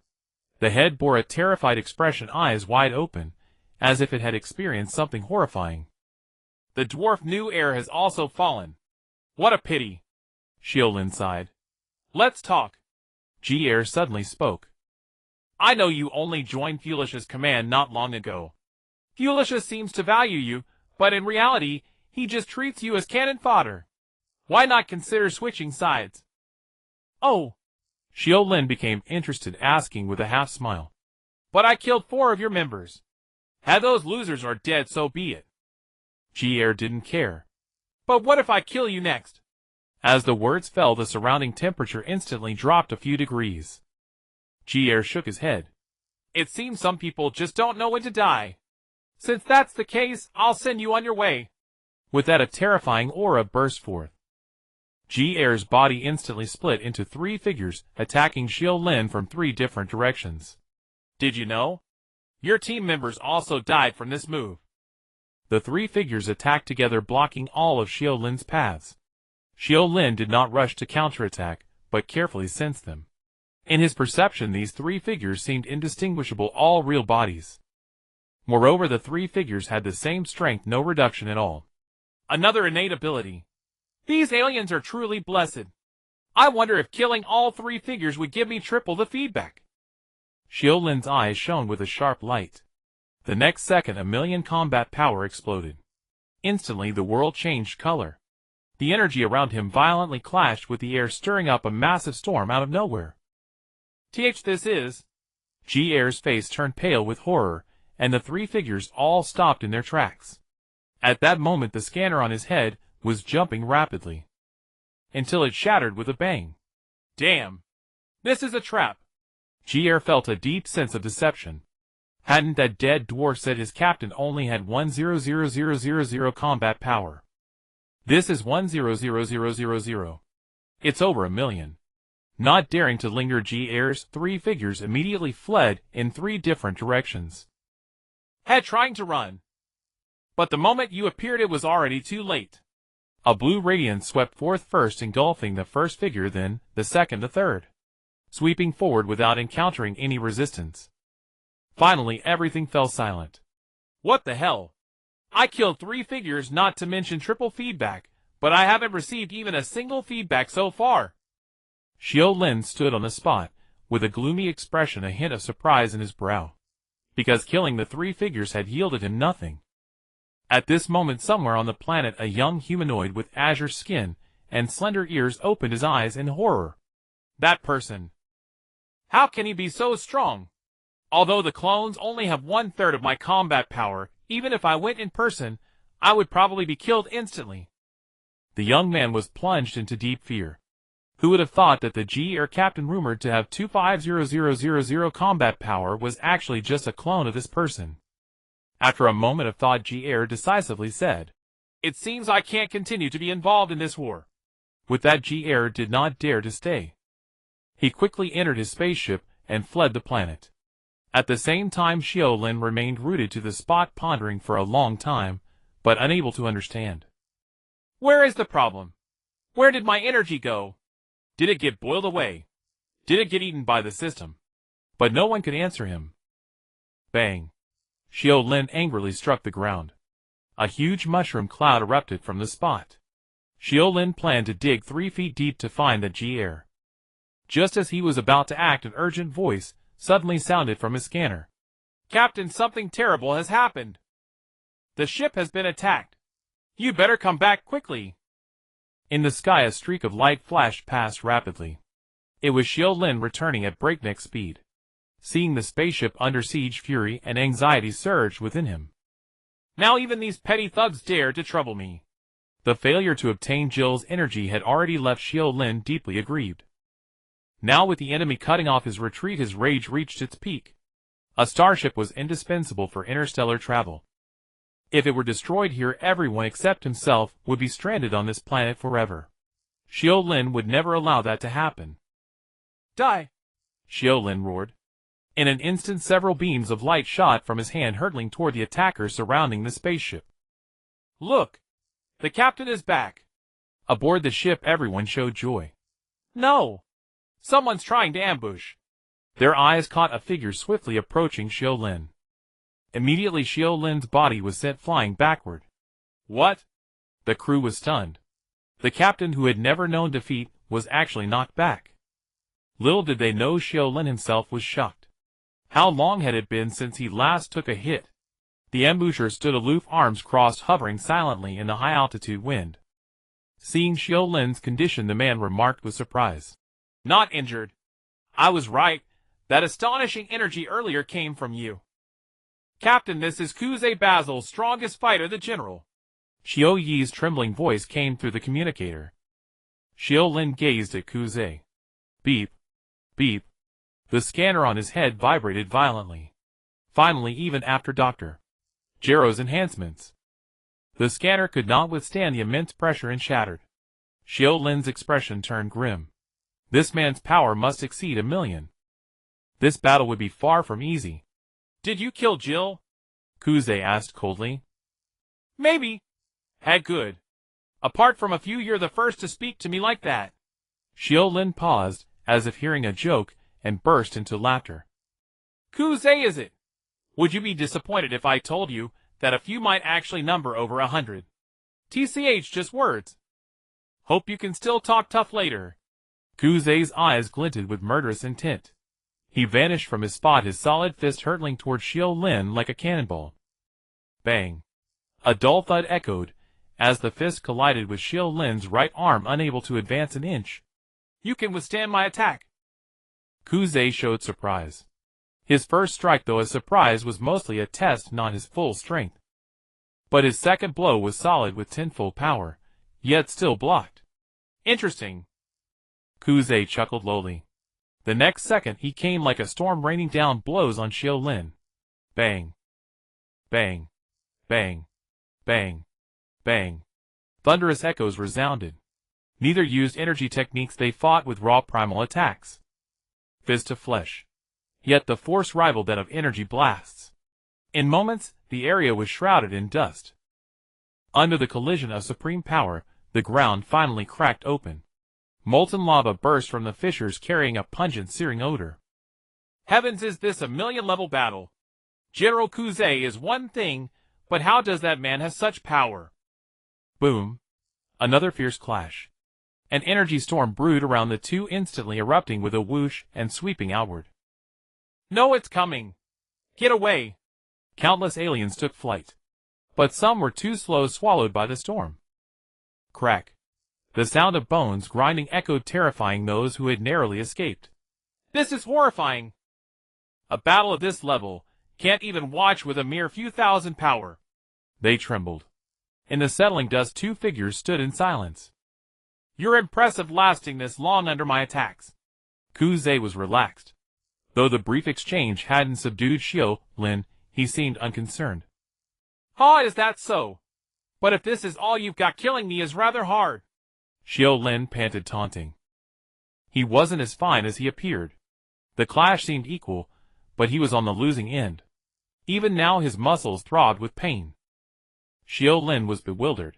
The head bore a terrified expression, eyes wide open, as if it had experienced something horrifying. The dwarf new heir has also fallen. What a pity. Xiu Lin sighed. Let's talk. Gero suddenly spoke. I know you only joined Pilaf's command not long ago. Pilaf seems to value you, but in reality, he just treats you as cannon fodder. Why not consider switching sides? Oh. Xiu Lin became interested, asking with a half-smile. But I killed 4 of your members. Had those losers are dead, so be it. Gero didn't care. But what if I kill you next? As the words fell, the surrounding temperature instantly dropped a few degrees. Gero shook his head. It seems some people just don't know when to die. Since that's the case, I'll send you on your way. With that, a terrifying aura burst forth. Gero's body instantly split into 3 figures, attacking Xiu Lin from 3 different directions. Did you know? Your team members also died from this move. The 3 figures attacked together, blocking all of Xiu Lin's paths. Xiu Lin did not rush to counterattack, but carefully sensed them. In his perception, these 3 figures seemed indistinguishable, all real bodies. Moreover, the 3 figures had the same strength, no reduction at all. Another innate ability. These aliens are truly blessed. I wonder if killing all 3 figures would give me triple the feedback. Xiu Lin's eyes shone with a sharp light. The next second, a million combat power exploded. Instantly, the world changed color. The energy around him violently clashed with the air, stirring up a massive storm out of nowhere. This is... Gero's face turned pale with horror, and the 3 figures all stopped in their tracks. At that moment, the scanner on his head was jumping rapidly, until it shattered with a bang. Damn. This is a trap. Gero felt a deep sense of deception. Hadn't that dead dwarf said his captain only had 100000 combat power? This is 100000. It's over 1 million. Not daring to linger, Gero's 3 figures immediately fled in 3 different directions. Trying to run. But the moment you appeared, it was already too late. A blue radiance swept forth, first engulfing the first figure, then the second, the third, sweeping forward without encountering any resistance. Finally, everything fell silent. What the hell? I killed 3 figures, not to mention triple feedback, but I haven't received even a single feedback so far. Xiu Lin stood on the spot, with a gloomy expression, a hint of surprise in his brow, because killing the 3 figures had yielded him nothing. At this moment, somewhere on the planet, a young humanoid with azure skin and slender ears opened his eyes in horror. That person. How can he be so strong? Although the clones only have 1/3 of my combat power, even if I went in person, I would probably be killed instantly. The young man was plunged into deep fear. Who would have thought that the G-Air captain rumored to have 250000 combat power was actually just a clone of this person? After a moment of thought, G-Air decisively said, "It seems I can't continue to be involved in this war." With that, G-Air did not dare to stay. He quickly entered his spaceship and fled the planet. At the same time, Xiu Lin remained rooted to the spot, pondering for a long time, but unable to understand. Where is the problem? Where did my energy go? Did it get boiled away? Did it get eaten by the system? But no one could answer him. Bang! Xiu Lin angrily struck the ground. A huge mushroom cloud erupted from the spot. Xiu Lin planned to dig 3 feet deep to find the G-Air. Just as he was about to act, an urgent voice suddenly sounded from his scanner. "Captain, something terrible has happened. The ship has been attacked. You better come back quickly." In the sky, a streak of light flashed past rapidly. It was Xiu Lin returning at breakneck speed. Seeing the spaceship under siege, fury and anxiety surged within him. Now even these petty thugs dare to trouble me. The failure to obtain Jill's energy had already left Xiu Lin deeply aggrieved. Now, with the enemy cutting off his retreat, his rage reached its peak. A starship was indispensable for interstellar travel. If it were destroyed here, everyone except himself would be stranded on this planet forever. Xiu Lin would never allow that to happen. "Die!" Xiu Lin roared. In an instant, several beams of light shot from his hand, hurtling toward the attackers surrounding the spaceship. "Look! The captain is back!" Aboard the ship, everyone showed joy. "No! Someone's trying to ambush!" Their eyes caught a figure swiftly approaching Xiu Lin. Immediately, Xiu Lin's body was sent flying backward. What? The crew was stunned. The captain, who had never known defeat, was actually knocked back. Little did they know, Xiu Lin himself was shocked. How long had it been since he last took a hit? The ambusher stood aloof, arms crossed, hovering silently in the high-altitude wind. Seeing Xiu Lin's condition, the man remarked with surprise. "Not injured. I was right. That astonishing energy earlier came from you. Captain, this is Kuze Basil's strongest fighter, the general." Xiu Yi's trembling voice came through the communicator. Xiu Lin gazed at Kuze. Beep. Beep. The scanner on his head vibrated violently. Finally, even after Dr. Gero's enhancements, the scanner could not withstand the immense pressure and shattered. Xiu Lin's expression turned grim. This man's power must exceed 1,000,000. This battle would be far from easy. "Did you kill Jill?" Kuze asked coldly. "Maybe." "Good. Apart from a few, you're the first to speak to me like that." Xiu Lin paused, as if hearing a joke, and burst into laughter. "Kuze, is it? Would you be disappointed if I told you that a few might actually number over 100? TCH, just words. Hope you can still talk tough later." Kuze's eyes glinted with murderous intent. He vanished from his spot, his solid fist hurtling toward Xiu Lin like a cannonball. Bang! A dull thud echoed, as the fist collided with Xiu Lin's right arm, unable to advance an inch. "You can withstand my attack." Kuze showed surprise. His first strike, though a surprise, was mostly a test, not his full strength. But his second blow was solid with tenfold power, yet still blocked. "Interesting." Kuze chuckled lowly. The next second, he came like a storm, raining down blows on Xiu Lin. Bang! Bang! Bang! Bang! Bang! Thunderous echoes resounded. Neither used energy techniques, they fought with raw primal attacks. Fist to flesh. Yet the force rivaled that of energy blasts. In moments, the area was shrouded in dust. Under the collision of supreme power, The ground finally cracked open. Molten lava burst from the fissures carrying a pungent searing odor. Heavens, is this a million-level battle? General Kuze is one thing, but how does that man have such power? Boom. Another fierce clash. An energy storm brewed around the two, instantly erupting with a whoosh and sweeping outward. No, it's coming. Get away. Countless aliens took flight. But some were too slow, swallowed by the storm. Crack. The sound of bones grinding echoed, terrifying those who had narrowly escaped. This is horrifying. A battle of this level can't even watch with a mere few thousand power. They trembled. In the settling dust, two figures stood in silence. You're impressive, lasting this long under my attacks. Kuze was relaxed. Though the brief exchange hadn't subdued Xiu Lin, he seemed unconcerned. Is that so? But if this is all you've got, killing me is rather hard. Xiu Lin panted, taunting. He wasn't as fine as he appeared. The clash seemed equal, but he was on the losing end. Even now his muscles throbbed with pain. Xiu Lin was bewildered.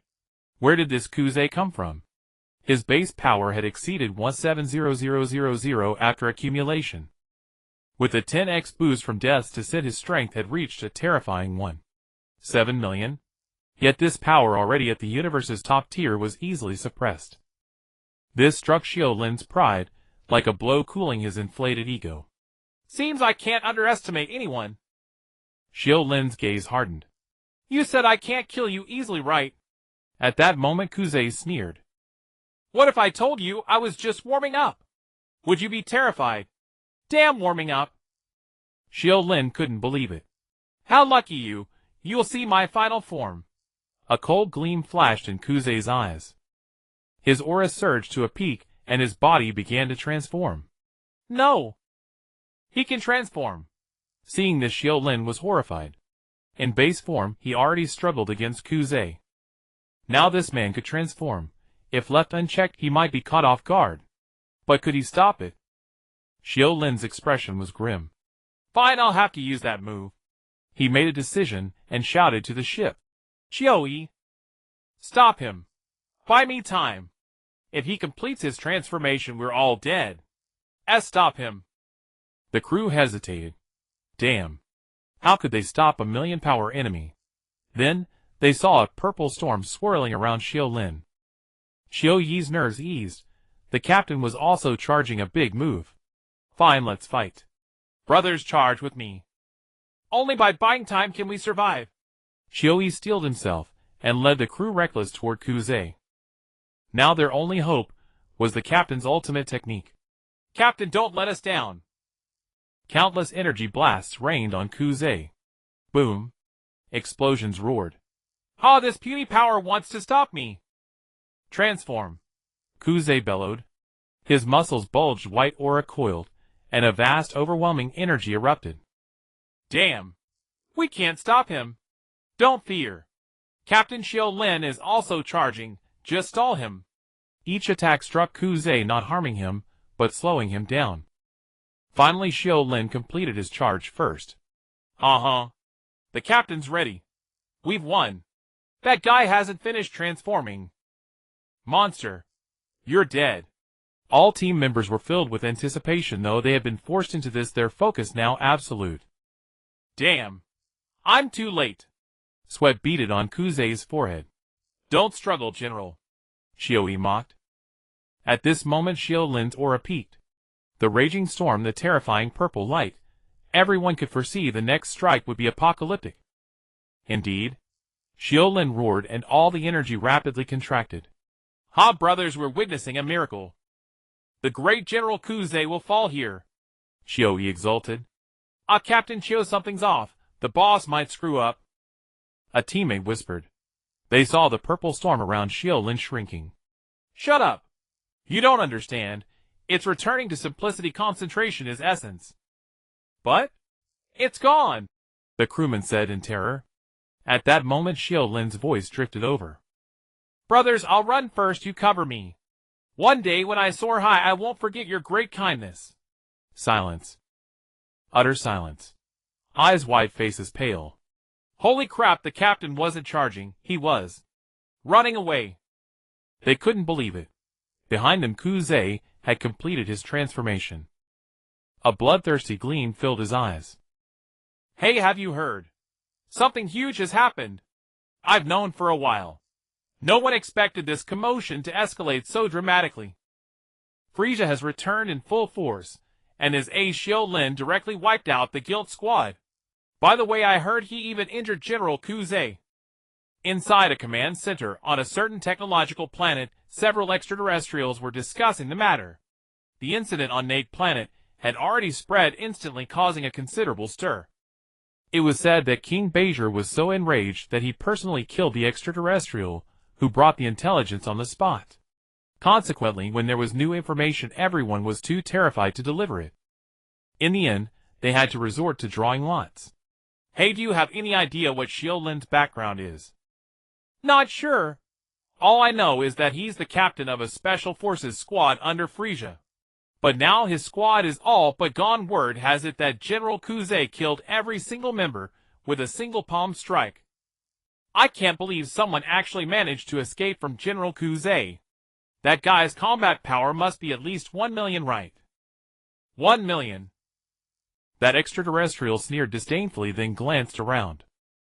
Where did this Kuze come from? His base power had exceeded 170000 after accumulation. With a 10x boost from deaths to sit, his strength had reached a terrifying 1.7 million. Yet this power, already at the universe's top tier, was easily suppressed. This struck Xiu Lin's pride like a blow, cooling his inflated ego. Seems I can't underestimate anyone. Xiu Lin's gaze hardened. You said I can't kill you easily, right? At that moment Kuze sneered. What if I told you I was just warming up? Would you be terrified? Damn, warming up. Xiu Lin couldn't believe it. How lucky you. You'll see my final form. A cold gleam flashed in Kuze's eyes. His aura surged to a peak, and his body began to transform. No. He can transform. Seeing this, Xiu Lin was horrified. In base form, he already struggled against Kuze. Now this man could transform. If left unchecked, he might be caught off guard. But could he stop it? Xiu Lin's expression was grim. Fine, I'll have to use that move. He made a decision and shouted to the ship. Xiu, stop him. Buy me time. If he completes his transformation, we're all dead. Stop him. The crew hesitated. Damn. How could they stop a million-power enemy? Then, they saw a purple storm swirling around Xiu Lin. Xiu Yi's nerves eased. The captain was also charging a big move. Fine, let's fight. Brothers, charge with me. Only by buying time can we survive. Xiu Yi steeled himself and led the crew reckless toward Kuze. Now their only hope was the captain's ultimate technique. Captain, don't let us down. Countless energy blasts rained on Kuze. Boom. Explosions roared. This puny power wants to stop me. Transform. Kuze bellowed. His muscles bulged, white aura coiled, and a vast, overwhelming energy erupted. Damn. We can't stop him. Don't fear. Captain Xiu Lin is also charging. Just stall him. Each attack struck Kuze, not harming him, but slowing him down. Finally, Xiu Lin completed his charge first. The captain's ready. We've won. That guy hasn't finished transforming. Monster. You're dead. All team members were filled with anticipation, though they had been forced into this, their focus now absolute. Damn. I'm too late. Sweat beaded on Kuze's forehead. Don't struggle, General. Xiu Yi mocked. At this moment Xiu Lin's aura peaked. The raging storm, the terrifying purple light. Everyone could foresee the next strike would be apocalyptic. Indeed. Xiu Lin roared, and all the energy rapidly contracted. Brothers, we're witnessing a miracle. The great General Kuze will fall here. Xiu Yi exulted. Captain Xiu, something's off. The boss might screw up. A teammate whispered. They saw the purple storm around Xiu Lin shrinking. Shut up. You don't understand. It's returning to simplicity. Concentration is essence. But it's gone, the crewman said in terror. At that moment Xiu Lin's voice drifted over. Brothers, I'll run first, you cover me. One day when I soar high, I won't forget your great kindness. Silence. Utter silence. Eyes wide, faces pale. Holy crap, the captain wasn't charging, he was running away. They couldn't believe it. Behind them Kuze had completed his transformation. A bloodthirsty gleam filled his eyes. Hey, have you heard? Something huge has happened. I've known for a while. No one expected this commotion to escalate so dramatically. Frieza has returned in full force, and his ace Xiu Lin directly wiped out the Guild Squad. By the way, I heard he even injured General Kuze. Inside a command center on a certain technological planet, several extraterrestrials were discussing the matter. The incident on Nate Planet had already spread instantly, causing a considerable stir. It was said that King Bajir was so enraged that he personally killed the extraterrestrial who brought the intelligence on the spot. Consequently, when there was new information, everyone was too terrified to deliver it. In the end, they had to resort to drawing lots. Hey, do you have any idea what Xiu Lin's background is? Not sure. All I know is that he's the captain of a special forces squad under Frieza. But now his squad is all but gone. Word has it that General Kuze killed every single member with a single palm strike. I can't believe someone actually managed to escape from General Kuze. That guy's combat power must be at least 1 million, right? 1 million. That extraterrestrial sneered disdainfully, then glanced around.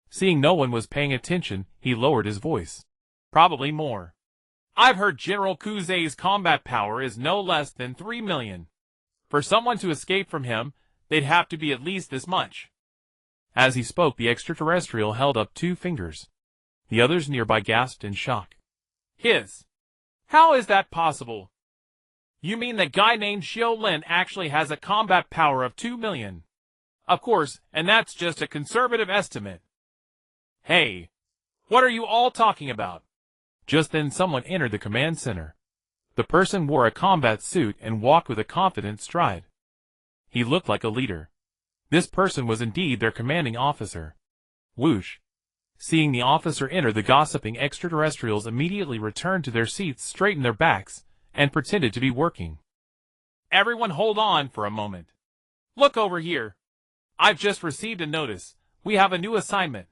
Seeing no one was paying attention, he lowered his voice. Probably more. I've heard General Kuze's combat power is no less than 3 million. For someone to escape from him, they'd have to be at least this much. As he spoke, the extraterrestrial held up 2 fingers. The others nearby gasped in shock. How is that possible? You mean that guy named Xiu Lin actually has a combat power of 2 million? Of course, and that's just a conservative estimate. Hey, what are you all talking about? Just then someone entered the command center. The person wore a combat suit and walked with a confident stride. He looked like a leader. This person was indeed their commanding officer. Whoosh! Seeing the officer enter, the gossiping extraterrestrials immediately returned to their seats, straightened their backs, and pretended to be working. Everyone hold on for a moment. Look over here. I've just received a notice. We have a new assignment.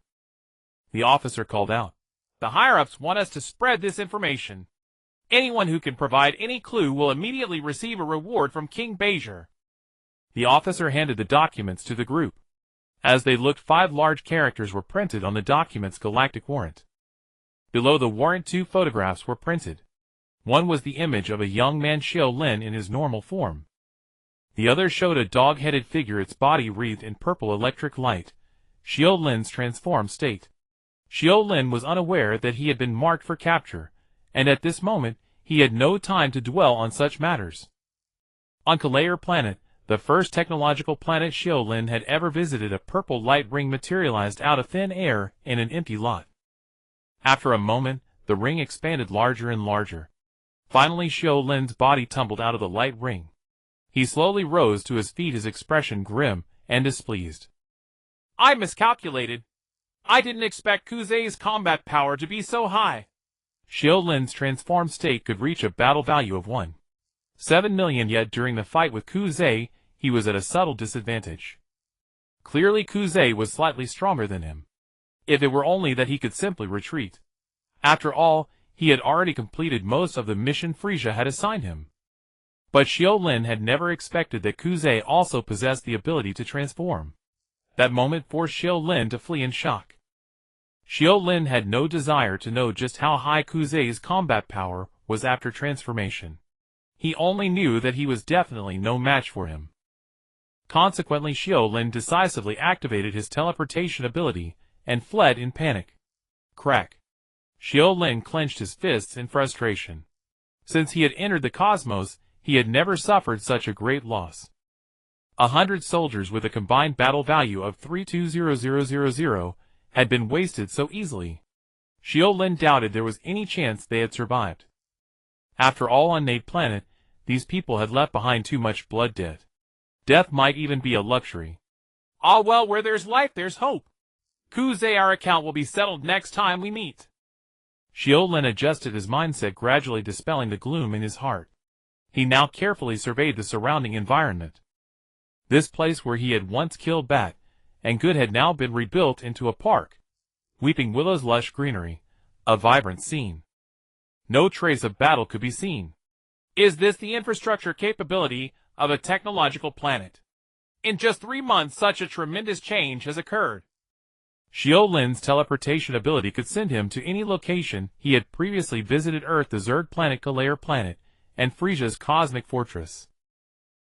The officer called out. The higher-ups want us to spread this information. Anyone who can provide any clue will immediately receive a reward from King Bajir. The officer handed the documents to the group. As they looked, 5 large characters were printed on the document's galactic warrant. Below the warrant, 2 photographs were printed. One was the image of a young man, Xiu Lin, in his normal form. The other showed a dog-headed figure, its body wreathed in purple electric light, Xiu Lin's transformed state. Xiu Lin was unaware that he had been marked for capture, and at this moment, he had no time to dwell on such matters. On Kalair Planet, the first technological planet Xiu Lin had ever visited, a purple light ring materialized out of thin air in an empty lot. After a moment, the ring expanded larger and larger. Finally, Xiu Lin's body tumbled out of the light ring. He slowly rose to his feet, his expression grim and displeased. I miscalculated. I didn't expect Kuze's combat power to be so high. Xiu Lin's transformed state could reach a battle value of 1.7 million, yet during the fight with Kuze, he was at a subtle disadvantage. Clearly Kuze was slightly stronger than him. If it were only that he could simply retreat. After all, he had already completed most of the mission Frieza had assigned him. But Xiu Lin had never expected that Kuze also possessed the ability to transform. That moment forced Xiu Lin to flee in shock. Xiu Lin had no desire to know just how high Kuze's combat power was after transformation. He only knew that he was definitely no match for him. Consequently, Xiu Lin decisively activated his teleportation ability and fled in panic. Crack! Xiu Lin clenched his fists in frustration. Since he had entered the cosmos, he had never suffered such a great loss. 100 soldiers with a combined battle value of 320000 had been wasted so easily. Xiu Lin doubted there was any chance they had survived. After all, on Nate Planet, these people had left behind too much blood debt. Death might even be a luxury. Ah well, where there's life, there's hope. Kuze, our account will be settled next time we meet. Xiu Lin adjusted his mindset, gradually dispelling the gloom in his heart. He now carefully surveyed the surrounding environment. This place where he had once killed Bat and Good had now been rebuilt into a park. Weeping Willow's lush greenery, a vibrant scene. No trace of battle could be seen. Is this the infrastructure capability of a technological planet? In just 3 months, such a tremendous change has occurred. Xiu Lin's teleportation ability could send him to any location. He had previously visited Earth, the Zerd planet, Kalair planet, and Frisia's cosmic fortress.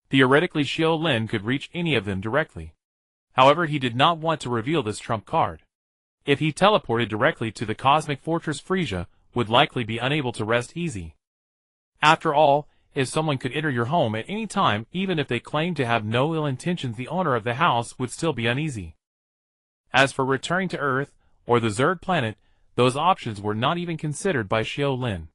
Theoretically, Xiu Lin could reach any of them directly. However, he did not want to reveal this trump card. If he teleported directly to the cosmic fortress, Frisia would likely be unable to rest easy. After all, if someone could enter your home at any time, even if they claimed to have no ill intentions, the owner of the house would still be uneasy. As for returning to Earth, or the Zerd planet, those options were not even considered by Xiu Lin.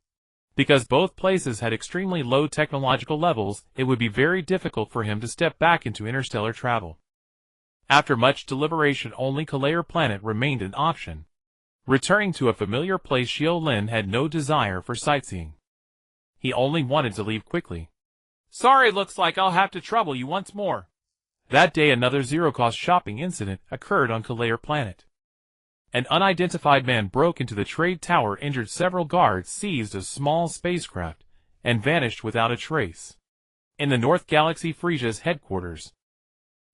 Because both places had extremely low technological levels, it would be very difficult for him to step back into interstellar travel. After much deliberation, only Kalair planet remained an option. Returning to a familiar place, Xiu Lin had no desire for sightseeing. He only wanted to leave quickly. Sorry, looks like I'll have to trouble you once more. That day, another zero-cost shopping incident occurred on Kalair planet. An unidentified man broke into the trade tower, injured several guards, seized a small spacecraft, and vanished without a trace. In the North Galaxy, Frisia's headquarters.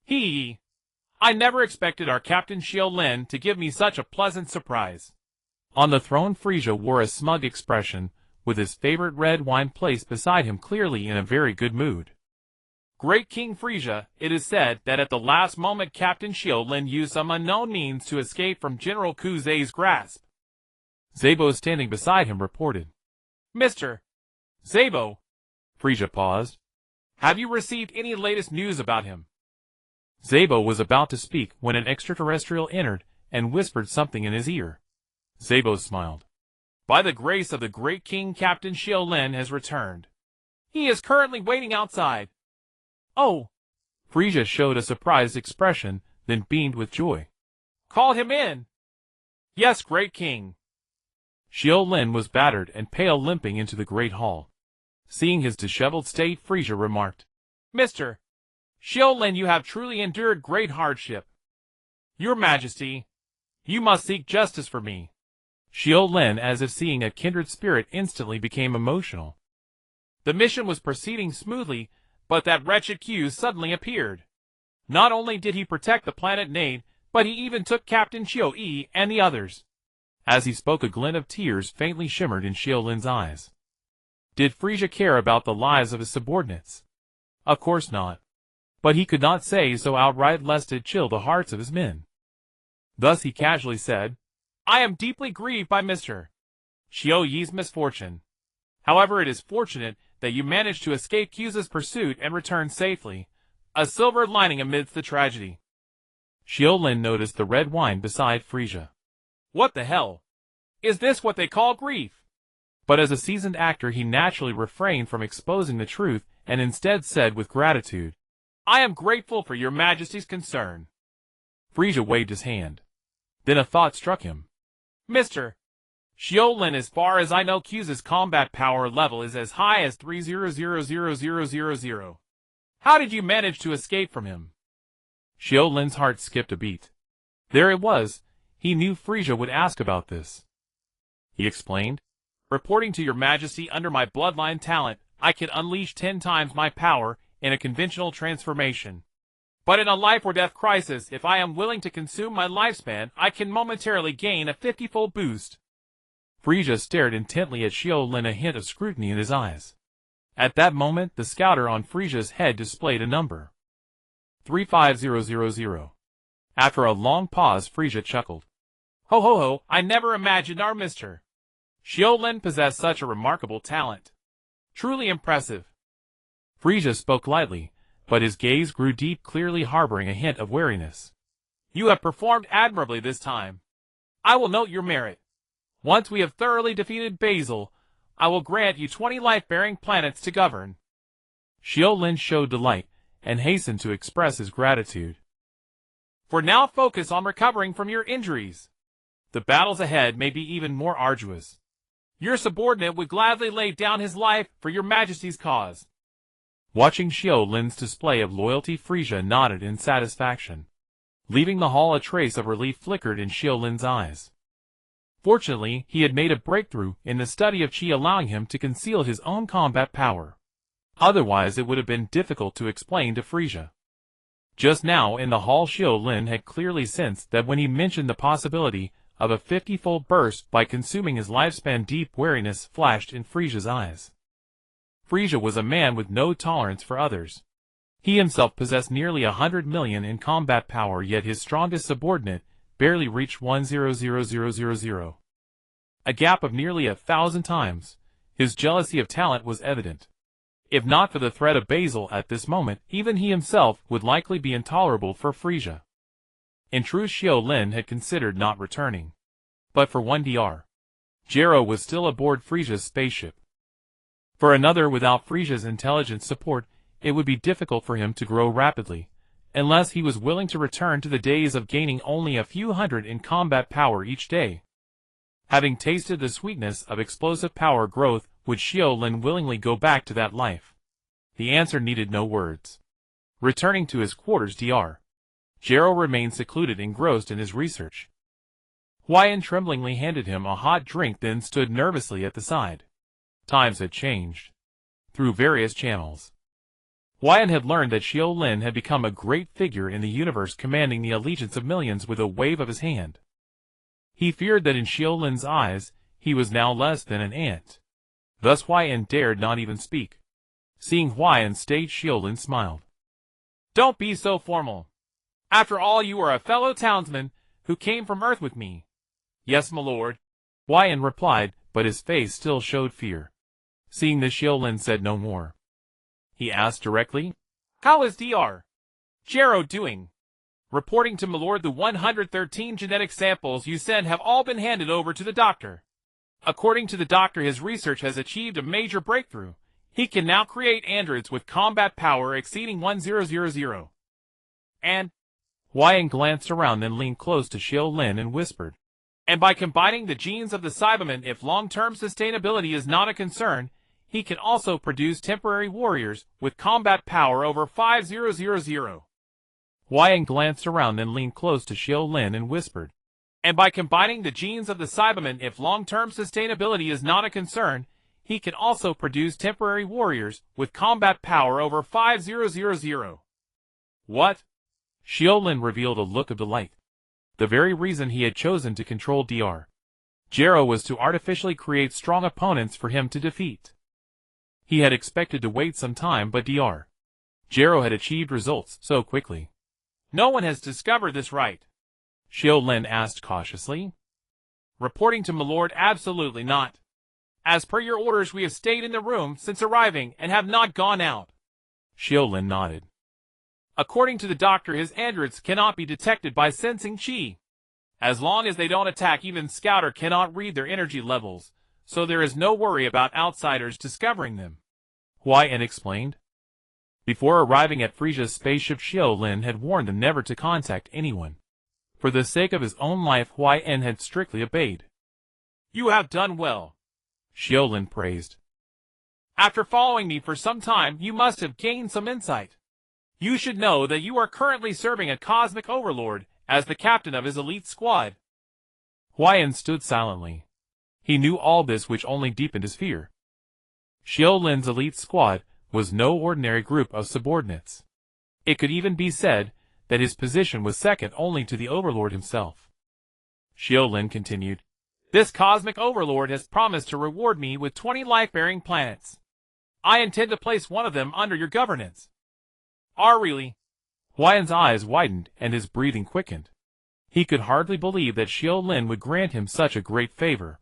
I never expected our Captain Xiu Lin to give me such a pleasant surprise. On the throne, Frisia wore a smug expression, with his favorite red wine placed beside him, clearly in a very good mood. Great King Frisia, it is said that at the last moment Captain Xiu Lin used some unknown means to escape from General Ku Zei's grasp. Zabo, standing beside him, reported. Mr. Zabo. Frisia paused. Have you received any latest news about him? Zabo was about to speak when an extraterrestrial entered and whispered something in his ear. Zabo smiled. By the grace of the great king, Captain Xiu Lin has returned. He is currently waiting outside. Oh! Frisia showed a surprised expression, then beamed with joy. Call him in. Yes, great king. Xiu Lin was battered and pale, limping into the great hall. Seeing his disheveled state, Frisia remarked, Mr. Xiu Lin, you have truly endured great hardship. Your Majesty, you must seek justice for me. Xiu Lin, as if seeing a kindred spirit, instantly became emotional. The mission was proceeding smoothly, but that wretched Q suddenly appeared. Not only did he protect the planet Nade, but he even took Captain Xiu Yi and the others. As he spoke, a glint of tears faintly shimmered in Xiu Lin's eyes. Did Frisia care about the lives of his subordinates? Of course not. But he could not say so outright lest it chill the hearts of his men. Thus he casually said, I am deeply grieved by Mr. Xiu Yi's misfortune. However, it is fortunate that you managed to escape Q's pursuit and return safely, a silver lining amidst the tragedy. Xiu Lin noticed the red wine beside Frisia. What the hell? Is this what they call grief? But as a seasoned actor, he naturally refrained from exposing the truth and instead said with gratitude, I am grateful for your Majesty's concern. Frisia waved his hand. Then a thought struck him. Mr. Xiu Lin, as far as I know, Q's combat power level is as high as 3000000. How did you manage to escape from him? Xiu Lin's heart skipped a beat. There it was. He knew Frisia would ask about this. He explained, Reporting to your Majesty, under my bloodline talent, I can unleash 10 times my power in a conventional transformation. But in a life or death crisis, if I am willing to consume my lifespan, I can momentarily gain a 50-fold boost. Frisia stared intently at Xiu Lin, a hint of scrutiny in his eyes. At that moment, the scouter on Frisia's head displayed a number. 35000. After a long pause, Frisia chuckled. Ho ho ho, I never imagined our Mr. Xiu Lin possessed such a remarkable talent. Truly impressive. Frisia spoke lightly, but his gaze grew deep, clearly harboring a hint of wariness. You have performed admirably this time. I will note your merit. Once we have thoroughly defeated Basil, I will grant you 20 life-bearing planets to govern. Xiu Lin showed delight and hastened to express his gratitude. For now, focus on recovering from your injuries. The battles ahead may be even more arduous. Your subordinate would gladly lay down his life for your Majesty's cause. Watching Xiu Lin's display of loyalty, Frisia nodded in satisfaction. Leaving the hall, a trace of relief flickered in Xiu Lin's eyes. Fortunately, he had made a breakthrough in the study of Qi, allowing him to conceal his own combat power. Otherwise it would have been difficult to explain to Frisia. Just now in the hall, Xiu Lin had clearly sensed that when he mentioned the possibility of a 50-fold burst by consuming his lifespan, deep wariness flashed in Frisia's eyes. Frisia was a man with no tolerance for others. He himself possessed nearly 100 million in combat power, yet his strongest subordinate barely reached 100,000. A gap of nearly 1,000 times. His jealousy of talent was evident. If not for the threat of Basil at this moment, even he himself would likely be intolerable for Frisia. In truth, Xiu Lin had considered not returning. But for one, Gero was still aboard Frisia's spaceship. For another, without Frisia's intelligence support, it would be difficult for him to grow rapidly, unless he was willing to return to the days of gaining only a few hundred in combat power each day. Having tasted the sweetness of explosive power growth, would Xiu Lin willingly go back to that life? The answer needed no words. Returning to his quarters, Gero remained secluded, engrossed in his research. Huayan tremblingly handed him a hot drink, then stood nervously at the side. Times had changed. Through various channels, Huayan had learned that Xiu Lin had become a great figure in the universe, commanding the allegiance of millions with a wave of his hand. He feared that in Xiu Lin's eyes, he was now less than an ant. Thus Huayan dared not even speak. Seeing Huayan state, Xiu Lin smiled. Don't be so formal. After all, you are a fellow townsman who came from Earth with me. Yes, my lord, Huayan replied, but his face still showed fear. Seeing this, Xiu Lin said no more. He asked directly, How is Gero doing? Reporting to my lord, the 113 genetic samples you sent have all been handed over to the doctor. According to the doctor, his research has achieved a major breakthrough. He can now create androids with combat power exceeding 1000. And Huayan glanced around, then leaned close to Xiu Lin and whispered, and by combining the genes of the Cybermen, if long-term sustainability is not a concern, he can also produce temporary warriors with combat power over 5000. Huayan glanced around, then leaned close to Xiu Lin and whispered, and by combining the genes of the Cybermen, if long-term sustainability is not a concern, he can also produce temporary warriors with combat power over 5000. What? Xiu Lin revealed a look of delight. The very reason he had chosen to control Gero was to artificially create strong opponents for him to defeat. He had expected to wait some time, but Gero had achieved results so quickly. No one has discovered this, right? Xiu Lin asked cautiously. Reporting to my lord, absolutely not. As per your orders, we have stayed in the room since arriving and have not gone out. Xiu Lin nodded. According to the doctor, his androids cannot be detected by sensing Qi. As long as they don't attack, even Scouter cannot read their energy levels, so there is no worry about outsiders discovering them. Huayan explained. Before arriving at Frisia's spaceship, Xiu Lin had warned them never to contact anyone. For the sake of his own life, Huayan had strictly obeyed. You have done well, Xiu Lin praised. After following me for some time, you must have gained some insight. You should know that you are currently serving a cosmic overlord as the captain of his elite squad. Huayan stood silently. He knew all this, which only deepened his fear. Xiu Lin's elite squad was no ordinary group of subordinates. It could even be said that his position was second only to the overlord himself. Xiu Lin continued, This cosmic overlord has promised to reward me with 20 life-bearing planets. I intend to place one of them under your governance. Really? Huayan's eyes widened and his breathing quickened. He could hardly believe that Xiu Lin would grant him such a great favor.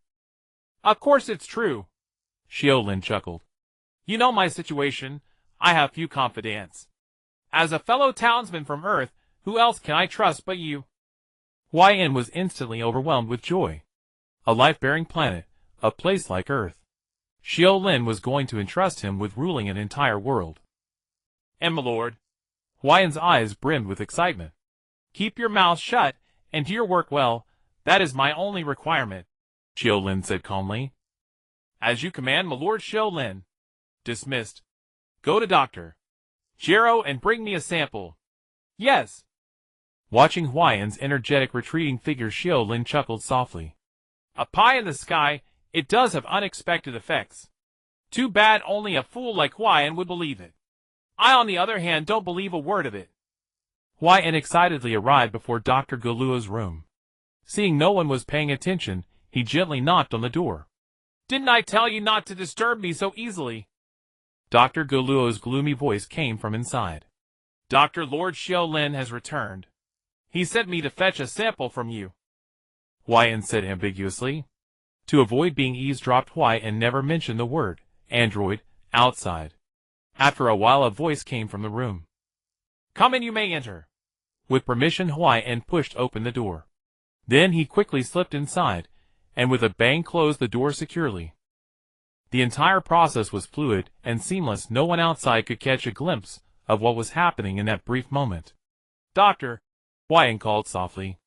Of course it's true, Xiu Lin chuckled. You know my situation. I have few confidants. As a fellow townsman from Earth, who else can I trust but you? Huayan was instantly overwhelmed with joy. A life-bearing planet, a place like Earth. Xiu Lin was going to entrust him with ruling an entire world. And my lord, Huayan's eyes brimmed with excitement. Keep your mouth shut and do your work well. That is my only requirement, Xiu Lin said calmly. As you command, my lord. Xiu Lin. Dismissed. Go to Dr. Gero and bring me a sample. Yes. Watching Huayan's energetic retreating figure, Xiu Lin chuckled softly. A pie in the sky, it does have unexpected effects. Too bad only a fool like Hwaiyan would believe it. I, on the other hand, don't believe a word of it. Hwaiyan excitedly arrived before Dr. Guluo's room. Seeing no one was paying attention, he gently knocked on the door. Didn't I tell you not to disturb me so easily? Dr. Guluo's gloomy voice came from inside. Dr. Lord Xiu Lin has returned. He sent me to fetch a sample from you, Hwaiyan said ambiguously. To avoid being eavesdropped, Hwaiyan never mentioned the word android outside. After a while, a voice came from the room. Come in, you may enter. With permission, Hwaiyan pushed open the door. Then he quickly slipped inside, and with a bang closed the door securely. The entire process was fluid and seamless. No one outside could catch a glimpse of what was happening in that brief moment. Doctor, Hwaiyan called softly.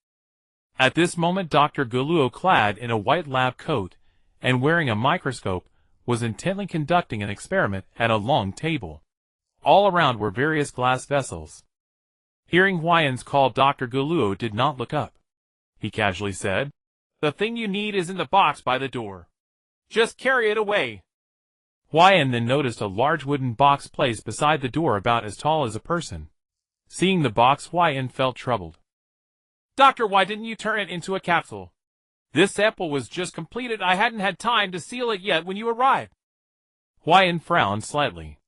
At this moment, Dr. Guluo, clad in a white lab coat and wearing a microscope, was intently conducting an experiment at a long table. All around were various glass vessels. Hearing Hwaiyan's call, Dr. Guluo did not look up. He casually said, "The thing you need is in the box by the door. Just carry it away." Hwaiyan then noticed a large wooden box placed beside the door about as tall as a person. Seeing the box, Hwaiyan felt troubled. Doctor, why didn't you turn it into a capsule? This sample was just completed. I hadn't had time to seal it yet when you arrived. Hwaiyan frowned slightly.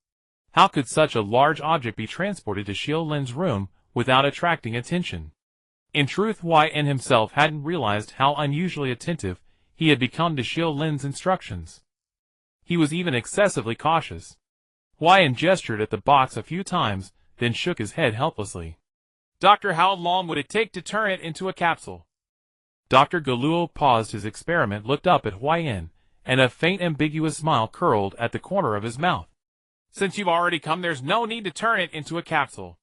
How could such a large object be transported to Xiu Lin's room without attracting attention? In truth, Hwaiyan himself hadn't realized how unusually attentive he had become to Xiu Lin's instructions. He was even excessively cautious. Hwaiyan gestured at the box a few times, then shook his head helplessly. Doctor, how long would it take to turn it into a capsule? Dr. Guluo paused his experiment, looked up at Hwaiyan, and a faint ambiguous smile curled at the corner of his mouth. Since you've already come, there's no need to turn it into a capsule.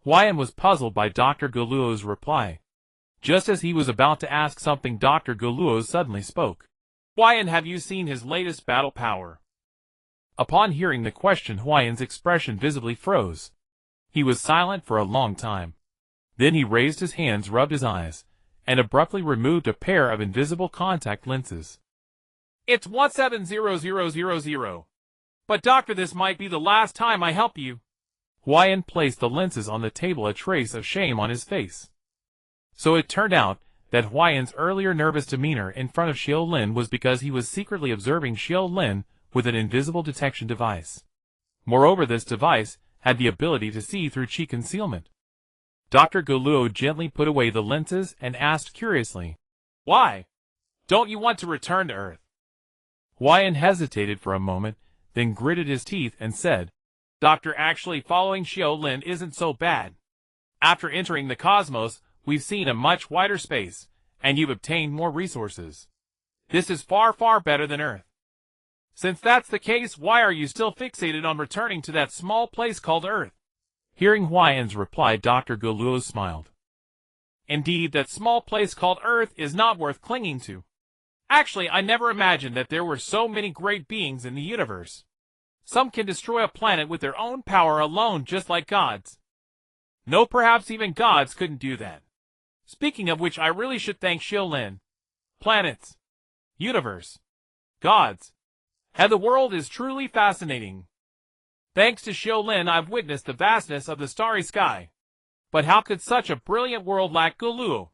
Hwaiyan was puzzled by Dr. Guluo's reply. Just as he was about to ask something, Dr. Guluo suddenly spoke. Hwaiyan, have you seen his latest battle power? Upon hearing the question, Hwaiyan's expression visibly froze. He was silent for a long time. Then he raised his hands, rubbed his eyes, and abruptly removed a pair of invisible contact lenses. It's 170000. But doctor, this might be the last time I help you. Hwaiyan placed the lenses on the table, a trace of shame on his face. So it turned out that Hwaiyan's earlier nervous demeanor in front of Xiu Lin was because he was secretly observing Xiu Lin with an invisible detection device. Moreover, this device had the ability to see through chi concealment. Dr. Guluo gently put away the lenses and asked curiously, "Why? Don't you want to return to Earth?" Hwaiyan hesitated for a moment, then gritted his teeth and said, "Doctor, actually following Xiu Lin isn't so bad. After entering the cosmos, we've seen a much wider space, and you've obtained more resources. This is far, far better than Earth. Since that's the case, why are you still fixated on returning to that small place called Earth?" Hearing Hwaiyan's reply, Dr. Guluo smiled. "Indeed, that small place called Earth is not worth clinging to. Actually, I never imagined that there were so many great beings in the universe. Some can destroy a planet with their own power alone, just like gods. No, perhaps even gods couldn't do that. Speaking of which, I really should thank Xiu Lin. Planets, universe, gods, and the world is truly fascinating. Thanks to Xiu Lin, I've witnessed the vastness of the starry sky. But how could such a brilliant world lack Guluo?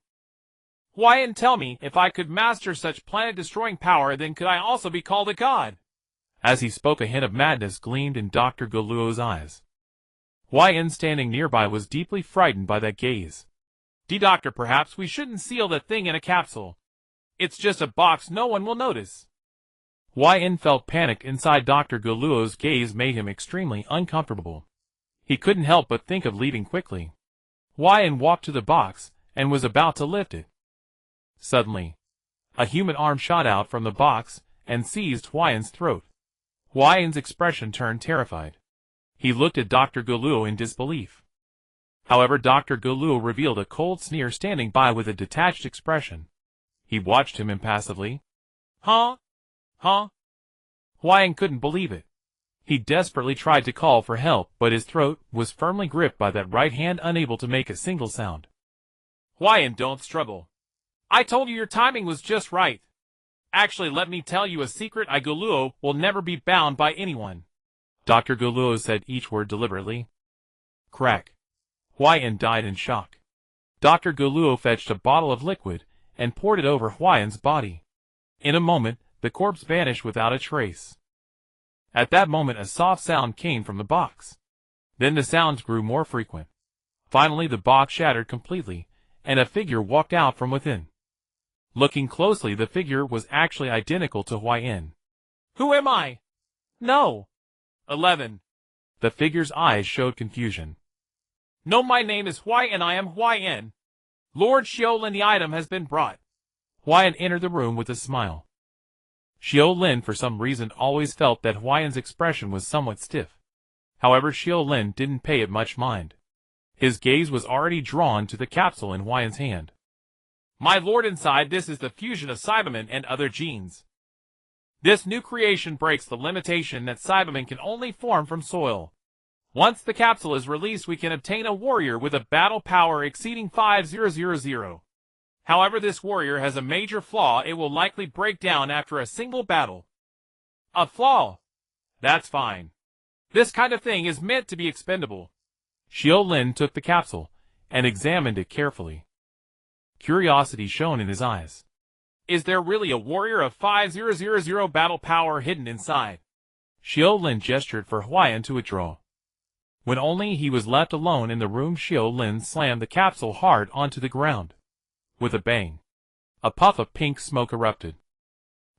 Hwaiyan, tell me, if I could master such planet-destroying power, then could I also be called a god?" As he spoke, a hint of madness gleamed in Dr. Guluo's eyes. Hwaiyan, standing nearby, was deeply frightened by that gaze. Doctor, perhaps we shouldn't seal that thing in a capsule. It's just a box, no one will notice." Hwaiyan felt panicked inside. Dr. Guluo's gaze made him extremely uncomfortable. He couldn't help but think of leaving quickly. Hwaiyan walked to the box and was about to lift it. Suddenly, a human arm shot out from the box and seized Hwaiyan's throat. Hwaiyan's expression turned terrified. He looked at Dr. Guluo in disbelief. However, Dr. Guluo revealed a cold sneer, standing by with a detached expression. He watched him impassively. Huh? Hwaiyan couldn't believe it. He desperately tried to call for help, but his throat was firmly gripped by that right hand, unable to make a single sound. Hwaiyan, don't struggle. I told you your timing was just right. Actually, let me tell you a secret. Goluo will never be bound by anyone. Dr. Goluo said each word deliberately. Crack. Huayan died in shock. Dr. Goluo fetched a bottle of liquid and poured it over Huayan's body. In a moment, the corpse vanished without a trace. At that moment a soft sound came from the box. Then the sounds grew more frequent. Finally the box shattered completely, and a figure walked out from within. Looking closely, the figure was actually identical to Huayan. Who am I? No. 11. The figure's eyes showed confusion. No, my name is Huayan. I am Huayan. Lord Xiu Lin, the item has been brought. Huayan entered the room with a smile. Xiu Lin for some reason always felt that Huayan's expression was somewhat stiff. However, Xiu Lin didn't pay it much mind. His gaze was already drawn to the capsule in Huayan's hand. My lord, inside this is the fusion of Cybermen and other genes. This new creation breaks the limitation that Cybermen can only form from soil. Once the capsule is released, we can obtain a warrior with a battle power exceeding 5000. However, this warrior has a major flaw. It will likely break down after a single battle. A flaw? That's fine. This kind of thing is meant to be expendable. Xiu Lin took the capsule and examined it carefully. Curiosity shone in his eyes. Is there really a warrior of 5000 battle power hidden inside? Xiu Lin gestured for Huayan to withdraw. When only he was left alone in the room, Xiu Lin slammed the capsule hard onto the ground. With a bang, a puff of pink smoke erupted.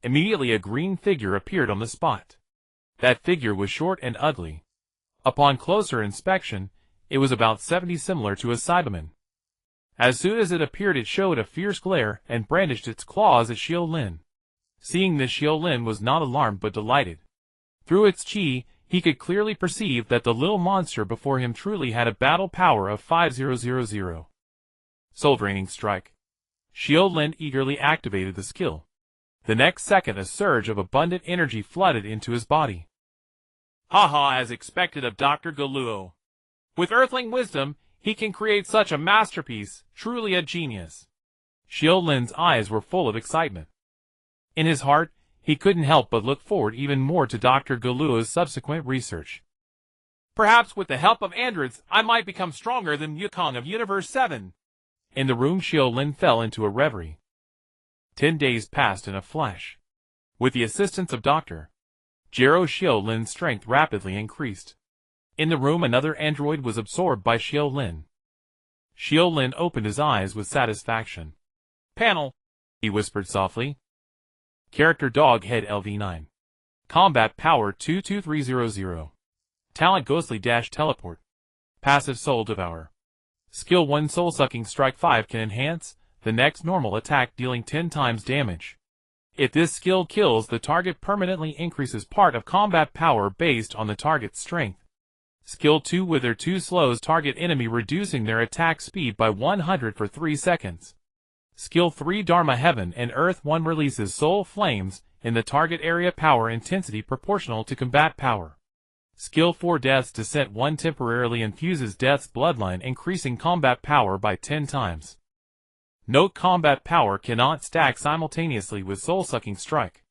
Immediately a green figure appeared on the spot. That figure was short and ugly. Upon closer inspection, it was about 70 similar to a Cyberman. As soon as it appeared, it showed a fierce glare and brandished its claws at Xiu Lin. Seeing this, Xiu Lin was not alarmed but delighted. Through its chi, he could clearly perceive that the little monster before him truly had a battle power of 5000. Soul Draining Strike. Xiu Lin eagerly activated the skill. The next second, a surge of abundant energy flooded into his body. Haha, as expected of Dr. Goluo. With earthling wisdom, he can create such a masterpiece, truly a genius. Xiu Lin's eyes were full of excitement. In his heart, he couldn't help but look forward even more to Dr. Goluo's subsequent research. Perhaps with the help of androids, I might become stronger than Yukong of Universe 7. In the room, Xiu Lin fell into a reverie. 10 days passed in a flash. With the assistance of Dr. Gero, Xiu Lin's strength rapidly increased. In the room, another android was absorbed by Xiu Lin. Xiu Lin opened his eyes with satisfaction. Panel, he whispered softly. Character Dog Head LV9. Combat Power 22300. Talent Ghostly Dash Teleport. Passive Soul Devour. Skill 1 Soul Sucking Strike 5 can enhance the next normal attack, dealing 10 times damage. If this skill kills the target, permanently increases part of combat power based on the target's strength. Skill 2 Wither 2 slows target enemy, reducing their attack speed by 100 for 3 seconds. Skill 3 Dharma Heaven and Earth 1 releases soul flames in the target area, power intensity proportional to combat power. Skill 4 Death's Descent 1 temporarily infuses Death's bloodline, increasing combat power by 10 times. Note: combat power cannot stack simultaneously with Soul Sucking Strike.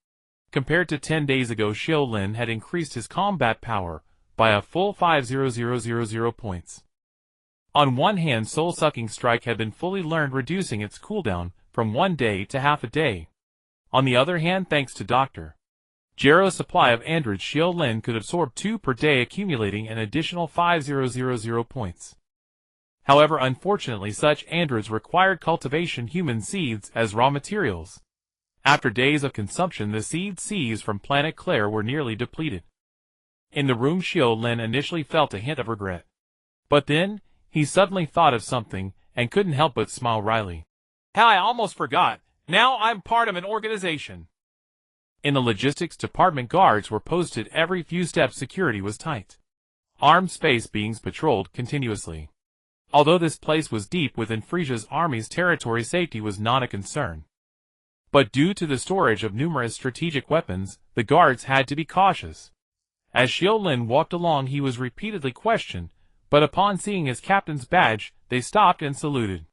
Compared to 10 days ago, Xiu Lin had increased his combat power by a full 50000 points. On one hand, Soul Sucking Strike had been fully learned, reducing its cooldown from 1 day to half a day. On the other hand, thanks to Dr. Gero's supply of androids, Xiu Lin could absorb 2 per day, accumulating an additional 5000 points. However, unfortunately, such androids required cultivation human seeds as raw materials. After days of consumption, the seeds seized from planet Claire were nearly depleted. In the room, Xiu Lin initially felt a hint of regret. But then, he suddenly thought of something and couldn't help but smile wryly. Hell, I almost forgot. Now I'm part of an organization. In the logistics department, guards were posted every few steps. Security was tight. Armed space beings patrolled continuously. Although this place was deep within Frisia's army's territory, safety was not a concern. But due to the storage of numerous strategic weapons, the guards had to be cautious. As Xiu Lin walked along, he was repeatedly questioned, but upon seeing his captain's badge, they stopped and saluted.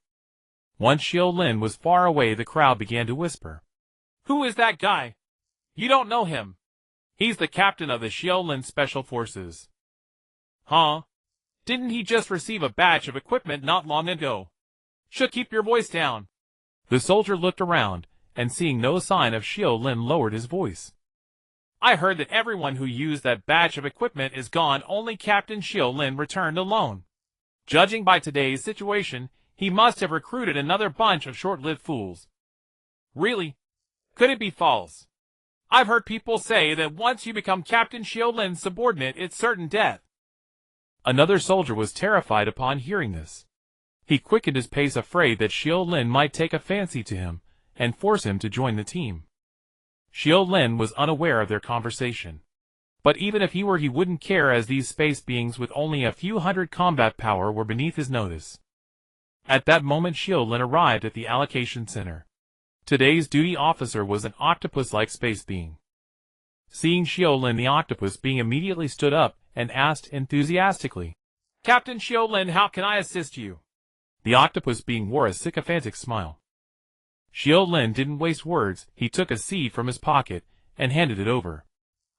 Once Xiu Lin was far away, the crowd began to whisper. Who is that guy? You don't know him. He's the captain of the Xiu Lin Special Forces. Huh? Didn't he just receive a batch of equipment not long ago? Should keep your voice down. The soldier looked around, and seeing no sign of Xiu Lin lowered his voice. I heard that everyone who used that batch of equipment is gone, only Captain Xiu Lin returned alone. Judging by today's situation, he must have recruited another bunch of short-lived fools. Really? Could it be false? I've heard people say that once you become Captain Xiu Lin's subordinate, it's certain death. Another soldier was terrified upon hearing this. He quickened his pace, afraid that Xiu Lin might take a fancy to him, and force him to join the team. Xiu Lin was unaware of their conversation. But even if he were, he wouldn't care, as these space beings with only a few hundred combat power were beneath his notice. At that moment Xiu Lin arrived at the allocation center. Today's duty officer was an octopus-like space being. Seeing Xiu Lin, the octopus being immediately stood up and asked enthusiastically, Captain Xiu Lin, how can I assist you? The octopus being wore a sycophantic smile. Xiu Lin didn't waste words. He took a seed from his pocket and handed it over.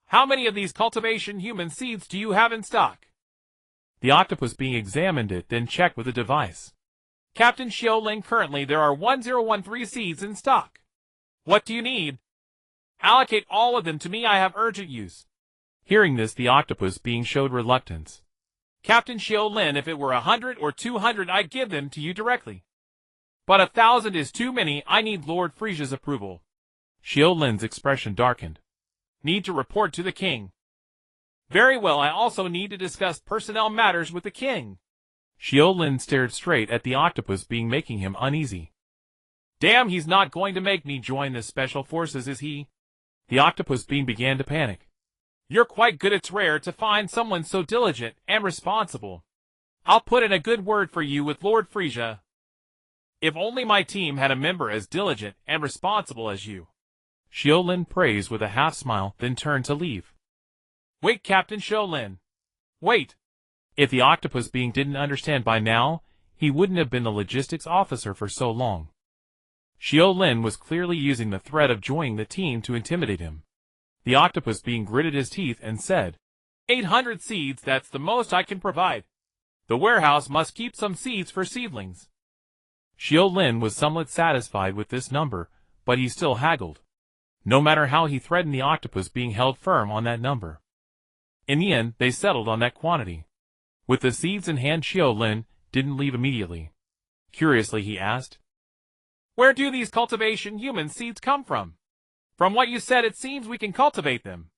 How many of these cultivation human seeds do you have in stock? The octopus being examined it, then checked with a device. Captain Xiu Lin, currently there are 1013 seeds in stock. What do you need? Allocate all of them to me, I have urgent use. Hearing this, the octopus being showed reluctance. Captain Xiu Lin, if it were 100 or 200, I'd give them to you directly. But 1,000 is too many. I need Lord Frisia's approval. Xiu Lin's expression darkened. Need to report to the king. Very well, I also need to discuss personnel matters with the king. Xiu Lin stared straight at the octopus being, making him uneasy. Damn, he's not going to make me join the special forces, is he? The octopus being began to panic. You're quite good. It's rare to find someone so diligent and responsible. I'll put in a good word for you with Lord Frisia. If only my team had a member as diligent and responsible as you. Xiu Lin praised with a half-smile, then turned to leave. Wait, Captain Xiu Lin. Wait. If the octopus being didn't understand by now, he wouldn't have been the logistics officer for so long. Xiu Lin was clearly using the threat of joining the team to intimidate him. The octopus being gritted his teeth and said, 800 seeds, that's the most I can provide. The warehouse must keep some seeds for seedlings. Xiu Lin was somewhat satisfied with this number, but he still haggled. No matter how he threatened, the octopus being held firm on that number. In the end, they settled on that quantity. With the seeds in hand, Xiu Lin didn't leave immediately. Curiously, he asked, Where do these cultivation human seeds come from? From what you said, it seems we can cultivate them.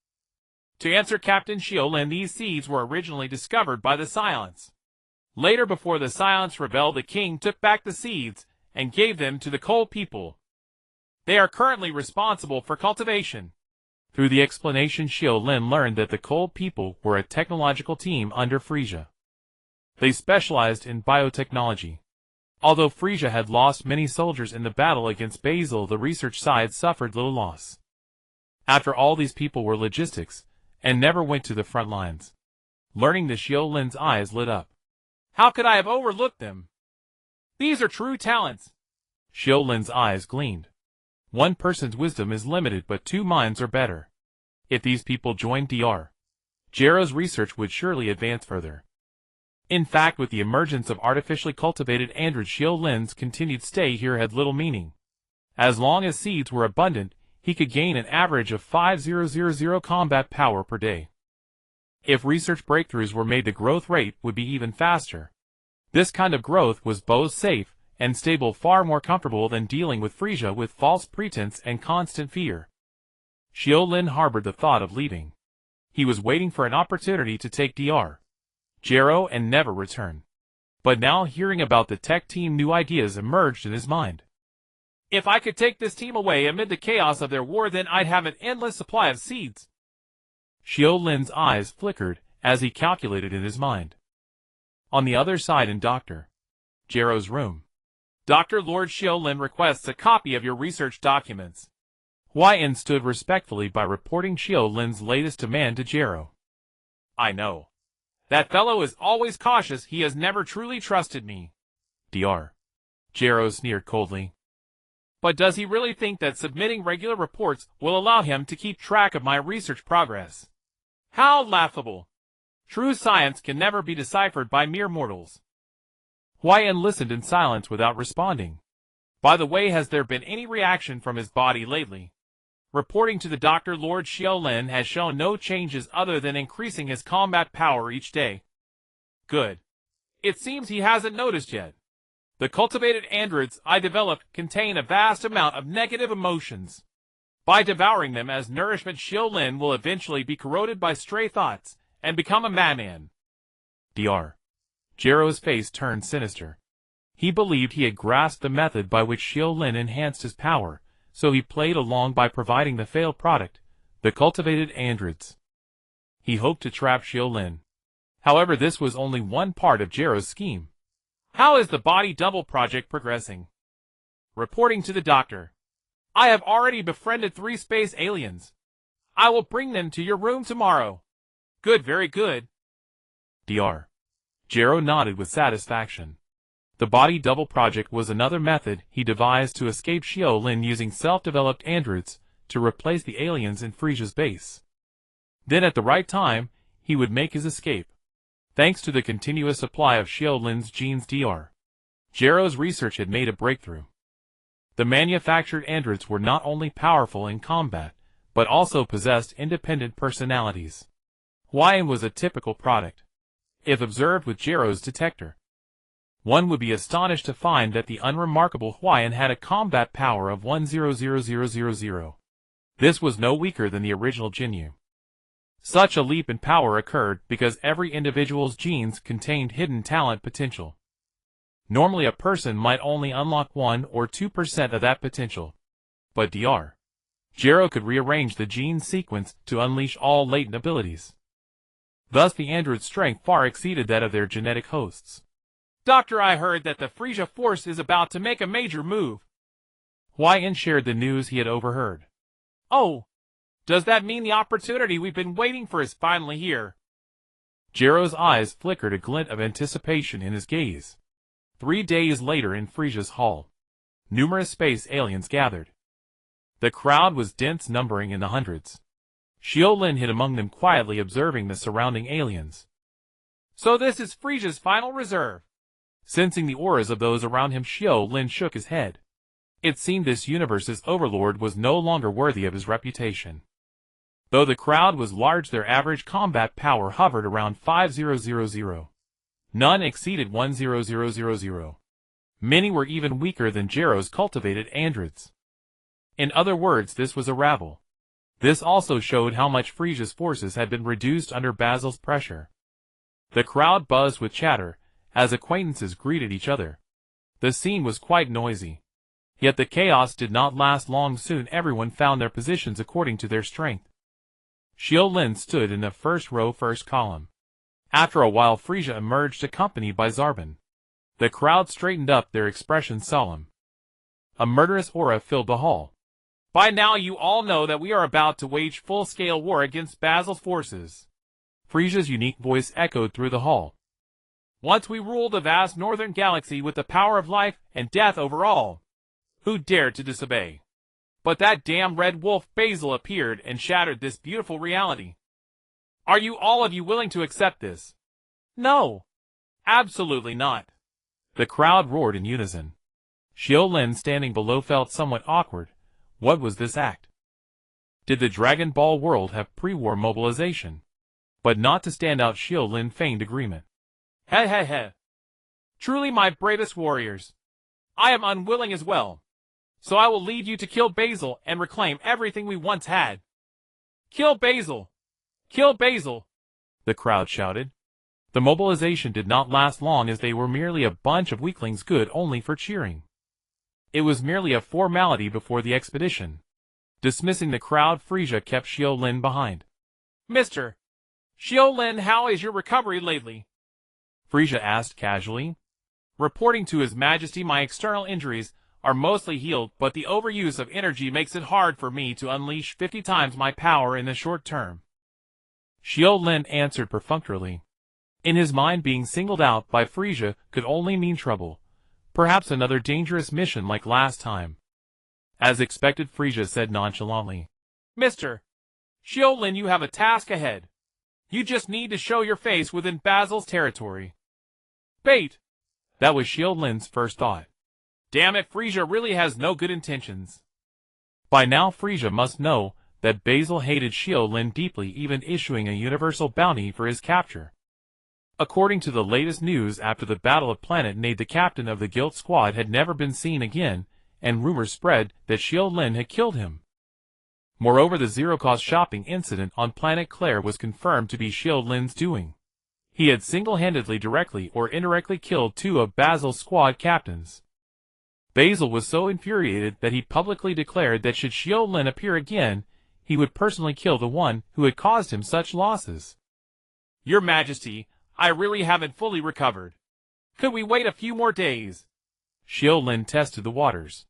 To answer Captain Xiu Lin, these seeds were originally discovered by the Saiyans. Later, before the Saiyans rebelled, the king took back the seeds and gave them to the coal people. They are currently responsible for cultivation. Through the explanation, Xiu Lin learned that the coal people were a technological team under Frisia. They specialized in biotechnology. Although Frisia had lost many soldiers in the battle against Basil, the research side suffered little loss. After all, these people were logistics, and never went to the front lines. Learning this, Xiu Lin's eyes lit up. How could I have overlooked them? These are true talents. Xiu Lin's eyes gleamed. One person's wisdom is limited, but two minds are better. If these people joined Dr. Gero's research would surely advance further. In fact, with the emergence of artificially cultivated androids, Xiu Lin's continued stay here had little meaning. As long as seeds were abundant, he could gain an average of 5000 combat power per day. If research breakthroughs were made, the growth rate would be even faster. This kind of growth was both safe and stable, far more comfortable than dealing with Frisia with false pretense and constant fear. Xiu Lin harbored the thought of leaving. He was waiting for an opportunity to take Dr. Gero and never return. But now, hearing about the tech team, new ideas emerged in his mind. If I could take this team away amid the chaos of their war, then I'd have an endless supply of seeds. Xiu Lin's eyes flickered as he calculated in his mind. On the other side, in Dr. Gero's room. Dr. Lord Xiu Lin requests a copy of your research documents. Yin stood respectfully by, reporting Xiu Lin's latest demand to Gero. I know. That fellow is always cautious. He has never truly trusted me. Dr. Gero sneered coldly. But does he really think that submitting regular reports will allow him to keep track of my research progress? How laughable! True science can never be deciphered by mere mortals. Huayan listened in silence without responding. By the way, has there been any reaction from his body lately? Reporting to the doctor, Lord Xiu Lin has shown no changes other than increasing his combat power each day. Good. It seems he hasn't noticed yet. The cultivated androids I developed contain a vast amount of negative emotions. By devouring them as nourishment, Xiu Lin will eventually be corroded by stray thoughts and become a madman. Dr. Gero's face turned sinister. He believed he had grasped the method by which Xiu Lin enhanced his power, so he played along by providing the failed product, the cultivated androids. He hoped to trap Xiu Lin. However, this was only one part of Gero's scheme. How is the body double project progressing? Reporting to the doctor. I have already befriended 3 space aliens. I will bring them to your room tomorrow. Good, very good. Dr. Gero nodded with satisfaction. The body double project was another method he devised to escape Xiu Lin using self-developed androids to replace the aliens in Frisia's base. Then at the right time, he would make his escape. Thanks to the continuous supply of Xiu Lin's genes, Dr. Gero's research had made a breakthrough. The manufactured androids were not only powerful in combat, but also possessed independent personalities. Huayan was a typical product. If observed with Gero's detector, one would be astonished to find that the unremarkable Huayan had a combat power of 100000. This was no weaker than the original Jinyu. Such a leap in power occurred because every individual's genes contained hidden talent potential. Normally a person might only unlock 1 or 2% of that potential. But Dr. Gero could rearrange the gene sequence to unleash all latent abilities. Thus the android's strength far exceeded that of their genetic hosts. Doctor, I heard that the Frisia force is about to make a major move. Huayan shared the news he had overheard. Oh! Does that mean the opportunity we've been waiting for is finally here? Gero's eyes flickered a glint of anticipation in his gaze. 3 days later in Frisia's hall, numerous space aliens gathered. The crowd was dense, numbering in the hundreds. Xiu Lin hid among them, quietly observing the surrounding aliens. So this is Frisia's final reserve. Sensing the auras of those around him, Xiu Lin shook his head. It seemed this universe's overlord was no longer worthy of his reputation. Though the crowd was large, their average combat power hovered around 5000. None exceeded 10000. Many were even weaker than Gero's cultivated androids. In other words, this was a rabble. This also showed how much Frisia's forces had been reduced under Basil's pressure. The crowd buzzed with chatter as acquaintances greeted each other. The scene was quite noisy. Yet the chaos did not last long. Soon everyone found their positions according to their strength. Xiu Lin stood in the first row, first column. After a while Frisia emerged accompanied by Zarbon. The crowd straightened up, their expressions solemn. A murderous aura filled the hall. By now you all know that we are about to wage full-scale war against Basil's forces. Frisia's unique voice echoed through the hall. Once we rule the vast northern galaxy with the power of life and death over all who dared to disobey. But that damn red wolf Basil appeared and shattered this beautiful reality. Are you all of you willing to accept this? No. Absolutely not. The crowd roared in unison. Xiu Lin, standing below, felt somewhat awkward. What was this act? Did the Dragon Ball world have pre-war mobilization? But not to stand out, Xiu Lin feigned agreement. He he he. Truly my bravest warriors. I am unwilling as well. So I will lead you to kill Basil and reclaim everything we once had. Kill Basil! Kill Basil! The crowd shouted. The mobilization did not last long, as they were merely a bunch of weaklings good only for cheering. It was merely a formality before the expedition. Dismissing the crowd, Frisia kept Xiu Lin behind. Mr. Xiu Lin, how is your recovery lately? Frisia asked casually. Reporting to His Majesty, my external injuries are mostly healed, but the overuse of energy makes it hard for me to unleash 50 times my power in the short term. Xiu Lin answered perfunctorily. In his mind, being singled out by Frisia could only mean trouble. Perhaps another dangerous mission like last time. As expected, Frisia said nonchalantly. Mr. Xiu Lin, you have a task ahead. You just need to show your face within Basil's territory. Bait! That was Xiu Lin's first thought. Damn it, Frisia really has no good intentions. By now Frisia must know that Basil hated Xiu Lin deeply, even issuing a universal bounty for his capture. According to the latest news, after the Battle of Planet Nade, the captain of the guild squad had never been seen again, and rumors spread that Xiu Lin had killed him. Moreover, the zero-cost shopping incident on Planet Claire was confirmed to be Xiu Lin's doing. He had single-handedly, directly or indirectly, killed 2 of Basil's squad captains. Basil was so infuriated that he publicly declared that should Xiu Lin appear again, he would personally kill the one who had caused him such losses. Your Majesty, I really haven't fully recovered. Could we wait a few more days? Xiu Lin tested the waters.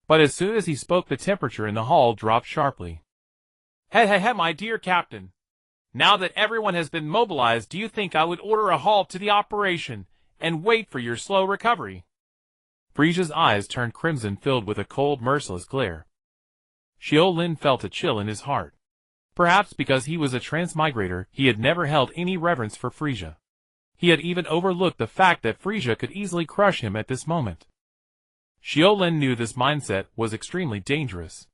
But as soon as he spoke, the temperature in the hall dropped sharply. Hey, my dear captain. Now that everyone has been mobilized, do you think I would order a halt to the operation and wait for your slow recovery? Frisia's eyes turned crimson, filled with a cold, merciless glare. Xiu Lin felt a chill in his heart. Perhaps because he was a transmigrator, he had never held any reverence for Frisia. He had even overlooked the fact that Frisia could easily crush him at this moment. Xiu Lin knew this mindset was extremely dangerous.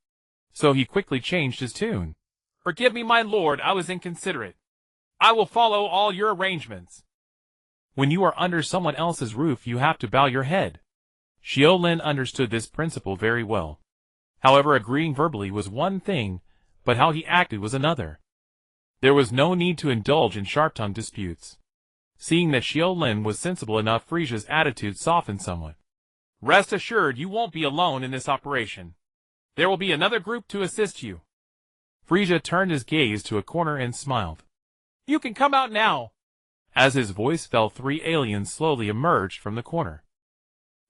So he quickly changed his tune. Forgive me, my lord, I was inconsiderate. I will follow all your arrangements. When you are under someone else's roof, you have to bow your head. Xiu Lin understood this principle very well. However, agreeing verbally was one thing, but how he acted was another. There was no need to indulge in sharp-tongued disputes. Seeing that Xiu Lin was sensible enough, Frisia's attitude softened somewhat. Rest assured, you won't be alone in this operation. There will be another group to assist you. Frisia turned his gaze to a corner and smiled. You can come out now. As his voice fell, 3 aliens slowly emerged from the corner.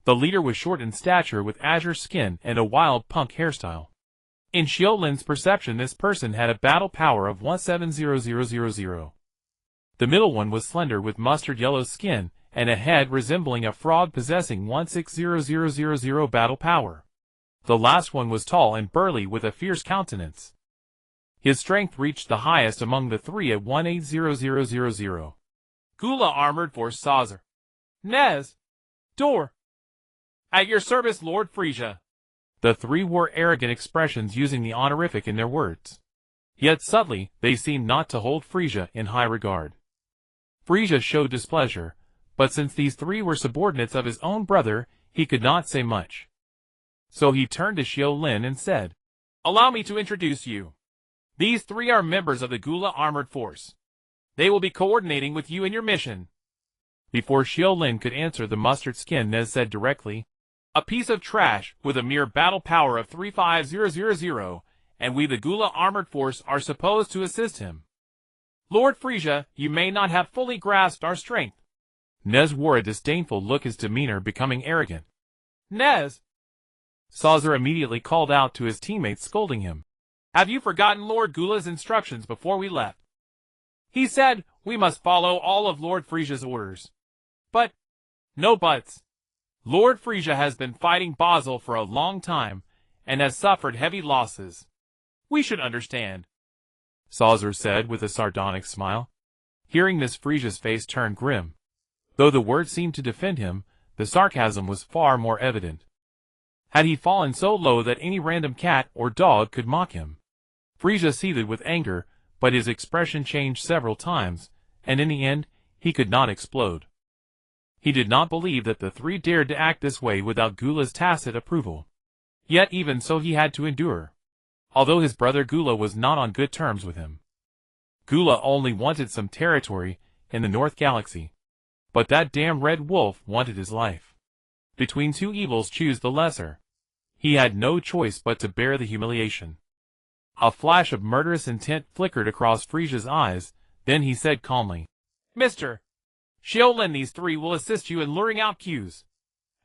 The leader was short in stature with azure skin and a wild punk hairstyle. In Xiu Lin's perception, this person had a battle power of 170000. The middle one was slender with mustard yellow skin and a head resembling a frog, possessing 160000 battle power. The last one was tall and burly with a fierce countenance. His strength reached the highest among the 3 at 180000. Gula Armored Force Saucer. Nez. Door. At your service, Lord Frisia. The 3 wore arrogant expressions, using the honorific in their words. Yet subtly, they seemed not to hold Frisia in high regard. Frisia showed displeasure, but since these 3 were subordinates of his own brother, he could not say much. So he turned to Xiu Lin and said, Allow me to introduce you. These 3 are members of the Gula Armored Force. They will be coordinating with you in your mission. Before Xiu Lin could answer, the mustard skin Nez said directly, A piece of trash with a mere battle power of 35000, and we the Gula Armored Force are supposed to assist him. Lord Frisia, you may not have fully grasped our strength. Nez wore a disdainful look, his demeanor becoming arrogant. Nez! Saucer immediately called out to his teammates, scolding him. Have you forgotten Lord Gula's instructions before we left? He said we must follow all of Lord Frisia's orders. But, no buts. Lord Frisia has been fighting Basil for a long time, and has suffered heavy losses. We should understand. Saucer said with a sardonic smile. Hearing this, Frisia's face turned grim. Though the words seemed to defend him, the sarcasm was far more evident. Had he fallen so low that any random cat or dog could mock him? Frisia seethed with anger, but his expression changed several times, and in the end, he could not explode. He did not believe that the 3 dared to act this way without Gula's tacit approval. Yet even so he had to endure. Although his brother Gula was not on good terms with him. Gula only wanted some territory in the North Galaxy. But that damn red wolf wanted his life. Between 2 evils, choose the lesser. He had no choice but to bear the humiliation. A flash of murderous intent flickered across Frisia's eyes, then he said calmly, Mr. Xiu Lin, these 3 will assist you in luring out Q's.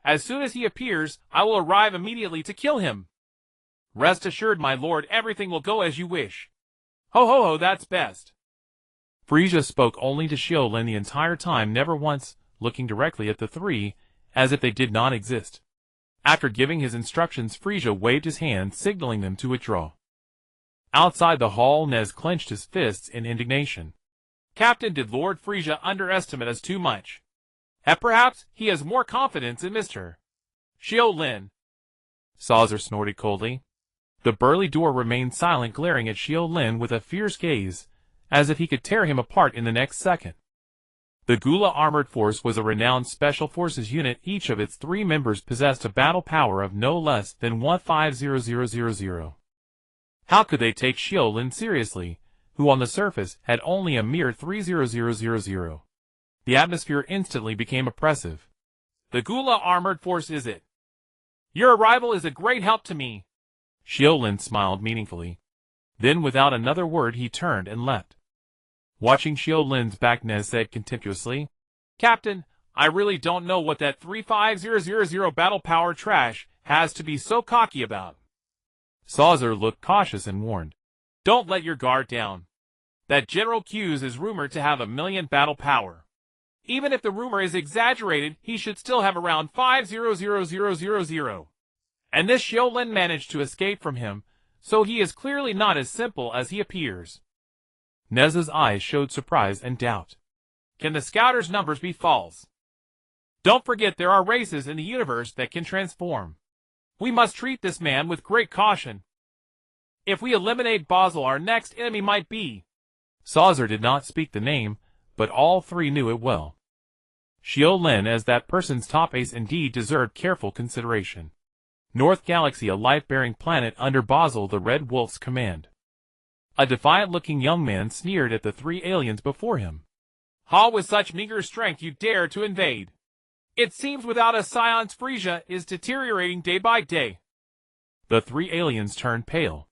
As soon as he appears, I will arrive immediately to kill him. Rest assured, my lord, everything will go as you wish. Ho, that's best. Frisia spoke only to Xiu Lin the entire time, never once looking directly at the 3, as if they did not exist. After giving his instructions, Frieza waved his hand, signaling them to withdraw. Outside the hall, Nez clenched his fists in indignation. Captain, did Lord Frieza underestimate us too much? And perhaps he has more confidence in Mr. Xiu Lin. Saucer snorted coldly. The burly Dor remained silent, glaring at Xiu Lin with a fierce gaze, as if he could tear him apart in the next second. The Gula Armored Force was a renowned special forces unit. Each of its 3 members possessed a battle power of no less than 150000. How could they take Xiu Lin seriously, who on the surface had only a mere 30000? The atmosphere instantly became oppressive. The Gula Armored Force, is it? Your arrival is a great help to me. Xiu Lin smiled meaningfully. Then without another word he turned and left. Watching Xiu Lin's back, Nez said contemptuously, Captain, I really don't know what that 35000 battle power trash has to be so cocky about. Saucer looked cautious and warned, Don't let your guard down. That General Q's is rumored to have 1,000,000 battle power. Even if the rumor is exaggerated, he should still have around 500,000. And this Xiu Lin managed to escape from him, so he is clearly not as simple as he appears. Nez's eyes showed surprise and doubt. Can the scouters' numbers be false? Don't forget there are races in the universe that can transform. We must treat this man with great caution. If we eliminate Basel, our next enemy might be. Saucer did not speak the name, but all 3 knew it well. Xiu Lin, as that person's top ace, indeed deserved careful consideration. North Galaxy, a life-bearing planet under Basel the Red Wolf's command. A defiant-looking young man sneered at the 3 aliens before him. How with such meager strength you dare to invade? It seems without a Saiyan's Frieza is deteriorating day by day. The 3 aliens turned pale.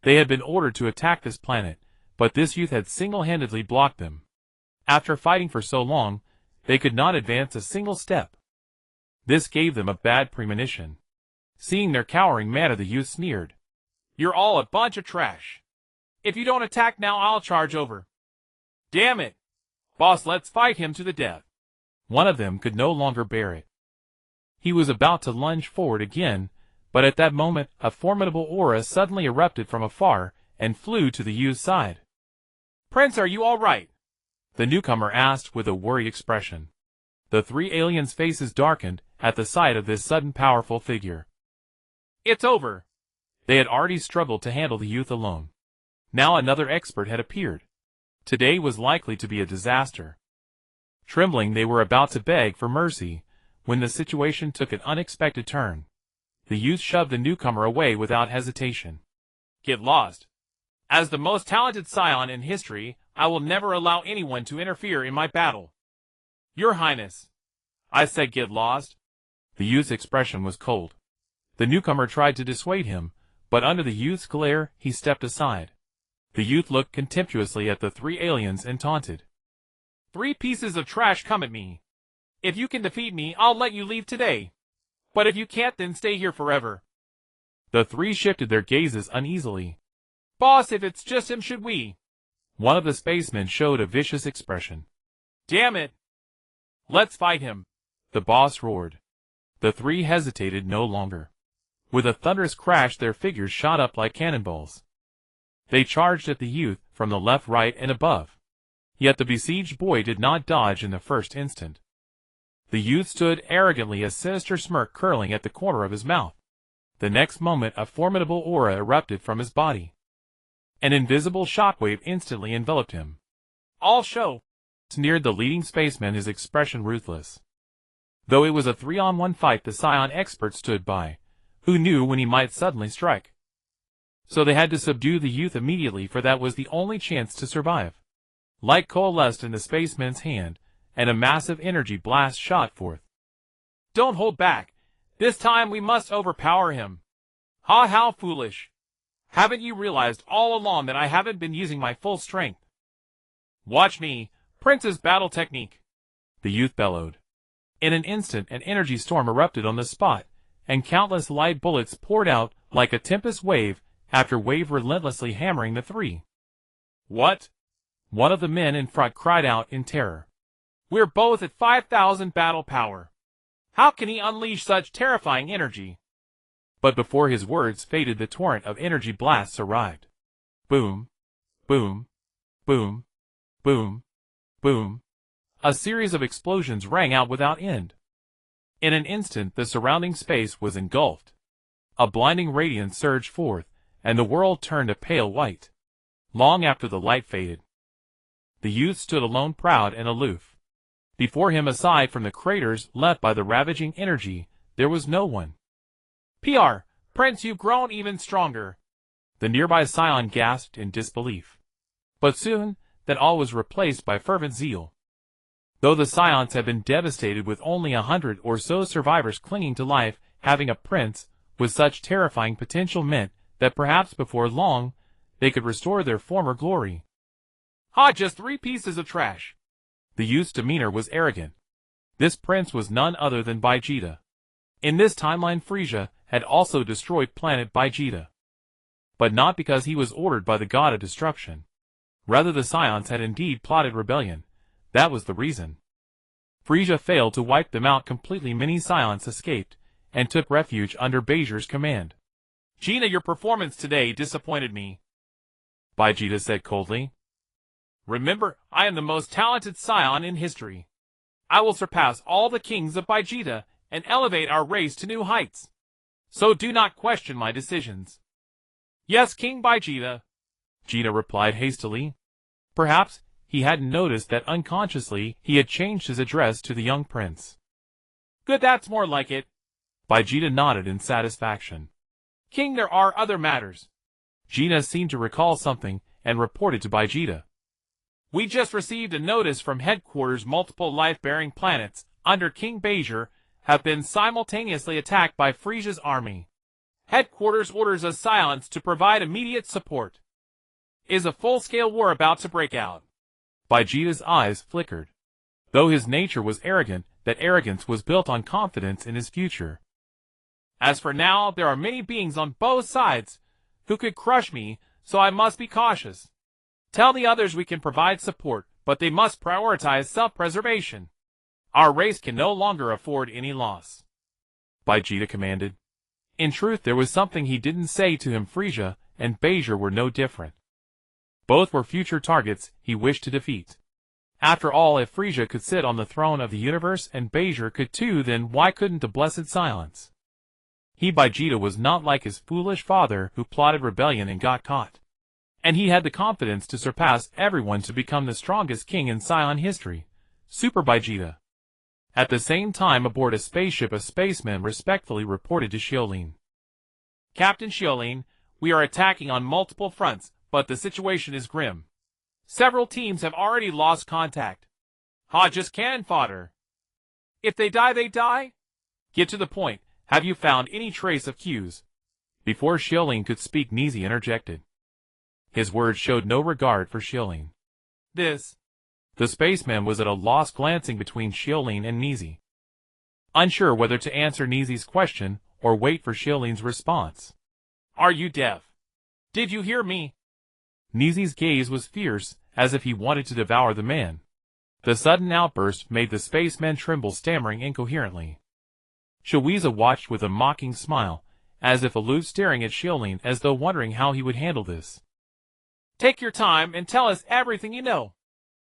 They had been ordered to attack this planet, but this youth had single-handedly blocked them. After fighting for so long, they could not advance a single step. This gave them a bad premonition. Seeing their cowering manner, the youth sneered. You're all a bunch of trash. If you don't attack now, I'll charge over. Damn it. Boss, let's fight him to the death. One of them could no longer bear it. He was about to lunge forward again, but at that moment a formidable aura suddenly erupted from afar and flew to the youth's side. Prince, are you all right? The newcomer asked with a worried expression. The 3 aliens' faces darkened at the sight of this sudden powerful figure. It's over. They had already struggled to handle the youth alone. Now another expert had appeared. Today was likely to be a disaster. Trembling, they were about to beg for mercy, when the situation took an unexpected turn. The youth shoved the newcomer away without hesitation. Get lost. As the most talented Saiyan in history, I will never allow anyone to interfere in my battle. Your Highness. I said get lost. The youth's expression was cold. The newcomer tried to dissuade him, but under the youth's glare, he stepped aside. The youth looked contemptuously at the 3 aliens and taunted. 3 pieces of trash, come at me. If you can defeat me, I'll let you leave today. But if you can't, then stay here forever. The 3 shifted their gazes uneasily. Boss, if it's just him, should we? One of the spacemen showed a vicious expression. Damn it. Let's fight him. The boss roared. The 3 hesitated no longer. With a thunderous crash, their figures shot up like cannonballs. They charged at the youth from the left, right, and above. Yet the besieged boy did not dodge in the first instant. The youth stood arrogantly, a sinister smirk curling at the corner of his mouth. The next moment, a formidable aura erupted from his body. An invisible shockwave instantly enveloped him. I'll show, sneered the leading spaceman, his expression ruthless. Though it was a 3-on-1 fight, the Saiyan expert stood by, who knew when he might suddenly strike. So they had to subdue the youth immediately, for that was the only chance to survive. Light coalesced in the spaceman's hand, and a massive energy blast shot forth. Don't hold back. This time we must overpower him. Ha, how foolish. Haven't you realized all along that I haven't been using my full strength? Watch me, Prince's battle technique. The youth bellowed. In an instant, an energy storm erupted on the spot, and countless light bullets poured out like a tempest, wave after wave, relentlessly hammering the 3. What? One of the men in front cried out in terror. We're both at 5,000 battle power. How can he unleash such terrifying energy? But before his words faded, the torrent of energy blasts arrived. Boom, boom, boom, boom, boom. A series of explosions rang out without end. In an instant, the surrounding space was engulfed. A blinding radiance surged forth, and the world turned a pale white. Long after the light faded, the youth stood alone, proud and aloof. Before him, aside from the craters left by the ravaging energy, there was no one. Prince, you've grown even stronger. The nearby Saiyan gasped in disbelief. But soon, that all was replaced by fervent zeal. Though the Saiyans had been devastated with only 100 or so survivors clinging to life, having a prince with such terrifying potential meant that perhaps before long, they could restore their former glory. Just 3 pieces of trash. The youth's demeanor was arrogant. This prince was none other than Vegeta. In this timeline, Frieza had also destroyed planet Vegeta. But not because he was ordered by the god of destruction. Rather, the Saiyans had indeed plotted rebellion. That was the reason. Frieza failed to wipe them out completely. Many Saiyans escaped, and took refuge under Vegeta's command. Gina, your performance today disappointed me, Vegeta said coldly. Remember, I am the most talented Saiyan in history. I will surpass all the kings of Vegeta, and elevate our race to new heights. So do not question my decisions. Yes, King Vegeta, Gina replied hastily. Perhaps he hadn't noticed that unconsciously he had changed his address to the young prince. Good, that's more like it. Vegeta nodded in satisfaction. King, there are other matters. Gina seemed to recall something, and reported to Vegeta. We just received a notice from headquarters. Multiple life-bearing planets under King Vegeta have been simultaneously attacked by Frieza's army. Headquarters orders us Saiyans to provide immediate support. Is a full-scale war about to break out? Vegeta's eyes flickered. Though his nature was arrogant, that arrogance was built on confidence in his future. As for now, there are many beings on both sides who could crush me, so I must be cautious. Tell the others we can provide support, but they must prioritize self-preservation. Our race can no longer afford any loss, Vegeta commanded. In truth, there was something he didn't say to him. Frieza and Vegeta were no different. Both were future targets he wished to defeat. After all, if Frieza could sit on the throne of the universe and Vegeta could too, then why couldn't the blessed Saiyans? He, Vegeta, was not like his foolish father who plotted rebellion and got caught. And he had the confidence to surpass everyone to become the strongest king in Saiyan history, Super Vegeta. At the same time, aboard a spaceship, a spaceman respectfully reported to Xiu Lin. Captain Xiu Lin, we are attacking on multiple fronts, but the situation is grim. Several teams have already lost contact. Just cannon fodder. If they die, they die? Get to the point. Have you found any trace of Q's? Before Xiu Lin could speak, Nizi interjected. His words showed no regard for Xiu Lin. The spaceman was at a loss, glancing between Xiu Lin and Nizi, unsure whether to answer Nizi's question or wait for Xiu Lin's response. Are you deaf? Did you hear me? Nizi's gaze was fierce, as if he wanted to devour the man. The sudden outburst made the spaceman tremble, stammering incoherently. Shuiza watched with a mocking smile, as if aloof, staring at Xiu Lin as though wondering how he would handle this. Take your time and tell us everything you know.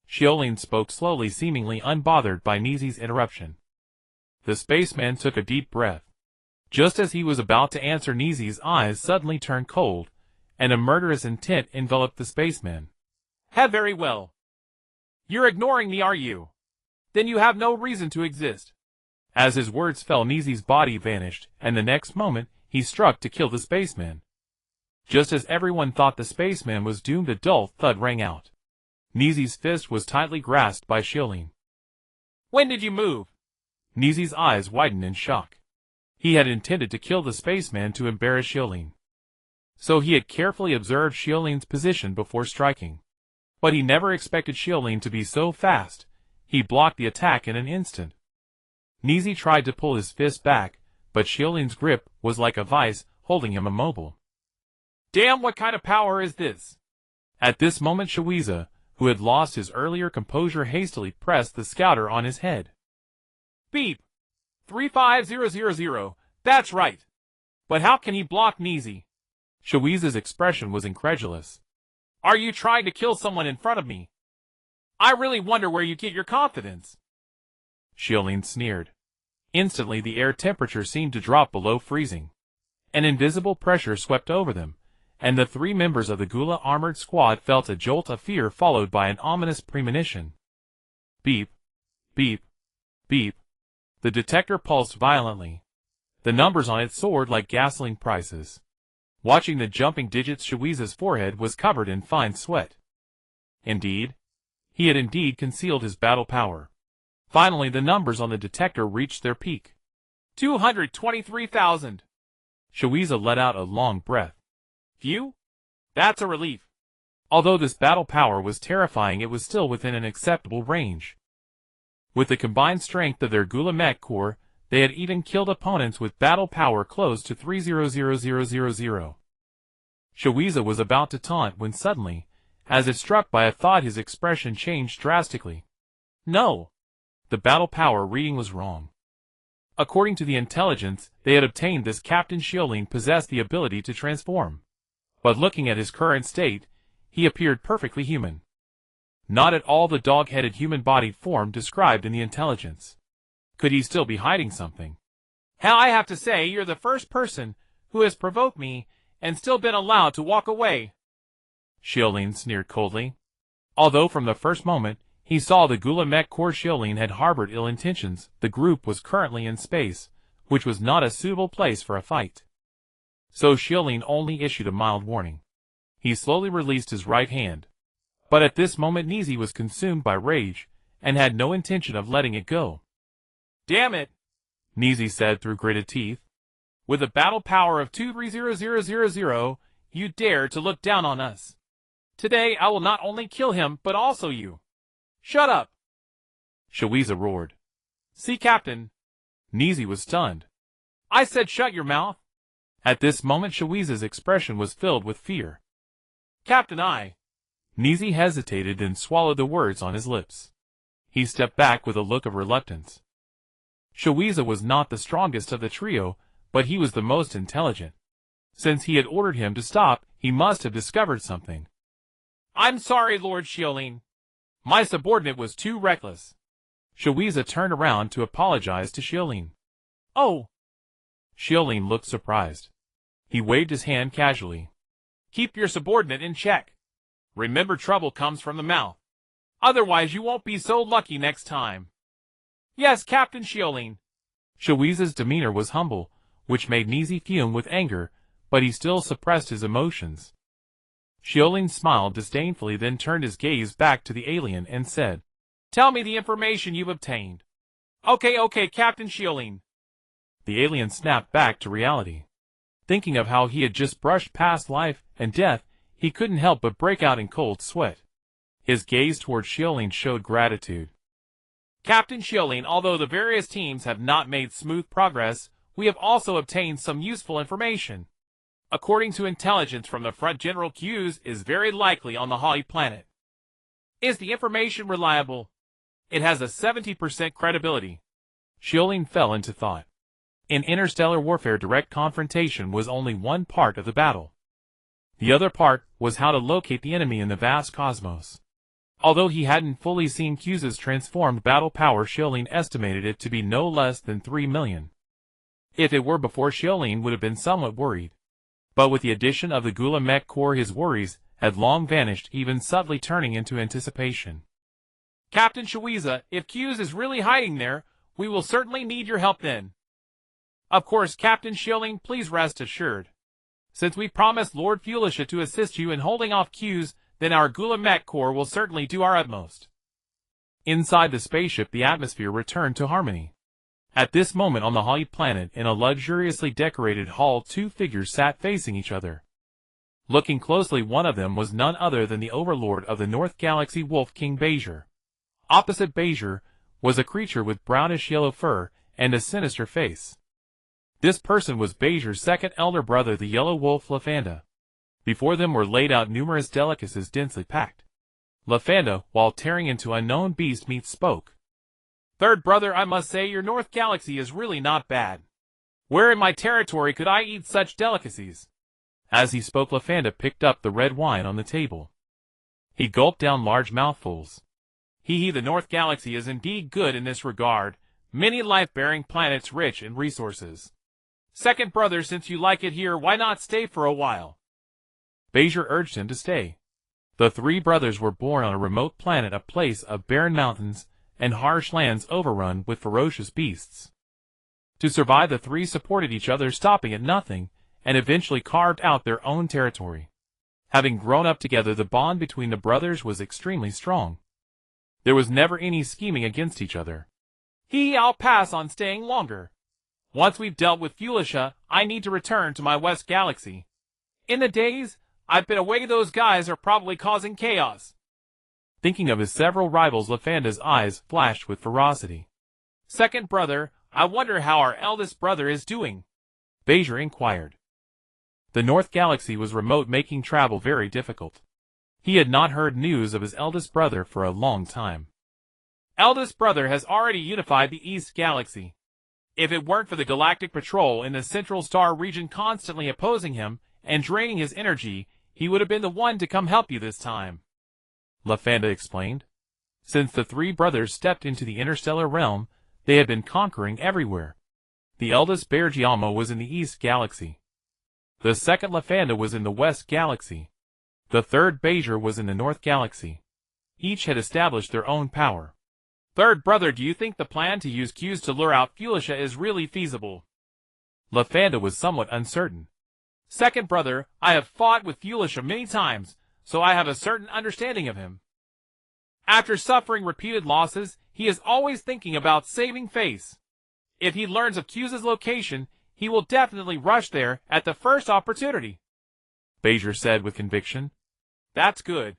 Xiu Lin spoke slowly, seemingly unbothered by Nizi's interruption. The spaceman took a deep breath. Just as he was about to answer, Nizi's eyes suddenly turned cold, and a murderous intent enveloped the spaceman. Very well. You're ignoring me, are you? Then you have no reason to exist. As his words fell, Nizi's body vanished, and the next moment, he struck to kill the spaceman. Just as everyone thought the spaceman was doomed, a dull thud rang out. Nizi's fist was tightly grasped by Xiu Lin. When did you move? Nizi's eyes widened in shock. He had intended to kill the spaceman to embarrass Xiu Lin. So he had carefully observed Xiu Lin's position before striking. But he never expected Xiu Lin to be so fast. He blocked the attack in an instant. Nizi tried to pull his fist back, but Xiu Lin's grip was like a vice, holding him immobile. Damn, what kind of power is this? At this moment, Shuiza, who had lost his earlier composure, hastily pressed the scouter on his head. Beep! 35000. That's right. But how can he block Nizi? Xiuiza's expression was incredulous. Are you trying to kill someone in front of me? I really wonder where you get your confidence. Xiu Lin sneered. Instantly the air temperature seemed to drop below freezing. An invisible pressure swept over them, and the three members of the Gula armored squad felt a jolt of fear followed by an ominous premonition. Beep, beep, beep. The detector pulsed violently. The numbers on it soared like gasoline prices. Watching the jumping digits, Xiuiza's forehead was covered in fine sweat. Indeed, he had indeed concealed his battle power. Finally the numbers on the detector reached their peak. 223,000. Xiuiza let out a long breath. Phew? That's a relief. Although this battle power was terrifying, it was still within an acceptable range. With the combined strength of their Gula Mech Corps, they had even killed opponents with battle power close to 300,000. Xiuiza was about to taunt when suddenly, as if struck by a thought, his expression changed drastically. No! The battle power reading was wrong. According to the intelligence they had obtained, this Captain Xiu Lin possessed the ability to transform. But looking at his current state, he appeared perfectly human. Not at all the dog-headed human-bodied form described in the intelligence. Could he still be hiding something? How I have to say, you're the first person who has provoked me and still been allowed to walk away. Xiu Lin sneered coldly. Although from the first moment he saw the Gula Mech Corps Xiu Lin had harbored ill intentions, the group was currently in space, which was not a suitable place for a fight. So Xiu Lin only issued a mild warning. He slowly released his right hand. But at this moment Nizi was consumed by rage, and had no intention of letting it go. Damn it! Nizi said through gritted teeth. With a battle power of 230,000, you dare to look down on us. Today I will not only kill him, but also you. Shut up! Xiuiza roared. See, Captain. Nizi was stunned. I said shut your mouth. At this moment Xiuiza's expression was filled with fear. Captain, Nizi hesitated and swallowed the words on his lips. He stepped back with a look of reluctance. Xiuiza was not the strongest of the trio, but he was the most intelligent. Since he had ordered him to stop, he must have discovered something. I'm sorry, Lord Xiu Lin. My subordinate was too reckless. Xiuiza turned around to apologize to Xiu Lin. Oh! Xiu Lin looked surprised. He waved his hand casually. Keep your subordinate in check. Remember, trouble comes from the mouth. Otherwise you won't be so lucky next time. Yes, Captain Xiu Lin. Xiuiza's demeanor was humble, which made Nizi fume with anger, but he still suppressed his emotions. Xiu Lin smiled disdainfully, then turned his gaze back to the alien and said, Tell me the information you've obtained. Okay, Captain Xiu Lin. The alien snapped back to reality. Thinking of how he had just brushed past life and death, he couldn't help but break out in cold sweat. His gaze toward Xiu Lin showed gratitude. Captain Xiu Lin, although the various teams have not made smooth progress, we have also obtained some useful information. According to intelligence from the front, General Q's is very likely on the Holly planet. Is the information reliable? It has a 70% credibility. Xiu Lin fell into thought. In interstellar warfare, direct confrontation was only one part of the battle. The other part was how to locate the enemy in the vast cosmos. Although he hadn't fully seen Q's transformed battle power, Xiu Lin estimated it to be no less than 3 million. If it were before, Xiu Lin would have been somewhat worried. But with the addition of the Gula Mech Corps, his worries had long vanished, even subtly turning into anticipation. Captain Xiuiza, if Q's is really hiding there, we will certainly need your help then. Of course, Captain Xiu Lin, please rest assured. Since we promised Lord Fulisha to assist you in holding off Q's, then our Gula Mech Corps will certainly do our utmost. Inside the spaceship, the atmosphere returned to harmony. At this moment on the Holly planet, in a luxuriously decorated hall, two figures sat facing each other. Looking closely, one of them was none other than the overlord of the North Galaxy, Wolf King Bezier. Opposite Bezier was a creature with brownish-yellow fur and a sinister face. This person was Bezier's second elder brother, the yellow wolf Lafanda. Before them were laid out numerous delicacies densely packed. Lafanda, while tearing into unknown beast meat, spoke. Third brother, I must say your North Galaxy is really not bad. Where in my territory could I eat such delicacies? As he spoke, Lafanda picked up the red wine on the table. He gulped down large mouthfuls. The North Galaxy is indeed good in this regard, many life-bearing planets rich in resources. Second brother, since you like it here, why not stay for a while? Bezier urged him to stay. The three brothers were born on a remote planet, a place of barren mountains and harsh lands overrun with ferocious beasts. To survive, the three supported each other, stopping at nothing, and eventually carved out their own territory. Having grown up together, the bond between the brothers was extremely strong. There was never any scheming against each other. I'll pass on staying longer. Once we've dealt with Fulisha, I need to return to my West Galaxy. In the days I've been away, those guys are probably causing chaos. Thinking of his several rivals, Lafanda's eyes flashed with ferocity. Second brother, I wonder how our eldest brother is doing? Bezier inquired. The North Galaxy was remote, making travel very difficult. He had not heard news of his eldest brother for a long time. Eldest brother has already unified the East Galaxy. If it weren't for the Galactic Patrol in the Central Star region constantly opposing him and draining his energy, he would have been the one to come help you this time. Lafanda explained. Since the three brothers stepped into the interstellar realm, they had been conquering everywhere. The eldest Bear Giamo was in the East Galaxy. The second Lafanda was in the West Galaxy. The third Bezier was in the North Galaxy. Each had established their own power. Third brother, do you think the plan to use Qs to lure out Fulisha is really feasible? Lafanda was somewhat uncertain. Second brother, I have fought with Fulisha many times, so I have a certain understanding of him. After suffering repeated losses, he is always thinking about saving face. If he learns of Q's location, he will definitely rush there at the first opportunity. Bezier said with conviction. That's good.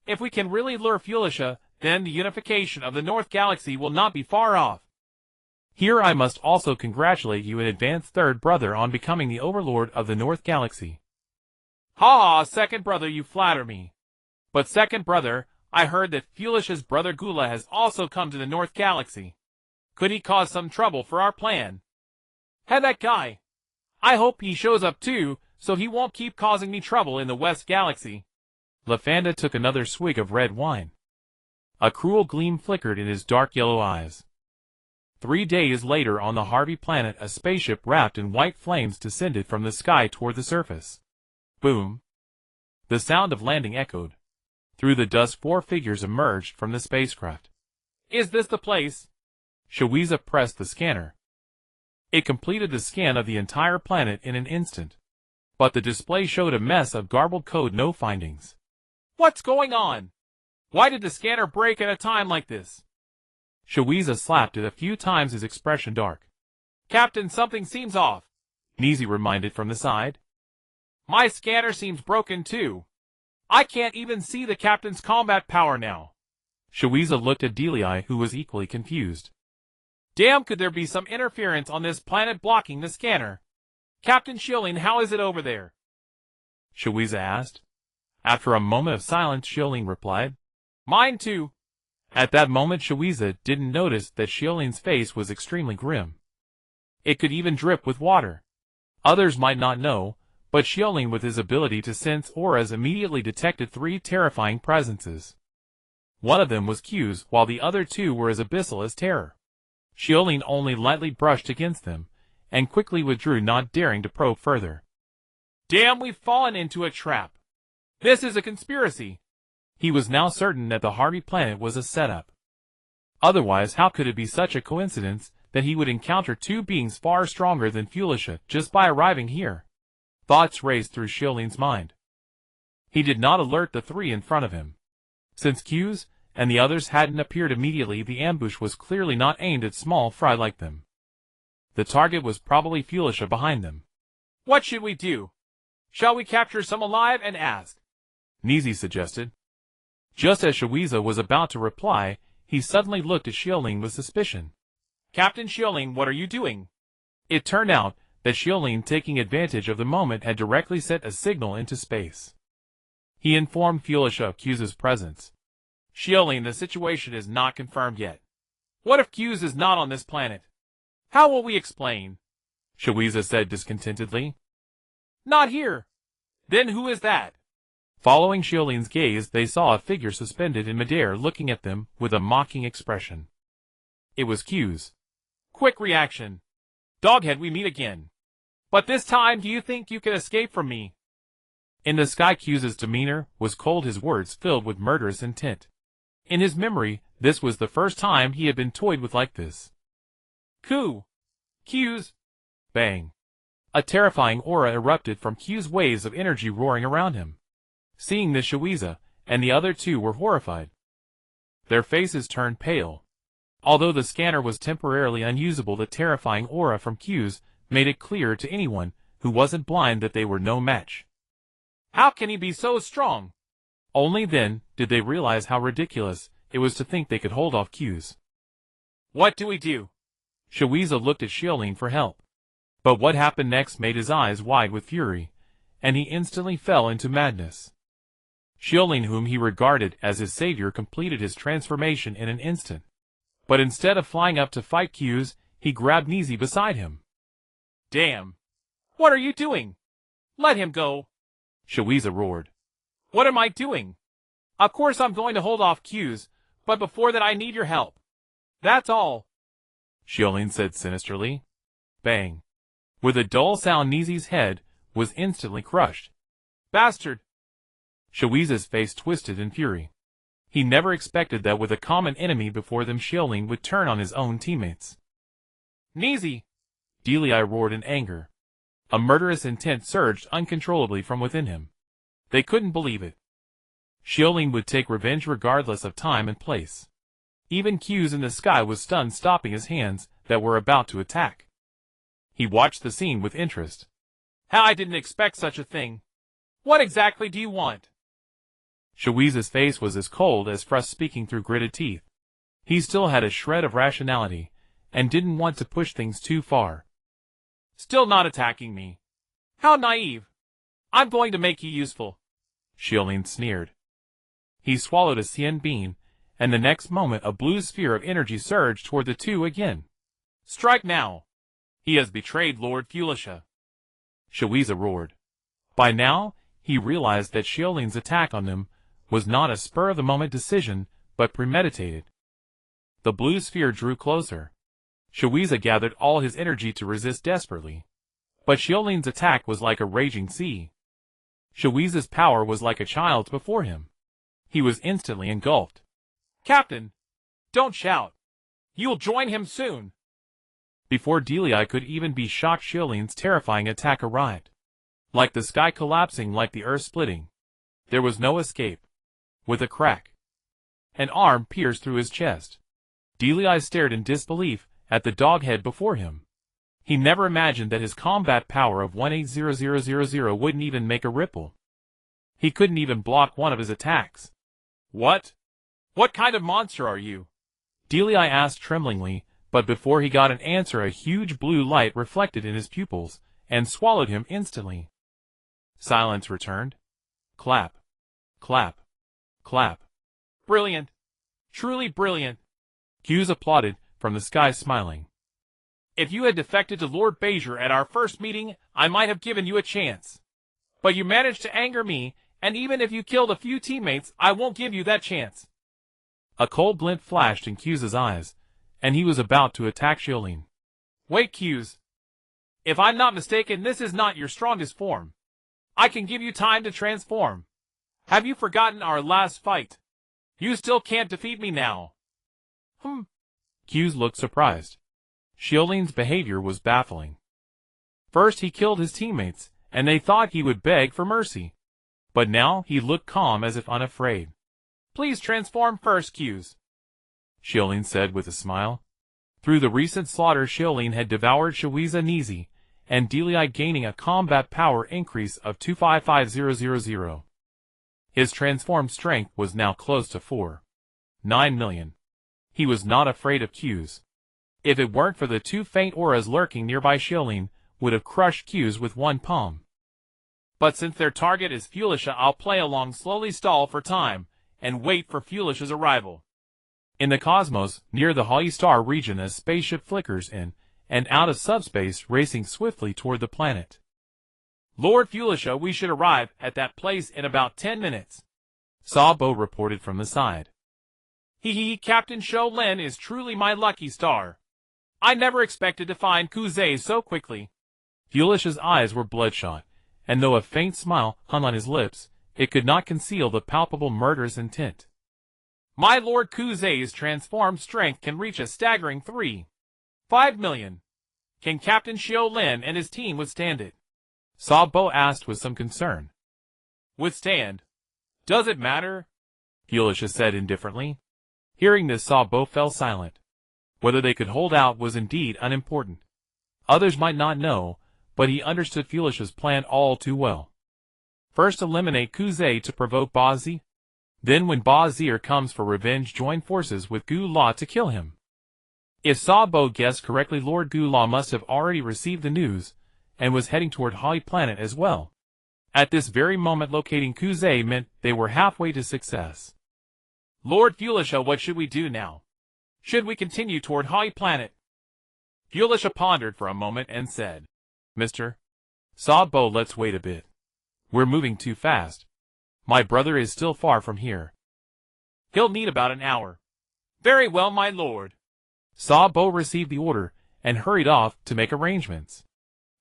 If we can really lure Fulisha, then the unification of the North Galaxy will not be far off. Here I must also congratulate you in advance, third brother, on becoming the overlord of the North Galaxy. Ha, second brother, you flatter me. But second brother, I heard that Fulisha's brother Gula has also come to the North Galaxy. Could he cause some trouble for our plan? Hey, that guy. I hope he shows up too, so he won't keep causing me trouble in the West Galaxy. Lafanda took another swig of red wine. A cruel gleam flickered in his dark yellow eyes. 3 days later, on the Harvey planet, a spaceship wrapped in white flames descended from the sky toward the surface. Boom! The sound of landing echoed. Through the dust, 4 figures emerged from the spacecraft. Is this the place? Xiu pressed the scanner. It completed the scan of the entire planet in an instant. But the display showed a mess of garbled code, no findings. What's going on? Why did the scanner break at a time like this? Xiu slapped it a few times, his expression dark. Captain, something seems off. Nizi reminded from the side. My scanner seems broken too. I can't even see the captain's combat power now. Xiu looked at Delii, who was equally confused. Damn, could there be some interference on this planet blocking the scanner? Captain Xiu Lin, how is it over there? Xiu asked. After a moment of silence, Xiu Lin replied. Mine too. At that moment, Xiu didn't notice that Xiu Lin's face was extremely grim. It could even drip with water. Others might not know, but Xiu Lin, with his ability to sense auras, immediately detected 3 terrifying presences. One of them was Q's, while the other 2 were as abyssal as terror. Xiu Lin only lightly brushed against them, and quickly withdrew, not daring to probe further. Damn, we've fallen into a trap. This is a conspiracy. He was now certain that the Harvey planet was a setup. Otherwise, how could it be such a coincidence that he would encounter 2 beings far stronger than Fulisha just by arriving here? Thoughts raced through Xiu Lin's mind. He did not alert the 3 in front of him. Since Q's and the others hadn't appeared immediately, the ambush was clearly not aimed at small fry like them. The target was probably Fulisha behind them. What should we do? Shall we capture some alive and ask? Nizi suggested. Just as Xiu was about to reply, he suddenly looked at Xiu Lin with suspicion. Captain Xiu Lin, what are you doing? It turned out that Xiu Lin, taking advantage of the moment, had directly sent a signal into space. He informed Fulisha of Q's presence. Xiu Lin, the situation is not confirmed yet. What if Q's is not on this planet? How will we explain? Xiu said discontentedly. Not here. Then who is that? Following Xiu Lin's gaze, they saw a figure suspended in midair looking at them with a mocking expression. It was Q's. Quick reaction. Doghead, we meet again. But this time, do you think you can escape from me? In the sky, Q's demeanor was cold, his words filled with murderous intent. In his memory, this was the first time he had been toyed with like this. Q's. Bang. A terrifying aura erupted from Q's, waves of energy roaring around him. Seeing this, Xiu and the other two were horrified. Their faces turned pale. Although the scanner was temporarily unusable, the terrifying aura from Q's made it clear to anyone who wasn't blind that they were no match. How can he be so strong? Only then did they realize how ridiculous it was to think they could hold off Q's. What do we do? Xiu looked at Xiu Lin for help. But what happened next made his eyes wide with fury, and he instantly fell into madness. Xiu Lin, whom he regarded as his savior, completed his transformation in an instant. But instead of flying up to fight Q's, he grabbed Nizi beside him. Damn! What are you doing? Let him go! Xiu roared. What am I doing? Of course I'm going to hold off Q's, but before that I need your help. That's all. Xiu Lin said sinisterly. Bang. With a dull sound, Nizi's head was instantly crushed. Bastard! Xiu's face twisted in fury. He never expected that with a common enemy before them, Xiu Lin would turn on his own teammates. Nizi! Delii roared in anger. A murderous intent surged uncontrollably from within him. They couldn't believe it. Xiu Lin would take revenge regardless of time and place. Even Q's in the sky was stunned, stopping his hands that were about to attack. He watched the scene with interest. How I didn't expect such a thing. What exactly do you want? Xiu's face was as cold as frost, speaking through gritted teeth. He still had a shred of rationality, and didn't want to push things too far. Still not attacking me. How naive. I'm going to make you useful. Xiu Lin sneered. He swallowed a Xian bean, and the next moment a blue sphere of energy surged toward the two again. Strike now. He has betrayed Lord Fulisha. Xiu roared. By now, he realized that Xiu Lin's attack on them was not a spur-of-the-moment decision, but premeditated. The blue sphere drew closer. Xiu gathered all his energy to resist desperately. But Xiu Lin's attack was like a raging sea. Xiu's power was like a child's before him. He was instantly engulfed. Captain! Don't shout. You'll join him soon. Before Delii could even be shocked, Xiu Lin's terrifying attack arrived. Like the sky collapsing, like the earth splitting. There was no escape. With a crack, an arm pierced through his chest. Delii stared in disbelief at the dog head before him. He never imagined that his combat power of 180000 wouldn't even make a ripple. He couldn't even block one of his attacks. What? What kind of monster are you? Delii asked tremblingly, but before he got an answer, a huge blue light reflected in his pupils and swallowed him instantly. Silence returned. Clap. Clap. Clap. Brilliant. Truly brilliant. Q's applauded from the sky, smiling. If you had defected to Lord Bajor at our first meeting, I might have given you a chance. But you managed to anger me, and even if you killed a few teammates, I won't give you that chance. A cold glint flashed in Q's eyes, and he was about to attack Xiu Lin. Wait, Q's. If I'm not mistaken, this is not your strongest form. I can give you time to transform. Have you forgotten our last fight? You still can't defeat me now. Q's looked surprised. Xiu Lin's behavior was baffling. First he killed his teammates, and they thought he would beg for mercy. But now he looked calm, as if unafraid. Please transform first, Q's. Xiu Lin said with a smile. Through the recent slaughter, Xiu Lin had devoured Xiu's Nizi, and Delii, gaining a combat power increase of 255000. His transformed strength was now close to 4.9 million. He was not afraid of Q's. If it weren't for the two faint auras lurking nearby, Xiu Lin would have crushed Q's with one palm. But since their target is Fulisha, I'll play along, slowly stall for time, and wait for Fulisha's arrival. In the cosmos, near the Holly Star region, a spaceship flickers in and out of subspace, racing swiftly toward the planet. Lord Fulisha, we should arrive at that place in about 10 minutes. Sabo reported from the side. Captain Xiu Lin is truly my lucky star. I never expected to find Kuzei so quickly. Fulisha's eyes were bloodshot, and though a faint smile hung on his lips, it could not conceal the palpable murderous intent. My Lord Kuzei's transformed strength can reach a staggering 3.5 million. Can Captain Xiu Lin and his team withstand it? Sabo asked with some concern. Withstand? Does it matter? Fulisha said indifferently. Hearing this, Sabo fell silent. Whether they could hold out was indeed unimportant. Others might not know, but he understood Fulisha's plan all too well. First eliminate Kuzei to provoke Bazi. Then when Bazir comes for revenge, join forces with Gu La to kill him. If Sabo guessed correctly, Lord Gu La must have already received the news, and was heading toward Holly Planet as well. At this very moment, locating Kuzei meant they were halfway to success. Lord Fulisha, what should we do now? Should we continue toward Holly Planet? Fulisha pondered for a moment and said, Mr. Sabo, let's wait a bit. We're moving too fast. My brother is still far from here. He'll need about an hour. Very well, my lord. Sabo received the order and hurried off to make arrangements.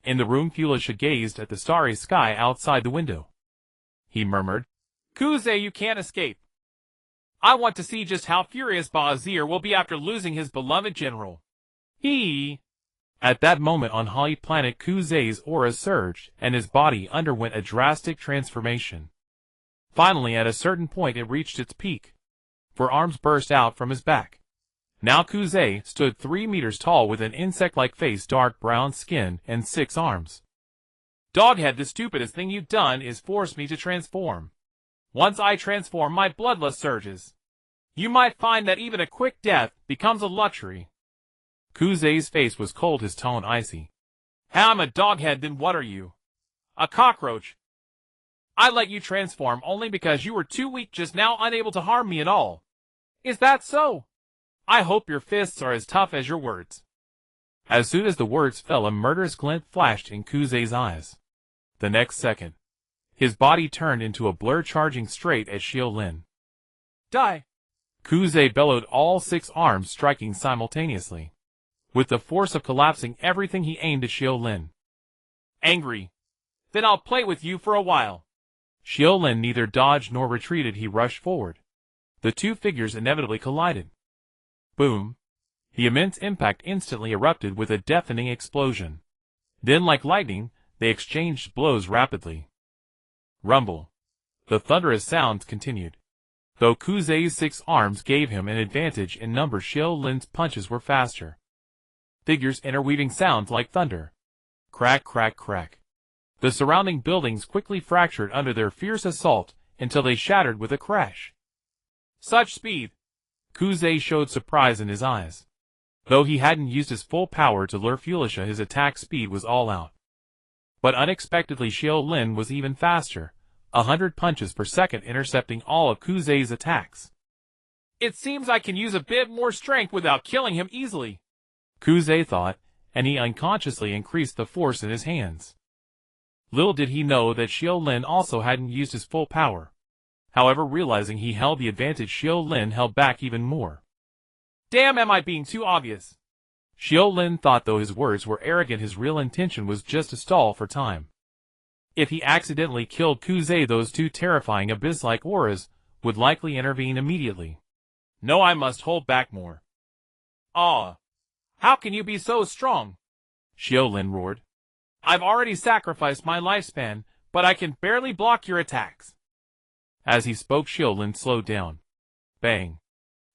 In the room, Fulisha gazed at the starry sky outside the window. He murmured, Kuzei, you can't escape. I want to see just how furious Bazir will be after losing his beloved general. At that moment on Holly Planet, Kuzei's aura surged, and his body underwent a drastic transformation. Finally, at a certain point, it reached its peak, for arms burst out from his back. Now Kuzei stood 3 meters tall with an insect-like face, dark brown skin, and 6 arms. Doghead, the stupidest thing you've done is force me to transform. Once I transform, my bloodlust surges. You might find that even a quick death becomes a luxury. Kuzei's face was cold, his tone icy. I'm a doghead, then what are you? A cockroach. I let you transform only because you were too weak just now, unable to harm me at all. Is that so? I hope your fists are as tough as your words. As soon as the words fell, a murderous glint flashed in Kuzei's eyes. The next second, his body turned into a blur, charging straight at Xiu Lin. Die! Kuzei bellowed, all 6 arms striking simultaneously. With the force of collapsing everything, he aimed at Xiu Lin. Angry. Then I'll play with you for a while. Xiu Lin neither dodged nor retreated. He rushed forward. The two figures inevitably collided. Boom! The immense impact instantly erupted with a deafening explosion. Then, like lightning, they exchanged blows rapidly. Rumble. The thunderous sounds continued. Though Kuzei's 6 arms gave him an advantage in number, Xiu Lin's punches were faster. Figures interweaving sounds like thunder. Crack, crack, crack. The surrounding buildings quickly fractured under their fierce assault until they shattered with a crash. Such speed! Kuzei showed surprise in his eyes. Though he hadn't used his full power to lure Fulisha, his attack speed was all out. But unexpectedly, Xiu Lin was even faster, 100 punches per second, intercepting all of Kuzei's attacks. It seems I can use a bit more strength without killing him easily, Kuzei thought, and he unconsciously increased the force in his hands. Little did he know that Xiu Lin also hadn't used his full power. However, realizing he held the advantage, Xiu Lin held back even more. Damn, am I being too obvious? Xiu Lin thought, though his words were arrogant, his real intention was just to stall for time. If he accidentally killed Kuzei, those 2 terrifying abyss-like auras would likely intervene immediately. No, I must hold back more. Ah! How can you be so strong? Xiu Lin roared. I've already sacrificed my lifespan, but I can barely block your attacks. As he spoke, Xiu Lin slowed down. Bang!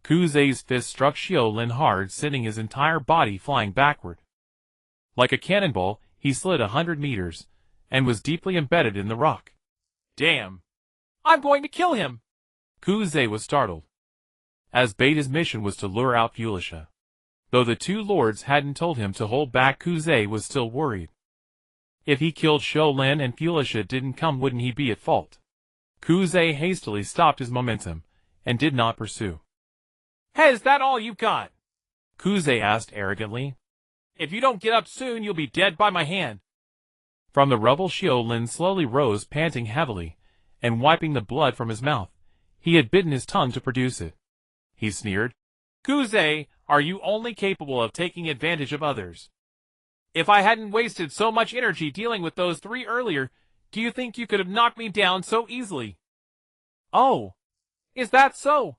Kuzei's fist struck Xiu Lin hard, sending his entire body flying backward. Like a cannonball, he slid 100 meters, and was deeply embedded in the rock. Damn! I'm going to kill him! Kuzei was startled. As bait, his mission was to lure out Fulisha. Though the 2 lords hadn't told him to hold back, Kuzei was still worried. If he killed Xiu Lin and Fulisha didn't come, wouldn't he be at fault? Kuzei hastily stopped his momentum, and did not pursue. Hey, is that all you've got? Kuze asked arrogantly. If you don't get up soon, you'll be dead by my hand. From the rubble, Xiu Lin slowly rose, panting heavily, and wiping the blood from his mouth. He had bitten his tongue to produce it. He sneered. Kuze, are you only capable of taking advantage of others? If I hadn't wasted so much energy dealing with those three earlier, do you think you could have knocked me down so easily? Oh, is that so?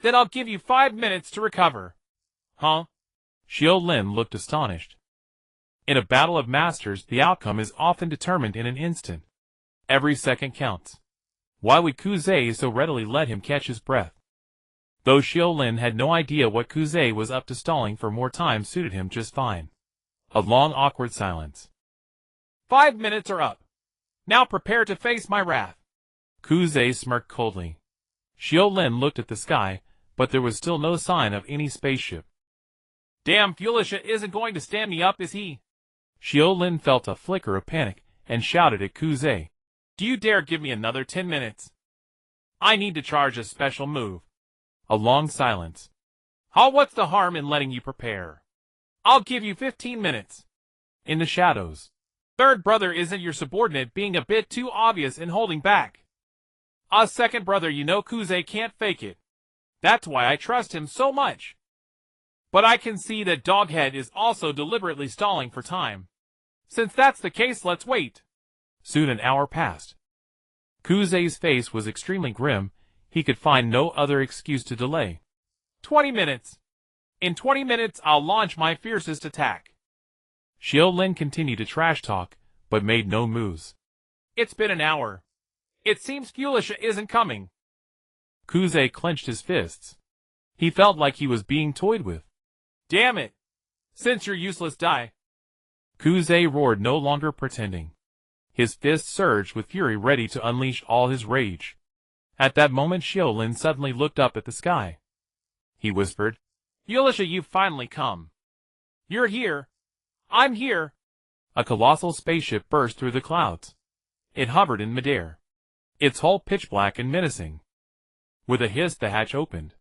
Then I'll give you 5 minutes to recover. Huh? Xiu Lin looked astonished. In a battle of masters, the outcome is often determined in an instant. Every second counts. Why would Kuze so readily let him catch his breath? Though Xiu Lin had no idea what Kuze was up to, stalling for more time suited him just fine. A long, awkward silence. 5 minutes are up. Now prepare to face my wrath. Kuze smirked coldly. Xiu Lin looked at the sky, but there was still no sign of any spaceship. Damn, Fulisha isn't going to stand me up, is he? Xiu Lin felt a flicker of panic and shouted at Kuze. Do you dare give me another 10 minutes? I need to charge a special move. A long silence. What's the harm in letting you prepare? I'll give you 15 minutes. In the shadows. Third brother isn't your subordinate, being a bit too obvious and holding back. A second brother, you know Kuze can't fake it. That's why I trust him so much. But I can see that Doghead is also deliberately stalling for time. Since that's the case, let's wait. Soon an hour passed. Kuze's face was extremely grim. He could find no other excuse to delay. 20 minutes. In 20 minutes, I'll launch my fiercest attack. Xiu Lin continued to trash talk, but made no moves. It's been an hour. It seems Fulisha isn't coming. Kuze clenched his fists. He felt like he was being toyed with. Damn it! Since you're useless, die. Kuze roared, no longer pretending. His fists surged with fury, ready to unleash all his rage. At that moment, Xiu Lin suddenly looked up at the sky. He whispered, Fulisha, you've finally come. You're here. I'm here. A colossal spaceship burst through the clouds. It hovered in midair. Its hull pitch black and menacing. With a hiss, the hatch opened.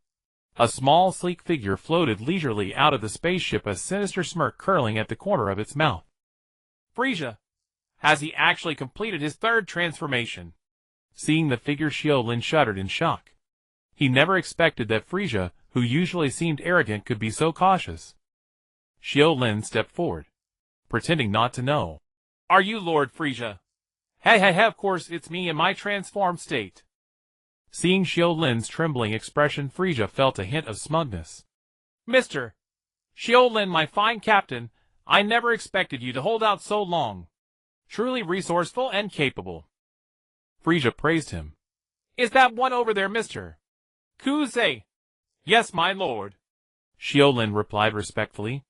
A small, sleek figure floated leisurely out of the spaceship, a sinister smirk curling at the corner of its mouth. Frisia. Has he actually completed his third transformation? Seeing the figure, Xiu Lin shuddered in shock. He never expected that Frisia, who usually seemed arrogant, could be so cautious. Xiu Lin stepped forward, pretending not to know. Are you Lord Frisia? Hey, of course it's me in my transformed state. Seeing Xiu Lin's trembling expression, Frisia felt a hint of smugness. Mr. Xiu Lin, my fine captain, I never expected you to hold out so long. Truly resourceful and capable. Frisia praised him. Is that one over there, Mr. Kuze? Yes, my lord. Xiu Lin replied respectfully.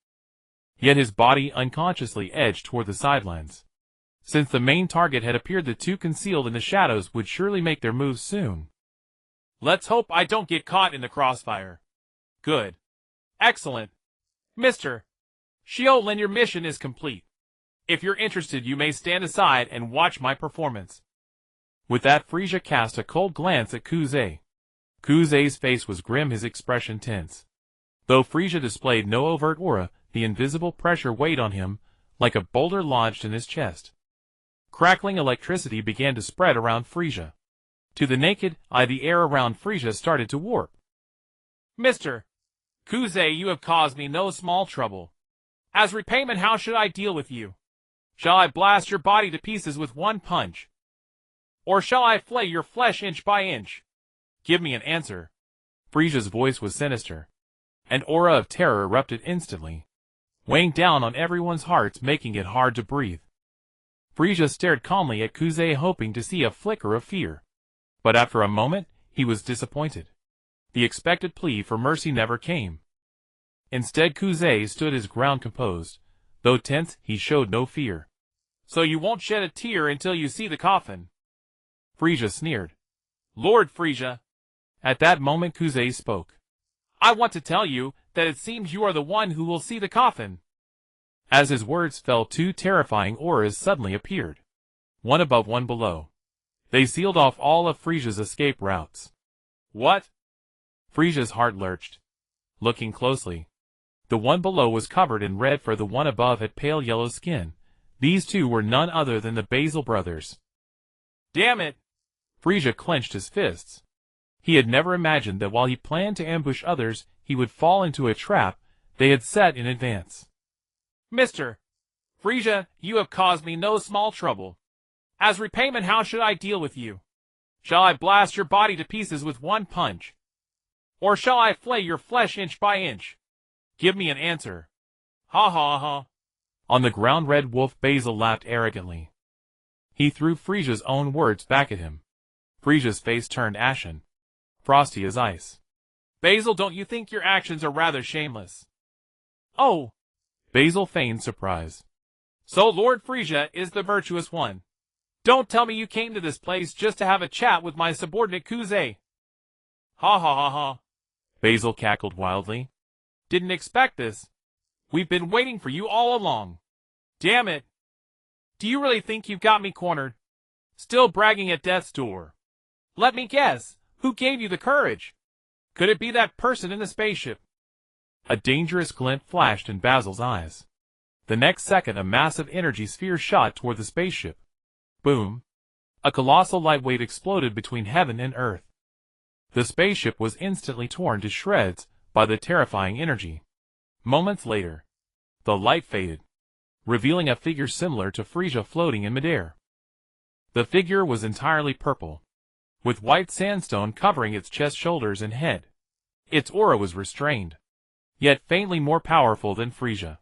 Yet his body unconsciously edged toward the sidelines. Since the main target had appeared, the two concealed in the shadows would surely make their moves soon. Let's hope I don't get caught in the crossfire. Good. Excellent. Mr. Xiu Lin, your mission is complete. If you're interested, you may stand aside and watch my performance. With that, Frisia cast a cold glance at Kuze. Kuze's face was grim, his expression tense. Though Frisia displayed no overt aura, the invisible pressure weighed on him, like a boulder lodged in his chest. Crackling electricity began to spread around Frisia. To the naked eye, the air around Frisia started to warp. Mr. Kuze, you have caused me no small trouble. As repayment, how should I deal with you? Shall I blast your body to pieces with one punch? Or shall I flay your flesh inch by inch? Give me an answer. Frisia's voice was sinister. An aura of terror erupted instantly, weighing down on everyone's hearts, making it hard to breathe. Frisia stared calmly at Kuze, hoping to see a flicker of fear. But after a moment, he was disappointed. The expected plea for mercy never came. Instead, Kuze stood his ground, composed. Though tense, he showed no fear. So you won't shed a tear until you see the coffin? Frisia sneered. Lord Frisia. At that moment, Kuze spoke. I want to tell you that it seems you are the one who will see the coffin. As his words fell, two terrifying auras suddenly appeared. One above, one below. They sealed off all of Frisia's escape routes. What? Frisia's heart lurched. looking closely. The one below was covered in red, for the one above had pale yellow skin. These two were none other than the Basil brothers. Damn it! Frisia clenched his fists. He had never imagined that while he planned to ambush others, he would fall into a trap they had set in advance. Mr. Frisia, you have caused me no small trouble. As repayment, how should I deal with you? Shall I blast your body to pieces with one punch? Or shall I flay your flesh inch by inch? Give me an answer. Ha ha ha. On the ground, Red Wolf Basil laughed arrogantly. He threw Frisia's own words back at him. Frisia's face turned ashen, frosty as ice. Basil, don't you think your actions are rather shameless? Oh! Basil feigned surprise. So Lord Frisia is the virtuous one. Don't tell me you came to this place just to have a chat with my subordinate Kuze. Ha ha ha ha. Basil cackled wildly. Didn't expect this. We've been waiting for you all along. Damn it. Do you really think you've got me cornered? Still bragging at death's door. Let me guess, who gave you the courage? Could it be that person in the spaceship? A dangerous glint flashed in Basil's eyes. The next second, a massive energy sphere shot toward the spaceship. Boom! A colossal lightweight exploded between heaven and earth. The spaceship was instantly torn to shreds by the terrifying energy. Moments later, the light faded, revealing a figure similar to Frisia floating in midair. The figure was entirely purple, with white sandstone covering its chest, shoulders, and head. Its aura was restrained, yet faintly more powerful than Frisia.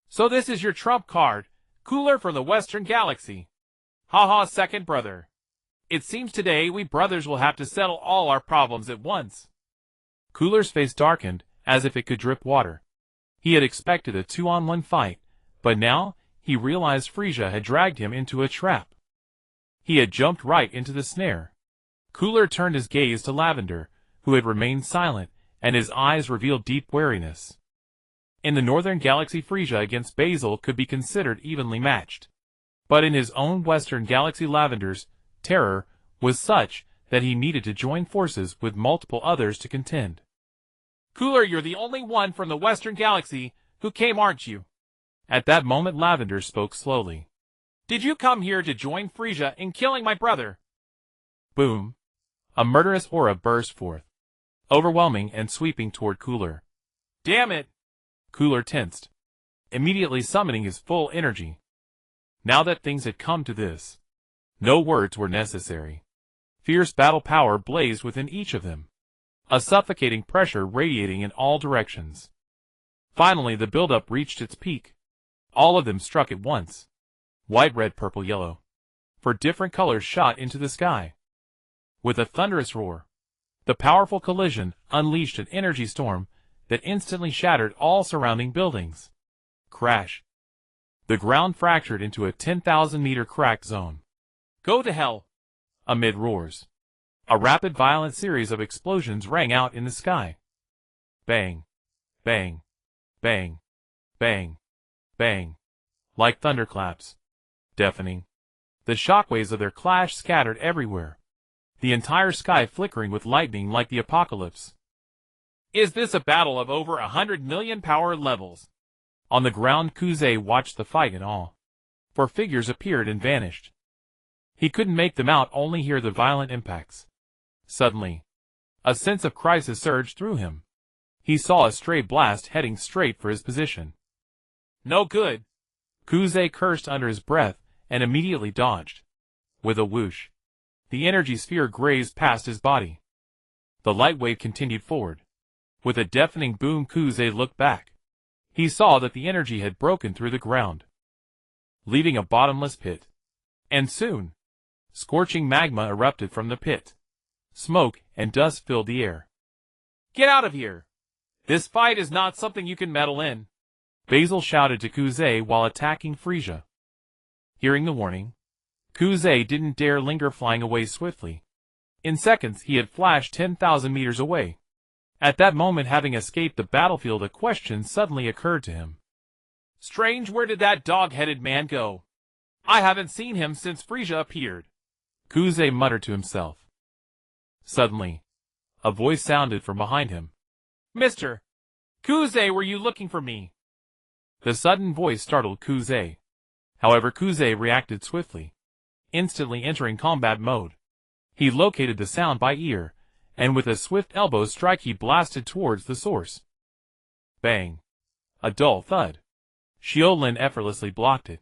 So this is your trump card, Cooler from the Western Galaxy. Ha ha, second brother. It seems today we brothers will have to settle all our problems at once. Cooler's face darkened, as if it could drip water. He had expected a 2-on-1 fight, but now he realized Frisia had dragged him into a trap. He had jumped right into the snare. Cooler turned his gaze to Lavender, who had remained silent, and his eyes revealed deep wariness. In the Northern Galaxy, Frisia against Basil could be considered evenly matched. But in his own Western Galaxy, Lavender's terror was such that he needed to join forces with multiple others to contend. Cooler, you're the only one from the Western Galaxy who came, aren't you? At that moment, Lavender spoke slowly. Did you come here to join Frisia in killing my brother? Boom! A murderous aura burst forth, overwhelming and sweeping toward Cooler. Damn it! Cooler tensed, immediately summoning his full energy. Now that things had come to this, no words were necessary. Fierce battle power blazed within each of them, a suffocating pressure radiating in all directions. Finally, the buildup reached its peak. All of them struck at once. White, red, purple, yellow. For different colors shot into the sky. With a thunderous roar, the powerful collision unleashed an energy storm that instantly shattered all surrounding buildings. Crash! The ground fractured into a 10,000-meter crack zone. Go to hell! Amid roars, a rapid, violent series of explosions rang out in the sky. Bang! Bang! Bang! Bang! Bang! Like thunderclaps. Deafening. The shockwaves of their clash scattered everywhere, the entire sky flickering with lightning like the apocalypse. Is this a battle of over 100 million power levels? On the ground, Kuze watched the fight in awe, for figures appeared and vanished. He couldn't make them out, only hear the violent impacts. Suddenly, a sense of crisis surged through him. He saw a stray blast heading straight for his position. No good! Kuze cursed under his breath and immediately dodged. With a whoosh, the energy sphere grazed past his body. The light wave continued forward. With a deafening boom, Kuze looked back. He saw that the energy had broken through the ground, leaving a bottomless pit. And soon, scorching magma erupted from the pit. Smoke and dust filled the air. Get out of here! This fight is not something you can meddle in. Basil shouted to Kuze while attacking Frisia. Hearing the warning, Kuze didn't dare linger, flying away swiftly. In seconds, he had flashed 10,000 meters away. At that moment, having escaped the battlefield, a question suddenly occurred to him. Strange, where did that dog-headed man go? I haven't seen him since Frisia appeared. Kuze muttered to himself. Suddenly, a voice sounded from behind him. Mister, Kuze, were you looking for me? The sudden voice startled Kuze. However, Kuze reacted swiftly, instantly entering combat mode. He located the sound by ear, and with a swift elbow strike he blasted towards the source. Bang! A dull thud. Xiu Lin effortlessly blocked it.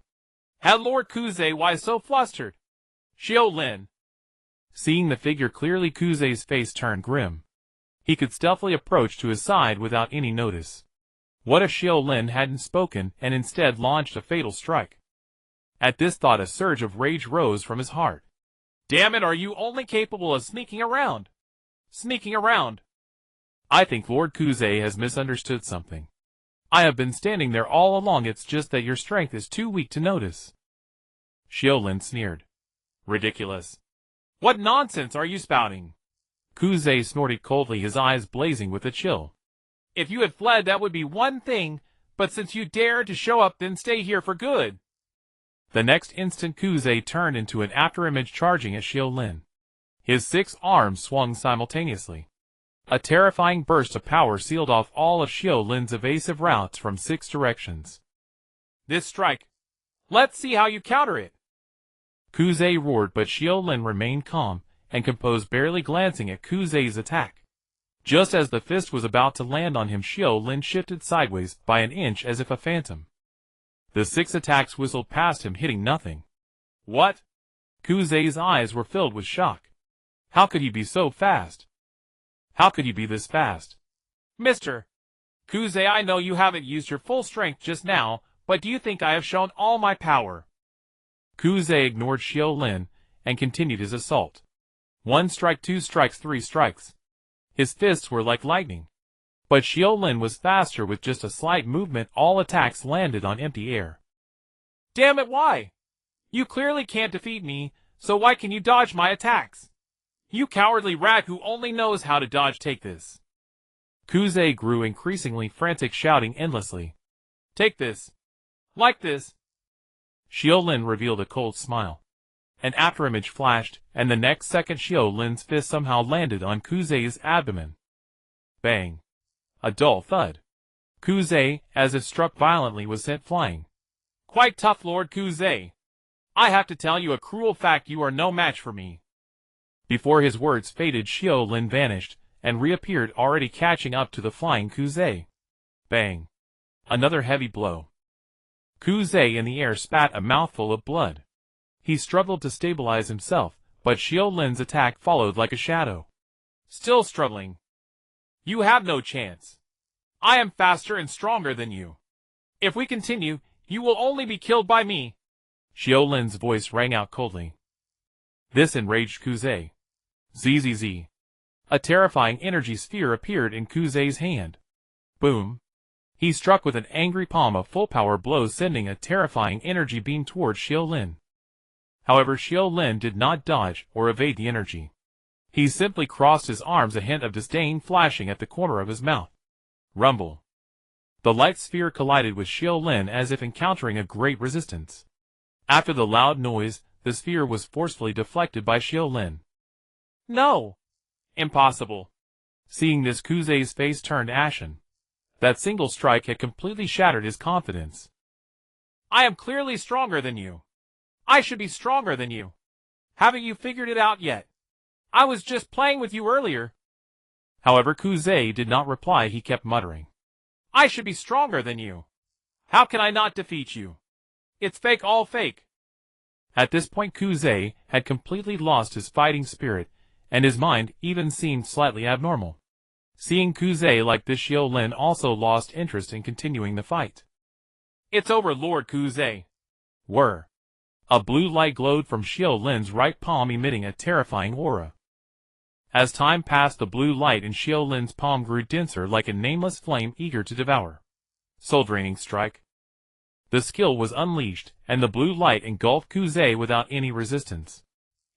Had Lord Kuze, why so flustered? Xiu Lin. Seeing the figure clearly, Kuze's face turned grim. He could stealthily approach to his side without any notice. What if Xiu Lin hadn't spoken and instead launched a fatal strike? At this thought a surge of rage rose from his heart. Damn it, are you only capable of sneaking around? Sneaking around. I think Lord Kuze has misunderstood something. I have been standing there all along, it's just that your strength is too weak to notice. Xiu Lin sneered. Ridiculous. What nonsense are you spouting? Kuze snorted coldly, his eyes blazing with a chill. If you had fled, that would be one thing, but since you dared to show up, then stay here for good. The next instant Kuze turned into an afterimage charging at Xiu Lin. His 6 arms swung simultaneously. A terrifying burst of power sealed off all of Xiu Lin's evasive routes from 6 directions. This strike. Let's see how you counter it. Kuze roared, but Xiu Lin remained calm and composed, barely glancing at Kuze's attack. Just as the fist was about to land on him, Xiu Lin shifted sideways by an inch as if a phantom. The 6 attacks whistled past him, hitting nothing. What? Kuze's eyes were filled with shock. How could he be so fast? How could he be this fast? Mr. Kuze, I know you haven't used your full strength just now, but do you think I have shown all my power? Kuze ignored Xiu Lin and continued his assault. 1 strike, 2 strikes, 3 strikes. His fists were like lightning. But Xiu Lin was faster. With just a slight movement, all attacks landed on empty air. Damn it, why? You clearly can't defeat me, so why can you dodge my attacks? You cowardly rat who only knows how to dodge, take this. Kuze grew increasingly frantic, shouting endlessly. Take this. Like this. Xiu Lin revealed a cold smile. An afterimage flashed, and the next second Xiu Lin's fist somehow landed on Kuze's abdomen. Bang! A dull thud. Kuze, as if struck violently, was sent flying. Quite tough, Lord Kuze. I have to tell you a cruel fact, you are no match for me. Before his words faded, Xiu Lin vanished, and reappeared, already catching up to the flying Kuze. Bang! Another heavy blow. Kuze in the air spat a mouthful of blood. He struggled to stabilize himself, but Xiu Lin's attack followed like a shadow. Still struggling. You have no chance. I am faster and stronger than you. If we continue, you will only be killed by me. Xiu Lin's voice rang out coldly. This enraged Kuze. Zzz. A terrifying energy sphere appeared in Kuze's hand. Boom. He struck with an angry palm a full-power blow, sending a terrifying energy beam towards Xiu Lin. However, Xiu Lin did not dodge or evade the energy. He simply crossed his arms, a hint of disdain flashing at the corner of his mouth. Rumble. The light sphere collided with Xiu Lin as if encountering a great resistance. After the loud noise, the sphere was forcefully deflected by Xiu Lin. No! Impossible. Seeing this, Kuze's face turned ashen. That single strike had completely shattered his confidence. I am clearly stronger than you. I should be stronger than you. Haven't you figured it out yet? I was just playing with you earlier. However, Kuze did not reply. He kept muttering. I should be stronger than you. How can I not defeat you? It's fake, all fake. At this point, Kuze had completely lost his fighting spirit, and his mind even seemed slightly abnormal. Seeing Kuze like this, Xiu Lin also lost interest in continuing the fight. It's over, Lord Kuze. Whir. A blue light glowed from Xiu Lin's right palm, emitting a terrifying aura. As time passed, the blue light in Xiu Lin's palm grew denser, like a nameless flame eager to devour. Soul-draining strike. The skill was unleashed, and the blue light engulfed Kuze without any resistance.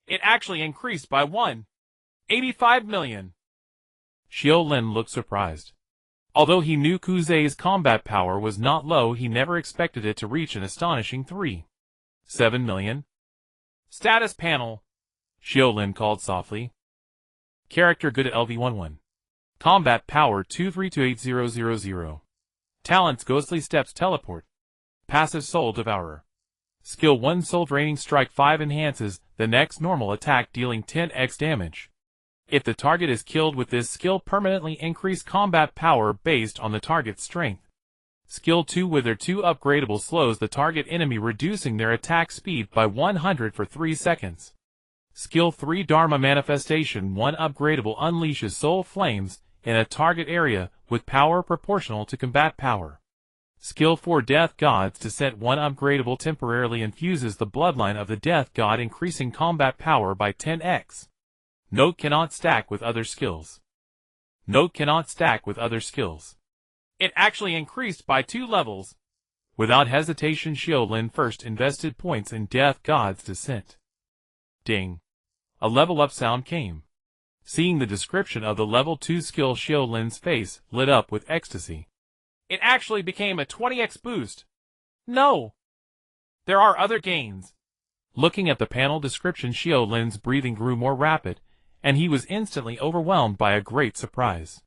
It actually increased by 1.85 million. Xiu Lin looked surprised. Although he knew Kuze's combat power was not low, he never expected it to reach an astonishing 3.7 million. Status panel. Xiu Lin called softly. Character good at LV11. Combat Power 23280000. Talents Ghostly Steps Teleport. Passive Soul Devourer. Skill 1 Soul Draining Strike 5 enhances the next normal attack dealing 10x damage. If the target is killed with this skill, permanently increase combat power based on the target's strength. Skill 2 Wither 2 Upgradable slows the target enemy, reducing their attack speed by 100 for 3 seconds. Skill 3 Dharma Manifestation 1 Upgradable unleashes soul flames in a target area with power proportional to combat power. Skill 4 Death God's Descent 1 Upgradable temporarily infuses the bloodline of the Death God, increasing combat power by 10x. Note: cannot stack with other skills. Note: cannot stack with other skills. It actually increased by 2 levels. Without hesitation, Xiu Lin first invested points in Death God's Descent. Ding! A level up sound came. Seeing the description of the level 2 skill, Xiu Lin's face lit up with ecstasy. It actually became a 20x boost. No! There are other gains. Looking at the panel description, Xiu Lin's breathing grew more rapid, and he was instantly overwhelmed by a great surprise.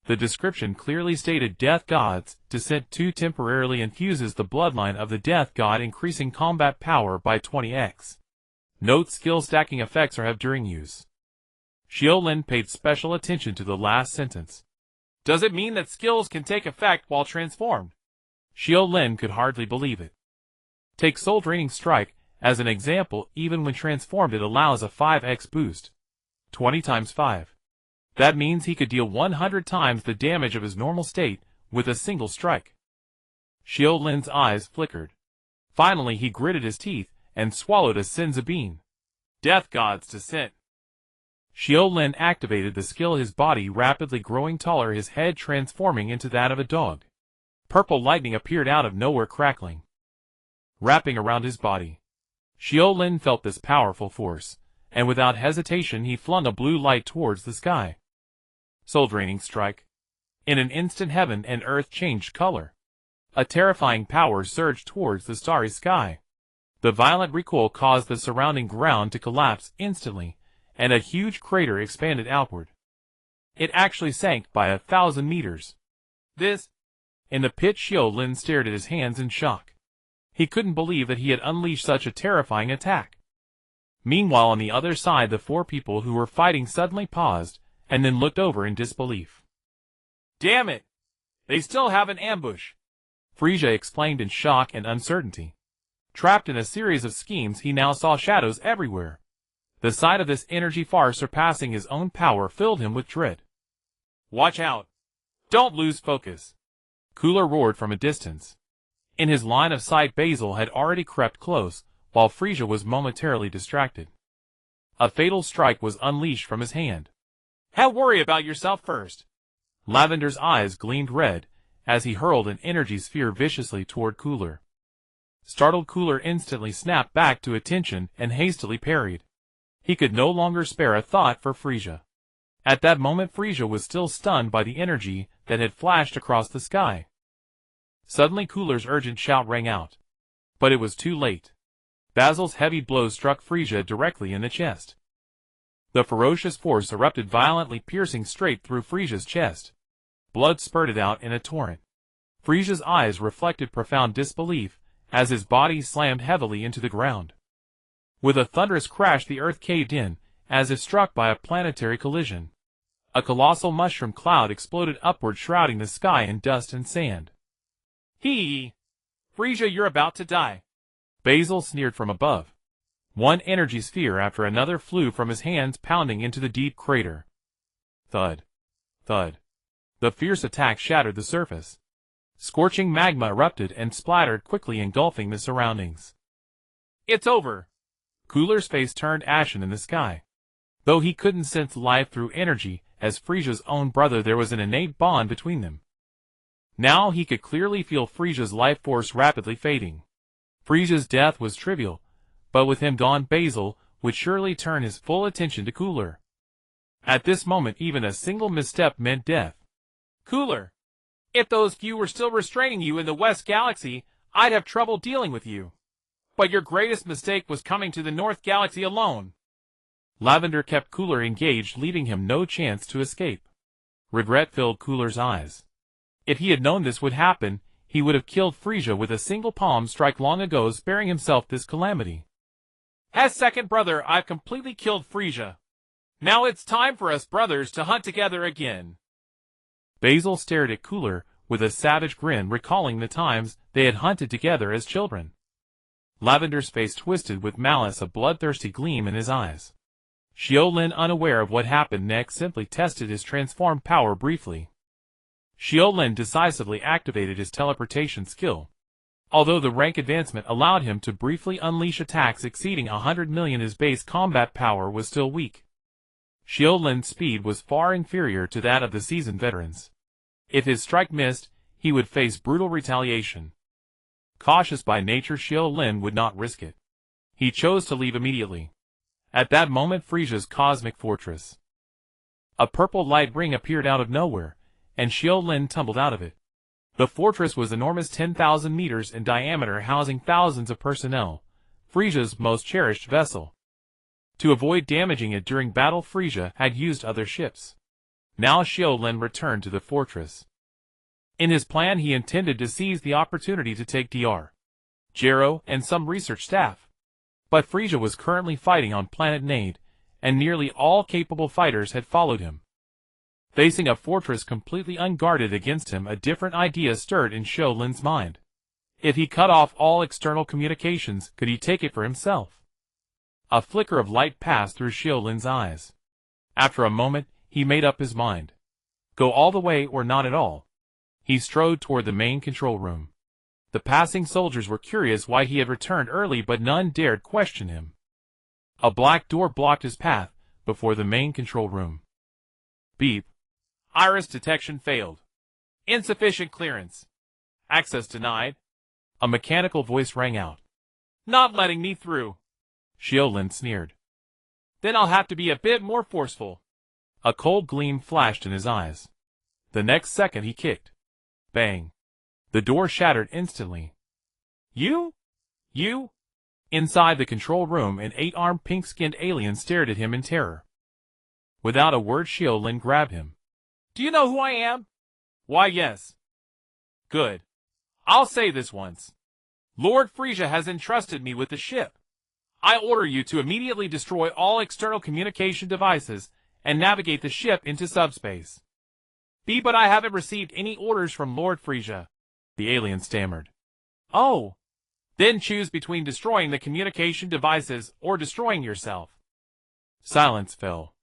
The description clearly stated Death God's Descent 2 temporarily infuses the bloodline of the Death God, increasing combat power by 20x. Note: skill stacking effects are have during use. Xiu Lin paid special attention to the last sentence. Does it mean that skills can take effect while transformed? Xiu Lin could hardly believe it. Take Soul Draining Strike as an example. Even when transformed, it allows a 5x boost. 20 times 5. That means he could deal 100 times the damage of his normal state with a single strike. Xiu Lin's eyes flickered. Finally he gritted his teeth and swallowed a senzu bean. Death God's Descent. Xiu Lin activated the skill, his body rapidly growing taller, his head transforming into that of a dog. Purple lightning appeared out of nowhere, crackling, wrapping around his body. Xiu Lin felt this powerful force, and without hesitation he flung a blue light towards the sky. Soul Draining Strike. In an instant, heaven and earth changed color. A terrifying power surged towards the starry sky. The violent recoil caused the surrounding ground to collapse instantly, and a huge crater expanded outward. It actually sank by 1,000 meters. This? In the pit, Xiu Lin stared at his hands in shock. He couldn't believe that he had unleashed such a terrifying attack. Meanwhile, on the other side, the 4 people who were fighting suddenly paused, and then looked over in disbelief. Damn it! They still have an ambush! Frieza explained in shock and uncertainty. Trapped in a series of schemes, he now saw shadows everywhere. The sight of this energy far surpassing his own power filled him with dread. Watch out! Don't lose focus! Cooler roared from a distance. In his line of sight, Basil had already crept close, while Frieza was momentarily distracted. A fatal strike was unleashed from his hand. Have worry about yourself first. Lavender's eyes gleamed red as he hurled an energy sphere viciously toward Cooler. Startled, Cooler instantly snapped back to attention and hastily parried. He could no longer spare a thought for Frieza. At that moment, Frieza was still stunned by the energy that had flashed across the sky. Suddenly, Cooler's urgent shout rang out. But it was too late. Basil's heavy blow struck Frieza directly in the chest. The ferocious force erupted violently, piercing straight through Frieza's chest. Blood spurted out in a torrent. Frieza's eyes reflected profound disbelief as his body slammed heavily into the ground. With a thunderous crash, the earth caved in, as if struck by a planetary collision. A colossal mushroom cloud exploded upward, shrouding the sky in dust and sand. Hee! Frieza, you're about to die. Basil sneered from above. One energy sphere after another flew from his hands, pounding into the deep crater. Thud. Thud. The fierce attack shattered the surface. Scorching magma erupted and splattered quickly, engulfing the surroundings. It's over. Cooler's face turned ashen in the sky. Though he couldn't sense life through energy as Frieza's own brother, there was an innate bond between them. Now he could clearly feel Frieza's life force rapidly fading. Frieza's death was trivial, but with him gone, Basil would surely turn his full attention to Cooler. At this moment, even a single misstep meant death. Cooler, if those few were still restraining you in the West Galaxy, I'd have trouble dealing with you. But your greatest mistake was coming to the North Galaxy alone. Lavender kept Cooler engaged, leaving him no chance to escape. Regret filled Cooler's eyes. If he had known this would happen, he would have killed Frisia with a single palm strike long ago, sparing himself this calamity. As second brother, I've completely killed Frisia. Now it's time for us brothers to hunt together again. Basil stared at Cooler with a savage grin, recalling the times they had hunted together as children. Lavender's face twisted with malice, a bloodthirsty gleam in his eyes. Xiu Lin, unaware of what happened next, simply tested his transformed power briefly. Xiu Lin decisively activated his teleportation skill. Although the rank advancement allowed him to briefly unleash attacks exceeding 100 million, his base combat power was still weak. Xiu Lin's speed was far inferior to that of the seasoned veterans. If his strike missed, he would face brutal retaliation. Cautious by nature, Xiu Lin would not risk it. He chose to leave immediately. At that moment, Frisia's cosmic fortress. A purple light ring appeared out of nowhere, and Xiu Lin tumbled out of it. The fortress was enormous, 10,000 meters in diameter, housing thousands of personnel, Frisia's most cherished vessel. To avoid damaging it during battle, Frisia had used other ships. Now Xiu Lin returned to the fortress. In his plan, he intended to seize the opportunity to take Dr. Gero and some research staff. But Frisia was currently fighting on planet Nade, and nearly all capable fighters had followed him. Facing a fortress completely unguarded against him, a different idea stirred in Xiu Lin's mind. If he cut off all external communications, could he take it for himself? A flicker of light passed through Xiu Lin's eyes. After a moment, he made up his mind. Go all the way or not at all. He strode toward the main control room. The passing soldiers were curious why he had returned early, but none dared question him. A black door blocked his path before the main control room. Beep. Iris detection failed. Insufficient clearance. Access denied. A mechanical voice rang out. Not letting me through. Xiu Lin sneered. Then I'll have to be a bit more forceful. A cold gleam flashed in his eyes. The next second he kicked. Bang. The door shattered instantly. You? Inside the control room, an 8-armed pink-skinned alien stared at him in terror. Without a word, Xiu Lin grabbed him. Do you know who I am? Why, yes. Good. I'll say this once. Lord Frisia has entrusted me with the ship. I order you to immediately destroy all external communication devices and navigate the ship into subspace. But I haven't received any orders from Lord Frisia, the alien stammered. Oh. Then choose between destroying the communication devices or destroying yourself. Silence fell.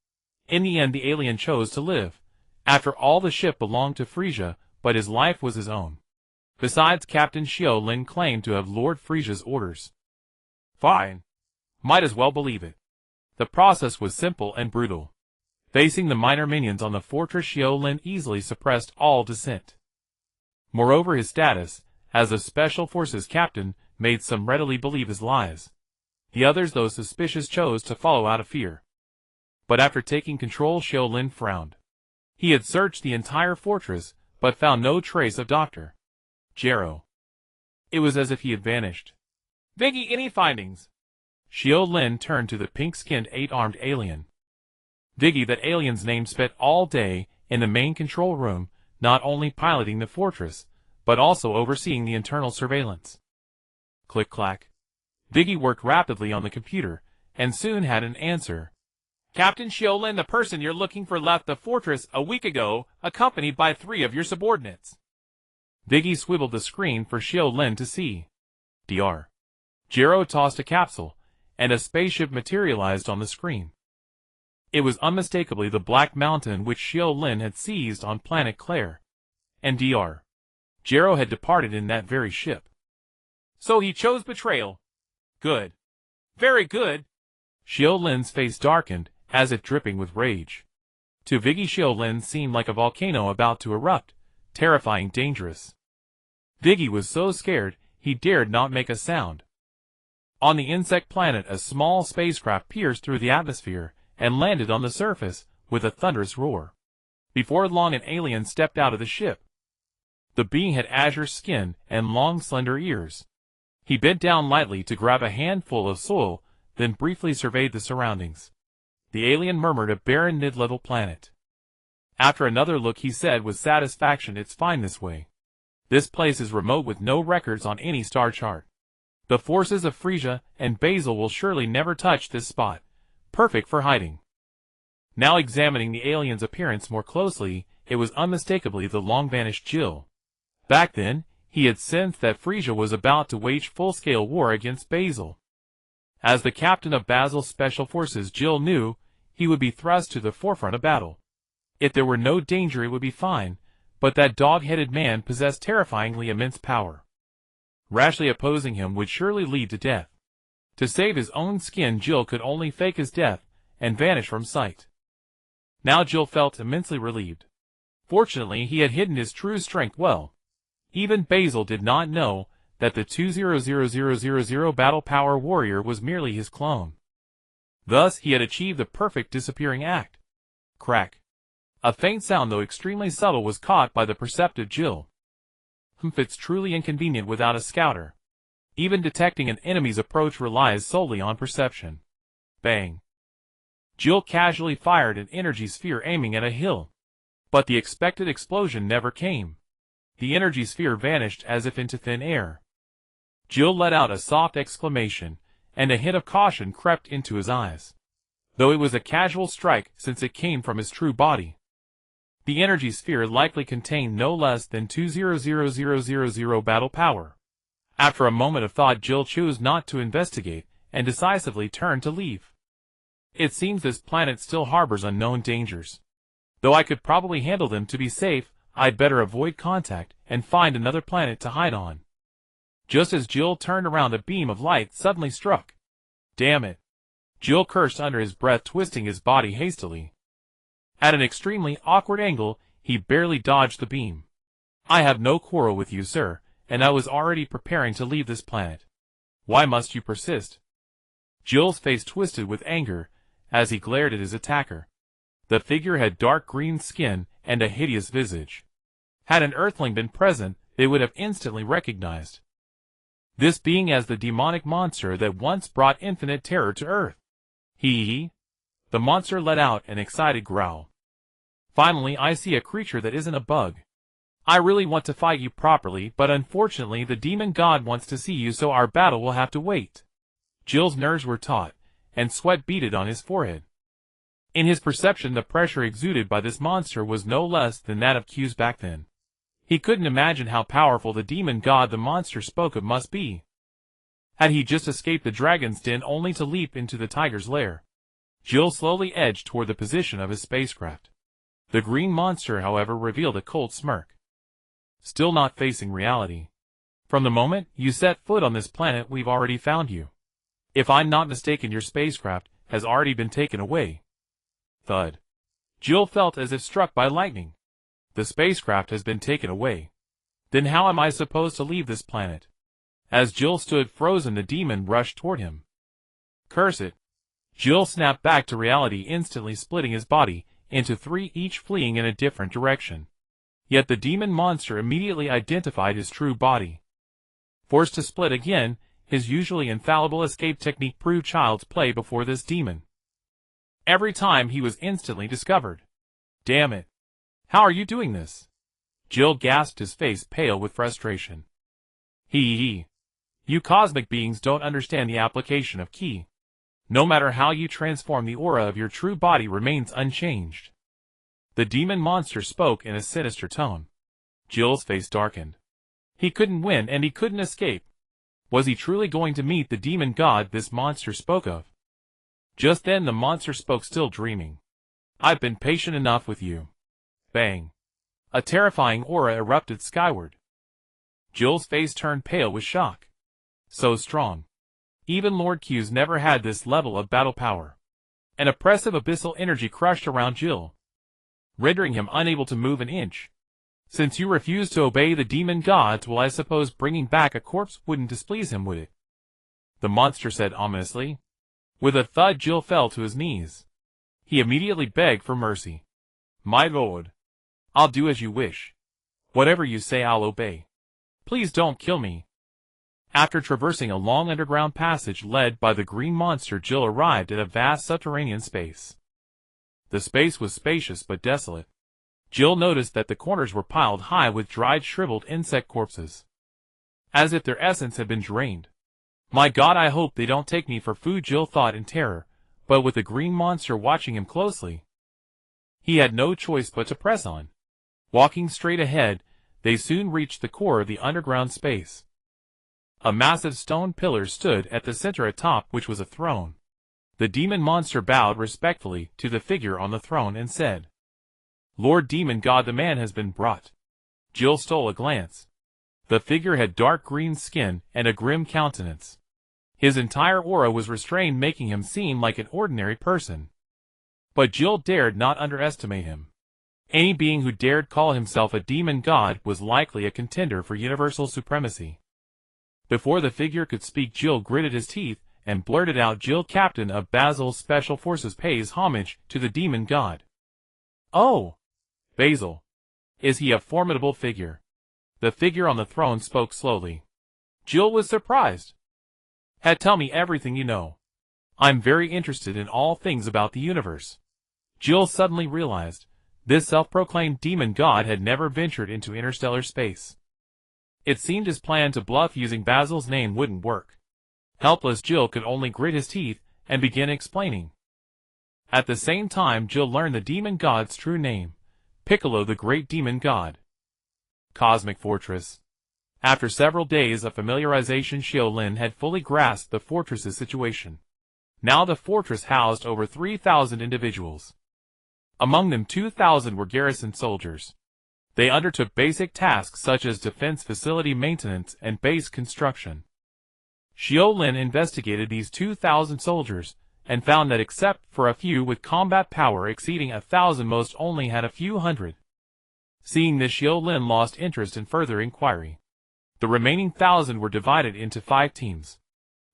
In the end, the alien chose to live. After all, the ship belonged to Frisia, but his life was his own. Besides, Captain Xiu Lin claimed to have Lord Frisia's orders. Fine. Might as well believe it. The process was simple and brutal. Facing the minor minions on the fortress, Xiu Lin easily suppressed all dissent. Moreover, his status as a Special Forces captain made some readily believe his lies. The others, though suspicious, chose to follow out of fear. But after taking control, Xiu Lin frowned. He had searched the entire fortress, but found no trace of Dr. Gero. It was as if he had vanished. Viggy, any findings? Xiu Lin turned to the pink-skinned 8-armed alien. Viggy, that alien's name, spent all day in the main control room, not only piloting the fortress, but also overseeing the internal surveillance. Click-clack. Viggy worked rapidly on the computer, and soon had an answer. Captain Xiu Lin, the person you're looking for left the fortress a week ago, accompanied by 3 of your subordinates. Viggy swiveled the screen for Xiu Lin to see. Dr. Gero tossed a capsule, and a spaceship materialized on the screen. It was unmistakably the Black Mountain which Xiu Lin had seized on planet Claire. And Dr. Gero had departed in that very ship. So he chose betrayal. Good. Very good. Xiu Lin's face darkened, as if dripping with rage. To Viggy, Xiu Lin seemed like a volcano about to erupt, terrifying, dangerous. Viggy was so scared, he dared not make a sound. On the insect planet, a small spacecraft pierced through the atmosphere and landed on the surface with a thunderous roar. Before long, an alien stepped out of the ship. The being had azure skin and long, slender ears. He bent down lightly to grab a handful of soil, then briefly surveyed the surroundings. The alien murmured, a barren mid-level planet. After another look he said with satisfaction, "It's fine this way. This place is remote with no records on any star chart. The forces of Frisia and Basil will surely never touch this spot. Perfect for hiding." Now examining the alien's appearance more closely, it was unmistakably the long-vanished Jill. Back then, he had sensed that Frisia was about to wage full-scale war against Basil. As the captain of Basil's special forces, Jill knew he would be thrust to the forefront of battle. If there were no danger it would be fine, but that dog-headed man possessed terrifyingly immense power. Rashly opposing him would surely lead to death. To save his own skin, Jill could only fake his death and vanish from sight. Now Jill felt immensely relieved. Fortunately, he had hidden his true strength well. Even Basil did not know that the 200000 battle power warrior was merely his clone. Thus, he had achieved the perfect disappearing act. Crack. A faint sound, though extremely subtle, was caught by the perceptive Jill. It's truly inconvenient without a scouter. Even detecting an enemy's approach relies solely on perception. Bang. Jill casually fired an energy sphere aiming at a hill. But the expected explosion never came. The energy sphere vanished as if into thin air. Jill let out a soft exclamation, and a hint of caution crept into his eyes. Though it was a casual strike since it came from his true body. The energy sphere likely contained no less than 200000 battle power. After a moment of thought, Jill chose not to investigate, and decisively turned to leave. It seems this planet still harbors unknown dangers. Though I could probably handle them to be safe, I'd better avoid contact and find another planet to hide on. Just as Jill turned around, a beam of light suddenly struck. Damn it! Jill cursed under his breath, twisting his body hastily. At an extremely awkward angle, he barely dodged the beam. "I have no quarrel with you, sir, and I was already preparing to leave this planet. Why must you persist?" Jill's face twisted with anger as he glared at his attacker. The figure had dark green skin and a hideous visage. Had an Earthling been present, they would have instantly recognized this being as the demonic monster that once brought infinite terror to Earth. Hee. The monster let out an excited growl. "Finally, I see a creature that isn't a bug. I really want to fight you properly, but unfortunately the demon god wants to see you, so our battle will have to wait." Jill's nerves were taut, and sweat beaded on his forehead. In his perception, the pressure exuded by this monster was no less than that of Q's back then. He couldn't imagine how powerful the demon god the monster spoke of must be. Had he just escaped the dragon's den only to leap into the tiger's lair? Jill slowly edged toward the position of his spacecraft. The green monster, however, revealed a cold smirk. "Still not facing reality. From the moment you set foot on this planet, we've already found you. If I'm not mistaken, your spacecraft has already been taken away." Thud. Jill felt as if struck by lightning. The spacecraft has been taken away. Then how am I supposed to leave this planet? As Jill stood frozen, the demon rushed toward him. Curse it. Jill snapped back to reality, instantly splitting his body into three, each fleeing in a different direction. Yet the demon monster immediately identified his true body. Forced to split again, his usually infallible escape technique proved child's play before this demon. Every time he was instantly discovered. "Damn it. How are you doing this?" Jill gasped, his face pale with frustration. Hee. You cosmic beings don't understand the application of ki. No matter how you transform, the aura of your true body remains unchanged. The demon monster spoke in a sinister tone. Jill's face darkened. He couldn't win and he couldn't escape. Was he truly going to meet the demon god this monster spoke of? Just then the monster spoke, still dreaming. "I've been patient enough with you." Bang. A terrifying aura erupted skyward. Jill's face turned pale with shock. So strong. Even Lord Q's never had this level of battle power. An oppressive abyssal energy crushed around Jill, rendering him unable to move an inch. "Since you refuse to obey the demon gods, well, I suppose bringing back a corpse wouldn't displease him, would it?" the monster said ominously. With a thud, Jill fell to his knees. He immediately begged for mercy. "My lord, I'll do as you wish. Whatever you say, I'll obey. Please don't kill me." After traversing a long underground passage led by the green monster, Jill arrived at a vast subterranean space. The space was spacious but desolate. Jill noticed that the corners were piled high with dried shriveled insect corpses, as if their essence had been drained. My God, I hope they don't take me for food, Jill thought in terror, but with the green monster watching him closely, he had no choice but to press on. Walking straight ahead, they soon reached the core of the underground space. A massive stone pillar stood at the center atop which was a throne. The demon monster bowed respectfully to the figure on the throne and said, "Lord Demon God, the man has been brought." Jill stole a glance. The figure had dark green skin and a grim countenance. His entire aura was restrained, making him seem like an ordinary person. But Jill dared not underestimate him. Any being who dared call himself a demon god was likely a contender for universal supremacy. Before the figure could speak, Jill gritted his teeth and blurted out, "Jill, captain of Basil's special forces, pays homage to the demon god." "Oh, Basil. Is he a formidable figure?" The figure on the throne spoke slowly. Jill was surprised. "Tell me everything you know. I'm very interested in all things about the universe." Jill suddenly realized this self-proclaimed demon god had never ventured into interstellar space. It seemed his plan to bluff using Basil's name wouldn't work. Helpless, Jill could only grit his teeth and begin explaining. At the same time, Jill learned the demon god's true name, Piccolo, the great demon god. Cosmic Fortress. After several days of familiarization, Xiu Lin had fully grasped the fortress's situation. Now the fortress housed over 3,000 individuals. Among them 2,000 were garrison soldiers. They undertook basic tasks such as defense facility maintenance and base construction. Xiu Lin investigated these 2,000 soldiers and found that except for a few with combat power exceeding 1,000, most only had a few hundred. Seeing this, Xiu Lin lost interest in further inquiry. The remaining 1,000 were divided into 5 teams.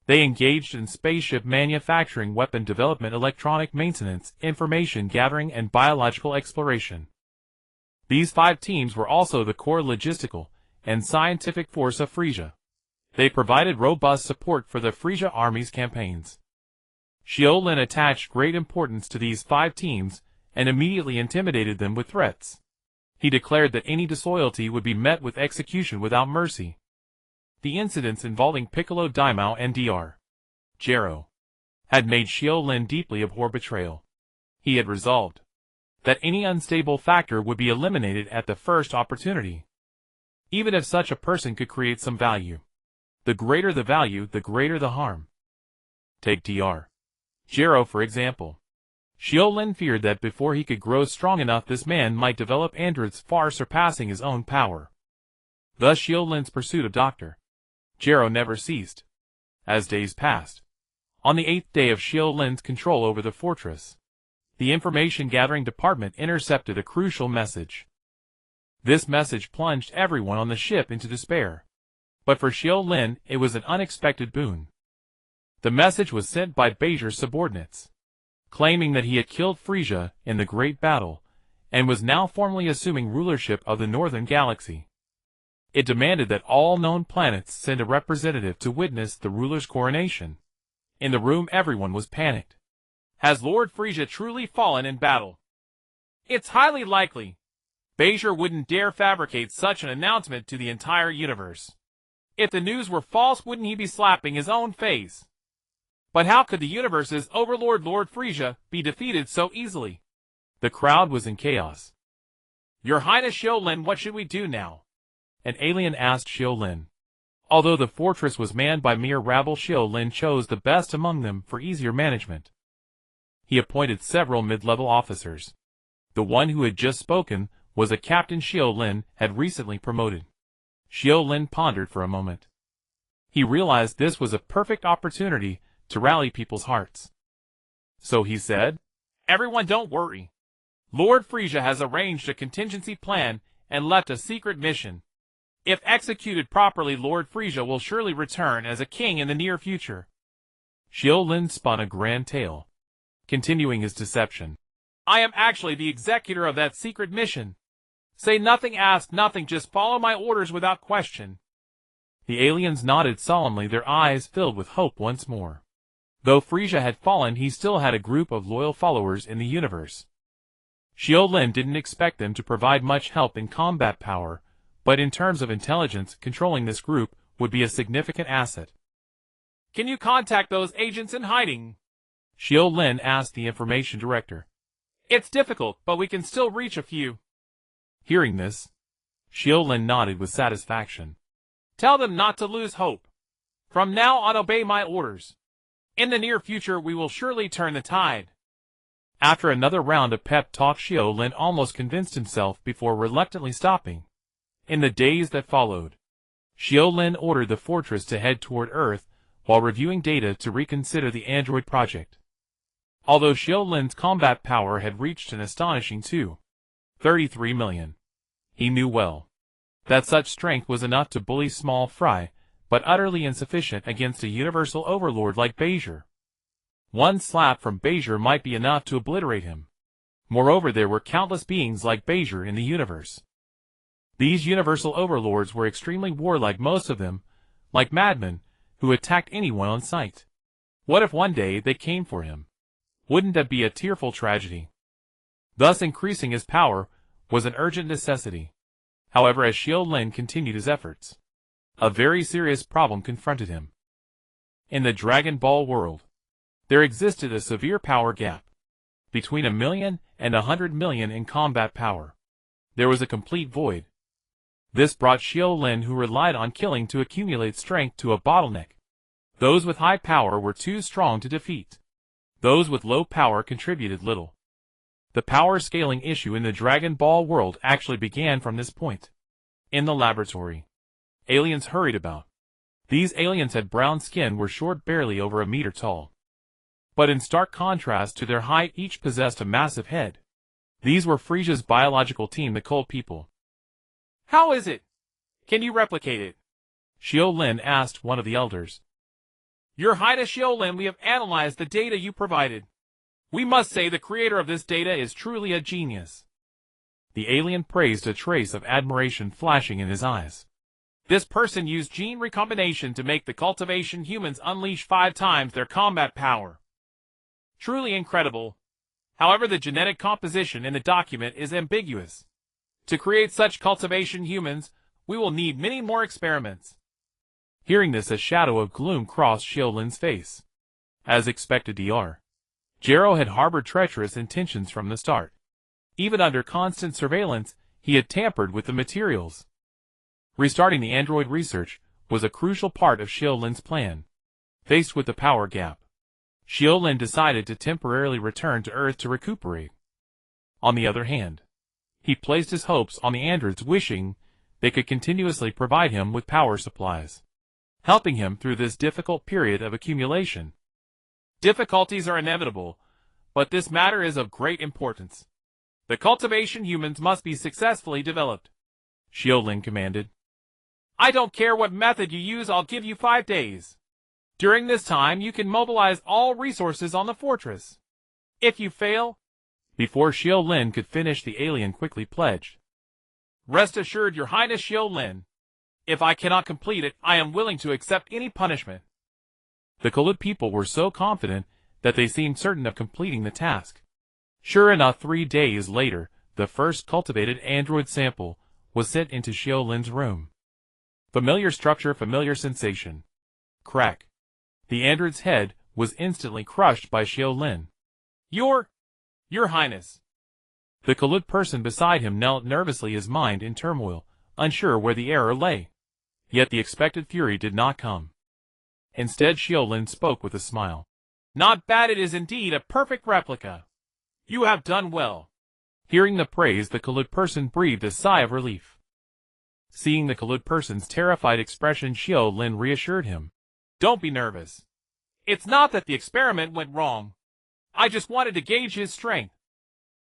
They engaged in spaceship manufacturing, weapon development, electronic maintenance, information gathering, and biological exploration. These 5 teams were also the core logistical and scientific force of Frisia. They provided robust support for the Frisia army's campaigns. Xiu Lin attached great importance to these 5 teams and immediately intimidated them with threats. He declared that any disloyalty would be met with execution without mercy. The incidents involving Piccolo Daimaō and Dr. Gero had made Xiu Lin deeply abhor betrayal. He had resolved that any unstable factor would be eliminated at the first opportunity, even if such a person could create some value. The greater the value, the greater the harm. Take Dr. Gero for example. Xiu Lin feared that before he could grow strong enough, this man might develop androids far surpassing his own power. Thus Xiu Lin's pursuit of Dr. Gero never ceased. As days passed, on the 8th day of Xiu Lin's control over the fortress, the information gathering department intercepted a crucial message. This message plunged everyone on the ship into despair. But for Xiu Lin, it was an unexpected boon. The message was sent by Beizhi's subordinates, claiming that he had killed Frisia in the Great Battle, and was now formally assuming rulership of the Northern Galaxy. It demanded that all known planets send a representative to witness the ruler's coronation. In the room, everyone was panicked. Has Lord Frisia truly fallen in battle? It's highly likely. Beizhi wouldn't dare fabricate such an announcement to the entire universe. If the news were false, wouldn't he be slapping his own face? But how could the universe's overlord Lord Frisia be defeated so easily? The crowd was in chaos. Your Highness Xiu Lin, what should we do now? An alien asked Xiu Lin. Although the fortress was manned by mere rabble, Xiu Lin chose the best among them for easier management. He appointed several mid-level officers. The one who had just spoken was a captain Xiu Lin had recently promoted. Xiu Lin pondered for a moment. He realized this was a perfect opportunity to rally people's hearts. So he said, "Everyone, don't worry. Lord Frisia has arranged a contingency plan and left a secret mission. If executed properly, Lord Frisia will surely return as a king in the near future." Xiu Lin spun a grand tale, continuing his deception. "I am actually the executor of that secret mission. Say nothing, ask nothing, just follow my orders without question." The aliens nodded solemnly, their eyes filled with hope once more. Though Frisia had fallen, he still had a group of loyal followers in the universe. Xiu Lin didn't expect them to provide much help in combat power, but in terms of intelligence, controlling this group would be a significant asset. Can you contact those agents in hiding? Xiu Lin asked the information director. It's difficult, but we can still reach a few. Hearing this, Xiu Lin nodded with satisfaction. Tell them not to lose hope. From now on, obey my orders. In the near future, we will surely turn the tide. After another round of pep talk, Xiu Lin almost convinced himself before reluctantly stopping. In the days that followed, Xiu Lin ordered the fortress to head toward Earth while reviewing data to reconsider the android project. Although Xiu Lin's combat power had reached an astonishing 233 million, he knew well that such strength was enough to bully small fry, but utterly insufficient against a universal overlord like Bezier. One slap from Bezier might be enough to obliterate him. Moreover, there were countless beings like Bezier in the universe. These universal overlords were extremely warlike, most of them, like madmen, who attacked anyone on sight. What if one day they came for him? Wouldn't that be a tearful tragedy? Thus increasing his power was an urgent necessity. However, as Xiu Lin continued his efforts, a very serious problem confronted him. In the Dragon Ball world, there existed a severe power gap. Between 1 million and 100 million in combat power, there was a complete void. This brought Xiu Lin, who relied on killing to accumulate strength, to a bottleneck. Those with high power were too strong to defeat. Those with low power contributed little. The power scaling issue in the Dragon Ball world actually began from this point. In the laboratory, aliens hurried about. These aliens had brown skin, were short, barely over a meter tall. But in stark contrast to their height, each possessed a massive head. These were Friesia's biological team, the Cold People. How is it? Can you replicate it? Xiu Lin asked one of the elders. Your Highness Xiu Lin, we have analyzed the data you provided. We must say the creator of this data is truly a genius. The alien praised, a trace of admiration flashing in his eyes. This person used gene recombination to make the cultivation humans unleash 5 times their combat power. Truly incredible. However, the genetic composition in the document is ambiguous. To create such cultivation humans, we will need many more experiments. Hearing this, a shadow of gloom crossed Xiu Lin's face. As expected, Gero had harbored treacherous intentions from the start. Even under constant surveillance, he had tampered with the materials. Restarting the android research was a crucial part of Xiu Lin's plan. Faced with the power gap, Xiu Lin decided to temporarily return to Earth to recuperate. On the other hand, he placed his hopes on the androids, wishing they could continuously provide him with power supplies, helping him through this difficult period of accumulation. Difficulties are inevitable, but this matter is of great importance. The cultivation humans must be successfully developed, Xiu Lin commanded. I don't care what method you use, I'll give you 5 days. During this time, you can mobilize all resources on the fortress. If you fail... Before Xiu Lin could finish, the alien quickly pledged. Rest assured, Your Highness Xiu Lin. If I cannot complete it, I am willing to accept any punishment. The Goku people were so confident that they seemed certain of completing the task. Sure enough, 3 days later, the first cultivated android sample was sent into Xiu Lin's room. Familiar structure, familiar sensation. Crack. The android's head was instantly crushed by Xiu Lin. Your Highness. The Goku person beside him knelt nervously, his mind in turmoil, unsure where the error lay. Yet the expected fury did not come. Instead, Xiu Lin spoke with a smile. Not bad, it is indeed a perfect replica. You have done well. Hearing the praise, the Goku person breathed a sigh of relief. Seeing the Goku person's terrified expression, Xiu Lin reassured him. Don't be nervous. It's not that the experiment went wrong. I just wanted to gauge his strength.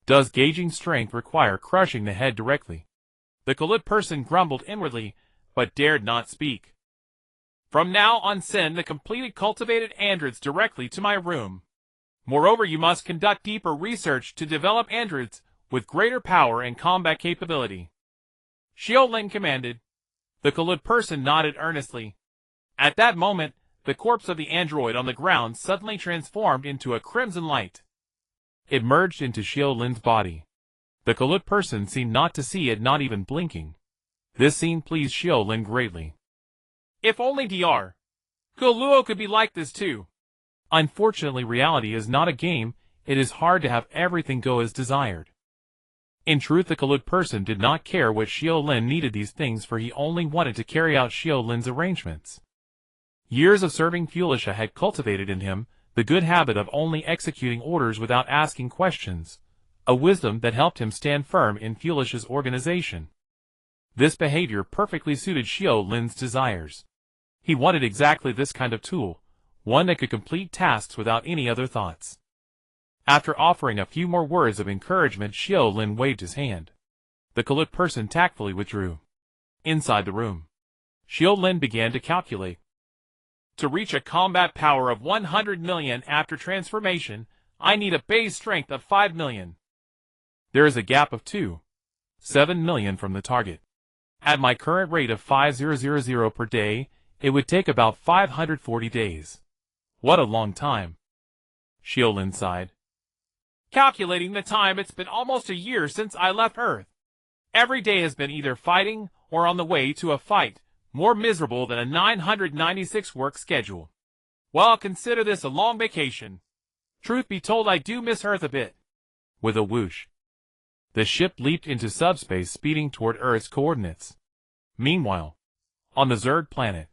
Does gauging strength require crushing the head directly? The Goku person grumbled inwardly, but dared not speak. From now on, send the completed cultivated androids directly to my room. Moreover, you must conduct deeper research to develop androids with greater power and combat capability. Xiu Lin commanded. The Goku person nodded earnestly. At that moment, the corpse of the android on the ground suddenly transformed into a crimson light. It merged into Xiu Lin's body. The colored person seemed not to see it, not even blinking. This scene pleased Xiu Lin greatly. If only Dr. Luo could be like this too. Unfortunately, reality is not a game. It is hard to have everything go as desired. In truth, the colored person did not care what Xiu Lin needed these things for. He only wanted to carry out Xiu Lin's arrangements. Years of serving Fulisha had cultivated in him the good habit of only executing orders without asking questions, a wisdom that helped him stand firm in Fulisha's organization. This behavior perfectly suited Xiu Lin's desires. He wanted exactly this kind of tool, one that could complete tasks without any other thoughts. After offering a few more words of encouragement, Xiu Lin waved his hand. The colored person tactfully withdrew. Inside the room, Xiu Lin began to calculate. To reach a combat power of 100 million after transformation, I need a base strength of 5 million. There is a gap of 7 million from the target. At my current rate of 5000 per day, it would take about 540 days. What a long time. Xiu Lin sighed. Calculating the time, it's been almost a year since I left Earth. Every day has been either fighting or on the way to a fight, more miserable than a 996 work schedule. Well, consider this a long vacation. Truth be told, I do miss Earth a bit. With a whoosh, the ship leaped into subspace, speeding toward Earth's coordinates. Meanwhile, on the Zerd planet,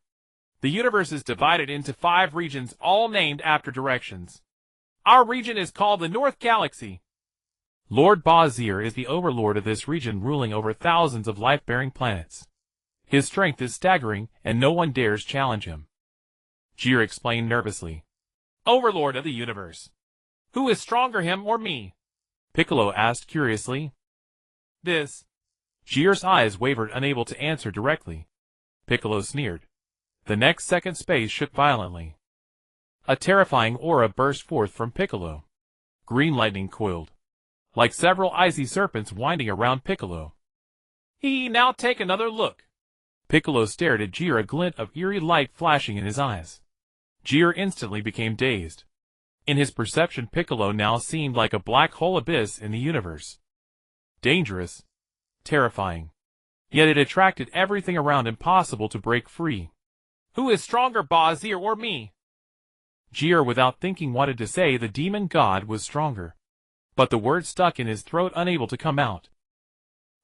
the universe is divided into 5 regions, all named after directions. Our region is called the North Galaxy. Lord Bazir is the overlord of this region, ruling over thousands of life-bearing planets. His strength is staggering, and no one dares challenge him. Gero explained nervously. Overlord of the universe. Who is stronger, him or me? Piccolo asked curiously. This. Gero's eyes wavered, unable to answer directly. Piccolo sneered. The next second, space shook violently. A terrifying aura burst forth from Piccolo. Green lightning coiled, like several icy serpents winding around Piccolo. Now take another look. Piccolo stared at Gero, a glint of eerie light flashing in his eyes. Gero instantly became dazed. In his perception, Piccolo now seemed like a black hole abyss in the universe. Dangerous, terrifying. Yet it attracted everything around, impossible to break free. Who is stronger, Bazir or me? Gero, without thinking, wanted to say the demon god was stronger. But the word stuck in his throat, unable to come out.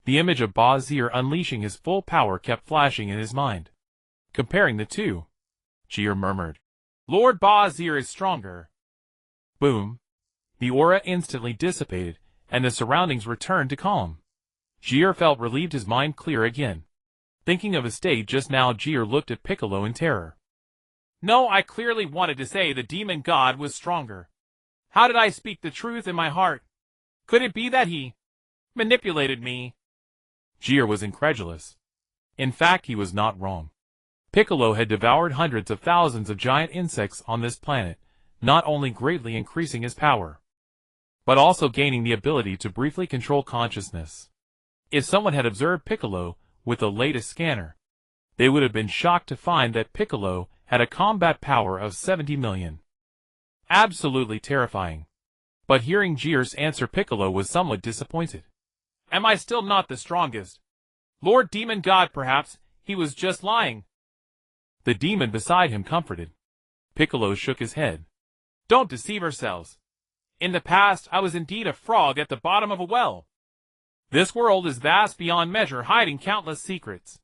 The image of Bazir unleashing his full power kept flashing in his mind. Comparing the two, Gero murmured, Lord Bazir is stronger. Boom. The aura instantly dissipated, and the surroundings returned to calm. Gero felt relieved, his mind clear again. Thinking of his state just now, Gero looked at Piccolo in terror. No, I clearly wanted to say the demon god was stronger. How did I speak the truth in my heart? Could it be that he manipulated me? Gero was incredulous. In fact, he was not wrong. Piccolo had devoured hundreds of thousands of giant insects on this planet, not only greatly increasing his power, but also gaining the ability to briefly control consciousness. If someone had observed Piccolo with the latest scanner, they would have been shocked to find that Piccolo had a combat power of 70 million. Absolutely terrifying. But hearing Gero's answer, Piccolo was somewhat disappointed. Am I still not the strongest? Lord Demon God, perhaps he was just lying. The demon beside him comforted. Piccolo shook his head. Don't deceive ourselves. In the past, I was indeed a frog at the bottom of a well. This world is vast beyond measure, hiding countless secrets.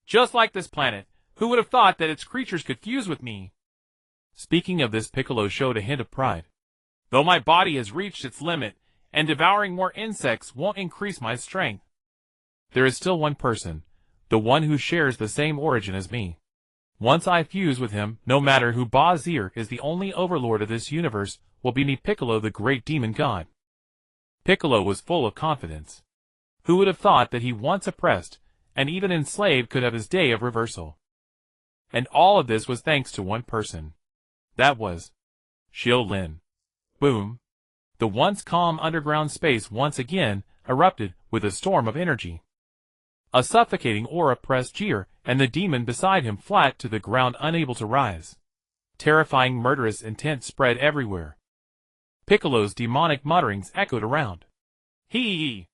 Just like this planet, who would have thought that its creatures could fuse with me? Speaking of this, Piccolo showed a hint of pride. Though my body has reached its limit, and devouring more insects won't increase my strength, there is still one person, the one who shares the same origin as me. Once I fuse with him, no matter who, Bazir is the only overlord of this universe, will be me, Piccolo, the great demon god. Piccolo was full of confidence. Who would have thought that he, once oppressed and even enslaved, could have his day of reversal? And all of this was thanks to one person. That was Xiu Lin. Boom. The once calm underground space once again erupted with a storm of energy. A suffocating aura pressed Gero and the demon beside him flat to the ground, unable to rise. Terrifying, murderous intent spread everywhere. Piccolo's demonic mutterings echoed around. He.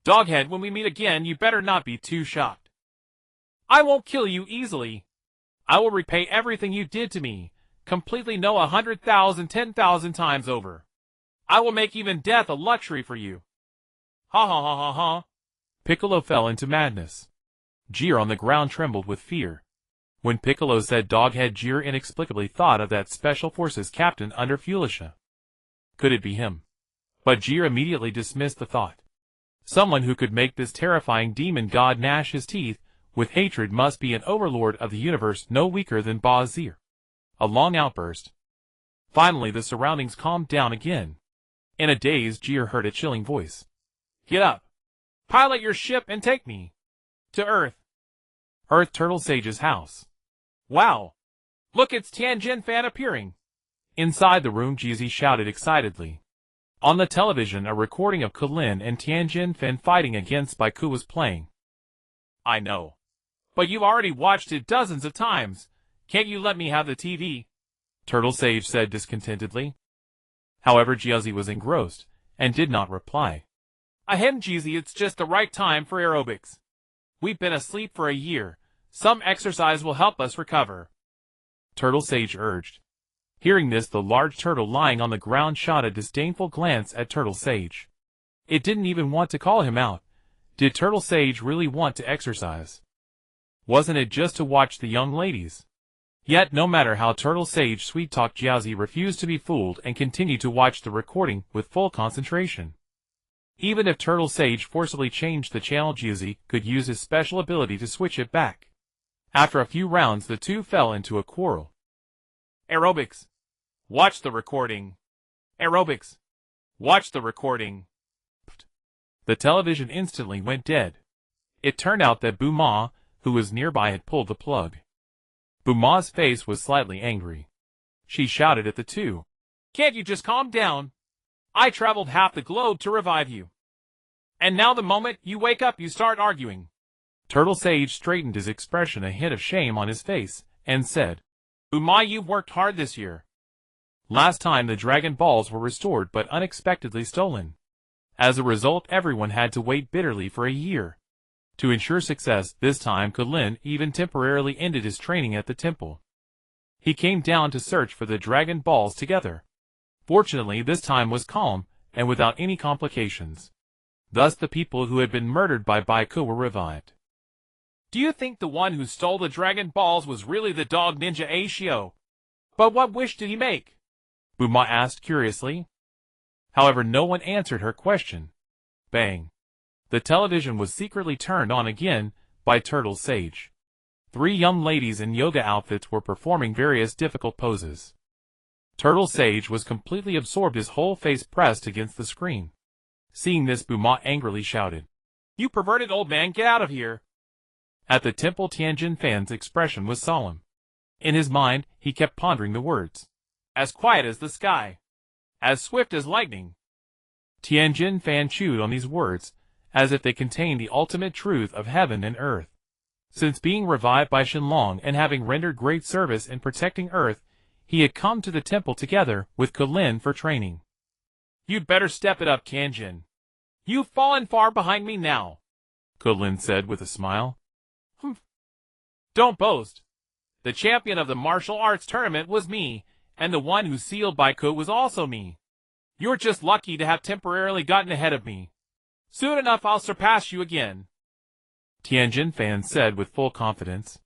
Doghead, when we meet again, you better not be too shocked. I won't kill you easily. I will repay everything you did to me, completely no 100,000, 10,000 times over. I will make even death a luxury for you. Ha ha ha ha ha. Piccolo fell into madness. Gero on the ground trembled with fear. When Piccolo said Doghead, Gero inexplicably thought of that Special Forces captain under Fulisha. Could it be him? But Gero immediately dismissed the thought. Someone who could make this terrifying demon god gnash his teeth with hatred must be an overlord of the universe no weaker than Bazir. A long outburst. Finally the surroundings calmed down again. In a daze, Gero heard a chilling voice. Get up. Pilot your ship and take me. To Earth. Earth Turtle Sage's house. Wow. Look, it's Tien Shinhan appearing. Inside the room, Jizi shouted excitedly. On the television, a recording of Krillin and Tien Shinhan fighting against Baku was playing. I know. But you've already watched it dozens of times. Can't you let me have the TV? Turtle Sage said discontentedly. However, Jizi was engrossed, and did not reply. Ahem, Jizi, it's just the right time for aerobics. We've been asleep for a year. Some exercise will help us recover. Turtle Sage urged. Hearing this, the large turtle lying on the ground shot a disdainful glance at Turtle Sage. It didn't even want to call him out. Did Turtle Sage really want to exercise? Wasn't it just to watch the young ladies? Yet, no matter how Turtle Sage sweet-talked, Jiazi refused to be fooled and continued to watch the recording with full concentration. Even if Turtle Sage forcibly changed the channel, Jiazi could use his special ability to switch it back. After a few rounds, the two fell into a quarrel. Aerobics. Watch the recording. Aerobics. Watch the recording. The television instantly went dead. It turned out that Buma, who was nearby, had pulled the plug. Buma's face was slightly angry. She shouted at the two. Can't you just calm down? I traveled half the globe to revive you. And now the moment you wake up, you start arguing. Turtle Sage straightened his expression, a hint of shame on his face, and said, Buma, you've worked hard this year. Last time the Dragon Balls were restored but unexpectedly stolen. As a result, everyone had to wait bitterly for a year. To ensure success, this time Krillin even temporarily ended his training at the temple. He came down to search for the Dragon Balls together. Fortunately, this time was calm, and without any complications. Thus the people who had been murdered by Baku were revived. Do you think the one who stole the Dragon Balls was really the dog ninja Xiu? But what wish did he make? Buma asked curiously. However, no one answered her question. Bang. The television was secretly turned on again by Turtle Sage. 3 young ladies in yoga outfits were performing various difficult poses. Turtle Sage was completely absorbed, his whole face pressed against the screen. Seeing this, Buma angrily shouted, You perverted old man, get out of here! At the temple, Tien Shinhan's expression was solemn. In his mind, he kept pondering the words. As quiet as the sky. As swift as lightning. Tien Shinhan chewed on these words, as if they contained the ultimate truth of heaven and earth. Since being revived by Shenron and having rendered great service in protecting Earth, he had come to the temple together with Krillin for training. You'd better step it up, Kanjin. You've fallen far behind me now, Krillin said with a smile. Humph. Don't boast. The champion of the martial arts tournament was me, and the one who sealed Baku was also me. You're just lucky to have temporarily gotten ahead of me. Soon enough I'll surpass you again, Tien Shinhan said with full confidence.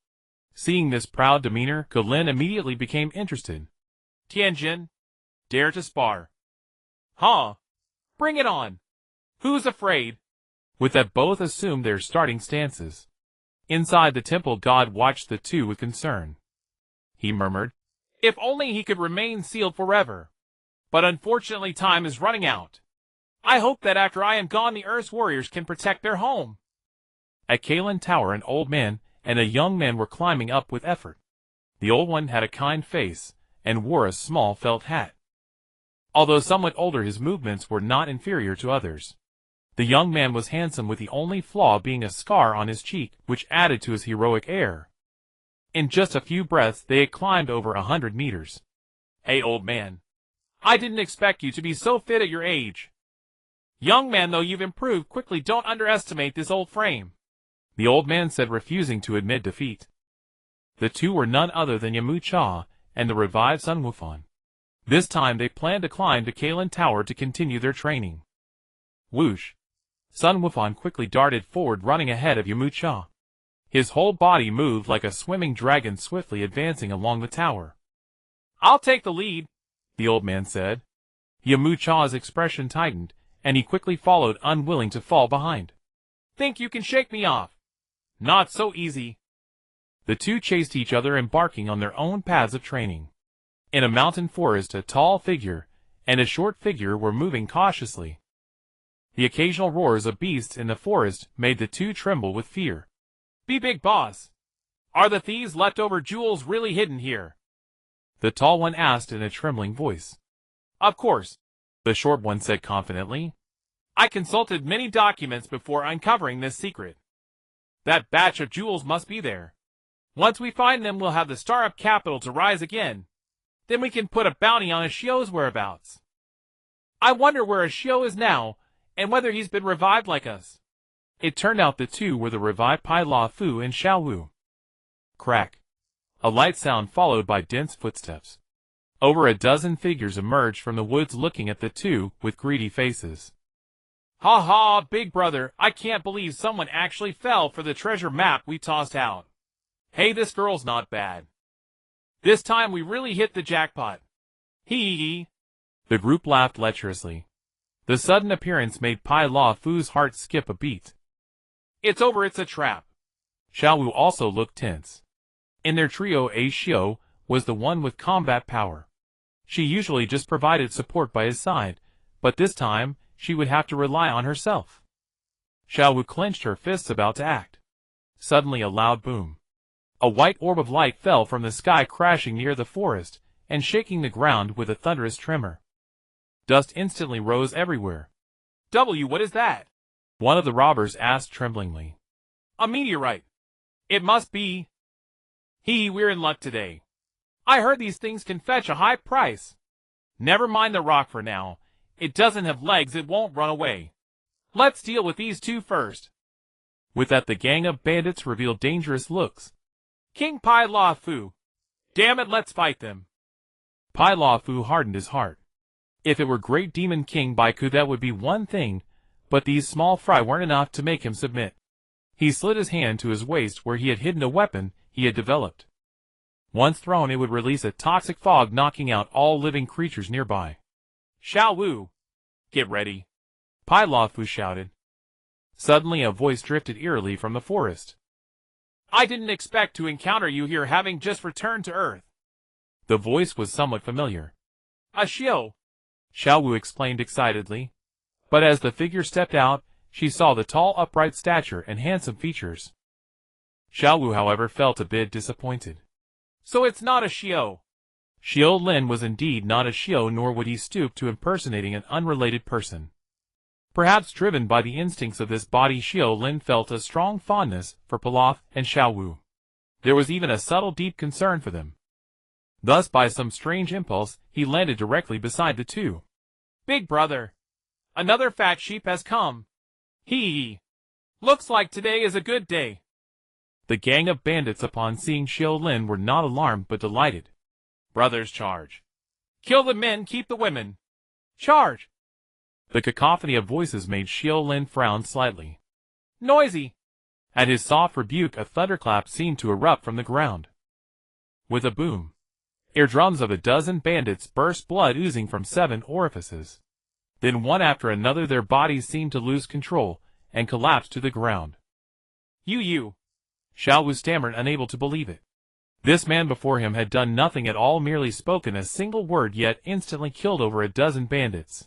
Seeing this proud demeanor, Krillin immediately became interested. Tianjin, dare to spar. Huh? Bring it on. Who's afraid? With that, both assumed their starting stances. Inside the temple, God watched the two with concern. He murmured, If only he could remain sealed forever. But unfortunately time is running out. I hope that after I am gone the Earth's warriors can protect their home. At Karin Tower, an old man and a young man were climbing up with effort. The old one had a kind face, and wore a small felt hat. Although somewhat older, his movements were not inferior to others. The young man was handsome, with the only flaw being a scar on his cheek, which added to his heroic air. In just a few breaths they had climbed over 100 meters. Hey, old man. I didn't expect you to be so fit at your age. Young man, though you've improved quickly, don't underestimate this old frame, the old man said, refusing to admit defeat. The two were none other than Yamcha and the revived Sun Wukong. This time they planned to climb to Karin Tower to continue their training. Whoosh! Sun Wukong quickly darted forward, running ahead of Yamcha. His whole body moved like a swimming dragon, swiftly advancing along the tower. I'll take the lead, the old man said. Yamcha's expression tightened, and he quickly followed, unwilling to fall behind. Think you can shake me off? Not so easy. The two chased each other, embarking on their own paths of training. In a mountain forest, a tall figure and a short figure were moving cautiously. The occasional roars of beasts in the forest made the two tremble with fear. Be big, boss. Are the thieves' leftover jewels really hidden here? The tall one asked in a trembling voice. Of course, the short one said confidently. I consulted many documents before uncovering this secret. That batch of jewels must be there. Once we find them, we'll have the startup capital to rise again. Then we can put a bounty on Xiu's whereabouts. I wonder where Xiu is now, and whether he's been revived like us. It turned out the two were the revived Pilaf and Xiao Wu. Crack! A light sound followed by dense footsteps. Over a dozen figures emerged from the woods, looking at the two with greedy faces. Ha ha, big brother, I can't believe someone actually fell for the treasure map we tossed out. Hey, this girl's not bad. This time we really hit the jackpot. Hee hee. The group laughed lecherously. The sudden appearance made Pilafu's heart skip a beat. It's over, it's a trap. Xiao Wu also looked tense. In their trio, Xiu was the one with combat power. She usually just provided support by his side, but this time she would have to rely on herself. Xiao Wu clenched her fists, about to act. Suddenly a loud boom. A white orb of light fell from the sky, crashing near the forest and shaking the ground with a thunderous tremor. Dust instantly rose everywhere. What is that? One of the robbers asked tremblingly. A meteorite. It must be. We're in luck today. I heard these things can fetch a high price. Never mind the rock for now. It doesn't have legs, it won't run away. Let's deal with these two first. With that, the gang of bandits revealed dangerous looks. King Pilafu. Damn it, let's fight them. Pilafu hardened his heart. If it were Great Demon King Baiku, that would be one thing, but these small fry weren't enough to make him submit. He slid his hand to his waist, where he had hidden a weapon he had developed. Once thrown, it would release a toxic fog, knocking out all living creatures nearby. Xiao Wu, get ready, Pilafu shouted. Suddenly a voice drifted eerily from the forest. I didn't expect to encounter you here, having just returned to Earth. The voice was somewhat familiar. Xiu, Xiao Wu explained excitedly. But as the figure stepped out, she saw the tall, upright stature and handsome features. Xiao Wu, however, felt a bit disappointed. So it's not a Xiu. Xiu Lin was indeed not a Xiu, nor would he stoop to impersonating an unrelated person. Perhaps driven by the instincts of this body, Xiu Lin felt a strong fondness for Pilaf and Xiao Wu. There was even a subtle, deep concern for them. Thus, by some strange impulse, he landed directly beside the two. Big brother, another fat sheep has come. Looks like today is a good day. The gang of bandits, upon seeing Xiu Lin, were not alarmed but delighted. Brothers, charge. Kill the men, keep the women. Charge. The cacophony of voices made Xiu Lin frown slightly. Noisy. At his soft rebuke, a thunderclap seemed to erupt from the ground. With a boom, eardrums of a dozen bandits burst, blood oozing from 7 orifices. Then one after another their bodies seemed to lose control and collapse to the ground. You. Xiao Wu stammered, unable to believe it. This man before him had done nothing at all, merely spoken a single word, yet instantly killed over a dozen bandits.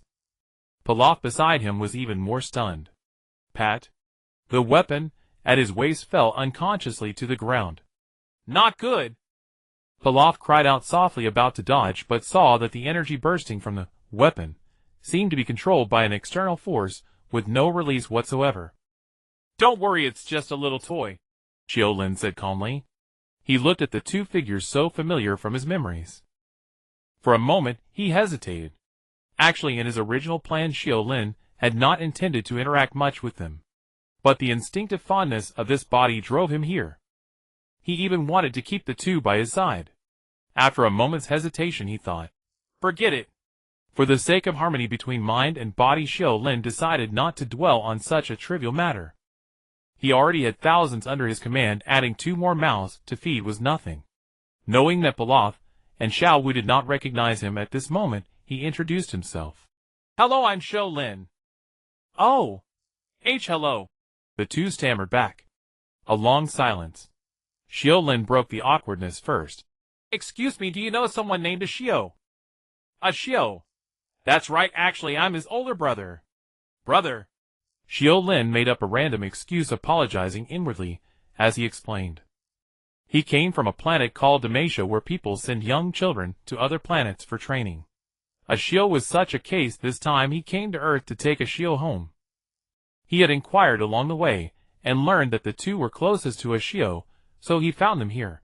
Pilaf beside him was even more stunned. Pat! The weapon at his waist fell unconsciously to the ground. Not good! Pilaf cried out softly, about to dodge, but saw that the energy bursting from the weapon seemed to be controlled by an external force with no release whatsoever. Don't worry, it's just a little toy, Xiu Lin said calmly. He looked at the two figures so familiar from his memories. For a moment, he hesitated. Actually, in his original plan, Xiu Lin had not intended to interact much with them. But the instinctive fondness of this body drove him here. He even wanted to keep the two by his side. After a moment's hesitation he thought, Forget it. for the sake of harmony between mind and body, Xiu Lin decided not to dwell on such a trivial matter. He already had thousands under his command, adding 2 more mouths to feed was nothing. Knowing that Pilaf and Xiao Wu did not recognize him at this moment, he introduced himself. Hello, I'm Xiu Lin. Oh! Hello. The two stammered back. A long silence. Xiu Lin broke the awkwardness first. Excuse me, do you know someone named Xiu? Xiu. That's right, actually I'm his older brother. Brother. Xiu Lin made up a random excuse, apologizing inwardly, as he explained. He came from a planet called Daimaō, where people send young children to other planets for training. Xiu was such a case. This time he came to Earth to take Xiu home. He had inquired along the way, and learned that the two were closest to Xiu, so he found them here.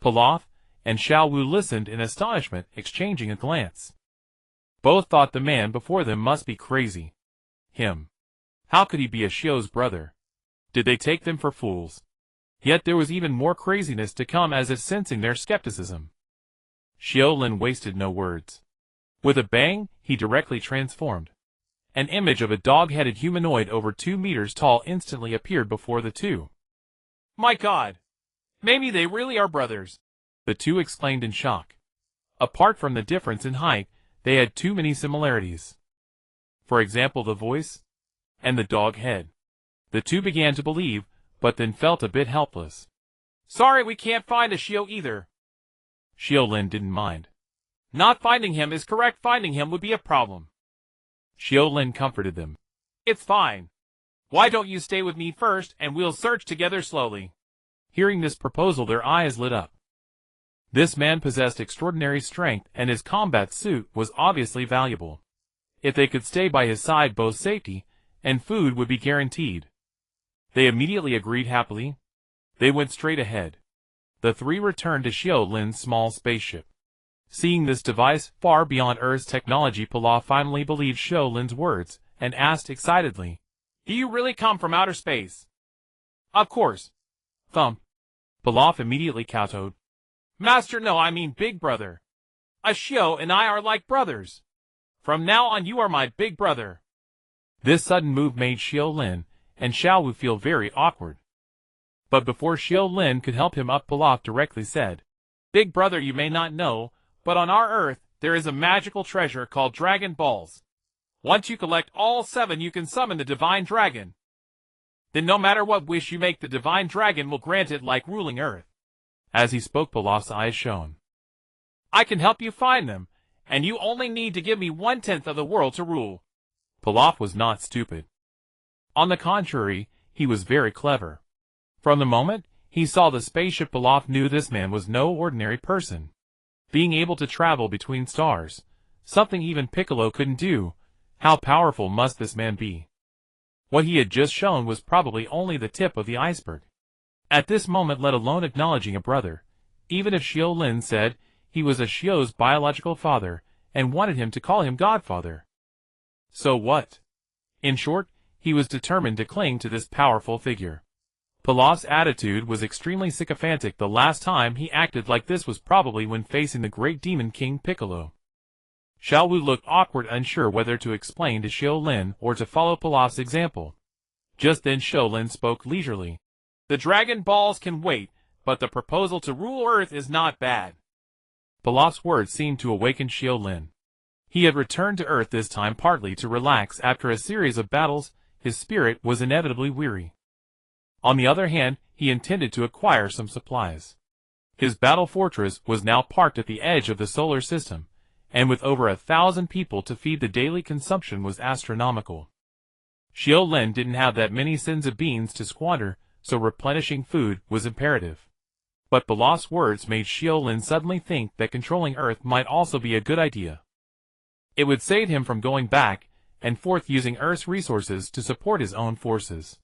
Pilaf and Xiao Wu listened in astonishment, exchanging a glance. Both thought the man before them must be crazy. Him. How could he be Xiu's brother? Did they take them for fools? Yet there was even more craziness to come, as if sensing their skepticism. Xiu Lin wasted no words. With a bang, he directly transformed. An image of a dog-headed humanoid over 2 meters tall instantly appeared before the two. My God! Maybe they really are brothers, the two exclaimed in shock. Apart from the difference in height, they had too many similarities. For example, the voice and the dog head. The two began to believe, but then felt a bit helpless. Sorry, we can't find Xiu either. Xiu Lin didn't mind. Not finding him is correct, finding him would be a problem. Xiu Lin comforted them. It's fine. Why don't you stay with me first and we'll search together slowly. Hearing this proposal, their eyes lit up. This man possessed extraordinary strength, and his combat suit was obviously valuable. If they could stay by his side, both safety and food would be guaranteed. They immediately agreed happily. They went straight ahead. The three returned to Xiu Lin's small spaceship. Seeing this device far beyond Earth's technology, Pilaf finally believed Xiu Lin's words, and asked excitedly, Do you really come from outer space? Of course. Thump. Pilaf immediately kowtowed. Master, no, I mean big brother. Xiu and I are like brothers. From now on you are my big brother. This sudden move made Xiu Lin and Xiao Wu feel very awkward. But before Xiu Lin could help him up, Pilaf directly said, Big brother, you may not know, but on our Earth there is a magical treasure called Dragon Balls. Once you collect all 7, you can summon the Divine Dragon. Then no matter what wish you make, the Divine Dragon will grant it, like ruling Earth. As he spoke, Pilaf's eyes shone. I can help you find them, and you only need to give me 1/10 of the world to rule. Pilaf was not stupid. On the contrary, he was very clever. From the moment he saw the spaceship, Pilaf knew this man was no ordinary person. Being able to travel between stars, something even Piccolo couldn't do, how powerful must this man be? What he had just shown was probably only the tip of the iceberg. At this moment, let alone acknowledging a brother, even if Xiu Lin said he was Xiu's biological father and wanted him to call him godfather. So what? In short, he was determined to cling to this powerful figure. Pilaf's attitude was extremely sycophantic. The last time he acted like this was probably when facing the great demon king Piccolo. Xiao Wu looked awkward, unsure whether to explain to Xiu Lin or to follow Pilaf's example. Just then Xiu Lin spoke leisurely. The Dragon Balls can wait, but the proposal to rule Earth is not bad. Pilaf's words seemed to awaken Xiu Lin. He had returned to Earth this time partly to relax after a series of battles. His spirit was inevitably weary. On the other hand, he intended to acquire some supplies. His battle fortress was now parked at the edge of the solar system, and with over 1,000 people to feed, the daily consumption was astronomical. Xiu Lin didn't have that many sins of beans to squander, so replenishing food was imperative. But Pilaf's words made Xiu Lin suddenly think that controlling Earth might also be a good idea. It would save him from going back and forth using Earth's resources to support his own forces.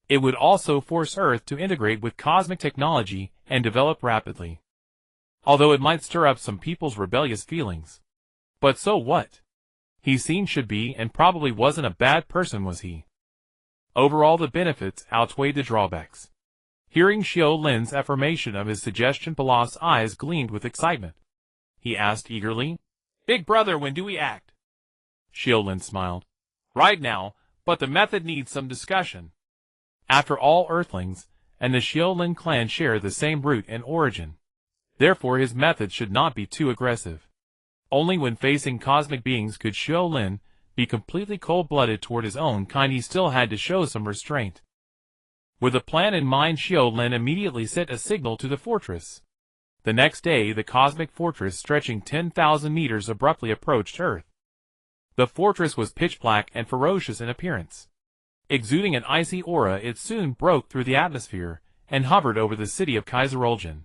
It would also force Earth to integrate with cosmic technology and develop rapidly. Although it might stir up some people's rebellious feelings. But so what? He seemed should be and probably wasn't a bad person, was he? Overall, the benefits outweighed the drawbacks. Hearing Xiu Lin's affirmation of his suggestion, Pilaf's eyes gleamed with excitement. He asked eagerly, Big brother, when do we act? Xiu Lin smiled. Right now, but the method needs some discussion. After all, Earthlings and the Xiu Lin clan share the same root and origin. Therefore his methods should not be too aggressive. Only when facing cosmic beings could Xiu Lin be completely cold-blooded toward his own kind. He still had to show some restraint. With a plan in mind, Xiu Lin immediately sent a signal to the fortress. The next day, the cosmic fortress stretching 10,000 meters abruptly approached Earth. The fortress was pitch black and ferocious in appearance. Exuding an icy aura, it soon broke through the atmosphere and hovered over the city of Kaiserolgen.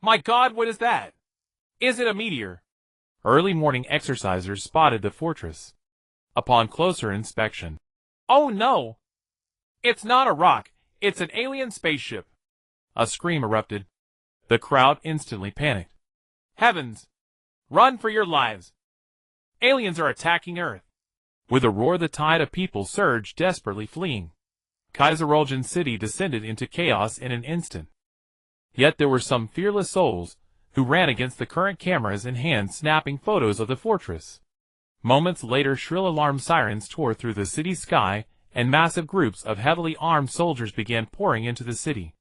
My God, what is that? Is it a meteor? Early morning exercisers spotted the fortress. Upon closer inspection, oh no! It's not a rock, it's an alien spaceship. A scream erupted. The crowd instantly panicked. Heavens! Run for your lives! Aliens are attacking Earth. With a roar, the tide of people surged, desperately fleeing. Kaiserolgen city descended into chaos in an instant. Yet there were some fearless souls who ran against the current, cameras in hand, snapping photos of the fortress. Moments later, shrill alarm sirens tore through the city sky, and massive groups of heavily armed soldiers began pouring into the city.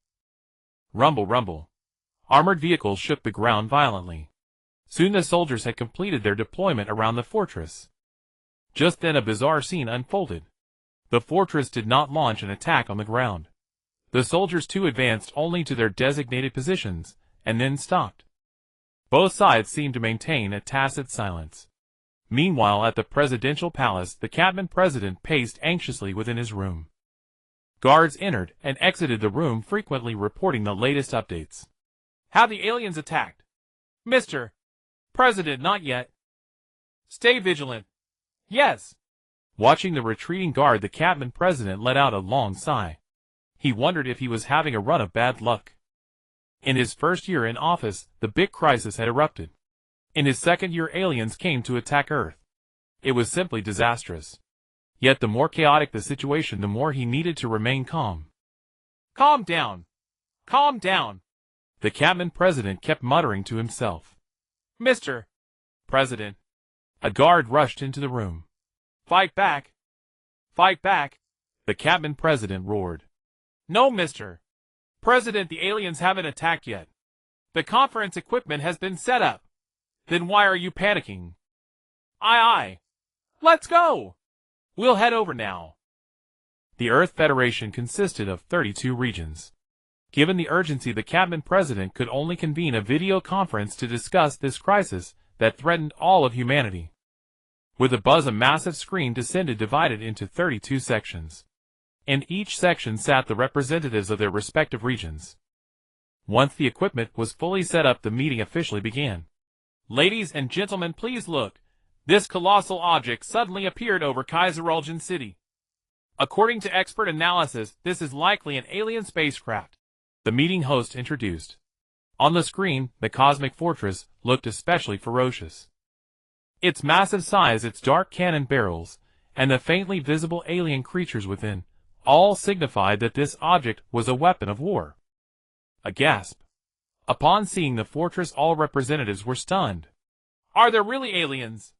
Rumble, rumble. Armored vehicles shook the ground violently. Soon the soldiers had completed their deployment around the fortress. Just then a bizarre scene unfolded. The fortress did not launch an attack on the ground. The soldiers too advanced only to their designated positions, and then stopped. Both sides seemed to maintain a tacit silence. Meanwhile, at the presidential palace, the Catman president paced anxiously within his room. Guards entered and exited the room, frequently reporting the latest updates. Have the aliens attacked? Mr. President, not yet. Stay vigilant. Yes. Watching the retreating guard, the Catman president let out a long sigh. He wondered if he was having a run of bad luck. In his first year in office, the big crisis had erupted. In his second year, aliens came to attack Earth. It was simply disastrous. Yet the more chaotic the situation, the more he needed to remain calm. Calm down. Calm down. The Catman president kept muttering to himself. Mr. President. A guard rushed into the room. Fight back. Fight back. The Catman president roared. No, Mr. President, the aliens haven't attacked yet. The conference equipment has been set up. Then why are you panicking? Aye. Let's go. We'll head over now. The Earth Federation consisted of 32 regions. Given the urgency, the Catman president could only convene a video conference to discuss this crisis that threatened all of humanity. With a buzz, a massive screen descended, divided into 32 sections. In each section sat the representatives of their respective regions. Once the equipment was fully set up, the meeting officially began. Ladies and gentlemen, please look. This colossal object suddenly appeared over Kaiserolgen city. According to expert analysis, this is likely an alien spacecraft. The meeting host introduced. On the screen, the cosmic fortress looked especially ferocious. Its massive size, its dark cannon barrels, and the faintly visible alien creatures within, all signified that this object was a weapon of war. A gasp. Upon seeing the fortress, all representatives were stunned. Are there really aliens?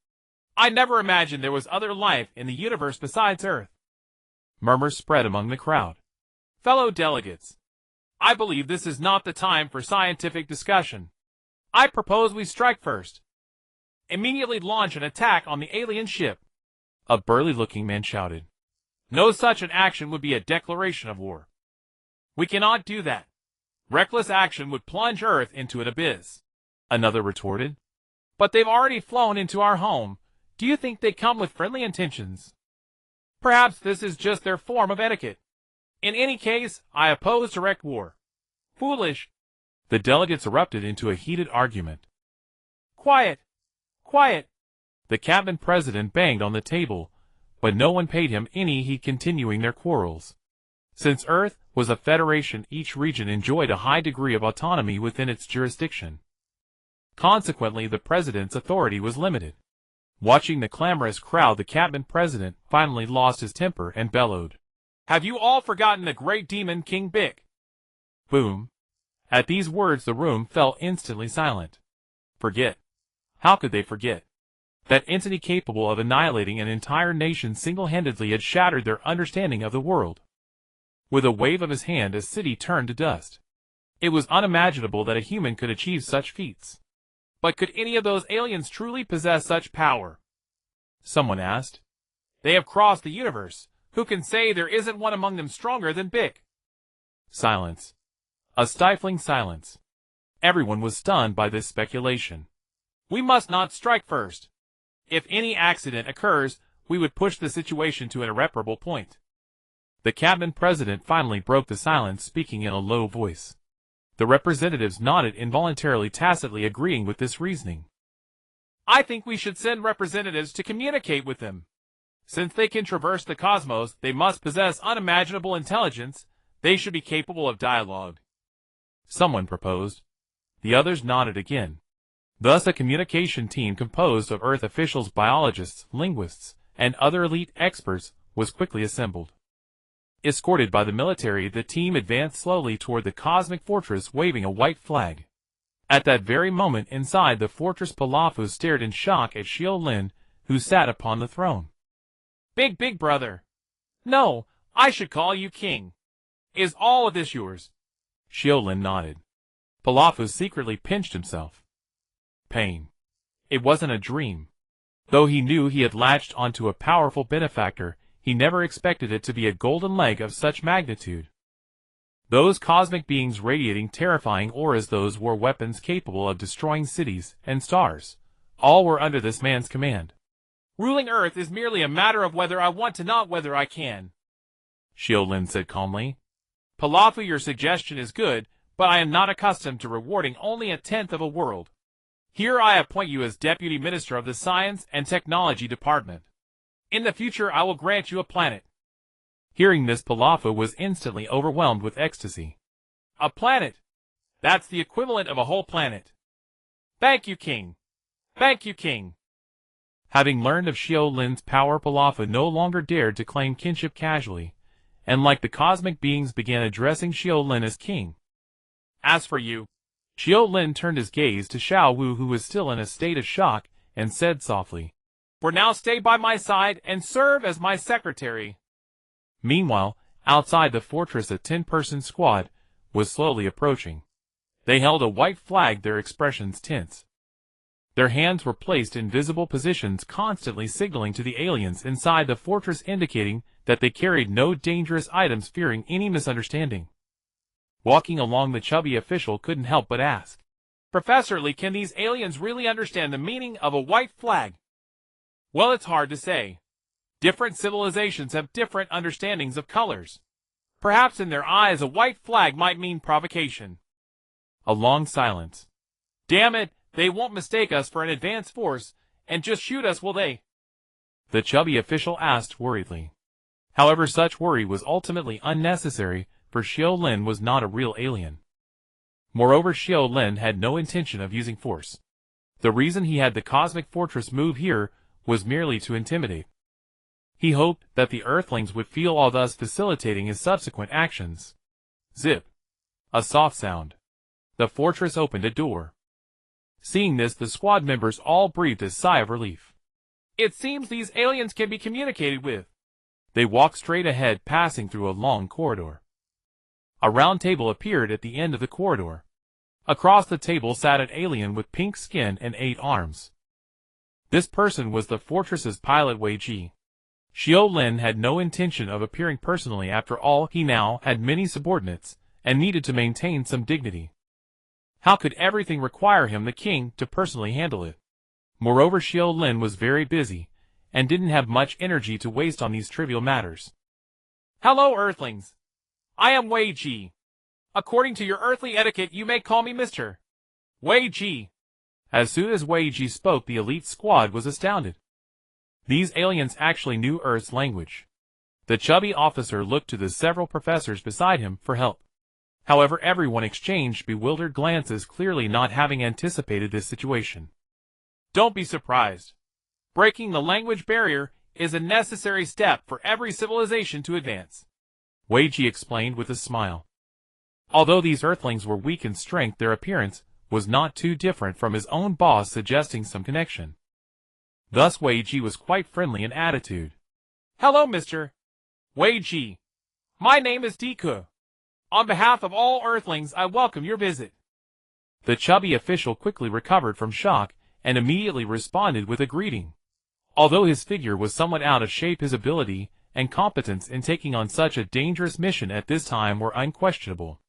I never imagined there was other life in the universe besides Earth. Murmurs spread among the crowd. Fellow delegates, I believe this is not the time for scientific discussion. I propose we strike first. Immediately launch an attack on the alien ship. A burly-looking man shouted. No, such an action would be a declaration of war. We cannot do that. Reckless action would plunge Earth into an abyss. Another retorted. But they've already flown into our home. Do you think they come with friendly intentions? Perhaps this is just their form of etiquette. In any case, I oppose direct war. Foolish. The delegates erupted into a heated argument. Quiet. Quiet. The Catman president banged on the table, but no one paid him any heed, continuing their quarrels. Since Earth was a federation, each region enjoyed a high degree of autonomy within its jurisdiction. Consequently, the president's authority was limited. Watching the clamorous crowd, the cabin president finally lost his temper and bellowed, "Have you all forgotten the great demon King Bic?" Boom. At these words the room fell instantly silent. Forget? How could they forget? That entity capable of annihilating an entire nation single-handedly had shattered their understanding of the world. With a wave of his hand, a city turned to dust. It was unimaginable that a human could achieve such feats. But could any of those aliens truly possess such power? Someone asked. They have crossed the universe. Who can say there isn't one among them stronger than Bic? Silence. A stifling silence. Everyone was stunned by this speculation. We must not strike first. If any accident occurs, we would push the situation to an irreparable point. The cabin president finally broke the silence, speaking in a low voice. The representatives nodded, involuntarily tacitly agreeing with this reasoning. I think we should send representatives to communicate with them. Since they can traverse the cosmos, they must possess unimaginable intelligence. They should be capable of dialogue. Someone proposed. The others nodded again. Thus a communication team composed of Earth officials, biologists, linguists, and other elite experts was quickly assembled. Escorted by the military, the team advanced slowly toward the cosmic fortress, waving a white flag. At that very moment, inside the fortress, Pilaf stared in shock at Xiu Lin, who sat upon the throne. Big brother. No, I should call you king. Is all of this yours? Xiu Lin nodded. Pilaf secretly pinched himself. Pain. It wasn't a dream. Though he knew he had latched onto a powerful benefactor, he never expected it to be a golden leg of such magnitude. Those cosmic beings radiating terrifying auras, those were weapons capable of destroying cities and stars. All were under this man's command. Ruling Earth is merely a matter of whether I want to, not whether I can, Xiu Lin said calmly. Pilaf, your suggestion is good, but I am not accustomed to rewarding only a tenth of a world. Here I appoint you as Deputy Minister of the Science and Technology Department. In the future I will grant you a planet. Hearing this, Pilaf was instantly overwhelmed with ecstasy. A planet? That's the equivalent of a whole planet. Thank you, King. Thank you, King. Having learned of Xiu Lin's power, Pilaf no longer dared to claim kinship casually, and like the cosmic beings began addressing Xiu Lin as king. As for you, Xiu Lin turned his gaze to Xiao Wu, who was still in a state of shock, and said softly, "For now stay by my side and serve as my secretary." Meanwhile, outside the fortress, a 10-person squad was slowly approaching. They held a white flag, their expressions tense. Their hands were placed in visible positions, constantly signaling to the aliens inside the fortress, indicating that they carried no dangerous items, fearing any misunderstanding. Walking along, the chubby official couldn't help but ask, "Professor Lee, can these aliens really understand the meaning of a white flag?" Well, it's hard to say. Different civilizations have different understandings of colors. Perhaps in their eyes a white flag might mean provocation. A long silence. Damn it, they won't mistake us for an advanced force and just shoot us, will they? The chubby official asked worriedly. However, such worry was ultimately unnecessary, for Xiu Lin was not a real alien. Moreover, Xiu Lin had no intention of using force. The reason he had the cosmic fortress move here was merely to intimidate. He hoped that the Earthlings would feel awe, thus facilitating his subsequent actions. Zip. A soft sound. The fortress opened a door. Seeing this, the squad members all breathed a sigh of relief. It seems these aliens can be communicated with. They walked straight ahead, passing through a long corridor. A round table appeared at the end of the corridor. Across the table sat an alien with pink skin and 8 arms. This person was the fortress's pilot, Wei Ji. Xiu Lin had no intention of appearing personally. After all, he now had many subordinates, and needed to maintain some dignity. How could everything require him, the king, to personally handle it? Moreover, Xiu Lin was very busy, and didn't have much energy to waste on these trivial matters. Hello, Earthlings. I am Wei Ji. According to your earthly etiquette, you may call me Mr. Wei Ji. As soon as Wei Ji spoke, the elite squad was astounded. These aliens actually knew Earth's language. The chubby officer looked to the several professors beside him for help. However, everyone exchanged bewildered glances, clearly not having anticipated this situation. Don't be surprised. Breaking the language barrier is a necessary step for every civilization to advance. Wei Ji explained with a smile. Although these Earthlings were weak in strength, their appearance was not too different from his own boss, suggesting some connection. Thus Wei Ji was quite friendly in attitude. Hello, Mr. Wei Ji. My name is Deku. On behalf of all Earthlings, I welcome your visit. The chubby official quickly recovered from shock and immediately responded with a greeting. Although his figure was somewhat out of shape, his ability and competence in taking on such a dangerous mission at this time were unquestionable.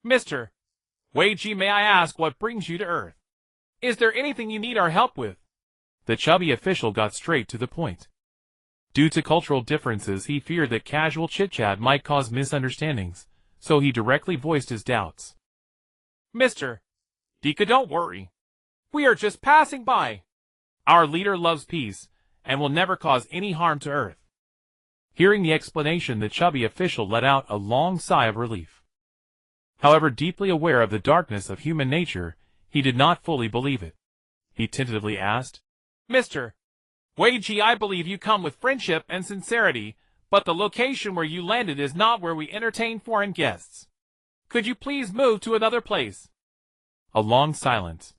Mr. Wei Ji, may I ask what brings you to Earth? Is there anything you need our help with? The chubby official got straight to the point. Due to cultural differences, he feared that casual chit-chat might cause misunderstandings, so he directly voiced his doubts. Mr. Deku, don't worry. We are just passing by. Our leader loves peace and will never cause any harm to Earth. Hearing the explanation, the chubby official let out a long sigh of relief. However, deeply aware of the darkness of human nature, he did not fully believe it. He tentatively asked, Mr. Wei Ji, I believe you come with friendship and sincerity, but the location where you landed is not where we entertain foreign guests. Could you please move to another place? A long silence.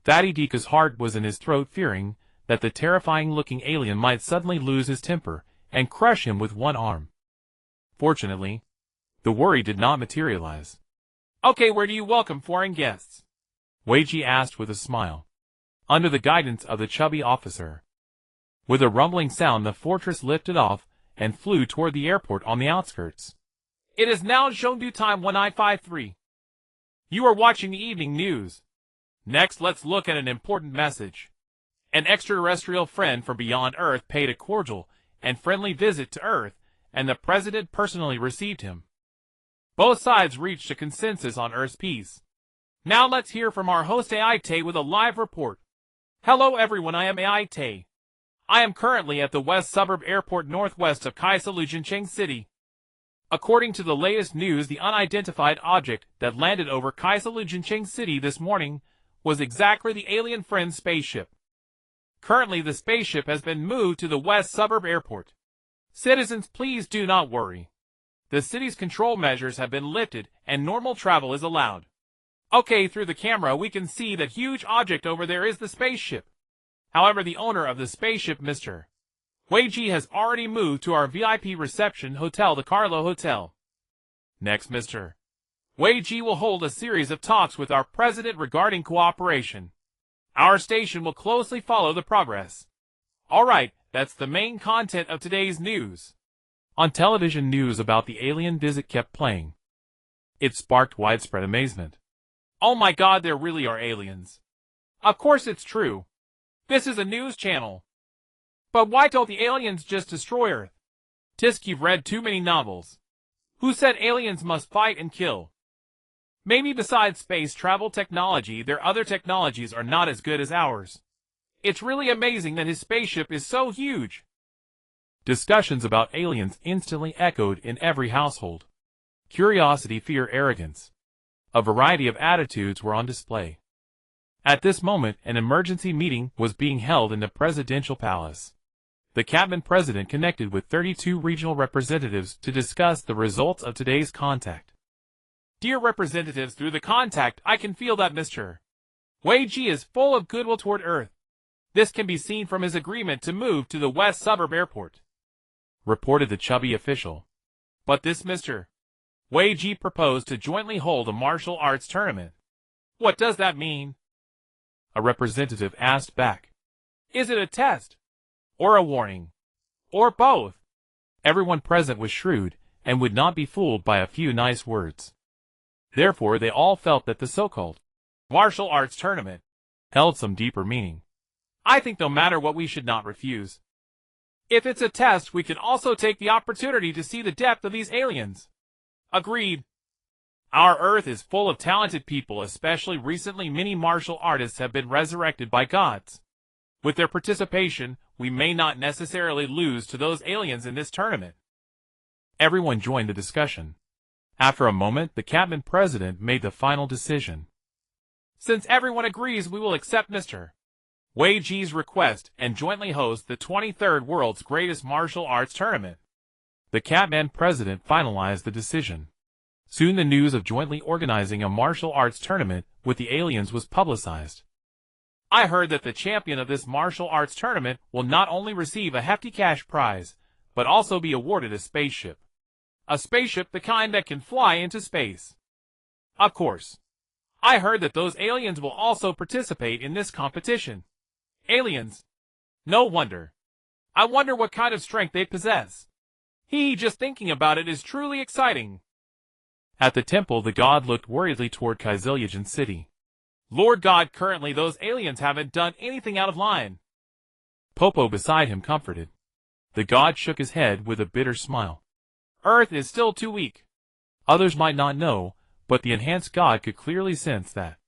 Fatty Deku's heart was in his throat, fearing that the terrifying-looking alien might suddenly lose his temper and crush him with one arm. Fortunately, the worry did not materialize. Okay, where do you welcome foreign guests? Wei Ji asked with a smile. Under the guidance of the chubby officer. With a rumbling sound, the fortress lifted off and flew toward the airport on the outskirts. It is now Zhongdu time 1953. You are watching the evening news. Next, let's look at an important message. An extraterrestrial friend from beyond Earth paid a cordial and friendly visit to Earth, and the president personally received him. Both sides reached a consensus on Earth's peace. Now let's hear from our host Aite with a live report. Hello everyone, I am Aite. I am currently at the West Suburb Airport northwest of Kaisaloojincheng City. According to the latest news, the unidentified object that landed over Kaisaloojincheng City this morning was exactly the alien friend spaceship. Currently, the spaceship has been moved to the West Suburb Airport. Citizens, please do not worry. The city's control measures have been lifted and normal travel is allowed. Okay, through the camera we can see that huge object over there is the spaceship. However, the owner of the spaceship, Mr. Wei Ji, has already moved to our VIP reception hotel, the Carlo Hotel. Next, Mr. Wei Ji will hold a series of talks with our president regarding cooperation. Our station will closely follow the progress. Alright, that's the main content of today's news. On television, news about the alien visit kept playing. It sparked widespread amazement. Oh my god, there really are aliens. Of course it's true. This is a news channel. But why don't the aliens just destroy Earth? Tisk, you've read too many novels. Who said aliens must fight and kill? Maybe besides space travel technology, their other technologies are not as good as ours. It's really amazing that his spaceship is so huge. Discussions about aliens instantly echoed in every household. Curiosity, fear, arrogance. A variety of attitudes were on display. At this moment, an emergency meeting was being held in the presidential palace. The cabinet president connected with 32 regional representatives to discuss the results of today's contact. Dear representatives, through the contact, I can feel that Mr. Wei Ji is full of goodwill toward Earth. This can be seen from his agreement to move to the West Suburb Airport, reported the chubby official. But this Mr. Wei Ji proposed to jointly hold a martial arts tournament. What does that mean? A representative asked back. Is it a test? Or a warning? Or both? Everyone present was shrewd and would not be fooled by a few nice words. Therefore, they all felt that the so-called martial arts tournament held some deeper meaning. I think no matter what, we should not refuse. If it's a test, we can also take the opportunity to see the depth of these aliens. Agreed. Our Earth is full of talented people, especially recently many martial artists have been resurrected by gods. With their participation, we may not necessarily lose to those aliens in this tournament. Everyone joined the discussion. After a moment, the cabinet president made the final decision. Since everyone agrees, we will accept Mr. Wei Ji's request and jointly host the 23rd World's Greatest Martial Arts Tournament. The Catman president finalized the decision. Soon the news of jointly organizing a martial arts tournament with the aliens was publicized. I heard that the champion of this martial arts tournament will not only receive a hefty cash prize, but also be awarded a spaceship. A spaceship the kind that can fly into space. Of course. I heard that those aliens will also participate in this competition. Aliens. No wonder. I wonder what kind of strength they possess. Just thinking about it is truly exciting. At the temple, the god looked worriedly toward Kaizilian City. Lord God, currently those aliens haven't done anything out of line. Popo beside him comforted. The god shook his head with a bitter smile. Earth is still too weak. Others might not know, but the enhanced god could clearly sense that.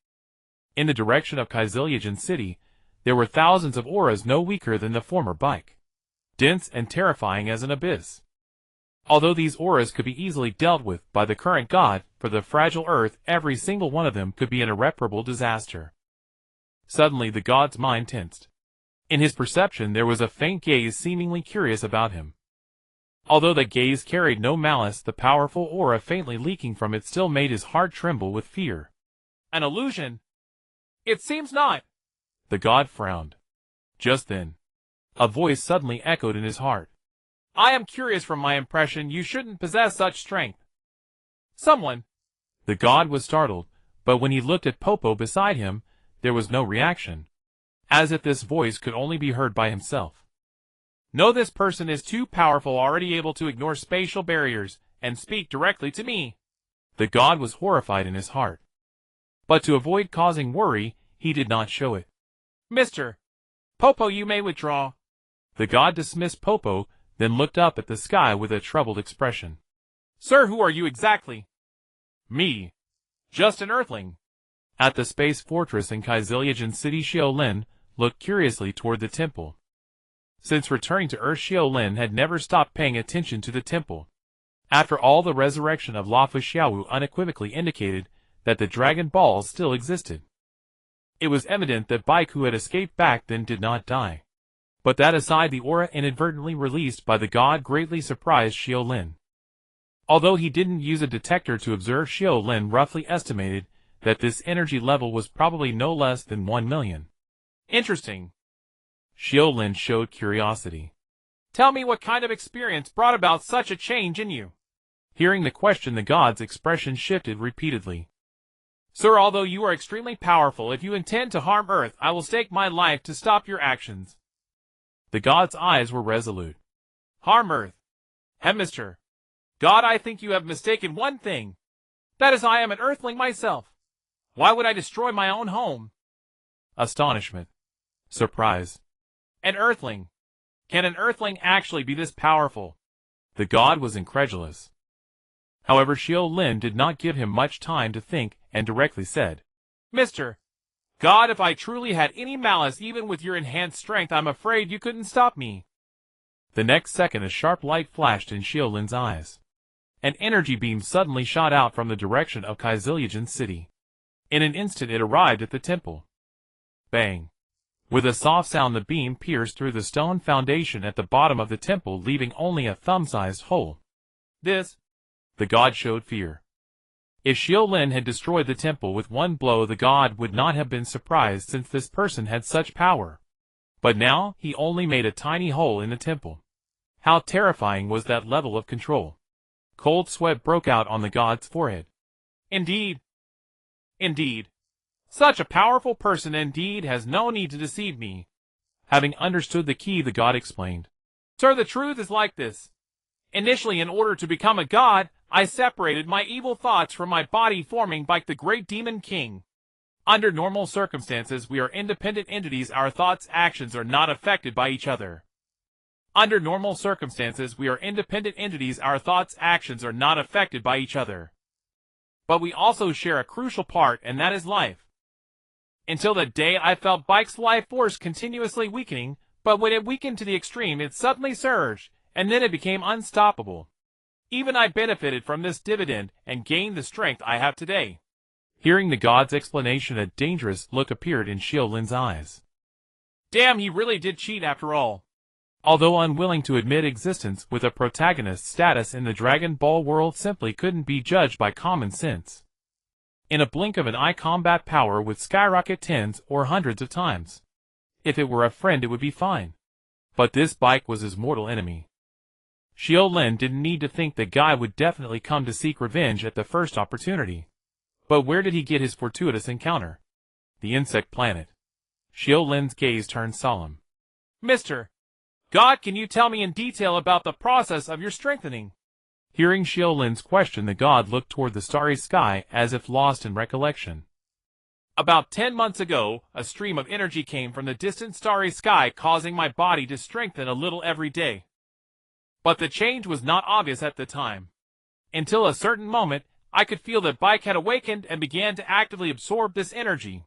In the direction of Kaizilian City, there were thousands of auras no weaker than the former bike. Dense and terrifying as an abyss. Although these auras could be easily dealt with by the current god, for the fragile earth, every single one of them could be an irreparable disaster. Suddenly the god's mind tensed. In his perception there was a faint gaze seemingly curious about him. Although the gaze carried no malice, the powerful aura faintly leaking from it still made his heart tremble with fear. An illusion? It seems not. The god frowned. Just then, a voice suddenly echoed in his heart. I am curious. From my impression, you shouldn't possess such strength. Someone. The god was startled, but when he looked at Popo beside him, there was no reaction. As if this voice could only be heard by himself. No, this person is too powerful, already able to ignore spatial barriers and speak directly to me. The god was horrified in his heart. But to avoid causing worry, he did not show it. Mr. Popo, you may withdraw. The god dismissed Popo, then looked up at the sky with a troubled expression. Sir, who are you exactly? Me. Just an earthling. At the space fortress in Kaizilian City, Xiu Lin looked curiously toward the temple. Since returning to Earth, Xiu Lin had never stopped paying attention to the temple. After all, the resurrection of Lafu Xiaowu unequivocally indicated that the Dragon Balls still existed. It was evident that Bike, who had escaped back then, did not die. But that aside, the aura inadvertently released by the god greatly surprised Xiu Lin. Although he didn't use a detector to observe, Xiu Lin roughly estimated that this energy level was probably no less than 1 million. Interesting. Xiu Lin showed curiosity. Tell me, what kind of experience brought about such a change in you? Hearing the question, the god's expression shifted repeatedly. Sir, although you are extremely powerful, if you intend to harm Earth, I will stake my life to stop your actions. The god's eyes were resolute. Harm Earth? Mr. God, I think you have mistaken one thing. That is, I am an earthling myself. Why would I destroy my own home? Astonishment. Surprise. An earthling? Can an earthling actually be this powerful? The god was incredulous. However, Xiu Lin did not give him much time to think and directly said, Mr. God, if I truly had any malice, even with your enhanced strength, I'm afraid you couldn't stop me. The next second, a sharp light flashed in Xiu Lin's eyes. An energy beam suddenly shot out from the direction of Kaizilian City. In an instant it arrived at the temple. Bang! With a soft sound, the beam pierced through the stone foundation at the bottom of the temple, leaving only a thumb-sized hole. This? The god showed fear. If Xiu Lin had destroyed the temple with one blow, the god would not have been surprised, since this person had such power. But now, he only made a tiny hole in the temple. How terrifying was that level of control! Cold sweat broke out on the god's forehead. Indeed. Indeed. Such a powerful person indeed has no need to deceive me. Having understood the key, the god explained. Sir, the truth is like this. Initially, in order to become a god, I separated my evil thoughts from my body, forming like the great demon king. Under normal circumstances, we are independent entities. Our thoughts' actions are not affected by each other. Under normal circumstances, we are independent entities. Our thoughts' actions are not affected by each other. But we also share a crucial part, and that is life. Until the day I felt Bike's life force continuously weakening, but when it weakened to the extreme, it suddenly surged, and then it became unstoppable. Even I benefited from this dividend and gained the strength I have today. Hearing the god's explanation, a dangerous look appeared in Xiu Lin's eyes. Damn, he really did cheat after all. Although unwilling to admit existence with a protagonist status in the Dragon Ball world simply couldn't be judged by common sense. In a blink of an eye, combat power would skyrocket tens or hundreds of times. If it were a friend, it would be fine. But this bike was his mortal enemy. Xiu Lin didn't need to think the guy would definitely come to seek revenge at the first opportunity. But where did he get his fortuitous encounter? The insect planet. Xiu Lin's gaze turned solemn. Mr. God, can you tell me in detail about the process of your strengthening? Hearing Xiu Lin's question, the god looked toward the starry sky as if lost in recollection. About 10 months ago, a stream of energy came from the distant starry sky, causing my body to strengthen a little every day. But the change was not obvious at the time. Until a certain moment, I could feel that Bike had awakened and began to actively absorb this energy.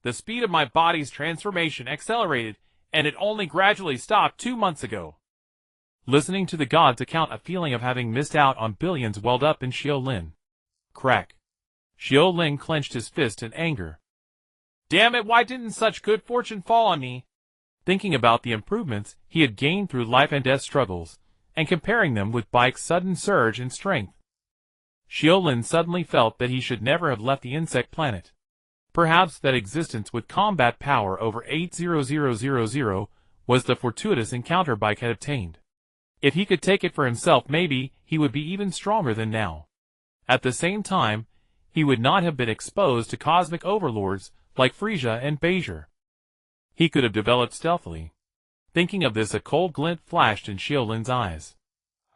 The speed of my body's transformation accelerated, and it only gradually stopped 2 months ago. Listening to the god's account, a feeling of having missed out on billions welled up in Xiu Lin. Crack. Xiu Lin clenched his fist in anger. Damn it, why didn't such good fortune fall on me? Thinking about the improvements he had gained through life and death struggles, and comparing them with Bike's sudden surge in strength, Xiu Lin suddenly felt that he should never have left the insect planet. Perhaps that existence with combat power over 80000 was the fortuitous encounter Bike had obtained. If he could take it for himself, maybe he would be even stronger than now. At the same time, he would not have been exposed to cosmic overlords like Frieza and Bezier. He could have developed stealthily. Thinking of this, a cold glint flashed in Xiu Lin's eyes.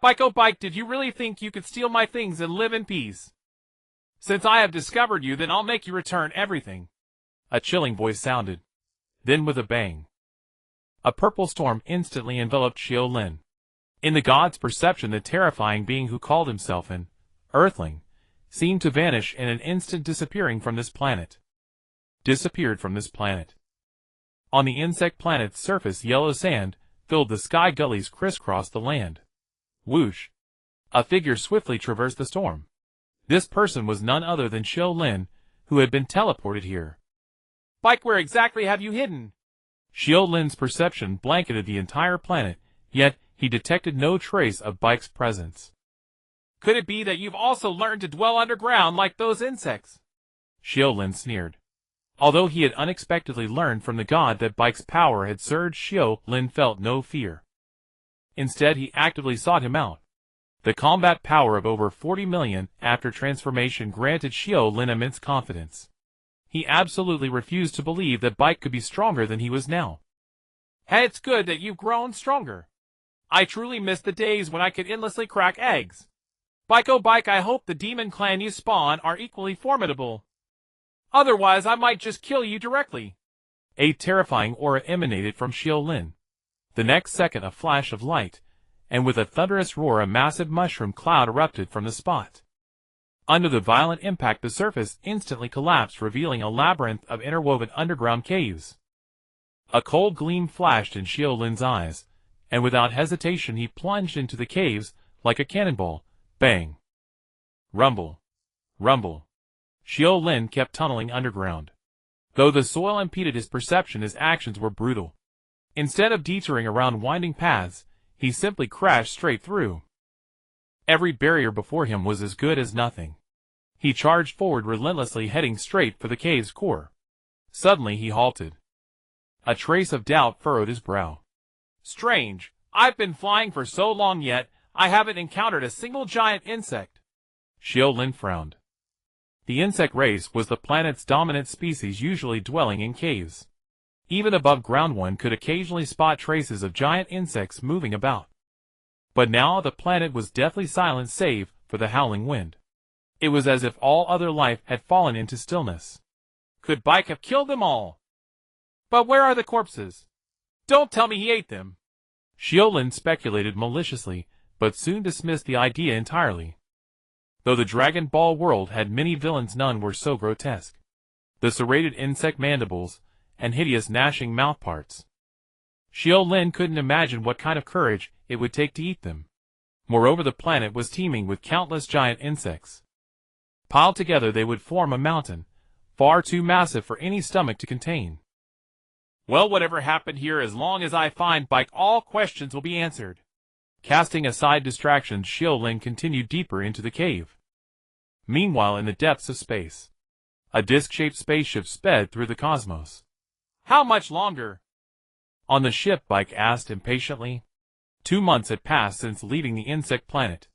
Bike, oh Bike, did you really think you could steal my things and live in peace? Since I have discovered you, then I'll make you return everything. A chilling voice sounded. Then with a bang, a purple storm instantly enveloped Xiu Lin. In the god's perception, the terrifying being who called himself an Earthling seemed to vanish in an instant, disappearing from this planet. Disappeared from this planet. On the insect planet's surface, yellow sand filled the sky, gullies crisscrossed the land. Whoosh! A figure swiftly traversed the storm. This person was none other than Xiu Lin, who had been teleported here. Bike, where exactly have you hidden? Xiu Lin's perception blanketed the entire planet, yet he detected no trace of Bike's presence. Could it be that you've also learned to dwell underground like those insects? Xiu Lin sneered. Although he had unexpectedly learned from the god that Bike's power had surged, Xiu Lin felt no fear. Instead, he actively sought him out. The combat power of over 40 million after transformation granted Xiu Lin immense confidence. He absolutely refused to believe that Bike could be stronger than he was now. Hey, it's good that you've grown stronger. I truly miss the days when I could endlessly crack eggs. Bike, oh Bike, I hope the demon clan you spawn are equally formidable. Otherwise, I might just kill you directly. A terrifying aura emanated from Xiu Lin. The next second, a flash of light, and with a thunderous roar, a massive mushroom cloud erupted from the spot. Under the violent impact, the surface instantly collapsed, revealing a labyrinth of interwoven underground caves. A cold gleam flashed in Xiu Lin's eyes, and without hesitation he plunged into the caves like a cannonball. Bang! Rumble! Rumble! Xiu Lin kept tunneling underground. Though the soil impeded his perception, his actions were brutal. Instead of detouring around winding paths, he simply crashed straight through. Every barrier before him was as good as nothing. He charged forward relentlessly, heading straight for the cave's core. Suddenly he halted. A trace of doubt furrowed his brow. Strange, I've been flying for so long, yet I haven't encountered a single giant insect. Xiu Lin frowned. The insect race was the planet's dominant species, usually dwelling in caves. Even above ground, one could occasionally spot traces of giant insects moving about. But now the planet was deathly silent save for the howling wind. It was as if all other life had fallen into stillness. Could Bike have killed them all? But where are the corpses? Don't tell me he ate them. Xiu Lin speculated maliciously, but soon dismissed the idea entirely. Though the Dragon Ball world had many villains, none were so grotesque. The serrated insect mandibles, and hideous gnashing mouthparts. Xiu Lin couldn't imagine what kind of courage it would take to eat them. Moreover, the planet was teeming with countless giant insects. Piled together they would form a mountain, far too massive for any stomach to contain. Well, whatever happened here, as long as I find Bike, all questions will be answered. Casting aside distractions, Xiu Lin continued deeper into the cave. Meanwhile, in the depths of space, a disc-shaped spaceship sped through the cosmos. How much longer? On the ship, Bike asked impatiently. 2 months had passed since leaving the insect planet.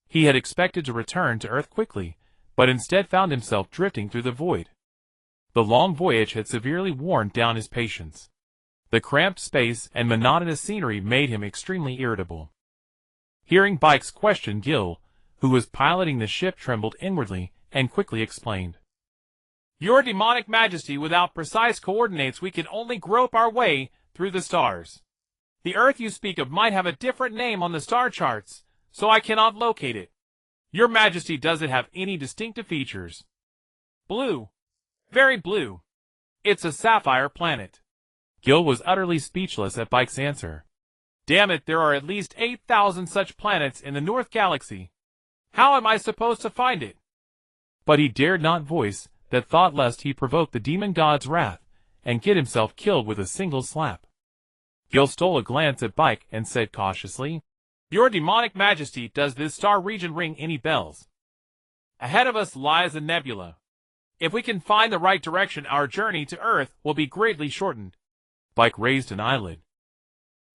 He had expected to return to Earth quickly, but instead found himself drifting through the void. The long voyage had severely worn down his patience. The cramped space and monotonous scenery made him extremely irritable. Hearing Bike's question, Gil, who was piloting the ship, trembled inwardly and quickly explained. Your demonic majesty, without precise coordinates we can only grope our way through the stars. The Earth you speak of might have a different name on the star charts, so I cannot locate it. Your majesty, does it have any distinctive features? Blue. Very blue. It's a sapphire planet. Gil was utterly speechless at Bike's answer. Damn it, there are at least 8,000 such planets in the North Galaxy. How am I supposed to find it? But he dared not voice that thought, lest he provoke the demon god's wrath and get himself killed with a single slap. Gil stole a glance at Bike and said cautiously, Your demonic majesty, does this star region ring any bells? Ahead of us lies a nebula. If we can find the right direction, our journey to Earth will be greatly shortened. Bike raised an eyelid.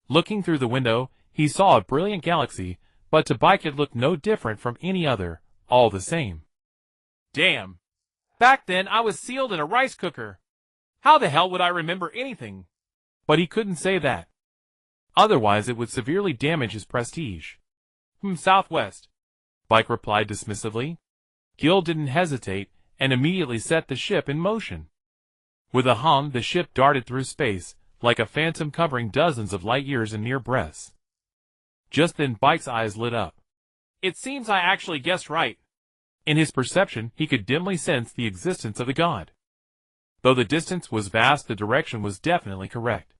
Looking through the window, he saw a brilliant galaxy, but to Bike it looked no different from any other, all the same. Damn. Back then I was sealed in a rice cooker. How the hell would I remember anything? But he couldn't say that. Otherwise it would severely damage his prestige. Southwest. Bike replied dismissively. Gil didn't hesitate and immediately set the ship in motion. With a hum, the ship darted through space, like a phantom covering dozens of light years in near breaths. Just then Bike's eyes lit up. It seems I actually guessed right. In his perception, he could dimly sense the existence of the god. Though the distance was vast, the direction was definitely correct.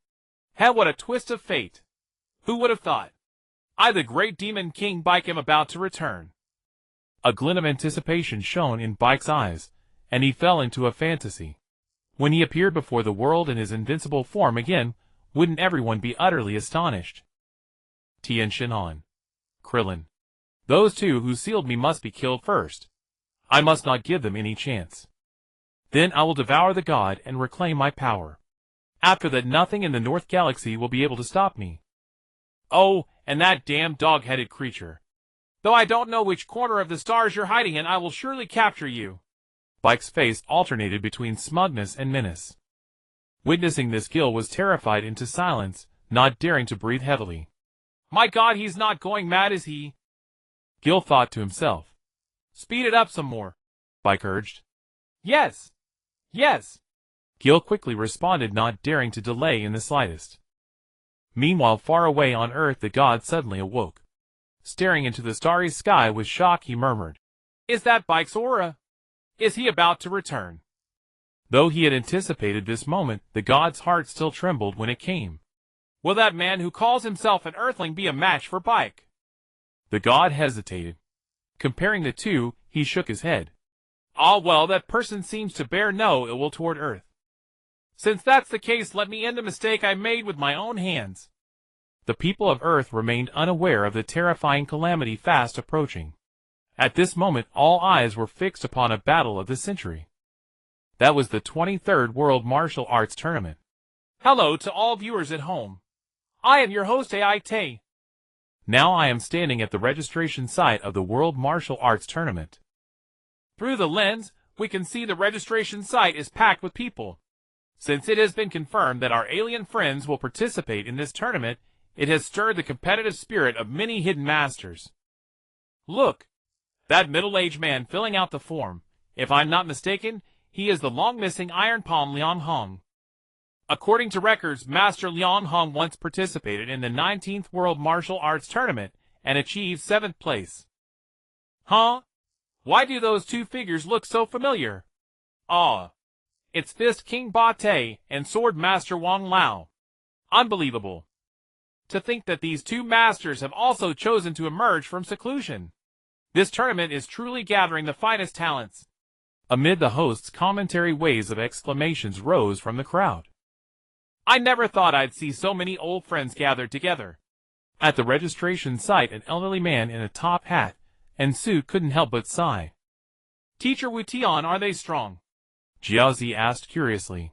Hell, what a twist of fate. Who would have thought? I, the great demon king Bike, am about to return. A glint of anticipation shone in Bike's eyes, and he fell into a fantasy. When he appeared before the world in his invincible form again, wouldn't everyone be utterly astonished? Tien Shinhan. Krillin. Those two who sealed me must be killed first. I must not give them any chance. Then I will devour the god and reclaim my power. After that, nothing in the North Galaxy will be able to stop me. Oh, and that damn dog-headed creature. Though I don't know which corner of the stars you're hiding in, I will surely capture you. Bike's face alternated between smugness and menace. Witnessing this, Gil was terrified into silence, not daring to breathe heavily. My god, he's not going mad, is he? Gil thought to himself. Speed it up some more, Bike urged. Yes. Yes. Gil quickly responded, not daring to delay in the slightest. Meanwhile, far away on Earth, the god suddenly awoke. Staring into the starry sky with shock, he murmured, Is that Bike's aura? Is he about to return? Though he had anticipated this moment, the god's heart still trembled when it came. Will that man who calls himself an Earthling be a match for Bike? The god hesitated. Comparing the two, he shook his head. Ah, well, that person seems to bear no ill will toward Earth. Since that's the case, let me end a mistake I made with my own hands. The people of Earth remained unaware of the terrifying calamity fast approaching. At this moment, all eyes were fixed upon a battle of the century. That was the 23rd World Martial Arts Tournament. Hello to all viewers at home. I am your host, Aite. Now I am standing at the registration site of the World Martial Arts Tournament. Through the lens, we can see the registration site is packed with people. Since it has been confirmed that our alien friends will participate in this tournament, it has stirred the competitive spirit of many hidden masters. Look, that middle-aged man filling out the form. If I'm not mistaken, he is the long-missing Iron Palm Liang Hong. According to records, Master Liang Hong once participated in the 19th World Martial Arts Tournament and achieved 7th place. Huh? Why do those two figures look so familiar? Ah, it's Fist King Ba Te and Sword Master Wang Lao. Unbelievable. To think that these two masters have also chosen to emerge from seclusion. This tournament is truly gathering the finest talents. Amid the host's commentary, waves of exclamations rose from the crowd. I never thought I'd see so many old friends gathered together. At the registration site, an elderly man in a top hat and suit couldn't help but sigh. Teacher Wu Tian, are they strong? Jiaozi asked curiously.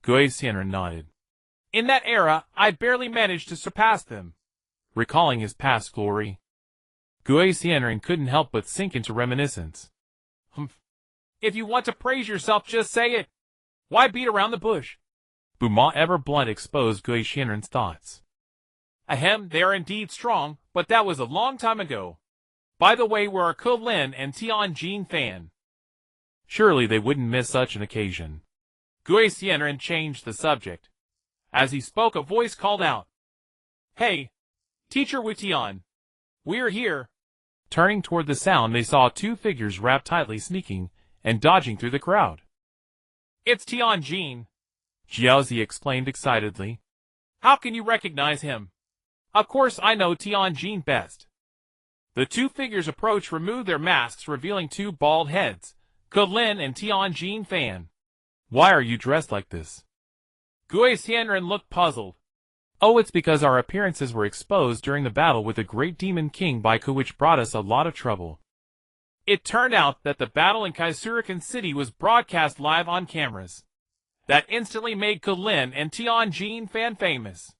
Shenron nodded. In that era, I barely managed to surpass them. Recalling his past glory, Shenron couldn't help but sink into reminiscence. Humph. If you want to praise yourself, just say it. Why beat around the bush? Buma ever blunt exposed Shenron's thoughts. Ahem, they are indeed strong, but that was a long time ago. By the way, we're a Krillin and Tien Shinhan fan. Surely they wouldn't miss such an occasion. Shenron changed the subject. As he spoke, a voice called out, "Hey, Teacher Wu Tian, we're here." Turning toward the sound, they saw two figures wrapped tightly, sneaking and dodging through the crowd. It's Tien Shinhan, Jiaozi explained excitedly. How can you recognize him? Of course I know Tien Shinhan best. The two figures approached, removed their masks, revealing two bald heads, Krillin and Tien Shinhan fan. Why are you dressed like this? Shenron looked puzzled. Oh, it's because our appearances were exposed during the battle with the great demon king Baiku, which brought us a lot of trouble. It turned out that the battle in Kaisurikan City was broadcast live on cameras. That instantly made Krillin and Tien Shinhan fan famous.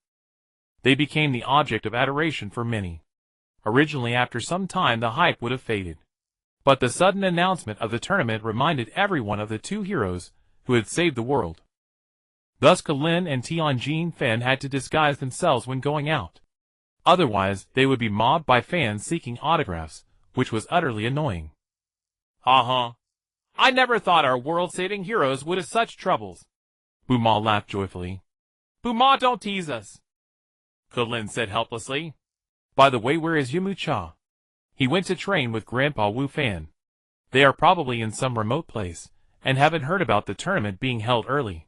They became the object of adoration for many. Originally, after some time, the hype would have faded. But the sudden announcement of the tournament reminded everyone of the two heroes who had saved the world. Thus Krillin and Tien Shinhan fan had to disguise themselves when going out. Otherwise, they would be mobbed by fans seeking autographs, which was utterly annoying. Uh-huh. I never thought our world-saving heroes would have such troubles. Buma laughed joyfully. Buma, don't tease us, Krillin said helplessly. By the way, where is Yamucha? He went to train with Grandpa Wu Fan. They are probably in some remote place, and haven't heard about the tournament being held early.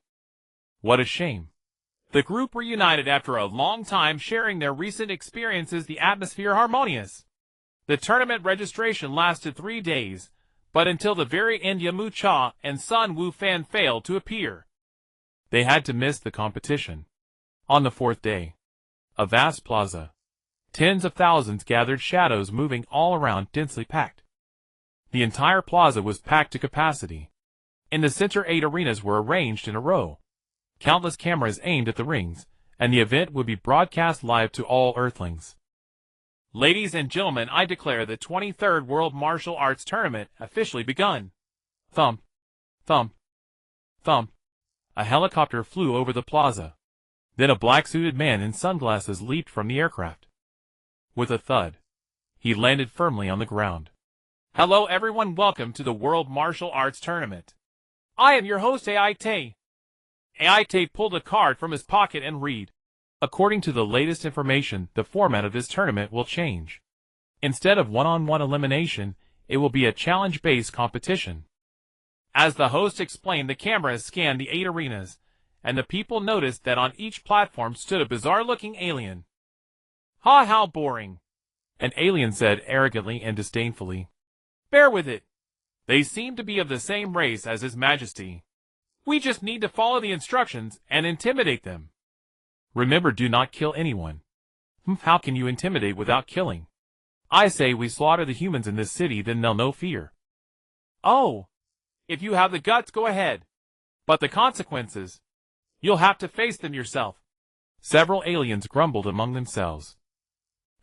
What a shame. The group reunited after a long time, sharing their recent experiences, the atmosphere harmonious. The tournament registration lasted 3 days, but until the very end Yamucha and Sun Wu Fan failed to appear. They had to miss the competition. On the 4th day, a vast plaza. Tens of thousands gathered, shadows moving all around, densely packed. The entire plaza was packed to capacity. In the center, 8 arenas were arranged in a row. Countless cameras aimed at the rings, and the event would be broadcast live to all Earthlings. Ladies and gentlemen, I declare the 23rd World Martial Arts Tournament officially begun. Thump, thump, thump. A helicopter flew over the plaza. Then a black-suited man in sunglasses leaped from the aircraft. With a thud, he landed firmly on the ground. Hello everyone, welcome to the World Martial Arts Tournament. I am your host, Aite. Aite pulled a card from his pocket and read. According to the latest information, the format of this tournament will change. Instead of one-on-one elimination, it will be a challenge-based competition. As the host explained, the cameras scanned the 8 arenas, and the people noticed that on each platform stood a bizarre-looking alien. Ha, how boring, an alien said arrogantly and disdainfully. Bear with it. They seem to be of the same race as His Majesty. We just need to follow the instructions and intimidate them. Remember, do not kill anyone. How can you intimidate without killing? I say we slaughter the humans in this city, then they'll know fear. Oh, if you have the guts, go ahead. But the consequences, you'll have to face them yourself. Several aliens grumbled among themselves.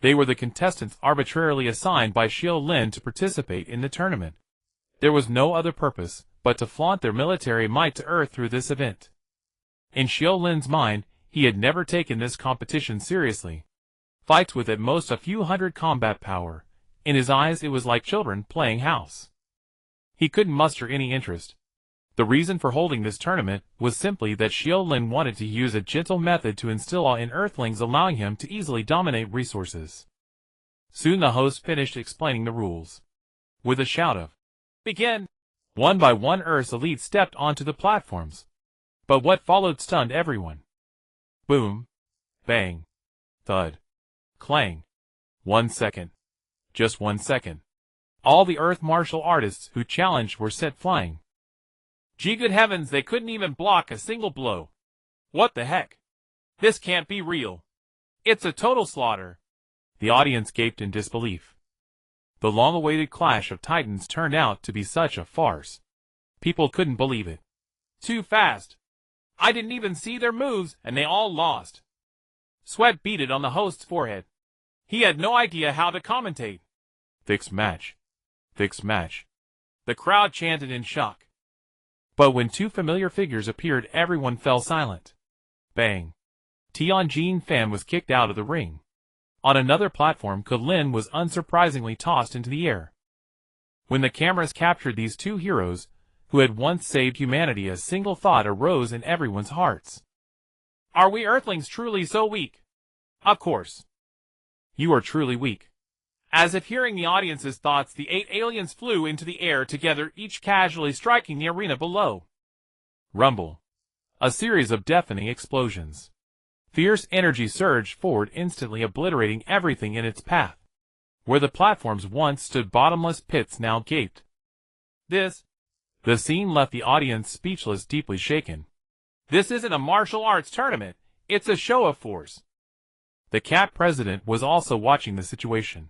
They were the contestants arbitrarily assigned by Xiu Lin to participate in the tournament. There was no other purpose but to flaunt their military might to Earth through this event. In Xiu Lin's mind, he had never taken this competition seriously. Fights with at most a few hundred combat power. In his eyes, it was like children playing house. He couldn't muster any interest. The reason for holding this tournament was simply that Xiu Lin wanted to use a gentle method to instill awe in Earthlings, allowing him to easily dominate resources. Soon the host finished explaining the rules. With a shout of, "Begin!" one by one Earth's elite stepped onto the platforms. But what followed stunned everyone. Boom, bang, thud, clang. 1 second. Just 1 second. All the Earth martial artists who challenged were sent flying. Gee, good heavens, they couldn't even block a single blow. What the heck? This can't be real. It's a total slaughter. The audience gaped in disbelief. The long-awaited clash of titans turned out to be such a farce. People couldn't believe it. Too fast. I didn't even see their moves, and they all lost. Sweat beaded on the host's forehead. He had no idea how to commentate. Fixed match. Fixed match. The crowd chanted in shock. But when two familiar figures appeared, everyone fell silent. Bang. Tien Shinhan was kicked out of the ring. On another platform, Krillin was unsurprisingly tossed into the air. When the cameras captured these two heroes, who had once saved humanity, a single thought arose in everyone's hearts. Are we Earthlings truly so weak? Of course. You are truly weak. As if hearing the audience's thoughts, the 8 aliens flew into the air together, each casually striking the arena below. Rumble. A series of deafening explosions. Fierce energy surged forward, instantly obliterating everything in its path. Where the platforms once stood, bottomless pits now gaped. The scene left the audience speechless, deeply shaken. This isn't a martial arts tournament, it's a show of force. The cat president was also watching the situation.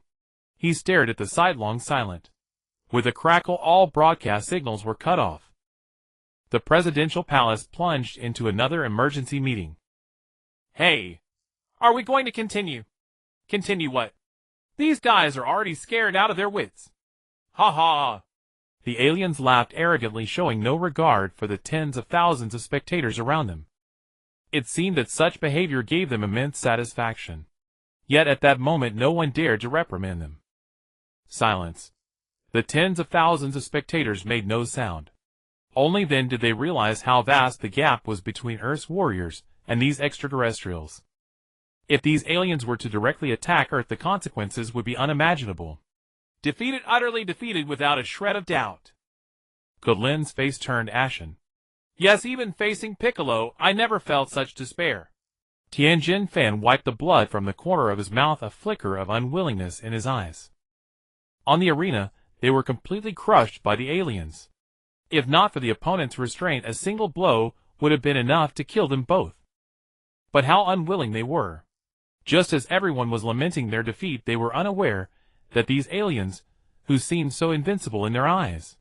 He stared at the sidelong, silent. With a crackle, all broadcast signals were cut off. The presidential palace plunged into another emergency meeting. Hey, are we going to continue? Continue what? These guys are already scared out of their wits. Ha ha. The aliens laughed arrogantly, showing no regard for the tens of thousands of spectators around them. It seemed that such behavior gave them immense satisfaction. Yet at that moment no one dared to reprimand them. Silence. The tens of thousands of spectators made no sound. Only then did they realize how vast the gap was between Earth's warriors and these extraterrestrials. If these aliens were to directly attack Earth, the consequences would be unimaginable. Defeated, utterly defeated, without a shred of doubt. Krillin's face turned ashen. Yes, even facing Piccolo, I never felt such despair. Tien Shinhan wiped the blood from the corner of his mouth, a flicker of unwillingness in his eyes. On the arena, they were completely crushed by the aliens. If not for the opponent's restraint, a single blow would have been enough to kill them both. But how unwilling they were. Just as everyone was lamenting their defeat, they were unaware that these aliens, who seemed so invincible in their eyes,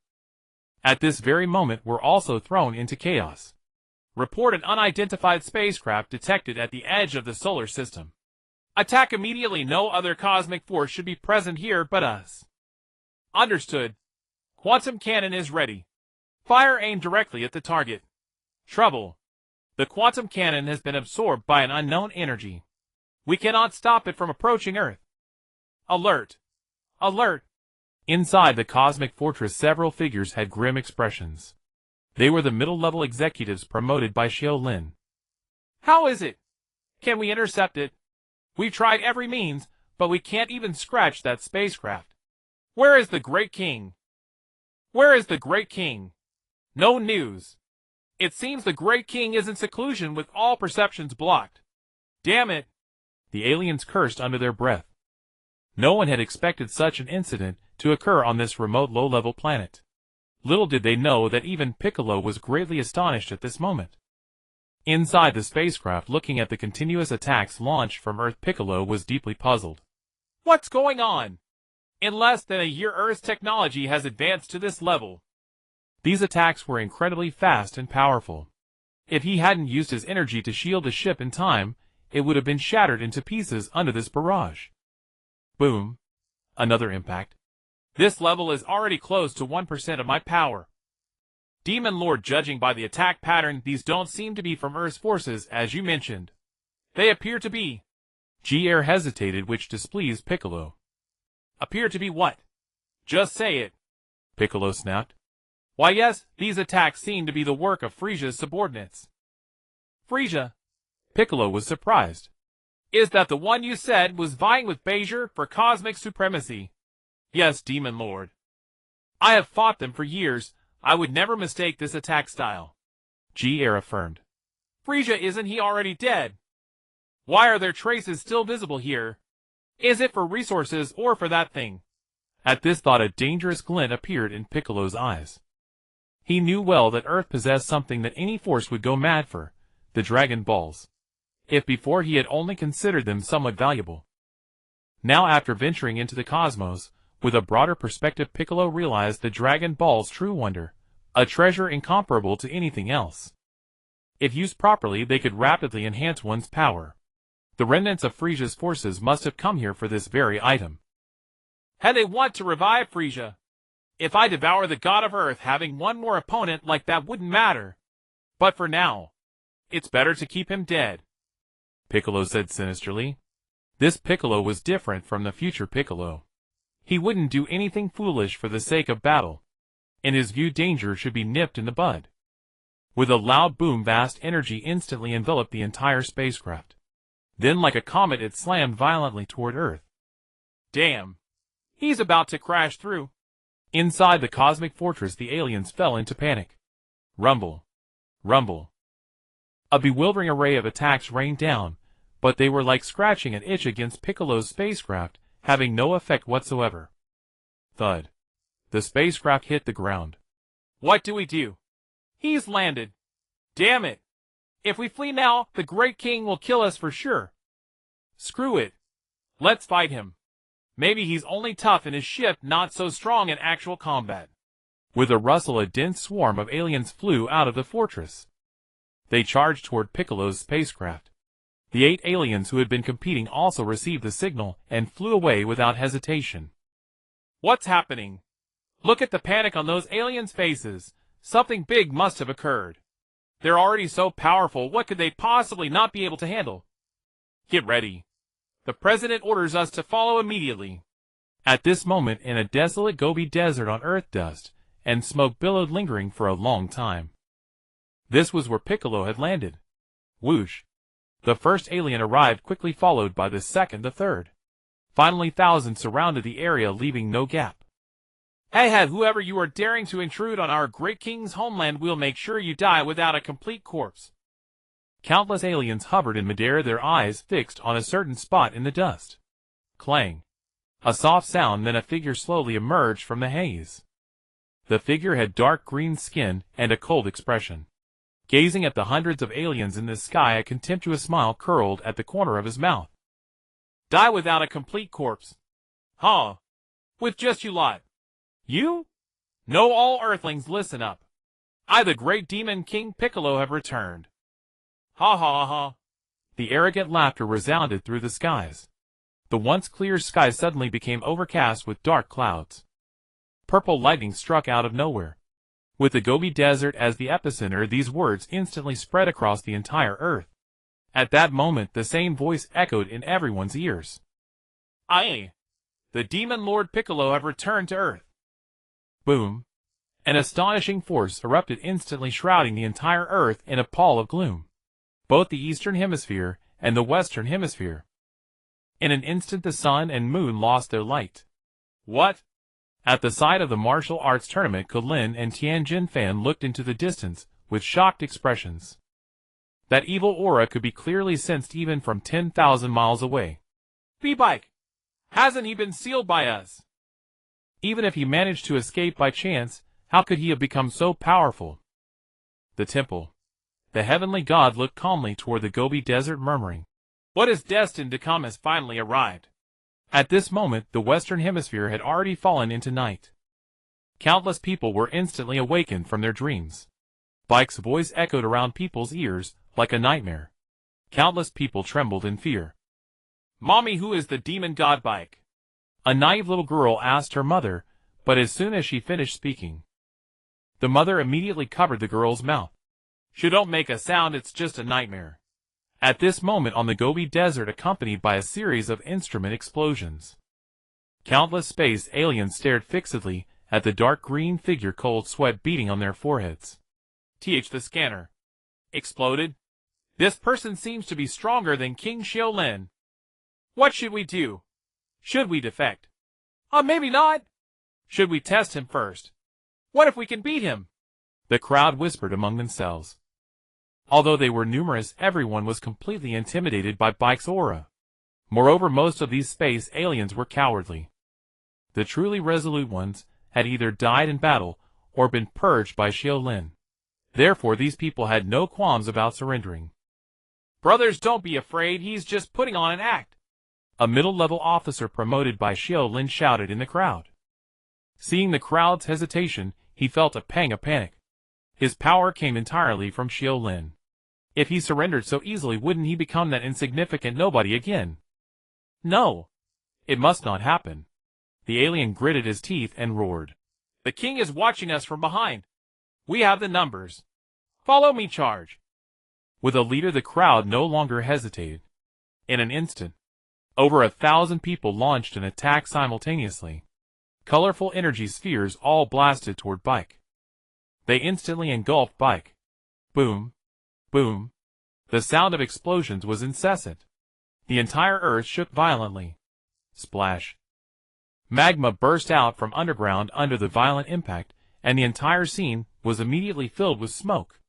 at this very moment were also thrown into chaos. Report: an unidentified spacecraft detected at the edge of the solar system. Attack immediately. No other cosmic force should be present here but us. Understood. Quantum cannon is ready. Fire aimed directly at the target. Trouble. The quantum cannon has been absorbed by an unknown energy. We cannot stop it from approaching Earth. Alert! Alert! Inside the cosmic fortress, several figures had grim expressions. They were the middle-level executives promoted by Xiu Lin. How is it? Can we intercept it? We've tried every means, but we can't even scratch that spacecraft. Where is the Great King? Where is the Great King? No news. It seems the Great King is in seclusion with all perceptions blocked. Damn it! The aliens cursed under their breath. No one had expected such an incident to occur on this remote low-level planet. Little did they know that even Piccolo was greatly astonished at this moment. Inside the spacecraft, looking at the continuous attacks launched from Earth, Piccolo was deeply puzzled. What's going on? In less than a year, Earth's technology has advanced to this level. These attacks were incredibly fast and powerful. If he hadn't used his energy to shield the ship in time, it would have been shattered into pieces under this barrage. Boom. Another impact. This level is already close to 1% of my power. Demon Lord, judging by the attack pattern, these don't seem to be from Earth's forces, as you mentioned. They appear to be. Gero hesitated, which displeased Piccolo. Appear to be what? Just say it. Piccolo snapped. Why yes, these attacks seem to be the work of Frisia's subordinates. Frisia? Piccolo was surprised. Is that the one you said was vying with Bezier for cosmic supremacy? Yes, Demon Lord. I have fought them for years. I would never mistake this attack style. Gero affirmed. Frisia, isn't he already dead? Why are their traces still visible here? Is it for resources or for that thing? At this thought, a dangerous glint appeared in Piccolo's eyes. He knew well that Earth possessed something that any force would go mad for, the Dragon Balls. if before he had only considered them somewhat valuable. Now after venturing into the cosmos, with a broader perspective, Piccolo realized the Dragon Ball's true wonder, a treasure incomparable to anything else. If used properly, they could rapidly enhance one's power. The remnants of Frisia's forces must have come here for this very item. And they want to revive Frisia. If I devour the god of Earth, having one more opponent like that wouldn't matter. But for now, it's better to keep him dead, Piccolo said sinisterly. This Piccolo was different from the future Piccolo. He wouldn't do anything foolish for the sake of battle. In his view, danger should be nipped in the bud. With a loud boom, vast energy instantly enveloped the entire spacecraft. Then like a comet it slammed violently toward Earth. Damn! He's about to crash through. Inside the cosmic fortress the aliens fell into panic. Rumble. Rumble. A bewildering array of attacks rained down, but they were like scratching an itch against Piccolo's spacecraft, having no effect whatsoever. Thud. The spacecraft hit the ground. What do we do? He's landed. Damn it! If we flee now, the Great King will kill us for sure. Screw it. Let's fight him. Maybe he's only tough in his ship, not so strong in actual combat. With a rustle, a dense swarm of aliens flew out of the fortress. They charged toward Piccolo's spacecraft. The 8 aliens who had been competing also received the signal and flew away without hesitation. What's happening? Look at the panic on those aliens' faces. Something big must have occurred. They're already so powerful, what could they possibly not be able to handle? Get ready. The President orders us to follow immediately. At this moment, in a desolate Gobi desert on Earth, dust and smoke billowed lingering for a long time. This was where Piccolo had landed. Whoosh! The first alien arrived, quickly followed by the second, the third. Finally, thousands surrounded the area, leaving no gap. Hey, whoever you are daring to intrude on our great king's homeland, we'll make sure you die without a complete corpse. Countless aliens hovered in midair, their eyes fixed on a certain spot in the dust. Clang. A soft sound, then a figure slowly emerged from the haze. The figure had dark green skin and a cold expression. Gazing at the hundreds of aliens in the sky, a contemptuous smile curled at the corner of his mouth. Die without a complete corpse. Huh? With just you lot. You? No, all Earthlings, listen up. I, the great demon King Piccolo, have returned. Ha ha ha. The arrogant laughter resounded through the skies. The once clear sky suddenly became overcast with dark clouds. Purple lightning struck out of nowhere. With the Gobi Desert as the epicenter, these words instantly spread across the entire Earth. At that moment, the same voice echoed in everyone's ears. I, the Demon Lord Piccolo, have returned to Earth. Boom. An astonishing force erupted, instantly shrouding the entire Earth in a pall of gloom. Both the Eastern Hemisphere and the Western Hemisphere. In an instant the sun and moon lost their light. What? At the sight of the martial arts tournament, Krillin and Tien Shinhan looked into the distance with shocked expressions. That evil aura could be clearly sensed even from 10,000 miles away. B-Bike! Hasn't he been sealed by us? Even if he managed to escape by chance, how could he have become so powerful? The temple. The heavenly god looked calmly toward the Gobi Desert, murmuring, "What is destined to come has finally arrived." At this moment, the Western Hemisphere had already fallen into night. Countless people were instantly awakened from their dreams. Bike's voice echoed around people's ears like a nightmare. Countless people trembled in fear. "Mommy, who is the demon god Bike?" A naive little girl asked her mother, but as soon as she finished speaking, the mother immediately covered the girl's mouth. "She don't make a sound, it's just a nightmare." At this moment on the Gobi Desert, accompanied by a series of instrument explosions, countless space aliens stared fixedly at the dark green figure, cold sweat beating on their foreheads. The scanner exploded. This person seems to be stronger than King Xiu Lin. What should we do? Should we defect? Maybe not. Should we test him first? What if we can beat him? The crowd whispered among themselves. Although they were numerous, everyone was completely intimidated by Bike's aura. Moreover, most of these space aliens were cowardly. The truly resolute ones had either died in battle or been purged by Xiu Lin. Therefore, these people had no qualms about surrendering. Brothers, don't be afraid, he's just putting on an act. A middle-level officer promoted by Xiu Lin shouted in the crowd. Seeing the crowd's hesitation, he felt a pang of panic. His power came entirely from Xiu Lin. If he surrendered so easily, wouldn't he become that insignificant nobody again? No. It must not happen. The alien gritted his teeth and roared. The king is watching us from behind. We have the numbers. Follow me, charge. With a leader, the crowd no longer hesitated. In an instant, over 1,000 people launched an attack simultaneously. Colorful energy spheres all blasted toward Bike. They instantly engulfed Bike. Boom. Boom. The sound of explosions was incessant. The entire earth shook violently. Splash. Magma burst out from underground under the violent impact, and the entire scene was immediately filled with smoke.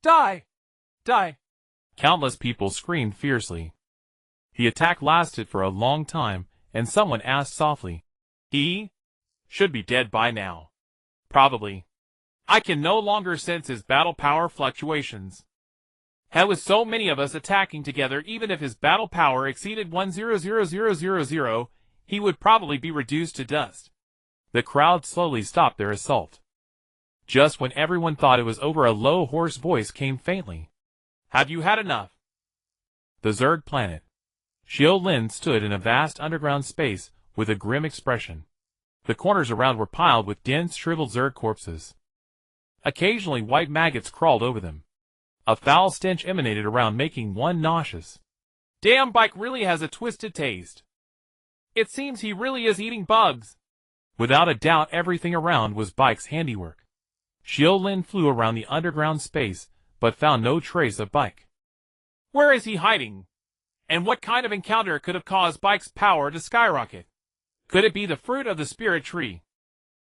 Die! Die! Countless people screamed fiercely. The attack lasted for a long time, and someone asked softly, He should be dead by now. Probably. I can no longer sense his battle power fluctuations. Hell, with so many of us attacking together, even if his battle power exceeded 100,000, he would probably be reduced to dust. The crowd slowly stopped their assault. Just when everyone thought it was over, a low, hoarse voice came faintly. Have you had enough? The Zerg planet. Xiu Lin stood in a vast underground space with a grim expression. The corners around were piled with dense, shriveled Zerg corpses. Occasionally white maggots crawled over them. A foul stench emanated around, making one nauseous. Damn, Bike really has a twisted taste. It seems he really is eating bugs. Without a doubt, everything around was Bike's handiwork. Xiu Lin flew around the underground space, but found no trace of Bike. Where is he hiding? And what kind of encounter could have caused Bike's power to skyrocket? Could it be the fruit of the spirit tree?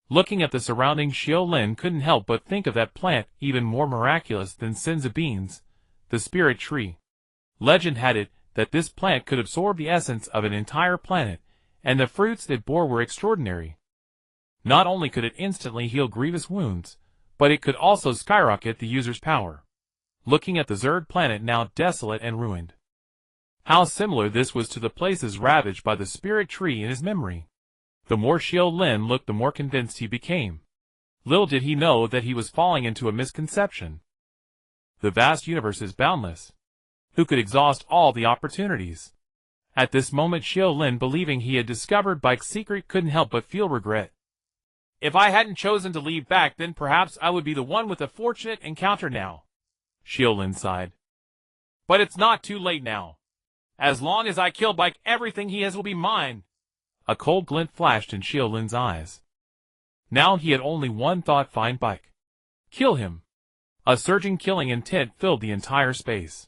Looking at the surroundings, Xiu Lin couldn't help but think of that plant, even more miraculous than senzu beans, the spirit tree. Legend had it that this plant could absorb the essence of an entire planet, and the fruits it bore were extraordinary. Not only could it instantly heal grievous wounds, but it could also skyrocket the user's power. Looking at the Zerg planet, now desolate and ruined. How similar this was to the places ravaged by the spirit tree in his memory. The more Xiu Lin looked, the more convinced he became. Little did he know that he was falling into a misconception. The vast universe is boundless. Who could exhaust all the opportunities? At this moment, Xiu Lin, believing he had discovered Bike's secret, couldn't help but feel regret. If I hadn't chosen to leave back, then perhaps I would be the one with a fortunate encounter now. Xiu Lin sighed. But it's not too late now. As long as I kill Bike, everything he has will be mine. A cold glint flashed in Xiu Lin's eyes. Now he had only one thought: find Bike. Kill him. A surging killing intent filled the entire space.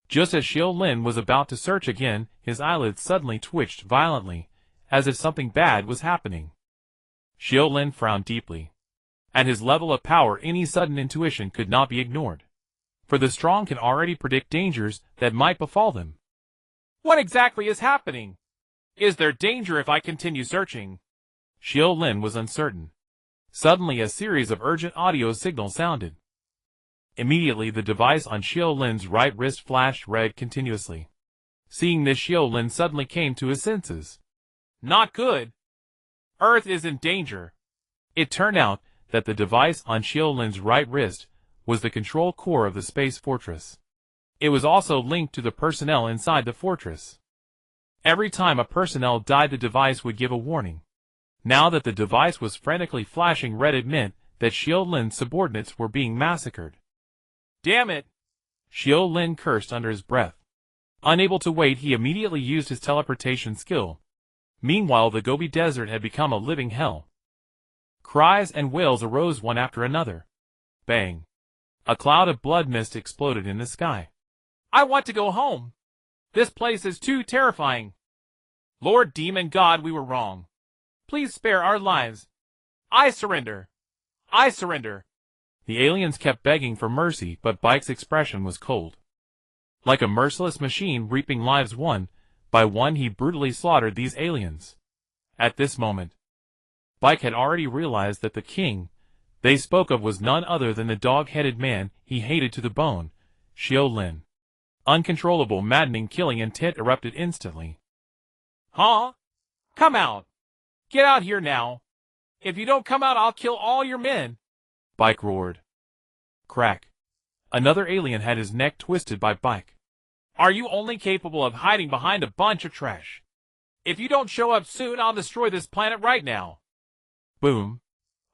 Just as Xiu Lin was about to search again, his eyelids suddenly twitched violently, as if something bad was happening. Xiu Lin frowned deeply. At his level of power, any sudden intuition could not be ignored. For the strong can already predict dangers that might befall them. What exactly is happening? Is there danger if I continue searching? Xiu Lin was uncertain. Suddenly a series of urgent audio signals sounded. Immediately the device on Xiu Lin's right wrist flashed red continuously. Seeing this, Xiu Lin suddenly came to his senses. Not good. Earth is in danger. It turned out that the device on Xiu Lin's right wrist was the control core of the space fortress. It was also linked to the personnel inside the fortress. Every time a personnel died, the device would give a warning. Now that the device was frantically flashing red, it meant that Xiu Lin's subordinates were being massacred. Damn it! Xiu Lin cursed under his breath. Unable to wait, he immediately used his teleportation skill. Meanwhile, the Gobi Desert had become a living hell. Cries and wails arose one after another. Bang! A cloud of blood mist exploded in the sky. I want to go home. This place is too terrifying. Lord Demon God, we were wrong. Please spare our lives. I surrender. I surrender. The aliens kept begging for mercy, but Bike's expression was cold. Like a merciless machine reaping lives one by one, he brutally slaughtered these aliens. At this moment, Bike had already realized that the king they spoke of was none other than the dog-headed man he hated to the bone, Xiu Lin. Uncontrollable, maddening killing intent erupted instantly. Huh? Come out. Get out here now. If you don't come out, I'll kill all your men. Bike roared. Crack. Another alien had his neck twisted by Bike. Are you only capable of hiding behind a bunch of trash? If you don't show up soon, I'll destroy this planet right now. Boom.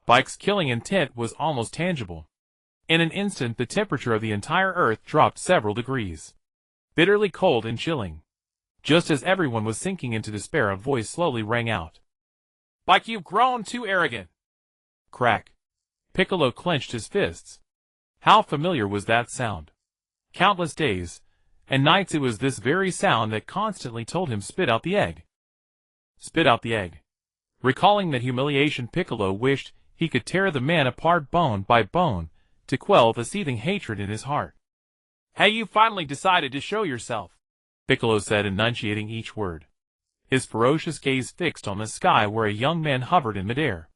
Bike's killing intent was almost tangible. In an instant, the temperature of the entire Earth dropped several degrees. Bitterly cold and chilling. Just as everyone was sinking into despair, a voice slowly rang out. Bike, you've grown too arrogant. Crack. Piccolo clenched his fists. How familiar was that sound? Countless days and nights it was this very sound that constantly told him spit out the egg. Spit out the egg. Recalling that humiliation, Piccolo wished he could tear the man apart bone by bone to quell the seething hatred in his heart. Hey, you finally decided to show yourself, Piccolo said, enunciating each word. His ferocious gaze fixed on the sky where a young man hovered in midair.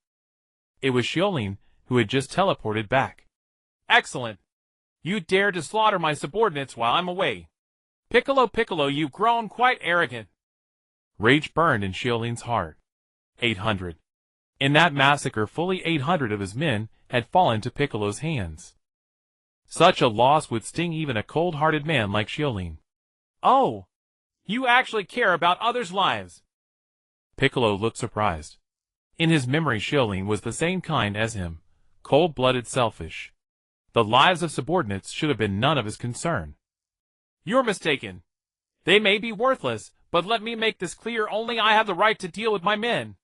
It was Xiu Lin, who had just teleported back. Excellent. You dare to slaughter my subordinates while I'm away. Piccolo, you've grown quite arrogant. Rage burned in Xiu Lin's heart. 800. In that massacre, fully 800 of his men had fallen to Piccolo's hands. Such a loss would sting even a cold-hearted man like Xiu Lin. Oh, you actually care about others' lives. Piccolo looked surprised. In his memory, Xiu Lin was the same kind as him, cold-blooded, selfish. The lives of subordinates should have been none of his concern. You're mistaken. They may be worthless, but let me make this clear, only I have the right to deal with my men.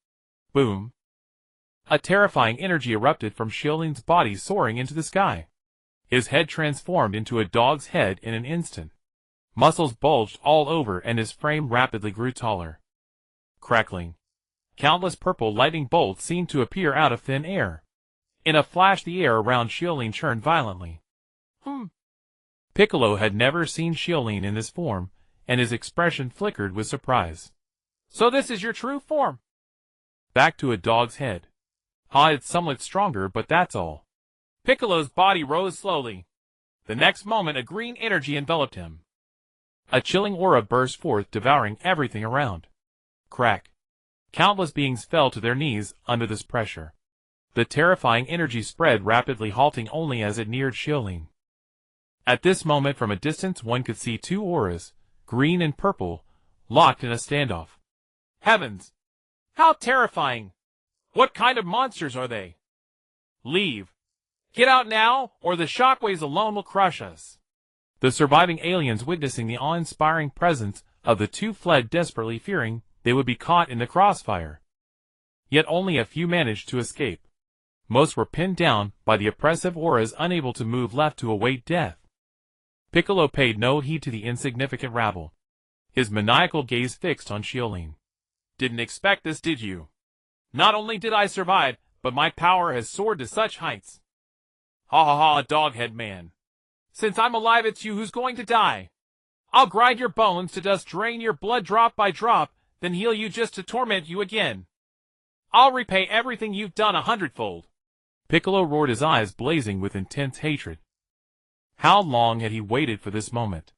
Boom. A terrifying energy erupted from Xiu Lin's body, soaring into the sky. His head transformed into a dog's head in an instant. Muscles bulged all over and his frame rapidly grew taller. Crackling. Countless purple lightning bolts seemed to appear out of thin air. In a flash, the air around Xiu Lin churned violently. Piccolo had never seen Xiu Lin in this form, and his expression flickered with surprise. So this is your true form? Back to a dog's head. It's somewhat stronger, but that's all. Piccolo's body rose slowly. The next moment, a green energy enveloped him. A chilling aura burst forth, devouring everything around. Crack. Countless beings fell to their knees under this pressure. The terrifying energy spread rapidly, halting only as it neared Xiu Lin. At this moment, from a distance, one could see two auras, green and purple, locked in a standoff. Heavens! How terrifying! What kind of monsters are they? Leave. Get out now, or the shockwaves alone will crush us. The surviving aliens, witnessing the awe-inspiring presence of the two, fled desperately, fearing they would be caught in the crossfire. Yet only a few managed to escape. Most were pinned down by the oppressive auras, unable to move, left to await death. Piccolo paid no heed to the insignificant rabble. His maniacal gaze fixed on Xiu Lin. Didn't expect this, did you? Not only did I survive, but my power has soared to such heights. Ha ha ha, doghead man. Since I'm alive, it's you who's going to die. I'll grind your bones to dust, drain your blood drop by drop, then heal you just to torment you again. I'll repay everything you've done 100-fold. Piccolo roared, his eyes blazing with intense hatred. How long had he waited for this moment?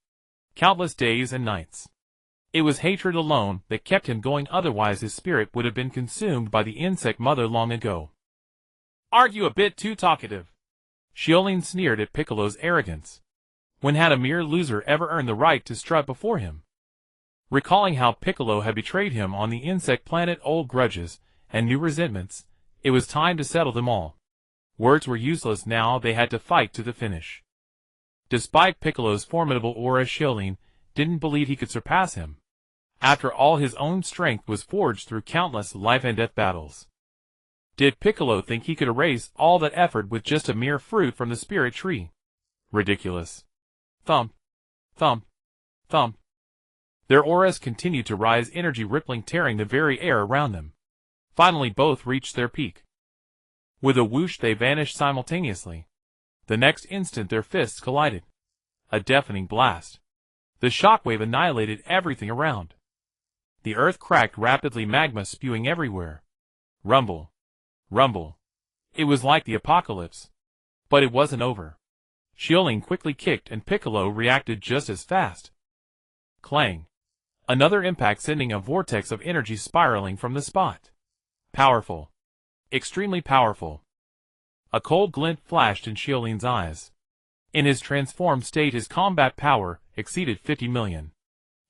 Countless days and nights. It was hatred alone that kept him going, otherwise his spirit would have been consumed by the insect mother long ago. Aren't you a bit too talkative? Xiu Lin sneered at Piccolo's arrogance. When had a mere loser ever earned the right to strut before him? Recalling how Piccolo had betrayed him on the insect planet, old grudges and new resentments, it was time to settle them all. Words were useless now, they had to fight to the finish. Despite Piccolo's formidable aura, Xiu Lin didn't believe he could surpass him. After all, his own strength was forged through countless life-and-death battles. Did Piccolo think he could erase all that effort with just a mere fruit from the spirit tree? Ridiculous. Thump, thump, thump. Their auras continued to rise, energy rippling, tearing the very air around them. Finally, both reached their peak. With a whoosh, they vanished simultaneously. The next instant, their fists collided. A deafening blast. The shockwave annihilated everything around. The earth cracked rapidly, magma spewing everywhere. Rumble. Rumble. It was like the apocalypse. But it wasn't over. Xiu Lin quickly kicked and Piccolo reacted just as fast. Clang. Another impact sending a vortex of energy spiraling from the spot. Powerful. Extremely powerful. A cold glint flashed in Xiu Lin's eyes. In his transformed state his combat power exceeded 50 million.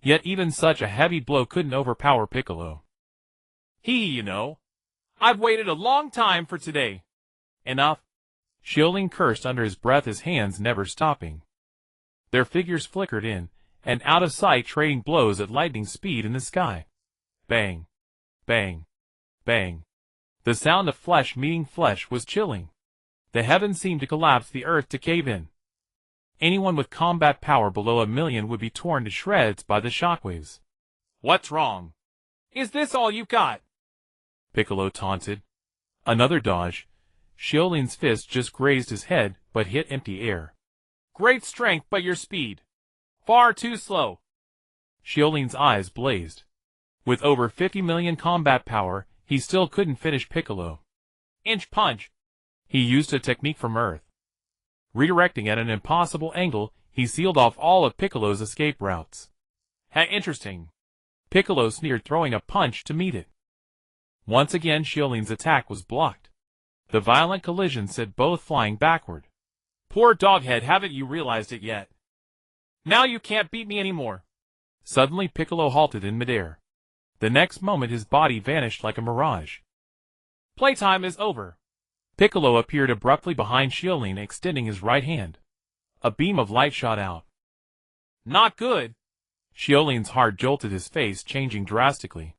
Yet even such a heavy blow couldn't overpower Piccolo. You know. I've waited a long time for today. Enough. Xiu Lin cursed under his breath, his hands never stopping. Their figures flickered in and out of sight, trading blows at lightning speed in the sky. Bang. Bang. Bang. The sound of flesh meeting flesh was chilling. The heavens seemed to collapse, the earth to cave in. Anyone with combat power below 1 million would be torn to shreds by the shockwaves. What's wrong? Is this all you've got? Piccolo taunted. Another dodge. Xiu Lin's fist just grazed his head, but hit empty air. Great strength, but your speed. Far too slow. Xiu Lin's eyes blazed. With over 50 million combat power, he still couldn't finish Piccolo. Inch punch. He used a technique from Earth. Redirecting at an impossible angle, he sealed off all of Piccolo's escape routes. Interesting. Piccolo sneered, throwing a punch to meet it. Once again Xiu Lin's attack was blocked. The violent collision sent both flying backward. Poor doghead, haven't you realized it yet? Now you can't beat me anymore. Suddenly Piccolo halted in midair. The next moment his body vanished like a mirage. Playtime is over. Piccolo appeared abruptly behind Xiu Lin, extending his right hand. A beam of light shot out. Not good. Xiu Lin's heart jolted, his face changing drastically.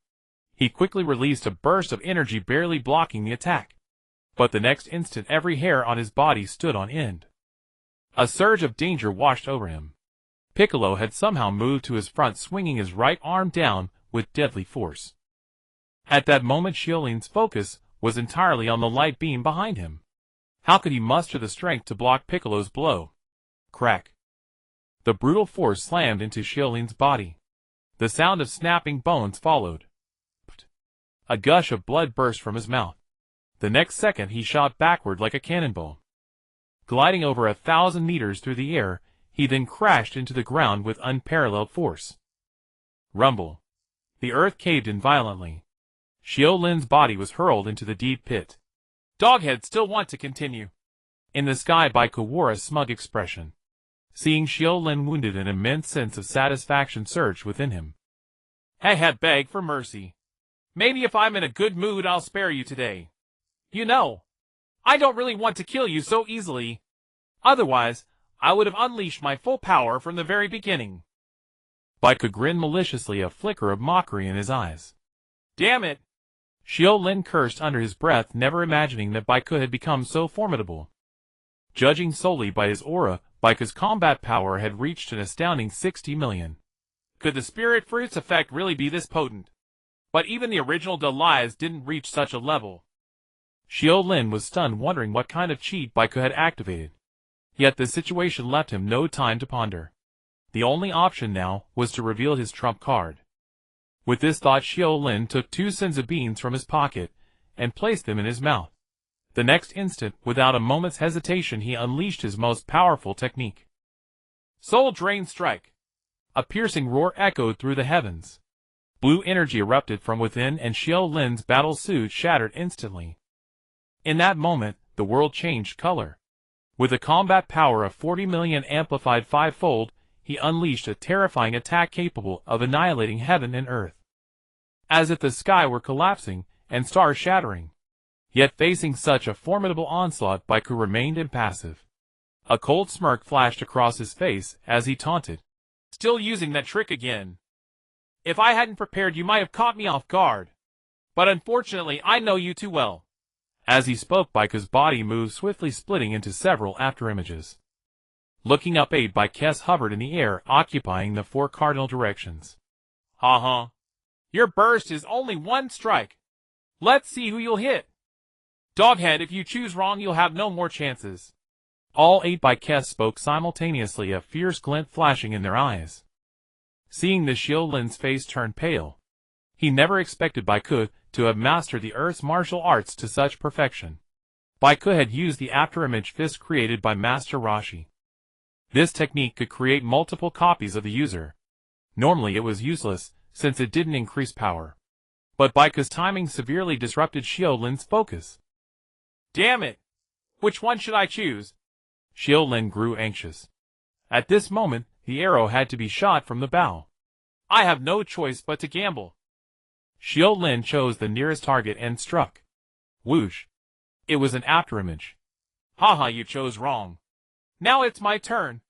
He quickly released a burst of energy, barely blocking the attack. But the next instant every hair on his body stood on end. A surge of danger washed over him. Piccolo had somehow moved to his front, swinging his right arm down with deadly force. At that moment Xiu Lin's focus was entirely on the light beam behind him. How could he muster the strength to block Piccolo's blow? Crack. The brutal force slammed into Xiu Lin's body. The sound of snapping bones followed. A gush of blood burst from his mouth. The next second he shot backward like a cannonball. Gliding over 1,000 meters through the air, he then crashed into the ground with unparalleled force. Rumble. The earth caved in violently. Xiu Lin's body was hurled into the deep pit. Doghead still want to continue. In the sky Goku wore a smug expression. Seeing Xiu Lin wounded, an immense sense of satisfaction surged within him. Beg for mercy. Maybe if I'm in a good mood I'll spare you today. You know, I don't really want to kill you so easily. Otherwise, I would have unleashed my full power from the very beginning. Goku grinned maliciously, a flicker of mockery in his eyes. Damn it! Xiu Lin cursed under his breath, never imagining that Goku had become so formidable. Judging solely by his aura, Goku's combat power had reached an astounding 60 million. Could the spirit fruit's effect really be this potent? But even the original Delias didn't reach such a level. Xiu Lin was stunned, wondering what kind of cheat Goku had activated. Yet the situation left him no time to ponder. The only option now was to reveal his trump card. With this thought, Xiu Lin took 2 senzu beans from his pocket and placed them in his mouth. The next instant, without a moment's hesitation, he unleashed his most powerful technique. Soul Drain Strike. A piercing roar echoed through the heavens. Blue energy erupted from within and Xiu Lin's battle suit shattered instantly. In that moment, the world changed color. With a combat power of 40 million amplified 5-fold, he unleashed a terrifying attack capable of annihilating heaven and earth. As if the sky were collapsing and stars shattering. Yet facing such a formidable onslaught, Goku remained impassive. A cold smirk flashed across his face as he taunted. Still using that trick again. If I hadn't prepared, you might have caught me off guard. But unfortunately, I know you too well. As he spoke, Goku's body moved swiftly, splitting into several afterimages. Looking up, 8 Gokus hovered in the air, occupying the 4 cardinal directions. Your burst is only 1 strike. Let's see who you'll hit. Doghead, if you choose wrong, you'll have no more chances. All 8 Gokus spoke simultaneously, a fierce glint flashing in their eyes. Seeing this, Xiu Lin's face turned pale. He never expected Goku to have mastered the Earth's martial arts to such perfection. Goku had used the afterimage fist created by Master Roshi. This technique could create multiple copies of the user. Normally it was useless, since it didn't increase power. But Baiku's timing severely disrupted Xiu Lin's focus. Damn it! Which one should I choose? Xiu Lin grew anxious. At this moment, the arrow had to be shot from the bow. I have no choice but to gamble. Xiu Lin chose the nearest target and struck. Whoosh! It was an afterimage. Haha, you chose wrong. Now it's my turn.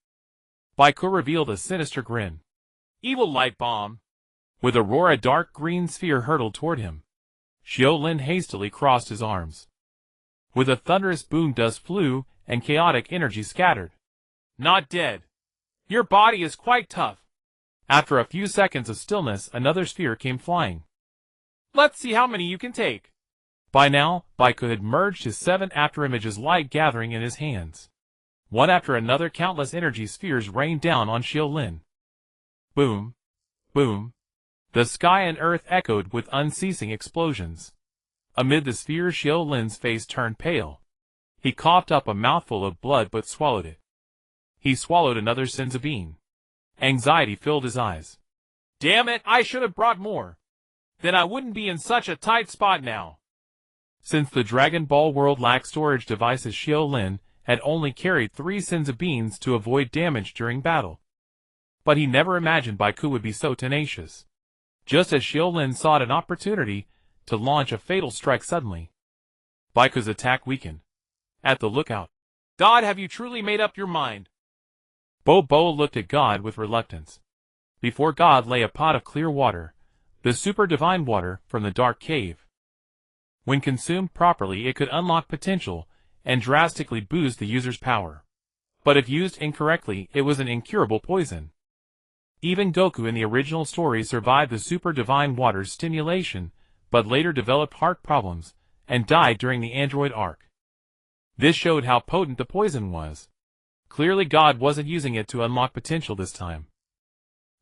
Baiku revealed a sinister grin. Evil light bomb. With a roar, a dark green sphere hurtled toward him. Xiu Lin hastily crossed his arms. With a thunderous boom, dust flew, and chaotic energy scattered. Not dead. Your body is quite tough. After a few seconds of stillness, another sphere came flying. Let's see how many you can take. By now, Baiku had merged his 7 afterimages, light gathering in his hands. One after another, countless energy spheres rained down on Xiu Lin. Boom! Boom! The sky and earth echoed with unceasing explosions. Amid the spheres, Xiu Lin's face turned pale. He coughed up a mouthful of blood but swallowed it. He swallowed another senzu bean. Anxiety filled his eyes. Damn it, I should have brought more. Then I wouldn't be in such a tight spot now. Since the Dragon Ball world lacked storage devices, Xiu Lin had only carried 3 senzu beans to avoid damage during battle. But he never imagined Baiku would be so tenacious. Just as Xiu Lin sought an opportunity to launch a fatal strike suddenly, Baiku's attack weakened. At the lookout, God, have you truly made up your mind? Bo looked at God with reluctance. Before God lay a pot of clear water, the super divine water from the dark cave. When consumed properly, it could unlock potential and drastically boost the user's power. But if used incorrectly, it was an incurable poison. Even Goku in the original story survived the super divine water's stimulation, but later developed heart problems and died during the android arc. This showed how potent the poison was. Clearly God wasn't using it to unlock potential this time.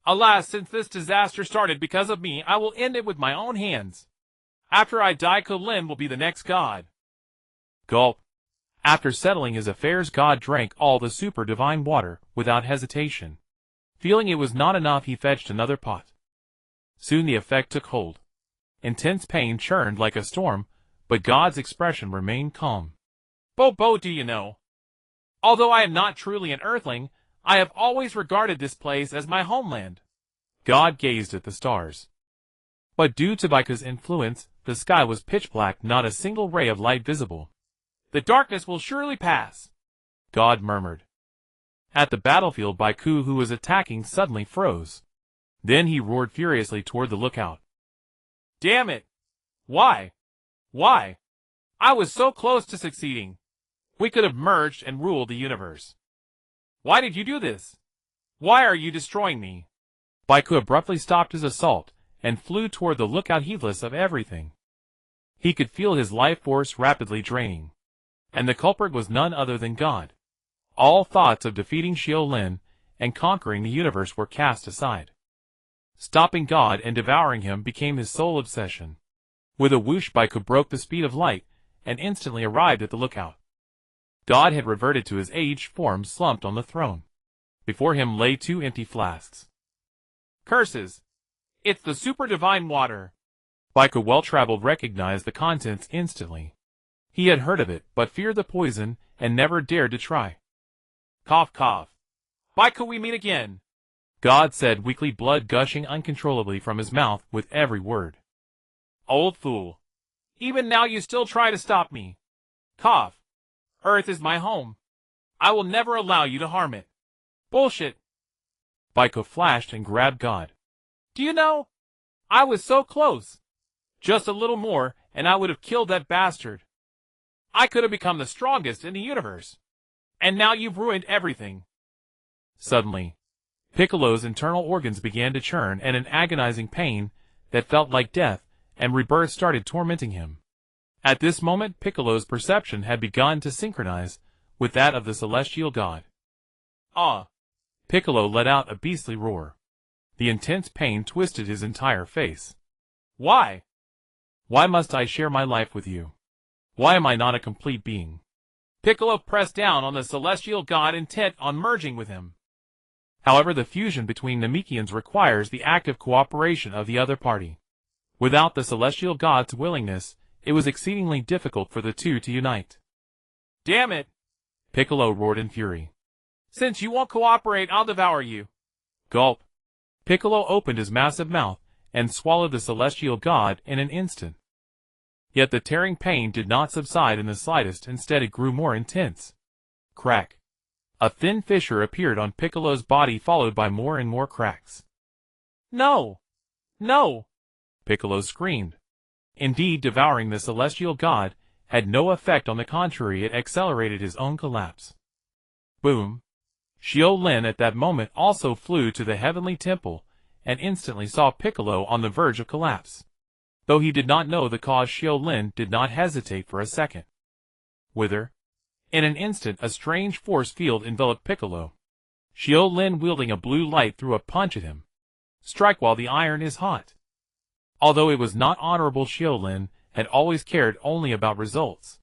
Alas, since this disaster started because of me, I will end it with my own hands. After I die, Krillin will be the next god. Gulp. After settling his affairs, God drank all the super divine water without hesitation. Feeling it was not enough, he fetched another pot. Soon the effect took hold. Intense pain churned like a storm, but God's expression remained calm. Bo, do you know? Although I am not truly an earthling, I have always regarded this place as my homeland. God gazed at the stars. But due to Baiku's influence, the sky was pitch black, not a single ray of light visible. The darkness will surely pass, God murmured. At the battlefield, Baiku, who was attacking, suddenly froze. Then he roared furiously toward the lookout. Damn it! Why? Why? I was so close to succeeding. We could have merged and ruled the universe. Why did you do this? Why are you destroying me? Baiku abruptly stopped his assault and flew toward the lookout, heedless of everything. He could feel his life force rapidly draining. And the culprit was none other than God. All thoughts of defeating Xiu Lin and conquering the universe were cast aside. Stopping God and devouring him became his sole obsession. With a whoosh, Baiku broke the speed of light and instantly arrived at the lookout. God had reverted to his aged form, slumped on the throne. Before him lay 2 empty flasks. Curses! It's the super divine water. Baiku, well-traveled, recognized the contents instantly. He had heard of it, but feared the poison and never dared to try. Cough, cough. Baiku, we meet again. God said weakly, blood gushing uncontrollably from his mouth with every word. Old fool. Even now you still try to stop me. Cough. Earth is my home. I will never allow you to harm it. Bullshit. Baiku flashed and grabbed God. Do you know? I was so close. Just a little more, and I would have killed that bastard. I could have become the strongest in the universe. And now you've ruined everything. Suddenly, Piccolo's internal organs began to churn, and an agonizing pain that felt like death and rebirth started tormenting him. At this moment, Piccolo's perception had begun to synchronize with that of the celestial god. Ah! Piccolo let out a beastly roar. The intense pain twisted his entire face. Why? Why must I share my life with you? Why am I not a complete being? Piccolo pressed down on the celestial god intent on merging with him. However, the fusion between Namekians requires the active cooperation of the other party. Without the celestial god's willingness, it was exceedingly difficult for the two to unite. Damn it! Piccolo roared in fury. Since you won't cooperate, I'll devour you. Gulp. Piccolo opened his massive mouth and swallowed the celestial god in an instant. Yet the tearing pain did not subside in the slightest, instead it grew more intense. Crack. A thin fissure appeared on Piccolo's body, followed by more and more cracks. No! No! Piccolo screamed. Indeed, devouring the celestial god had no effect. On the contrary, it accelerated his own collapse. Boom! Xiu Lin at that moment also flew to the heavenly temple and instantly saw Piccolo on the verge of collapse. Though he did not know the cause, Xiu Lin did not hesitate for a second. Whither? In an instant, a strange force field enveloped Piccolo. Xiu Lin, wielding a blue light, threw a punch at him. Strike while the iron is hot. Although it was not honorable, Xiu Lin had always cared only about results.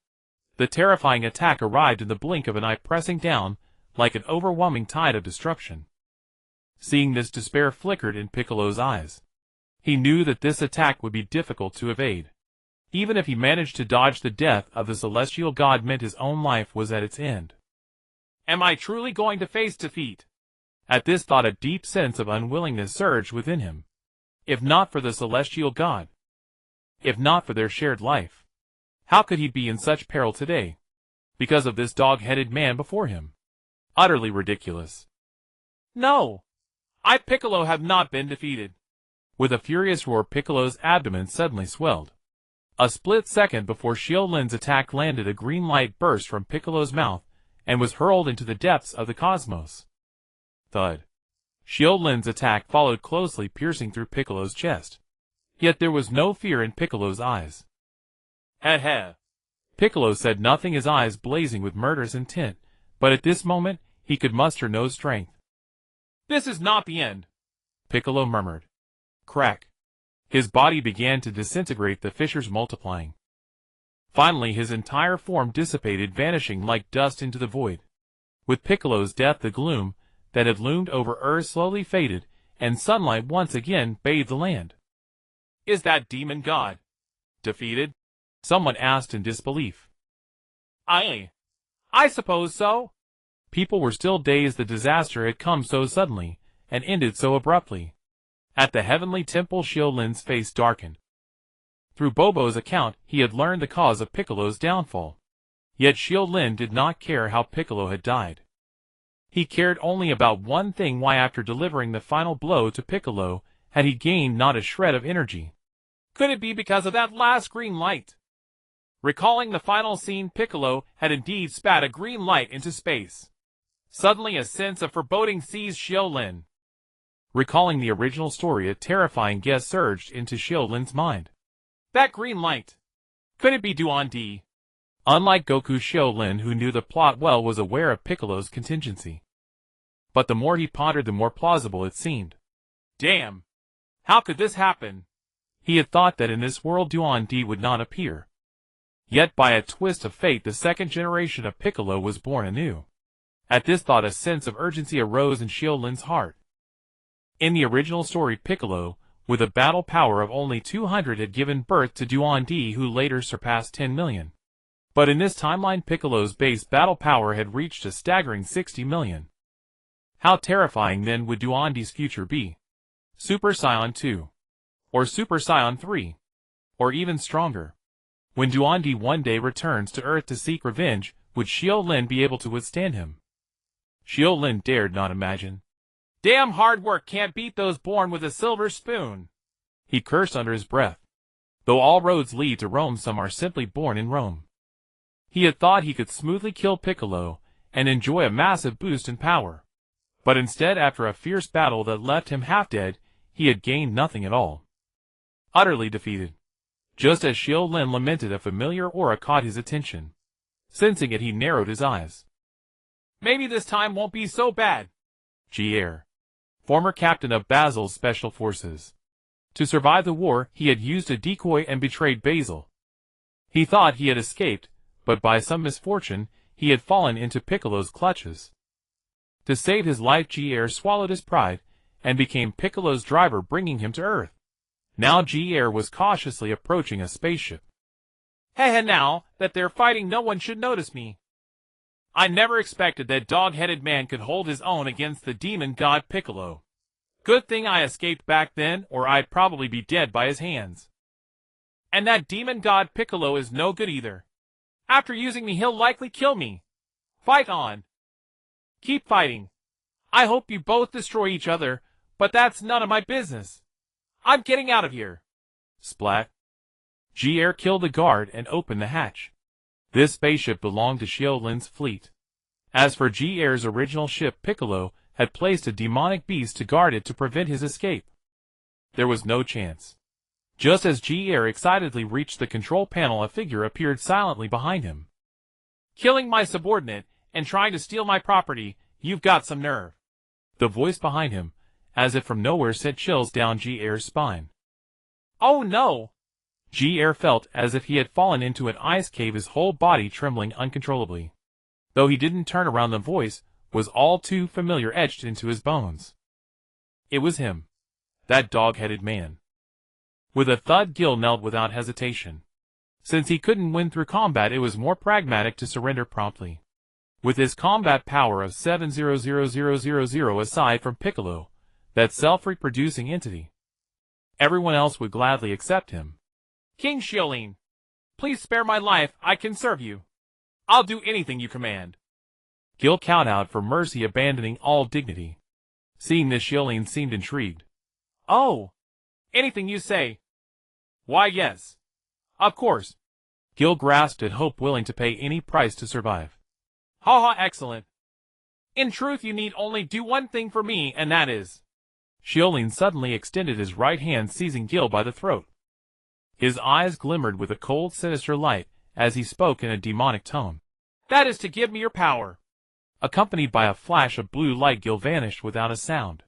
The terrifying attack arrived in the blink of an eye, pressing down like an overwhelming tide of destruction. Seeing this, despair flickered in Piccolo's eyes. He knew that this attack would be difficult to evade. Even if he managed to dodge, the death of the celestial god meant his own life was at its end. Am I truly going to face defeat? At this thought, a deep sense of unwillingness surged within him. If not for the celestial god, if not for their shared life, how could he be in such peril today? Because of this dog-headed man before him. Utterly ridiculous. No! I, Piccolo, have not been defeated. With a furious roar, Piccolo's abdomen suddenly swelled. A split second before Xiu Lin's attack landed, a green light burst from Piccolo's mouth and was hurled into the depths of the cosmos. Thud. Xiu Lin's attack followed closely, piercing through Piccolo's chest. Yet there was no fear in Piccolo's eyes. Heh. Piccolo said nothing, his eyes blazing with murderous intent, but at this moment he could muster no strength. This is not the end, Piccolo murmured. Crack. His body began to disintegrate, the fissures multiplying. Finally his entire form dissipated, vanishing like dust into the void. With Piccolo's death, the gloom that had loomed over Earth slowly faded, and sunlight once again bathed the land. Is that demon god defeated? Someone asked in disbelief. I suppose so. People were still dazed. The disaster had come so suddenly, and ended so abruptly. At the heavenly temple, Xiu Lin's face darkened. Through Bobo's account, he had learned the cause of Piccolo's downfall. Yet Xiu Lin did not care how Piccolo had died. He cared only about one thing: why, after delivering the final blow to Piccolo, had he gained not a shred of energy? Could it be because of that last green light? Recalling the final scene, Piccolo had indeed spat a green light into space. Suddenly a sense of foreboding seized Xiu Lin. Recalling the original story, a terrifying guess surged into Xiu Lin's mind. That green light. Could it be Duan Di? Unlike Goku, Xiu Lin, who knew the plot well, was aware of Piccolo's contingency. But the more he pondered, the more plausible it seemed. Damn! How could this happen? He had thought that in this world Duan Di would not appear. Yet by a twist of fate, the second generation of Piccolo was born anew. At this thought, a sense of urgency arose in Xiu Lin's heart. In the original story, Piccolo, with a battle power of only 200, had given birth to Duan Di, who later surpassed 10 million. But in this timeline, Piccolo's base battle power had reached a staggering 60 million. How terrifying then would Duan Di's future be? Super Saiyan 2. Or Super Saiyan 3. Or even stronger. When Duan Di one day returns to Earth to seek revenge, would Xiu Lin be able to withstand him? Xiu Lin dared not imagine. Damn hard work can't beat those born with a silver spoon. He cursed under his breath. Though all roads lead to Rome, some are simply born in Rome. He had thought he could smoothly kill Piccolo and enjoy a massive boost in power. But instead, after a fierce battle that left him half dead, he had gained nothing at all. Utterly defeated. Just as Xiu Lin lamented, a familiar aura caught his attention. Sensing it, he narrowed his eyes. Maybe this time won't be so bad. Gero, former captain of Basil's special forces. To survive the war, he had used a decoy and betrayed Basil. He thought he had escaped, but by some misfortune, he had fallen into Piccolo's clutches. To save his life, Gero swallowed his pride and became Piccolo's driver, bringing him to Earth. Now Gero was cautiously approaching a spaceship. Hey, now that they're fighting, no one should notice me. I never expected that dog-headed man could hold his own against the demon god Piccolo. Good thing I escaped back then, or I'd probably be dead by his hands. And that demon god Piccolo is no good either. After using me, he'll likely kill me. Fight on. Keep fighting. I hope you both destroy each other, but that's none of my business. I'm getting out of here. Splat. Gero killed the guard and opened the hatch. This spaceship belonged to Xiu Lin's fleet. As for Gero's original ship, Piccolo had placed a demonic beast to guard it to prevent his escape. There was no chance. Just as Gero excitedly reached the control panel, a figure appeared silently behind him. Killing my subordinate and trying to steal my property, you've got some nerve. The voice behind him, as if from nowhere, sent chills down Gero's spine. Oh no! Gero felt as if he had fallen into an ice cave, his whole body trembling uncontrollably. Though he didn't turn around, the voice was all too familiar, etched into his bones. It was him. That dog-headed man. With a thud, Gil knelt without hesitation. Since he couldn't win through combat, it was more pragmatic to surrender promptly. With his combat power of 700,000 aside from Piccolo, that self-reproducing entity, everyone else would gladly accept him. King Xiu Lin, please spare my life, I can serve you. I'll do anything you command. Gil called out for mercy, abandoning all dignity. Seeing this, Xiu Lin seemed intrigued. Oh, anything you say. Why, yes. Of course. Gil grasped at hope, willing to pay any price to survive. Ha, excellent. In truth, you need only do one thing for me, and that is... Xiu Lin suddenly extended his right hand, seizing Gil by the throat. His eyes glimmered with a cold, sinister light as he spoke in a demonic tone. That is to give me your power. Accompanied by a flash of blue light, Gil vanished without a sound.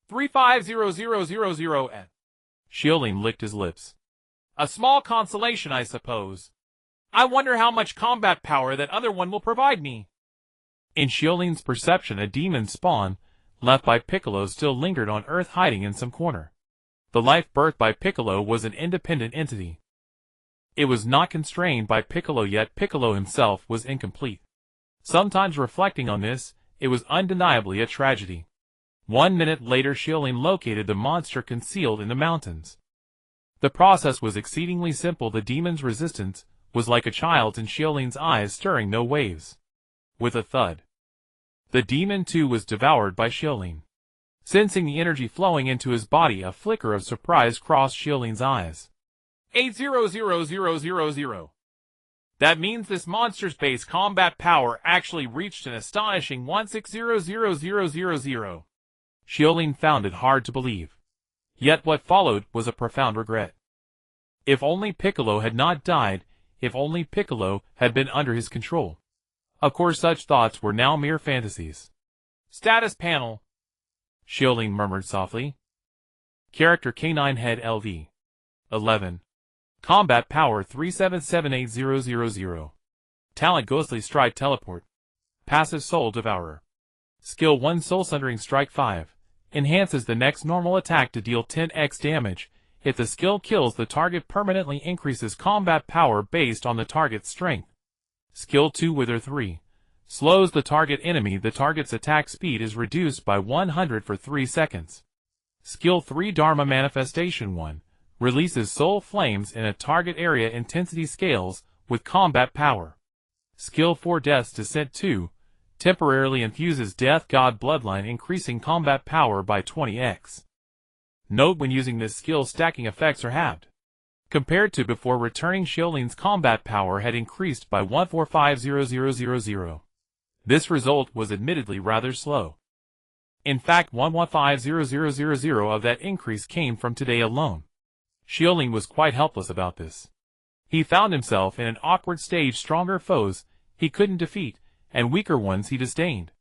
350000. Xiu Lin licked his lips. A small consolation, I suppose. I wonder how much combat power that other one will provide me. In Xiu Lin's perception, a demon spawn, left by Piccolo, still lingered on Earth, hiding in some corner. The life birthed by Piccolo was an independent entity. It was not constrained by Piccolo, yet Piccolo himself was incomplete. Sometimes reflecting on this, it was undeniably a tragedy. 1 minute later, Xiu Lin located the monster concealed in the mountains. The process was exceedingly simple. The demon's resistance was like a child's in Xiu Lin's eyes, stirring no waves. With a thud, the demon too was devoured by Xiu Lin. Sensing the energy flowing into his body, a flicker of surprise crossed Xiu Lin's eyes. 800000. That means this monster's base combat power actually reached an astonishing 1600000. Xiu Lin found it hard to believe. Yet what followed was a profound regret. If only Piccolo had not died, if only Piccolo had been under his control. Of course, such thoughts were now mere fantasies. Status panel. Xiu Lin murmured softly. Character K9 Head LV. 11. Combat Power 3778000. Talent Ghostly Strike Teleport. Passive Soul Devourer. Skill 1 Soul Sundering Strike 5. Enhances the next normal attack to deal 10x damage. If the skill kills the target, permanently increases combat power based on the target's strength. Skill 2 Wither 3. Slows the target enemy. The target's attack speed is reduced by 100 for 3 seconds. Skill 3 Dharma Manifestation 1. Releases soul flames in a target area. Intensity scales with combat power. Skill 4 Death's Descent 2. Temporarily infuses Death God Bloodline, increasing combat power by 20x. Note, when using this skill, stacking effects are halved. Compared to before, returning Xiu Lin's combat power had increased by 1450000. This result was admittedly rather slow. In fact, 1150000 of that increase came from today alone. Xiu Lin was quite helpless about this. He found himself in an awkward stage. Stronger foes he couldn't defeat, and weaker ones he disdained.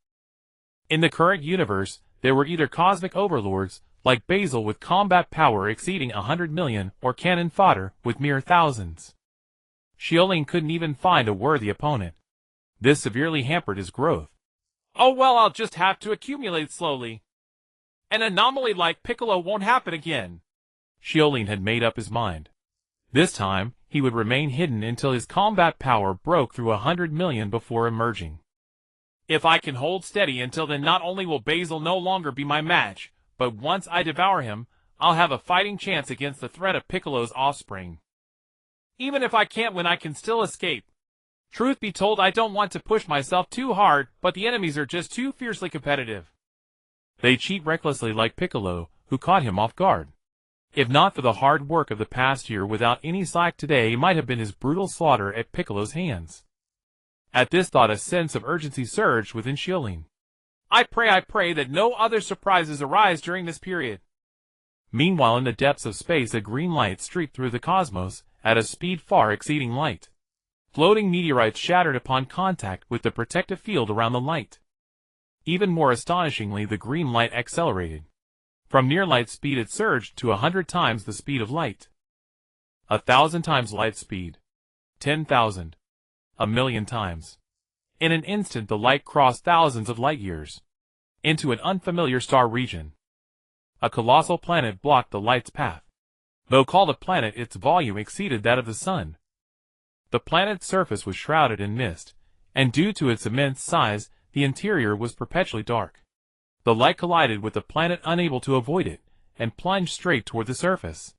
In the current universe, there were either cosmic overlords, like Basil, with combat power exceeding 100 million, or cannon fodder with mere thousands. Xiu Lin couldn't even find a worthy opponent. This severely hampered his growth. Oh well, I'll just have to accumulate slowly. An anomaly like Piccolo won't happen again. Xiu Lin had made up his mind. This time, he would remain hidden until his combat power broke through 100 million before emerging. If I can hold steady until then, not only will Basil no longer be my match, but once I devour him, I'll have a fighting chance against the threat of Piccolo's offspring. Even if I can't win, I can still escape. Truth be told, I don't want to push myself too hard, but the enemies are just too fiercely competitive. They cheat recklessly like Piccolo, who caught him off guard. If not for the hard work of the past year, without any slack, today might have been his brutal slaughter at Piccolo's hands. At this thought, a sense of urgency surged within Xiu Lin. I pray that no other surprises arise during this period. Meanwhile, in the depths of space, a green light streaked through the cosmos, at a speed far exceeding light. Floating meteorites shattered upon contact with the protective field around the light. Even more astonishingly, the green light accelerated. From near light speed it surged to 100 times the speed of light. 1,000 times light speed. 10,000. 1,000,000 times. In an instant the light crossed thousands of light years. Into an unfamiliar star region. A colossal planet blocked the light's path. Though called a planet, its volume exceeded that of the sun. The planet's surface was shrouded in mist, and due to its immense size, the interior was perpetually dark. The light collided with the planet, unable to avoid it, and plunged straight toward the surface.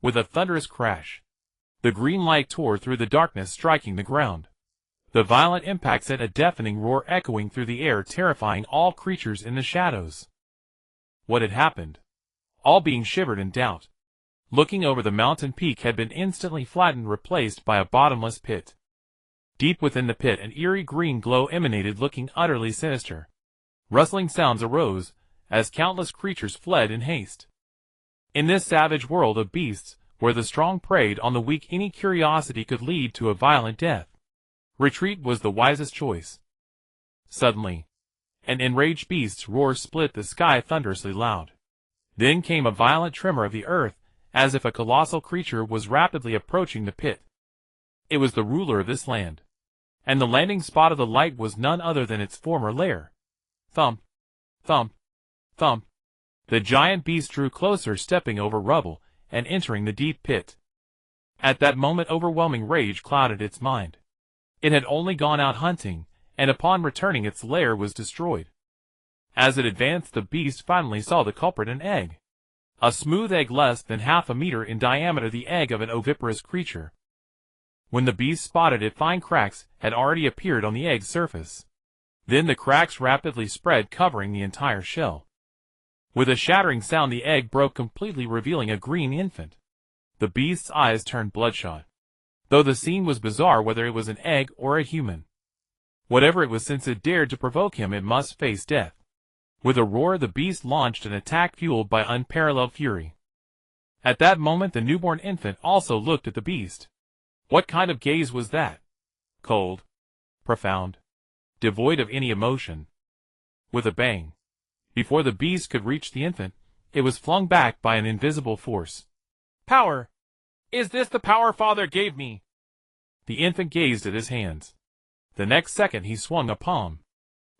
With a thunderous crash, the green light tore through the darkness, striking the ground. The violent impact sent a deafening roar echoing through the air, terrifying all creatures in the shadows. What had happened? All beings shivered in doubt. Looking over, the mountain peak had been instantly flattened, replaced by a bottomless pit. Deep within the pit, an eerie green glow emanated, looking utterly sinister. Rustling sounds arose, as countless creatures fled in haste. In this savage world of beasts, where the strong preyed on the weak, any curiosity could lead to a violent death. Retreat was the wisest choice. Suddenly, an enraged beast's roar split the sky thunderously loud. Then came a violent tremor of the earth, as if a colossal creature was rapidly approaching the pit. It was the ruler of this land, and the landing spot of the light was none other than its former lair. Thump, thump, thump. The giant beast drew closer, stepping over rubble and entering the deep pit. At that moment, overwhelming rage clouded its mind. It had only gone out hunting, and upon returning its lair was destroyed. As it advanced, the beast finally saw the culprit: an egg. A smooth egg less than half a meter in diameter, the egg of an oviparous creature. When the beast spotted it, fine cracks had already appeared on the egg's surface. Then the cracks rapidly spread, covering the entire shell. With a shattering sound, the egg broke completely, revealing a green infant. The beast's eyes turned bloodshot. Though the scene was bizarre, whether it was an egg or a human. Whatever it was, since it dared to provoke him, it must face death. With a roar, the beast launched an attack fueled by unparalleled fury. At that moment, the newborn infant also looked at the beast. What kind of gaze was that? Cold, profound, devoid of any emotion. With a bang, before the beast could reach the infant, it was flung back by an invisible force. Power! Is this the power Father gave me? The infant gazed at his hands. The next second he swung a palm.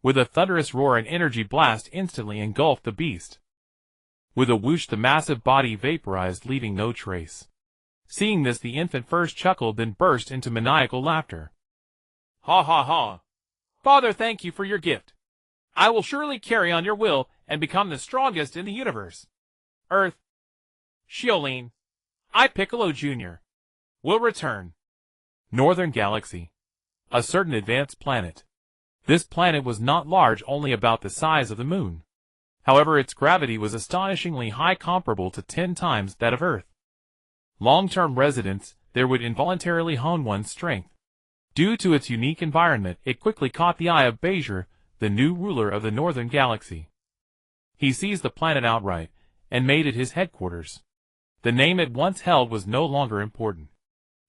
With a thunderous roar, an energy blast instantly engulfed the beast. With a whoosh, the massive body vaporized, leaving no trace. Seeing this, the infant first chuckled, then burst into maniacal laughter. Ha ha ha! Father, thank you for your gift. I will surely carry on your will and become the strongest in the universe. Earth. Xiu Lin. I, Piccolo Jr. will return. Northern Galaxy. A certain advanced planet. This planet was not large, only about the size of the moon. However, its gravity was astonishingly high, comparable to 10 times that of Earth. Long-term residence there would involuntarily hone one's strength. Due to its unique environment, it quickly caught the eye of Basil, the new ruler of the Northern Galaxy. He seized the planet outright, and made it his headquarters. The name it once held was no longer important.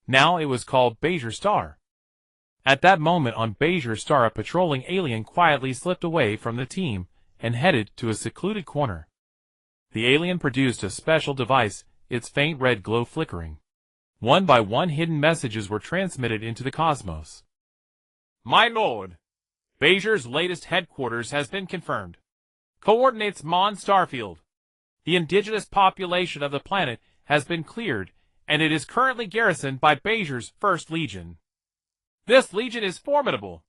Now it was called Basil Star. At that moment, on Basil Star, a patrolling alien quietly slipped away from the team and headed to a secluded corner. The alien produced a special device, its faint red glow flickering. One by one, hidden messages were transmitted into the cosmos. My lord, Beizer's latest headquarters has been confirmed. Coordinates Mon Starfield. The indigenous population of the planet has been cleared, and it is currently garrisoned by Beizer's 1st Legion. This legion is formidable.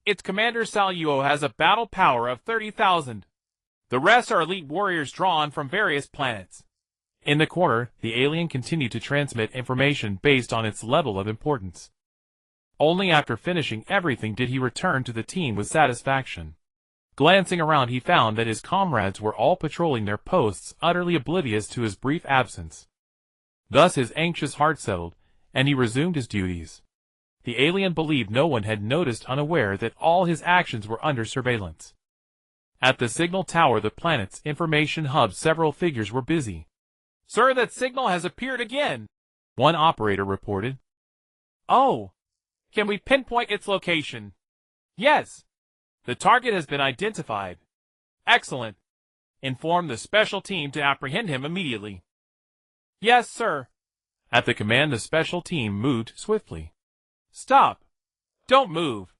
Its commander Saluo has a battle power of 30,000. The rest are elite warriors drawn from various planets. In the corner, the alien continued to transmit information based on its level of importance. Only after finishing everything did he return to the team with satisfaction. Glancing around, he found that his comrades were all patrolling their posts, utterly oblivious to his brief absence. Thus his anxious heart settled, and he resumed his duties. The alien believed no one had noticed, unaware that all his actions were under surveillance. At the signal tower, the planet's information hub, several figures were busy. Sir, that signal has appeared again, one operator reported. Oh, can we pinpoint its location? Yes. The target has been identified. Excellent. Inform the special team to apprehend him immediately. Yes, sir. At the command, the special team moved swiftly. Stop. Don't move.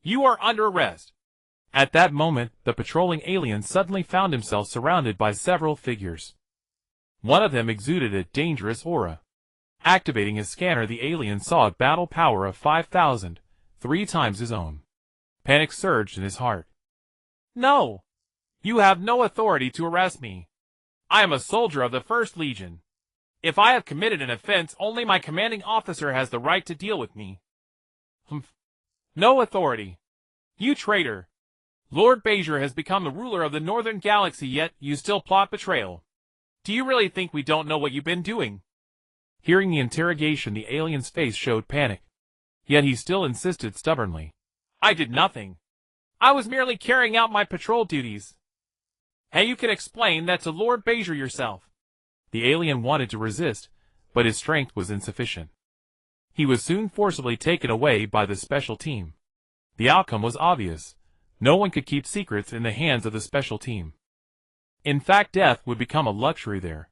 You are under arrest. At that moment, the patrolling alien suddenly found himself surrounded by several figures. One of them exuded a dangerous aura. Activating his scanner, the alien saw a battle power of 5,000, 3 times his own. Panic surged in his heart. No! You have no authority to arrest me. I am a soldier of the 1st Legion. If I have committed an offense, only my commanding officer has the right to deal with me. Humph. No authority. You traitor! Lord Beizer has become the ruler of the Northern Galaxy, yet you still plot betrayal. Do you really think we don't know what you've been doing? Hearing the interrogation, the alien's face showed panic. Yet he still insisted stubbornly. I did nothing. I was merely carrying out my patrol duties. Hey, you can explain that to Lord Beizer yourself. The alien wanted to resist, but his strength was insufficient. He was soon forcibly taken away by the special team. The outcome was obvious. No one could keep secrets in the hands of the special team. In fact, death would become a luxury there.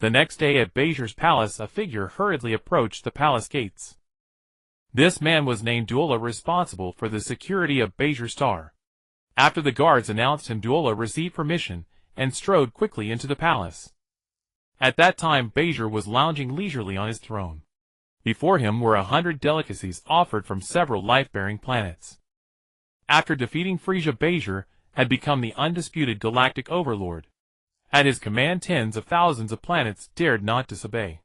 The next day at Beizer's palace, a figure hurriedly approached the palace gates. This man was named Duola, responsible for the security of Beizer Star. After the guards announced him, Duola received permission and strode quickly into the palace. At that time, Beizer was lounging leisurely on his throne. Before him were 100 delicacies offered from several life-bearing planets. After defeating Frisia, Beizer had become the undisputed galactic overlord. At his command, tens of thousands of planets dared not disobey.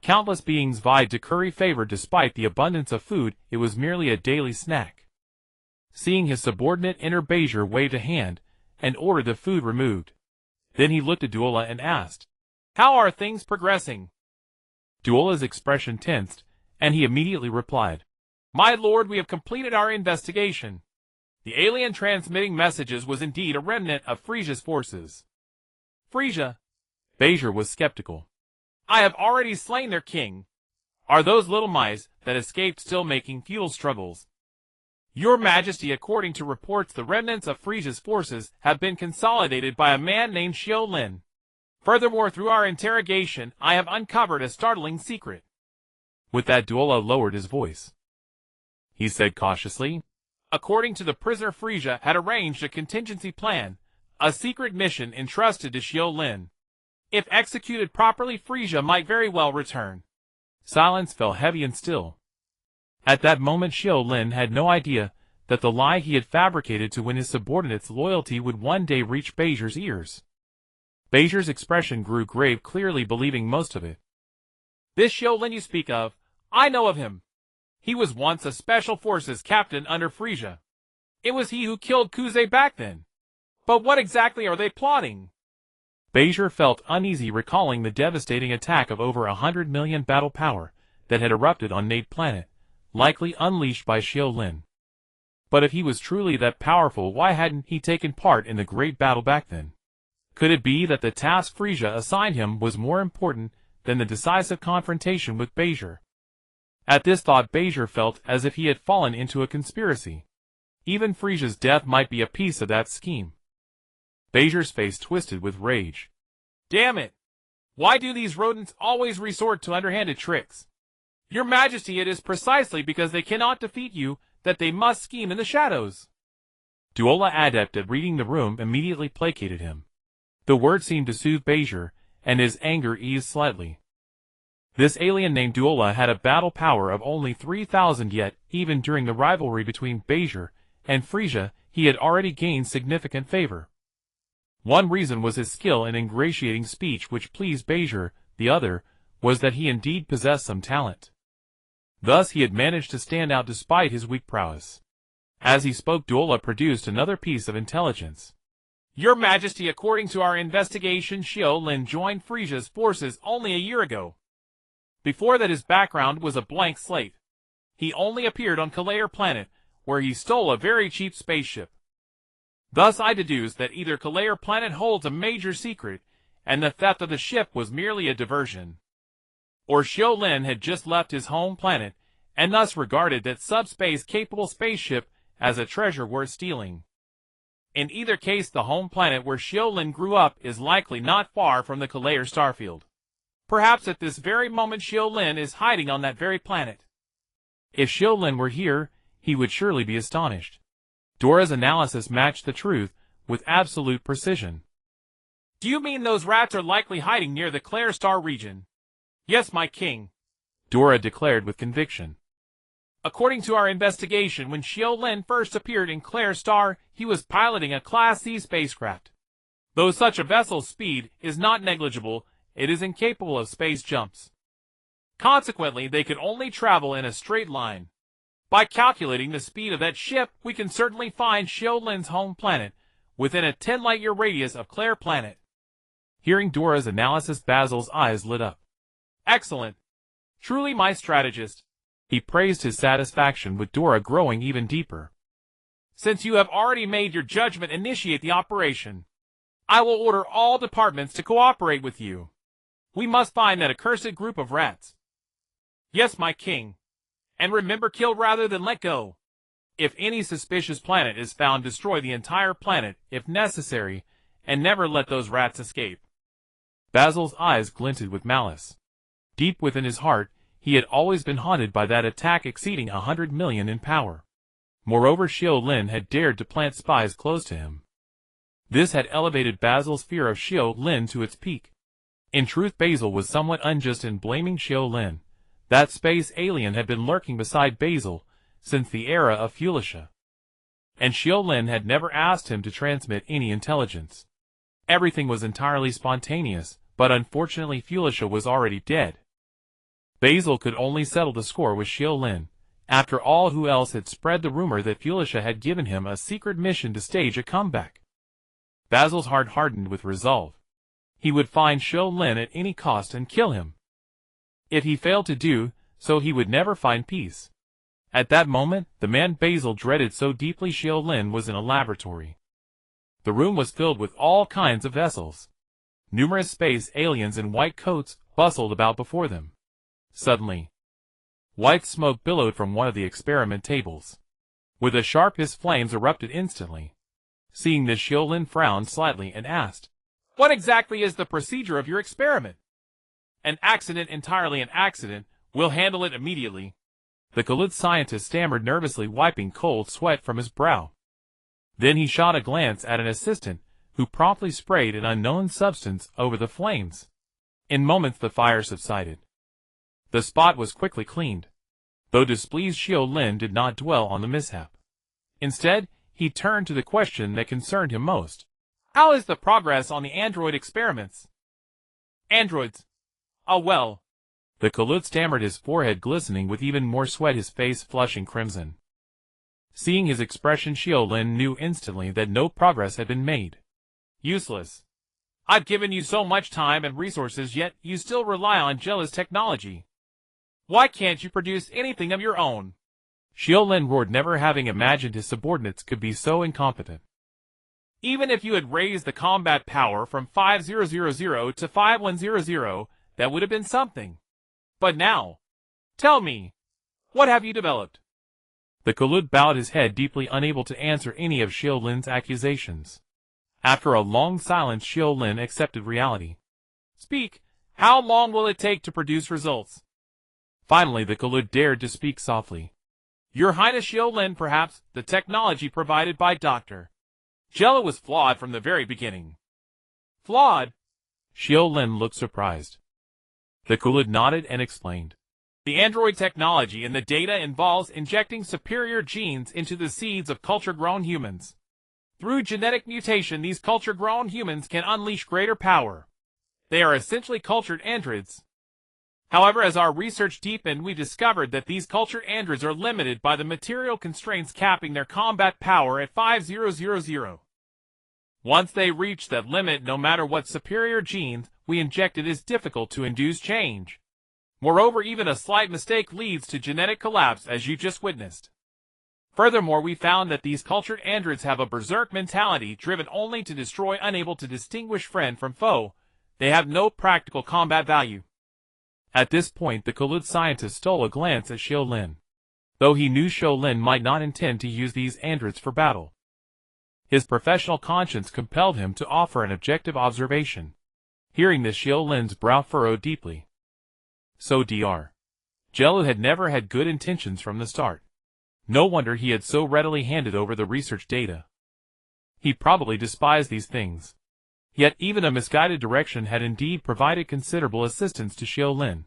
Countless beings vied to curry favor. Despite the abundance of food, it was merely a daily snack. Seeing his subordinate enter, Beizer waved a hand and ordered the food removed. Then he looked at Duola and asked, "How are things progressing?" Duola's expression tensed, and he immediately replied, "My lord, we have completed our investigation. The alien transmitting messages was indeed a remnant of Frisia's forces." "Frisia?" Beizer was skeptical. "I have already slain their king. Are those little mice that escaped still making futile struggles?" "Your Majesty, according to reports, the remnants of Frisia's forces have been consolidated by a man named Xiu Lin. Furthermore, through our interrogation, I have uncovered a startling secret." With that, Duola lowered his voice. He said cautiously, "According to the prisoner, Frisia had arranged a contingency plan, a secret mission entrusted to Xiu Lin. If executed properly, Frisia might very well return." Silence fell heavy and still. At that moment, Xiu Lin had no idea that the lie he had fabricated to win his subordinates' loyalty would one day reach Beizer's ears. Beizer's expression grew grave, clearly believing most of it. "This Xiu Lin you speak of, I know of him. He was once a special forces captain under Frisia. It was he who killed Kuze back then. But what exactly are they plotting?" Beizer felt uneasy, recalling the devastating attack of over 100 million battle power that had erupted on Nate Planet, likely unleashed by Xiu Lin. But if he was truly that powerful, why hadn't he taken part in the great battle back then? Could it be that the task Frisia assigned him was more important than the decisive confrontation with Beizer? At this thought, Beizer felt as if he had fallen into a conspiracy. Even Frisia's death might be a piece of that scheme. Beizer's face twisted with rage. "Damn it! Why do these rodents always resort to underhanded tricks? Your Majesty, it is precisely because they cannot defeat you that they must scheme in the shadows. Duola, adept at reading the room, immediately placated him. The word seemed to soothe Bezier, and his anger eased slightly. This alien named Duola had a battle power of only 3,000, yet, even during the rivalry between Bezier and Frisia, he had already gained significant favor. One reason was his skill in ingratiating speech, which pleased Bezier. The other was that he indeed possessed some talent. Thus he had managed to stand out despite his weak prowess. As he spoke, Duola produced another piece of intelligence. Your Majesty, according to our investigation, Xiu Lin joined Frisia's forces only a year ago. Before that, his background was a blank slate. He only appeared on Kalair planet, where he stole a very cheap spaceship. Thus I deduced that either Kalair planet holds a major secret, and the theft of the ship was merely a diversion, or Xiu Lin had just left his home planet, and thus regarded that subspace-capable spaceship as a treasure worth stealing. In either case, the home planet where Xiu Lin grew up is likely not far from the Kalair starfield. Perhaps at this very moment Xiu Lin is hiding on that very planet. If Xiu Lin were here, he would surely be astonished. Dora's analysis matched the truth with absolute precision. Do you mean those rats are likely hiding near the Claire Star region? Yes, my king, Dora declared with conviction. According to our investigation, when Xiu Lin first appeared in Claire Star, he was piloting a Class C spacecraft. Though such a vessel's speed is not negligible, it is incapable of space jumps. Consequently, they could only travel in a straight line. By calculating the speed of that ship, we can certainly find Xiu Lin's home planet within a 10 light-year radius of Claire planet. Hearing Dora's analysis, Basil's eyes lit up. Excellent. Truly my strategist. He praised his satisfaction, with Dora growing even deeper. Since you have already made your judgment, initiate the operation. I will order all departments to cooperate with you. We must find that accursed group of rats. Yes, my king. And remember, kill rather than let go. If any suspicious planet is found, destroy the entire planet, if necessary, and never let those rats escape. Basil's eyes glinted with malice. Deep within his heart, he had always been haunted by that attack exceeding 100 million in power. Moreover, Xiu Lin had dared to plant spies close to him. This had elevated Basil's fear of Xiu Lin to its peak. In truth, Basil was somewhat unjust in blaming Xiu Lin. That space alien had been lurking beside Basil since the era of Fulisha. And Xiu Lin had never asked him to transmit any intelligence. Everything was entirely spontaneous, but unfortunately Fulisha was already dead. Basil could only settle the score with Xiu Lin. After all, who else had spread the rumor that Fulisha had given him a secret mission to stage a comeback? Basil's heart hardened with resolve. He would find Xiu Lin at any cost and kill him. If he failed to do so, he would never find peace. At that moment, the man Basil dreaded so deeply, Xiu Lin, was in a laboratory. The room was filled with all kinds of vessels. Numerous space aliens in white coats bustled about before them. Suddenly, white smoke billowed from one of the experiment tables. With a sharp hiss, flames erupted instantly. Seeing this, Xiu Lin frowned slightly and asked, "What exactly is the procedure of your experiment?" "An accident, entirely an accident. We'll handle it immediately." The Kalud scientist stammered nervously, wiping cold sweat from his brow. Then he shot a glance at an assistant, who promptly sprayed an unknown substance over the flames. In moments the fire subsided. The spot was quickly cleaned. Though displeased, Xiu Lin did not dwell on the mishap. Instead, he turned to the question that concerned him most. "How is the progress on the android experiments?" "Androids? Oh well." The Kalud stammered, his forehead glistening with even more sweat, his face flushing crimson. Seeing his expression, Xiu Lin knew instantly that no progress had been made. "Useless. I've given you so much time and resources, yet you still rely on jealous technology. Why can't you produce anything of your own?" Xiu Lin roared, never having imagined his subordinates could be so incompetent. "Even if you had raised the combat power from 5000 to 5100, that would have been something. But now, tell me, what have you developed?" The Kalud bowed his head deeply, unable to answer any of Xiu Lin's accusations. After a long silence, Xiu Lin accepted reality. "Speak. How long will it take to produce results?" Finally, the Kalud dared to speak softly. Your Highness Xiu Lin, perhaps the technology provided by Dr. Gero was flawed from the very beginning. Flawed? Xiu Lin looked surprised. The godhood nodded and explained. The android technology in the data involves injecting superior genes into the seeds of culture-grown humans. Through genetic mutation, these culture-grown humans can unleash greater power. They are essentially cultured androids. However, as our research deepened, we discovered that these cultured androids are limited by the material constraints capping their combat power at 5000. Once they reach that limit, no matter what superior genes we inject, it is difficult to induce change. Moreover, even a slight mistake leads to genetic collapse, as you just witnessed. Furthermore, we found that these cultured androids have a berserk mentality driven only to destroy, unable to distinguish friend from foe. They have no practical combat value. At this point, the godhood scientist stole a glance at Xiu Lin, though he knew Xiu Lin might not intend to use these androids for battle. His professional conscience compelled him to offer an objective observation. Hearing this, Xiu Lin's brow furrowed deeply. So Dr. Gero had never had good intentions from the start. No wonder he had so readily handed over the research data. He probably despised these things. Yet even a misguided direction had indeed provided considerable assistance to Xiu Lin.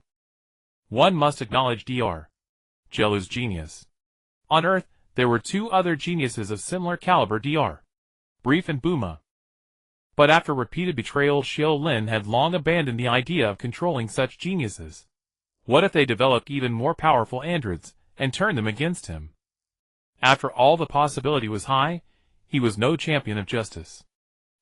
One must acknowledge Dr. Gero's genius. On Earth, there were two other geniuses of similar caliber, Dr. Brief and Buma. But after repeated betrayal, Xiu Lin had long abandoned the idea of controlling such geniuses. What if they developed even more powerful androids, and turned them against him? After all, the possibility was high. He was no champion of justice.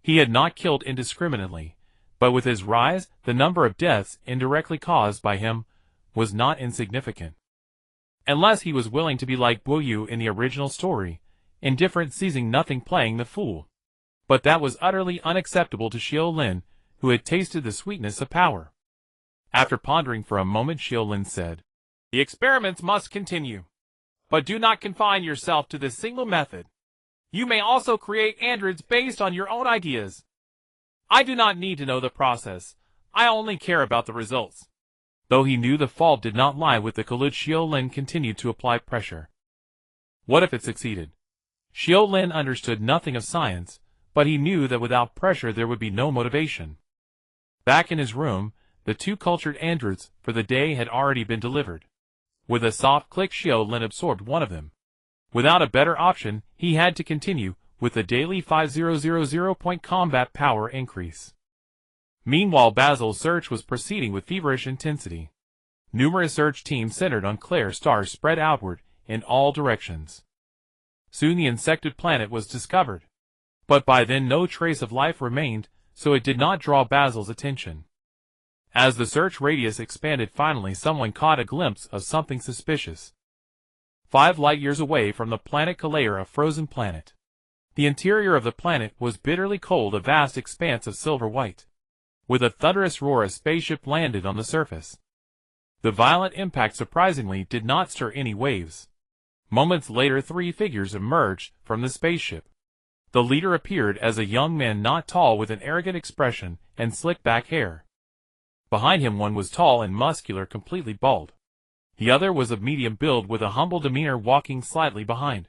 He had not killed indiscriminately, but with his rise, the number of deaths indirectly caused by him was not insignificant. Unless he was willing to be like Boyu in the original story, indifferent, seizing nothing, playing the fool. But that was utterly unacceptable to Xiu Lin, who had tasted the sweetness of power. After pondering for a moment, Xiu Lin said, "The experiments must continue. But do not confine yourself to this single method. You may also create androids based on your own ideas. I do not need to know the process. I only care about the results." Though he knew the fault did not lie with the godhood, Xiu Lin continued to apply pressure. What if it succeeded? Xiu Lin understood nothing of science, but he knew that without pressure there would be no motivation. Back in his room, the two cultured androids for the day had already been delivered. With a soft click, Xiu Lin absorbed one of them. Without a better option, he had to continue with the daily 5000-point combat power increase. Meanwhile, Basil's search was proceeding with feverish intensity. Numerous search teams centered on Claire stars spread outward in all directions. Soon the insected planet was discovered. But by then no trace of life remained, so it did not draw Basil's attention. As the search radius expanded, finally someone caught a glimpse of something suspicious. 5 light-years away from the planet Kalair, a frozen planet. The interior of the planet was bitterly cold, a vast expanse of silver-white. With a thunderous roar, a spaceship landed on the surface. The violent impact surprisingly did not stir any waves. Moments later, 3 figures emerged from the spaceship. The leader appeared as a young man, not tall, with an arrogant expression and slick-back hair. Behind him, one was tall and muscular, completely bald. The other was of medium build with a humble demeanor, walking slightly behind.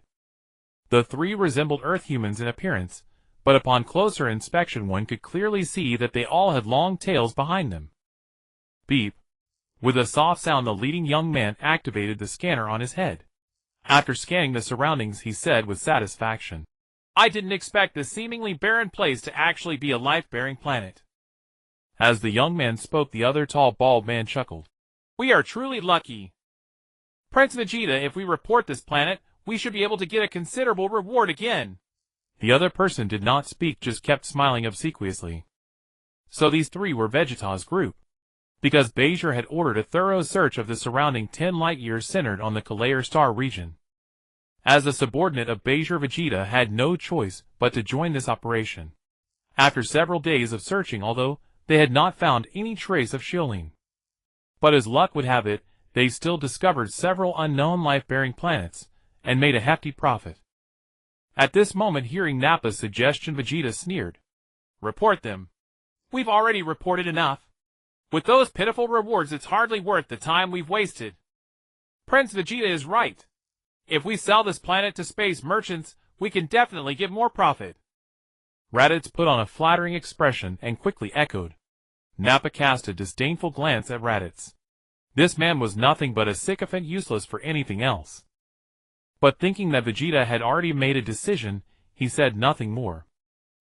The 3 resembled Earth humans in appearance, but upon closer inspection one could clearly see that they all had long tails behind them. Beep. With a soft sound, the leading young man activated the scanner on his head. After scanning the surroundings, he said with satisfaction, "I didn't expect this seemingly barren place to actually be a life-bearing planet." As the young man spoke, the other tall, bald man chuckled. "We are truly lucky. Prince Vegeta, if we report this planet, we should be able to get a considerable reward again." The other person did not speak, just kept smiling obsequiously. So these 3 were Vegeta's group. Because Bezier had ordered a thorough search of the surrounding 10 light-years centered on the Kalair star region. As a subordinate of Bezier, Vegeta had no choice but to join this operation. After several days of searching, although they had not found any trace of Xiu Lin. But as luck would have it, they still discovered several unknown life-bearing planets, and made a hefty profit. At this moment, hearing Nappa's suggestion, Vegeta sneered. "Report them. We've already reported enough. With those pitiful rewards, it's hardly worth the time we've wasted." Prince Vegeta is right. If we sell this planet to space merchants, we can definitely get more profit. Raditz put on a flattering expression and quickly echoed. Nappa cast a disdainful glance at Raditz. This man was nothing but a sycophant, useless for anything else. But thinking that Vegeta had already made a decision, he said nothing more.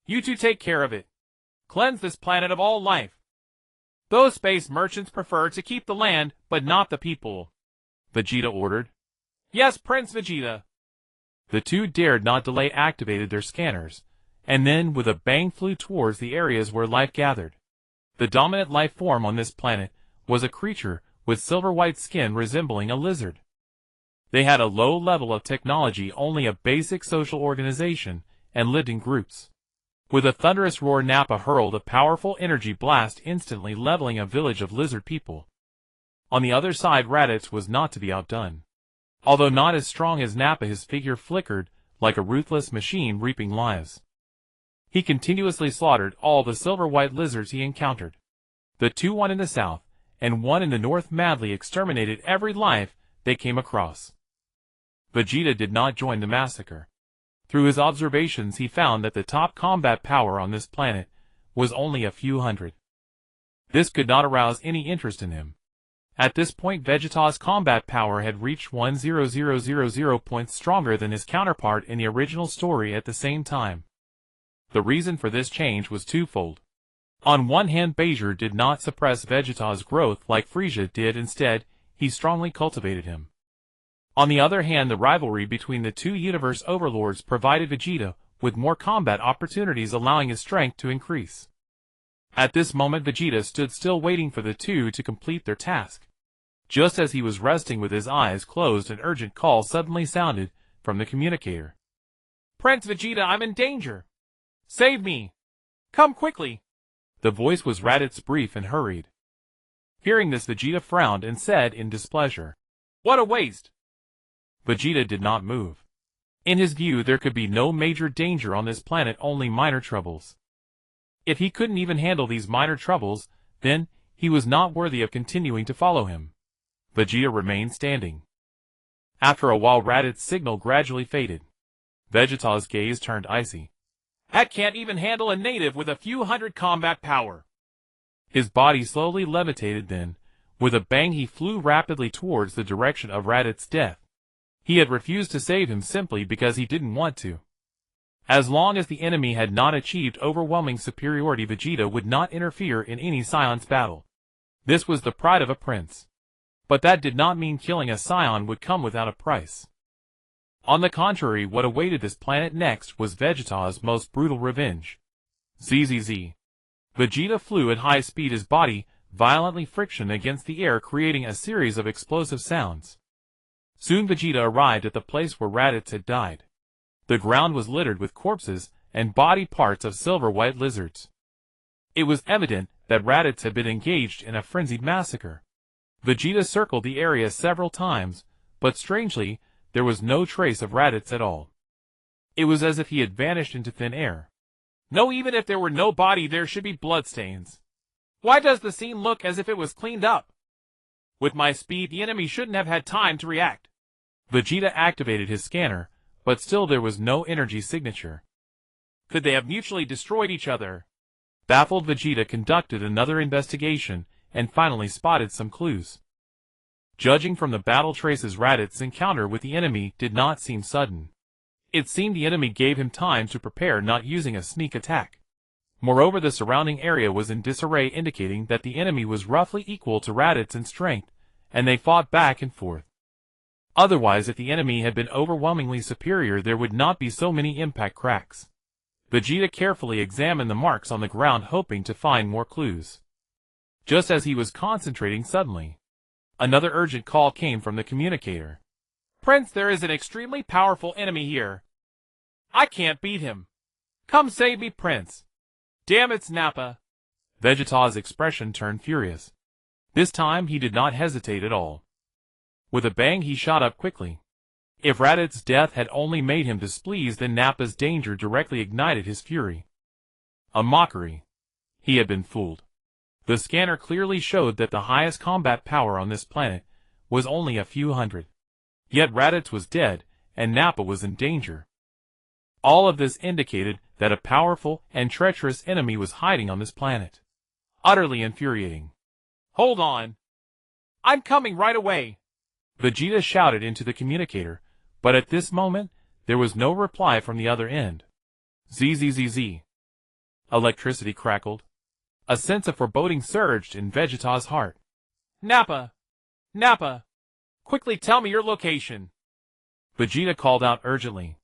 You two take care of it. Cleanse this planet of all life. Those space merchants prefer to keep the land, but not the people, Vegeta ordered. Yes, Prince Vegeta. The two dared not delay, activated their scanners, and then with a bang flew towards the areas where life gathered. The dominant life form on this planet was a creature with silver-white skin resembling a lizard. They had a low level of technology, only a basic social organization, and lived in groups. With a thunderous roar, Nappa hurled a powerful energy blast, instantly leveling a village of lizard people. On the other side, Raditz was not to be outdone. Although not as strong as Nappa, his figure flickered like a ruthless machine reaping lives. He continuously slaughtered all the silver-white lizards he encountered. The two, one in the south and one in the north, madly exterminated every life they came across. Vegeta did not join the massacre. Through his observations, he found that the top combat power on this planet was only a few hundred. This could not arouse any interest in him. At this point, Vegeta's combat power had reached 1,000 points stronger than his counterpart in the original story at the same time. The reason for this change was twofold. On one hand, Bezier did not suppress Vegeta's growth like Frieza did. Instead, he strongly cultivated him. On the other hand, the rivalry between the two universe overlords provided Vegeta with more combat opportunities, allowing his strength to increase. At this moment, Vegeta stood still, waiting for the two to complete their task. Just as he was resting with his eyes closed, an urgent call suddenly sounded from the communicator. Prince Vegeta, I'm in danger. Save me. Come quickly. The voice was Raditz's, brief and hurried. Hearing this, Vegeta frowned and said in displeasure, What a waste. Vegeta did not move. In his view, there could be no major danger on this planet, only minor troubles. If he couldn't even handle these minor troubles, then he was not worthy of continuing to follow him. Vegeta remained standing. After a while, Raditz's signal gradually faded. Vegeta's gaze turned icy. That can't even handle a native with a few hundred combat power. His body slowly levitated, then, with a bang, he flew rapidly towards the direction of Raditz's death. He had refused to save him simply because he didn't want to. As long as the enemy had not achieved overwhelming superiority, Vegeta would not interfere in any Saiyan's battle. This was the pride of a prince. But that did not mean killing a Saiyan would come without a price. On the contrary, what awaited this planet next was Vegeta's most brutal revenge. ZZZ. Vegeta flew at high speed, his body violently friction against the air, creating a series of explosive sounds. Soon Vegeta arrived at the place where Raditz had died. The ground was littered with corpses and body parts of silver-white lizards. It was evident that Raditz had been engaged in a frenzied massacre. Vegeta circled the area several times, but strangely, there was no trace of Raditz at all. It was as if he had vanished into thin air. No, even if there were no body, there should be bloodstains. Why does the scene look as if it was cleaned up? With my speed, the enemy shouldn't have had time to react. Vegeta activated his scanner, but still there was no energy signature. Could they have mutually destroyed each other? Baffled, Vegeta conducted another investigation and finally spotted some clues. Judging from the battle traces, Raditz's encounter with the enemy did not seem sudden. It seemed the enemy gave him time to prepare, not using a sneak attack. Moreover, the surrounding area was in disarray, indicating that the enemy was roughly equal to Raditz in strength, and they fought back and forth. Otherwise, if the enemy had been overwhelmingly superior, there would not be so many impact cracks. Vegeta carefully examined the marks on the ground, hoping to find more clues. Just as he was concentrating, suddenly, another urgent call came from the communicator. Prince, there is an extremely powerful enemy here. I can't beat him. Come save me, Prince. Damn, it's Nappa. Vegeta's expression turned furious. This time he did not hesitate at all. With a bang, he shot up quickly. If Raditz's death had only made him displeased, then Nappa's danger directly ignited his fury. A mockery. He had been fooled. The scanner clearly showed that the highest combat power on this planet was only a few hundred. Yet Raditz was dead, and Nappa was in danger. All of this indicated that a powerful and treacherous enemy was hiding on this planet. Utterly infuriating. Hold on. I'm coming right away. Vegeta shouted into the communicator, but at this moment, there was no reply from the other end. Zzz. Electricity crackled. A sense of foreboding surged in Vegeta's heart. Nappa! Nappa! Quickly tell me your location. Vegeta called out urgently.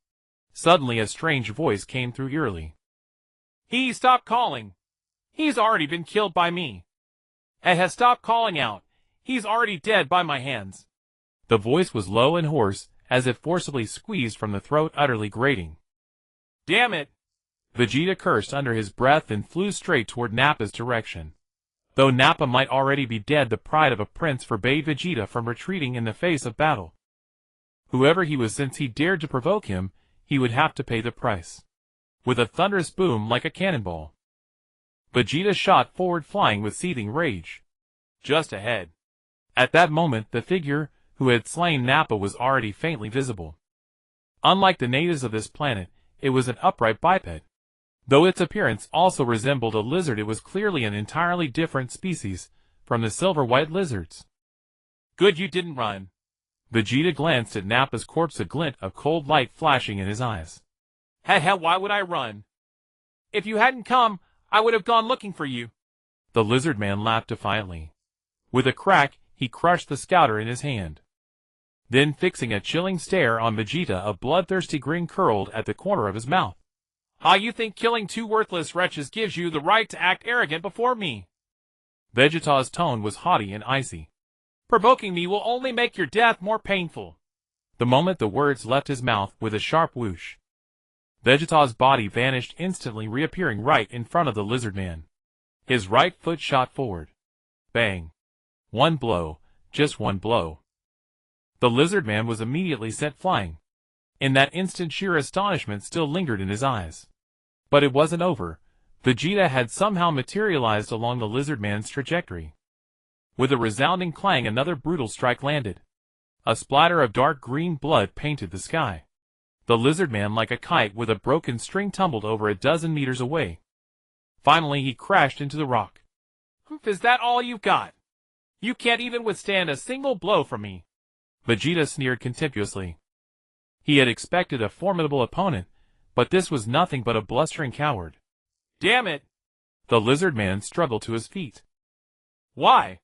Suddenly a strange voice came through eerily. He stopped calling. He's already been killed by me. And has stopped calling out. He's already dead by my hands. The voice was low and hoarse, as if forcibly squeezed from the throat, utterly grating. Damn it! Vegeta cursed under his breath and flew straight toward Nappa's direction. Though Nappa might already be dead, the pride of a prince forbade Vegeta from retreating in the face of battle. Whoever he was, since he dared to provoke him, he would have to pay the price. With a thunderous boom like a cannonball, Vegeta shot forward, flying with seething rage. Just ahead. At that moment, the figure who had slain Nappa was already faintly visible. Unlike the natives of this planet, it was an upright biped. Though its appearance also resembled a lizard, it was clearly an entirely different species from the silver-white lizards. Good you didn't run. Vegeta glanced at Nappa's corpse, a glint of cold light flashing in his eyes. Why would I run? If you hadn't come, I would have gone looking for you. The lizard man laughed defiantly. With a crack, he crushed the scouter in his hand. Then, fixing a chilling stare on Vegeta, a bloodthirsty grin curled at the corner of his mouth. You think killing two worthless wretches gives you the right to act arrogant before me? Vegeta's tone was haughty and icy. Provoking me will only make your death more painful. The moment the words left his mouth, with a sharp whoosh, Vegeta's body vanished instantly, reappearing right in front of the lizard man. His right foot shot forward. Bang. One blow, just one blow. The lizard man was immediately sent flying. In that instant, sheer astonishment still lingered in his eyes. But it wasn't over. Vegeta had somehow materialized along the lizard man's trajectory. With a resounding clang, another brutal strike landed. A splatter of dark green blood painted the sky. The lizard man, like a kite with a broken string, tumbled over a dozen meters away. Finally, he crashed into the rock. Is that all you've got? You can't even withstand a single blow from me. Vegeta sneered contemptuously. He had expected a formidable opponent, but this was nothing but a blustering coward. Damn it! The lizard man struggled to his feet. Why?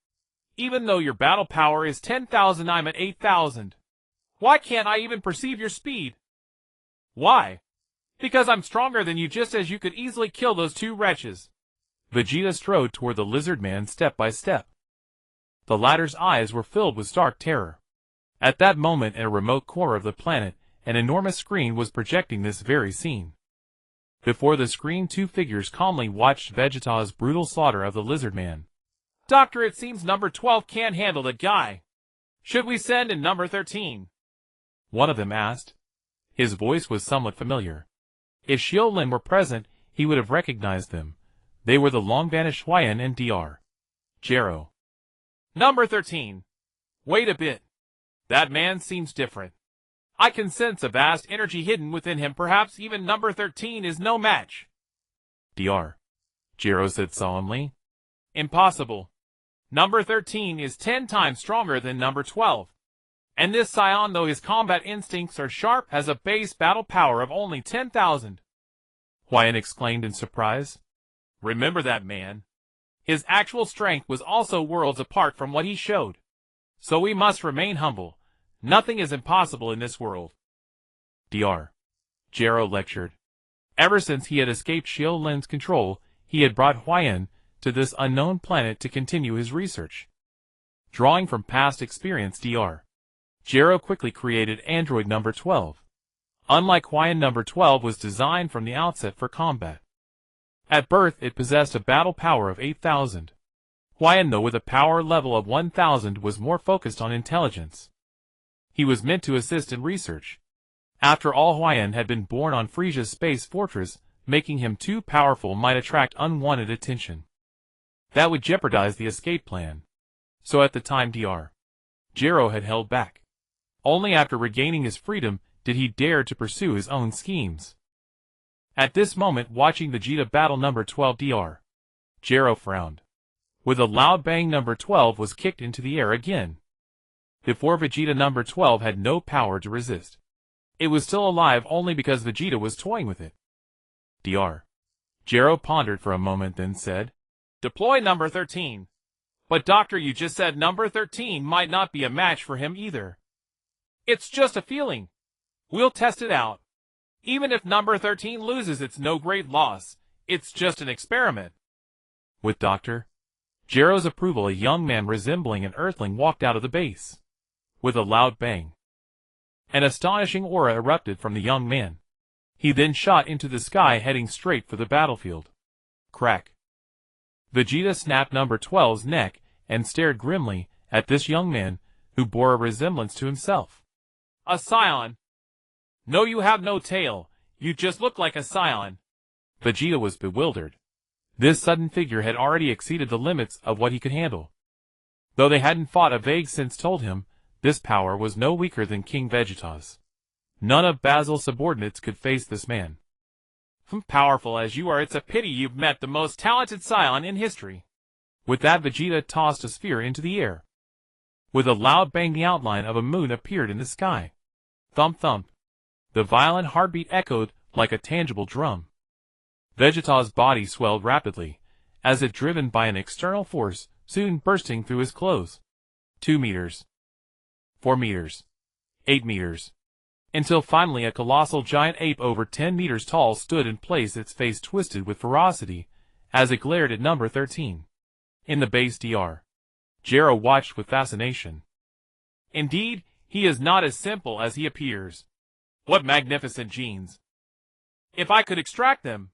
Even though your battle power is 10,000, I'm at 8,000. Why can't I even perceive your speed? Why? Because I'm stronger than you, just as you could easily kill those two wretches. Vegeta strode toward the lizard man step by step. The latter's eyes were filled with stark terror. At that moment, in a remote corner of the planet, an enormous screen was projecting this very scene. Before the screen, two figures calmly watched Vegeta's brutal slaughter of the lizard man. Doctor, it seems number 12 can't handle the guy. Should we send in number 13? One of them asked. His voice was somewhat familiar. If Xiu Lin were present, he would have recognized them. They were the long-vanished Huayan and Dr. Gero. Number 13. Wait a bit. That man seems different. I can sense a vast energy hidden within him. Perhaps even number 13 is no match. Dr. Gero said solemnly. Impossible. Number 13 is 10 times stronger than number 12. And this Saiyan, though his combat instincts are sharp, has a base battle power of only 10,000. Huayan exclaimed in surprise. Remember that man. His actual strength was also worlds apart from what he showed. So we must remain humble. Nothing is impossible in this world. Dr. Gero lectured. Ever since he had escaped Xiu Lin's control, he had brought Huayan to this unknown planet to continue his research. Drawing from past experience, Dr. Gero quickly created android number 12. Unlike Huayan, number 12 was designed from the outset for combat. At birth, it possessed a battle power of 8,000. Huayan, though with a power level of 1,000, was more focused on intelligence. He was meant to assist in research. After all, Huayan had been born on Frisia's space fortress, making him too powerful might attract unwanted attention. That would jeopardize the escape plan. So at the time, Dr. Gero had held back. Only after regaining his freedom did he dare to pursue his own schemes. At this moment, watching Vegeta battle number 12 Dr. Gero frowned. With a loud bang, number 12 was kicked into the air again. Before Vegeta, number 12 had no power to resist. It was still alive only because Vegeta was toying with it. Dr. Gero pondered for a moment, then said, "Deploy number 13. But doctor, you just said number 13 might not be a match for him either. It's just a feeling. We'll test it out. Even if number 13 loses, it's no great loss. It's just an experiment." With Dr. Gero's approval, a young man resembling an earthling walked out of the base. With a loud bang, an astonishing aura erupted from the young man. He then shot into the sky, heading straight for the battlefield. Crack! Vegeta snapped number 12's neck and stared grimly at this young man, who bore a resemblance to himself. "A Saiyan? No, you have no tail. You just look like a Saiyan." Vegeta was bewildered. This sudden figure had already exceeded the limits of what he could handle. Though they hadn't fought, a vague sense told him this power was no weaker than King Vegeta's. None of Basil's subordinates could face this man. "Powerful as you are, it's a pity you've met the most talented Saiyan in history." With that, Vegeta tossed a sphere into the air. With a loud bang, the outline of a moon appeared in the sky. Thump thump. The violent heartbeat echoed like a tangible drum. Vegeta's body swelled rapidly, as if driven by an external force, soon bursting through his clothes. 2 meters. 4 meters. 8 meters. Until finally a colossal giant ape over 10 meters tall stood in place, its face twisted with ferocity, as it glared at number 13. In the base, Dr. Gero watched with fascination. "Indeed, he is not as simple as he appears. What magnificent genes! If I could extract them!"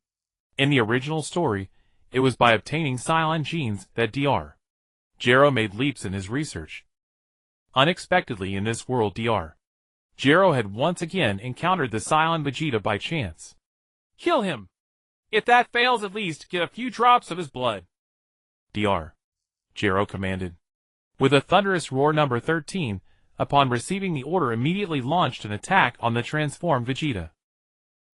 In the original story, it was by obtaining Saiyan genes that Dr. Gero made leaps in his research. Unexpectedly in this world, Dr. Gero had once again encountered the Saiyan Vegeta by chance. "Kill him! If that fails, at least get a few drops of his blood." Dr. Gero commanded. With a thunderous roar, number 13, upon receiving the order, immediately launched an attack on the transformed Vegeta.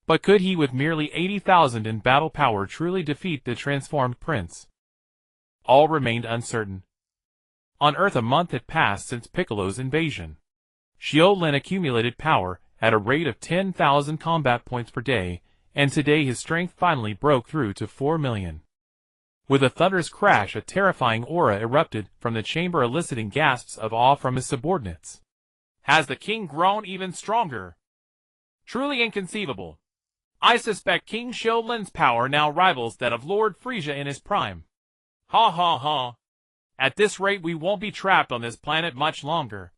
But could he, with merely 80,000 in battle power, truly defeat the transformed prince? All remained uncertain. On Earth, a month had passed since Piccolo's invasion. Xiu Lin accumulated power at a rate of 10,000 combat points per day, and today his strength finally broke through to 4 million. With a thunderous crash, a terrifying aura erupted from the chamber, eliciting gasps of awe from his subordinates. "Has the king grown even stronger? Truly inconceivable. I suspect King Xiu Lin's power now rivals that of Lord Frieza in his prime. Ha ha ha. At this rate, we won't be trapped on this planet much longer."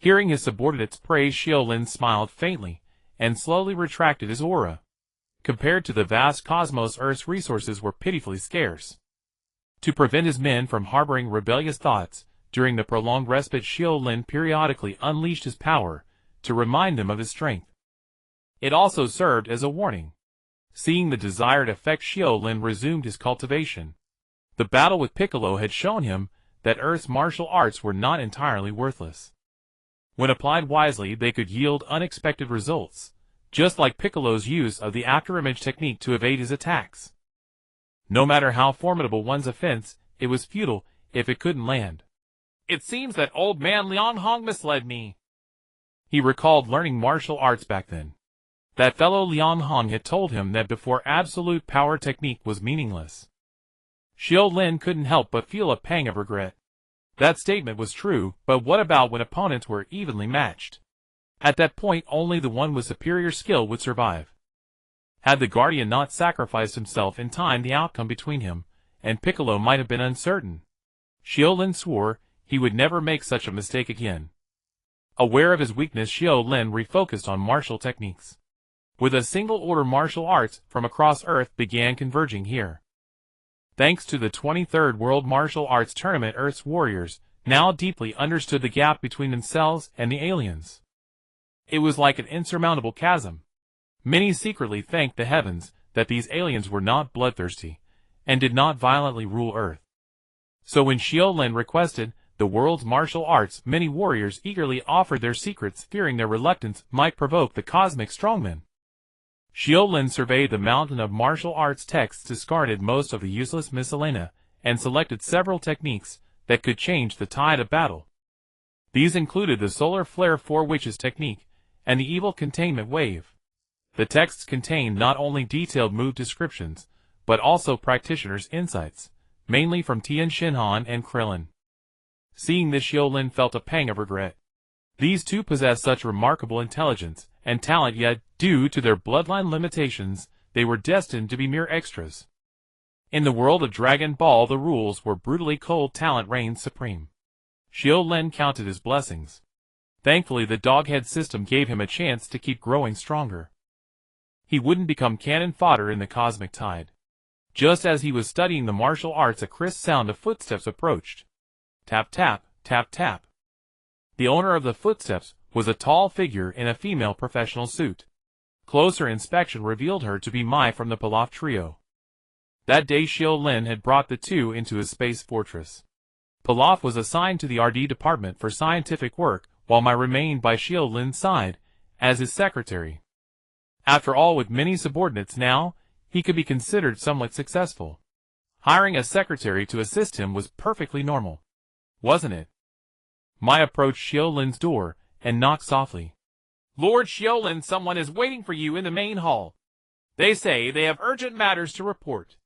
Hearing his subordinates praise, Xiu Lin smiled faintly and slowly retracted his aura. Compared to the vast cosmos, Earth's resources were pitifully scarce. To prevent his men from harboring rebellious thoughts, during the prolonged respite, Xiu Lin periodically unleashed his power to remind them of his strength. It also served as a warning. Seeing the desired effect, Xiu Lin resumed his cultivation. The battle with Piccolo had shown him that Earth's martial arts were not entirely worthless. When applied wisely, they could yield unexpected results, just like Piccolo's use of the afterimage technique to evade his attacks. No matter how formidable one's offense, it was futile if it couldn't land. "It seems that old man Liang Hong misled me." He recalled learning martial arts back then. That fellow Liang Hong had told him that before absolute power, technique was meaningless. Xiu Lin couldn't help but feel a pang of regret. That statement was true, but what about when opponents were evenly matched? At that point, only the one with superior skill would survive. Had the Guardian not sacrificed himself in time, the outcome between him and Piccolo might have been uncertain. Xiu Lin swore he would never make such a mistake again. Aware of his weakness, Xiu Lin refocused on martial techniques. With a single order, martial arts from across Earth began converging here. Thanks to the 23rd World Martial Arts Tournament, Earth's warriors now deeply understood the gap between themselves and the aliens. It was like an insurmountable chasm. Many secretly thanked the heavens that these aliens were not bloodthirsty and did not violently rule Earth. So when Xiu Lin requested the world's martial arts, many warriors eagerly offered their secrets, fearing their reluctance might provoke the cosmic strongman. Xiu Lin surveyed the mountain of martial arts texts, discarded most of the useless miscellanea, and selected several techniques that could change the tide of battle. These included the Solar Flare Four Witches technique and the Evil Containment Wave. The texts contained not only detailed move descriptions, but also practitioners' insights, mainly from Tien Shinhan and Krillin. Seeing this, Xiu Lin felt a pang of regret. These two possessed such remarkable intelligence and talent, yet, due to their bloodline limitations, they were destined to be mere extras. In the world of Dragon Ball, the rules were brutally cold. Talent reigned supreme. Xiu Lin counted his blessings. Thankfully, the doghead system gave him a chance to keep growing stronger. He wouldn't become cannon fodder in the cosmic tide. Just as he was studying the martial arts, a crisp sound of footsteps approached. Tap tap, tap tap. The owner of the footsteps was a tall figure in a female professional suit. Closer inspection revealed her to be Mai from the Pilaf trio. That day, Xiu Lin had brought the two into his space fortress. Pilaf was assigned to the RD department for scientific work, while Mai remained by Xiu Lin's side as his secretary. After all, with many subordinates now, he could be considered somewhat successful. Hiring a secretary to assist him was perfectly normal, wasn't it? Mai approached Xiu Lin's door and knocked softly. Lord Xiu Lin, someone is waiting for you in the main hall. They say they have urgent matters to report.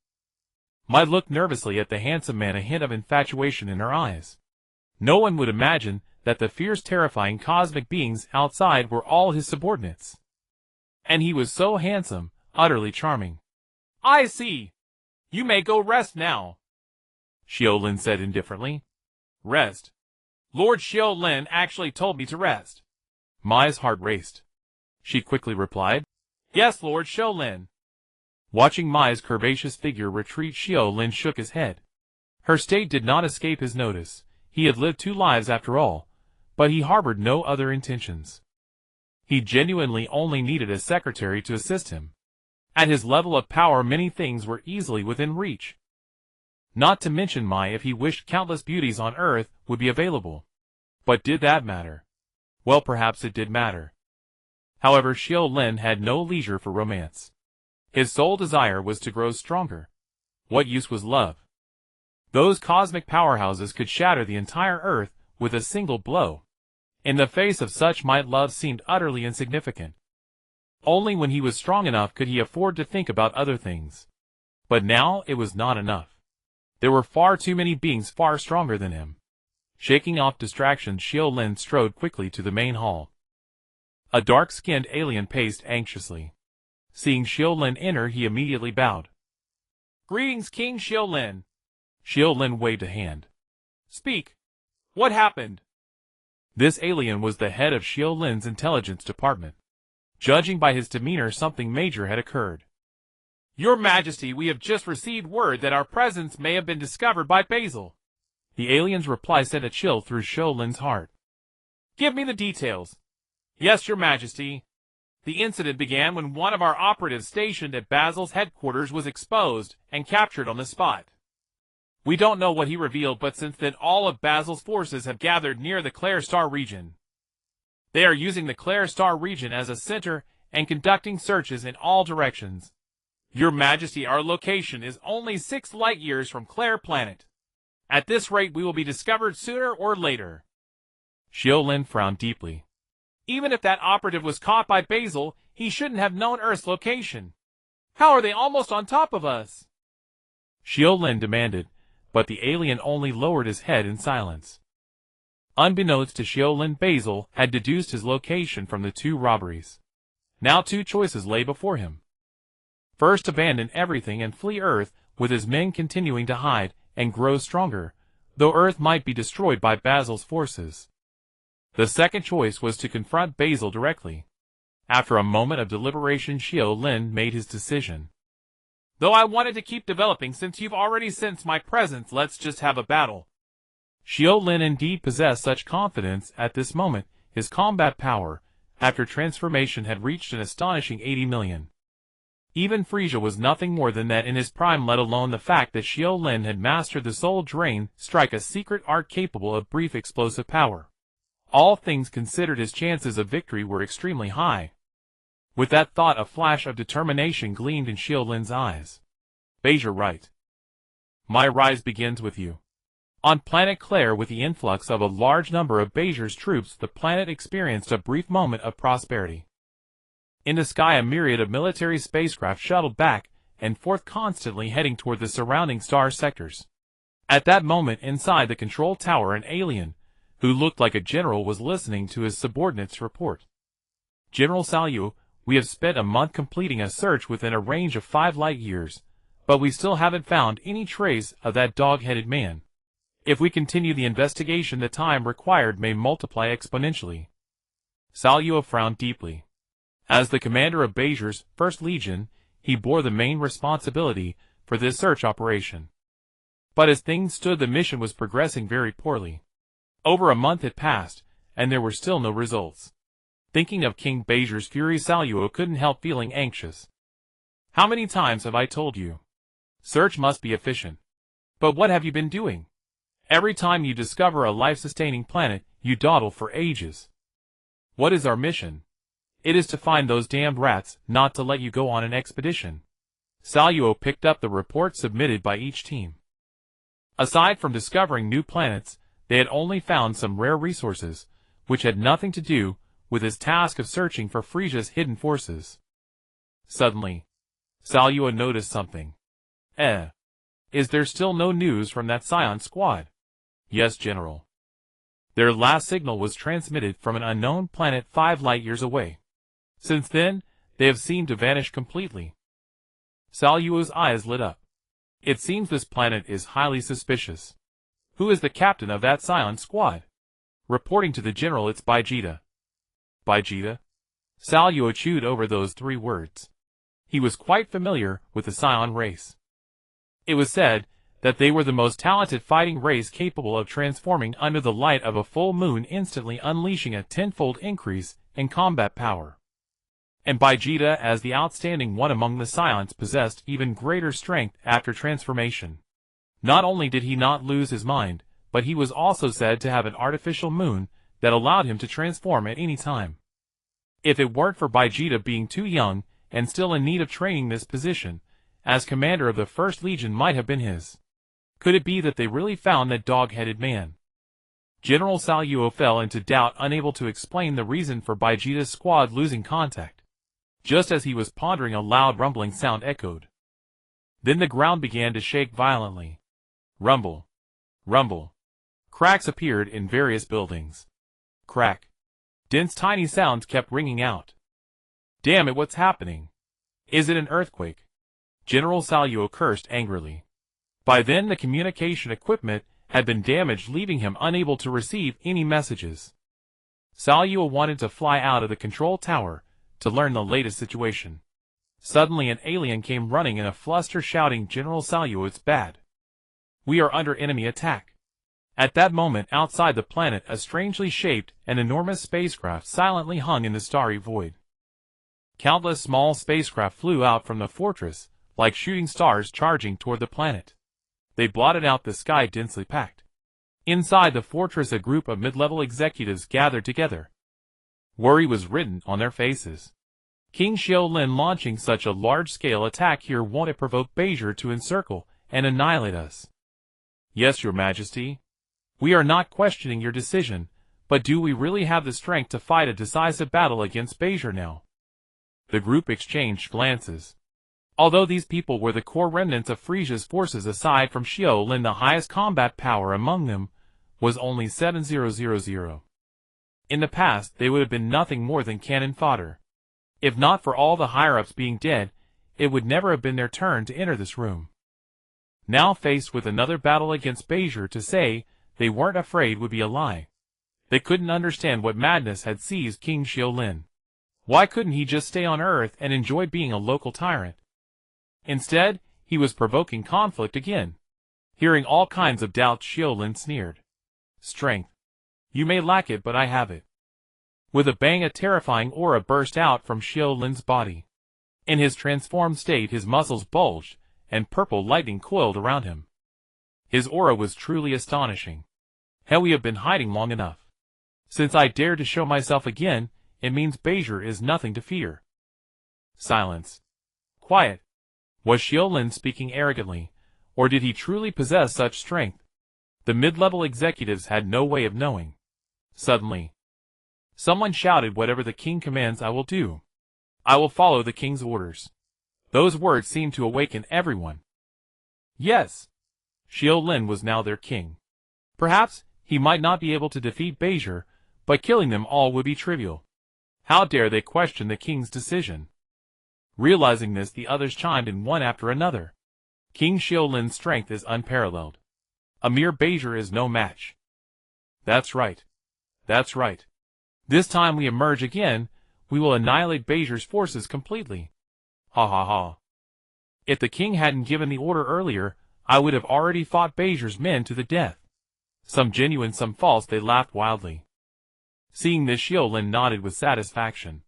Mai looked nervously at the handsome man, a hint of infatuation in her eyes. No one would imagine that the fierce, terrifying cosmic beings outside were all his subordinates. And he was so handsome, utterly charming. I see. You may go rest now, Xiu Lin said indifferently. Rest? Lord Xiu Lin actually told me to rest. Mai's heart raced. She quickly replied, Yes, Lord Xiu Lin. Watching Mai's curvaceous figure retreat, Xiu Lin shook his head. Her state did not escape his notice. He had lived two lives after all, but he harbored no other intentions. He genuinely only needed a secretary to assist him. At his level of power, many things were easily within reach. Not to mention Mai, if he wished, countless beauties on Earth would be available. But did that matter? Well, perhaps it did matter. However, Xiu Lin had no leisure for romance. His sole desire was to grow stronger. What use was love? Those cosmic powerhouses could shatter the entire Earth with a single blow. In the face of such might, love seemed utterly insignificant. Only when he was strong enough could he afford to think about other things. But now it was not enough. There were far too many beings far stronger than him. Shaking off distractions, Xiu Lin strode quickly to the main hall. A dark-skinned alien paced anxiously. Seeing Xiu Lin enter, he immediately bowed. Greetings, King Xiu Lin. Xiu Lin waved a hand. Speak. What happened? This alien was the head of Xiu Lin's intelligence department. Judging by his demeanor, something major had occurred. Your Majesty, we have just received word that our presence may have been discovered by Basil. The alien's reply sent a chill through Xiu Lin's heart. Give me the details. Yes, Your Majesty. The incident began when one of our operatives stationed at Basil's headquarters was exposed and captured on the spot. We don't know what he revealed, but since then all of Basil's forces have gathered near the Claire Star region. They are using the Claire Star region as a center and conducting searches in all directions. Your Majesty, our location is only 6 light years from Claire Planet. At this rate, we will be discovered sooner or later. Xiu Lin frowned deeply. Even if that operative was caught by Basil, he shouldn't have known Earth's location. How are they almost on top of us? Xiu Lin demanded, but the alien only lowered his head in silence. Unbeknownst to Xiu Lin, Basil had deduced his location from the 2 robberies. Now 2 choices lay before him. First, abandon everything and flee Earth, with his men continuing to hide and grow stronger, though Earth might be destroyed by Basil's forces. The second choice was to confront Basil directly. After a moment of deliberation, Xiu Lin made his decision. Though I wanted to keep developing, since you've already sensed my presence, let's just have a battle. Xiu Lin indeed possessed such confidence at this moment. His combat power, after transformation, had reached an astonishing 80 million. Even Frieza was nothing more than that in his prime, let alone the fact that Xiu Lin had mastered the Soul Drain Strike, a secret art capable of brief explosive power. All things considered, his chances of victory were extremely high. With that thought, a flash of determination gleamed in Xiu Lin's eyes. Beizher right. My rise begins with you. On planet Claire, with the influx of a large number of Beizher's troops, the planet experienced a brief moment of prosperity. In the sky, a myriad of military spacecraft shuttled back and forth, constantly heading toward the surrounding star sectors. At that moment, inside the control tower, an alien, who looked like a general, was listening to his subordinate's report. General Xiu, we have spent a month completing a search within a range of 5 light years, but we still haven't found any trace of that dog-headed man. If we continue the investigation, the time required may multiply exponentially. Xiu frowned deeply. As the commander of Beizher's First Legion, he bore the main responsibility for this search operation. But as things stood, the mission was progressing very poorly. Over a month had passed, and there were still no results. Thinking of King Beizher's fury, Xiu couldn't help feeling anxious. How many times have I told you? Search must be efficient. But what have you been doing? Every time you discover a life-sustaining planet, you dawdle for ages. What is our mission? It is to find those damned rats, not to let you go on an expedition. Xiu picked up the report submitted by each team. Aside from discovering new planets, they had only found some rare resources, which had nothing to do with his task of searching for Frieza's hidden forces. Suddenly, Xiu noticed something. Is there still no news from that Saiyan squad? Yes, General. Their last signal was transmitted from an unknown planet 5 light years away. Since then, they have seemed to vanish completely. Xiu's eyes lit up. It seems this planet is highly suspicious. Who is the captain of that Saiyan squad? Reporting to the general, it's Vegeta. Vegeta? Xiu chewed over those 3 words. He was quite familiar with the Saiyan race. It was said that they were the most talented fighting race, capable of transforming under the light of a full moon, instantly unleashing a 10-fold increase in combat power. And Vegeta, as the outstanding one among the Saiyans, possessed even greater strength after transformation. Not only did he not lose his mind, but he was also said to have an artificial moon that allowed him to transform at any time. If it weren't for Vegeta being too young and still in need of training, this position as commander of the First Legion might have been his. Could it be that they really found that dog-headed man? General Xiu fell into doubt, unable to explain the reason for Vegeta's squad losing contact. Just as he was pondering, a loud rumbling sound echoed. Then the ground began to shake violently. Rumble. Rumble. Cracks appeared in various buildings. Crack. Dense tiny sounds kept ringing out. Damn it, what's happening? Is it an earthquake? General Xiu cursed angrily. By then the communication equipment had been damaged, leaving him unable to receive any messages. Xiu wanted to fly out of the control tower to learn the latest situation. Suddenly an alien came running in a fluster, shouting, "General Xiu, it's bad. We are under enemy attack." At that moment, outside the planet, a strangely shaped and enormous spacecraft silently hung in the starry void. Countless small spacecraft flew out from the fortress, like shooting stars charging toward the planet. They blotted out the sky, densely packed. Inside the fortress, a group of mid-level executives gathered together. Worry was written on their faces. King Xiu Lin launching such a large-scale attack here, won't it provoke Beizher to encircle and annihilate us? Yes, Your Majesty. We are not questioning your decision, but do we really have the strength to fight a decisive battle against Beizher now? The group exchanged glances. Although these people were the core remnants of Frieza's forces, aside from Xiu Lin, the highest combat power among them was only 7000. In the past, they would have been nothing more than cannon fodder. If not for all the higher-ups being dead, it would never have been their turn to enter this room. Now faced with another battle against Beizher, to say they weren't afraid would be a lie. They couldn't understand what madness had seized King Xiu Lin. Why couldn't he just stay on Earth and enjoy being a local tyrant? Instead, he was provoking conflict again. Hearing all kinds of doubts, Xiu Lin sneered. Strength. You may lack it, but I have it. With a bang, a terrifying aura burst out from Xiu Lin's body. In his transformed state his muscles bulged, and purple lightning coiled around him. His aura was truly astonishing. Hell, we have been hiding long enough. Since I dare to show myself again, it means Beizher is nothing to fear. Silence. Quiet. Was Xiu Lin speaking arrogantly, or did he truly possess such strength? The mid-level executives had no way of knowing. Suddenly, someone shouted, "Whatever the king commands I will do. I will follow the king's orders." Those words seemed to awaken everyone. Yes, Xiu Lin was now their king. Perhaps he might not be able to defeat Beizher, but killing them all would be trivial. How dare they question the king's decision? Realizing this, the others chimed in one after another. King Xiu Lin's strength is unparalleled. A mere Beizher is no match. That's right. That's right. This time we emerge again, we will annihilate Beizher's forces completely. Ha ha ha. If the king hadn't given the order earlier, I would have already fought Beizher's men to the death. Some genuine, some false, they laughed wildly. Seeing this, Xiu Lin nodded with satisfaction.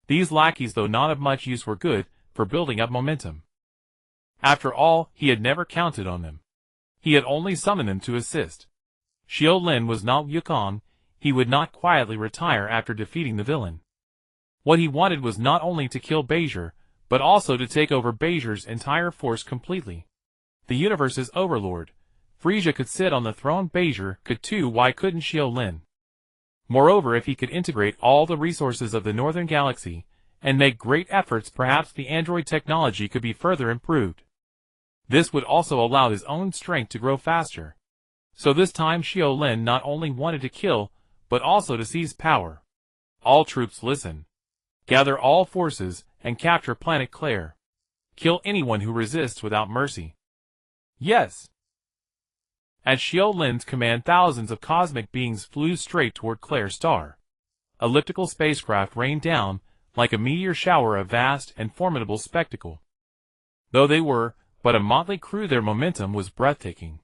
These lackeys, though not of much use, were good for building up momentum. After all, he had never counted on them. He had only summoned them to assist. Xiu Lin was not Yukong, he would not quietly retire after defeating the villain. What he wanted was not only to kill Beizher, but also to take over Beizher's entire force completely. The universe's overlord, Frieza, could sit on the throne. Beizher could too. Why couldn't Xiu Lin? Moreover, if he could integrate all the resources of the Northern Galaxy and make great efforts, perhaps the android technology could be further improved. This would also allow his own strength to grow faster. So this time Xiu Lin not only wanted to kill, but also to seize power. All troops, listen. Gather all forces and capture planet Claire. Kill anyone who resists without mercy. Yes. At Xiu Lin's command, thousands of cosmic beings flew straight toward Claire Star. Elliptical spacecraft rained down, like a meteor shower, a vast and formidable spectacle. Though they were but a motley crew, their momentum was breathtaking.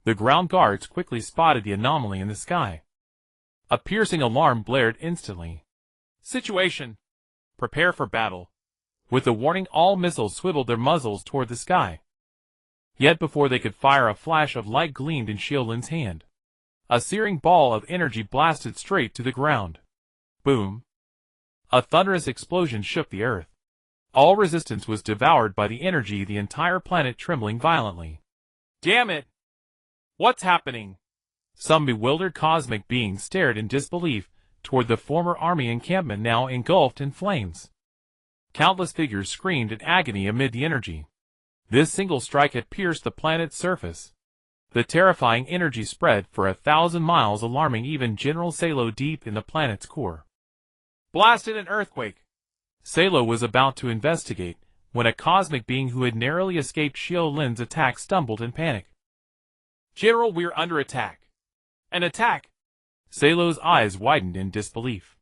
The ground guards quickly spotted the anomaly in the sky. A piercing alarm blared instantly. Situation. Prepare for battle. With the warning, all missiles swiveled their muzzles toward the sky. Yet before they could fire, a flash of light gleamed in Xiu Lin's hand. A searing ball of energy blasted straight to the ground. Boom. A thunderous explosion shook the earth. All resistance was devoured by the energy, the entire planet trembling violently. Damn it! What's happening? Some bewildered cosmic beings stared in disbelief toward the former army encampment, now engulfed in flames. Countless figures screamed in agony amid the energy. This single strike had pierced the planet's surface. The terrifying energy spread for 1,000 miles, alarming even General Salo deep in the planet's core. Blasted an earthquake! Salo was about to investigate, when a cosmic being who had narrowly escaped Xiu Lin's attack stumbled in panic. General, we're under attack. An attack! Salo's eyes widened in disbelief.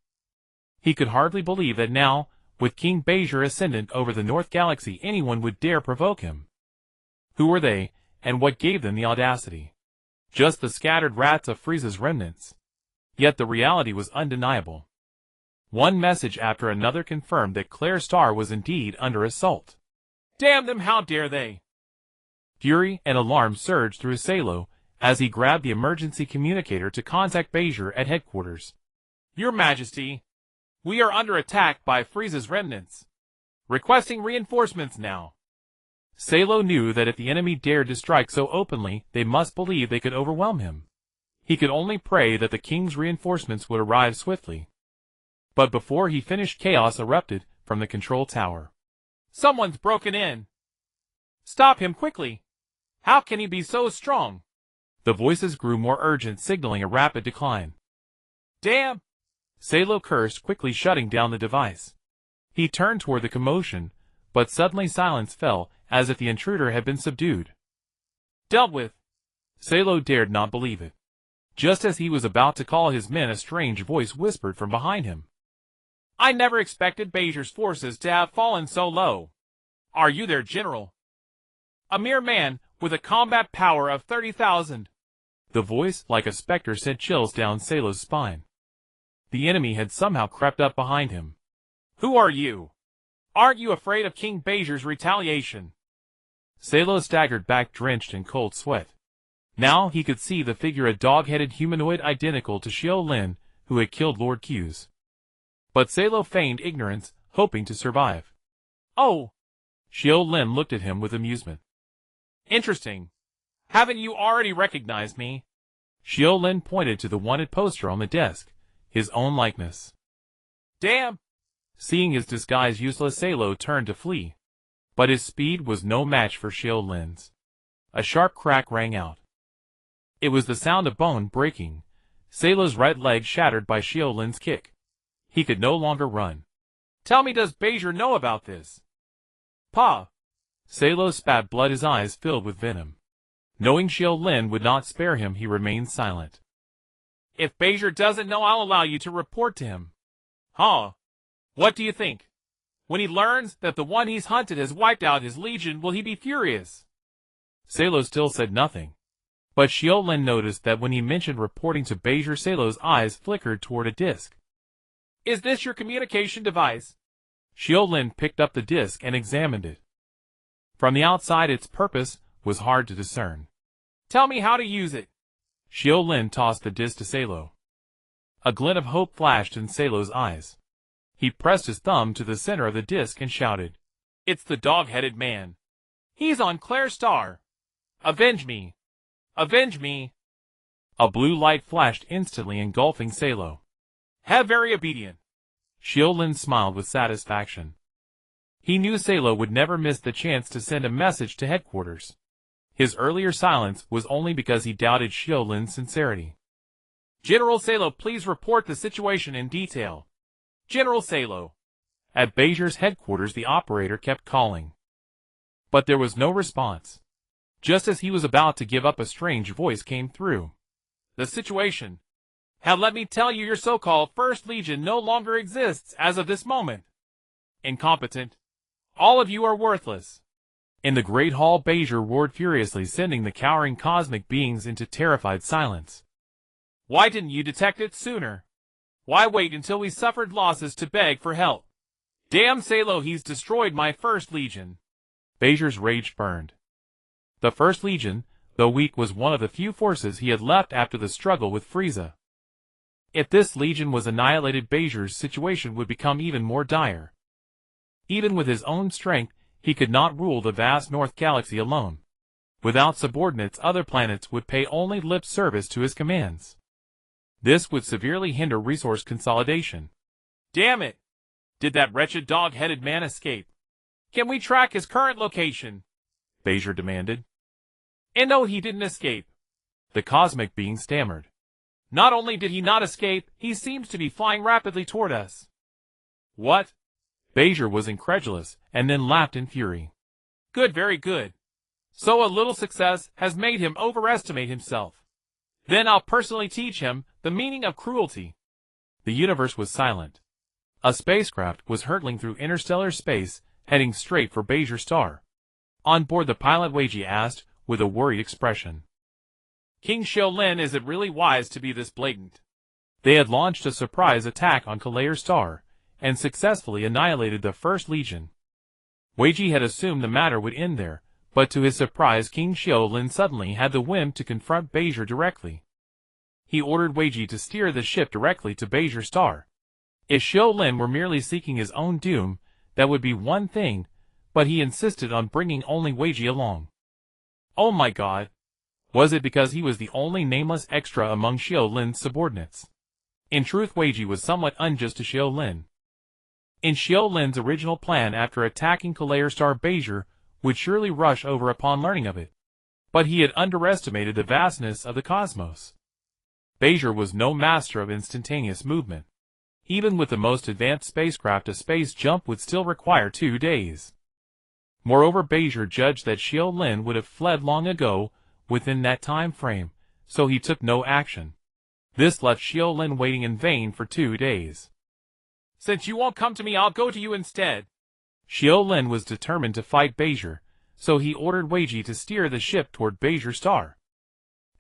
He could hardly believe that now, with King Beizher ascendant over the North Galaxy, anyone would dare provoke him. Who were they, and what gave them the audacity? Just the scattered rats of Frieza's remnants. Yet the reality was undeniable. One message after another confirmed that Claire Star was indeed under assault. Damn them, how dare they! Fury and alarm surged through Salo as he grabbed the emergency communicator to contact Beizher at headquarters. Your Majesty, we are under attack by Frieza's remnants. Requesting reinforcements now. Salo knew that if the enemy dared to strike so openly, they must believe they could overwhelm him. He could only pray that the king's reinforcements would arrive swiftly. But before he finished, chaos erupted from the control tower. Someone's broken in. Stop him quickly. How can he be so strong? The voices grew more urgent, signaling a rapid decline. Damn! Salo cursed, quickly shutting down the device. He turned toward the commotion, but suddenly silence fell, as if the intruder had been subdued. Dealt with! Salo dared not believe it. Just as he was about to call his men, a strange voice whispered from behind him. I never expected Beizher's forces to have fallen so low. Are you their general? A mere man, with a combat power of 30,000. The voice, like a specter, sent chills down Salo's spine. The enemy had somehow crept up behind him. Who are you? Aren't you afraid of King Beizhi's retaliation? Salo staggered back drenched in cold sweat. Now he could see the figure, a dog-headed humanoid identical to Xiu Lin, who had killed Lord Q's. But Salo feigned ignorance, hoping to survive. Oh! Xiu Lin looked at him with amusement. Interesting. Haven't you already recognized me? Xiu Lin pointed to the wanted poster on the desk, his own likeness. Damn! Seeing his disguise useless, Salo turned to flee. But his speed was no match for Xiu Lin's. A sharp crack rang out. It was the sound of bone breaking, Salo's right leg shattered by Xiu Lin's kick. He could no longer run. Tell me, does Beizhi know about this? Pa! Salo spat blood, his eyes filled with venom. Knowing Xiu Lin would not spare him, he remained silent. If Beizhi doesn't know, I'll allow you to report to him. Huh? What do you think? When he learns that the one he's hunted has wiped out his legion, will he be furious? Salo still said nothing. But Xiu Lin noticed that when he mentioned reporting to Beizhi, Salo's eyes flickered toward a disc. Is this your communication device? Xiu Lin picked up the disc and examined it. From the outside, its purpose was hard to discern. Tell me how to use it. Xiu Lin tossed the disc to Salo. A glint of hope flashed in Salo's eyes. He pressed his thumb to the center of the disc and shouted, It's the dog-headed man. He's on Claire's star. Avenge me. Avenge me. A blue light flashed instantly, engulfing Salo. Have very obedient. Xiu Lin smiled with satisfaction. He knew Salo would never miss the chance to send a message to headquarters. His earlier silence was only because he doubted Xiu Lin's sincerity. General Salo, please report the situation in detail. General Salo. At Beizhi's headquarters, the operator kept calling. But there was no response. Just as he was about to give up, a strange voice came through. The situation. Let me tell you, your so-called First Legion no longer exists as of this moment. Incompetent. All of you are worthless. In the Great Hall, Beizhi roared furiously, sending the cowering cosmic beings into terrified silence. Why didn't you detect it sooner? Why wait until we suffered losses to beg for help? Damn Salo, he's destroyed my First Legion. Beizhi's rage burned. The First Legion, though weak, was one of the few forces he had left after the struggle with Frieza. If this legion was annihilated, Beizhi's situation would become even more dire. Even with his own strength, he could not rule the vast North Galaxy alone. Without subordinates, other planets would pay only lip service to his commands. This would severely hinder resource consolidation. Damn it! Did that wretched dog-headed man escape? Can we track his current location? Beizhi demanded. And no, he didn't escape. The cosmic being stammered. Not only did he not escape, he seems to be flying rapidly toward us. What? Beizhi was incredulous, and then laughed in fury. Good, very good. So a little success has made him overestimate himself. Then I'll personally teach him the meaning of cruelty. The universe was silent. A spacecraft was hurtling through interstellar space, heading straight for Beizhi's star. On board, the pilot Weiji asked, with a worried expression. King Xiu Lin, is it really wise to be this blatant? They had launched a surprise attack on Claire's star, and successfully annihilated the First Legion. Weiji had assumed the matter would end there, but to his surprise, King Xiu Lin suddenly had the whim to confront Beizhi directly. He ordered Weiji to steer the ship directly to Beizhi's star. If Xiu Lin were merely seeking his own doom, that would be one thing, but he insisted on bringing only Weiji along. Oh my God! Was it because he was the only nameless extra among Xiu Lin's subordinates? In truth, Weiji was somewhat unjust to Xiu Lin. In Xiu Lin's original plan, after attacking Claire's star, Beizhi would surely rush over upon learning of it. But he had underestimated the vastness of the cosmos. Beizhi was no master of instantaneous movement. Even with the most advanced spacecraft, a space jump would still require 2 days. Moreover, Beizhi judged that Xiu Lin would have fled long ago within that time frame, so he took no action. This left Xiu Lin waiting in vain for 2 days. Since you won't come to me, I'll go to you instead. Xiu Lin was determined to fight Beizhi, so he ordered Weiji to steer the ship toward Beizhi's star.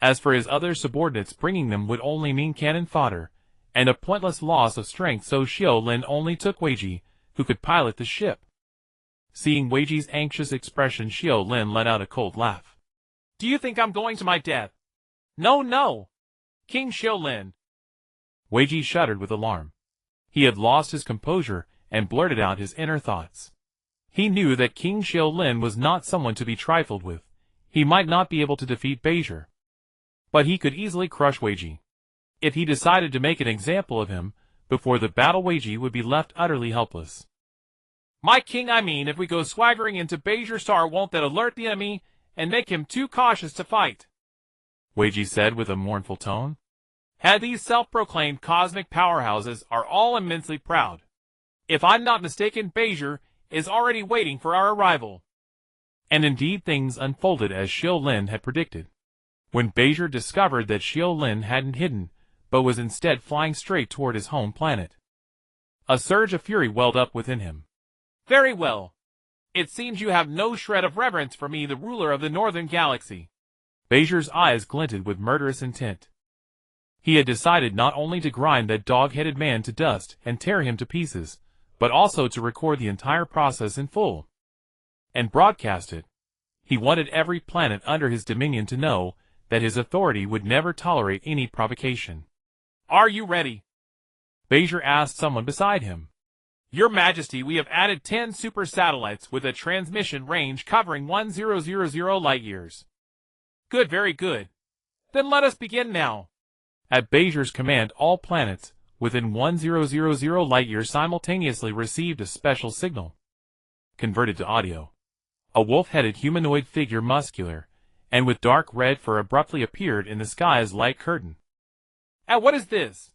As for his other subordinates, bringing them would only mean cannon fodder, and a pointless loss of strength, so Xiu Lin only took Weiji, who could pilot the ship. Seeing Weiji's anxious expression, Xiu Lin let out a cold laugh. Do you think I'm going to my death? No, no. King Xiu Lin. Weiji shuddered with alarm. He had lost his composure and blurted out his inner thoughts. He knew that King Xiu Lin was not someone to be trifled with. He might not be able to defeat Beizher, but he could easily crush Weiji. If he decided to make an example of him, before the battle Weiji would be left utterly helpless. My king, I mean, if we go swaggering into Beizher Star, won't that alert the enemy and make him too cautious to fight? Weiji said with a mournful tone. And these self-proclaimed cosmic powerhouses are all immensely proud. If I'm not mistaken, Beizher is already waiting for our arrival. And indeed things unfolded as Xiu Lin had predicted. When Beizher discovered that Xiu Lin hadn't hidden, but was instead flying straight toward his home planet, a surge of fury welled up within him. Very well. It seems you have no shred of reverence for me, the ruler of the Northern Galaxy. Beizher's eyes glinted with murderous intent. He had decided not only to grind that dog-headed man to dust and tear him to pieces, but also to record the entire process in full and broadcast it. He wanted every planet under his dominion to know that his authority would never tolerate any provocation. Are you ready? Beizher asked someone beside him. Your Majesty, we have added 10 super satellites with a transmission range covering 1000 light-years. Good, very good. Then let us begin now. At Beizher's command, all planets within 1000 light-years simultaneously received a special signal. Converted to audio. A wolf-headed humanoid figure, muscular, and with dark red fur, abruptly appeared in the sky's light curtain. And what is this?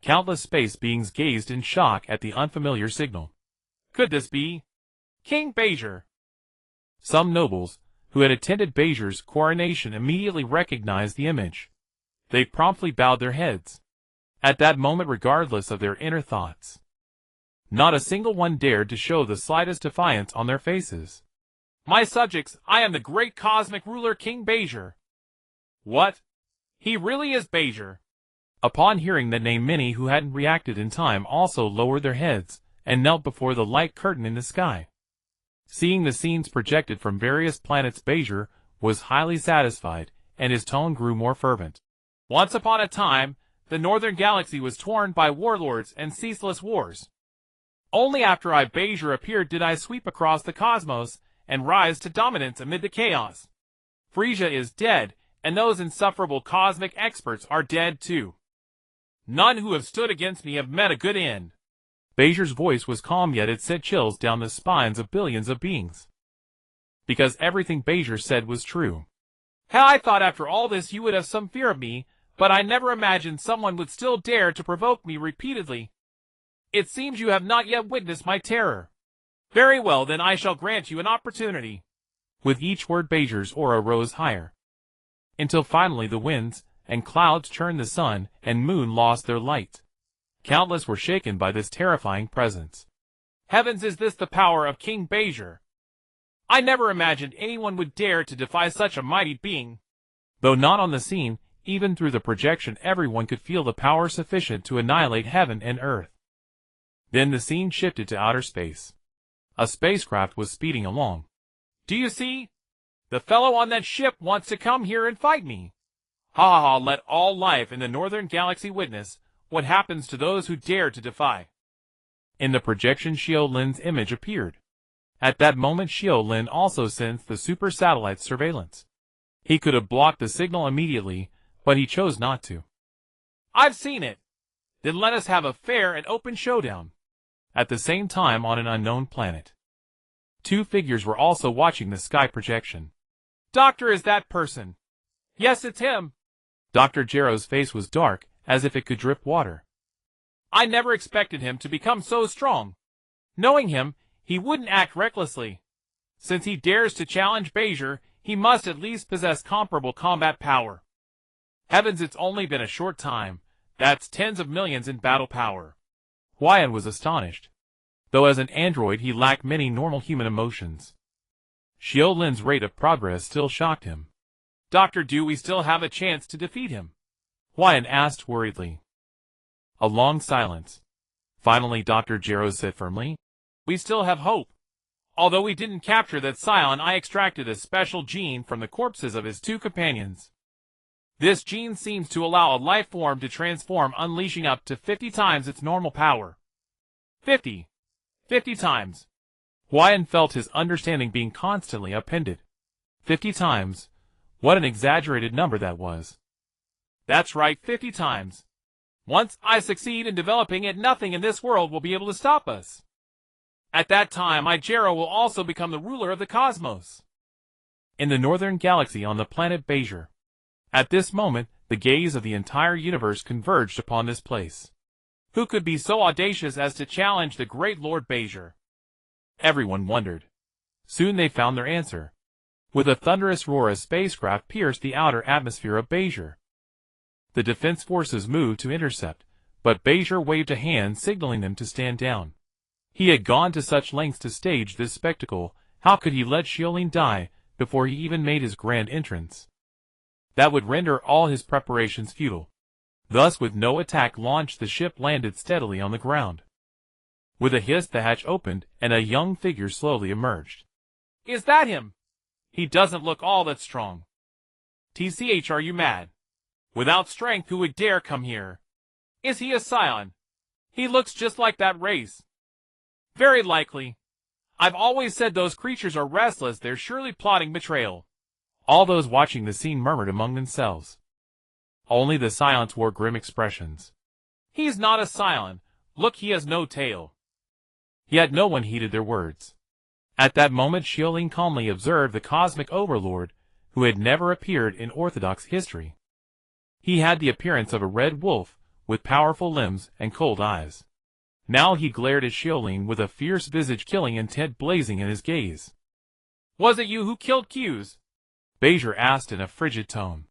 Countless space beings gazed in shock at the unfamiliar signal. Could this be King Beizher? Some nobles, who had attended Beizher's coronation, immediately recognized the image. They promptly bowed their heads. At that moment, regardless of their inner thoughts, not a single one dared to show the slightest defiance on their faces. My subjects, I am the great cosmic ruler King Beizher. What? He really is Beizher? Upon hearing that name, many who hadn't reacted in time also lowered their heads and knelt before the light curtain in the sky. Seeing the scenes projected from various planets, Beizher was highly satisfied, and his tone grew more fervent. Once upon a time, the Northern Galaxy was torn by warlords and ceaseless wars. Only after I, Beizher, appeared did I sweep across the cosmos and rise to dominance amid the chaos. Frisia is dead, and those insufferable cosmic experts are dead too. None who have stood against me have met a good end. Beizher's voice was calm, yet it sent chills down the spines of billions of beings. Because everything Beizher said was true. I thought after all this you would have some fear of me, but I never imagined someone would still dare to provoke me repeatedly. It seems you have not yet witnessed my terror. Very well, then I shall grant you an opportunity. With each word, Beizher's aura rose higher, until finally the winds and clouds turned, the sun and moon lost their light. Countless were shaken by this terrifying presence. Heavens, is this the power of King Beizher? I never imagined anyone would dare to defy such a mighty being. Though not on the scene, even through the projection everyone could feel the power sufficient to annihilate heaven and earth. Then the scene shifted to outer space. A spacecraft was speeding along. Do you see? The fellow on that ship wants to come here and fight me. Ha ha ha, let all life in the Northern Galaxy witness what happens to those who dare to defy. In the projection, Xiu Lin's image appeared. At that moment, Xiu Lin also sensed the super satellite's surveillance. He could have blocked the signal immediately, but he chose not to. I've seen it. Then let us have a fair and open showdown. At the same time, on an unknown planet, two figures were also watching the sky projection. Doctor, is that person? Yes, it's him. Dr. Gero's face was dark, as if it could drip water. I never expected him to become so strong. Knowing him, he wouldn't act recklessly. Since he dares to challenge Beizher, he must at least possess comparable combat power. Heavens, it's only been a short time. That's tens of millions in battle power. Huayan was astonished. Though as an android he lacked many normal human emotions, Xiu Lin's rate of progress still shocked him. Doctor, do we still have a chance to defeat him? Huayan asked worriedly. A long silence. Finally Dr. Gero said firmly, We still have hope. Although we didn't capture that Scion, I extracted a special gene from the corpses of his two companions. This gene seems to allow a life form to transform, unleashing up to 50 times its normal power. 50 times. Hwaiyan felt his understanding being constantly upended. 50 times. What an exaggerated number that was. That's right, 50 times. Once I succeed in developing it, nothing in this world will be able to stop us. At that time, Gero will also become the ruler of the cosmos. In the northern galaxy on the planet Bajor. At this moment, the gaze of the entire universe converged upon this place. Who could be so audacious as to challenge the great Lord Bajor? Everyone wondered. Soon they found their answer. With a thunderous roar, a spacecraft pierced the outer atmosphere of Bajor. The defense forces moved to intercept, but Bajor waved a hand signaling them to stand down. He had gone to such lengths to stage this spectacle. How could he let Xiu Lin die before he even made his grand entrance? That would render all his preparations futile. Thus, with no attack launched, the ship landed steadily on the ground. With a hiss, the hatch opened, and a young figure slowly emerged. Is that him? He doesn't look all that strong. TCH, are you mad? Without strength, who would dare come here? Is he a Scion? He looks just like that race. Very likely. I've always said those creatures are restless. They're surely plotting betrayal. All those watching the scene murmured among themselves. Only the Scions wore grim expressions. He's not a Scion. Look, he has no tail. Yet no one heeded their words. At that moment, Xiu Lin calmly observed the cosmic overlord, who had never appeared in Orthodox history. He had the appearance of a red wolf, with powerful limbs and cold eyes. Now he glared at Xiu Lin with a fierce visage, killing intent blazing in his gaze. Was it you who killed Q's? Bajor asked in a frigid tone.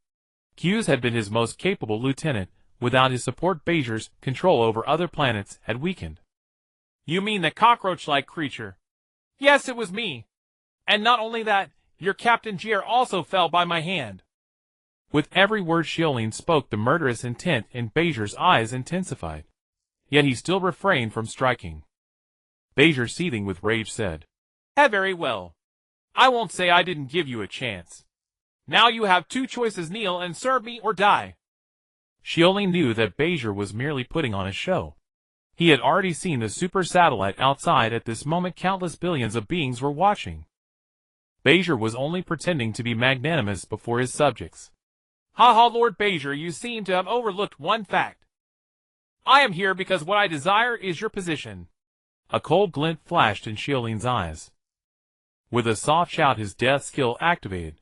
Q's had been his most capable lieutenant. Without his support, Bajor's control over other planets had weakened. You mean the cockroach-like creature? Yes, it was me. And not only that, your Captain Gero also fell by my hand. With every word Xiu Lin spoke, the murderous intent in Bajor's eyes intensified. Yet he still refrained from striking. Bajor, seething with rage, said, Very well. I won't say I didn't give you a chance. Now you have two choices: kneel and serve me, or die. Xiu Lin knew that Bajor was merely putting on a show. He had already seen the super satellite outside. At this moment, countless billions of beings were watching. Bajor was only pretending to be magnanimous before his subjects. Ha ha, Lord Bajor, you seem to have overlooked one fact. I am here because what I desire is your position. A cold glint flashed in Xiu Lin's eyes. With a soft shout, his death skill activated.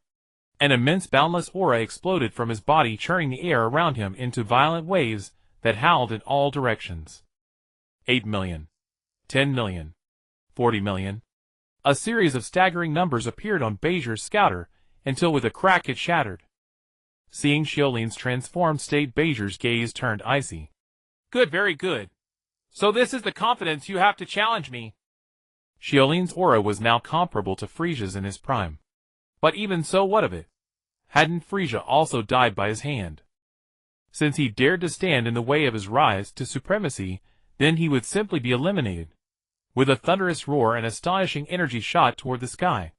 An immense boundless aura exploded from his body, churning the air around him into violent waves that howled in all directions. 8 million. 10 million. 40 million. A series of staggering numbers appeared on Bajor's scouter, until with a crack it shattered. Seeing Xiu Lin's transformed state, Bajor's gaze turned icy. Good, very good. So this is the confidence you have to challenge me. Xiu Lin's aura was now comparable to Frisia's in his prime. But even so, what of it? Hadn't Frisia also died by his hand? Since he dared to stand in the way of his rise to supremacy, then he would simply be eliminated. With a thunderous roar, an astonishing energy shot toward the sky.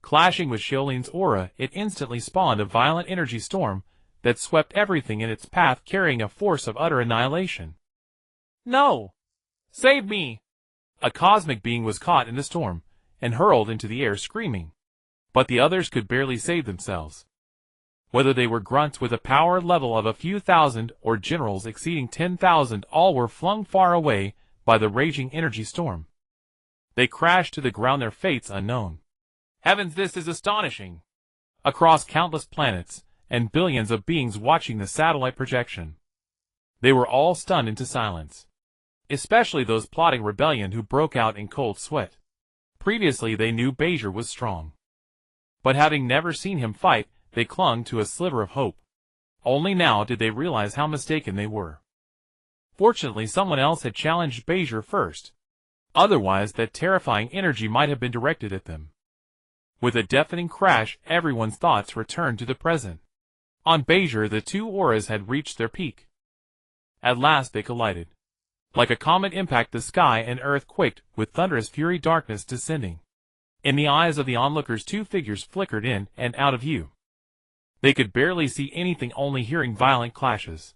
Clashing with Xiu Lin's aura, it instantly spawned a violent energy storm that swept everything in its path, carrying a force of utter annihilation. No! Save me! A cosmic being was caught in the storm, and hurled into the air, screaming. But the others could barely save themselves. Whether they were grunts with a power level of a few thousand, or generals exceeding 10,000, all were flung far away by the raging energy storm. They crashed to the ground, their fates unknown. Heavens, this is astonishing! Across countless planets, and billions of beings watching the satellite projection, they were all stunned into silence. Especially those plotting rebellion, who broke out in cold sweat. Previously they knew Bajor was strong. But having never seen him fight, they clung to a sliver of hope. Only now did they realize how mistaken they were. Fortunately, someone else had challenged Bajor first. Otherwise, that terrifying energy might have been directed at them. With a deafening crash, everyone's thoughts returned to the present. On Bajor, the two auras had reached their peak. At last they collided. Like a comet impact, the sky and earth quaked, with thunderous fury, darkness descending. In the eyes of the onlookers, two figures flickered in and out of view. They could barely see anything, only hearing violent clashes.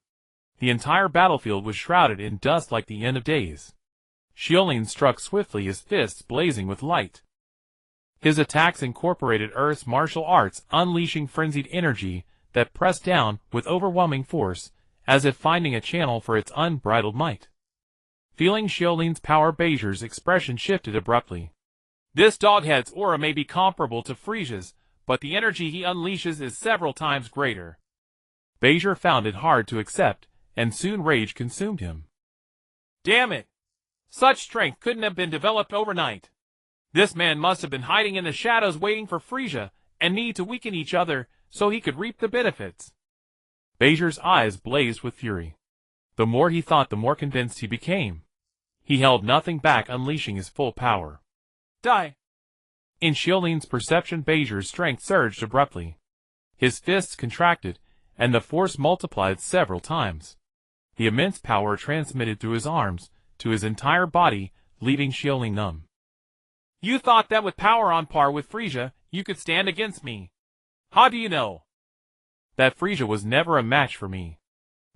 The entire battlefield was shrouded in dust like the end of days. Xiu Lin struck swiftly, his fists blazing with light. His attacks incorporated Earth's martial arts, unleashing frenzied energy that pressed down with overwhelming force, as if finding a channel for its unbridled might. Feeling Xiu Lin's power, Beizher's expression shifted abruptly. This doghead's aura may be comparable to Frisia's, but the energy he unleashes is several times greater. Beizher found it hard to accept, and soon rage consumed him. Damn it! Such strength couldn't have been developed overnight. This man must have been hiding in the shadows waiting for Frisia and me to weaken each other so he could reap the benefits. Beizher's eyes blazed with fury. The more he thought, the more convinced he became. He held nothing back, unleashing his full power. Die! In Xiu Lin's perception, Beizher's strength surged abruptly. His fists contracted, and the force multiplied several times. The immense power transmitted through his arms to his entire body, leaving Xiu Lin numb. You thought that with power on par with Frisia, you could stand against me. How do you know? That Frisia was never a match for me.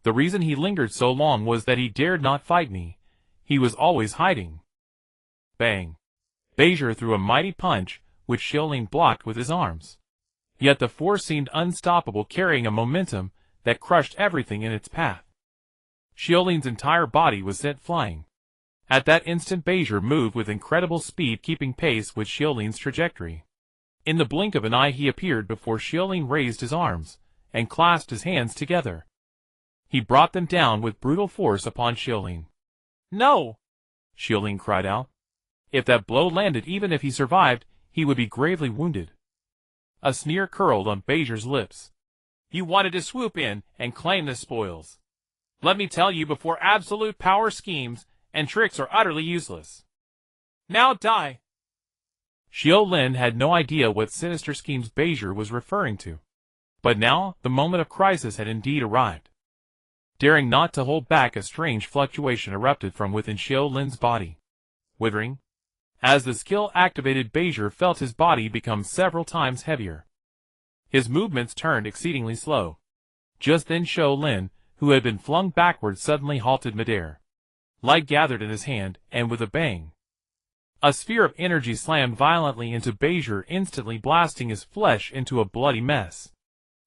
The reason he lingered so long was that he dared not fight me. He was always hiding. Bang! Beizher threw a mighty punch, which Xiu Lin blocked with his arms. Yet the force seemed unstoppable, carrying a momentum that crushed everything in its path. Xiu Lin's entire body was sent flying. At that instant, Beizher moved with incredible speed, keeping pace with Xiu Lin's trajectory. In the blink of an eye, he appeared before Xiu Lin, raised his arms and clasped his hands together. He brought them down with brutal force upon Xiu Lin. No! Xiu Lin cried out. If that blow landed, even if he survived, he would be gravely wounded. A sneer curled on Beizher's lips. You wanted to swoop in and claim the spoils. Let me tell you before, absolute power schemes and tricks are utterly useless. Now die! Xiu Lin had no idea what sinister schemes Beizher was referring to. But now, the moment of crisis had indeed arrived. Daring not to hold back, a strange fluctuation erupted from within Xiu Lin's body. Withering. As the skill activated, Beizher felt his body become several times heavier. His movements turned exceedingly slow. Just then Xiu Lin, who had been flung backwards, suddenly halted midair. Light gathered in his hand, and with a bang, a sphere of energy slammed violently into Beizher, instantly blasting his flesh into a bloody mess.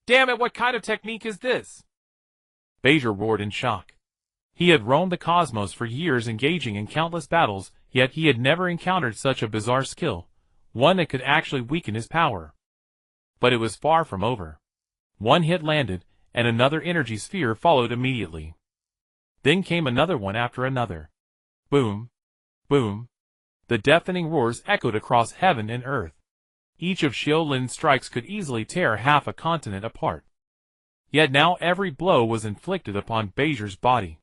Damn it, what kind of technique is this? Beizher roared in shock. He had roamed the cosmos for years, engaging in countless battles, yet he had never encountered such a bizarre skill, one that could actually weaken his power. But it was far from over. One hit landed, and another energy sphere followed immediately. Then came another one after another. Boom! Boom! The deafening roars echoed across heaven and earth. Each of Xiu Lin's strikes could easily tear half a continent apart. Yet now every blow was inflicted upon Beizher's body.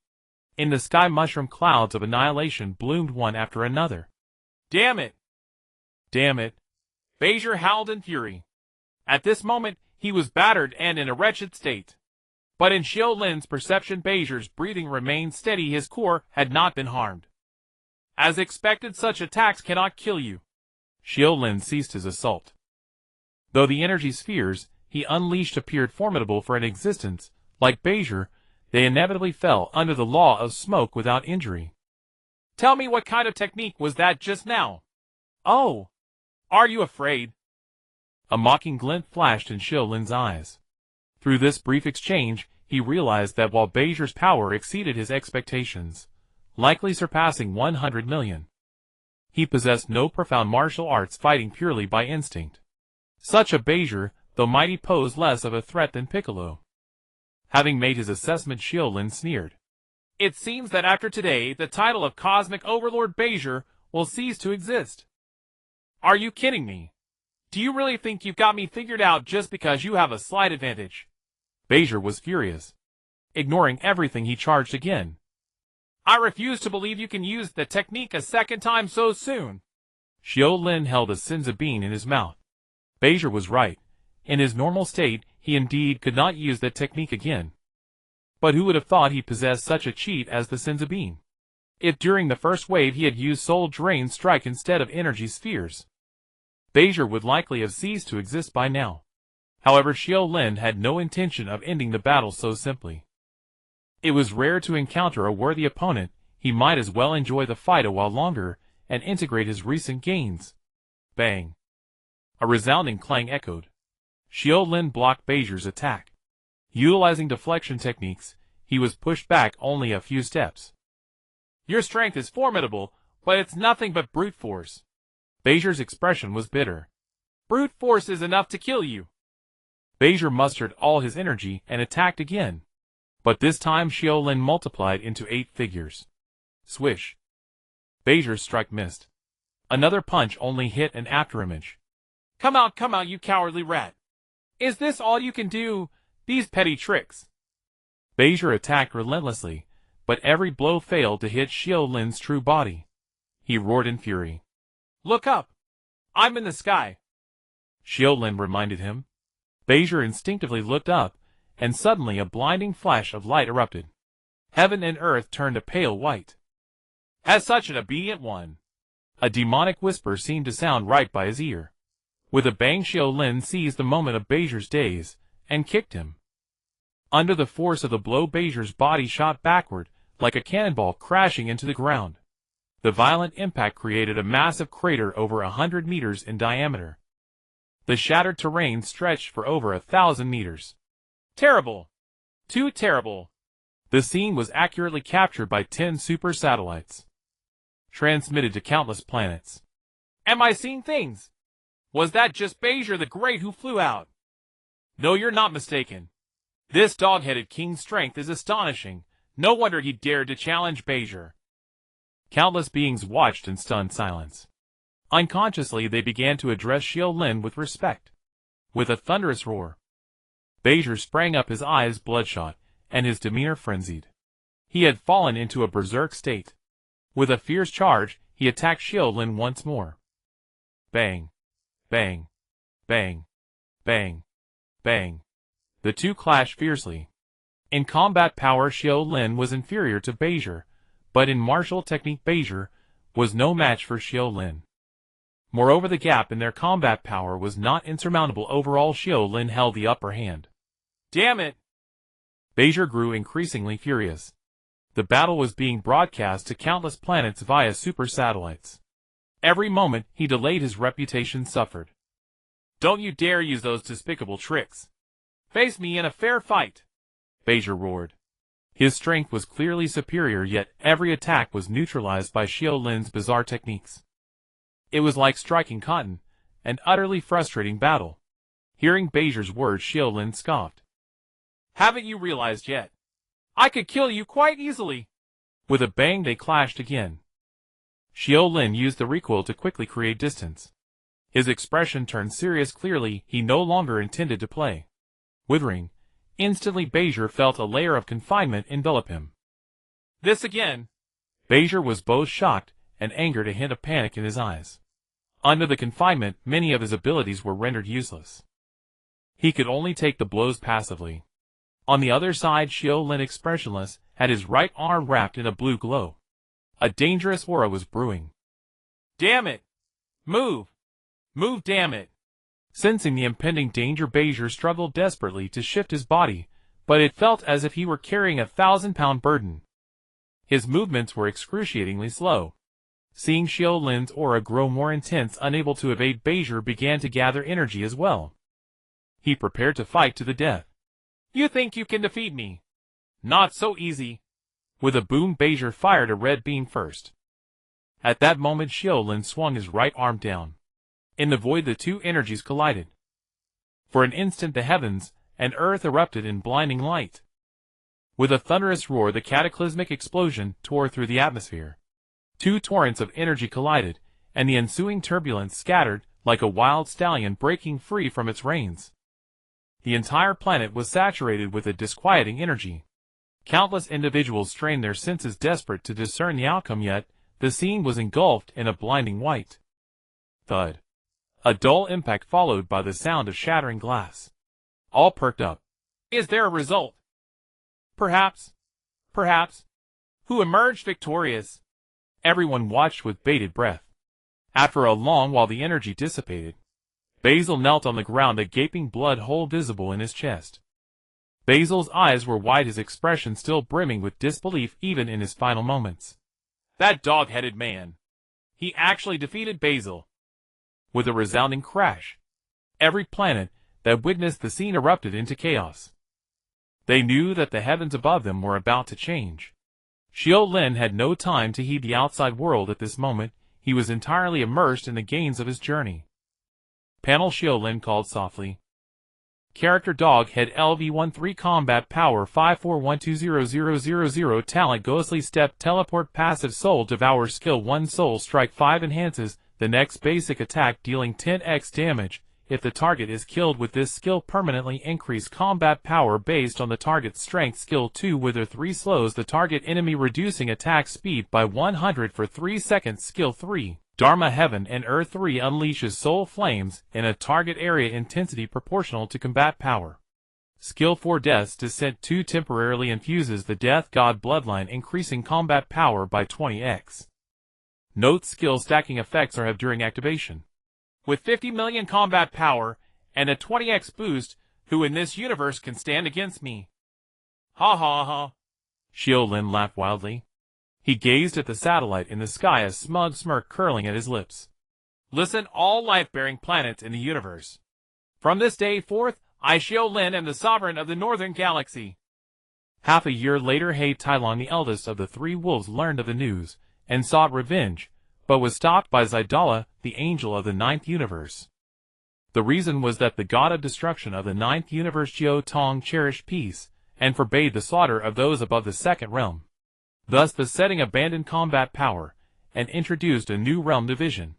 In the sky, mushroom clouds of annihilation bloomed one after another. Damn it! Damn it! Beizher howled in fury. At this moment, he was battered and in a wretched state. But in Xiu Lin's perception, Beizher's breathing remained steady, his core had not been harmed. As expected, such attacks cannot kill you. Xiu Lin ceased his assault. Though the energy spheres he unleashed appeared formidable for an existence like Beizher, they inevitably fell under the law of smoke without injury. Tell me, what kind of technique was that just now? Oh! Are you afraid? A mocking glint flashed in Xiu Lin's eyes. Through this brief exchange, he realized that while Beizher's power exceeded his expectations, likely surpassing 100 million, he possessed no profound martial arts, fighting purely by instinct. Such a Beizher, though mighty, posed less of a threat than Piccolo. Having made his assessment, Xiu Lin sneered. It seems that after today, the title of Cosmic Overlord Beizher will cease to exist. Are you kidding me? Do you really think you've got me figured out just because you have a slight advantage? Beizher was furious. Ignoring everything, he charged again. I refuse to believe you can use the technique a second time so soon. Xiu Lin held a senzu bean in his mouth. Beizher was right. In his normal state, he indeed could not use that technique again. But who would have thought he possessed such a cheat as the senzu bean? If during the first wave he had used Soul Drain Strike instead of energy spheres. Beijing would likely have ceased to exist by now. However, Xiu Lin had no intention of ending the battle so simply. It was rare to encounter a worthy opponent. He might as well enjoy the fight a while longer and integrate his recent gains. Bang! A resounding clang echoed. Xiu Lin blocked Beijing's attack. Utilizing deflection techniques, he was pushed back only a few steps. Your strength is formidable, but it's nothing but brute force. Beijing's expression was bitter. Brute force is enough to kill you. Beijing mustered all his energy and attacked again. But this time Xiu Lin multiplied into 8 figures. Swish! Beijing's strike missed. Another punch only hit an afterimage. Come out, you cowardly rat. Is this all you can do? These petty tricks. Beijing attacked relentlessly, but every blow failed to hit Xiu Lin's true body. He roared in fury. Look up! I'm in the sky. Xiu Lin reminded him. Beijing instinctively looked up, and suddenly a blinding flash of light erupted. Heaven and earth turned a pale white. As such an obedient one. A demonic whisper seemed to sound right by his ear. With a bang, Xiu Lin seized the moment of Beijing's daze, and kicked him. Under the force of the blow, Beijing's body shot backward, like a cannonball crashing into the ground. The violent impact created a massive crater over 100 meters in diameter. The shattered terrain stretched for over 1,000 meters. Terrible! Too terrible! The scene was accurately captured by 10 super satellites, transmitted to countless planets. Am I seeing things? Was that just Beijing the Great who flew out? No, you're not mistaken. This dog-headed king's strength is astonishing. No wonder he dared to challenge Beijing. Countless beings watched in stunned silence. Unconsciously, they began to address Xiu Lin with respect. With a thunderous roar, Beijing sprang up, his eyes bloodshot, and his demeanor frenzied. He had fallen into a berserk state. With a fierce charge, he attacked Xiu Lin once more. Bang! Bang! Bang! Bang! Bang! The two clashed fiercely. In combat power, Xiu Lin was inferior to Beijing, but in martial technique, Beijing was no match for Xiu Lin. Moreover, the gap in their combat power was not insurmountable. Overall, Xiu Lin held the upper hand. Damn it! Beijing grew increasingly furious. The battle was being broadcast to countless planets via super satellites. Every moment he delayed, his reputation suffered. Don't you dare use those despicable tricks. Face me in a fair fight, Beijing roared. His strength was clearly superior, yet every attack was neutralized by Xiu Lin's bizarre techniques. It was like striking cotton, an utterly frustrating battle. Hearing Beijing's words, Xiu Lin scoffed. Haven't you realized yet? I could kill you quite easily. With a bang, they clashed again. Xiu Lin used the recoil to quickly create distance. His expression turned serious. Clearly, he no longer intended to play. Withering, instantly Beijing felt a layer of confinement envelop him. This again? Beijing was both shocked and angered, a hint of panic in his eyes. Under the confinement, many of his abilities were rendered useless. He could only take the blows passively. On the other side, Xiu Lin, expressionless, had his right arm wrapped in a blue glow. A dangerous aura was brewing. Damn it! Move! Move, damn it! Sensing the impending danger, Beijing struggled desperately to shift his body, but it felt as if he were carrying a 1,000-pound burden. His movements were excruciatingly slow. Seeing Xiu Lin's aura grow more intense, unable to evade, Beijing began to gather energy as well. He prepared to fight to the death. You think you can defeat me? Not so easy. With a boom, Beijing fired a red beam first. At that moment, Xiu Lin swung his right arm down. In the void, the two energies collided. For an instant, the heavens and earth erupted in blinding light. With a thunderous roar, the cataclysmic explosion tore through the atmosphere. Two torrents of energy collided, and the ensuing turbulence scattered like a wild stallion breaking free from its reins. The entire planet was saturated with a disquieting energy. Countless individuals strained their senses, desperate to discern the outcome, yet the scene was engulfed in a blinding white. Thud. A dull impact followed by the sound of shattering glass. All perked up. Is there a result? Perhaps. Perhaps. Who emerged victorious? Everyone watched with bated breath. After a long while, the energy dissipated, Basil knelt on the ground, a gaping blood hole visible in his chest. Basil's eyes were wide, his expression still brimming with disbelief even in his final moments. That dog-headed man. He actually defeated Basil. With a resounding crash, every planet that witnessed the scene erupted into chaos. They knew that the heavens above them were about to change. Xiu Lin had no time to heed the outside world at this moment. He was entirely immersed in the gains of his journey. Panel. Xiu Lin called softly. Character Dog Head LV-13 Combat Power 54120000 Talent Ghostly Step Teleport Passive Soul Devour Skill 1 Soul Strike 5 Enhances the next basic attack, dealing 10x damage. If the target is killed with this skill, permanently increase combat power based on the target's strength. Skill 2 Wither 3 slows the target enemy, reducing attack speed by 100 for 3 seconds. Skill 3 Dharma Heaven and Earth 3 unleashes soul flames in a target area, intensity proportional to combat power. Skill 4 Death's Descent 2 temporarily infuses the Death God bloodline, increasing combat power by 20x. Note: skill stacking effects are have during activation. With 50 million combat power and a 20x boost, who in this universe can stand against me? Ha ha ha. Xiu Lin laughed wildly. He gazed at the satellite in the sky, a smug smirk curling at his lips. Listen, all life-bearing planets in the universe. From this day forth, I, Xiu Lin, am the sovereign of the Northern Galaxy. Half a year later, Hei Tailong, the eldest of the three wolves, learned of the news and sought revenge, but was stopped by Xidala, the angel of the Ninth Universe. The reason was that the god of destruction of the Ninth Universe, Jiao Tong, cherished peace and forbade the slaughter of those above the Second Realm. Thus the setting abandoned combat power and introduced a new realm division.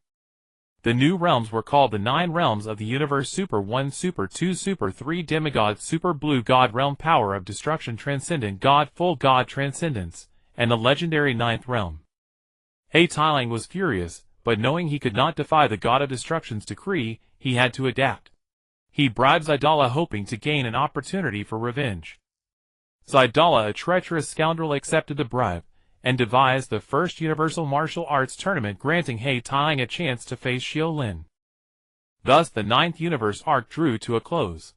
The new realms were called the 9 Realms of the Universe: Super 1, Super 2, Super 3, Demigod, Super Blue God, Realm Power of Destruction, Transcendent God, Full God Transcendence, and the legendary 9th Realm. Hei Tailong was furious, but knowing he could not defy the God of Destruction's decree, he had to adapt. He bribed Xidala, hoping to gain an opportunity for revenge. Xidala, a treacherous scoundrel, accepted the bribe and devised the first universal martial arts tournament, granting Hei Tailong a chance to face Xiu Lin. Thus the 9th Universe arc drew to a close.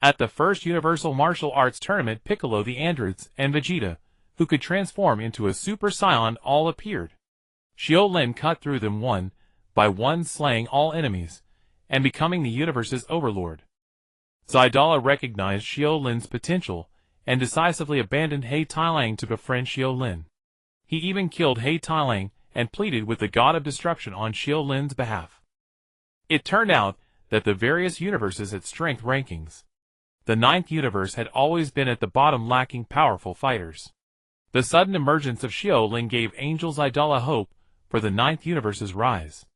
At the first universal martial arts tournament, Piccolo, the androids, and Vegeta, who could transform into a Super Saiyan, all appeared. Xiu Lin cut through them one by one, slaying all enemies and becoming the universe's overlord. Xidala recognized Xiu Lin's potential and decisively abandoned Hei Tailong to befriend Xiu Lin. He even killed Hei Tailong and pleaded with the God of Destruction on Xiu Lin's behalf. It turned out that the various universes had strength rankings. The 9th Universe had always been at the bottom, lacking powerful fighters. The sudden emergence of Xiu Lin gave Angel Xidala hope for the 9th Universe's rise.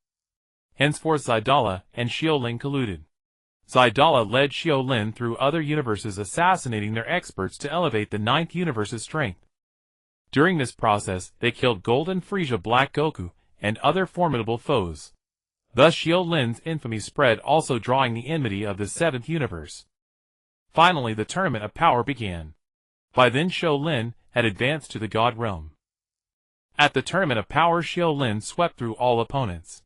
Henceforth Xidala and Xiu Lin colluded. Xidala led Xiu Lin through other universes, assassinating their experts to elevate the 9th Universe's strength. During this process, they killed Golden Frieza, Black Goku, and other formidable foes. Thus Xiu Lin's infamy spread, also drawing the enmity of the 7th Universe. Finally, the Tournament of Power began. By then Xiu Lin had advanced to the God Realm. At the Tournament of Power, Xiu Lin swept through all opponents.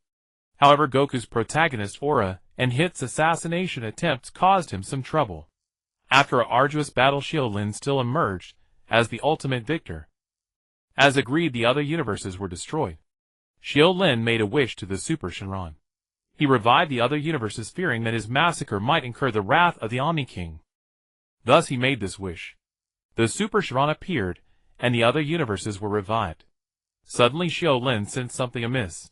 However, Goku's protagonist aura and Hit's assassination attempts caused him some trouble. After an arduous battle, Xiu Lin still emerged as the ultimate victor. As agreed, the other universes were destroyed. Xiu Lin made a wish to the Super Shenron. He revived the other universes, fearing that his massacre might incur the wrath of the Omni King. Thus he made this wish. The Super Shenron appeared, and the other universes were revived. Suddenly Xiu Lin sensed something amiss.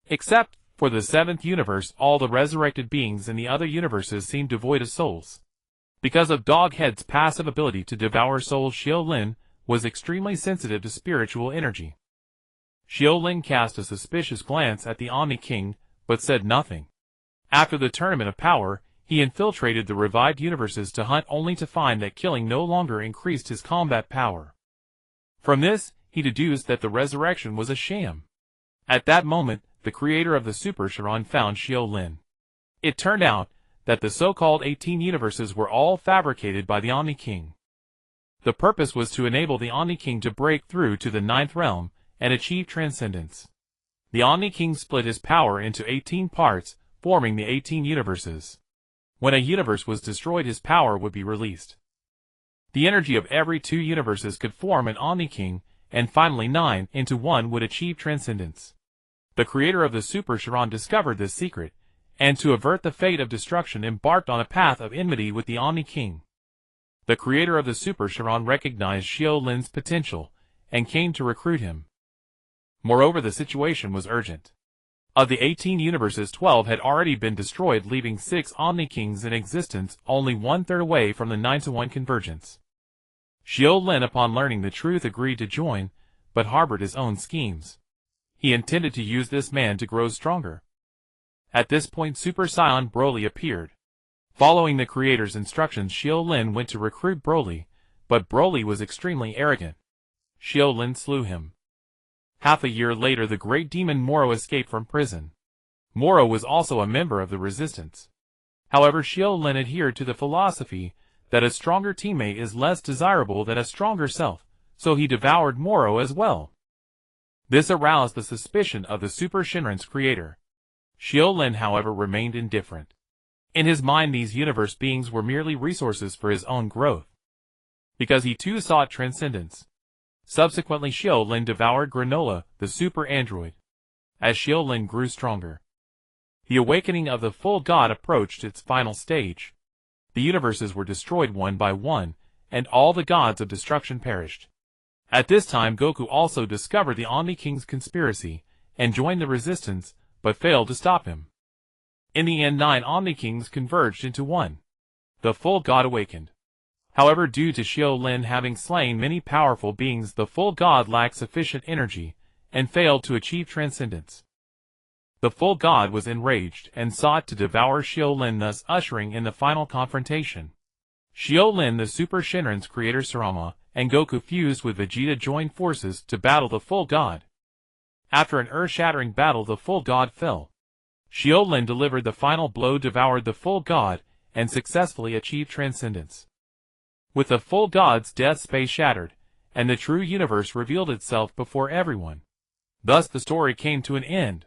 Except for the 7th Universe, all the resurrected beings in the other universes seemed devoid of souls. Because of Doghead's passive ability to devour souls, Xiu Lin was extremely sensitive to spiritual energy. Xiu Lin cast a suspicious glance at the Omni King, but said nothing. After the Tournament of Power, he infiltrated the revived universes to hunt, only to find that killing no longer increased his combat power. From this, he deduced that the resurrection was a sham. At that moment, the creator of the Super Shenron found Xiu Lin. It turned out that the so-called 18 universes were all fabricated by the Omni King. The purpose was to enable the Omni King to break through to the 9th Realm and achieve transcendence. The Omni King split his power into 18 parts, forming the 18 universes. When a universe was destroyed, his power would be released. The energy of every 2 universes could form an Omni King, and finally 9 into 1 would achieve transcendence. The creator of the Super Shenron discovered this secret, and to avert the fate of destruction embarked on a path of enmity with the Omni King. The creator of the Super Shenron recognized Xiu Lin's potential, and came to recruit him. Moreover, the situation was urgent. Of the 18 universes, 12 had already been destroyed, leaving 6 Omni Kings in existence, only 1/3 away from the 9-to-1 convergence. Xiu Lin, upon learning the truth, agreed to join, but harbored his own schemes. He intended to use this man to grow stronger. At this point, Super Saiyan Broly appeared. Following the creator's instructions, Xiu Lin went to recruit Broly, but Broly was extremely arrogant. Xiu Lin slew him. Half a year later, the great demon Moro escaped from prison. Moro was also a member of the resistance. However, Xiu Lin adhered to the philosophy that a stronger teammate is less desirable than a stronger self, so he devoured Moro as well. This aroused the suspicion of the Super Shenron's creator. Xiu Lin, however, remained indifferent. In his mind, these universe beings were merely resources for his own growth, because he too sought transcendence. Subsequently, Xiu Lin devoured Granola, the super android. As Xiu Lin grew stronger, the awakening of the full god approached its final stage. The universes were destroyed one by one, and all the gods of destruction perished. At this time, Goku also discovered the Omni King's conspiracy, and joined the resistance, but failed to stop him. In the end, 9 Omni Kings converged into one. The full god awakened. However, due to Xiu Lin having slain many powerful beings, the full god lacked sufficient energy, and failed to achieve transcendence. The full god was enraged, and sought to devour Xiu Lin, thus ushering in the final confrontation. Xiu Lin, the Super Shenron's creator Sarama, and Goku fused with Vegeta joined forces to battle the full god. After an earth-shattering battle, the full god fell. Xiu Lin delivered the final blow, devoured the full god, and successfully achieved transcendence. With the full god's death, space shattered, and the true universe revealed itself before everyone. Thus the story came to an end.